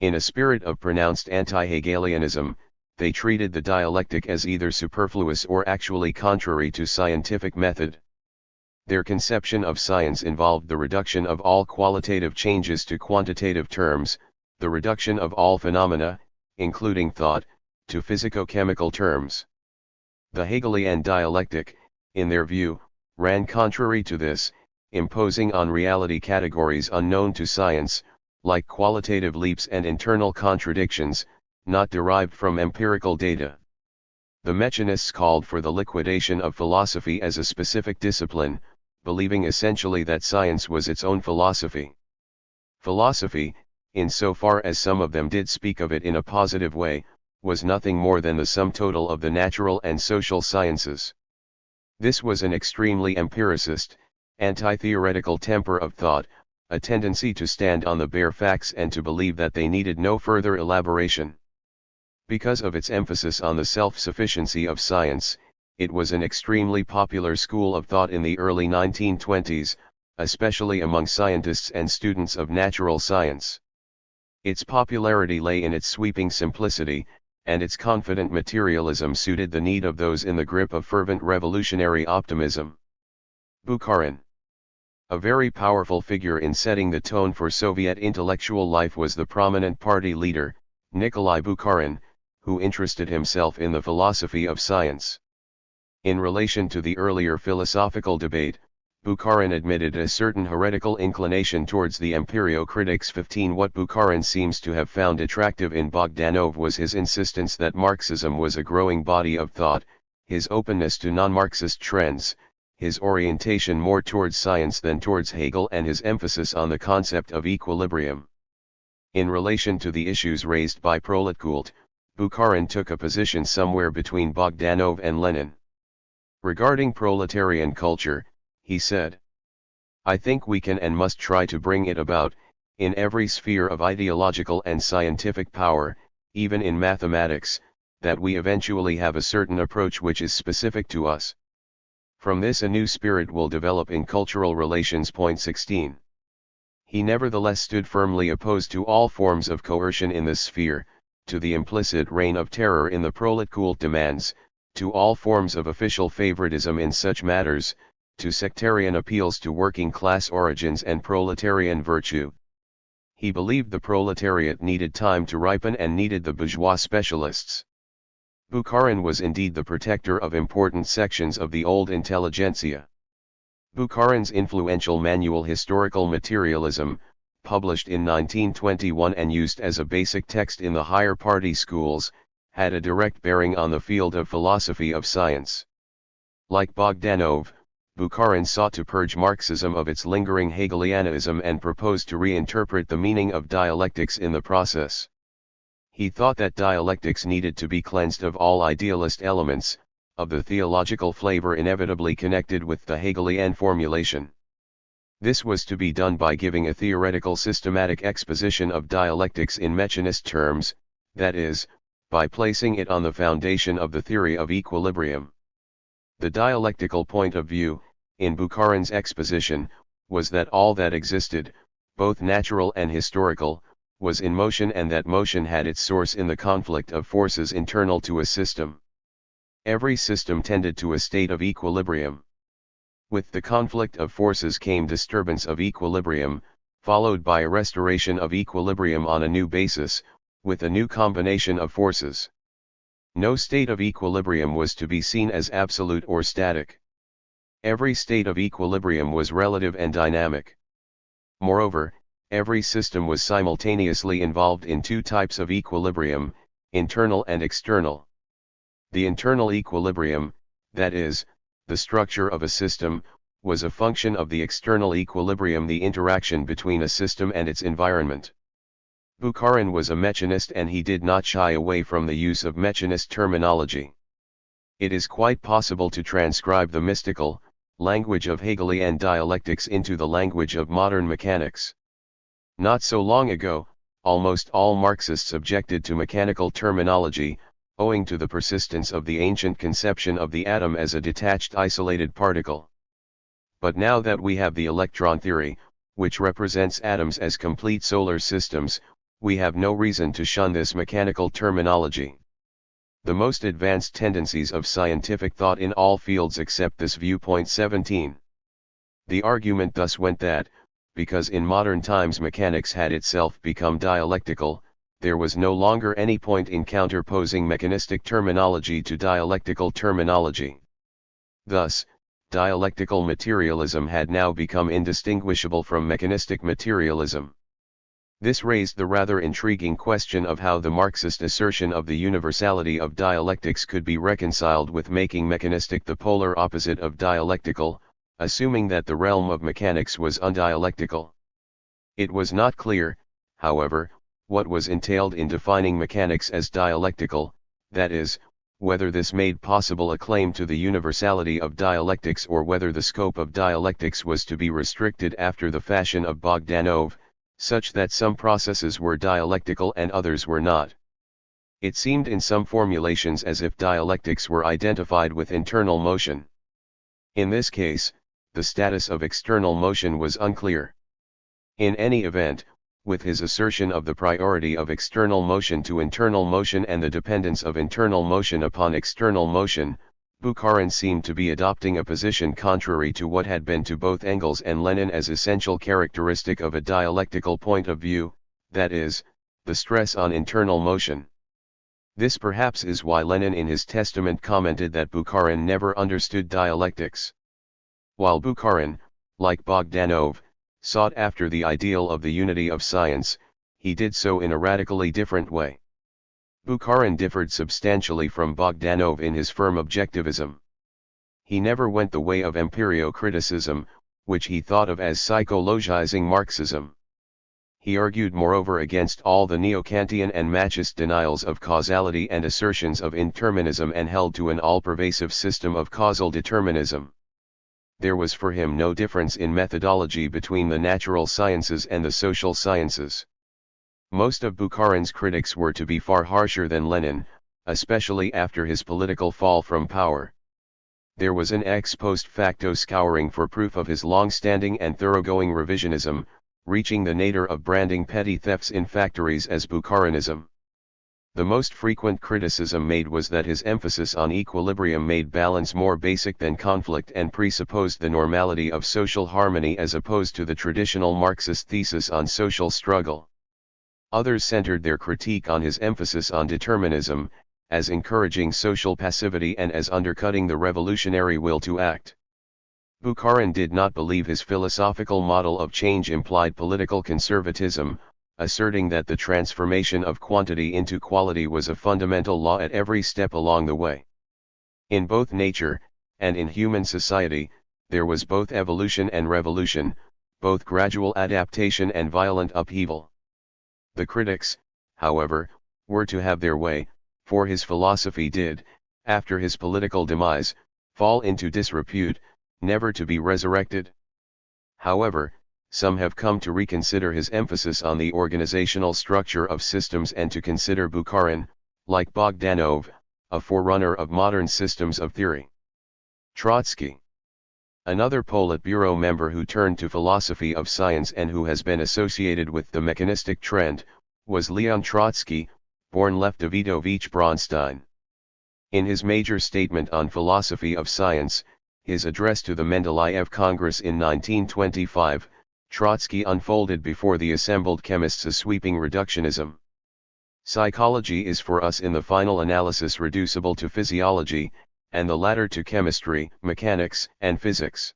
In a spirit of pronounced anti-Hegelianism, they treated the dialectic as either superfluous or actually contrary to scientific method. Their conception of science involved the reduction of all qualitative changes to quantitative terms, the reduction of all phenomena, including thought, to physico-chemical terms. The Hegelian dialectic, in their view, ran contrary to this, imposing on reality categories unknown to science, like qualitative leaps and internal contradictions, not derived from empirical data. The mechanists called for the liquidation of philosophy as a specific discipline, believing essentially that science was its own philosophy. Philosophy, insofar as some of them did speak of it in a positive way, was nothing more than the sum total of the natural and social sciences. This was an extremely empiricist, anti-theoretical temper of thought, a tendency to stand on the bare facts and to believe that they needed no further elaboration. Because of its emphasis on the self-sufficiency of science, it was an extremely popular school of thought in the early 1920s, especially among scientists and students of natural science. Its popularity lay in its sweeping simplicity, and its confident materialism suited the need of those in the grip of fervent revolutionary optimism. Bukharin. A very powerful figure in setting the tone for Soviet intellectual life was the prominent party leader, Nikolai Bukharin, who interested himself in the philosophy of science. In relation to the earlier philosophical debate, Bukharin admitted a certain heretical inclination towards the empirio-critics. 15 What Bukharin seems to have found attractive in Bogdanov was his insistence that Marxism was a growing body of thought, his openness to non-Marxist trends, his orientation more towards science than towards Hegel, and his emphasis on the concept of equilibrium. In relation to the issues raised by Proletkult, Bukharin took a position somewhere between Bogdanov and Lenin. Regarding proletarian culture, he said, "I think we can and must try to bring it about, in every sphere of ideological and scientific power, even in mathematics, that we eventually have a certain approach which is specific to us. From this a new spirit will develop in cultural relations." 16. He nevertheless stood firmly opposed to all forms of coercion in this sphere, to the implicit reign of terror in the Proletkult demands, to all forms of official favoritism in such matters, to sectarian appeals to working class origins and proletarian virtue. He believed the proletariat needed time to ripen and needed the bourgeois specialists. Bukharin was indeed the protector of important sections of the old intelligentsia. Bukharin's influential manual Historical Materialism, published in 1921 and used as a basic text in the higher party schools, had a direct bearing on the field of philosophy of science. Like Bogdanov, Bukharin sought to purge Marxism of its lingering Hegelianism and proposed to reinterpret the meaning of dialectics in the process. He thought that dialectics needed to be cleansed of all idealist elements, of the theological flavor inevitably connected with the Hegelian formulation. This was to be done by giving a theoretical systematic exposition of dialectics in mechanist terms, that is, by placing it on the foundation of the theory of equilibrium. The dialectical point of view, in Bukharin's exposition, was that all that existed, both natural and historical, was in motion and that motion had its source in the conflict of forces internal to a system. Every system tended to a state of equilibrium. With the conflict of forces came disturbance of equilibrium, followed by a restoration of equilibrium on a new basis, with a new combination of forces. No state of equilibrium was to be seen as absolute or static. Every state of equilibrium was relative and dynamic. Moreover, every system was simultaneously involved in two types of equilibrium, internal and external. The internal equilibrium, that is, the structure of a system, was a function of the external equilibrium, the interaction between a system and its environment. Bukharin was a mechanist and he did not shy away from the use of mechanist terminology. It is quite possible to transcribe the mystical language of Hegelian dialectics into the language of modern mechanics. Not so long ago, almost all Marxists objected to mechanical terminology, owing to the persistence of the ancient conception of the atom as a detached isolated particle. But now that we have the electron theory, which represents atoms as complete solar systems, we have no reason to shun this mechanical terminology. The most advanced tendencies of scientific thought in all fields accept this viewpoint. 17. The argument thus went that, because in modern times mechanics had itself become dialectical, there was no longer any point in counterposing mechanistic terminology to dialectical terminology. Thus, dialectical materialism had now become indistinguishable from mechanistic materialism. This raised the rather intriguing question of how the Marxist assertion of the universality of dialectics could be reconciled with making mechanistic the polar opposite of dialectical, assuming that the realm of mechanics was undialectical. It was not clear, however, what was entailed in defining mechanics as dialectical, that is, whether this made possible a claim to the universality of dialectics or whether the scope of dialectics was to be restricted after the fashion of Bogdanov, such that some processes were dialectical and others were not. It seemed in some formulations as if dialectics were identified with internal motion. In this case, the status of external motion was unclear. In any event, with his assertion of the priority of external motion to internal motion and the dependence of internal motion upon external motion, Bukharin seemed to be adopting a position contrary to what had been to both Engels and Lenin as essential characteristic of a dialectical point of view, that is, the stress on internal motion. This perhaps is why Lenin in his testament commented that Bukharin never understood dialectics. While Bukharin, like Bogdanov, sought after the ideal of the unity of science, he did so in a radically different way. Bukharin differed substantially from Bogdanov in his firm objectivism. He never went the way of empirio-criticism, which he thought of as psychologizing Marxism. He argued moreover against all the neo-Kantian and machist denials of causality and assertions of indeterminism and held to an all-pervasive system of causal determinism. There was for him no difference in methodology between the natural sciences and the social sciences. Most of Bukharin's critics were to be far harsher than Lenin, especially after his political fall from power. There was an ex post facto scouring for proof of his long-standing and thoroughgoing revisionism, reaching the nadir of branding petty thefts in factories as Bukharinism. The most frequent criticism made was that his emphasis on equilibrium made balance more basic than conflict and presupposed the normality of social harmony as opposed to the traditional Marxist thesis on social struggle. Others centered their critique on his emphasis on determinism, as encouraging social passivity and as undercutting the revolutionary will to act. Bukharin did not believe his philosophical model of change implied political conservatism, asserting that the transformation of quantity into quality was a fundamental law at every step along the way. In both nature, and in human society, there was both evolution and revolution, both gradual adaptation and violent upheaval. The critics, however, were to have their way, for his philosophy did, after his political demise, fall into disrepute, never to be resurrected. However, some have come to reconsider his emphasis on the organizational structure of systems and to consider Bukharin, like Bogdanov, a forerunner of modern systems of theory. Trotsky. Another Politburo member who turned to philosophy of science and who has been associated with the mechanistic trend, was Leon Trotsky, born Lev Davidovich Bronstein. In his major statement on philosophy of science, his address to the Mendeleev Congress in 1925, Trotsky unfolded before the assembled chemists a sweeping reductionism. Psychology is for us in the final analysis reducible to physiology, and the latter to chemistry, mechanics, and physics.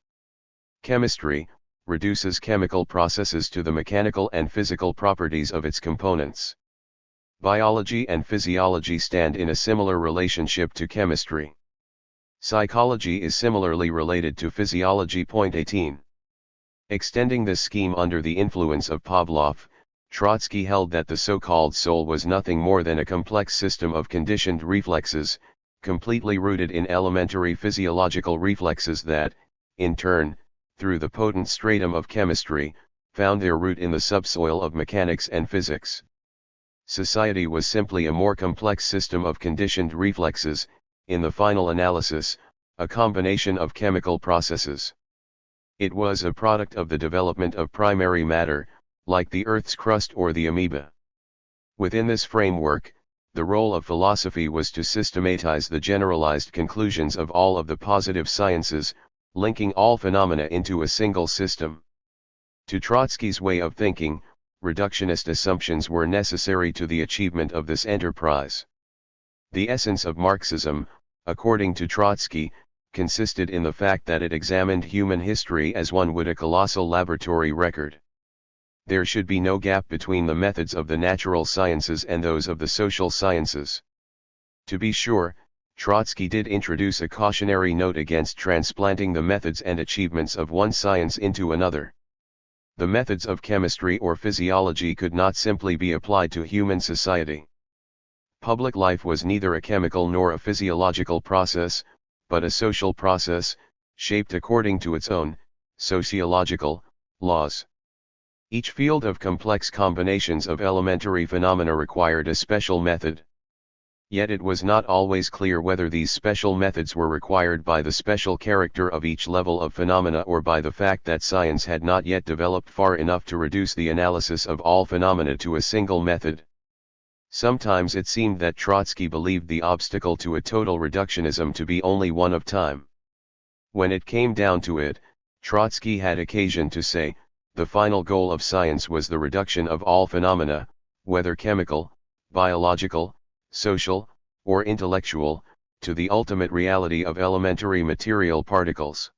Chemistry reduces chemical processes to the mechanical and physical properties of its components. Biology and physiology stand in a similar relationship to chemistry. Psychology is similarly related to physiology. 18. Extending this scheme under the influence of Pavlov, Trotsky held that the so-called soul was nothing more than a complex system of conditioned reflexes, completely rooted in elementary physiological reflexes that, in turn, through the potent stratum of chemistry, found their root in the subsoil of mechanics and physics. Society was simply a more complex system of conditioned reflexes, in the final analysis, a combination of chemical processes. It was a product of the development of primary matter, like the Earth's crust or the amoeba. Within this framework, the role of philosophy was to systematize the generalized conclusions of all of the positive sciences, linking all phenomena into a single system. To Trotsky's way of thinking, reductionist assumptions were necessary to the achievement of this enterprise. The essence of Marxism, according to Trotsky, consisted in the fact that it examined human history as one would a colossal laboratory record. There should be no gap between the methods of the natural sciences and those of the social sciences. To be sure, Trotsky did introduce a cautionary note against transplanting the methods and achievements of one science into another. The methods of chemistry or physiology could not simply be applied to human society. Public life was neither a chemical nor a physiological process, but a social process, shaped according to its own, sociological, laws. Each field of complex combinations of elementary phenomena required a special method. Yet it was not always clear whether these special methods were required by the special character of each level of phenomena or by the fact that science had not yet developed far enough to reduce the analysis of all phenomena to a single method. Sometimes it seemed that Trotsky believed the obstacle to a total reductionism to be only one of time. When it came down to it, Trotsky had occasion to say, the final goal of science was the reduction of all phenomena, whether chemical, biological, social, or intellectual, to the ultimate reality of elementary material particles.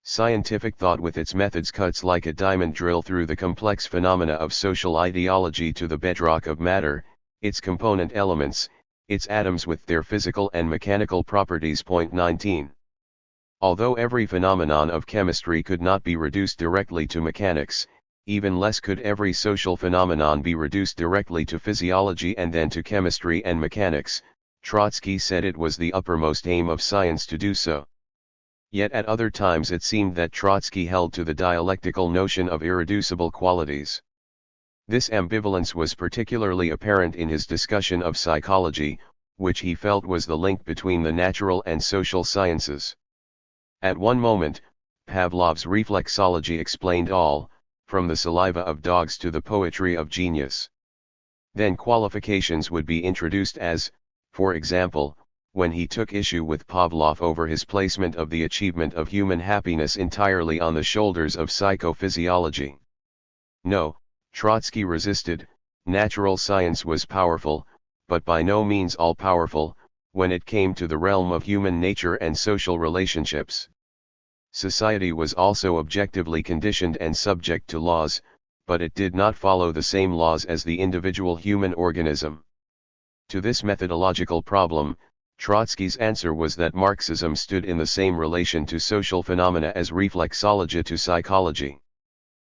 Scientific thought with its methods cuts like a diamond drill through the complex phenomena of social ideology to the bedrock of matter, its component elements, its atoms with their physical and mechanical properties. 19. Although every phenomenon of chemistry could not be reduced directly to mechanics, even less could every social phenomenon be reduced directly to physiology and then to chemistry and mechanics, Trotsky said it was the uppermost aim of science to do so. Yet at other times it seemed that Trotsky held to the dialectical notion of irreducible qualities. This ambivalence was particularly apparent in his discussion of psychology, which he felt was the link between the natural and social sciences. At one moment, Pavlov's reflexology explained all, from the saliva of dogs to the poetry of genius. Then qualifications would be introduced as, for example, when he took issue with Pavlov over his placement of the achievement of human happiness entirely on the shoulders of psychophysiology. No, Trotsky resisted. Natural science was powerful, but by no means all-powerful, when it came to the realm of human nature and social relationships. Society was also objectively conditioned and subject to laws, but it did not follow the same laws as the individual human organism. To this methodological problem, Trotsky's answer was that Marxism stood in the same relation to social phenomena as reflexology to psychology.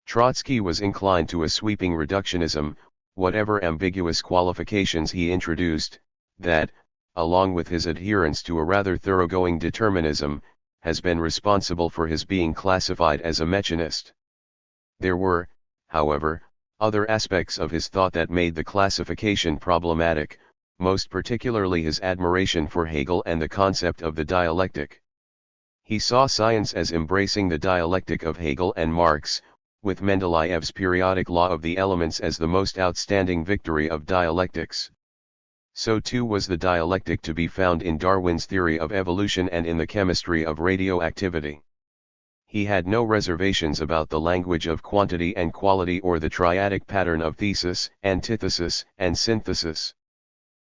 Trotsky was inclined to a sweeping reductionism, whatever ambiguous qualifications he introduced, that, along with his adherence to a rather thoroughgoing determinism, has been responsible for his being classified as a mechanist. There were, however, other aspects of his thought that made the classification problematic, most particularly his admiration for Hegel and the concept of the dialectic. He saw science as embracing the dialectic of Hegel and Marx, with Mendeleev's periodic law of the elements as the most outstanding victory of dialectics. So too was the dialectic to be found in Darwin's theory of evolution and in the chemistry of radioactivity. He had no reservations about the language of quantity and quality or the triadic pattern of thesis, antithesis, and synthesis.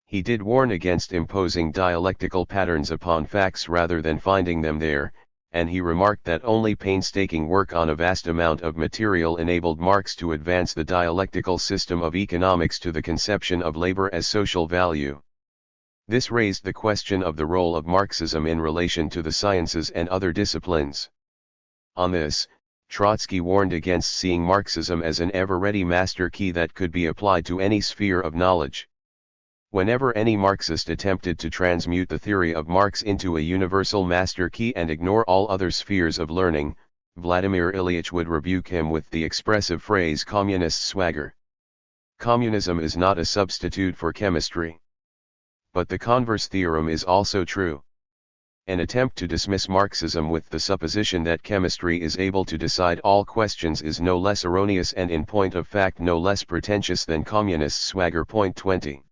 He did warn against imposing dialectical patterns upon facts rather than finding them there, and he remarked that only painstaking work on a vast amount of material enabled Marx to advance the dialectical system of economics to the conception of labor as social value. This raised the question of the role of Marxism in relation to the sciences and other disciplines. On this, Trotsky warned against seeing Marxism as an ever-ready master key that could be applied to any sphere of knowledge. Whenever any Marxist attempted to transmute the theory of Marx into a universal master key and ignore all other spheres of learning, Vladimir Ilyich would rebuke him with the expressive phrase communist swagger. Communism is not a substitute for chemistry. But the converse theorem is also true. An attempt to dismiss Marxism with the supposition that chemistry is able to decide all questions is no less erroneous and in point of fact no less pretentious than communist swagger. Point 20.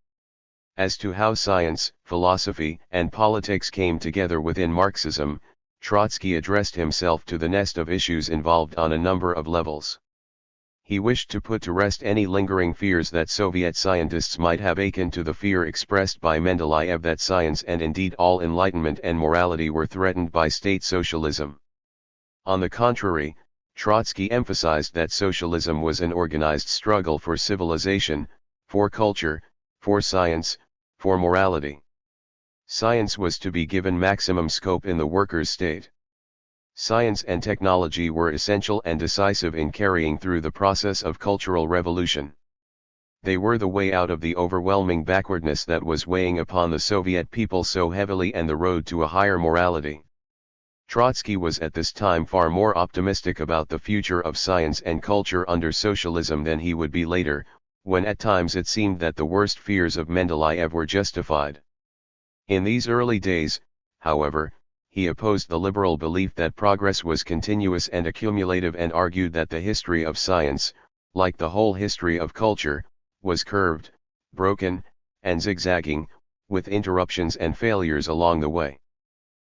As to how science, philosophy, and politics came together within Marxism, Trotsky addressed himself to the nest of issues involved on a number of levels. He wished to put to rest any lingering fears that Soviet scientists might have akin to the fear expressed by Mendeleev that science and indeed all enlightenment and morality were threatened by state socialism. On the contrary, Trotsky emphasized that socialism was an organized struggle for civilization, for culture, for science, for morality. Science was to be given maximum scope in the workers' state. Science and technology were essential and decisive in carrying through the process of cultural revolution. They were the way out of the overwhelming backwardness that was weighing upon the Soviet people so heavily and the road to a higher morality. Trotsky was at this time far more optimistic about the future of science and culture under socialism than he would be later, when at times it seemed that the worst fears of Mendeleev were justified. In these early days, however, he opposed the liberal belief that progress was continuous and accumulative and argued that the history of science, like the whole history of culture, was curved, broken, and zigzagging, with interruptions and failures along the way.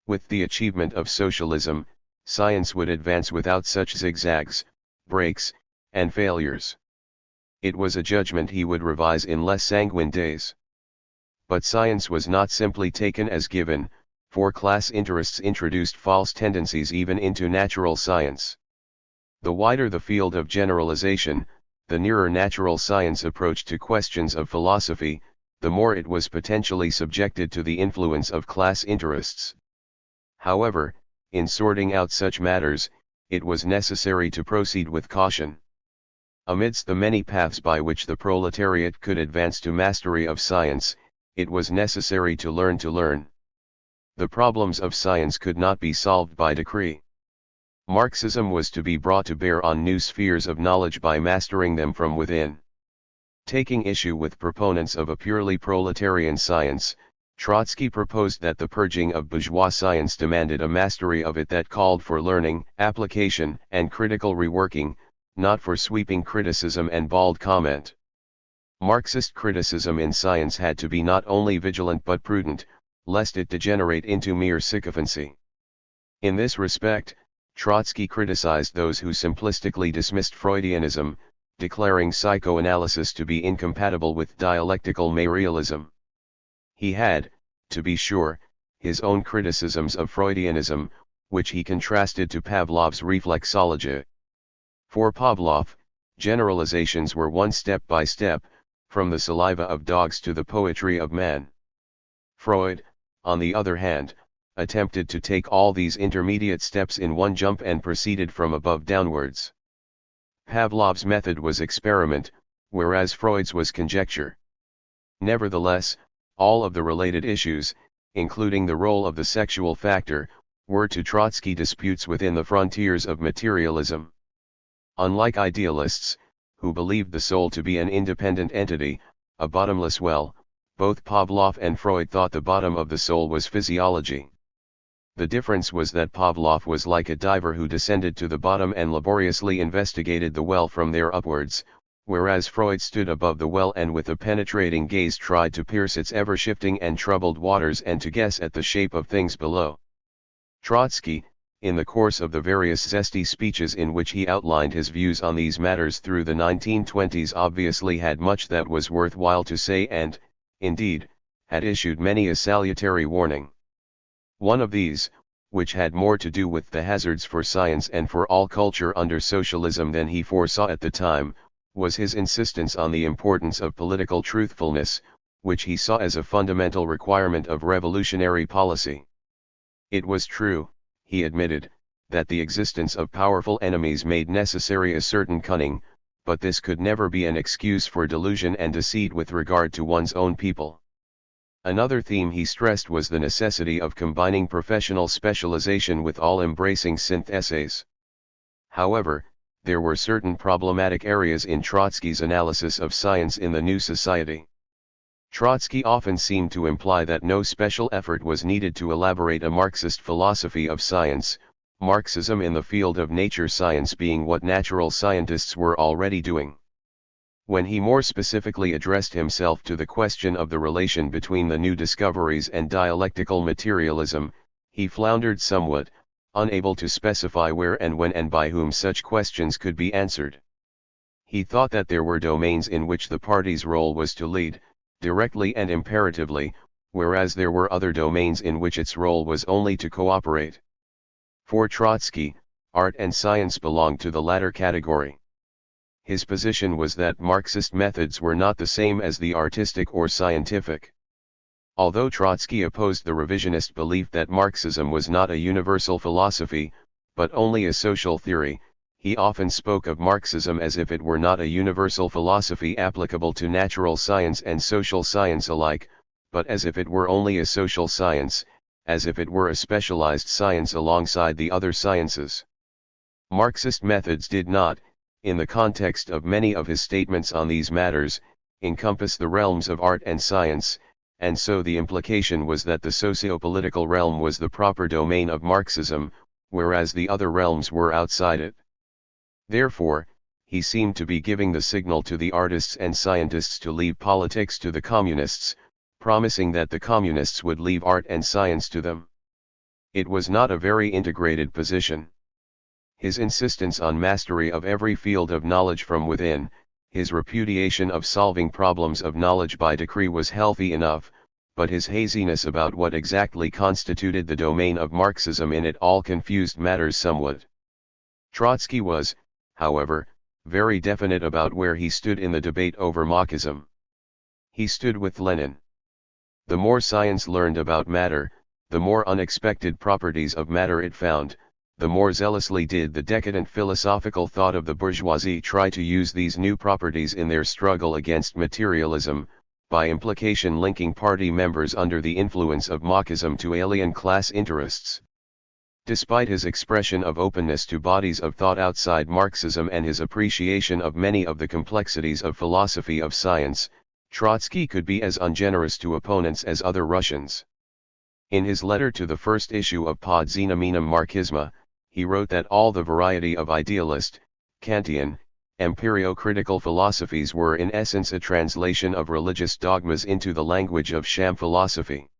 With the achievement of socialism, science would advance without such zigzags, breaks, and failures. It was a judgment he would revise in less sanguine days. But science was not simply taken as given, for class interests introduced false tendencies even into natural science. The wider the field of generalization, the nearer natural science approached to questions of philosophy, the more it was potentially subjected to the influence of class interests. However, in sorting out such matters, it was necessary to proceed with caution. Amidst the many paths by which the proletariat could advance to mastery of science, it was necessary to learn to learn. The problems of science could not be solved by decree. Marxism was to be brought to bear on new spheres of knowledge by mastering them from within. Taking issue with proponents of a purely proletarian science, Trotsky proposed that the purging of bourgeois science demanded a mastery of it that called for learning, application, and critical reworking, not for sweeping criticism and bald comment. Marxist criticism in science had to be not only vigilant but prudent, lest it degenerate into mere sycophancy. In this respect, Trotsky criticized those who simplistically dismissed Freudianism, declaring psychoanalysis to be incompatible with dialectical materialism. He had, to be sure, his own criticisms of Freudianism, which he contrasted to Pavlov's reflexology. For Pavlov, generalizations were one step by step, from the saliva of dogs to the poetry of man. Freud, on the other hand, attempted to take all these intermediate steps in one jump and proceeded from above downwards. Pavlov's method was experiment, whereas Freud's was conjecture. Nevertheless, all of the related issues, including the role of the sexual factor, were to Trotsky disputes within the frontiers of materialism. Unlike idealists, who believed the soul to be an independent entity, a bottomless well, both Pavlov and Freud thought the bottom of the soul was physiology. The difference was that Pavlov was like a diver who descended to the bottom and laboriously investigated the well from there upwards, whereas Freud stood above the well and with a penetrating gaze tried to pierce its ever-shifting and troubled waters and to guess at the shape of things below. Trotsky, in the course of the various zesty speeches in which he outlined his views on these matters through the 1920s, obviously had much that was worthwhile to say and, indeed, had issued many a salutary warning. One of these, which had more to do with the hazards for science and for all culture under socialism than he foresaw at the time, was his insistence on the importance of political truthfulness, which he saw as a fundamental requirement of revolutionary policy. It was true, he admitted, that the existence of powerful enemies made necessary a certain cunning, but this could never be an excuse for delusion and deceit with regard to one's own people. Another theme he stressed was the necessity of combining professional specialization with all-embracing syntheses. However, there were certain problematic areas in Trotsky's analysis of science in the new society. Trotsky often seemed to imply that no special effort was needed to elaborate a Marxist philosophy of science, Marxism in the field of nature science being what natural scientists were already doing. When he more specifically addressed himself to the question of the relation between the new discoveries and dialectical materialism, he floundered somewhat, unable to specify where and when and by whom such questions could be answered. He thought that there were domains in which the party's role was to lead, directly and imperatively, whereas there were other domains in which its role was only to cooperate. For Trotsky, art and science belonged to the latter category. His position was that Marxist methods were not the same as the artistic or scientific. Although Trotsky opposed the revisionist belief that Marxism was not a universal philosophy, but only a social theory, he often spoke of Marxism as if it were not a universal philosophy applicable to natural science and social science alike, but as if it were only a social science, as if it were a specialized science alongside the other sciences. Marxist methods did not, in the context of many of his statements on these matters, encompass the realms of art and science, and so the implication was that the socio-political realm was the proper domain of Marxism, whereas the other realms were outside it. Therefore, he seemed to be giving the signal to the artists and scientists to leave politics to the communists, promising that the communists would leave art and science to them. It was not a very integrated position. His insistence on mastery of every field of knowledge from within, his repudiation of solving problems of knowledge by decree was healthy enough, but his haziness about what exactly constituted the domain of Marxism in it all confused matters somewhat. Trotsky was, however, very definite about where he stood in the debate over Marxism. He stood with Lenin. The more science learned about matter, the more unexpected properties of matter it found, the more zealously did the decadent philosophical thought of the bourgeoisie try to use these new properties in their struggle against materialism, by implication linking party members under the influence of Marxism to alien class interests. Despite his expression of openness to bodies of thought outside Marxism and his appreciation of many of the complexities of philosophy of science, Trotsky could be as ungenerous to opponents as other Russians. In his letter to the first issue of Pod Znamenem Marxisma, he wrote that all the variety of idealist, Kantian, Empirio-critical philosophies were in essence a translation of religious dogmas into the language of sham philosophy.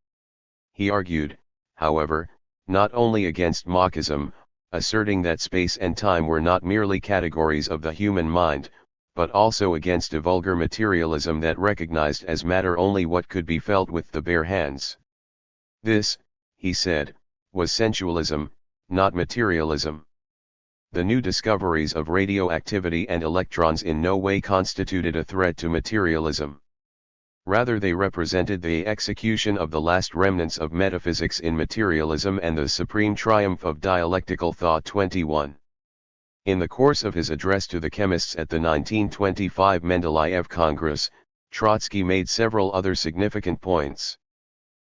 He argued, however, not only against marxism, asserting that space and time were not merely categories of the human mind, but also against a vulgar materialism that recognized as matter only what could be felt with the bare hands. This, he said, was sensualism, not materialism. The new discoveries of radioactivity and electrons in no way constituted a threat to materialism. Rather, they represented the execution of the last remnants of metaphysics in materialism and the supreme triumph of dialectical thought. 21. In the course of his address to the chemists at the 1925 Mendeleev Congress, Trotsky made several other significant points.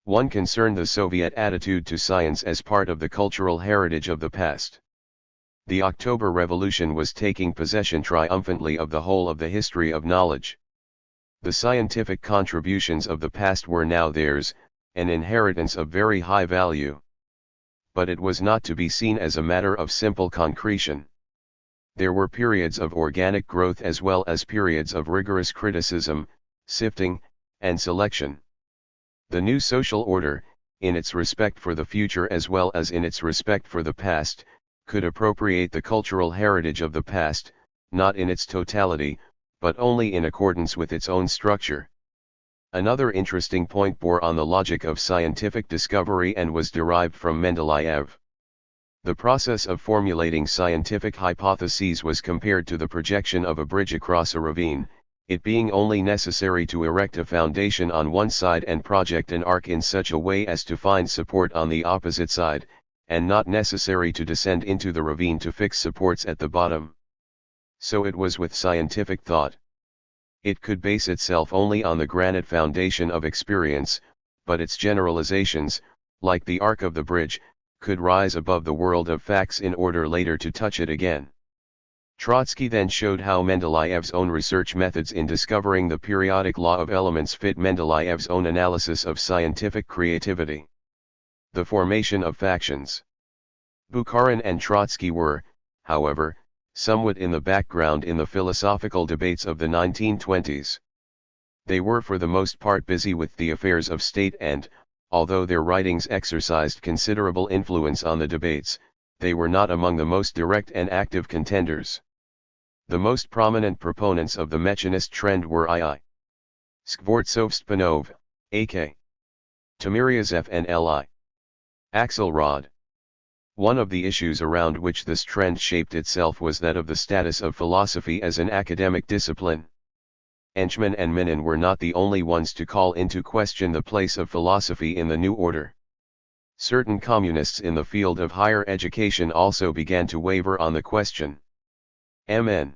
One concerned the Soviet attitude to science as part of the cultural heritage of the past. The October Revolution was taking possession triumphantly of the whole of the history of knowledge. The scientific contributions of the past were now theirs, an inheritance of very high value. But it was not to be seen as a matter of simple concretion. There were periods of organic growth as well as periods of rigorous criticism, sifting, and selection. The new social order, in its respect for the future as well as in its respect for the past, could appropriate the cultural heritage of the past, not in its totality, but only in accordance with its own structure. Another interesting point bore on the logic of scientific discovery and was derived from Mendeleev. The process of formulating scientific hypotheses was compared to the projection of a bridge across a ravine, it being only necessary to erect a foundation on one side and project an arc in such a way as to find support on the opposite side, and not necessary to descend into the ravine to fix supports at the bottom. So it was with scientific thought. It could base itself only on the granite foundation of experience, but its generalizations, like the arc of the bridge, could rise above the world of facts in order later to touch it again. Trotsky then showed how Mendeleev's own research methods in discovering the periodic law of elements fit Mendeleev's own analysis of scientific creativity. The formation of factions. Bukharin and Trotsky were, however, somewhat in the background in the philosophical debates of the 1920s. They were for the most part busy with the affairs of state and, although their writings exercised considerable influence on the debates, they were not among the most direct and active contenders. The most prominent proponents of the Mechanist trend were I.I. Skvortsov-Spanov, A.K. Timiryazev and L.I. Axelrod. One of the issues around which this trend shaped itself was that of the status of philosophy as an academic discipline. Henchman and Minin were not the only ones to call into question the place of philosophy in the new order. Certain communists in the field of higher education also began to waver on the question. M.N.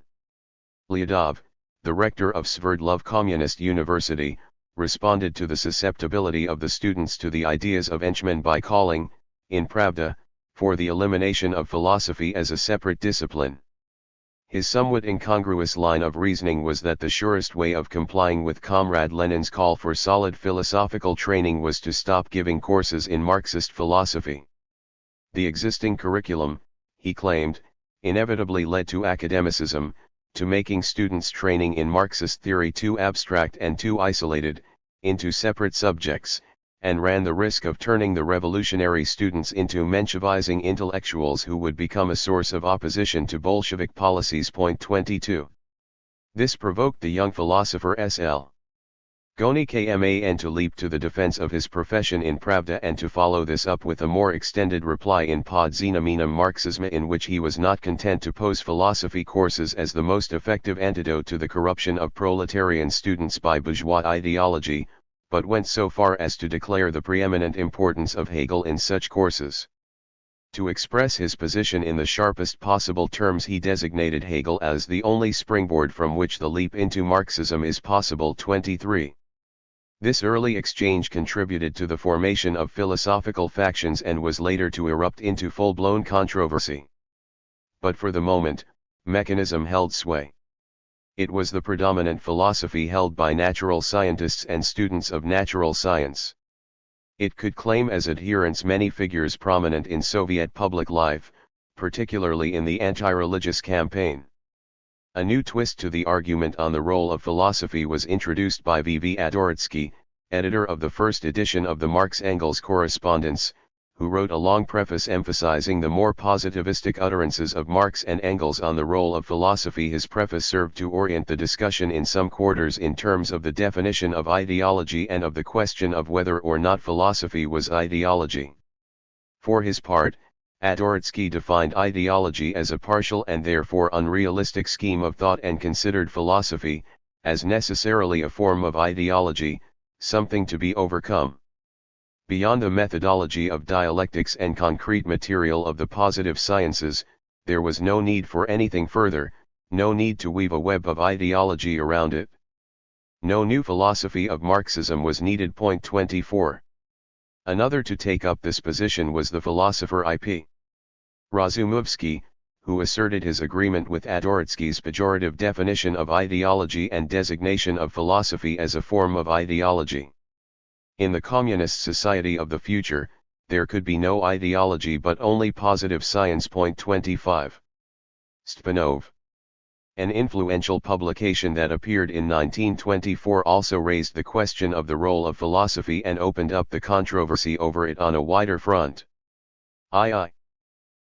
Lyadov, the rector of Sverdlov Communist University, responded to the susceptibility of the students to the ideas of Henchman by calling, in Pravda, for the elimination of philosophy as a separate discipline. His somewhat incongruous line of reasoning was that the surest way of complying with Comrade Lenin's call for solid philosophical training was to stop giving courses in Marxist philosophy. The existing curriculum, he claimed, inevitably led to academicism, to making students' training in Marxist theory too abstract and too isolated, into separate subjects, and ran the risk of turning the revolutionary students into Menshevizing intellectuals who would become a source of opposition to Bolshevik policies. 22. This provoked the young philosopher S.L. Gonikman to leap to the defense of his profession in Pravda and to follow this up with a more extended reply in Pod Znamenem Marxism, in which he was not content to pose philosophy courses as the most effective antidote to the corruption of proletarian students by bourgeois ideology, but went so far as to declare the preeminent importance of Hegel in such courses. To express his position in the sharpest possible terms, he designated Hegel as the only springboard from which the leap into Marxism is possible. 23. This early exchange contributed to the formation of philosophical factions and was later to erupt into full-blown controversy. But for the moment, mechanism held sway. It was the predominant philosophy held by natural scientists and students of natural science. It could claim as adherents many figures prominent in Soviet public life, particularly in the anti-religious campaign. A new twist to the argument on the role of philosophy was introduced by V. Adoritsky, editor of the first edition of the Marx-Engels correspondence, who wrote a long preface emphasizing the more positivistic utterances of Marx and Engels on the role of philosophy. His preface served to orient the discussion in some quarters in terms of the definition of ideology and of the question of whether or not philosophy was ideology. For his part, Adoritsky defined ideology as a partial and therefore unrealistic scheme of thought and considered philosophy, as necessarily a form of ideology, something to be overcome. Beyond the methodology of dialectics and concrete material of the positive sciences, there was no need for anything further, no need to weave a web of ideology around it. No new philosophy of Marxism was needed. 24. Another to take up this position was the philosopher I.P. Razumovsky, who asserted his agreement with Adoritsky's pejorative definition of ideology and designation of philosophy as a form of ideology. In the communist society of the future, there could be no ideology but only positive science. 25. Stpanov. An influential publication that appeared in 1924 also raised the question of the role of philosophy and opened up the controversy over it on a wider front. II.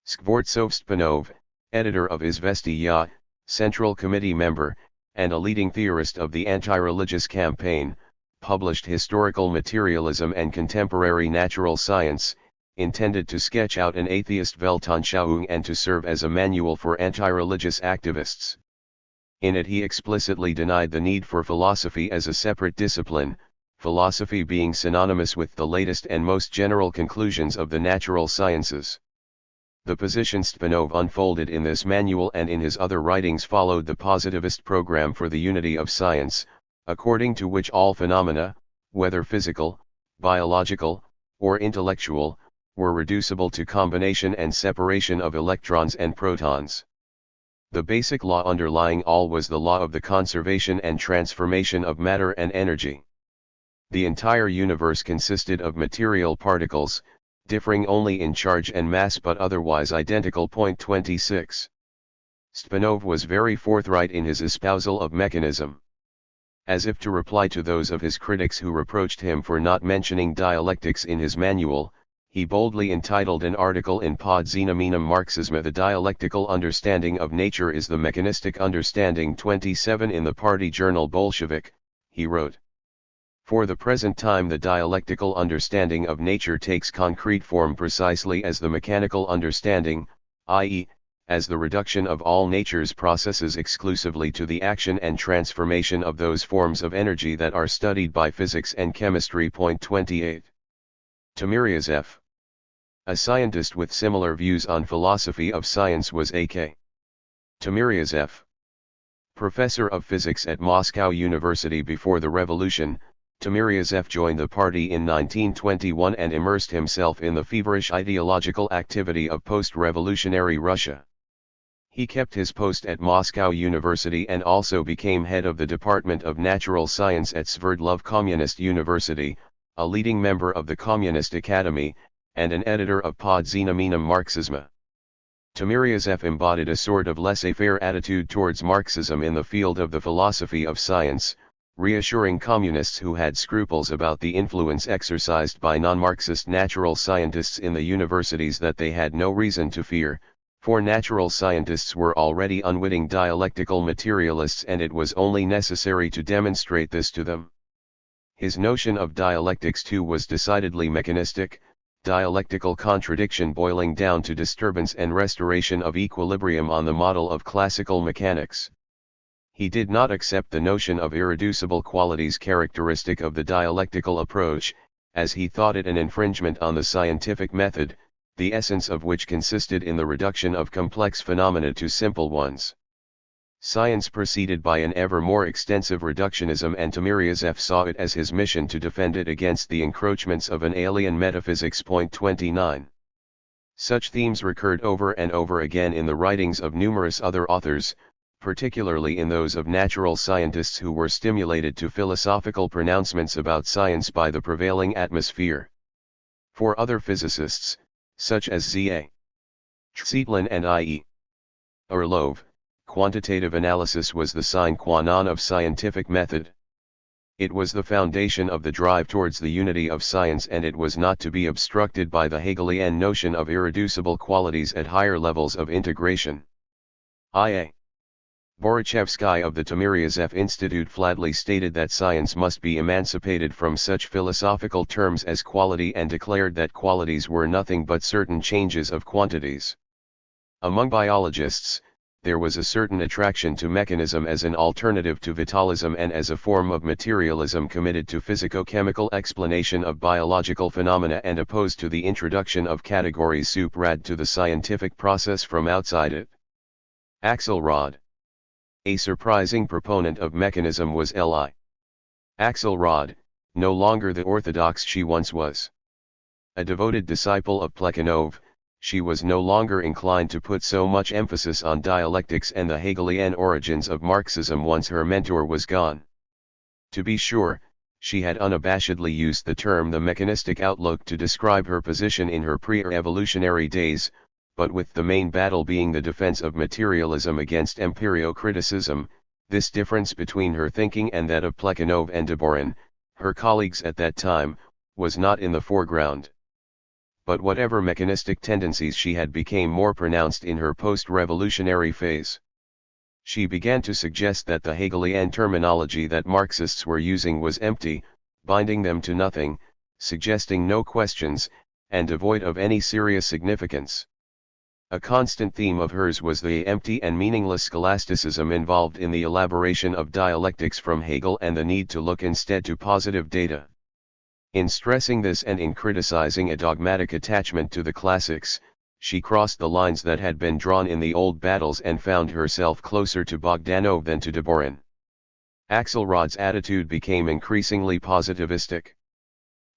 Skvortsov Stpanov, editor of Izvestiya, Central Committee member, and a leading theorist of the anti-religious campaign, published Historical Materialism and Contemporary Natural Science, intended to sketch out an atheist Weltanschauung and to serve as a manual for anti-religious activists. In it he explicitly denied the need for philosophy as a separate discipline, philosophy being synonymous with the latest and most general conclusions of the natural sciences. The position Stpanov unfolded in this manual and in his other writings followed the positivist program for the unity of science, according to which all phenomena, whether physical, biological, or intellectual, were reducible to combination and separation of electrons and protons. The basic law underlying all was the law of the conservation and transformation of matter and energy. The entire universe consisted of material particles, differing only in charge and mass but otherwise identical. 26. Stpanov was very forthright in his espousal of mechanism. As if to reply to those of his critics who reproached him for not mentioning dialectics in his manual, he boldly entitled an article in Pod Znamenem Marxisma "The Dialectical Understanding of Nature is the Mechanistic Understanding." 27. In the party journal Bolshevik, he wrote, "For the present time the dialectical understanding of nature takes concrete form precisely as the mechanical understanding, i.e., as the reduction of all nature's processes exclusively to the action and transformation of those forms of energy that are studied by physics and chemistry." 28. Timiryazev. A scientist with similar views on philosophy of science was A.K. Timiryazev. Professor of physics at Moscow University before the revolution, Timiryazev joined the party in 1921 and immersed himself in the feverish ideological activity of post-revolutionary Russia. He kept his post at Moscow University and also became head of the Department of Natural Science at Sverdlov Communist University, a leading member of the Communist Academy, and an editor of Pod Znamenem Marxisma. Timiryazev embodied a sort of laissez-faire attitude towards Marxism in the field of the philosophy of science, reassuring communists who had scruples about the influence exercised by non-Marxist natural scientists in the universities that they had no reason to fear, for natural scientists were already unwitting dialectical materialists and it was only necessary to demonstrate this to them. His notion of dialectics too was decidedly mechanistic, dialectical contradiction boiling down to disturbance and restoration of equilibrium on the model of classical mechanics. He did not accept the notion of irreducible qualities characteristic of the dialectical approach, as he thought it an infringement on the scientific method, the essence of which consisted in the reduction of complex phenomena to simple ones. Science proceeded by an ever more extensive reductionism and Timiryazev saw it as his mission to defend it against the encroachments of an alien metaphysics. 29. Such themes recurred over and over again in the writings of numerous other authors, particularly in those of natural scientists who were stimulated to philosophical pronouncements about science by the prevailing atmosphere. For other physicists, such as Z.A. Tsietlin and I.E. Orlov, quantitative analysis was the sine qua non of scientific method. It was the foundation of the drive towards the unity of science, and it was not to be obstructed by the Hegelian notion of irreducible qualities at higher levels of integration. I.A. Borichevsky of the Timiryazev Institute flatly stated that science must be emancipated from such philosophical terms as quality, and declared that qualities were nothing but certain changes of quantities. Among biologists, there was a certain attraction to mechanism as an alternative to vitalism and as a form of materialism committed to physico-chemical explanation of biological phenomena and opposed to the introduction of categories suprad to the scientific process from outside it. Axelrod. A surprising proponent of mechanism was L.I. Axelrod, no longer the orthodox she once was. A devoted disciple of Plekhanov, she was no longer inclined to put so much emphasis on dialectics and the Hegelian origins of Marxism once her mentor was gone. To be sure, she had unabashedly used the term the mechanistic outlook to describe her position in her pre-evolutionary days, but with the main battle being the defense of materialism against empirio-criticism, this difference between her thinking and that of Plekhanov and Deborin, her colleagues at that time, was not in the foreground. But whatever mechanistic tendencies she had became more pronounced in her post-revolutionary phase. She began to suggest that the Hegelian terminology that Marxists were using was empty, binding them to nothing, suggesting no questions, and devoid of any serious significance. A constant theme of hers was the empty and meaningless scholasticism involved in the elaboration of dialectics from Hegel, and the need to look instead to positive data. In stressing this and in criticizing a dogmatic attachment to the classics, she crossed the lines that had been drawn in the old battles and found herself closer to Bogdanov than to Deborin. Axelrod's attitude became increasingly positivistic.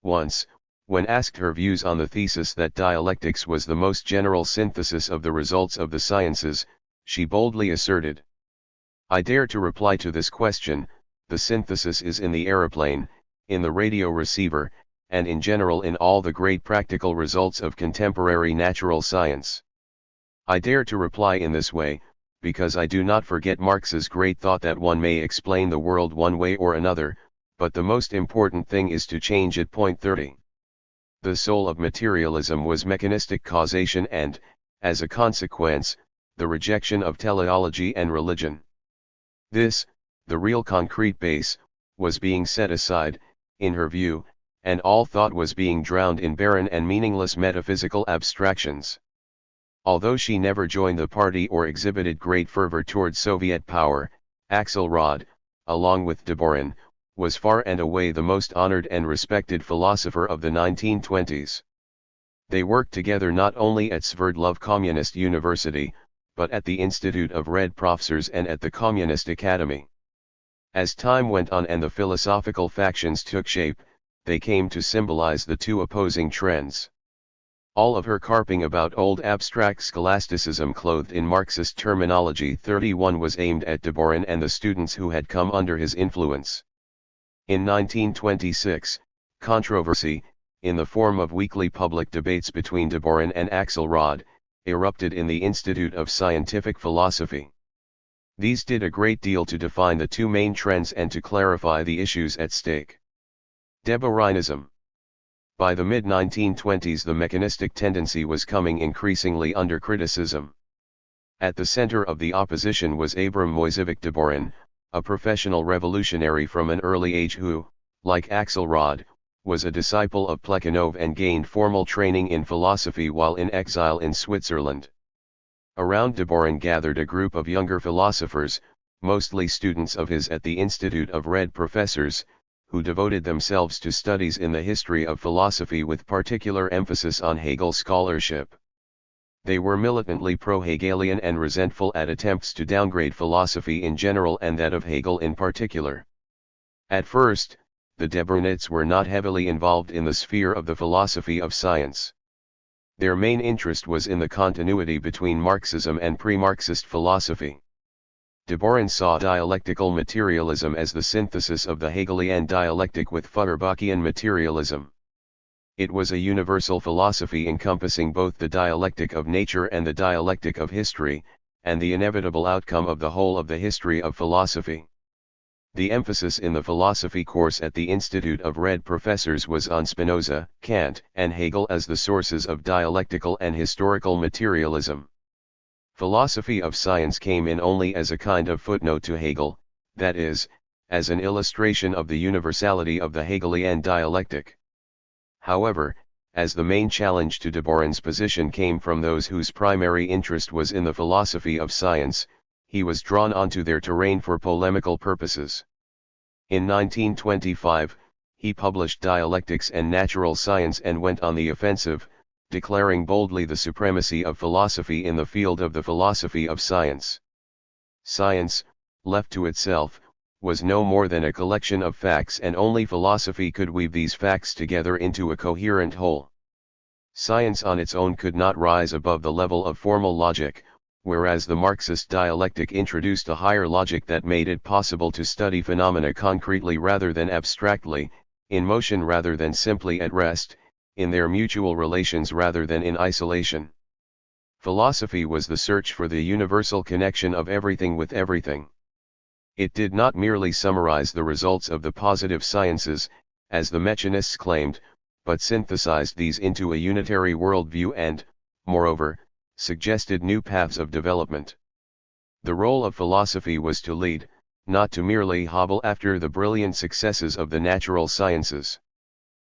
Once, when asked her views on the thesis that dialectics was the most general synthesis of the results of the sciences, she boldly asserted, "I dare to reply to this question: the synthesis is in the aeroplane, in the radio receiver, and in general in all the great practical results of contemporary natural science." I dare to reply in this way, because I do not forget Marx's great thought that one may explain the world one way or another, but the most important thing is to change it. Point 30. The soul of materialism was mechanistic causation and, as a consequence, the rejection of teleology and religion. This, the real concrete base, was being set aside, in her view, and all thought was being drowned in barren and meaningless metaphysical abstractions. Although she never joined the party or exhibited great fervor towards Soviet power, Axelrod, along with Deborin, was far and away the most honored and respected philosopher of the 1920s. They worked together not only at Sverdlov Communist University, but at the Institute of Red Professors and at the Communist Academy. As time went on and the philosophical factions took shape, they came to symbolize the two opposing trends. All of her carping about old abstract scholasticism clothed in Marxist terminology 31 was aimed at Deborin and the students who had come under his influence. In 1926, controversy, in the form of weekly public debates between Deborin and Axelrod, erupted in the Institute of Scientific Philosophy. These did a great deal to define the two main trends and to clarify the issues at stake. Deborinism. By the mid-1920s the mechanistic tendency was coming increasingly under criticism. At the center of the opposition was Abram Moisevich Deborin, a professional revolutionary from an early age who, like Axelrod, was a disciple of Plekhanov and gained formal training in philosophy while in exile in Switzerland. Around Deborin gathered a group of younger philosophers, mostly students of his at the Institute of Red Professors, who devoted themselves to studies in the history of philosophy with particular emphasis on Hegel scholarship. They were militantly pro-Hegelian and resentful at attempts to downgrade philosophy in general and that of Hegel in particular. At first, the Deborinists were not heavily involved in the sphere of the philosophy of science. Their main interest was in the continuity between Marxism and pre-Marxist philosophy. Deborin saw dialectical materialism as the synthesis of the Hegelian dialectic with Feuerbachian materialism. It was a universal philosophy encompassing both the dialectic of nature and the dialectic of history, and the inevitable outcome of the whole of the history of philosophy. The emphasis in the philosophy course at the Institute of Red Professors was on Spinoza, Kant, and Hegel as the sources of dialectical and historical materialism. Philosophy of science came in only as a kind of footnote to Hegel, that is, as an illustration of the universality of the Hegelian dialectic. However, as the main challenge to de Boron's position came from those whose primary interest was in the philosophy of science, he was drawn onto their terrain for polemical purposes. In 1925, he published Dialectics and Natural Science and went on the offensive, declaring boldly the supremacy of philosophy in the field of the philosophy of science. Science, left to itself, was no more than a collection of facts, and only philosophy could weave these facts together into a coherent whole. Science on its own could not rise above the level of formal logic, whereas the Marxist dialectic introduced a higher logic that made it possible to study phenomena concretely rather than abstractly, in motion rather than simply at rest, in their mutual relations rather than in isolation. Philosophy was the search for the universal connection of everything with everything. It did not merely summarize the results of the positive sciences, as the mechanists claimed, but synthesized these into a unitary worldview and, moreover, suggested new paths of development. The role of philosophy was to lead, not to merely hobble after the brilliant successes of the natural sciences.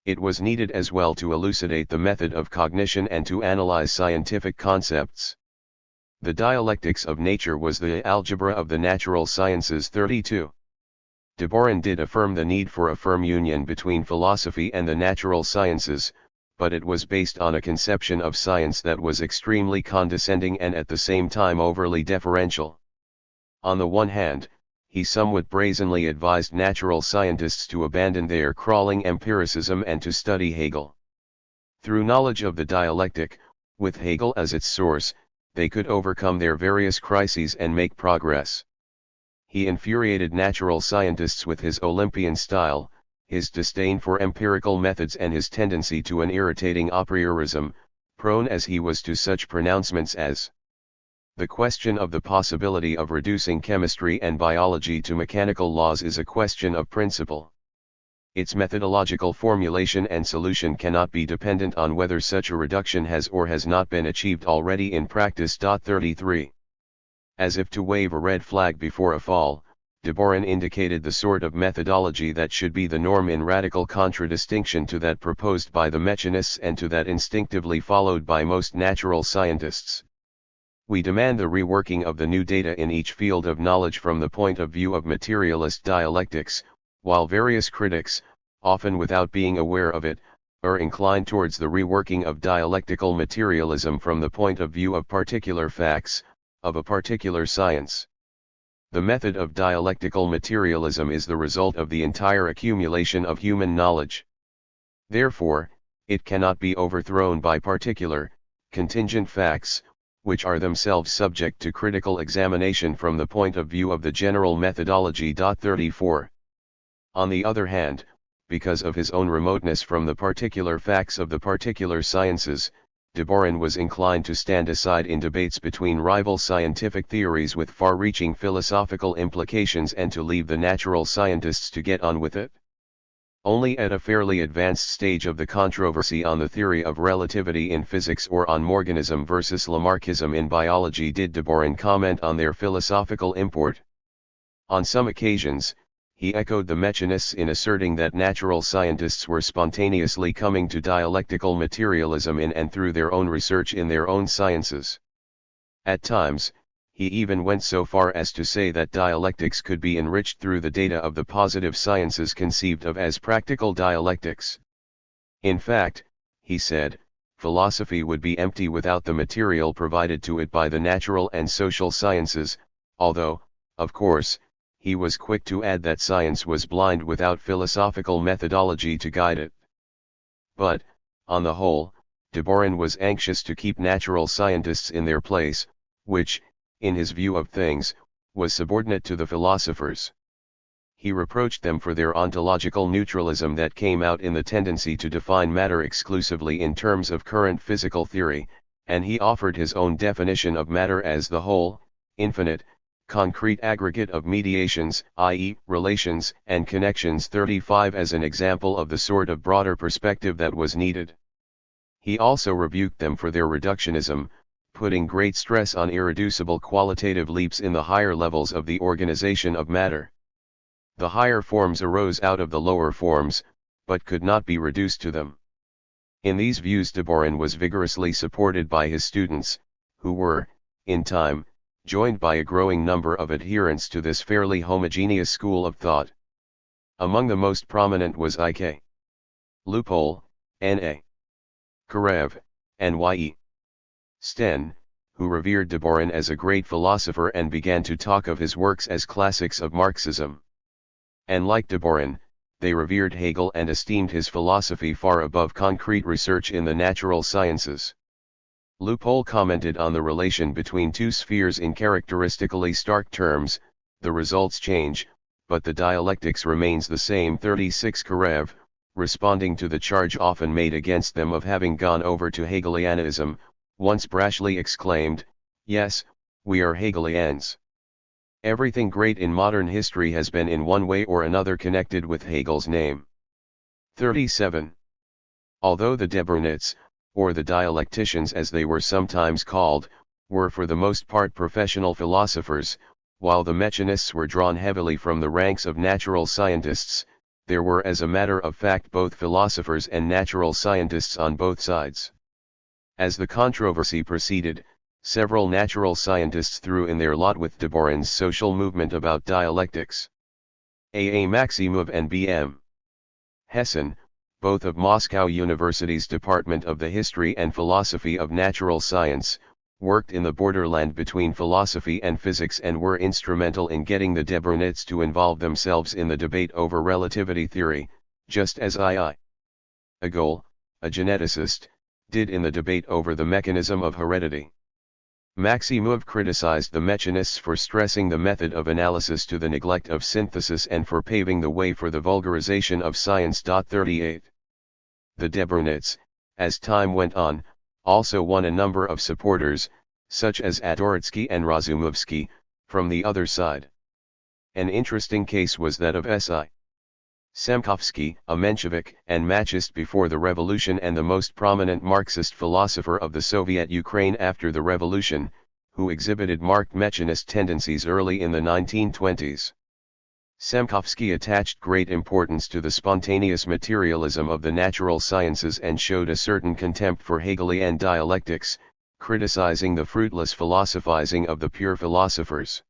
It was needed as well to elucidate the method of cognition and to analyze scientific concepts. The dialectics of nature was the algebra of the natural sciences. 32. De Boron did affirm the need for a firm union between philosophy and the natural sciences, but it was based on a conception of science that was extremely condescending and at the same time overly deferential. On the one hand, he somewhat brazenly advised natural scientists to abandon their crawling empiricism and to study Hegel. Through knowledge of the dialectic, with Hegel as its source, they could overcome their various crises and make progress. He infuriated natural scientists with his Olympian style, his disdain for empirical methods and his tendency to an irritating a priorism, prone as he was to such pronouncements as the question of the possibility of reducing chemistry and biology to mechanical laws is a question of principle. Its methodological formulation and solution cannot be dependent on whether such a reduction has or has not been achieved already in practice. 33. As if to wave a red flag before a fall, de Boron indicated the sort of methodology that should be the norm in radical contradistinction to that proposed by the mechanists and to that instinctively followed by most natural scientists. We demand the reworking of the new data in each field of knowledge from the point of view of materialist dialectics, while various critics, often without being aware of it, are inclined towards the reworking of dialectical materialism from the point of view of particular facts, of a particular science. The method of dialectical materialism is the result of the entire accumulation of human knowledge. Therefore, it cannot be overthrown by particular, contingent facts, which are themselves subject to critical examination from the point of view of the general methodology. 34. On the other hand, because of his own remoteness from the particular facts of the particular sciences, de Boron was inclined to stand aside in debates between rival scientific theories with far-reaching philosophical implications and to leave the natural scientists to get on with it. Only at a fairly advanced stage of the controversy on the theory of relativity in physics or on Morganism versus Lamarckism in biology did de Boron comment on their philosophical import. On some occasions, he echoed the mechanists in asserting that natural scientists were spontaneously coming to dialectical materialism in and through their own research in their own sciences. At times, he even went so far as to say that dialectics could be enriched through the data of the positive sciences conceived of as practical dialectics. In fact, he said, philosophy would be empty without the material provided to it by the natural and social sciences, although, of course, he was quick to add that science was blind without philosophical methodology to guide it. But, on the whole, de Boron was anxious to keep natural scientists in their place, which, in his view of things, was subordinate to the philosophers. He reproached them for their ontological neutralism that came out in the tendency to define matter exclusively in terms of current physical theory, and he offered his own definition of matter as the whole, infinite, concrete aggregate of mediations, i.e., relations and connections. 35 as an example of the sort of broader perspective that was needed. He also rebuked them for their reductionism, putting great stress on irreducible qualitative leaps in the higher levels of the organization of matter. The higher forms arose out of the lower forms, but could not be reduced to them. In these views Deborin was vigorously supported by his students, who were, in time, joined by a growing number of adherents to this fairly homogeneous school of thought. Among the most prominent was I.K. Lupol, N.A. Karev, and Y.E. Sten, who revered Deborin as a great philosopher and began to talk of his works as classics of Marxism. And like Deborin, they revered Hegel and esteemed his philosophy far above concrete research in the natural sciences. Lupol commented on the relation between two spheres in characteristically stark terms: the results change, but the dialectics remains the same. 36 Karev, responding to the charge often made against them of having gone over to Hegelianism, once brashly exclaimed, "Yes, we are Hegelians. Everything great in modern history has been in one way or another connected with Hegel's name." 37. Although the Deborinists, or the dialecticians as they were sometimes called, were for the most part professional philosophers, while the mechanists were drawn heavily from the ranks of natural scientists, there were as a matter of fact both philosophers and natural scientists on both sides. As the controversy proceeded, several natural scientists threw in their lot with Deborin's social movement about dialectics. A. Maximov and B.M. Hessen, both of Moscow University's Department of the History and Philosophy of Natural Science, worked in the borderland between philosophy and physics and were instrumental in getting the Deborinists to involve themselves in the debate over relativity theory, just as I.I. Agol, a geneticist, did in the debate over the mechanism of heredity. Maximov criticized the mechanists for stressing the method of analysis to the neglect of synthesis and for paving the way for the vulgarization of science. 38. The Deborinists, as time went on, also won a number of supporters, such as Adoritsky and Razumovsky, from the other side. An interesting case was that of S.I. Semkovsky, a Menshevik and Machist before the revolution and the most prominent Marxist philosopher of the Soviet Ukraine after the revolution, who exhibited marked mechanist tendencies early in the 1920s. Semkovsky attached great importance to the spontaneous materialism of the natural sciences and showed a certain contempt for Hegelian dialectics, criticizing the fruitless philosophizing of the pure philosophers.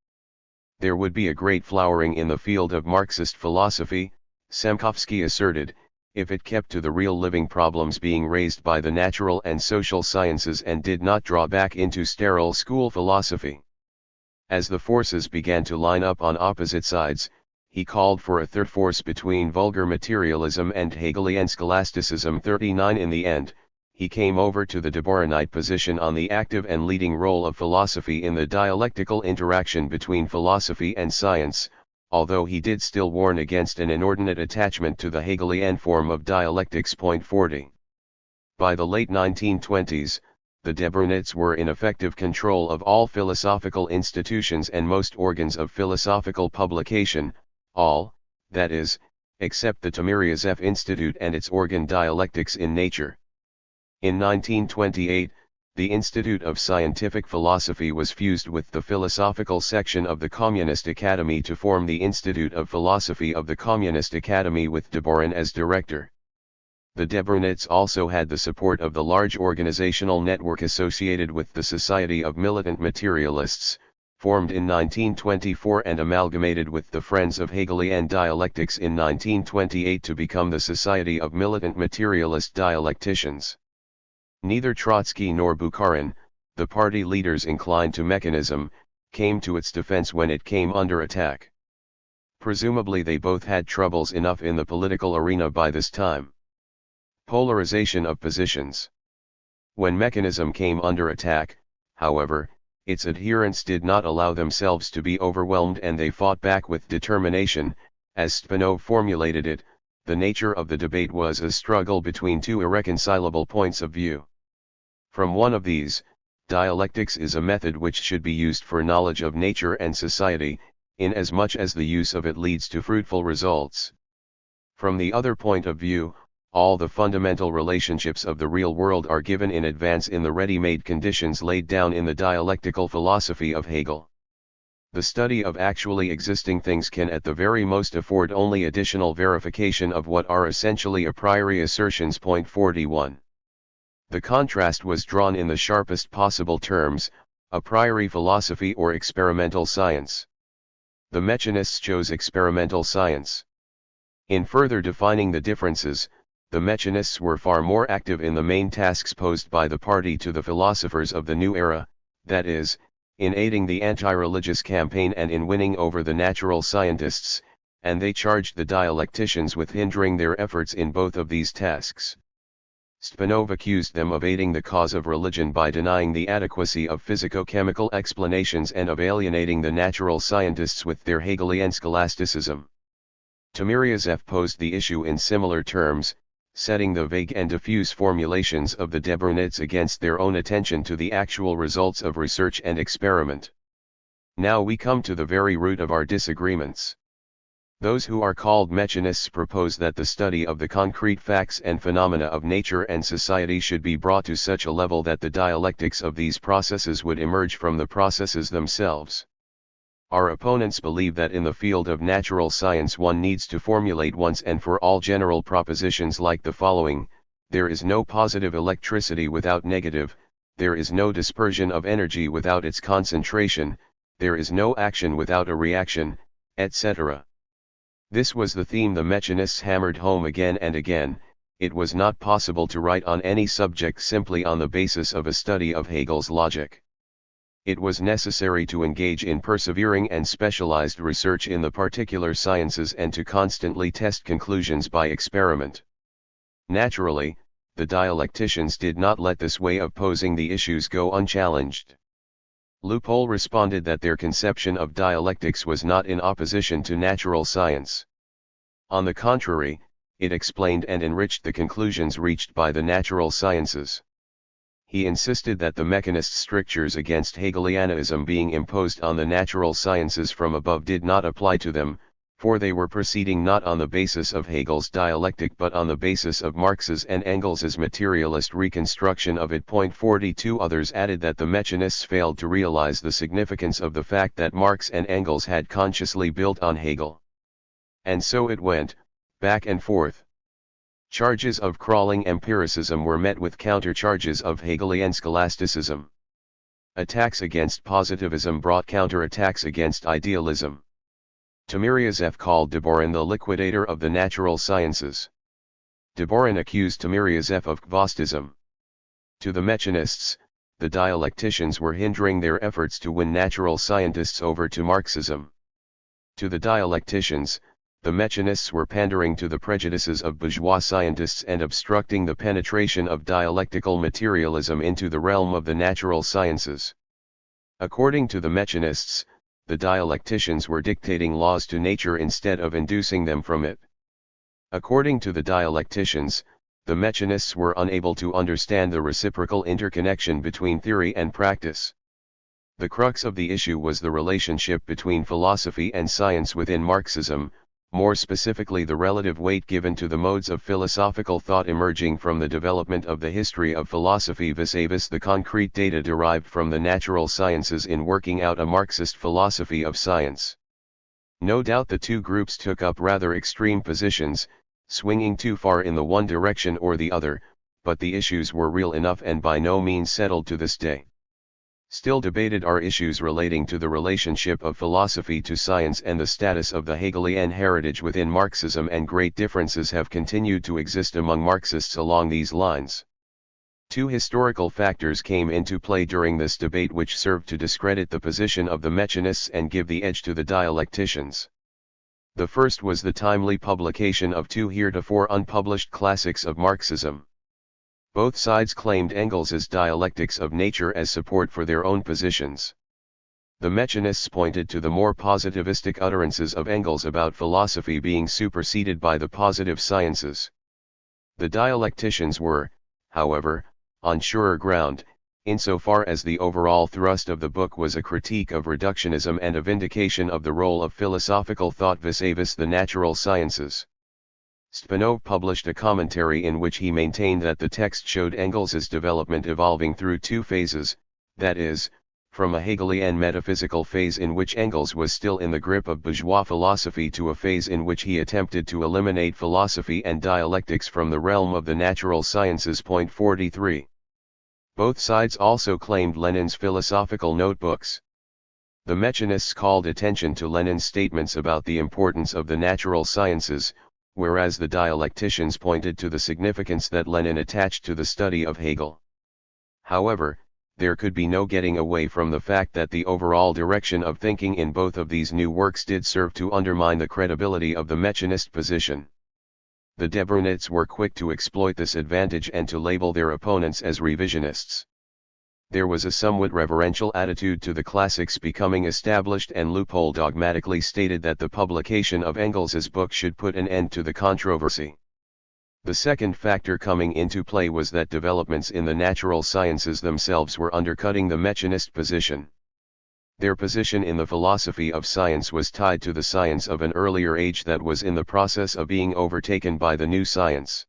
There would be a great flowering in the field of Marxist philosophy, Semkovsky asserted, if it kept to the real living problems being raised by the natural and social sciences and did not draw back into sterile school philosophy. As the forces began to line up on opposite sides, he called for a third force between vulgar materialism and Hegelian scholasticism. 39 In the end, he came over to the Deborinite position on the active and leading role of philosophy in the dialectical interaction between philosophy and science, although he did still warn against an inordinate attachment to the Hegelian form of dialectics. 40. By the late 1920s, the Deborinists were in effective control of all philosophical institutions and most organs of philosophical publication, all, that is, except the Timiryazev Institute and its organ Dialectics in Nature. In 1928, the Institute of Scientific Philosophy was fused with the philosophical section of the Communist Academy to form the Institute of Philosophy of the Communist Academy with Deborin as director. The Deborinists also had the support of the large organizational network associated with the Society of Militant Materialists, formed in 1924 and amalgamated with the Friends of Hegelian Dialectics in 1928 to become the Society of Militant Materialist Dialecticians. Neither Trotsky nor Bukharin, the party leaders inclined to mechanism, came to its defense when it came under attack. Presumably they both had troubles enough in the political arena by this time. Polarization of positions. When mechanism came under attack, however, its adherents did not allow themselves to be overwhelmed and they fought back with determination. As Spinow formulated it, the nature of the debate was a struggle between two irreconcilable points of view. From one of these, Dialectics is a method which should be used for knowledge of nature and society, inasmuch as the use of it leads to fruitful results. From the other point of view, all the fundamental relationships of the real world are given in advance in the ready-made conditions laid down in the dialectical philosophy of Hegel. The study of actually existing things can at the very most afford only additional verification of what are essentially a priori assertions. 41. The contrast was drawn in the sharpest possible terms, a priori philosophy or experimental science. The mechanists chose experimental science. In further defining the differences, the mechanists were far more active in the main tasks posed by the party to the philosophers of the new era, that is, in aiding the anti-religious campaign and in winning over the natural scientists, and they charged the dialecticians with hindering their efforts in both of these tasks. Spinoza accused them of aiding the cause of religion by denying the adequacy of physico-chemical explanations and of alienating the natural scientists with their Hegelian scholasticism. Timiryazev posed the issue in similar terms, setting the vague and diffuse formulations of the Debrunites against their own attention to the actual results of research and experiment. Now we come to the very root of our disagreements. Those who are called mechanists propose that the study of the concrete facts and phenomena of nature and society should be brought to such a level that the dialectics of these processes would emerge from the processes themselves. Our opponents believe that in the field of natural science one needs to formulate once and for all general propositions like the following: there is no positive electricity without negative, there is no dispersion of energy without its concentration, there is no action without a reaction, etc. This was the theme the mechanists hammered home again and again. It was not possible to write on any subject simply on the basis of a study of Hegel's logic. It was necessary to engage in persevering and specialized research in the particular sciences and to constantly test conclusions by experiment. Naturally, the dialecticians did not let this way of posing the issues go unchallenged. Lupol responded that their conception of dialectics was not in opposition to natural science. On the contrary, it explained and enriched the conclusions reached by the natural sciences. He insisted that the mechanist strictures against Hegelianism being imposed on the natural sciences from above did not apply to them, for they were proceeding not on the basis of Hegel's dialectic but on the basis of Marx's and Engels's materialist reconstruction of it. 42. Others added that the mechanists failed to realize the significance of the fact that Marx and Engels had consciously built on Hegel. And so it went, back and forth. Charges of crawling empiricism were met with countercharges of Hegelian scholasticism. Attacks against positivism brought counterattacks against idealism. Timiryazev called Deborin the liquidator of the natural sciences. Deborin accused Timiryazev of kvostism. To the mechanists, the dialecticians were hindering their efforts to win natural scientists over to Marxism. To the dialecticians, the mechanists were pandering to the prejudices of bourgeois scientists and obstructing the penetration of dialectical materialism into the realm of the natural sciences. According to the mechanists, the dialecticians were dictating laws to nature instead of inducing them from it. According to the dialecticians, the mechanists were unable to understand the reciprocal interconnection between theory and practice. The crux of the issue was the relationship between philosophy and science within Marxism, more specifically the relative weight given to the modes of philosophical thought emerging from the development of the history of philosophy vis-a-vis the concrete data derived from the natural sciences in working out a Marxist philosophy of science. No doubt the two groups took up rather extreme positions, swinging too far in the one direction or the other, but the issues were real enough and by no means settled to this day. Still debated are issues relating to the relationship of philosophy to science and the status of the Hegelian heritage within Marxism, and great differences have continued to exist among Marxists along these lines. Two historical factors came into play during this debate which served to discredit the position of the mechanists and give the edge to the dialecticians. The first was the timely publication of two heretofore unpublished classics of Marxism. Both sides claimed Engels's dialectics of nature as support for their own positions. The mechanists pointed to the more positivistic utterances of Engels about philosophy being superseded by the positive sciences. The dialecticians were, however, on surer ground, insofar as the overall thrust of the book was a critique of reductionism and a vindication of the role of philosophical thought vis-a-vis the natural sciences. Spinow published a commentary in which he maintained that the text showed Engels's development evolving through two phases, that is, from a Hegelian metaphysical phase in which Engels was still in the grip of bourgeois philosophy to a phase in which he attempted to eliminate philosophy and dialectics from the realm of the natural sciences. 43. Both sides also claimed Lenin's philosophical notebooks. The Mechanists called attention to Lenin's statements about the importance of the natural sciences, whereas the dialecticians pointed to the significance that Lenin attached to the study of Hegel. However, there could be no getting away from the fact that the overall direction of thinking in both of these new works did serve to undermine the credibility of the Mechanist position. The Debrunists were quick to exploit this advantage and to label their opponents as revisionists. There was a somewhat reverential attitude to the classics becoming established, and Leupold dogmatically stated that the publication of Engels's book should put an end to the controversy. The second factor coming into play was that developments in the natural sciences themselves were undercutting the Mechanist position. Their position in the philosophy of science was tied to the science of an earlier age that was in the process of being overtaken by the new science.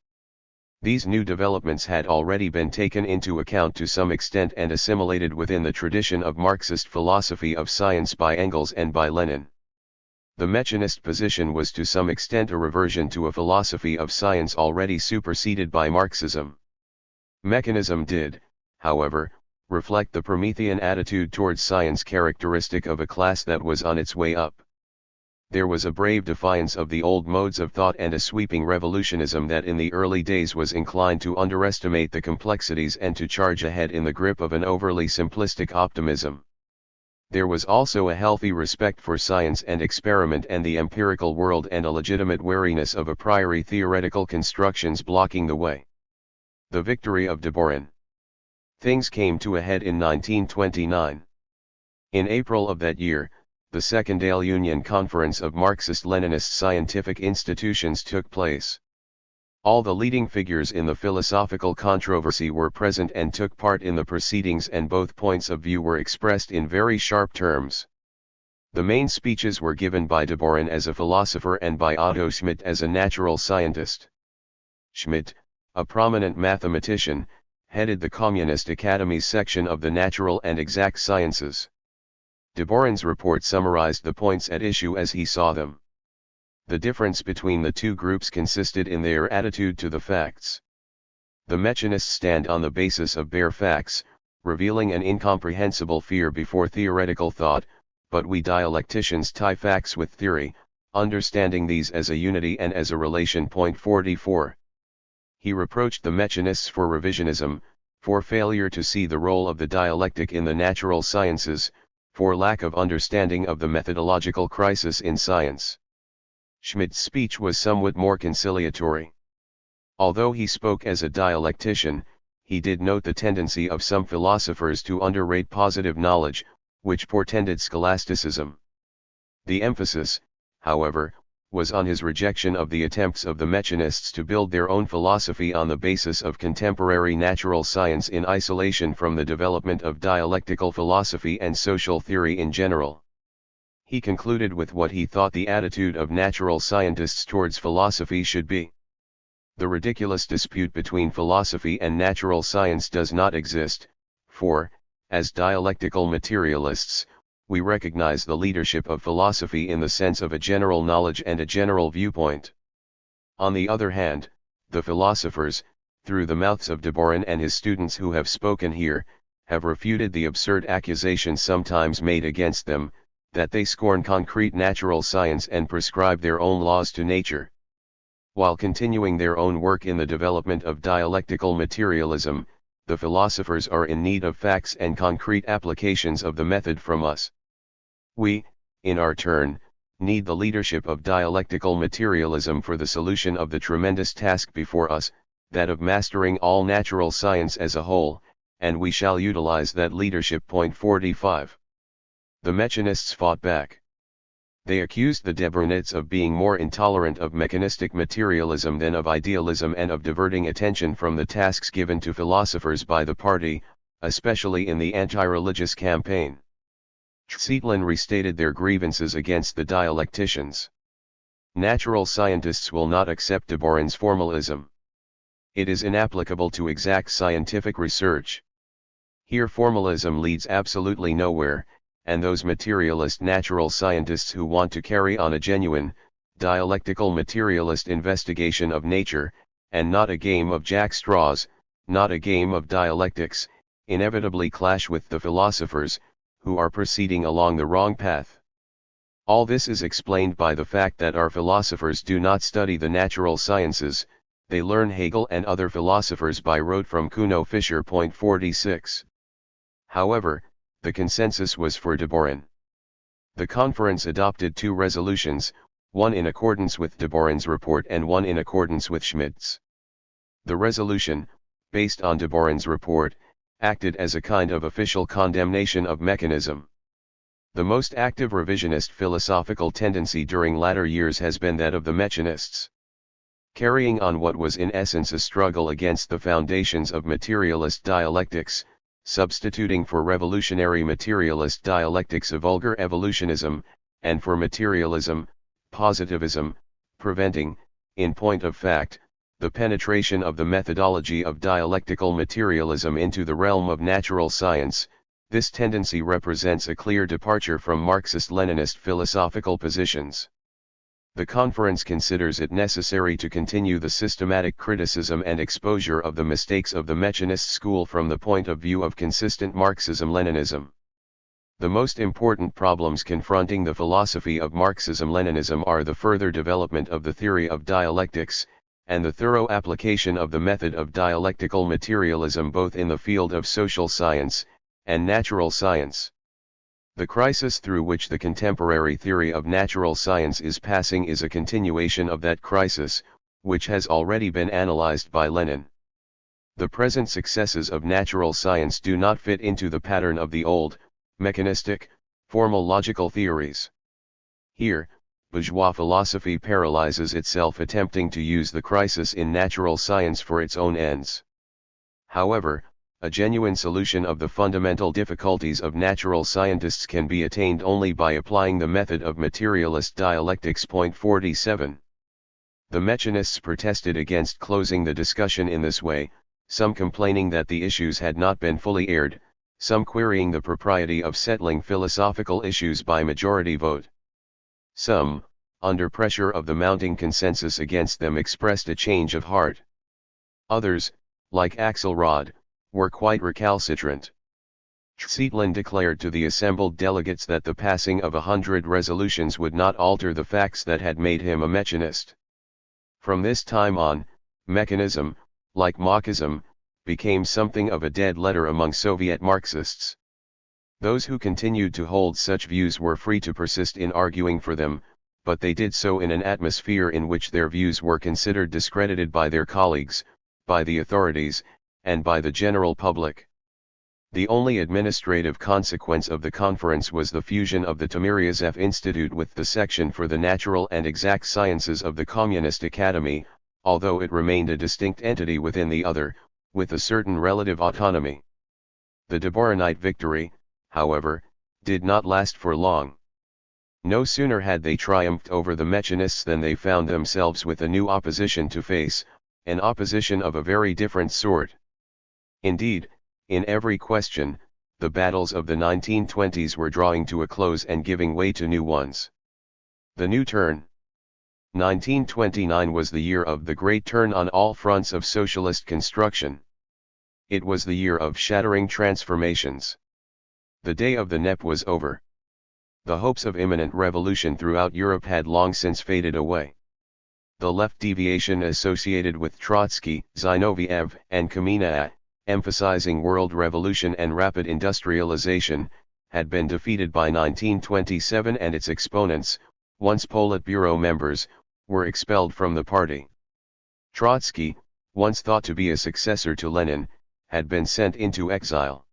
These new developments had already been taken into account to some extent and assimilated within the tradition of Marxist philosophy of science by Engels and by Lenin. The Mechanist position was to some extent a reversion to a philosophy of science already superseded by Marxism. Mechanism did, however, reflect the Promethean attitude towards science characteristic of a class that was on its way up. There was a brave defiance of the old modes of thought and a sweeping revolutionism that in the early days was inclined to underestimate the complexities and to charge ahead in the grip of an overly simplistic optimism. There was also a healthy respect for science and experiment and the empirical world, and a legitimate wariness of a priori theoretical constructions blocking the way. The victory of Deborin. Things came to a head in 1929. In April of that year, the Second Yale Union Conference of Marxist-Leninist scientific institutions took place. All the leading figures in the philosophical controversy were present and took part in the proceedings, and both points of view were expressed in very sharp terms. The main speeches were given by Deborin as a philosopher and by Otto Schmidt as a natural scientist. Schmidt, a prominent mathematician, headed the Communist Academy's section of the natural and exact sciences. Deborin's report summarized the points at issue as he saw them. The difference between the two groups consisted in their attitude to the facts. The Mechanists stand on the basis of bare facts, revealing an incomprehensible fear before theoretical thought, but we dialecticians tie facts with theory, understanding these as a unity and as a relation. 44. He reproached the Mechanists for revisionism, for failure to see the role of the dialectic in the natural sciences, for lack of understanding of the methodological crisis in science. Schmidt's speech was somewhat more conciliatory. Although he spoke as a dialectician, he did note the tendency of some philosophers to underrate positive knowledge, which portended scholasticism. The emphasis, however, was on his rejection of the attempts of the Mechanists to build their own philosophy on the basis of contemporary natural science in isolation from the development of dialectical philosophy and social theory in general. He concluded with what he thought the attitude of natural scientists towards philosophy should be. The ridiculous dispute between philosophy and natural science does not exist, for, as dialectical materialists, we recognize the leadership of philosophy in the sense of a general knowledge and a general viewpoint. On the other hand, the philosophers, through the mouths of Deborin and his students who have spoken here, have refuted the absurd accusations sometimes made against them, that they scorn concrete natural science and prescribe their own laws to nature. While continuing their own work in the development of dialectical materialism, the philosophers are in need of facts and concrete applications of the method from us. We, in our turn, need the leadership of dialectical materialism for the solution of the tremendous task before us, that of mastering all natural science as a whole, and we shall utilize that leadership. 45. The Mechanists fought back. They accused the Debrunists of being more intolerant of mechanistic materialism than of idealism, and of diverting attention from the tasks given to philosophers by the party, especially in the anti-religious campaign. Tsetlin restated their grievances against the dialecticians. Natural scientists will not accept de Boron's formalism. It is inapplicable to exact scientific research. Here formalism leads absolutely nowhere, and those materialist natural scientists who want to carry on a genuine, dialectical materialist investigation of nature, and not a game of jack-straws, not a game of dialectics, inevitably clash with the philosophers, who are proceeding along the wrong path. All this is explained by the fact that our philosophers do not study the natural sciences, they learn Hegel and other philosophers by rote from Kuno Fischer. 46. However, the consensus was for de Boron. The conference adopted two resolutions, one in accordance with de Boron's report and one in accordance with Schmidt's. The resolution, based on de Boron's report, acted as a kind of official condemnation of mechanism. The most active revisionist philosophical tendency during latter years has been that of the mechanists. Carrying on what was in essence a struggle against the foundations of materialist dialectics, substituting for revolutionary materialist dialectics a vulgar evolutionism, and for materialism, positivism, preventing, in point of fact, the penetration of the methodology of dialectical materialism into the realm of natural science. This tendency represents a clear departure from Marxist-Leninist philosophical positions. The conference considers it necessary to continue the systematic criticism and exposure of the mistakes of the mechanist school from the point of view of consistent Marxism-Leninism. The most important problems confronting the philosophy of Marxism-Leninism are the further development of the theory of dialectics, and the thorough application of the method of dialectical materialism both in the field of social science and natural science. The crisis through which the contemporary theory of natural science is passing is a continuation of that crisis, which has already been analyzed by Lenin. The present successes of natural science do not fit into the pattern of the old, mechanistic, formal logical theories. Here, bourgeois philosophy paralyzes itself attempting to use the crisis in natural science for its own ends. However, a genuine solution of the fundamental difficulties of natural scientists can be attained only by applying the method of materialist dialectics. 47. The mechanists protested against closing the discussion in this way, some complaining that the issues had not been fully aired, some querying the propriety of settling philosophical issues by majority vote. Some, under pressure of the mounting consensus against them, expressed a change of heart. Others, like Axelrod, were quite recalcitrant. Tsetlin declared to the assembled delegates that the passing of 100 resolutions would not alter the facts that had made him a mechanist. From this time on, mechanism, like Marxism, became something of a dead letter among Soviet Marxists. Those who continued to hold such views were free to persist in arguing for them, but they did so in an atmosphere in which their views were considered discredited by their colleagues, by the authorities, and by the general public. The only administrative consequence of the conference was the fusion of the Timiryazev Institute with the section for the natural and exact sciences of the Communist Academy, although it remained a distinct entity within the other, with a certain relative autonomy. The de Boronite victory, however, did not last for long. No sooner had they triumphed over the mechanists than they found themselves with a new opposition to face, an opposition of a very different sort. Indeed, in every question, the battles of the 1920s were drawing to a close and giving way to new ones. The new turn. 1929 was the year of the great turn on all fronts of socialist construction. It was the year of shattering transformations. The day of the NEP was over. The hopes of imminent revolution throughout Europe had long since faded away. The left deviation associated with Trotsky, Zinoviev, and Kamina, emphasizing world revolution and rapid industrialization, had been defeated by 1927, and its exponents, once Politburo members, were expelled from the party. Trotsky, once thought to be a successor to Lenin, had been sent into exile.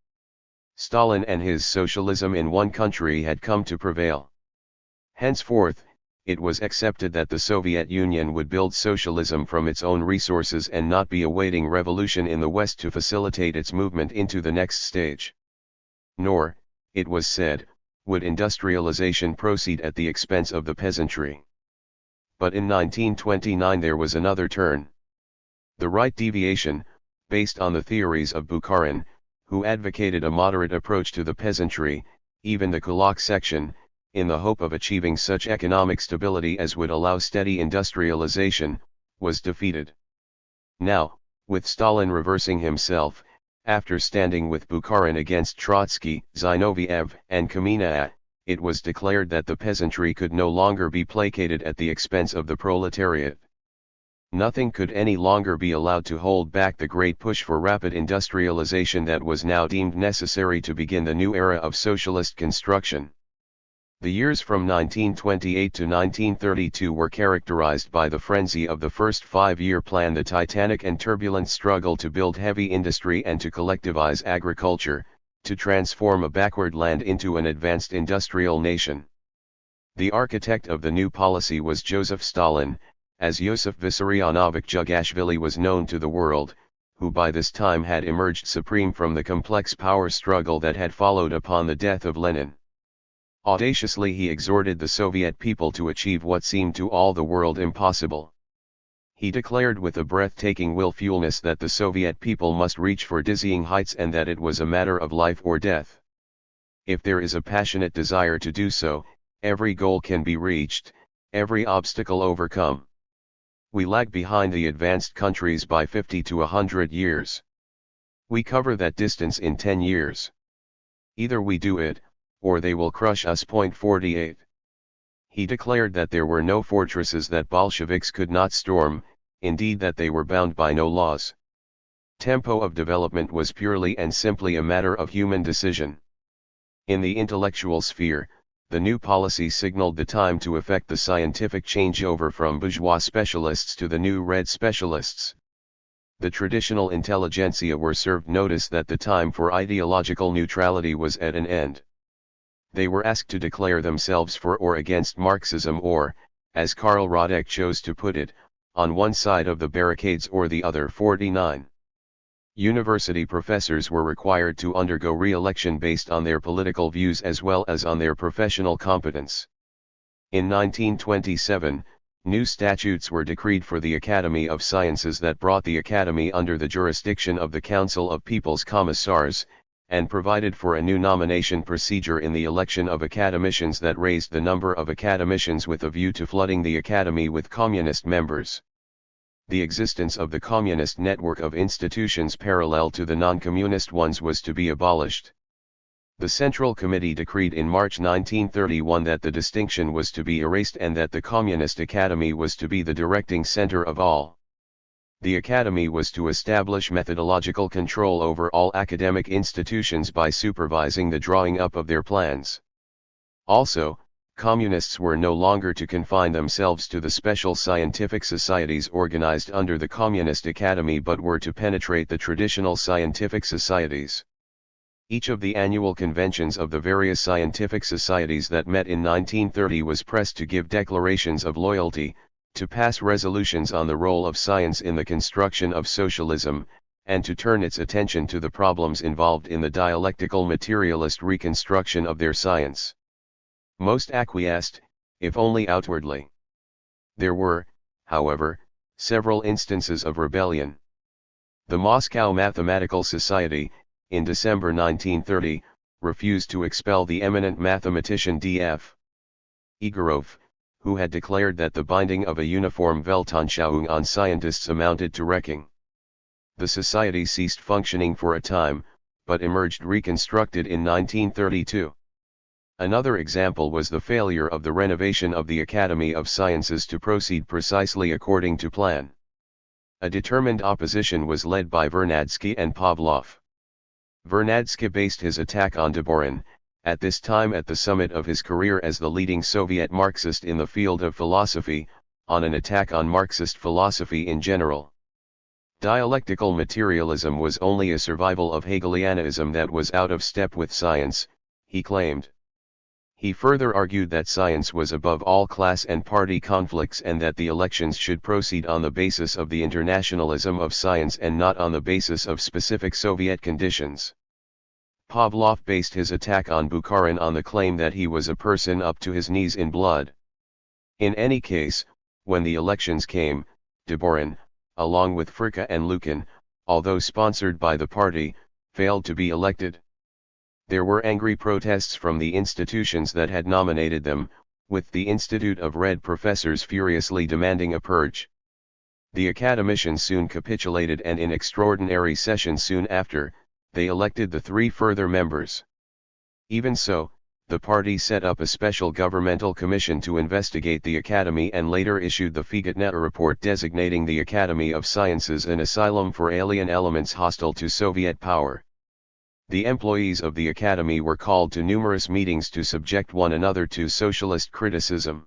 Stalin and his socialism in one country had come to prevail. Henceforth, it was accepted that the Soviet Union would build socialism from its own resources and not be awaiting revolution in the West to facilitate its movement into the next stage. Nor, it was said, would industrialization proceed at the expense of the peasantry. But in 1929 there was another turn. The right deviation, based on the theories of Bukharin, who advocated a moderate approach to the peasantry, even the kulak section, in the hope of achieving such economic stability as would allow steady industrialization, was defeated. Now, with Stalin reversing himself, after standing with Bukharin against Trotsky, Zinoviev, and Kamenev, it was declared that the peasantry could no longer be placated at the expense of the proletariat. Nothing could any longer be allowed to hold back the great push for rapid industrialization that was now deemed necessary to begin the new era of socialist construction. The years from 1928 to 1932 were characterized by the frenzy of the first five-year plan, the titanic and turbulent struggle to build heavy industry and to collectivize agriculture, to transform a backward land into an advanced industrial nation. The architect of the new policy was Joseph Stalin, as Yosef Vissarionovich Jugashvili was known to the world, who by this time had emerged supreme from the complex power struggle that had followed upon the death of Lenin. Audaciously he exhorted the Soviet people to achieve what seemed to all the world impossible. He declared with a breathtaking willfulness that the Soviet people must reach for dizzying heights and that it was a matter of life or death. If there is a passionate desire to do so, every goal can be reached, every obstacle overcome. We lag behind the advanced countries by 50 to 100 years. We cover that distance in 10 years. Either we do it, or they will crush us. 48. He declared that there were no fortresses that Bolsheviks could not storm, indeed that they were bound by no laws. Tempo of development was purely and simply a matter of human decision. In the intellectual sphere, the new policy signaled the time to effect the scientific changeover from bourgeois specialists to the new red specialists. The traditional intelligentsia were served notice that the time for ideological neutrality was at an end. They were asked to declare themselves for or against Marxism or, as Karl Radek chose to put it, on one side of the barricades or the other. 49. University professors were required to undergo re-election based on their political views as well as on their professional competence. In 1927, new statutes were decreed for the Academy of Sciences that brought the Academy under the jurisdiction of the Council of People's Commissars, and provided for a new nomination procedure in the election of academicians that raised the number of academicians with a view to flooding the Academy with communist members. The existence of the communist network of institutions parallel to the non-communist ones was to be abolished. The Central Committee decreed in March 1931 that the distinction was to be erased and that the Communist Academy was to be the directing center of all. The Academy was to establish methodological control over all academic institutions by supervising the drawing up of their plans. Also, communists were no longer to confine themselves to the special scientific societies organized under the Communist Academy but were to penetrate the traditional scientific societies. Each of the annual conventions of the various scientific societies that met in 1930 was pressed to give declarations of loyalty, to pass resolutions on the role of science in the construction of socialism, and to turn its attention to the problems involved in the dialectical materialist reconstruction of their science. Most acquiesced, if only outwardly. There were, however, several instances of rebellion. The Moscow Mathematical Society, in December 1930, refused to expel the eminent mathematician D.F. Igorov, who had declared that the binding of a uniform Weltanschauung on scientists amounted to wrecking. The society ceased functioning for a time, but emerged reconstructed in 1932. Another example was the failure of the renovation of the Academy of Sciences to proceed precisely according to plan. A determined opposition was led by Vernadsky and Pavlov. Vernadsky based his attack on Deborin, at this time at the summit of his career as the leading Soviet Marxist in the field of philosophy, on an attack on Marxist philosophy in general. Dialectical materialism was only a survival of Hegelianism that was out of step with science, he claimed. He further argued that science was above all class and party conflicts and that the elections should proceed on the basis of the internationalism of science and not on the basis of specific Soviet conditions. Pavlov based his attack on Bukharin on the claim that he was a person up to his knees in blood. In any case, when the elections came, Deborin, along with Fricka and Lukin, although sponsored by the party, failed to be elected. There were angry protests from the institutions that had nominated them, with the Institute of Red professors furiously demanding a purge. The academicians soon capitulated, and in extraordinary session soon after, they elected the 3 further members. Even so, the party set up a special governmental commission to investigate the academy and later issued the Figotnaya report designating the Academy of Sciences an asylum for alien elements hostile to Soviet power. The employees of the academy were called to numerous meetings to subject one another to socialist criticism.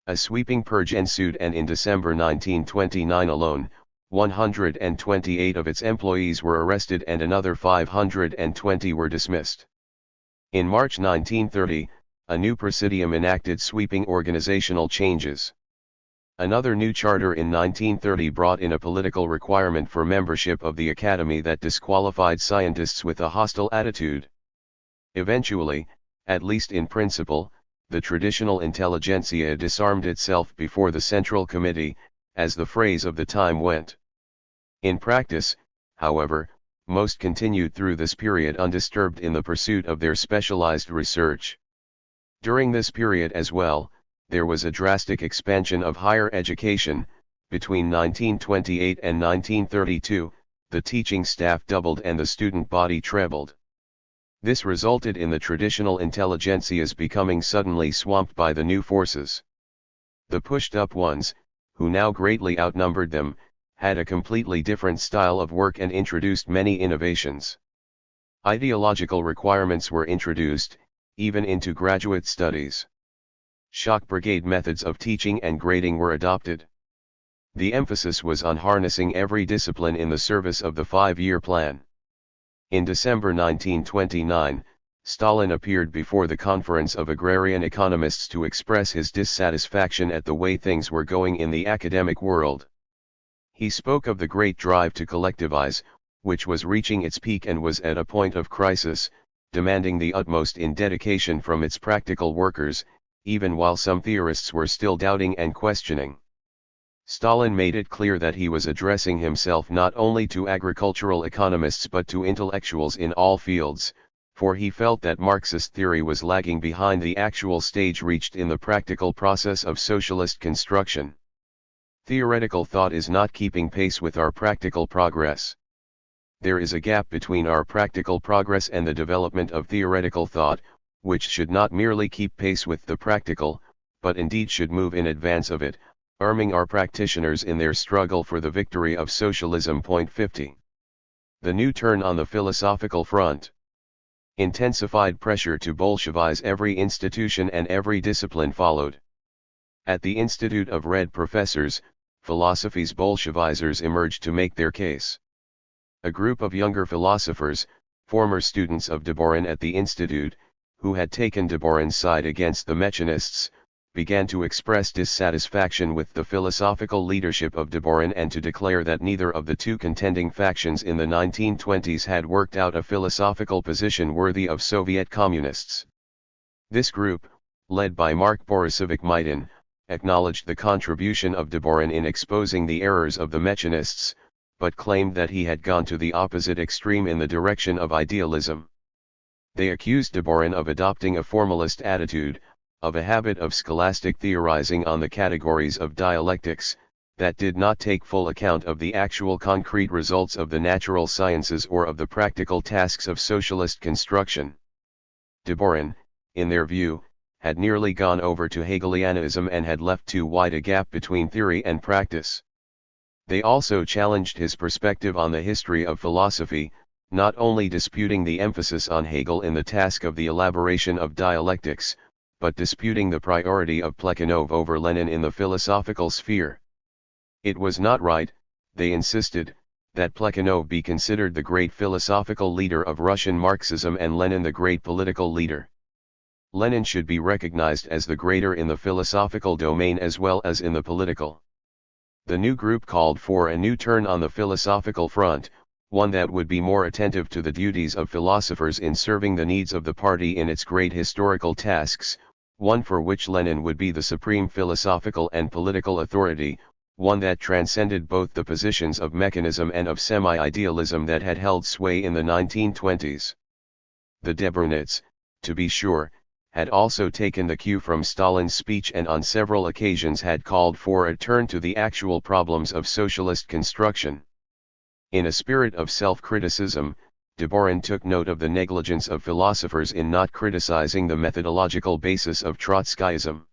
A sweeping purge ensued, and in December 1929 alone, 128 of its employees were arrested and another 520 were dismissed. In March 1930, a new presidium enacted sweeping organizational changes. Another new charter in 1930 brought in a political requirement for membership of the academy that disqualified scientists with a hostile attitude. Eventually, at least in principle, the traditional intelligentsia disarmed itself before the Central Committee, as the phrase of the time went. In practice, however, most continued through this period undisturbed in the pursuit of their specialized research. During this period as well, there was a drastic expansion of higher education. Between 1928 and 1932, the teaching staff doubled and the student body trebled. This resulted in the traditional intelligentsias becoming suddenly swamped by the new forces. The pushed-up ones, who now greatly outnumbered them, had a completely different style of work and introduced many innovations. Ideological requirements were introduced, even into graduate studies. Shock brigade methods of teaching and grading were adopted. The emphasis was on harnessing every discipline in the service of the 5-year plan. In December 1929, Stalin appeared before the Conference of Agrarian Economists to express his dissatisfaction at the way things were going in the academic world. He spoke of the great drive to collectivize, which was reaching its peak and was at a point of crisis, demanding the utmost in dedication from its practical workers, even while some theorists were still doubting and questioning. Stalin made it clear that he was addressing himself not only to agricultural economists but to intellectuals in all fields, for he felt that Marxist theory was lagging behind the actual stage reached in the practical process of socialist construction. Theoretical thought is not keeping pace with our practical progress. There is a gap between our practical progress and the development of theoretical thought, which should not merely keep pace with the practical, but indeed should move in advance of it, arming our practitioners in their struggle for the victory of socialism. 50. The new turn on the philosophical front. Intensified pressure to Bolshevize every institution and every discipline followed. At the Institute of Red professors, philosophy's Bolshevizers emerged to make their case. A group of younger philosophers, former students of Deborin at the Institute, who had taken Deborin's side against the Mechanists, began to express dissatisfaction with the philosophical leadership of Deborin and to declare that neither of the two contending factions in the 1920s had worked out a philosophical position worthy of Soviet communists. This group, led by Mark Borisovich Maidan, acknowledged the contribution of Deborin in exposing the errors of the Mechanists, but claimed that he had gone to the opposite extreme in the direction of idealism. They accused Deborin of adopting a formalist attitude, of a habit of scholastic theorizing on the categories of dialectics, that did not take full account of the actual concrete results of the natural sciences or of the practical tasks of socialist construction. Deborin, in their view, had nearly gone over to Hegelianism and had left too wide a gap between theory and practice. They also challenged his perspective on the history of philosophy, not only disputing the emphasis on Hegel in the task of the elaboration of dialectics, but disputing the priority of Plekhanov over Lenin in the philosophical sphere. It was not right, they insisted, that Plekhanov be considered the great philosophical leader of Russian Marxism and Lenin the great political leader. Lenin should be recognized as the greater in the philosophical domain as well as in the political. The new group called for a new turn on the philosophical front, one that would be more attentive to the duties of philosophers in serving the needs of the party in its great historical tasks, one for which Lenin would be the supreme philosophical and political authority, one that transcended both the positions of mechanism and of semi-idealism that had held sway in the 1920s. The Debrunets, to be sure, had also taken the cue from Stalin's speech and on several occasions had called for a turn to the actual problems of socialist construction. In a spirit of self-criticism, Deborin took note of the negligence of philosophers in not criticizing the methodological basis of Trotskyism.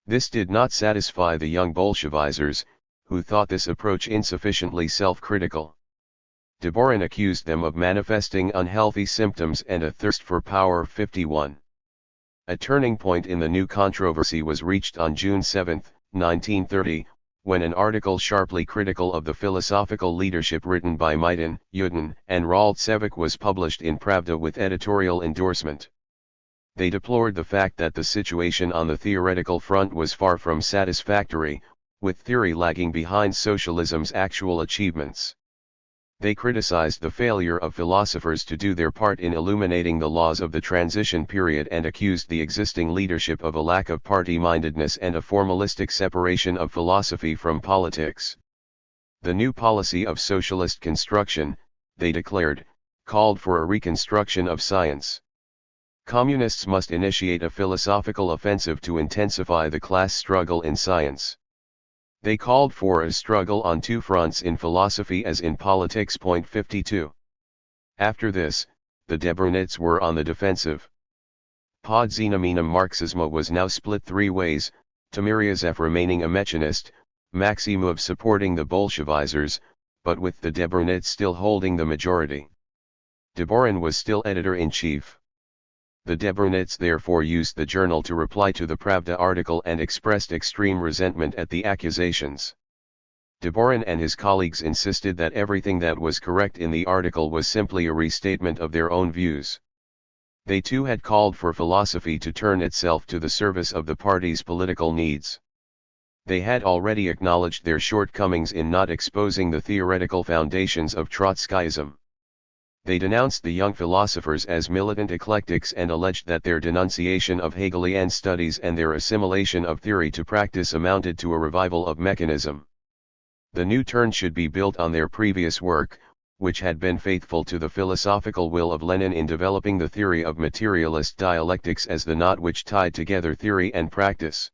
This did not satisfy the young Bolshevizers, who thought this approach insufficiently self-critical. Deborin accused them of manifesting unhealthy symptoms and a thirst for power. 51. A turning point in the new controversy was reached on June 7, 1930, when an article sharply critical of the philosophical leadership written by Maidan, Yudin, and Raltsevich was published in Pravda with editorial endorsement. They deplored the fact that the situation on the theoretical front was far from satisfactory, with theory lagging behind socialism's actual achievements. They criticized the failure of philosophers to do their part in illuminating the laws of the transition period and accused the existing leadership of a lack of party-mindedness and a formalistic separation of philosophy from politics. The new policy of socialist construction, they declared, called for a reconstruction of science. Communists must initiate a philosophical offensive to intensify the class struggle in science. They called for a struggle on two fronts in philosophy as in politics. 52. After this, the Debrunets were on the defensive. Podzinaminum Marxisma was now split three ways, Timiryazev remaining a Mechanist, Maximov supporting the Bolshevizers, but with the Debrunets still holding the majority. Deborin was still editor-in-chief. The Debrunets therefore used the journal to reply to the Pravda article and expressed extreme resentment at the accusations. Deborin and his colleagues insisted that everything that was correct in the article was simply a restatement of their own views. They too had called for philosophy to turn itself to the service of the party's political needs. They had already acknowledged their shortcomings in not exposing the theoretical foundations of Trotskyism. They denounced the young philosophers as militant eclectics and alleged that their denunciation of Hegelian studies and their assimilation of theory to practice amounted to a revival of mechanism. The new turn should be built on their previous work, which had been faithful to the philosophical will of Lenin in developing the theory of materialist dialectics as the knot which tied together theory and practice.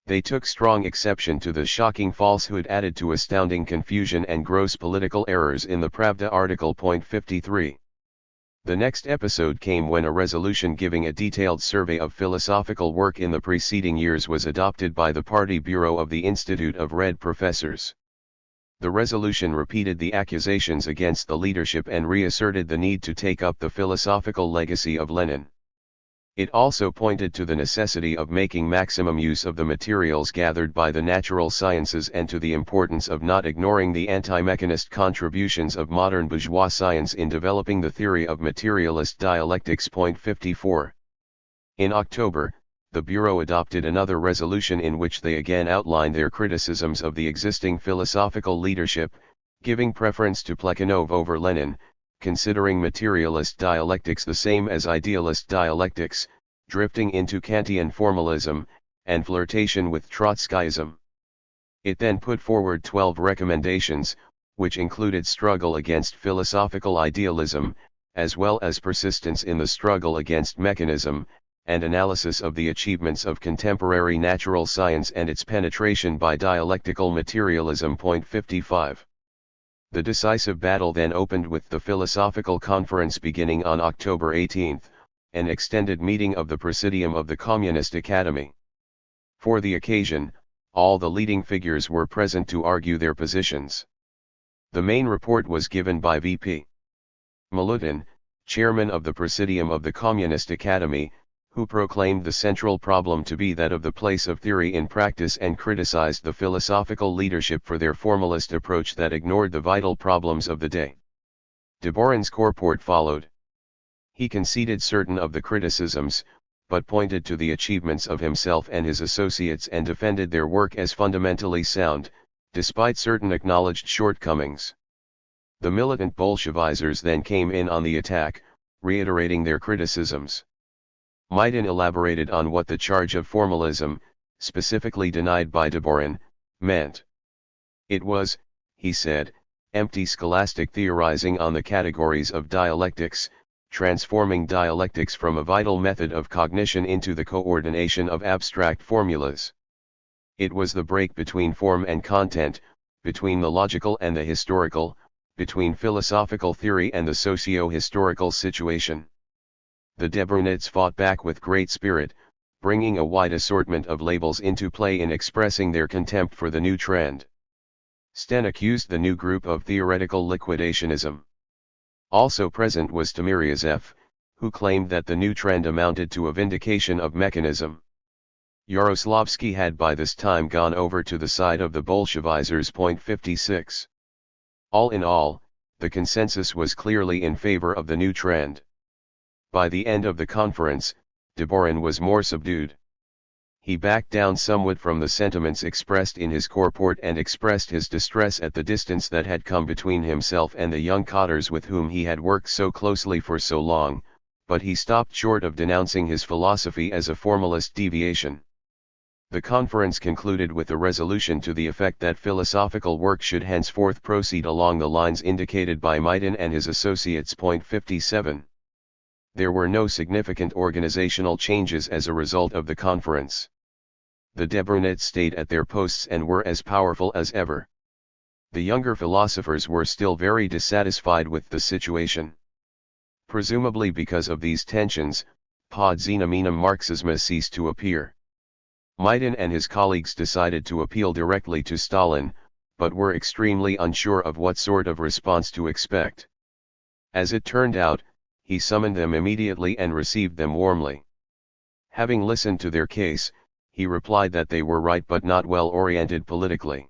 They took strong exception to the shocking falsehood added to astounding confusion and gross political errors in the Pravda article. 53. The next episode came when a resolution giving a detailed survey of philosophical work in the preceding years was adopted by the Party Bureau of the Institute of Red Professors. The resolution repeated the accusations against the leadership and reasserted the need to take up the philosophical legacy of Lenin. It also pointed to the necessity of making maximum use of the materials gathered by the natural sciences and to the importance of not ignoring the anti-mechanist contributions of modern bourgeois science in developing the theory of materialist dialectics. 54. In October, the Bureau adopted another resolution in which they again outlined their criticisms of the existing philosophical leadership, giving preference to Plekhanov over Lenin, considering materialist dialectics the same as idealist dialectics, drifting into Kantian formalism, and flirtation with Trotskyism. It then put forward 12 recommendations, which included struggle against philosophical idealism, as well as persistence in the struggle against mechanism, and analysis of the achievements of contemporary natural science and its penetration by dialectical materialism. 55. The decisive battle then opened with the Philosophical Conference beginning on October 18, an extended meeting of the Presidium of the Communist Academy. For the occasion, all the leading figures were present to argue their positions. The main report was given by V.P. Milutin, chairman of the Presidium of the Communist Academy, who proclaimed the central problem to be that of the place of theory in practice and criticized the philosophical leadership for their formalist approach that ignored the vital problems of the day. Deborin's purport followed. He conceded certain of the criticisms, but pointed to the achievements of himself and his associates and defended their work as fundamentally sound, despite certain acknowledged shortcomings. The militant Bolshevizers then came in on the attack, reiterating their criticisms. Maidan elaborated on what the charge of formalism, specifically denied by Deborin, meant. It was, he said, empty scholastic theorizing on the categories of dialectics, transforming dialectics from a vital method of cognition into the coordination of abstract formulas. It was the break between form and content, between the logical and the historical, between philosophical theory and the socio-historical situation. The Deborinists fought back with great spirit, bringing a wide assortment of labels into play in expressing their contempt for the new trend. Sten accused the new group of theoretical liquidationism. Also present was Timiryazev, who claimed that the new trend amounted to a vindication of mechanism. Yaroslavsky had by this time gone over to the side of the Bolshevizers. 56. All in all, the consensus was clearly in favor of the new trend. By the end of the conference, Deborin was more subdued. He backed down somewhat from the sentiments expressed in his purport and expressed his distress at the distance that had come between himself and the young cadres with whom he had worked so closely for so long, but he stopped short of denouncing his philosophy as a formalist deviation. The conference concluded with a resolution to the effect that philosophical work should henceforth proceed along the lines indicated by Maidan and his associates. 57. There were no significant organizational changes as a result of the conference. The Deborinists stayed at their posts and were as powerful as ever. The younger philosophers were still very dissatisfied with the situation. Presumably because of these tensions, pod xenomenum marxism ceased to appear. Maidan and his colleagues decided to appeal directly to Stalin, but were extremely unsure of what sort of response to expect. As it turned out, he summoned them immediately and received them warmly. Having listened to their case, he replied that they were right but not well oriented politically.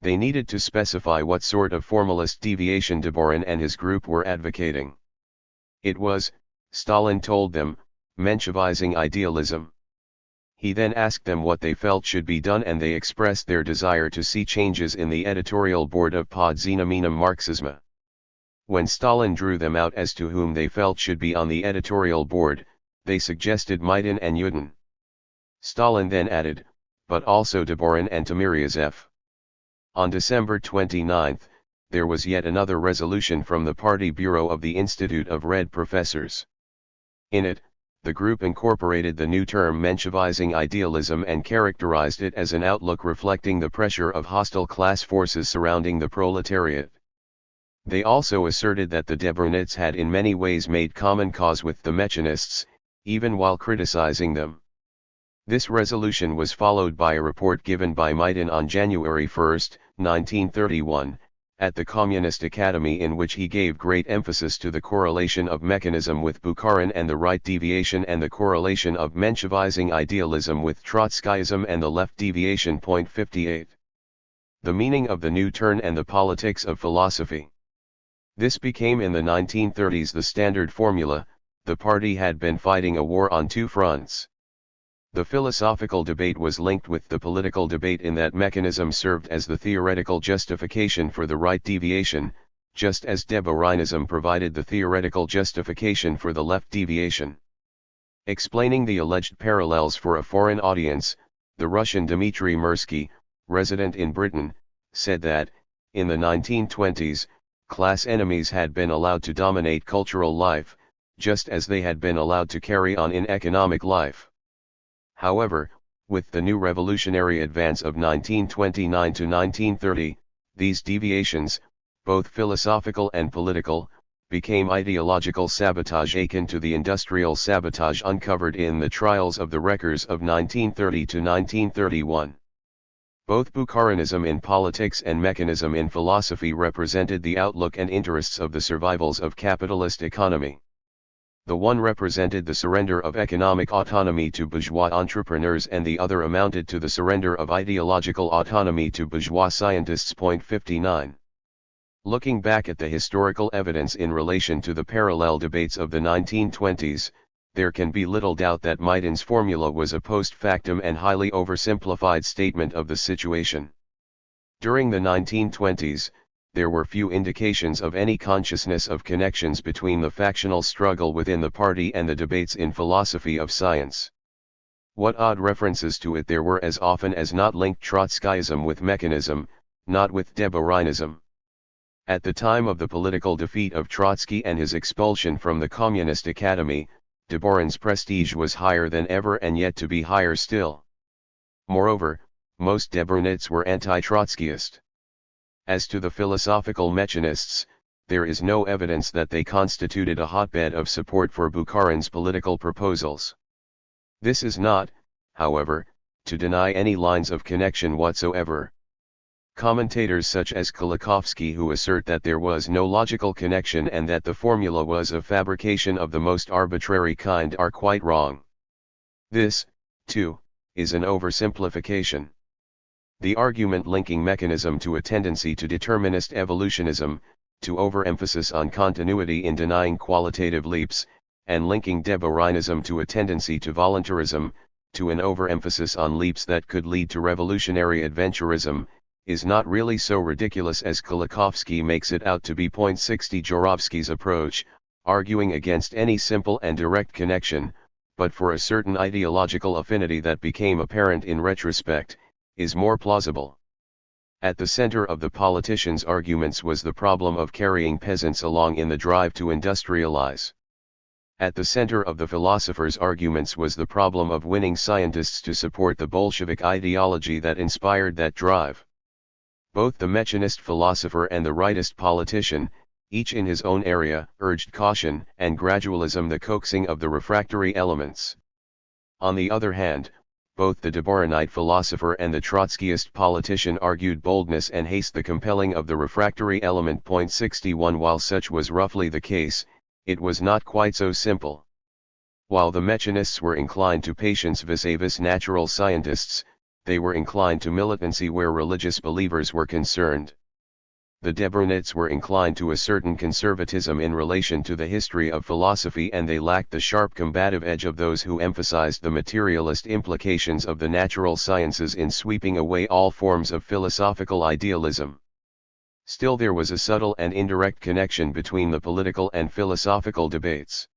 They needed to specify what sort of formalist deviation Deborin and his group were advocating. It was, Stalin told them, Menshevizing idealism. He then asked them what they felt should be done and they expressed their desire to see changes in the editorial board of pod xenomenum marxism. When Stalin drew them out as to whom they felt should be on the editorial board, they suggested Maidan and Yudin. Stalin then added, but also Deborin and Timiryazev. On December 29, there was yet another resolution from the Party Bureau of the Institute of Red Professors. In it, the group incorporated the new term Menshevizing idealism and characterized it as an outlook reflecting the pressure of hostile class forces surrounding the proletariat. They also asserted that the Deborinists had in many ways made common cause with the Mechanists, even while criticizing them. This resolution was followed by a report given by Maidan on January 1, 1931, at the Communist Academy in which he gave great emphasis to the correlation of mechanism with Bukharin and the right deviation and the correlation of Menshevizing idealism with Trotskyism and the left deviation. 58. The meaning of the new turn and the politics of philosophy. This became in the 1930s the standard formula. The party had been fighting a war on two fronts. The philosophical debate was linked with the political debate in that mechanism served as the theoretical justification for the right deviation, just as Deborinism provided the theoretical justification for the left deviation. Explaining the alleged parallels for a foreign audience, the Russian Dmitry Mirsky, resident in Britain, said that, in the 1920s, class enemies had been allowed to dominate cultural life, just as they had been allowed to carry on in economic life. However, with the new revolutionary advance of 1929 to 1930, these deviations, both philosophical and political, became ideological sabotage akin to the industrial sabotage uncovered in the trials of the wreckers of 1930 to 1931. Both Bukharinism in politics and mechanism in philosophy represented the outlook and interests of the survivals of capitalist economy. The one represented the surrender of economic autonomy to bourgeois entrepreneurs and the other amounted to the surrender of ideological autonomy to bourgeois scientists. 59. Looking back at the historical evidence in relation to the parallel debates of the 1920s, there can be little doubt that Maidan's formula was a post factum and highly oversimplified statement of the situation. During the 1920s, there were few indications of any consciousness of connections between the factional struggle within the party and the debates in philosophy of science. What odd references to it there were as often as not linked Trotskyism with mechanism, not with Debourinism. At the time of the political defeat of Trotsky and his expulsion from the Communist Academy, Debourin's prestige was higher than ever and yet to be higher still. Moreover, most Debourinists were anti-Trotskyist. As to the philosophical mechanists, there is no evidence that they constituted a hotbed of support for Bukharin's political proposals. This is not, however, to deny any lines of connection whatsoever. Commentators such as Kolakowski, who assert that there was no logical connection and that the formula was a fabrication of the most arbitrary kind, are quite wrong. This, too, is an oversimplification. The argument linking mechanism to a tendency to determinist evolutionism, to overemphasis on continuity in denying qualitative leaps, and linking Debourinism to a tendency to voluntarism, to an overemphasis on leaps that could lead to revolutionary adventurism, is not really so ridiculous as Kolakowski makes it out to be. 60 Jorovsky's approach, arguing against any simple and direct connection, but for a certain ideological affinity that became apparent in retrospect, is more plausible. At the center of the politicians' arguments was the problem of carrying peasants along in the drive to industrialize. At the center of the philosophers' arguments was the problem of winning scientists to support the Bolshevik ideology that inspired that drive. Both the mechanist philosopher and the rightist politician, each in his own area, urged caution and gradualism, the coaxing of the refractory elements. On the other hand, both the Debourinite philosopher and the Trotskyist politician argued boldness and haste, the compelling of the refractory element. 61 While such was roughly the case, it was not quite so simple. While the mechanists were inclined to patience vis-a-vis natural scientists, they were inclined to militancy where religious believers were concerned. The Debourinites were inclined to a certain conservatism in relation to the history of philosophy, and they lacked the sharp combative edge of those who emphasized the materialist implications of the natural sciences in sweeping away all forms of philosophical idealism. Still, there was a subtle and indirect connection between the political and philosophical debates.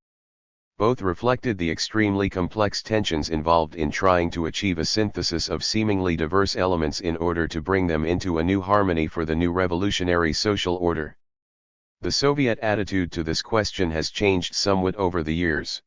Both reflected the extremely complex tensions involved in trying to achieve a synthesis of seemingly diverse elements in order to bring them into a new harmony for the new revolutionary social order. The Soviet attitude to this question has changed somewhat over the years.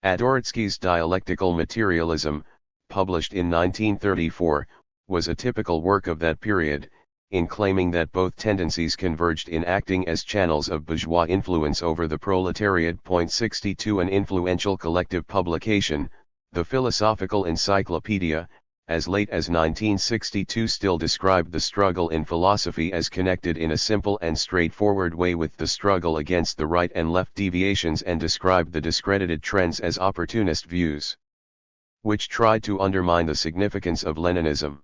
Adoritsky's Dialectical Materialism, published in 1934, was a typical work of that period, in claiming that both tendencies converged in acting as channels of bourgeois influence over the proletariat. 62 An influential collective publication, the Philosophical Encyclopedia, as late as 1962 still described the struggle in philosophy as connected in a simple and straightforward way with the struggle against the right and left deviations, and described the discredited trends as opportunist views, which tried to undermine the significance of Leninism.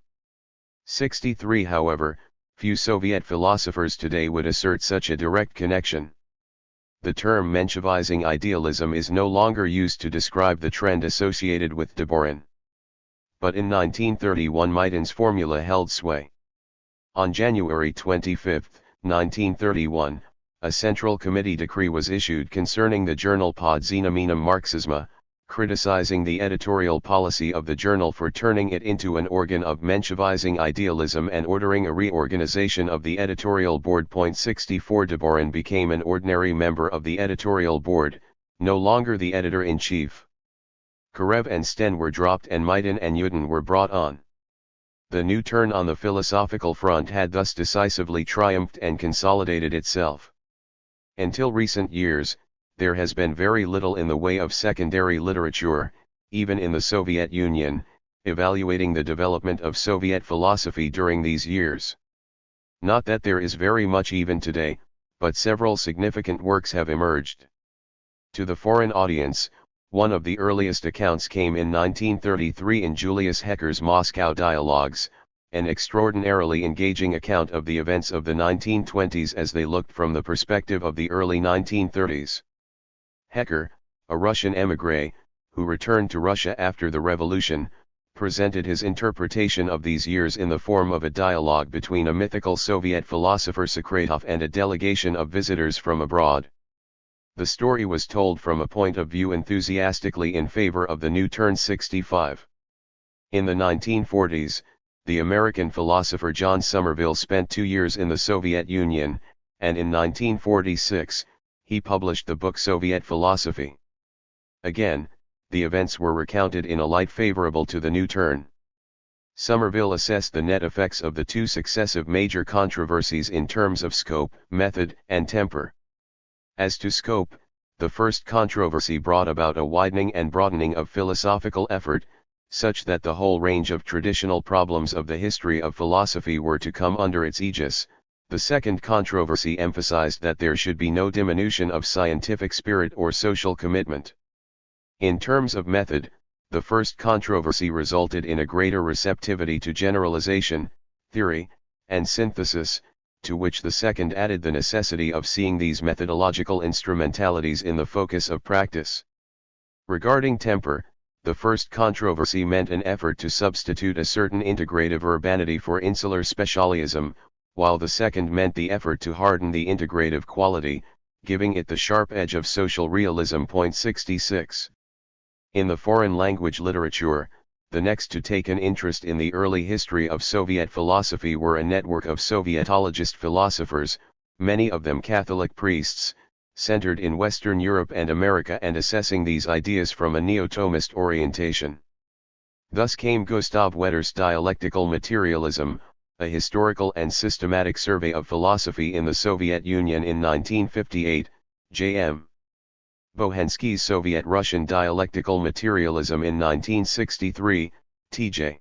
63 However, few Soviet philosophers today would assert such a direct connection. The term Menshevizing idealism is no longer used to describe the trend associated with Debourin. But in 1931 Maidan's formula held sway. On January 25, 1931, a Central Committee decree was issued concerning the journal Podzinaminum Marxisma, criticizing the editorial policy of the journal for turning it into an organ of Menshevizing idealism and ordering a reorganization of the editorial board. 64 Debourin became an ordinary member of the editorial board, no longer the editor-in-chief. Karev and Sten were dropped and Maidan and Yudin were brought on. The new turn on the philosophical front had thus decisively triumphed and consolidated itself. Until recent years, there has been very little in the way of secondary literature, even in the Soviet Union, evaluating the development of Soviet philosophy during these years. Not that there is very much even today, but several significant works have emerged. To the foreign audience, one of the earliest accounts came in 1933 in Julius Hecker's Moscow Dialogues, an extraordinarily engaging account of the events of the 1920s as they looked from the perspective of the early 1930s. Hecker, a Russian émigré, who returned to Russia after the revolution, presented his interpretation of these years in the form of a dialogue between a mythical Soviet philosopher Sokratov and a delegation of visitors from abroad. The story was told from a point of view enthusiastically in favor of the new turn 65. In the 1940s, the American philosopher John Somerville spent 2 years in the Soviet Union, and in 1946, he published the book Soviet Philosophy. Again, the events were recounted in a light favorable to the new turn. Somerville assessed the net effects of the two successive major controversies in terms of scope, method, and temper. As to scope, the first controversy brought about a widening and broadening of philosophical effort, such that the whole range of traditional problems of the history of philosophy were to come under its aegis. The second controversy emphasized that there should be no diminution of scientific spirit or social commitment. In terms of method, the first controversy resulted in a greater receptivity to generalization, theory, and synthesis, to which the second added the necessity of seeing these methodological instrumentalities in the focus of practice. Regarding temper, the first controversy meant an effort to substitute a certain integrative urbanity for insular specialism, while the second meant the effort to harden the integrative quality, giving it the sharp edge of social realism. 66. In the foreign language literature, the next to take an interest in the early history of Soviet philosophy were a network of Sovietologist philosophers, many of them Catholic priests, centered in Western Europe and America and assessing these ideas from a neo-Thomist orientation. Thus came Gustav Wetter's Dialectical Materialism, a historical and systematic survey of philosophy in the Soviet Union in 1958, J.M. Bohensky's Soviet-Russian Dialectical Materialism in 1963, T.J.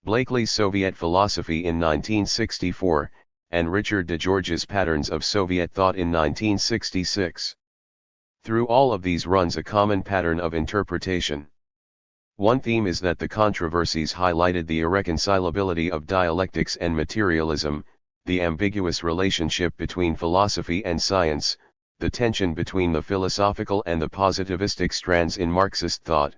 Blakely's Soviet Philosophy in 1964, and Richard DeGeorge's Patterns of Soviet Thought in 1966. Through all of these runs a common pattern of interpretation. One theme is that the controversies highlighted the irreconcilability of dialectics and materialism, the ambiguous relationship between philosophy and science, the tension between the philosophical and the positivistic strands in Marxist thought.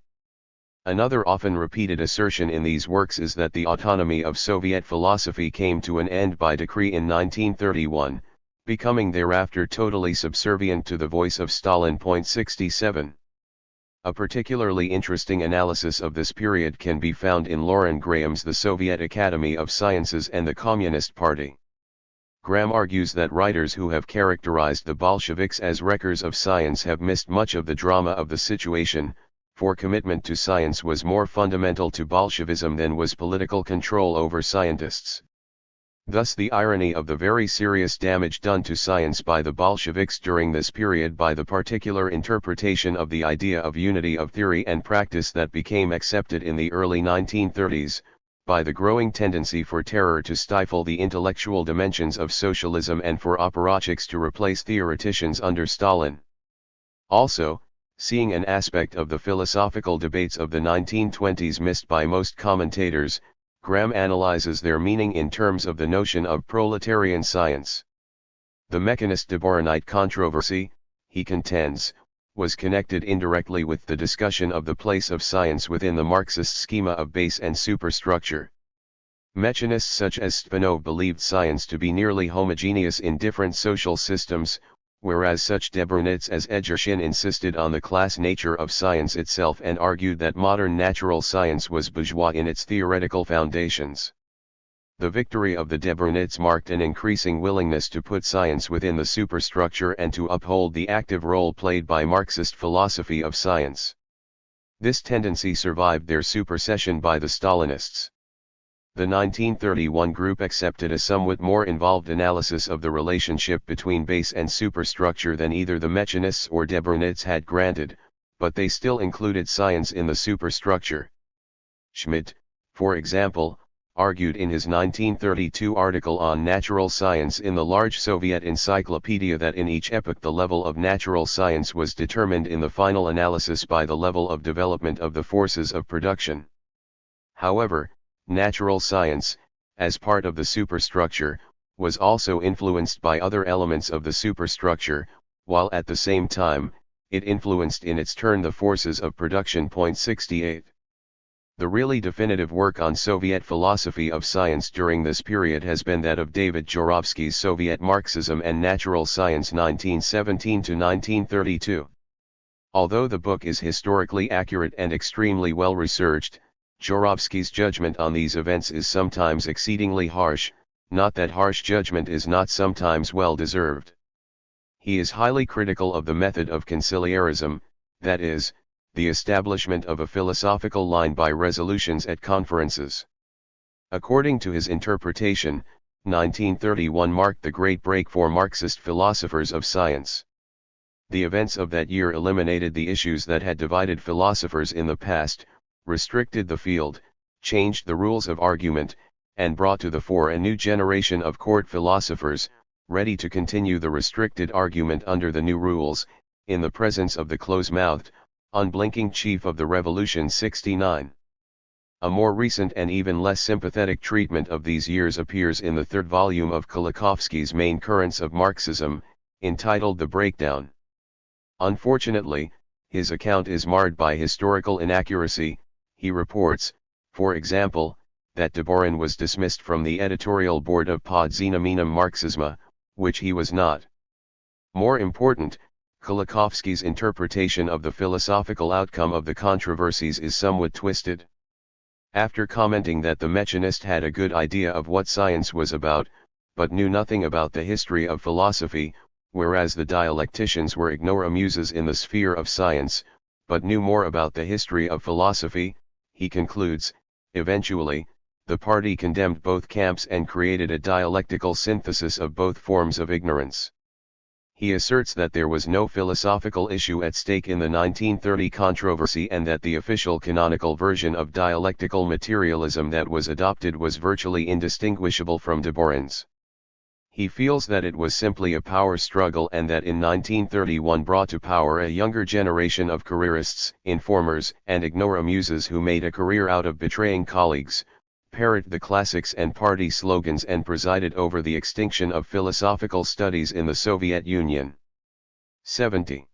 Another often repeated assertion in these works is that the autonomy of Soviet philosophy came to an end by decree in 1931, becoming thereafter totally subservient to the voice of Stalin. 67. A particularly interesting analysis of this period can be found in Lauren Graham's The Soviet Academy of Sciences and the Communist Party. Graham argues that writers who have characterized the Bolsheviks as wreckers of science have missed much of the drama of the situation, for commitment to science was more fundamental to Bolshevism than was political control over scientists. Thus the irony of the very serious damage done to science by the Bolsheviks during this period by the particular interpretation of the idea of unity of theory and practice that became accepted in the early 1930s, by the growing tendency for terror to stifle the intellectual dimensions of socialism and for apparatchiks to replace theoreticians under Stalin. Also, seeing an aspect of the philosophical debates of the 1920s missed by most commentators, Graham analyzes their meaning in terms of the notion of proletarian science. The mechanist-Deborahite controversy, he contends, was connected indirectly with the discussion of the place of science within the Marxist schema of base and superstructure. Mechanists such as Spinoza believed science to be nearly homogeneous in different social systems, whereas such Deborahnites as Egershin insisted on the class nature of science itself and argued that modern natural science was bourgeois in its theoretical foundations. The victory of the Deborahnites marked an increasing willingness to put science within the superstructure and to uphold the active role played by Marxist philosophy of science. This tendency survived their supersession by the Stalinists. The 1931 group accepted a somewhat more involved analysis of the relationship between base and superstructure than either the mechanists or Deborahnites had granted, but they still included science in the superstructure. Schmidt, for example, argued in his 1932 article on natural science in the large Soviet encyclopedia that in each epoch the level of natural science was determined in the final analysis by the level of development of the forces of production. However, natural science, as part of the superstructure, was also influenced by other elements of the superstructure, while at the same time, it influenced in its turn the forces of production. 68. The really definitive work on Soviet philosophy of science during this period has been that of David Jorovsky's Soviet Marxism and Natural Science 1917 to 1932. Although the book is historically accurate and extremely well researched, Jorovsky's judgment on these events is sometimes exceedingly harsh, not that harsh judgment is not sometimes well deserved. He is highly critical of the method of conciliarism, that is, the establishment of a philosophical line by resolutions at conferences. According to his interpretation, 1931 marked the great break for Marxist philosophers of science. The events of that year eliminated the issues that had divided philosophers in the past, restricted the field, changed the rules of argument, and brought to the fore a new generation of court philosophers, ready to continue the restricted argument under the new rules, in the presence of the close-mouthed, unblinking chief of the revolution. 69. A more recent and even less sympathetic treatment of these years appears in the third volume of Kolakowski's Main Currents of Marxism, entitled The Breakdown. Unfortunately, his account is marred by historical inaccuracy. He reports, for example, that Deborin was dismissed from the editorial board of Podzinaminum Marxisma, which he was not. More important, Kolakowski's interpretation of the philosophical outcome of the controversies is somewhat twisted. After commenting that the Mechanist had a good idea of what science was about, but knew nothing about the history of philosophy, whereas the dialecticians were ignoramuses in the sphere of science, but knew more about the history of philosophy, he concludes, eventually, the party condemned both camps and created a dialectical synthesis of both forms of ignorance. He asserts that there was no philosophical issue at stake in the 1930 controversy and that the official canonical version of dialectical materialism that was adopted was virtually indistinguishable from Deborin's. He feels that it was simply a power struggle and that in 1931 brought to power a younger generation of careerists, informers, and ignoramuses who made a career out of betraying colleagues, parrot the classics and party slogans and presided over the extinction of philosophical studies in the Soviet Union. 70.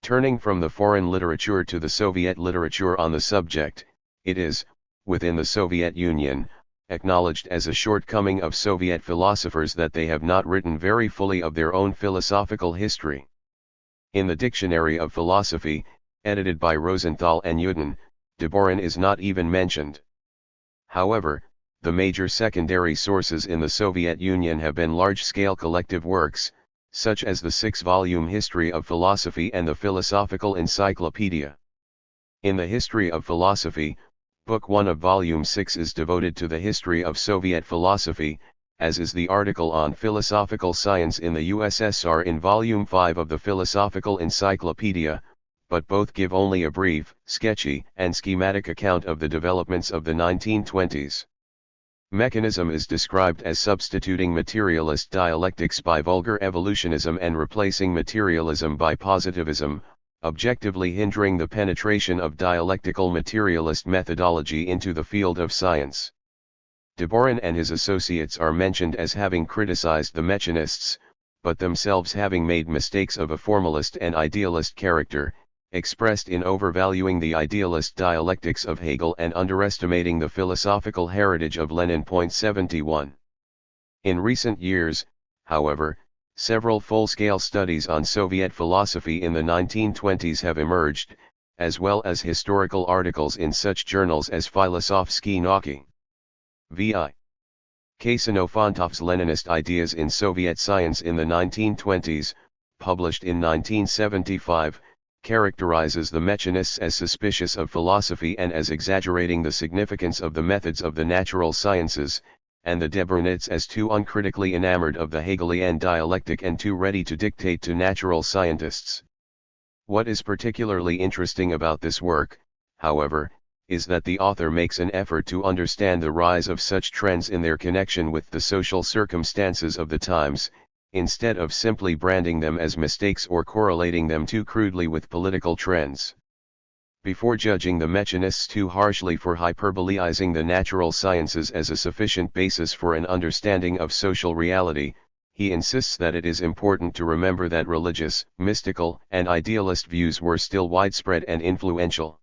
Turning from the foreign literature to the Soviet literature on the subject, it is, within the Soviet Union, acknowledged as a shortcoming of Soviet philosophers that they have not written very fully of their own philosophical history. In the Dictionary of Philosophy, edited by Rosenthal and Yudin, Deborin is not even mentioned. However, the major secondary sources in the Soviet Union have been large-scale collective works, such as the 6-volume History of Philosophy and the Philosophical Encyclopedia. In the History of Philosophy, Book 1 of Volume 6 is devoted to the history of Soviet philosophy, as is the article on philosophical science in the USSR in Volume 5 of the Philosophical Encyclopedia, but both give only a brief, sketchy, and schematic account of the developments of the 1920s. Mechanism is described as substituting materialist dialectics by vulgar evolutionism and replacing materialism by positivism, objectively hindering the penetration of dialectical materialist methodology into the field of science. Deborin and his associates are mentioned as having criticized the Mechanists, but themselves having made mistakes of a formalist and idealist character, expressed in overvaluing the idealist dialectics of Hegel and underestimating the philosophical heritage of Lenin. 71. In recent years, however, several full-scale studies on Soviet philosophy in the 1920s have emerged, as well as historical articles in such journals as Filosofsky Nauki. V.I. Kasanofantov's Leninist Ideas in Soviet Science in the 1920s, published in 1975, characterizes the Mechanists as suspicious of philosophy and as exaggerating the significance of the methods of the natural sciences, and the Deborinists as too uncritically enamored of the Hegelian dialectic and too ready to dictate to natural scientists. What is particularly interesting about this work, however, is that the author makes an effort to understand the rise of such trends in their connection with the social circumstances of the times, instead of simply branding them as mistakes or correlating them too crudely with political trends. Before judging the Mechanists too harshly for hyperbolaizing the natural sciences as a sufficient basis for an understanding of social reality, he insists that it is important to remember that religious, mystical, and idealist views were still widespread and influential.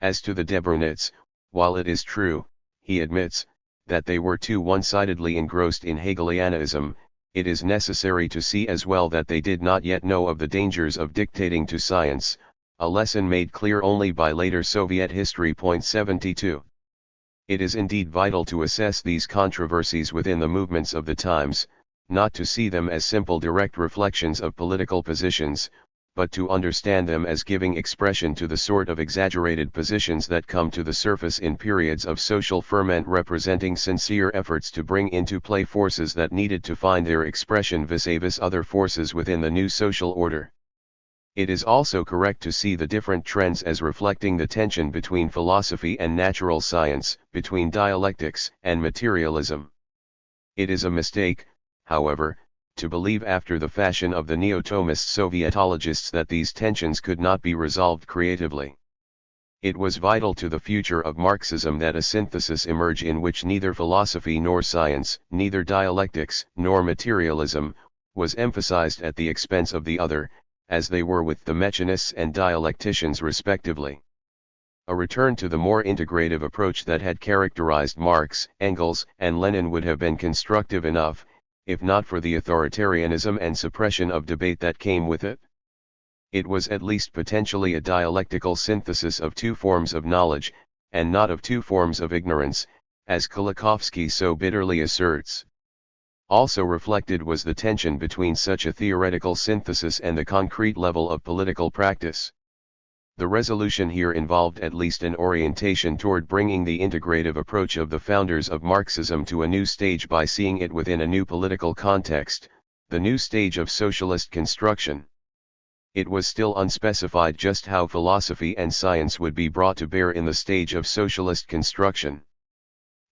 As to the Debrownists, while it is true, he admits, that they were too one-sidedly engrossed in Hegelianism, it is necessary to see as well that they did not yet know of the dangers of dictating to science, a lesson made clear only by later Soviet history. 72. It is indeed vital to assess these controversies within the movements of the times, not to see them as simple direct reflections of political positions, but to understand them as giving expression to the sort of exaggerated positions that come to the surface in periods of social ferment, representing sincere efforts to bring into play forces that needed to find their expression vis-a-vis other forces within the new social order. It is also correct to see the different trends as reflecting the tension between philosophy and natural science, between dialectics and materialism. It is a mistake, however, to believe after the fashion of the neo-Thomist Sovietologists that these tensions could not be resolved creatively. It was vital to the future of Marxism that a synthesis emerge in which neither philosophy nor science, neither dialectics nor materialism, was emphasized at the expense of the other, as they were with the mechanists and dialecticians respectively. A return to the more integrative approach that had characterized Marx, Engels, and Lenin would have been constructive enough, if not for the authoritarianism and suppression of debate that came with it. It was at least potentially a dialectical synthesis of two forms of knowledge, and not of two forms of ignorance, as Kolakowski so bitterly asserts. Also reflected was the tension between such a theoretical synthesis and the concrete level of political practice. The resolution here involved at least an orientation toward bringing the integrative approach of the founders of Marxism to a new stage by seeing it within a new political context, the new stage of socialist construction. It was still unspecified just how philosophy and science would be brought to bear in the stage of socialist construction.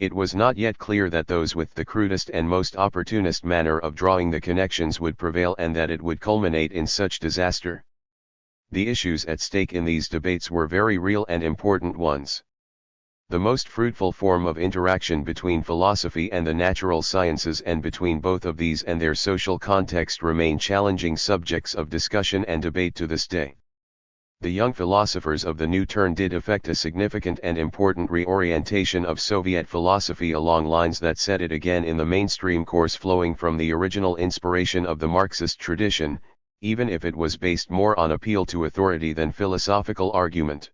It was not yet clear that those with the crudest and most opportunist manner of drawing the connections would prevail and that it would culminate in such disaster. The issues at stake in these debates were very real and important ones. The most fruitful form of interaction between philosophy and the natural sciences and between both of these and their social context remain challenging subjects of discussion and debate to this day. The young philosophers of the new turn did effect a significant and important reorientation of Soviet philosophy along lines that set it again in the mainstream course flowing from the original inspiration of the Marxist tradition, even if it was based more on appeal to authority than philosophical argument.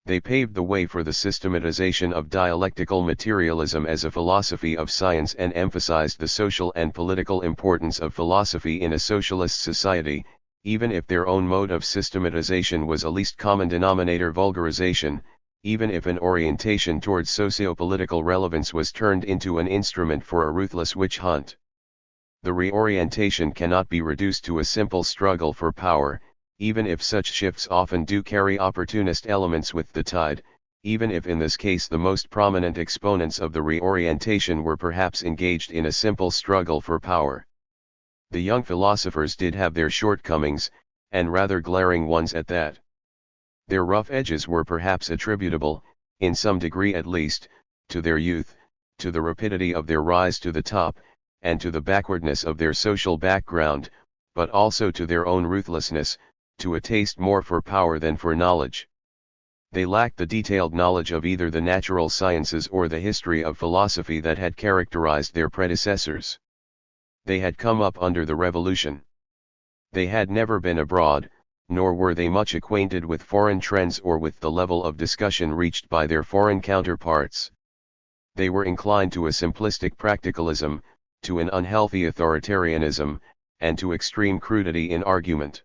They paved the way for the systematization of dialectical materialism as a philosophy of science and emphasized the social and political importance of philosophy in a socialist society, even if their own mode of systematization was a least common denominator vulgarization, even if an orientation towards socio-political relevance was turned into an instrument for a ruthless witch hunt. The reorientation cannot be reduced to a simple struggle for power, even if such shifts often do carry opportunist elements with the tide, even if in this case the most prominent exponents of the reorientation were perhaps engaged in a simple struggle for power. The young philosophers did have their shortcomings, and rather glaring ones at that. Their rough edges were perhaps attributable, in some degree at least, to their youth, to the rapidity of their rise to the top, and to the backwardness of their social background, but also to their own ruthlessness, to a taste more for power than for knowledge. They lacked the detailed knowledge of either the natural sciences or the history of philosophy that had characterized their predecessors. They had come up under the revolution. They had never been abroad, nor were they much acquainted with foreign trends or with the level of discussion reached by their foreign counterparts. They were inclined to a simplistic practicalism, to an unhealthy authoritarianism, and to extreme crudity in argument.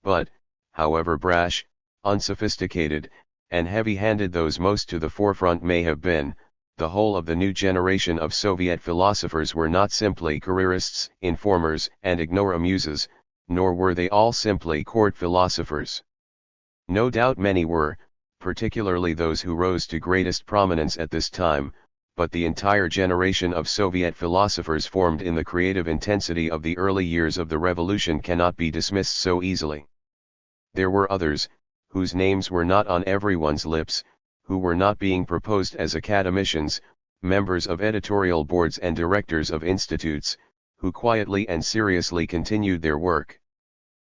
But, however brash, unsophisticated, and heavy-handed those most to the forefront may have been, the whole of the new generation of Soviet philosophers were not simply careerists, informers, and ignoramuses, nor were they all simply court philosophers. No doubt many were, particularly those who rose to greatest prominence at this time, but the entire generation of Soviet philosophers formed in the creative intensity of the early years of the revolution cannot be dismissed so easily. There were others, whose names were not on everyone's lips, who were not being proposed as academicians, members of editorial boards and directors of institutes, who quietly and seriously continued their work.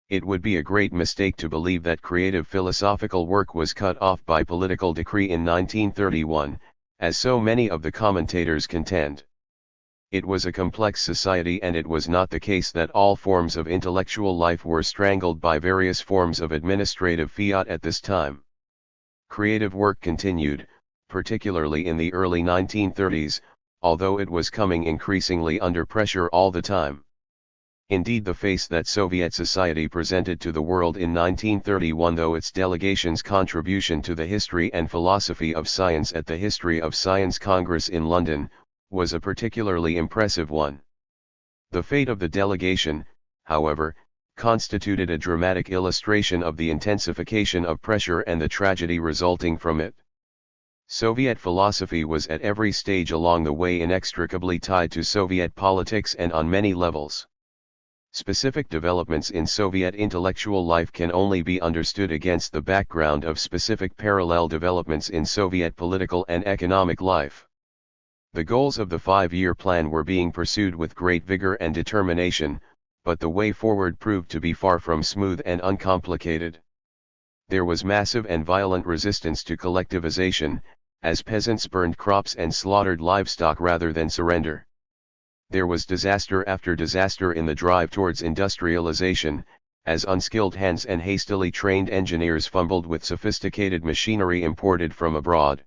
It would be a great mistake to believe that creative philosophical work was cut off by political decree in 1931, as so many of the commentators contend. It was a complex society, and it was not the case that all forms of intellectual life were strangled by various forms of administrative fiat at this time. Creative work continued, particularly in the early 1930s, although it was coming increasingly under pressure all the time. Indeed, the face that Soviet society presented to the world in 1931, though its delegation's contribution to the history and philosophy of science at the History of Science Congress in London, was a particularly impressive one. The fate of the delegation, however, constituted a dramatic illustration of the intensification of pressure and the tragedy resulting from it. Soviet philosophy was at every stage along the way inextricably tied to Soviet politics and on many levels. Specific developments in Soviet intellectual life can only be understood against the background of specific parallel developments in Soviet political and economic life. The goals of the 5-year plan were being pursued with great vigor and determination, but the way forward proved to be far from smooth and uncomplicated. There was massive and violent resistance to collectivization, as peasants burned crops and slaughtered livestock rather than surrender. There was disaster after disaster in the drive towards industrialization, as unskilled hands and hastily trained engineers fumbled with sophisticated machinery imported from abroad.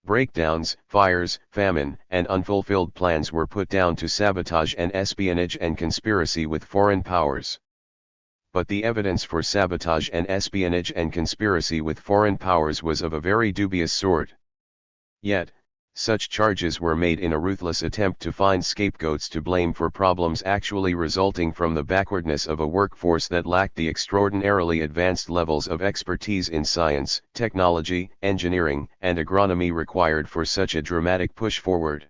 Breakdowns, fires, famine, and unfulfilled plans were put down to sabotage and espionage and conspiracy with foreign powers. But the evidence for sabotage and espionage and conspiracy with foreign powers was of a very dubious sort. Yet, such charges were made in a ruthless attempt to find scapegoats to blame for problems actually resulting from the backwardness of a workforce that lacked the extraordinarily advanced levels of expertise in science, technology, engineering, and agronomy required for such a dramatic push forward.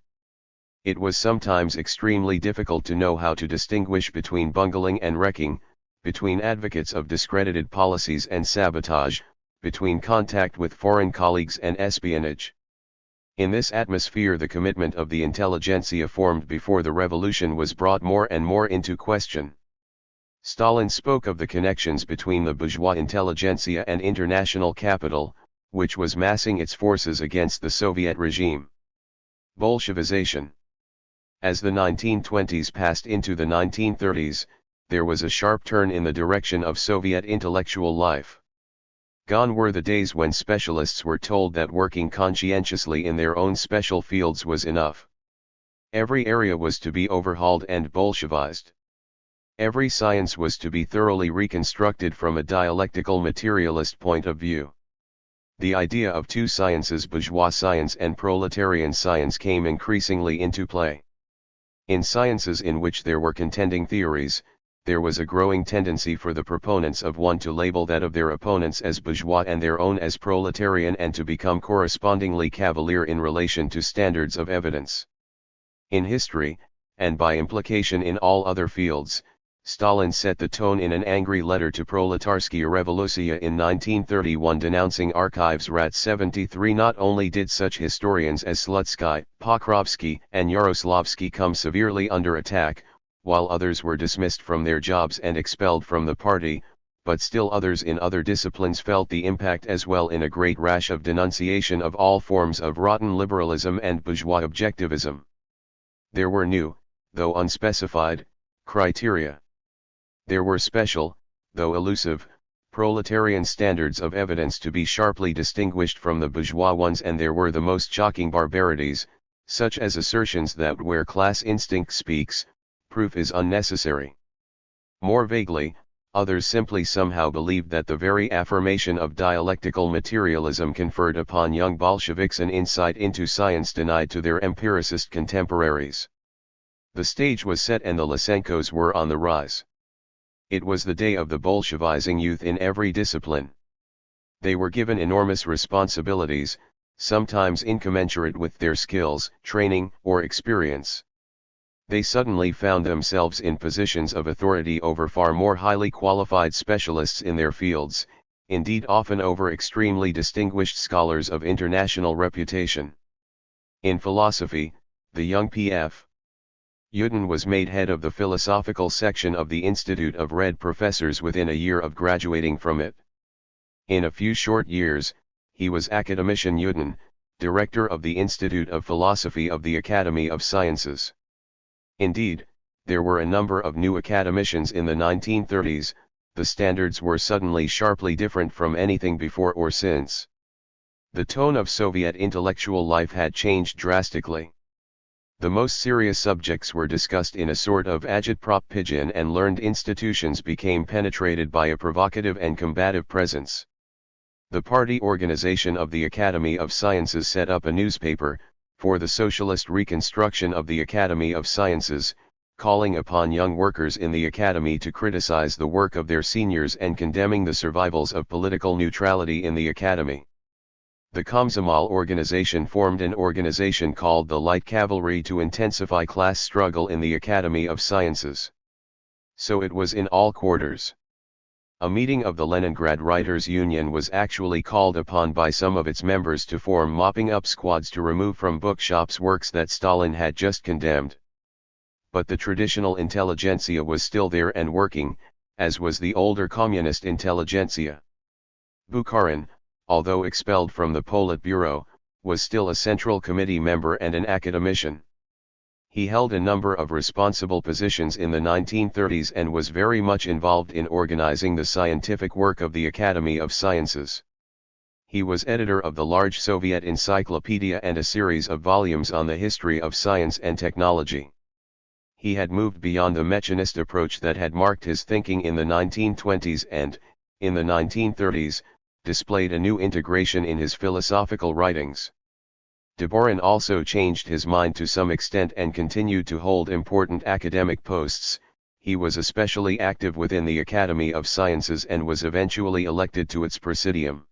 It was sometimes extremely difficult to know how to distinguish between bungling and wrecking, between advocates of discredited policies and sabotage, between contact with foreign colleagues and espionage. In this atmosphere, the commitment of the intelligentsia formed before the revolution was brought more and more into question. Stalin spoke of the connections between the bourgeois intelligentsia and international capital, which was massing its forces against the Soviet regime. Bolshevization. As the 1920s passed into the 1930s, there was a sharp turn in the direction of Soviet intellectual life. Gone were the days when specialists were told that working conscientiously in their own special fields was enough. Every area was to be overhauled and Bolshevized. Every science was to be thoroughly reconstructed from a dialectical materialist point of view. The idea of two sciences, bourgeois science and proletarian science, came increasingly into play. In sciences in which there were contending theories, there was a growing tendency for the proponents of one to label that of their opponents as bourgeois and their own as proletarian, and to become correspondingly cavalier in relation to standards of evidence. In history, and by implication in all other fields, Stalin set the tone in an angry letter to Proletarskia Revoluция in 1931 denouncing Archives Rat 73. Not only did such historians as Slutsky, Pokrovsky, and Yaroslavsky come severely under attack, while others were dismissed from their jobs and expelled from the party, but still others in other disciplines felt the impact as well in a great rash of denunciation of all forms of rotten liberalism and bourgeois objectivism. There were new, though unspecified, criteria. There were special, though elusive, proletarian standards of evidence to be sharply distinguished from the bourgeois ones, and there were the most shocking barbarities, such as assertions that where class instinct speaks, proof is unnecessary. More vaguely, others simply somehow believed that the very affirmation of dialectical materialism conferred upon young Bolsheviks an insight into science denied to their empiricist contemporaries. The stage was set and the Lysenkos were on the rise. It was the day of the Bolshevizing youth in every discipline. They were given enormous responsibilities, sometimes incommensurate with their skills, training, or experience. They suddenly found themselves in positions of authority over far more highly qualified specialists in their fields, indeed often over extremely distinguished scholars of international reputation. In philosophy, the young P.F. Juden was made head of the philosophical section of the Institute of Red Professors within a year of graduating from it. In a few short years, he was Academician Juden, director of the Institute of Philosophy of the Academy of Sciences. Indeed, there were a number of new academicians in the 1930s. The standards were suddenly sharply different from anything before or since. The tone of Soviet intellectual life had changed drastically. The most serious subjects were discussed in a sort of agitprop pidgin, and learned institutions became penetrated by a provocative and combative presence. The party organization of the Academy of Sciences set up a newspaper, for the socialist reconstruction of the Academy of Sciences, calling upon young workers in the Academy to criticize the work of their seniors and condemning the survivals of political neutrality in the Academy. The Komsomol organization formed an organization called the Light Cavalry to intensify class struggle in the Academy of Sciences. So it was in all quarters. A meeting of the Leningrad Writers' Union was actually called upon by some of its members to form mopping up squads to remove from bookshops works that Stalin had just condemned. But the traditional intelligentsia was still there and working, as was the older communist intelligentsia. Bukharin, although expelled from the Politburo, was still a Central Committee member and an academician. He held a number of responsible positions in the 1930s and was very much involved in organizing the scientific work of the Academy of Sciences. He was editor of the large Soviet encyclopedia and a series of volumes on the history of science and technology. He had moved beyond the mechanist approach that had marked his thinking in the 1920s and, in the 1930s, displayed a new integration in his philosophical writings. Deborin also changed his mind to some extent and continued to hold important academic posts. He was especially active within the Academy of Sciences and was eventually elected to its presidium.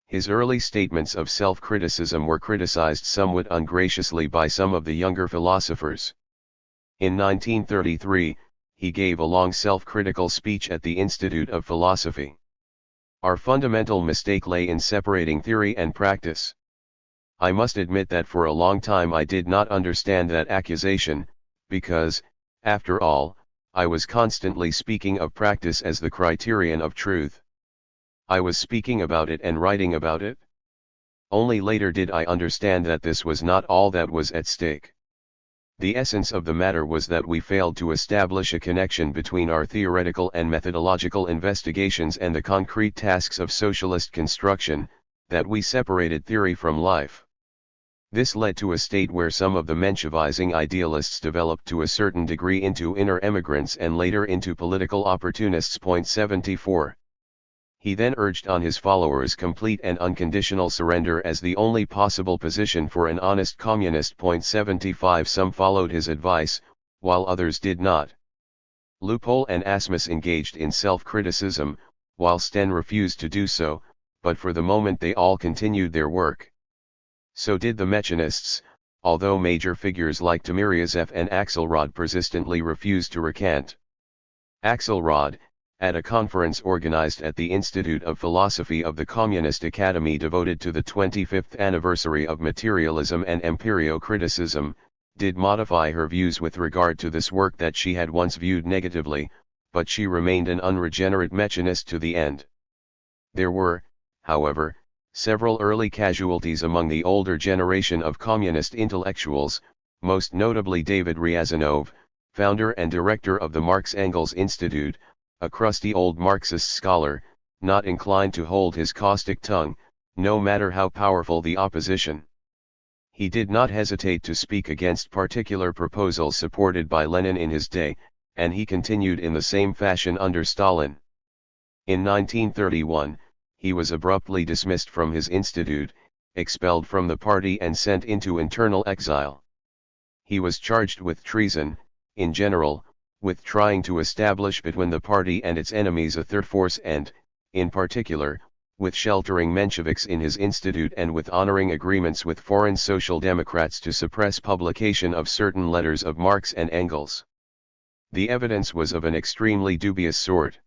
His early statements of self-criticism were criticized somewhat ungraciously by some of the younger philosophers. In 1933, he gave a long self-critical speech at the Institute of Philosophy. Our fundamental mistake lay in separating theory and practice. I must admit that for a long time I did not understand that accusation, because, after all, I was constantly speaking of practice as the criterion of truth. I was speaking about it and writing about it. Only later did I understand that this was not all that was at stake. The essence of the matter was that we failed to establish a connection between our theoretical and methodological investigations and the concrete tasks of socialist construction, that we separated theory from life. This led to a state where some of the Menshevizing idealists developed to a certain degree into inner emigrants and later into political opportunists. 74. He then urged on his followers complete and unconditional surrender as the only possible position for an honest communist. 75. Some followed his advice, while others did not. Lupol and Asmus engaged in self-criticism, while Sten refused to do so, but for the moment they all continued their work. So did the mechanists, although major figures like Timiryazev and Axelrod persistently refused to recant. Axelrod, at a conference organized at the Institute of Philosophy of the Communist Academy devoted to the 25th anniversary of materialism and empirio-criticism, did modify her views with regard to this work that she had once viewed negatively, but she remained an unregenerate mechanist to the end. There were, however, several early casualties among the older generation of communist intellectuals, most notably David Ryazanov, founder and director of the Marx-Engels Institute, a crusty old Marxist scholar, not inclined to hold his caustic tongue, no matter how powerful the opposition. He did not hesitate to speak against particular proposals supported by Lenin in his day, and he continued in the same fashion under Stalin. In 1931, he was abruptly dismissed from his institute, expelled from the party and sent into internal exile. He was charged with treason, in general, with trying to establish between the party and its enemies a third force and, in particular, with sheltering Mensheviks in his institute and with honoring agreements with foreign social democrats to suppress publication of certain letters of Marx and Engels. The evidence was of an extremely dubious sort.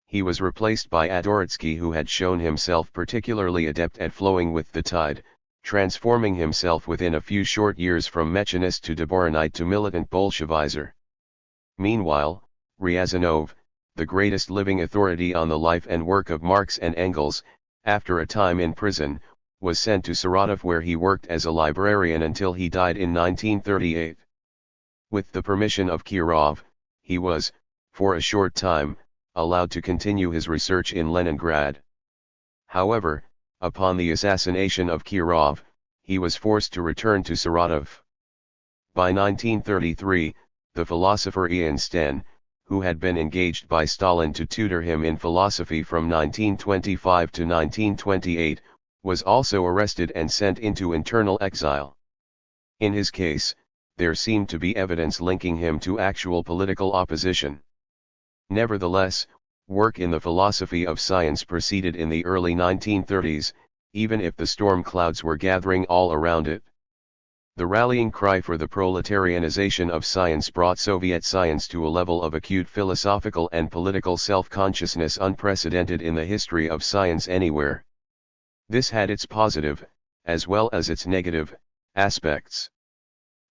He was replaced by Adoritsky, who had shown himself particularly adept at flowing with the tide, transforming himself within a few short years from Mechanist to Dvorinite to militant Bolshevizer. Meanwhile, Ryazanov, the greatest living authority on the life and work of Marx and Engels, after a time in prison, was sent to Saratov where he worked as a librarian until he died in 1938. With the permission of Kirov, he was, for a short time, allowed to continue his research in Leningrad. However, upon the assassination of Kirov, he was forced to return to Saratov. By 1933, the philosopher Ian Sten, who had been engaged by Stalin to tutor him in philosophy from 1925 to 1928, was also arrested and sent into internal exile. In his case, there seemed to be evidence linking him to actual political opposition. Nevertheless, work in the philosophy of science proceeded in the early 1930s, even if the storm clouds were gathering all around it. The rallying cry for the proletarianization of science brought Soviet science to a level of acute philosophical and political self-consciousness unprecedented in the history of science anywhere. This had its positive, as well as its negative, aspects.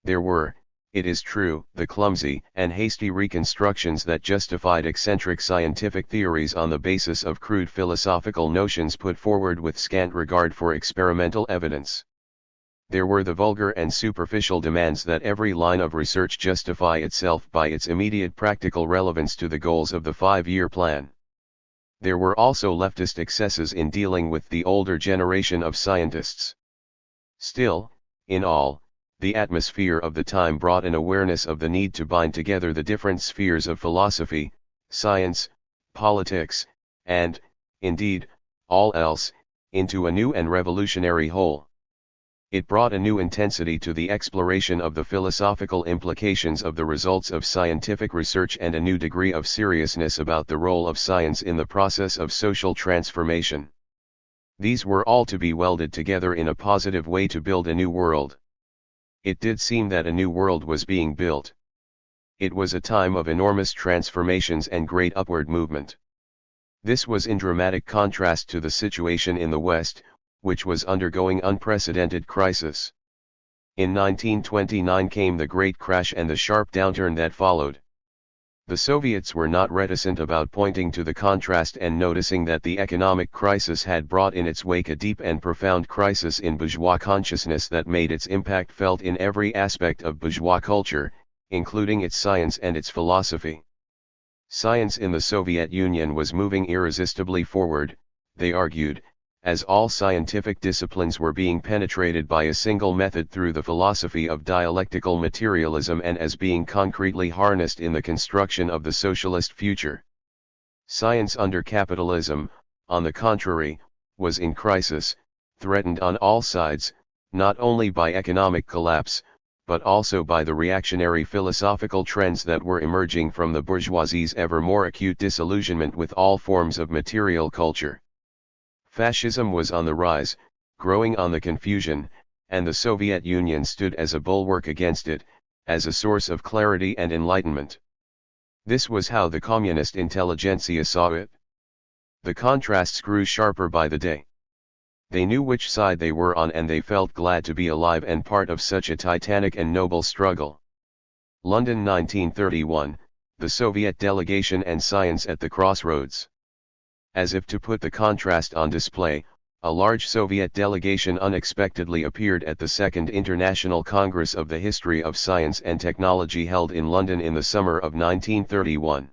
There were, it is true, the clumsy and hasty reconstructions that justified eccentric scientific theories on the basis of crude philosophical notions put forward with scant regard for experimental evidence. There were the vulgar and superficial demands that every line of research justify itself by its immediate practical relevance to the goals of the 5-year plan. There were also leftist excesses in dealing with the older generation of scientists. Still, in all, the atmosphere of the time brought an awareness of the need to bind together the different spheres of philosophy, science, politics, and, indeed, all else, into a new and revolutionary whole. It brought a new intensity to the exploration of the philosophical implications of the results of scientific research and a new degree of seriousness about the role of science in the process of social transformation. These were all to be welded together in a positive way to build a new world. It did seem that a new world was being built. It was a time of enormous transformations and great upward movement. This was in dramatic contrast to the situation in the West, which was undergoing unprecedented crisis. In 1929 came the Great Crash and the sharp downturn that followed. The Soviets were not reticent about pointing to the contrast and noticing that the economic crisis had brought in its wake a deep and profound crisis in bourgeois consciousness that made its impact felt in every aspect of bourgeois culture, including its science and its philosophy. Science in the Soviet Union was moving irresistibly forward, they argued, as all scientific disciplines were being penetrated by a single method through the philosophy of dialectical materialism and as being concretely harnessed in the construction of the socialist future. Science under capitalism, on the contrary, was in crisis, threatened on all sides, not only by economic collapse, but also by the reactionary philosophical trends that were emerging from the bourgeoisie's ever more acute disillusionment with all forms of material culture. Fascism was on the rise, growing on the confusion, and the Soviet Union stood as a bulwark against it, as a source of clarity and enlightenment. This was how the communist intelligentsia saw it. The contrasts grew sharper by the day. They knew which side they were on and they felt glad to be alive and part of such a titanic and noble struggle. London 1931, the Soviet delegation and science at the crossroads. As if to put the contrast on display, a large Soviet delegation unexpectedly appeared at the Second International Congress of the History of Science and Technology held in London in the summer of 1931.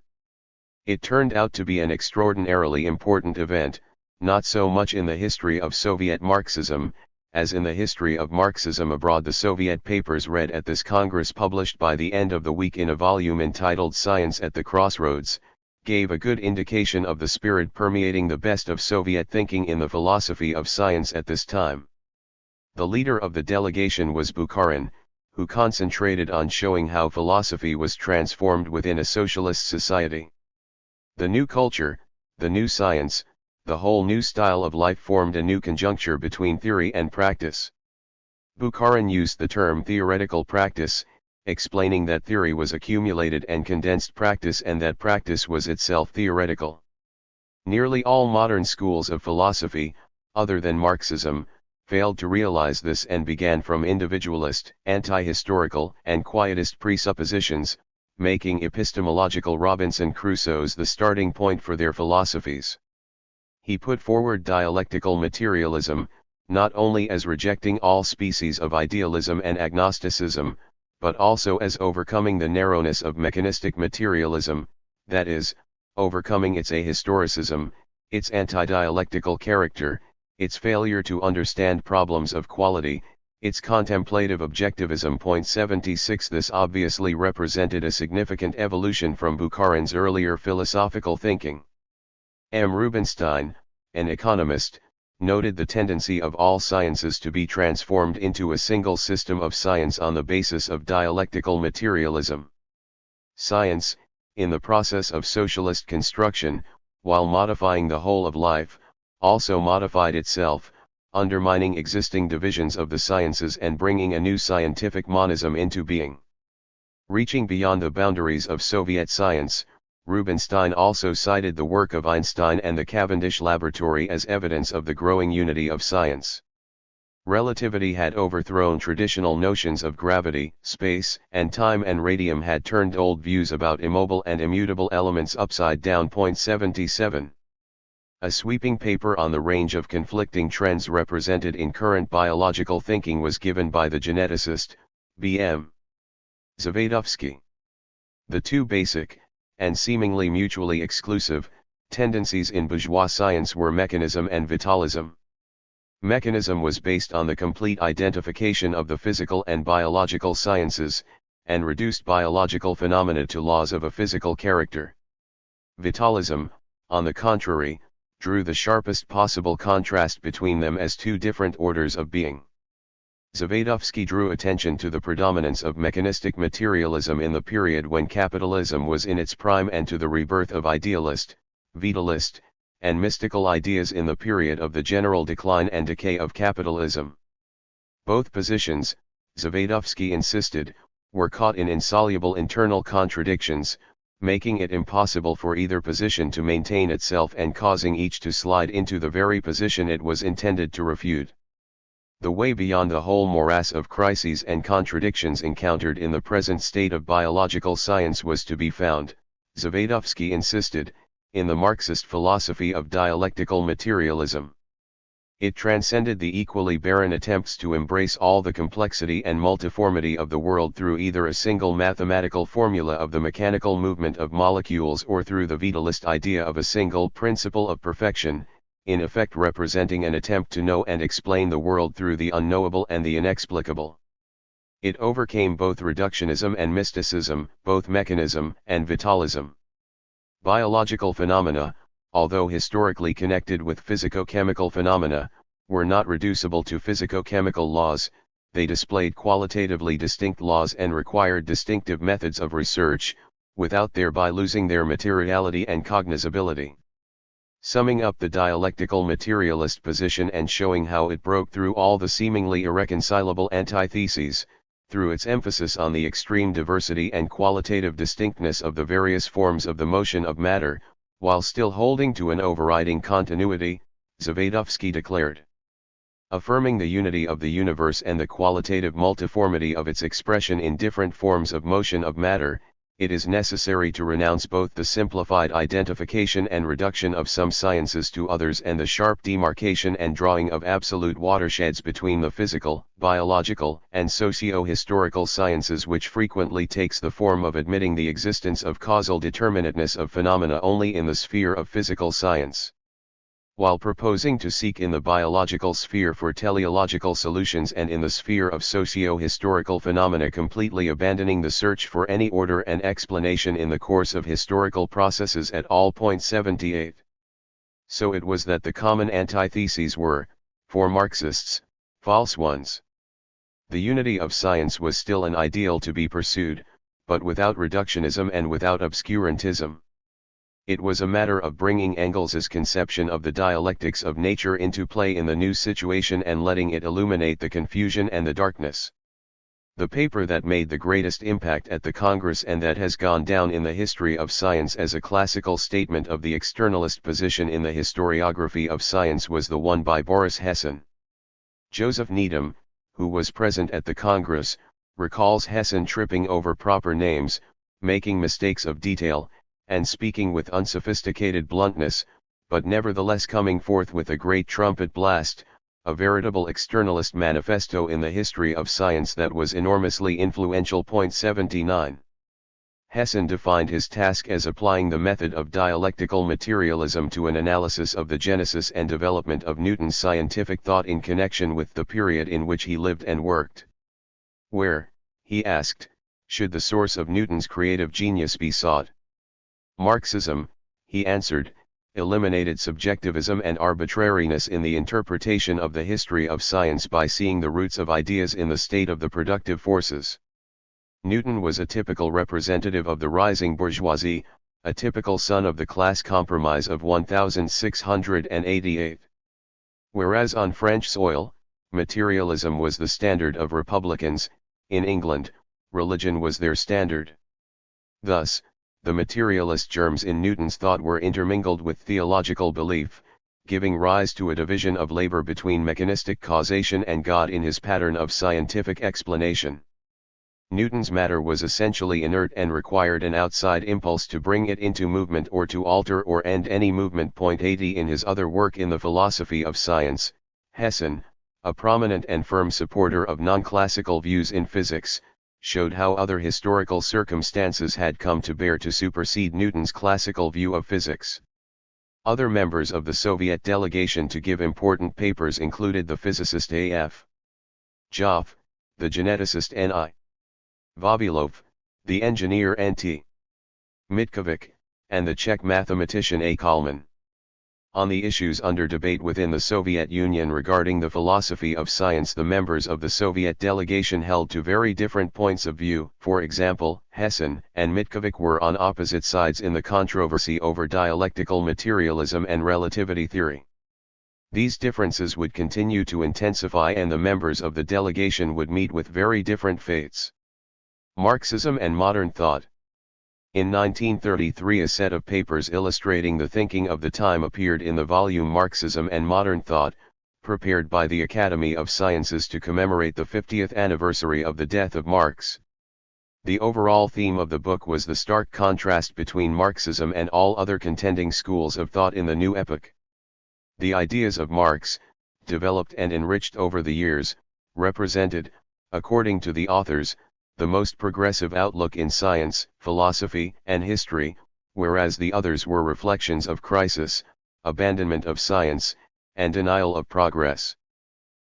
It turned out to be an extraordinarily important event, not so much in the history of Soviet Marxism, as in the history of Marxism abroad. The Soviet papers read at this Congress, published by the end of the week in a volume entitled Science at the Crossroads, gave a good indication of the spirit permeating the best of Soviet thinking in the philosophy of science at this time. The leader of the delegation was Bukharin, who concentrated on showing how philosophy was transformed within a socialist society. The new culture, the new science, the whole new style of life formed a new conjuncture between theory and practice. Bukharin used the term theoretical practice, explaining that theory was accumulated and condensed practice and that practice was itself theoretical. Nearly all modern schools of philosophy, other than Marxism, failed to realize this and began from individualist, anti-historical, and quietist presuppositions, making epistemological Robinson Crusoes the starting point for their philosophies. He put forward dialectical materialism, not only as rejecting all species of idealism and agnosticism, but also as overcoming the narrowness of mechanistic materialism, that is, overcoming its ahistoricism, its anti-dialectical character, its failure to understand problems of quality, its contemplative objectivism. 76 This obviously represented a significant evolution from Bukharin's earlier philosophical thinking. M. Rubinstein, an economist, noted the tendency of all sciences to be transformed into a single system of science on the basis of dialectical materialism. Science, in the process of socialist construction, while modifying the whole of life, also modified itself, undermining existing divisions of the sciences and bringing a new scientific monism into being. Reaching beyond the boundaries of Soviet science, Rubinstein also cited the work of Einstein and the Cavendish Laboratory as evidence of the growing unity of science. Relativity had overthrown traditional notions of gravity, space, and time, and radium had turned old views about immobile and immutable elements upside down. 77. A sweeping paper on the range of conflicting trends represented in current biological thinking was given by the geneticist, B.M. Zavadovsky. The two basic, and seemingly mutually exclusive, tendencies in bourgeois science were mechanism and vitalism. Mechanism was based on the complete identification of the physical and biological sciences, and reduced biological phenomena to laws of a physical character. Vitalism, on the contrary, drew the sharpest possible contrast between them as two different orders of being. Zavadovsky drew attention to the predominance of mechanistic materialism in the period when capitalism was in its prime and to the rebirth of idealist, vitalist, and mystical ideas in the period of the general decline and decay of capitalism. Both positions, Zavadovsky insisted, were caught in insoluble internal contradictions, making it impossible for either position to maintain itself and causing each to slide into the very position it was intended to refute. The way beyond the whole morass of crises and contradictions encountered in the present state of biological science was to be found, Zavadovsky insisted, in the Marxist philosophy of dialectical materialism. It transcended the equally barren attempts to embrace all the complexity and multiformity of the world through either a single mathematical formula of the mechanical movement of molecules or through the vitalist idea of a single principle of perfection, in effect representing an attempt to know and explain the world through the unknowable and the inexplicable. It overcame both reductionism and mysticism, both mechanism and vitalism. Biological phenomena, although historically connected with physico-chemical phenomena, were not reducible to physico-chemical laws. They displayed qualitatively distinct laws and required distinctive methods of research, without thereby losing their materiality and cognizability. Summing up the dialectical materialist position and showing how it broke through all the seemingly irreconcilable antitheses, through its emphasis on the extreme diversity and qualitative distinctness of the various forms of the motion of matter, while still holding to an overriding continuity, Zavadovsky declared. Affirming the unity of the universe and the qualitative multiformity of its expression in different forms of motion of matter, it is necessary to renounce both the simplified identification and reduction of some sciences to others and the sharp demarcation and drawing of absolute watersheds between the physical, biological, and socio-historical sciences, which frequently takes the form of admitting the existence of causal determinateness of phenomena only in the sphere of physical science. While proposing to seek in the biological sphere for teleological solutions and in the sphere of socio-historical phenomena completely abandoning the search for any order and explanation in the course of historical processes at all. 78. So it was that the common antitheses were, for Marxists, false ones. The unity of science was still an ideal to be pursued, but without reductionism and without obscurantism. It was a matter of bringing Engels's conception of the dialectics of nature into play in the new situation and letting it illuminate the confusion and the darkness. The paper that made the greatest impact at the Congress and that has gone down in the history of science as a classical statement of the externalist position in the historiography of science was the one by Boris Hessen. Joseph Needham, who was present at the Congress, recalls Hessen tripping over proper names, making mistakes of detail, and speaking with unsophisticated bluntness, but nevertheless coming forth with a great trumpet blast, a veritable externalist manifesto in the history of science that was enormously influential. 79. Hessen defined his task as applying the method of dialectical materialism to an analysis of the genesis and development of Newton's scientific thought in connection with the period in which he lived and worked. Where, he asked, should the source of Newton's creative genius be sought? Marxism, he answered, eliminated subjectivism and arbitrariness in the interpretation of the history of science by seeing the roots of ideas in the state of the productive forces. Newton was a typical representative of the rising bourgeoisie, a typical son of the class compromise of 1688. Whereas on French soil, materialism was the standard of republicans, in England, religion was their standard. Thus, the materialist germs in Newton's thought were intermingled with theological belief, giving rise to a division of labor between mechanistic causation and God in his pattern of scientific explanation. Newton's matter was essentially inert and required an outside impulse to bring it into movement or to alter or end any movement. 80 In his other work in the philosophy of science, Hessen, a prominent and firm supporter of non-classical views in physics, showed how other historical circumstances had come to bear to supersede Newton's classical view of physics. Other members of the Soviet delegation to give important papers included the physicist A.F. Joff, the geneticist N.I. Vavilov, the engineer N.T. Mitkovic, and the Czech mathematician A. Kalman. On the issues under debate within the Soviet Union regarding the philosophy of science, the members of the Soviet delegation held to very different points of view. For example, Hessen and Mitkovic were on opposite sides in the controversy over dialectical materialism and relativity theory. These differences would continue to intensify and the members of the delegation would meet with very different fates. Marxism and Modern Thought. In 1933 a set of papers illustrating the thinking of the time appeared in the volume Marxism and Modern Thought, prepared by the Academy of Sciences to commemorate the 50th anniversary of the death of Marx. The overall theme of the book was the stark contrast between Marxism and all other contending schools of thought in the new epoch. The ideas of Marx, developed and enriched over the years, represented, according to the authors, the most progressive outlook in science, philosophy, and history, whereas the others were reflections of crisis, abandonment of science, and denial of progress.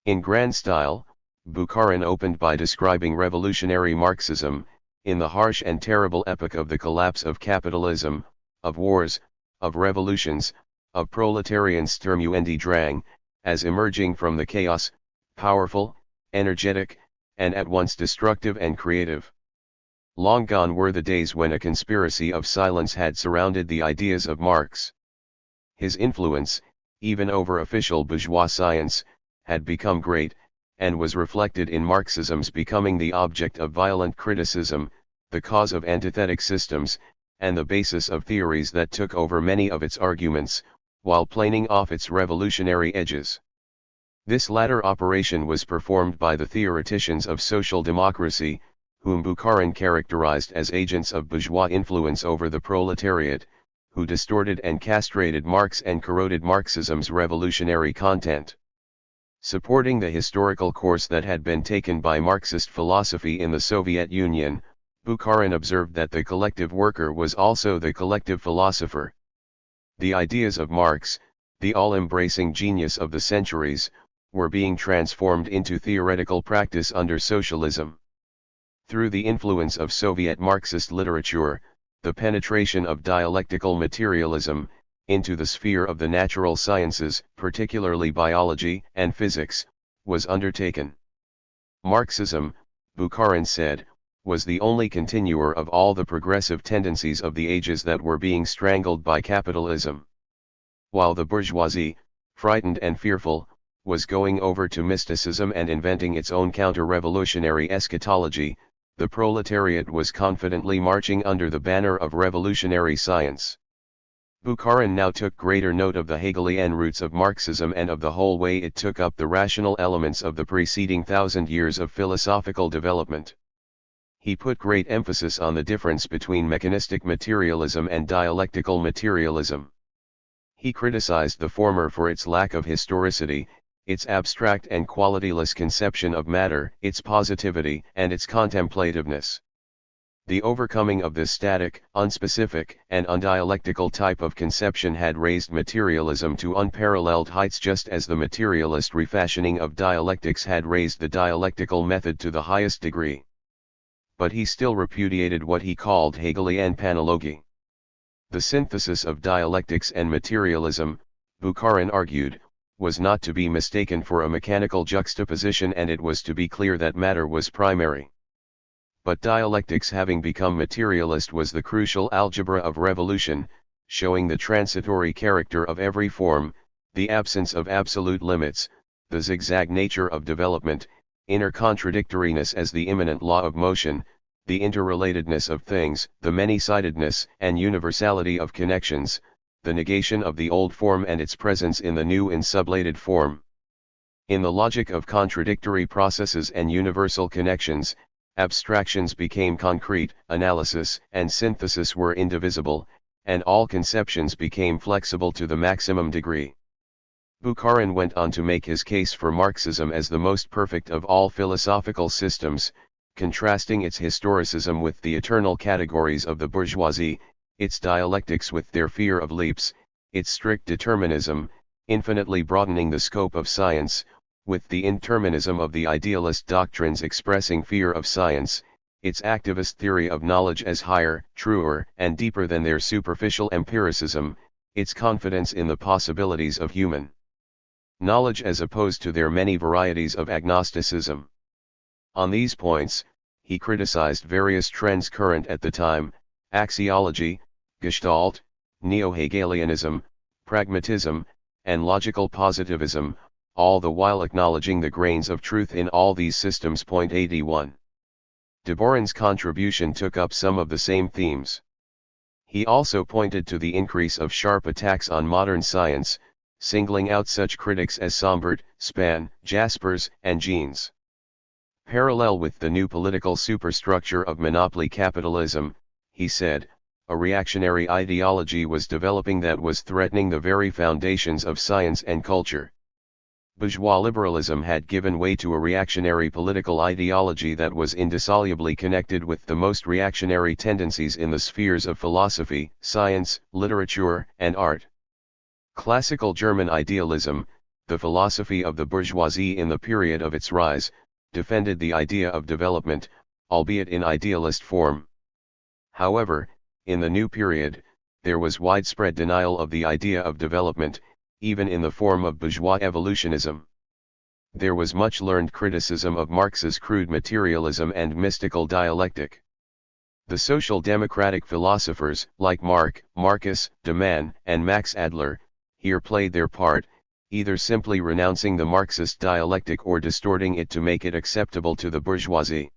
In grand style, Bukharin opened by describing revolutionary Marxism, in the harsh and terrible epoch of the collapse of capitalism, of wars, of revolutions, of proletarian Sturmuendrang, as emerging from the chaos, powerful, energetic, and at once destructive and creative. Long gone were the days when a conspiracy of silence had surrounded the ideas of Marx. His influence, even over official bourgeois science, had become great, and was reflected in Marxism's becoming the object of violent criticism, the cause of antithetic systems, and the basis of theories that took over many of its arguments, while planing off its revolutionary edges. This latter operation was performed by the theoreticians of social democracy, whom Bukharin characterized as agents of bourgeois influence over the proletariat, who distorted and castrated Marx and corroded Marxism's revolutionary content. Supporting the historical course that had been taken by Marxist philosophy in the Soviet Union, Bukharin observed that the collective worker was also the collective philosopher. The ideas of Marx, the all-embracing genius of the centuries, were being transformed into theoretical practice under socialism. Through the influence of Soviet Marxist literature, the penetration of dialectical materialism, into the sphere of the natural sciences, particularly biology and physics, was undertaken. Marxism, Bukharin said, was the only continuer of all the progressive tendencies of the ages that were being strangled by capitalism. While the bourgeoisie, frightened and fearful, was going over to mysticism and inventing its own counter-revolutionary eschatology, the proletariat was confidently marching under the banner of revolutionary science. Bukharin now took greater note of the Hegelian roots of Marxism and of the whole way it took up the rational elements of the preceding 1,000 years of philosophical development. He put great emphasis on the difference between mechanistic materialism and dialectical materialism. He criticized the former for its lack of historicity, its abstract and qualityless conception of matter, its positivity, and its contemplativeness. The overcoming of this static, unspecific, and undialectical type of conception had raised materialism to unparalleled heights, just as the materialist refashioning of dialectics had raised the dialectical method to the highest degree. But he still repudiated what he called Hegelian panology. The synthesis of dialectics and materialism, Bukharin argued, was not to be mistaken for a mechanical juxtaposition, and it was to be clear that matter was primary. But dialectics, having become materialist, was the crucial algebra of revolution, showing the transitory character of every form, the absence of absolute limits, the zigzag nature of development, inner contradictoriness as the immanent law of motion, the interrelatedness of things, the many-sidedness and universality of connections, the negation of the old form and its presence in the new insublated form. In the logic of contradictory processes and universal connections, abstractions became concrete, analysis and synthesis were indivisible, and all conceptions became flexible to the maximum degree. Bukharin went on to make his case for Marxism as the most perfect of all philosophical systems, contrasting its historicism with the eternal categories of the bourgeoisie, its dialectics with their fear of leaps, its strict determinism, infinitely broadening the scope of science, with the indeterminism of the idealist doctrines expressing fear of science, its activist theory of knowledge as higher, truer, and deeper than their superficial empiricism, its confidence in the possibilities of human knowledge as opposed to their many varieties of agnosticism. On these points, he criticized various trends current at the time: axiology, Gestalt, neo-Hegelianism, pragmatism, and logical positivism, all the while acknowledging the grains of truth in all these systems. 81. Deborin's contribution took up some of the same themes. He also pointed to the increase of sharp attacks on modern science, singling out such critics as Sombart, Span, Jaspers, and Jeans. Parallel with the new political superstructure of monopoly capitalism, he said, a reactionary ideology was developing that was threatening the very foundations of science and culture. Bourgeois liberalism had given way to a reactionary political ideology that was indissolubly connected with the most reactionary tendencies in the spheres of philosophy, science, literature, and art. Classical German idealism, the philosophy of the bourgeoisie in the period of its rise, defended the idea of development, albeit in idealist form. However, in the new period, there was widespread denial of the idea of development, even in the form of bourgeois evolutionism. There was much learned criticism of Marx's crude materialism and mystical dialectic. The social democratic philosophers, like Marcus, de Man, and Max Adler, here played their part, either simply renouncing the Marxist dialectic or distorting it to make it acceptable to the bourgeoisie.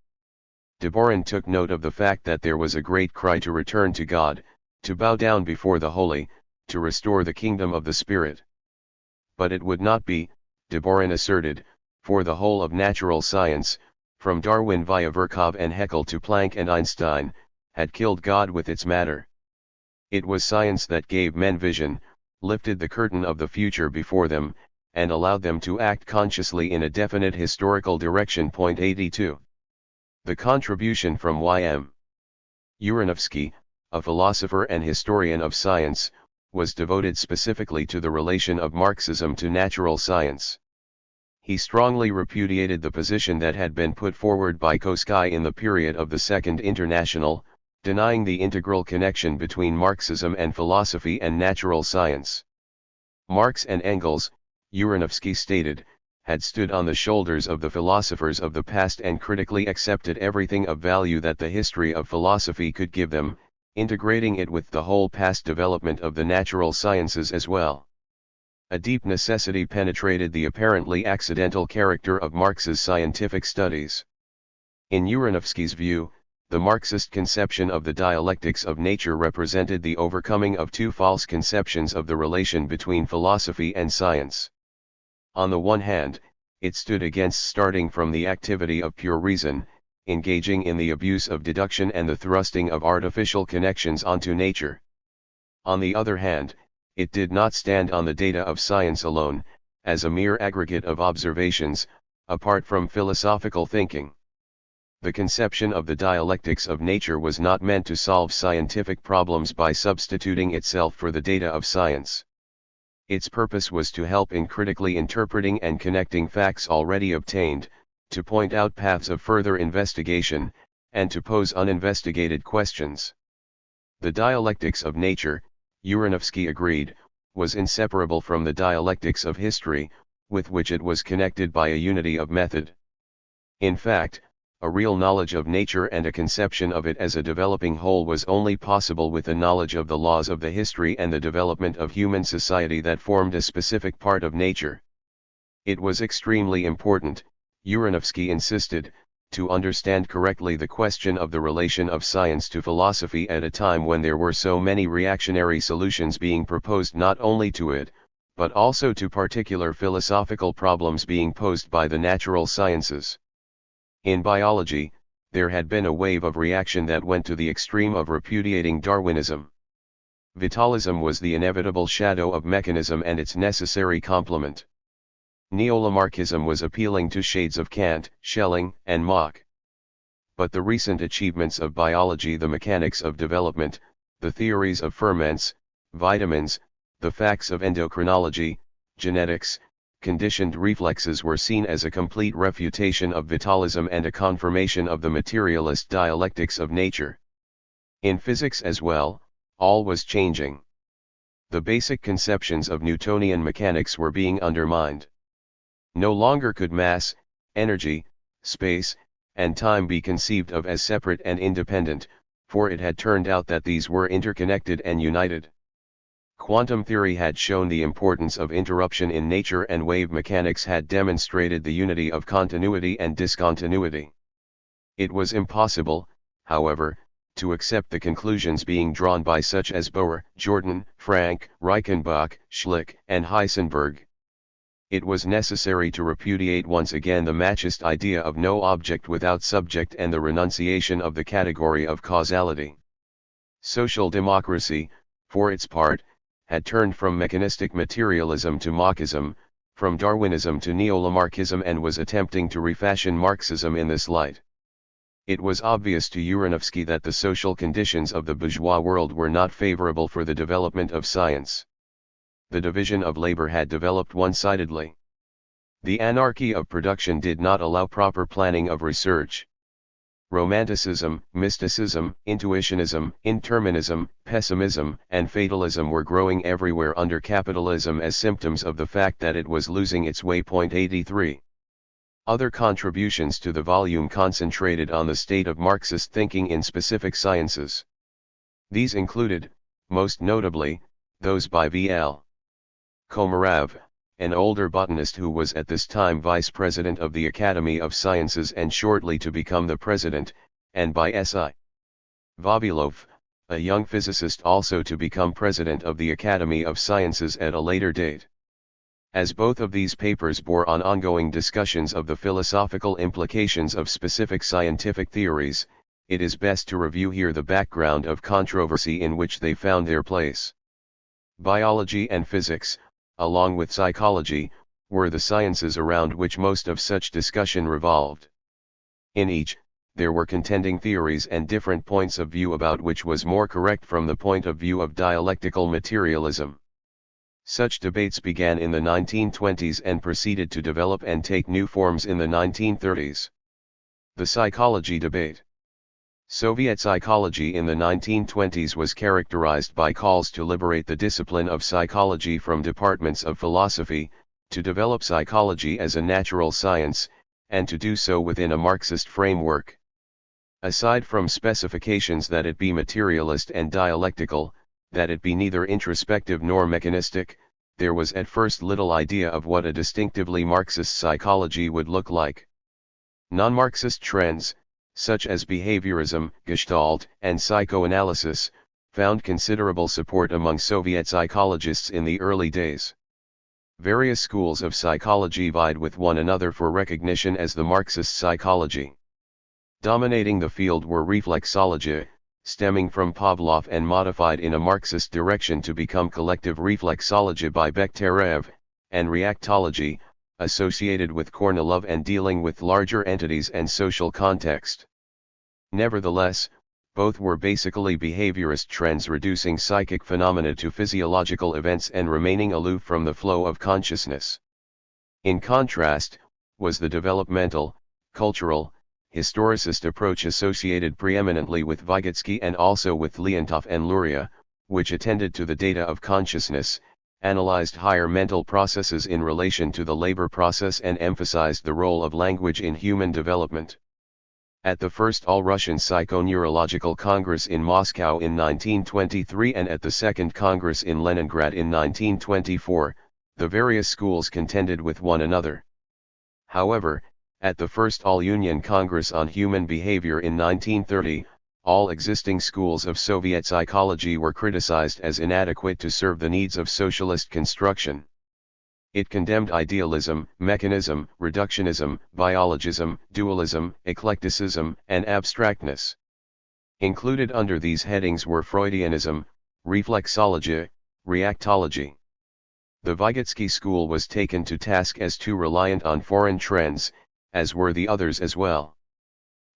Deborin took note of the fact that there was a great cry to return to God, to bow down before the holy, to restore the kingdom of the Spirit. But it would not be, Deborin asserted, for the whole of natural science, from Darwin via Virchow and Haeckel to Planck and Einstein, had killed God with its matter. It was science that gave men vision, lifted the curtain of the future before them, and allowed them to act consciously in a definite historical direction. 82. The contribution from Y.M. Uranovsky, a philosopher and historian of science, was devoted specifically to the relation of Marxism to natural science. He strongly repudiated the position that had been put forward by Koski in the period of the Second International, denying the integral connection between Marxism and philosophy and natural science. Marx and Engels, Uranovsky stated, had stood on the shoulders of the philosophers of the past and critically accepted everything of value that the history of philosophy could give them, integrating it with the whole past development of the natural sciences as well. A deep necessity penetrated the apparently accidental character of Marx's scientific studies. In Uranovsky's view, The Marxist conception of the dialectics of nature represented the overcoming of two false conceptions of the relation between philosophy and science. On the one hand, it stood against starting from the activity of pure reason, engaging in the abuse of deduction and the thrusting of artificial connections onto nature. On the other hand, it did not stand on the data of science alone, as a mere aggregate of observations, apart from philosophical thinking. The conception of the dialectics of nature was not meant to solve scientific problems by substituting itself for the data of science. Its purpose was to help in critically interpreting and connecting facts already obtained, to point out paths of further investigation, and to pose uninvestigated questions. The dialectics of nature, Uranovsky agreed, was inseparable from the dialectics of history, with which it was connected by a unity of method. In fact, a real knowledge of nature and a conception of it as a developing whole was only possible with a knowledge of the laws of the history and the development of human society that formed a specific part of nature. It was extremely important, Uranovsky insisted, to understand correctly the question of the relation of science to philosophy at a time when there were so many reactionary solutions being proposed not only to it, but also to particular philosophical problems being posed by the natural sciences. In biology, there had been a wave of reaction that went to the extreme of repudiating Darwinism. Vitalism was the inevitable shadow of mechanism and its necessary complement. Neo-Lamarckism was appealing to shades of Kant, Schelling, and Mach. But the recent achievements of biology, the mechanics of development, the theories of ferments, vitamins, the facts of endocrinology, genetics, conditioned reflexes were seen as a complete refutation of vitalism and a confirmation of the materialist dialectics of nature. In physics as well, all was changing. The basic conceptions of Newtonian mechanics were being undermined. No longer could mass, energy, space, and time be conceived of as separate and independent, for it had turned out that these were interconnected and united. Quantum theory had shown the importance of interruption in nature, and wave mechanics had demonstrated the unity of continuity and discontinuity. It was impossible, however, to accept the conclusions being drawn by such as Bohr, Jordan, Frank, Reichenbach, Schlick, and Heisenberg. It was necessary to repudiate once again the Machist idea of no object without subject and the renunciation of the category of causality. Social democracy, for its part, had turned from mechanistic materialism to Machism, from Darwinism to Neo-Lamarckism, and was attempting to refashion Marxism in this light. It was obvious to Uranovsky that the social conditions of the bourgeois world were not favorable for the development of science. The division of labor had developed one-sidedly. The anarchy of production did not allow proper planning of research. Romanticism, mysticism, intuitionism, interminism, pessimism, and fatalism were growing everywhere under capitalism as symptoms of the fact that it was losing its way. 83. Other contributions to the volume concentrated on the state of Marxist thinking in specific sciences. These included, most notably, those by V.L. Komarov, an older botanist who was at this time vice president of the Academy of Sciences and shortly to become the president, and by S.I. Vavilov, a young physicist also to become president of the Academy of Sciences at a later date. As both of these papers bore on ongoing discussions of the philosophical implications of specific scientific theories, it is best to review here the background of controversy in which they found their place. Biology and physics, along with psychology, were the sciences around which most of such discussion revolved. In each, there were contending theories and different points of view about which was more correct from the point of view of dialectical materialism. Such debates began in the 1920s and proceeded to develop and take new forms in the 1930s. The psychology debate. Soviet psychology in the 1920s was characterized by calls to liberate the discipline of psychology from departments of philosophy, to develop psychology as a natural science, and to do so within a Marxist framework. Aside from specifications that it be materialist and dialectical, that it be neither introspective nor mechanistic, there was at first little idea of what a distinctively Marxist psychology would look like. Non-Marxist trends, such as behaviorism, Gestalt, and psychoanalysis, found considerable support among Soviet psychologists in the early days. Various schools of psychology vied with one another for recognition as the Marxist psychology. Dominating the field were reflexology, stemming from Pavlov and modified in a Marxist direction to become collective reflexology by Bekhterev, and reactology, associated with Kornilov and dealing with larger entities and social context. Nevertheless, both were basically behaviorist trends reducing psychic phenomena to physiological events and remaining aloof from the flow of consciousness. In contrast, was the developmental, cultural, historicist approach associated preeminently with Vygotsky and also with Leontov and Luria, which attended to the data of consciousness, analyzed higher mental processes in relation to the labor process and emphasized the role of language in human development. At the first All-Russian Psychoneurological Congress in Moscow in 1923 and at the Second Congress in Leningrad in 1924, the various schools contended with one another. However, at the first All-Union Congress on Human Behavior in 1930, all existing schools of Soviet psychology were criticized as inadequate to serve the needs of socialist construction. It condemned idealism, mechanism, reductionism, biologism, dualism, eclecticism, and abstractness. Included under these headings were Freudianism, reflexology, reactology. The Vygotsky school was taken to task as too reliant on foreign trends, as were the others as well.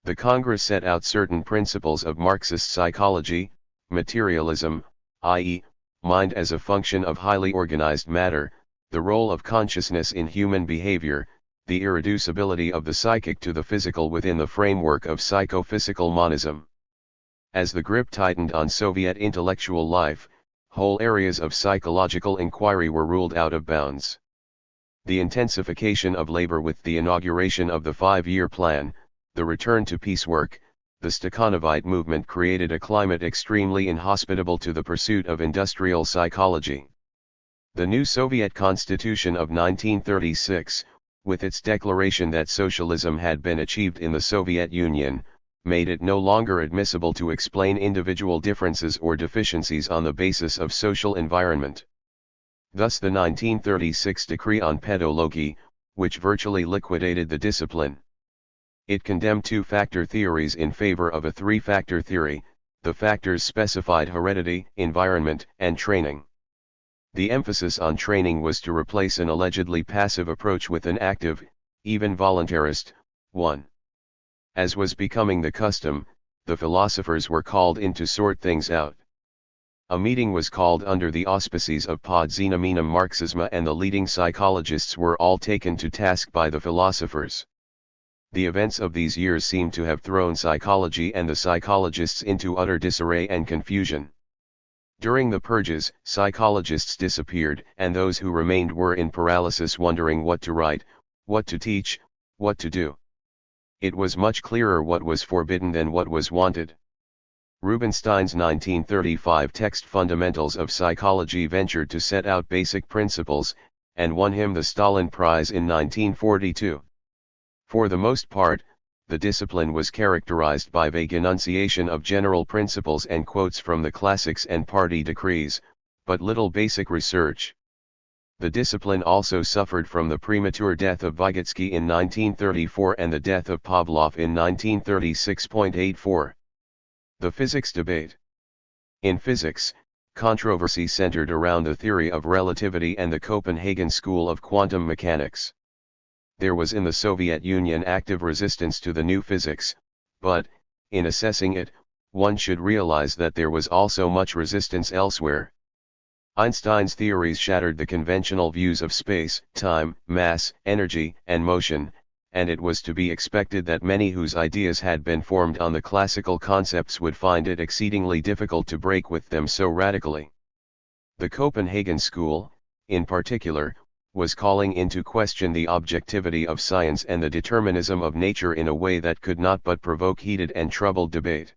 The Congress set out certain principles of Marxist psychology: materialism, i.e., mind as a function of highly organized matter, the role of consciousness in human behavior, the irreducibility of the psychic to the physical within the framework of psychophysical monism. As the grip tightened on Soviet intellectual life, whole areas of psychological inquiry were ruled out of bounds. The intensification of labor with the inauguration of the 5-year plan, the return to piecework, the Stakhanovite movement created a climate extremely inhospitable to the pursuit of industrial psychology. The new Soviet Constitution of 1936, with its declaration that socialism had been achieved in the Soviet Union, made it no longer admissible to explain individual differences or deficiencies on the basis of social environment. Thus the 1936 Decree on Pedology, which virtually liquidated the discipline. It condemned two-factor theories in favor of a three-factor theory. The factors specified heredity, environment, and training. The emphasis on training was to replace an allegedly passive approach with an active, even voluntarist, one. As was becoming the custom, the philosophers were called in to sort things out. A meeting was called under the auspices of Pod Znamenem Marxisma, and the leading psychologists were all taken to task by the philosophers. The events of these years seem to have thrown psychology and the psychologists into utter disarray and confusion. During the purges, psychologists disappeared, and those who remained were in paralysis, wondering what to write, what to teach, what to do. It was much clearer what was forbidden than what was wanted. Rubinstein's 1935 text Fundamentals of Psychology ventured to set out basic principles, and won him the Stalin Prize in 1942. For the most part, the discipline was characterized by vague enunciation of general principles and quotes from the classics and party decrees, but little basic research. The discipline also suffered from the premature death of Vygotsky in 1934 and the death of Pavlov in 1936.84. The physics debate. In physics, controversy centered around the theory of relativity and the Copenhagen school of quantum mechanics. There was in the Soviet Union active resistance to the new physics, but, in assessing it, one should realize that there was also much resistance elsewhere. Einstein's theories shattered the conventional views of space, time, mass, energy, and motion, and it was to be expected that many whose ideas had been formed on the classical concepts would find it exceedingly difficult to break with them so radically. The Copenhagen school, in particular, was calling into question the objectivity of science and the determinism of nature in a way that could not but provoke heated and troubled debate.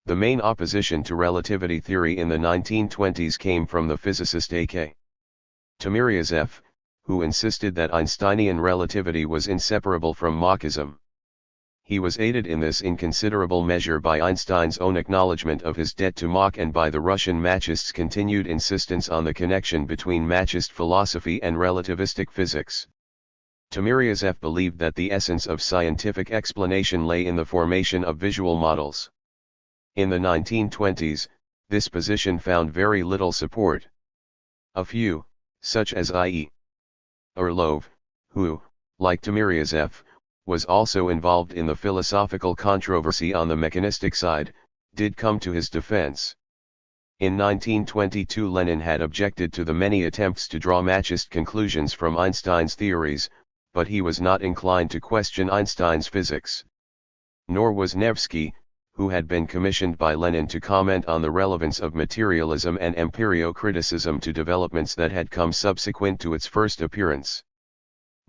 The main opposition to relativity theory in the 1920s came from the physicist A.K. Timiryazev, who insisted that Einsteinian relativity was inseparable from Marxism. He was aided in this in considerable measure by Einstein's own acknowledgement of his debt to Mach and by the Russian Machists' continued insistence on the connection between Machist philosophy and relativistic physics. Timiryazev believed that the essence of scientific explanation lay in the formation of visual models. In the 1920s, this position found very little support. A few, such as I.E. Orlov, who, like Timiryazev, was also involved in the philosophical controversy on the mechanistic side, did come to his defense. In 1922 Lenin had objected to the many attempts to draw Machist conclusions from Einstein's theories, but he was not inclined to question Einstein's physics. Nor was Nevsky, who had been commissioned by Lenin to comment on the relevance of materialism and empirio-criticism to developments that had come subsequent to its first appearance.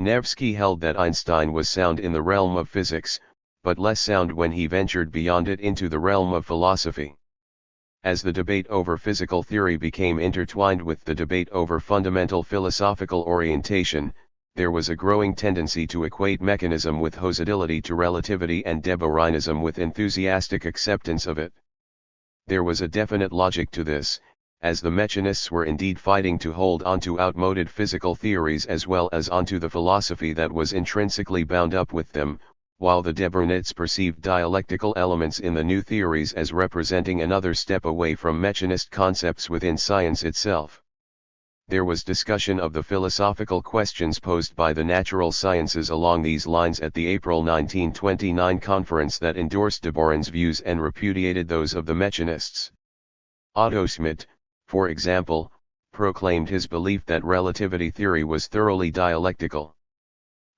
Nevsky held that Einstein was sound in the realm of physics, but less sound when he ventured beyond it into the realm of philosophy. As the debate over physical theory became intertwined with the debate over fundamental philosophical orientation, there was a growing tendency to equate mechanism with hostility to relativity and de Bourrinism with enthusiastic acceptance of it. There was a definite logic to this, as the mechanists were indeed fighting to hold onto outmoded physical theories as well as onto the philosophy that was intrinsically bound up with them, while the de Bourrinists perceived dialectical elements in the new theories as representing another step away from mechanist concepts within science itself. There was discussion of the philosophical questions posed by the natural sciences along these lines at the April 1929 conference that endorsed de Bourrin's views and repudiated those of the mechanists. Otto Schmidt, for example, proclaimed his belief that relativity theory was thoroughly dialectical.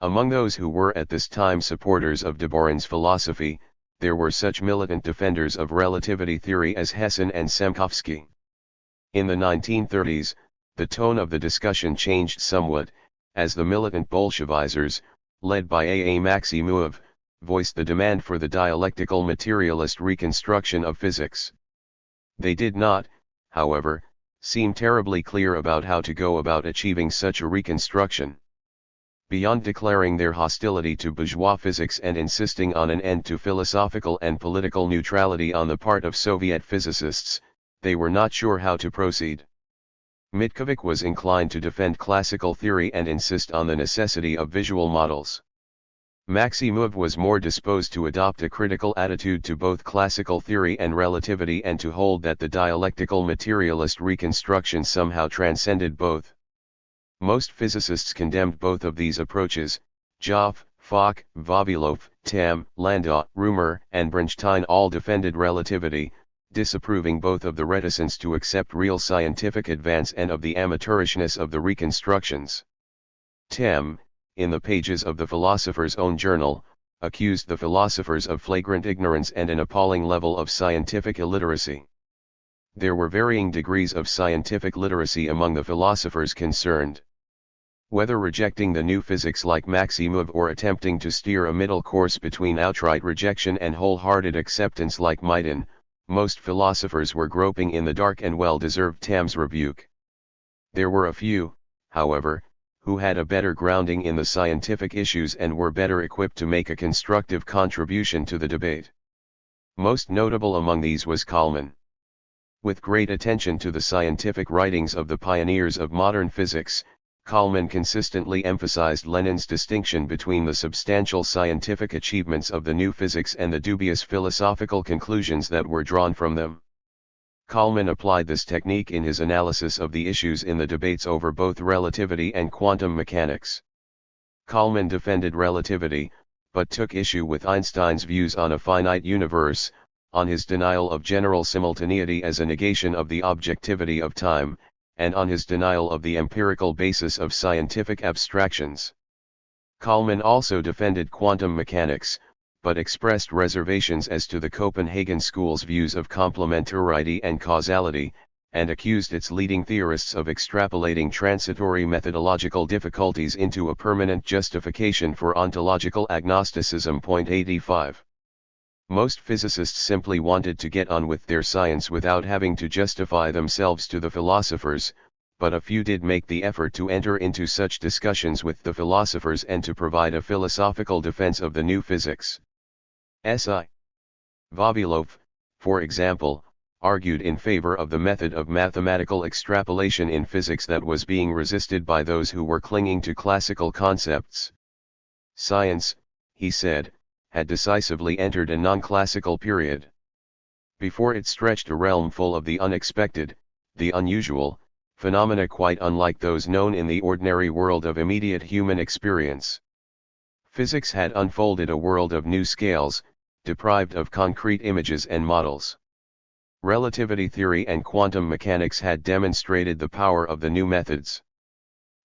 Among those who were at this time supporters of de Bourrin's philosophy, there were such militant defenders of relativity theory as Hessin and Semkovsky. In the 1930s, the tone of the discussion changed somewhat, as the militant Bolshevizers, led by A. Maximov, voiced the demand for the dialectical materialist reconstruction of physics. They did not, however, seem terribly clear about how to go about achieving such a reconstruction. Beyond declaring their hostility to bourgeois physics and insisting on an end to philosophical and political neutrality on the part of Soviet physicists, they were not sure how to proceed. Mitkovic was inclined to defend classical theory and insist on the necessity of visual models. Maximov was more disposed to adopt a critical attitude to both classical theory and relativity and to hold that the dialectical materialist reconstruction somehow transcended both. Most physicists condemned both of these approaches. Joff, Fock, Vavilov, Tamm, Landau, Römer, and Bernstein all defended relativity, disapproving both of the reticence to accept real scientific advance and of the amateurishness of the reconstructions. Tamm, in the pages of the philosopher's own journal, accused the philosophers of flagrant ignorance and an appalling level of scientific illiteracy. There were varying degrees of scientific literacy among the philosophers concerned. Whether rejecting the new physics like Maximov or attempting to steer a middle course between outright rejection and wholehearted acceptance like Maidan, most philosophers were groping in the dark and well deserved Tamm's rebuke. There were a few, however, who had a better grounding in the scientific issues and were better equipped to make a constructive contribution to the debate. Most notable among these was Kalman. With great attention to the scientific writings of the pioneers of modern physics, Kalman consistently emphasized Lenin's distinction between the substantial scientific achievements of the new physics and the dubious philosophical conclusions that were drawn from them. Kalman applied this technique in his analysis of the issues in the debates over both relativity and quantum mechanics. Kalman defended relativity, but took issue with Einstein's views on a finite universe, on his denial of general simultaneity as a negation of the objectivity of time, and on his denial of the empirical basis of scientific abstractions. Kalman also defended quantum mechanics, but expressed reservations as to the Copenhagen school's views of complementarity and causality, and accused its leading theorists of extrapolating transitory methodological difficulties into a permanent justification for ontological agnosticism. 85. Most physicists simply wanted to get on with their science without having to justify themselves to the philosophers, but a few did make the effort to enter into such discussions with the philosophers and to provide a philosophical defense of the new physics. Si. Vavilov, for example, argued in favor of the method of mathematical extrapolation in physics that was being resisted by those who were clinging to classical concepts. Science, he said, had decisively entered a non-classical period. Before it stretched a realm full of the unexpected, the unusual, phenomena quite unlike those known in the ordinary world of immediate human experience. Physics had unfolded a world of new scales, deprived of concrete images and models. Relativity theory and quantum mechanics had demonstrated the power of the new methods.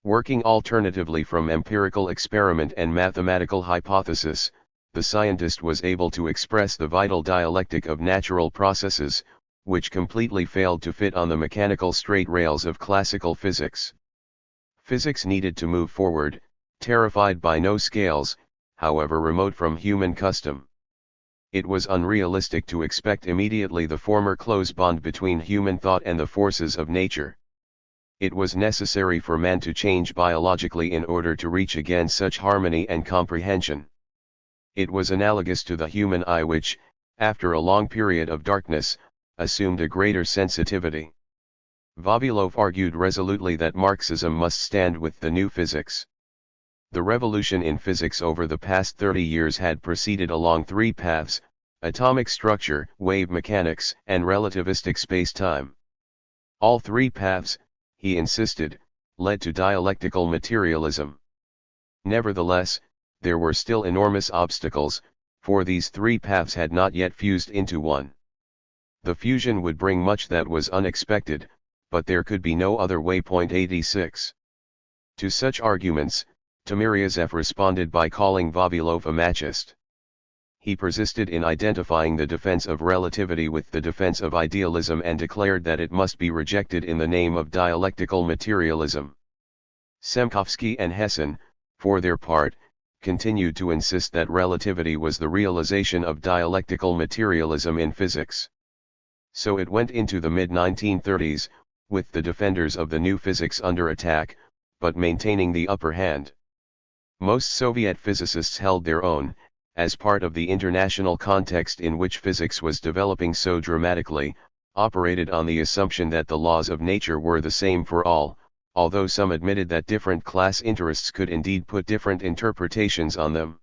Working alternatively from empirical experiment and mathematical hypothesis, the scientist was able to express the vital dialectic of natural processes, which completely failed to fit on the mechanical straight rails of classical physics. Physics needed to move forward, terrified by no scales, however remote from human custom. It was unrealistic to expect immediately the former close bond between human thought and the forces of nature. It was necessary for man to change biologically in order to reach again such harmony and comprehension. It was analogous to the human eye which, after a long period of darkness, assumed a greater sensitivity. Vavilov argued resolutely that Marxism must stand with the new physics. The revolution in physics over the past 30 years had proceeded along three paths: atomic structure, wave mechanics, and relativistic space-time. All three paths, he insisted, led to dialectical materialism. Nevertheless, there were still enormous obstacles, for these three paths had not yet fused into one. The fusion would bring much that was unexpected, but there could be no other way. 86. To such arguments, Timiryazev responded by calling Vavilov a machist. He persisted in identifying the defense of relativity with the defense of idealism and declared that it must be rejected in the name of dialectical materialism. Semkovsky and Hessin, for their part, continued to insist that relativity was the realization of dialectical materialism in physics. So it went into the mid-1930s, with the defenders of the new physics under attack, but maintaining the upper hand. Most Soviet physicists held their own, as part of the international context in which physics was developing so dramatically, operated on the assumption that the laws of nature were the same for all, although some admitted that different class interests could indeed put different interpretations on them.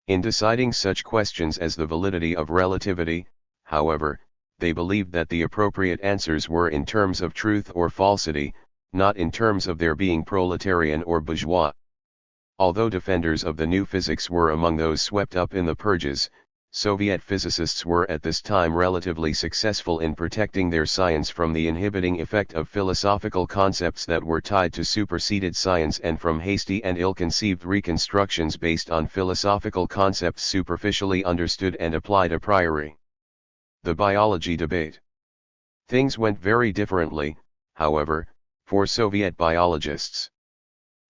In deciding such questions as the validity of relativity, however, they believed that the appropriate answers were in terms of truth or falsity, not in terms of their being proletarian or bourgeois. Although defenders of the new physics were among those swept up in the purges, Soviet physicists were at this time relatively successful in protecting their science from the inhibiting effect of philosophical concepts that were tied to superseded science and from hasty and ill-conceived reconstructions based on philosophical concepts superficially understood and applied a priori. The biology debate. Things went very differently, however, for Soviet biologists.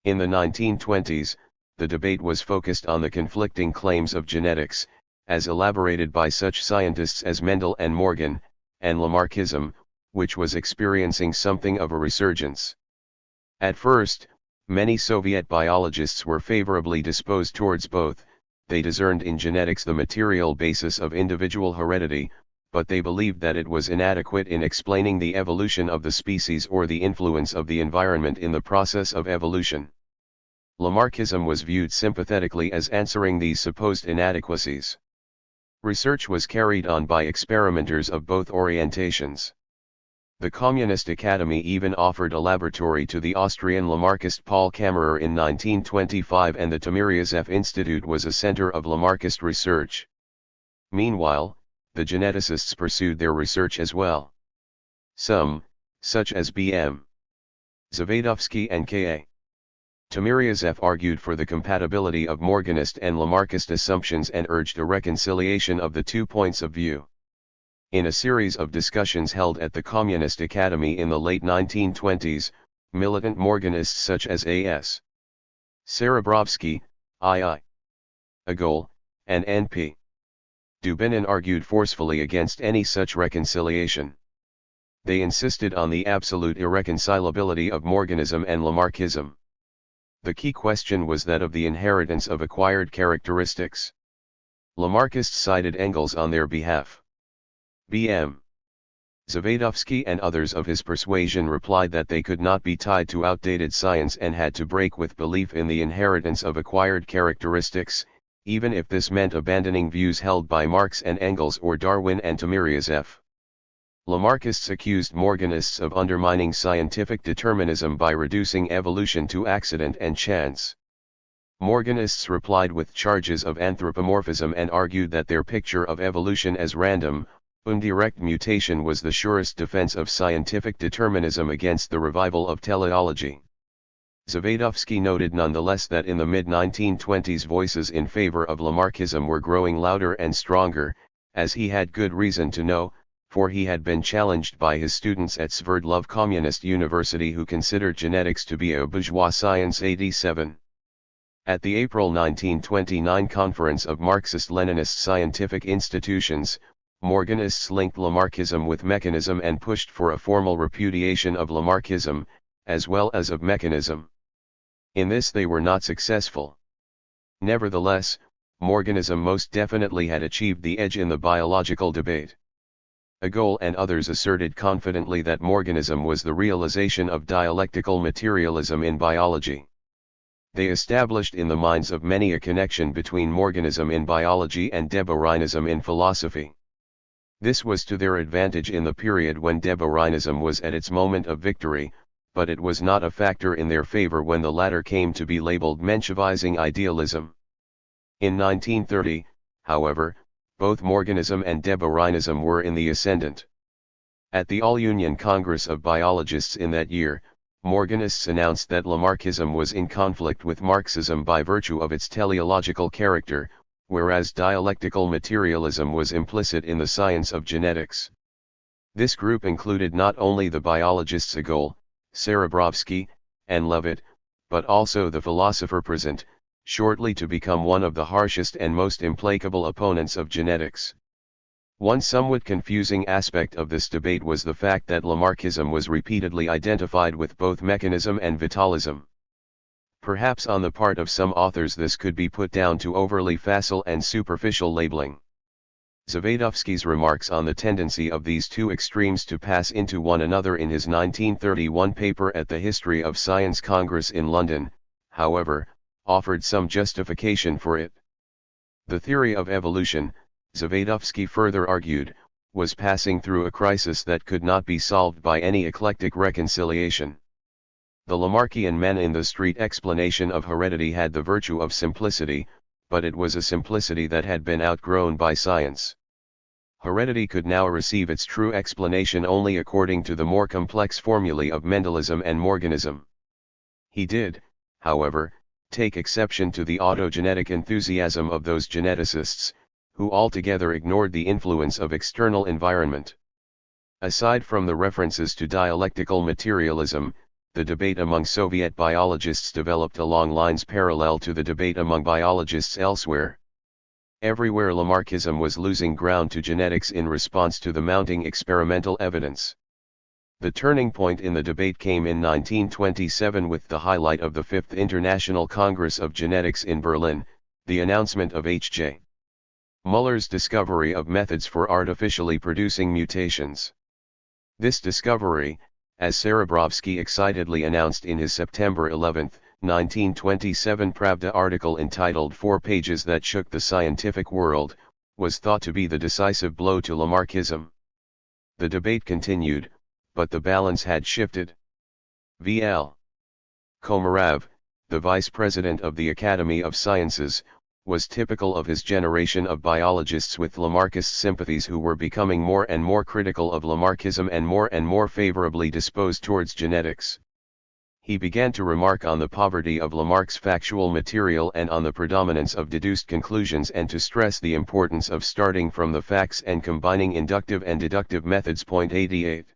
In the 1920s, the debate was focused on the conflicting claims of genetics, as elaborated by such scientists as Mendel and Morgan, and Lamarckism, which was experiencing something of a resurgence. At first, many Soviet biologists were favorably disposed towards both. They discerned in genetics the material basis of individual heredity, but they believed that it was inadequate in explaining the evolution of the species or the influence of the environment in the process of evolution. Lamarckism was viewed sympathetically as answering these supposed inadequacies. Research was carried on by experimenters of both orientations. The Communist Academy even offered a laboratory to the Austrian Lamarckist Paul Kammerer in 1925, and the Timiryazev Institute was a center of Lamarckist research. Meanwhile, the geneticists pursued their research as well. Some, such as B.M. Zavadovsky and K.A. Timiryazev argued for the compatibility of Morganist and Lamarckist assumptions and urged a reconciliation of the 2 points of view. In a series of discussions held at the Communist Academy in the late 1920s, militant Morganists such as A.S. Serebrovsky, I.I. Agol, and N.P. Dubinin argued forcefully against any such reconciliation. They insisted on the absolute irreconcilability of Morganism and Lamarckism. The key question was that of the inheritance of acquired characteristics. Lamarckists cited Engels on their behalf. B.M. Zavadovsky and others of his persuasion replied that they could not be tied to outdated science and had to break with belief in the inheritance of acquired characteristics, even if this meant abandoning views held by Marx and Engels or Darwin and Timiroff. Lamarckists accused Morganists of undermining scientific determinism by reducing evolution to accident and chance. Morganists replied with charges of anthropomorphism and argued that their picture of evolution as random, indirect mutation was the surest defense of scientific determinism against the revival of teleology. Zavadovsky noted nonetheless that in the mid-1920s voices in favor of Lamarckism were growing louder and stronger, as he had good reason to know, for he had been challenged by his students at Sverdlov Communist University who considered genetics to be a bourgeois science. 87. At the April 1929 conference of Marxist-Leninist scientific institutions, Morganists linked Lamarckism with mechanism and pushed for a formal repudiation of Lamarckism, as well as of mechanism. In this they were not successful. Nevertheless, Morganism most definitely had achieved the edge in the biological debate. Agol and others asserted confidently that Morganism was the realization of dialectical materialism in biology. They established in the minds of many a connection between Morganism in biology and Deborahnism in philosophy. This was to their advantage in the period when Deborahnism was at its moment of victory, but it was not a factor in their favor when the latter came to be labeled Menshevizing idealism. In 1930, however, both Morganism and Deborahnism were in the ascendant. At the All-Union Congress of Biologists in that year, Morganists announced that Lamarckism was in conflict with Marxism by virtue of its teleological character, whereas dialectical materialism was implicit in the science of genetics. This group included not only the biologists Agol, Serebrovsky, and Levitt, but also the philosopher present, shortly to become one of the harshest and most implacable opponents of genetics. One somewhat confusing aspect of this debate was the fact that Lamarckism was repeatedly identified with both mechanism and vitalism. Perhaps on the part of some authors this could be put down to overly facile and superficial labeling. Zavadovsky's remarks on the tendency of these two extremes to pass into one another in his 1931 paper at the History of Science Congress in London, however, offered some justification for it. The theory of evolution, Zavadovsky further argued, was passing through a crisis that could not be solved by any eclectic reconciliation. The Lamarckian men in the street explanation of heredity had the virtue of simplicity, but it was a simplicity that had been outgrown by science. Heredity could now receive its true explanation only according to the more complex formulae of Mendelism and Morganism. He did, however, take exception to the autogenetic enthusiasm of those geneticists, who altogether ignored the influence of external environment. Aside from the references to dialectical materialism, the debate among Soviet biologists developed along lines parallel to the debate among biologists elsewhere. Everywhere Lamarckism was losing ground to genetics in response to the mounting experimental evidence. The turning point in the debate came in 1927 with the highlight of the Fifth International Congress of Genetics in Berlin, the announcement of H.J. Muller's discovery of methods for artificially producing mutations. This discovery, as Serebrovsky excitedly announced in his September 11, 1927 Pravda article entitled 4 Pages That Shook the Scientific World, was thought to be the decisive blow to Lamarckism. The debate continued, but the balance had shifted. V.L. Komarov, the vice president of the Academy of Sciences, was typical of his generation of biologists with Lamarckist sympathies who were becoming more and more critical of Lamarckism and more favorably disposed towards genetics. He began to remark on the poverty of Lamarck's factual material and on the predominance of deduced conclusions and to stress the importance of starting from the facts and combining inductive and deductive methods. 88.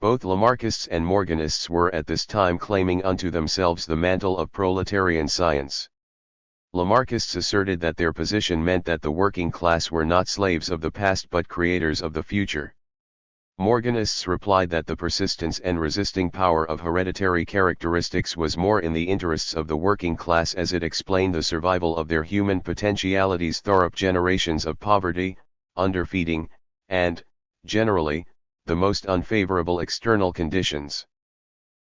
Both Lamarckists and Morganists were at this time claiming unto themselves the mantle of proletarian science. Lamarckists asserted that their position meant that the working class were not slaves of the past but creators of the future. Morganists replied that the persistence and resisting power of hereditary characteristics was more in the interests of the working class, as it explained the survival of their human potentialities through generations of poverty, underfeeding, and, generally, the most unfavorable external conditions.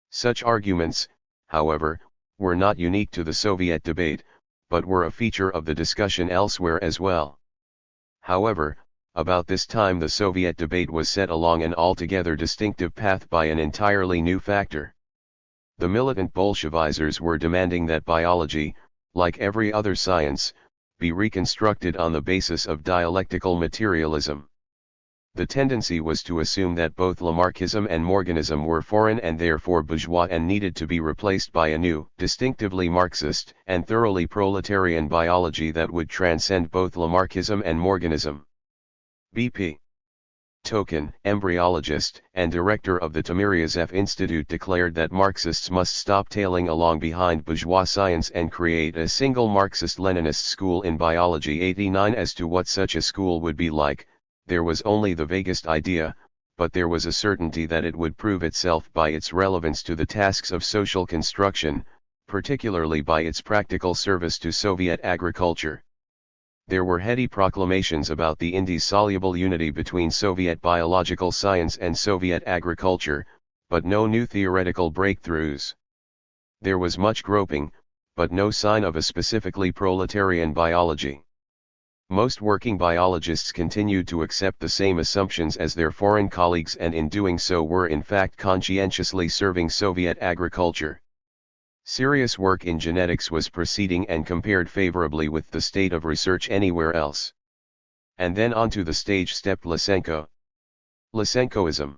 Such arguments, however, were not unique to the Soviet debate, but were a feature of the discussion elsewhere as well. However, about this time the Soviet debate was set along an altogether distinctive path by an entirely new factor. The militant Bolshevizers were demanding that biology, like every other science, be reconstructed on the basis of dialectical materialism. The tendency was to assume that both Lamarckism and Morganism were foreign and therefore bourgeois and needed to be replaced by a new, distinctively Marxist and thoroughly proletarian biology that would transcend both Lamarckism and Morganism. B.P. Tokin, embryologist and director of the Timiryazev Institute, declared that Marxists must stop tailing along behind bourgeois science and create a single Marxist-Leninist school in biology. 89 As to what such a school would be like, there was only the vaguest idea, but there was a certainty that it would prove itself by its relevance to the tasks of social construction, particularly by its practical service to Soviet agriculture. There were heady proclamations about the indissoluble unity between Soviet biological science and Soviet agriculture, but no new theoretical breakthroughs. There was much groping, but no sign of a specifically proletarian biology. Most working biologists continued to accept the same assumptions as their foreign colleagues, and in doing so were in fact conscientiously serving Soviet agriculture. Serious work in genetics was proceeding and compared favorably with the state of research anywhere else. And then onto the stage stepped Lysenko. Lysenkoism.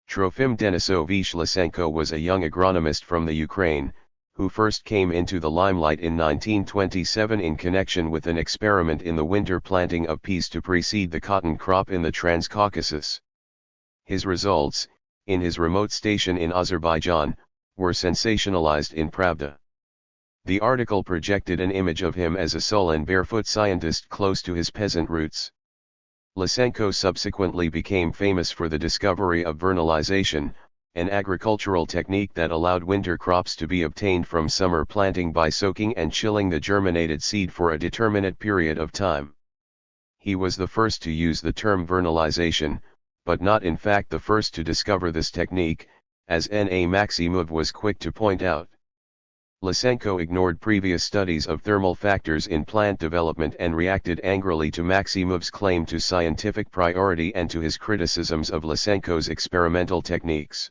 Trofim Denisovich Lysenko was a young agronomist from the Ukraine, who first came into the limelight in 1927 in connection with an experiment in the winter planting of peas to precede the cotton crop in the Transcaucasus. His results, in his remote station in Azerbaijan, were sensationalized in Pravda. The article projected an image of him as a sullen barefoot scientist close to his peasant roots. Lysenko subsequently became famous for the discovery of vernalization, an agricultural technique that allowed winter crops to be obtained from summer planting by soaking and chilling the germinated seed for a determinate period of time. He was the first to use the term vernalization, but not in fact the first to discover this technique, as N.A. Maximov was quick to point out. Lysenko ignored previous studies of thermal factors in plant development and reacted angrily to Maximov's claim to scientific priority and to his criticisms of Lysenko's experimental techniques.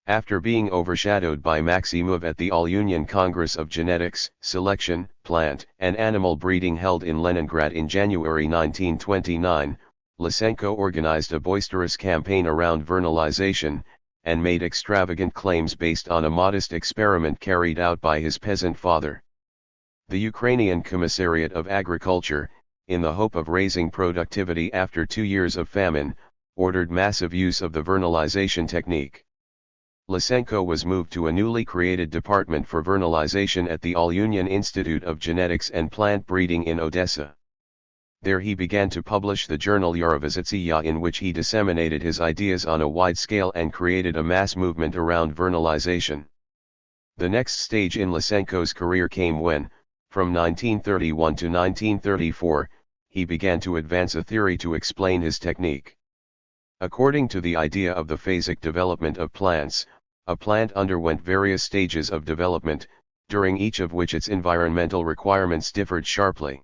After being overshadowed by Maximov at the All-Union Congress of Genetics, Selection, Plant, and Animal Breeding held in Leningrad in January 1929, Lysenko organized a boisterous campaign around vernalization, and made extravagant claims based on a modest experiment carried out by his peasant father. The Ukrainian Commissariat of Agriculture, in the hope of raising productivity after 2 years of famine, ordered massive use of the vernalization technique. Lysenko was moved to a newly created department for vernalization at the All-Union Institute of Genetics and Plant Breeding in Odessa. There he began to publish the journal Eurovizitsia, in which he disseminated his ideas on a wide scale and created a mass movement around vernalization. The next stage in Lysenko's career came when, from 1931 to 1934, he began to advance a theory to explain his technique. According to the idea of the phasic development of plants, a plant underwent various stages of development, during each of which its environmental requirements differed sharply.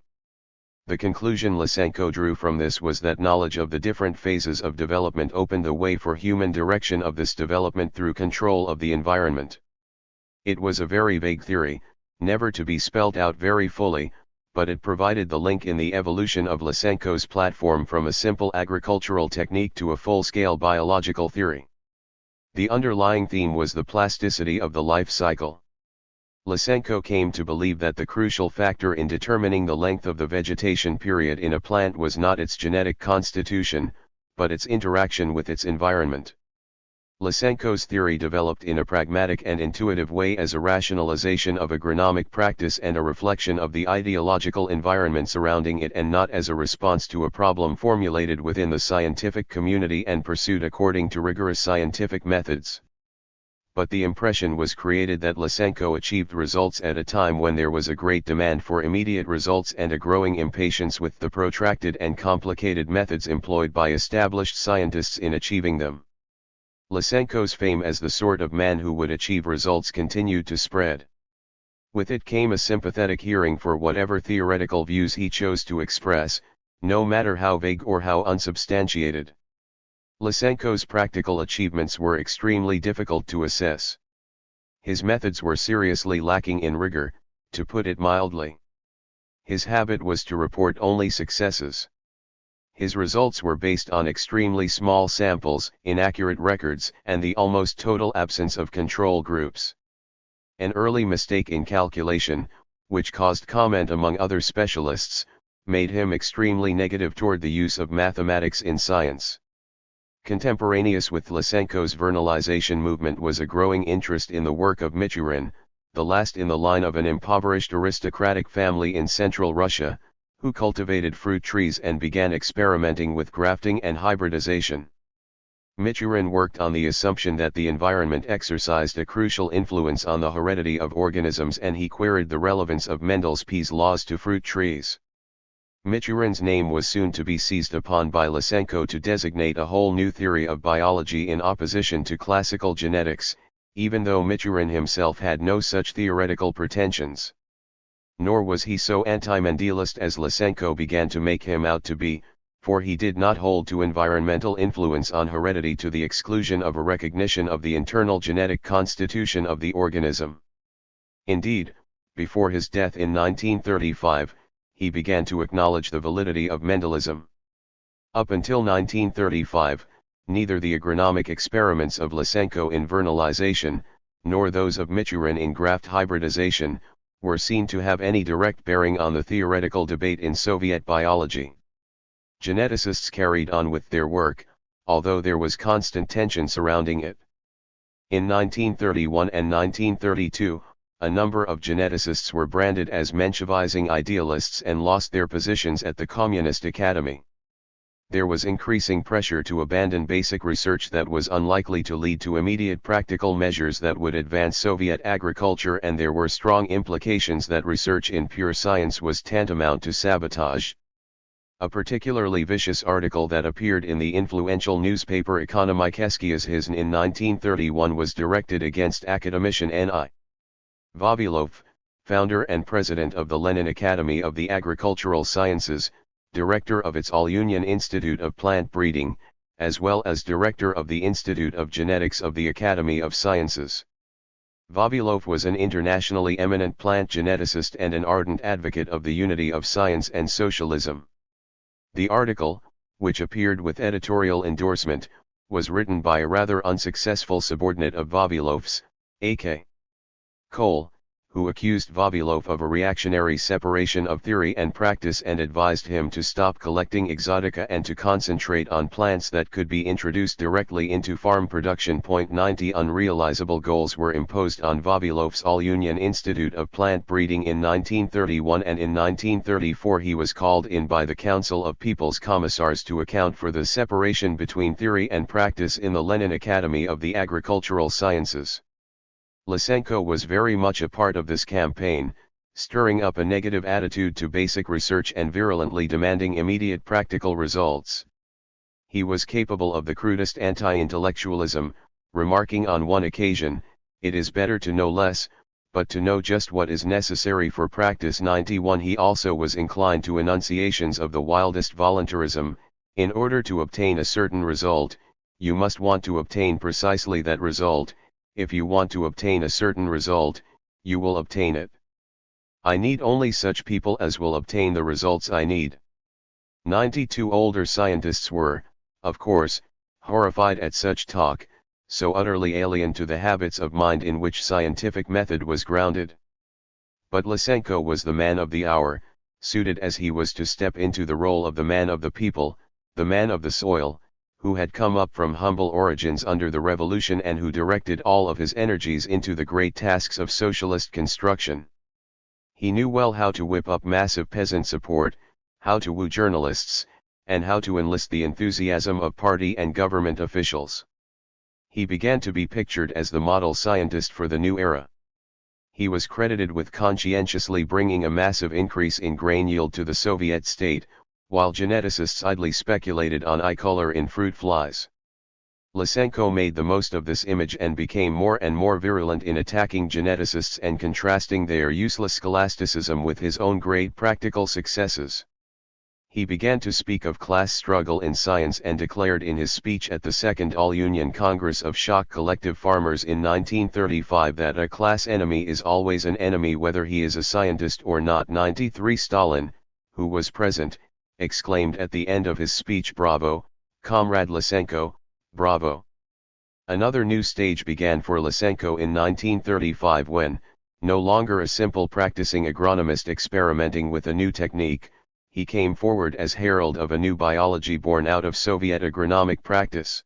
The conclusion Lysenko drew from this was that knowledge of the different phases of development opened the way for human direction of this development through control of the environment. It was a very vague theory, never to be spelled out very fully, but it provided the link in the evolution of Lysenko's platform from a simple agricultural technique to a full-scale biological theory. The underlying theme was the plasticity of the life cycle. Lysenko came to believe that the crucial factor in determining the length of the vegetation period in a plant was not its genetic constitution, but its interaction with its environment. Lysenko's theory developed in a pragmatic and intuitive way as a rationalization of agronomic practice and a reflection of the ideological environment surrounding it, and not as a response to a problem formulated within the scientific community and pursued according to rigorous scientific methods. But the impression was created that Lysenko achieved results at a time when there was a great demand for immediate results and a growing impatience with the protracted and complicated methods employed by established scientists in achieving them. Lysenko's fame as the sort of man who would achieve results continued to spread. With it came a sympathetic hearing for whatever theoretical views he chose to express, no matter how vague or how unsubstantiated. Lysenko's practical achievements were extremely difficult to assess. His methods were seriously lacking in rigor, to put it mildly. His habit was to report only successes. His results were based on extremely small samples, inaccurate records, and the almost total absence of control groups. An early mistake in calculation, which caused comment among other specialists, made him extremely negative toward the use of mathematics in science. Contemporaneous with Lysenko's vernalization movement was a growing interest in the work of Michurin, the last in the line of an impoverished aristocratic family in central Russia, who cultivated fruit trees and began experimenting with grafting and hybridization. Michurin worked on the assumption that the environment exercised a crucial influence on the heredity of organisms, and he queried the relevance of Mendel's Pease laws to fruit trees. Michurin's name was soon to be seized upon by Lysenko to designate a whole new theory of biology in opposition to classical genetics, even though Michurin himself had no such theoretical pretensions. Nor was he so anti-Mendelist as Lysenko began to make him out to be, for he did not hold to environmental influence on heredity to the exclusion of a recognition of the internal genetic constitution of the organism. Indeed, before his death in 1935, he began to acknowledge the validity of Mendelism. Up until 1935, neither the agronomic experiments of Lysenko in vernalization, nor those of Michurin in graft hybridization, were seen to have any direct bearing on the theoretical debate in Soviet biology. Geneticists carried on with their work, although there was constant tension surrounding it. In 1931 and 1932, a number of geneticists were branded as Menshevizing idealists and lost their positions at the Communist Academy. There was increasing pressure to abandon basic research that was unlikely to lead to immediate practical measures that would advance Soviet agriculture, and there were strong implications that research in pure science was tantamount to sabotage. A particularly vicious article that appeared in the influential newspaper Ekonomikeskias Hizn in 1931 was directed against academician N.I. Vavilov, founder and president of the Lenin Academy of the Agricultural Sciences, director of its All-Union Institute of Plant Breeding, as well as director of the Institute of Genetics of the Academy of Sciences. Vavilov was an internationally eminent plant geneticist and an ardent advocate of the unity of science and socialism. The article, which appeared with editorial endorsement, was written by a rather unsuccessful subordinate of Vavilov's, A.K. Cole, who accused Vavilov of a reactionary separation of theory and practice and advised him to stop collecting exotica and to concentrate on plants that could be introduced directly into farm production. 90 unrealizable goals were imposed on Vavilov's All-Union Institute of Plant Breeding in 1931, and in 1934 he was called in by the Council of People's Commissars to account for the separation between theory and practice in the Lenin Academy of the Agricultural Sciences. Lysenko was very much a part of this campaign, stirring up a negative attitude to basic research and virulently demanding immediate practical results. He was capable of the crudest anti-intellectualism, remarking on one occasion, "It is better to know less, but to know just what is necessary for practice." 91 He also was inclined to enunciations of the wildest voluntarism. In order to obtain a certain result, you must want to obtain precisely that result. If you want to obtain a certain result, you will obtain it. I need only such people as will obtain the results I need. 92 Older scientists were, of course, horrified at such talk, so utterly alien to the habits of mind in which scientific method was grounded. But Lysenko was the man of the hour, suited as he was to step into the role of the man of the people, the man of the soil, who had come up from humble origins under the revolution and who directed all of his energies into the great tasks of socialist construction. He knew well how to whip up massive peasant support, how to woo journalists, and how to enlist the enthusiasm of party and government officials. He began to be pictured as the model scientist for the new era. He was credited with conscientiously bringing a massive increase in grain yield to the Soviet state, while geneticists idly speculated on eye color in fruit flies. Lysenko made the most of this image and became more and more virulent in attacking geneticists and contrasting their useless scholasticism with his own great practical successes. He began to speak of class struggle in science and declared in his speech at the Second All-Union Congress of Shock Collective Farmers in 1935 that a class enemy is always an enemy whether he is a scientist or not. 93 Stalin, who was present, exclaimed at the end of his speech, "Bravo, Comrade Lysenko, bravo." Another new stage began for Lysenko in 1935 when, no longer a simple practicing agronomist experimenting with a new technique, he came forward as herald of a new biology born out of Soviet agronomic practice.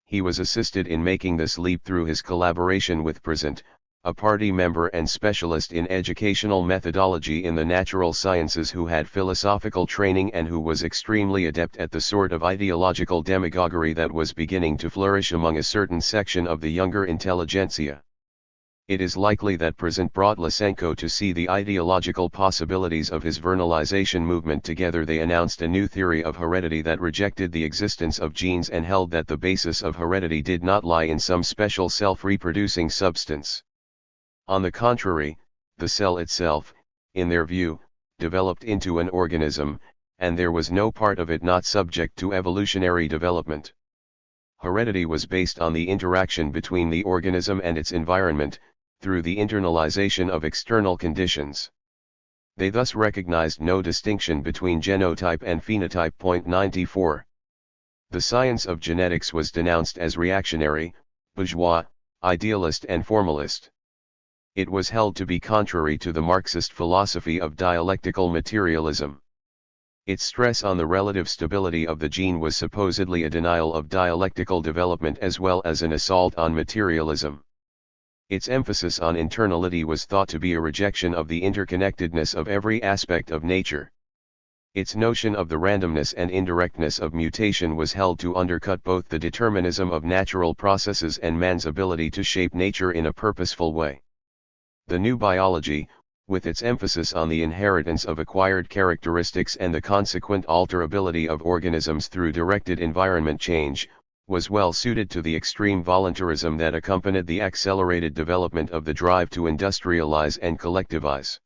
He was assisted in making this leap through his collaboration with Prezent, a party member and specialist in educational methodology in the natural sciences who had philosophical training and who was extremely adept at the sort of ideological demagoguery that was beginning to flourish among a certain section of the younger intelligentsia. It is likely that Prezent brought Lysenko to see the ideological possibilities of his vernalization movement. Together they announced a new theory of heredity that rejected the existence of genes and held that the basis of heredity did not lie in some special self-reproducing substance. On the contrary, the cell itself, in their view, developed into an organism, and there was no part of it not subject to evolutionary development. Heredity was based on the interaction between the organism and its environment, through the internalization of external conditions. They thus recognized no distinction between genotype and phenotype. 94. The science of genetics was denounced as reactionary, bourgeois, idealist and formalist. It was held to be contrary to the Marxist philosophy of dialectical materialism. Its stress on the relative stability of the gene was supposedly a denial of dialectical development as well as an assault on materialism. Its emphasis on internality was thought to be a rejection of the interconnectedness of every aspect of nature. Its notion of the randomness and indirectness of mutation was held to undercut both the determinism of natural processes and man's ability to shape nature in a purposeful way. The new biology, with its emphasis on the inheritance of acquired characteristics and the consequent alterability of organisms through directed environment change, was well suited to the extreme voluntarism that accompanied the accelerated development of the drive to industrialize and collectivize.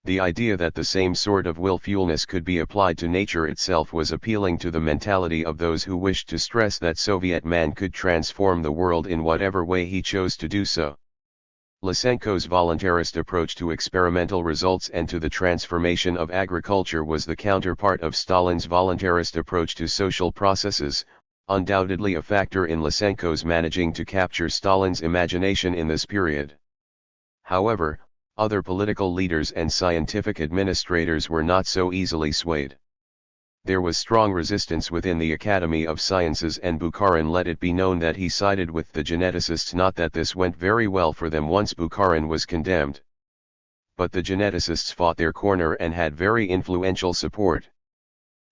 The idea that the same sort of willfulness could be applied to nature itself was appealing to the mentality of those who wished to stress that Soviet man could transform the world in whatever way he chose to do so. Lysenko's voluntarist approach to experimental results and to the transformation of agriculture was the counterpart of Stalin's voluntarist approach to social processes, undoubtedly a factor in Lysenko's managing to capture Stalin's imagination in this period. However, other political leaders and scientific administrators were not so easily swayed. There was strong resistance within the Academy of Sciences, and Bukharin let it be known that he sided with the geneticists. Not that this went very well for them once Bukharin was condemned. But the geneticists fought their corner and had very influential support.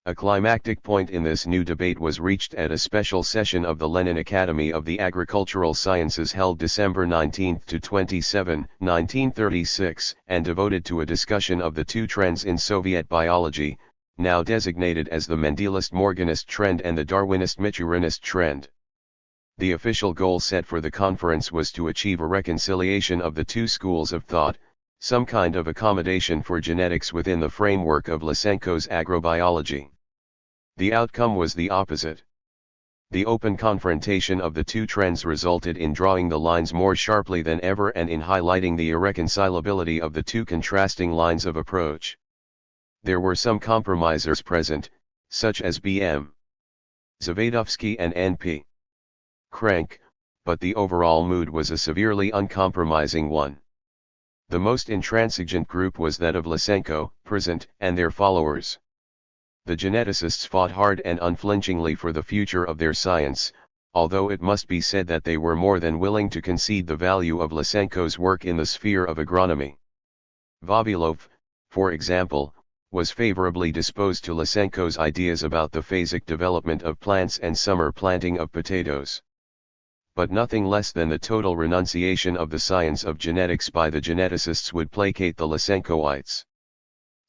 A climactic point in this new debate was reached at a special session of the Lenin Academy of the Agricultural Sciences held December 19 to 27, 1936, and devoted to a discussion of the two trends in Soviet biology, now designated as the Mendelist-Morganist trend and the Darwinist-Maturinist trend. The official goal set for the conference was to achieve a reconciliation of the two schools of thought, some kind of accommodation for genetics within the framework of Lysenko's agrobiology. The outcome was the opposite. The open confrontation of the two trends resulted in drawing the lines more sharply than ever and in highlighting the irreconcilability of the two contrasting lines of approach. There were some compromisers present, such as B.M. Zavadovsky and N.P. Crank, but the overall mood was a severely uncompromising one. The most intransigent group was that of Lysenko, Prezent, and their followers. The geneticists fought hard and unflinchingly for the future of their science, although it must be said that they were more than willing to concede the value of Lysenko's work in the sphere of agronomy. Vavilov, for example, was favorably disposed to Lysenko's ideas about the phasic development of plants and summer planting of potatoes. But nothing less than the total renunciation of the science of genetics by the geneticists would placate the Lysenkoites.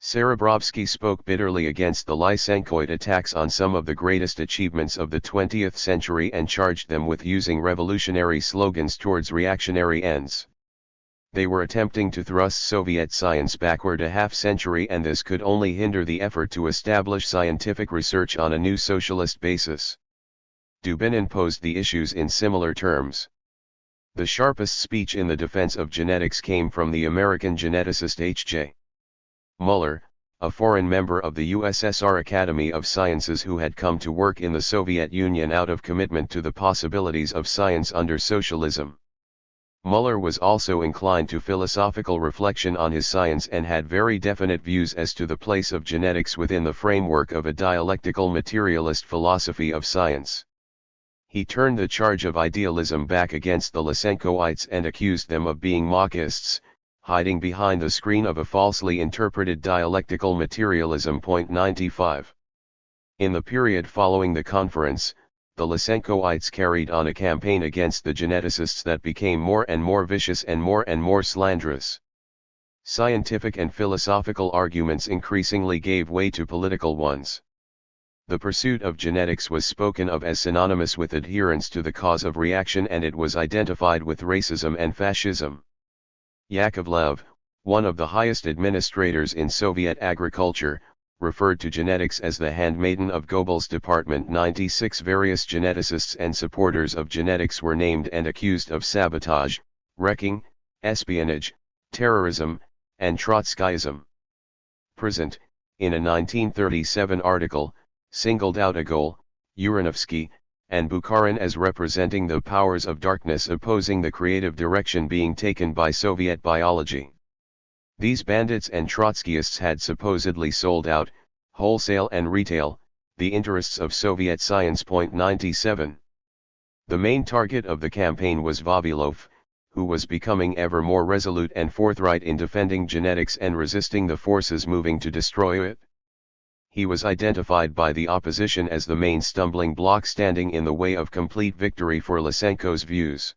Serebrovsky spoke bitterly against the Lysenkoid attacks on some of the greatest achievements of the 20th century and charged them with using revolutionary slogans towards reactionary ends. They were attempting to thrust Soviet science backward a half-century, and this could only hinder the effort to establish scientific research on a new socialist basis. Dubinin posed the issues in similar terms. The sharpest speech in the defense of genetics came from the American geneticist H.J. Muller, a foreign member of the USSR Academy of Sciences who had come to work in the Soviet Union out of commitment to the possibilities of science under socialism. Muller was also inclined to philosophical reflection on his science and had very definite views as to the place of genetics within the framework of a dialectical materialist philosophy of science. He turned the charge of idealism back against the Lysenkoites and accused them of being Marxists, hiding behind the screen of a falsely interpreted dialectical materialism. 95. In the period following the conference, the Lysenkoites carried on a campaign against the geneticists that became more and more vicious and more slanderous. Scientific and philosophical arguments increasingly gave way to political ones. The pursuit of genetics was spoken of as synonymous with adherence to the cause of reaction, and it was identified with racism and fascism. Yakovlev, one of the highest administrators in Soviet agriculture, referred to genetics as the handmaiden of Goebbels' department. 96 Various geneticists and supporters of genetics were named and accused of sabotage, wrecking, espionage, terrorism, and Trotskyism. Present, in a 1937 article, singled out Gogol, Uranovsky, and Bukharin as representing the powers of darkness opposing the creative direction being taken by Soviet biology. These bandits and Trotskyists had supposedly sold out, wholesale and retail, the interests of Soviet science. 97. The main target of the campaign was Vavilov, who was becoming ever more resolute and forthright in defending genetics and resisting the forces moving to destroy it. He was identified by the opposition as the main stumbling block standing in the way of complete victory for Lysenko's views.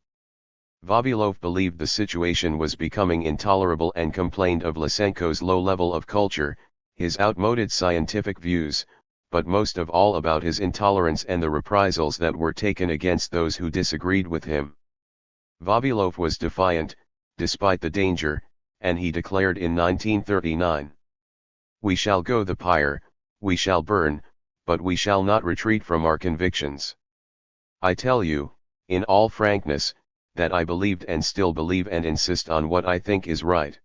Vavilov believed the situation was becoming intolerable and complained of Lysenko's low level of culture, his outmoded scientific views, but most of all about his intolerance and the reprisals that were taken against those who disagreed with him. Vavilov was defiant, despite the danger, and he declared in 1939, "We shall go the pyre, we shall burn, but we shall not retreat from our convictions. I tell you, in all frankness, that I believed and still believe and insist on what I think is right.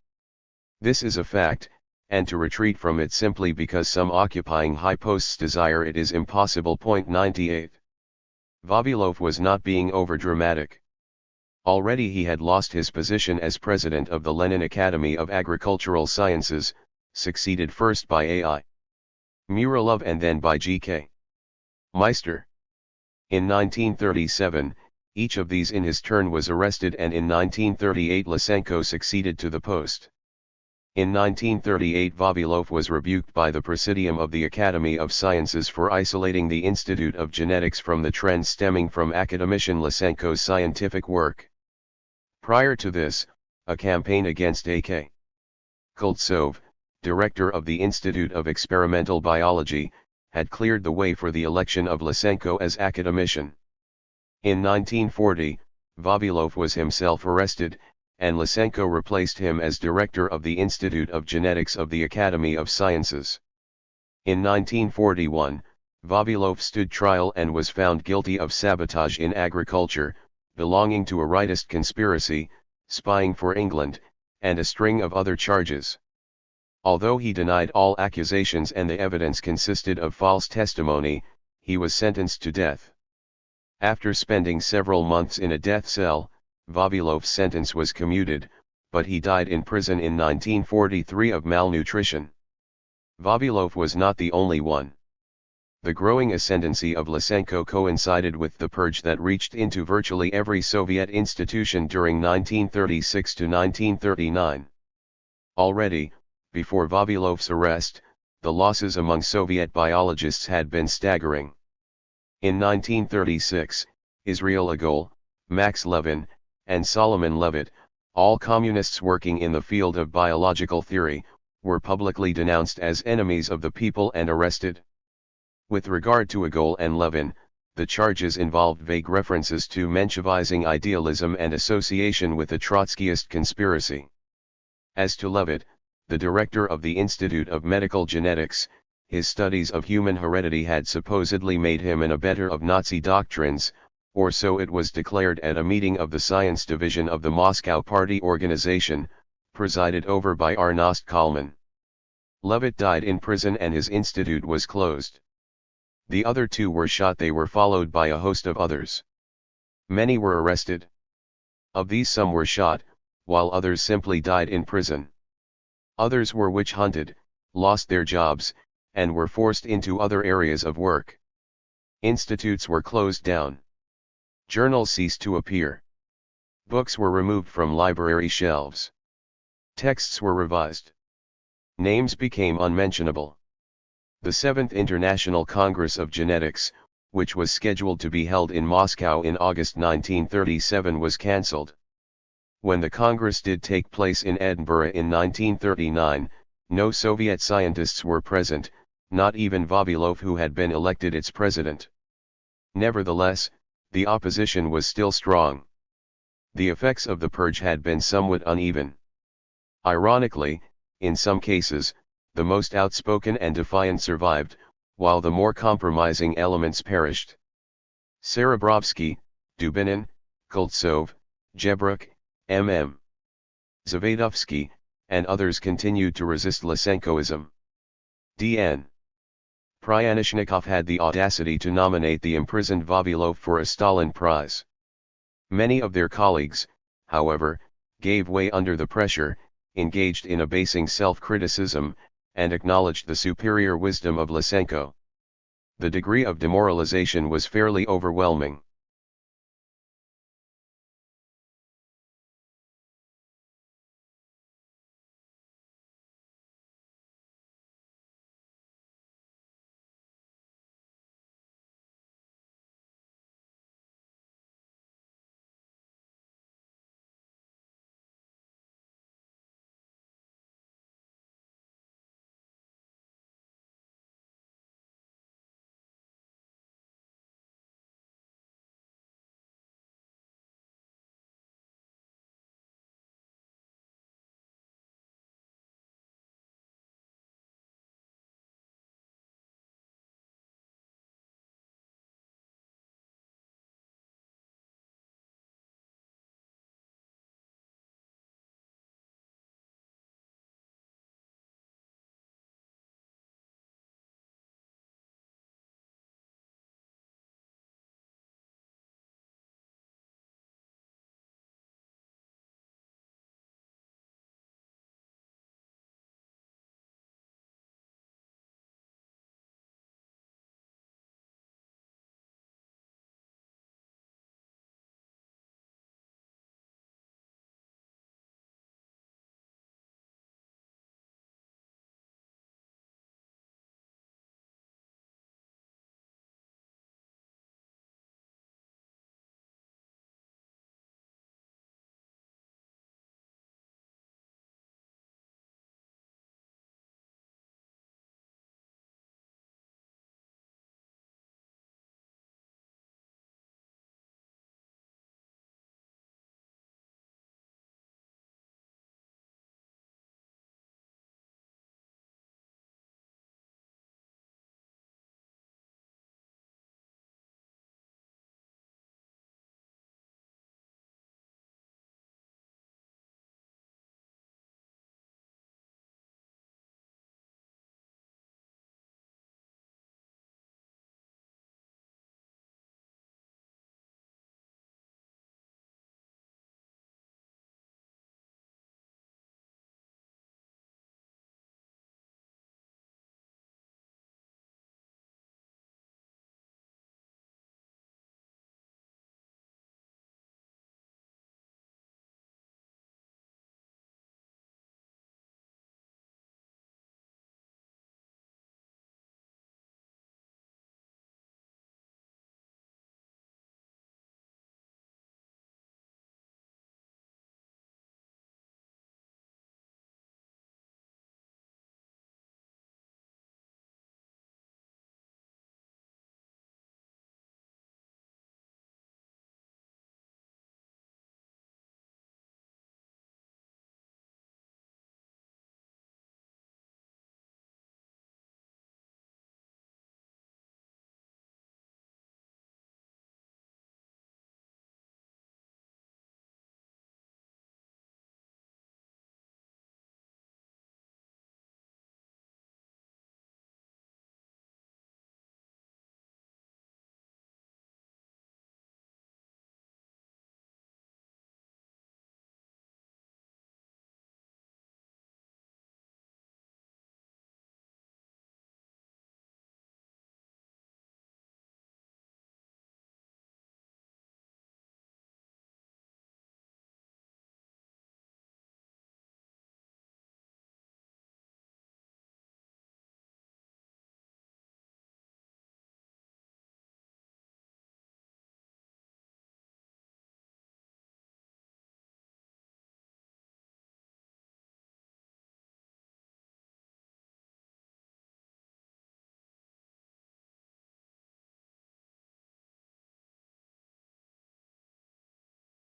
This is a fact, and to retreat from it simply because some occupying high posts desire it is impossible." 98. Vavilov was not being overdramatic. Already he had lost his position as president of the Lenin Academy of Agricultural Sciences, succeeded first by A.I. Muralov and then by G.K. Meister. In 1937, each of these in his turn was arrested, and in 1938 Lysenko succeeded to the post. In 1938 Vavilov was rebuked by the Presidium of the Academy of Sciences for isolating the Institute of Genetics from the trends stemming from academician Lysenko's scientific work. Prior to this, a campaign against A.K. Koltsov, director of the Institute of Experimental Biology, had cleared the way for the election of Lysenko as academician. In 1940, Vavilov was himself arrested, and Lysenko replaced him as director of the Institute of Genetics of the Academy of Sciences. In 1941, Vavilov stood trial and was found guilty of sabotage in agriculture, belonging to a rightist conspiracy, spying for England, and a string of other charges. Although he denied all accusations and the evidence consisted of false testimony, he was sentenced to death. After spending several months in a death cell, Vavilov's sentence was commuted, but he died in prison in 1943 of malnutrition. Vavilov was not the only one. The growing ascendancy of Lysenko coincided with the purge that reached into virtually every Soviet institution during 1936 to 1939. Already, before Vavilov's arrest, the losses among Soviet biologists had been staggering. In 1936, Israel Agol, Max Levin, and Solomon Levitt, all communists working in the field of biological theory, were publicly denounced as enemies of the people and arrested. With regard to Agol and Levin, the charges involved vague references to Menshevizing idealism and association with the Trotskyist conspiracy. As to Levitt, the director of the Institute of Medical Genetics, his studies of human heredity had supposedly made him an abettor of Nazi doctrines, or so it was declared at a meeting of the science division of the Moscow Party organization, presided over by Ernst Kalman. Levitt died in prison and his institute was closed. The other two were shot. They were followed by a host of others. Many were arrested. Of these some were shot, while others simply died in prison. Others were witch-hunted, lost their jobs, and were forced into other areas of work. Institutes were closed down. Journals ceased to appear. Books were removed from library shelves. Texts were revised. Names became unmentionable. The Seventh International Congress of Genetics, which was scheduled to be held in Moscow in August 1937, was cancelled. When the Congress did take place in Edinburgh in 1939, no Soviet scientists were present, not even Vavilov, who had been elected its president. Nevertheless, the opposition was still strong. The effects of the purge had been somewhat uneven. Ironically, in some cases, the most outspoken and defiant survived, while the more compromising elements perished. Serebrovsky, Dubinin, Koltsov, Jebruk, M.M. Zavadovsky, and others continued to resist Lysenkoism. D.N. Pryanishnikov had the audacity to nominate the imprisoned Vavilov for a Stalin Prize. Many of their colleagues, however, gave way under the pressure, engaged in abasing self-criticism, and acknowledged the superior wisdom of Lysenko. The degree of demoralization was fairly overwhelming.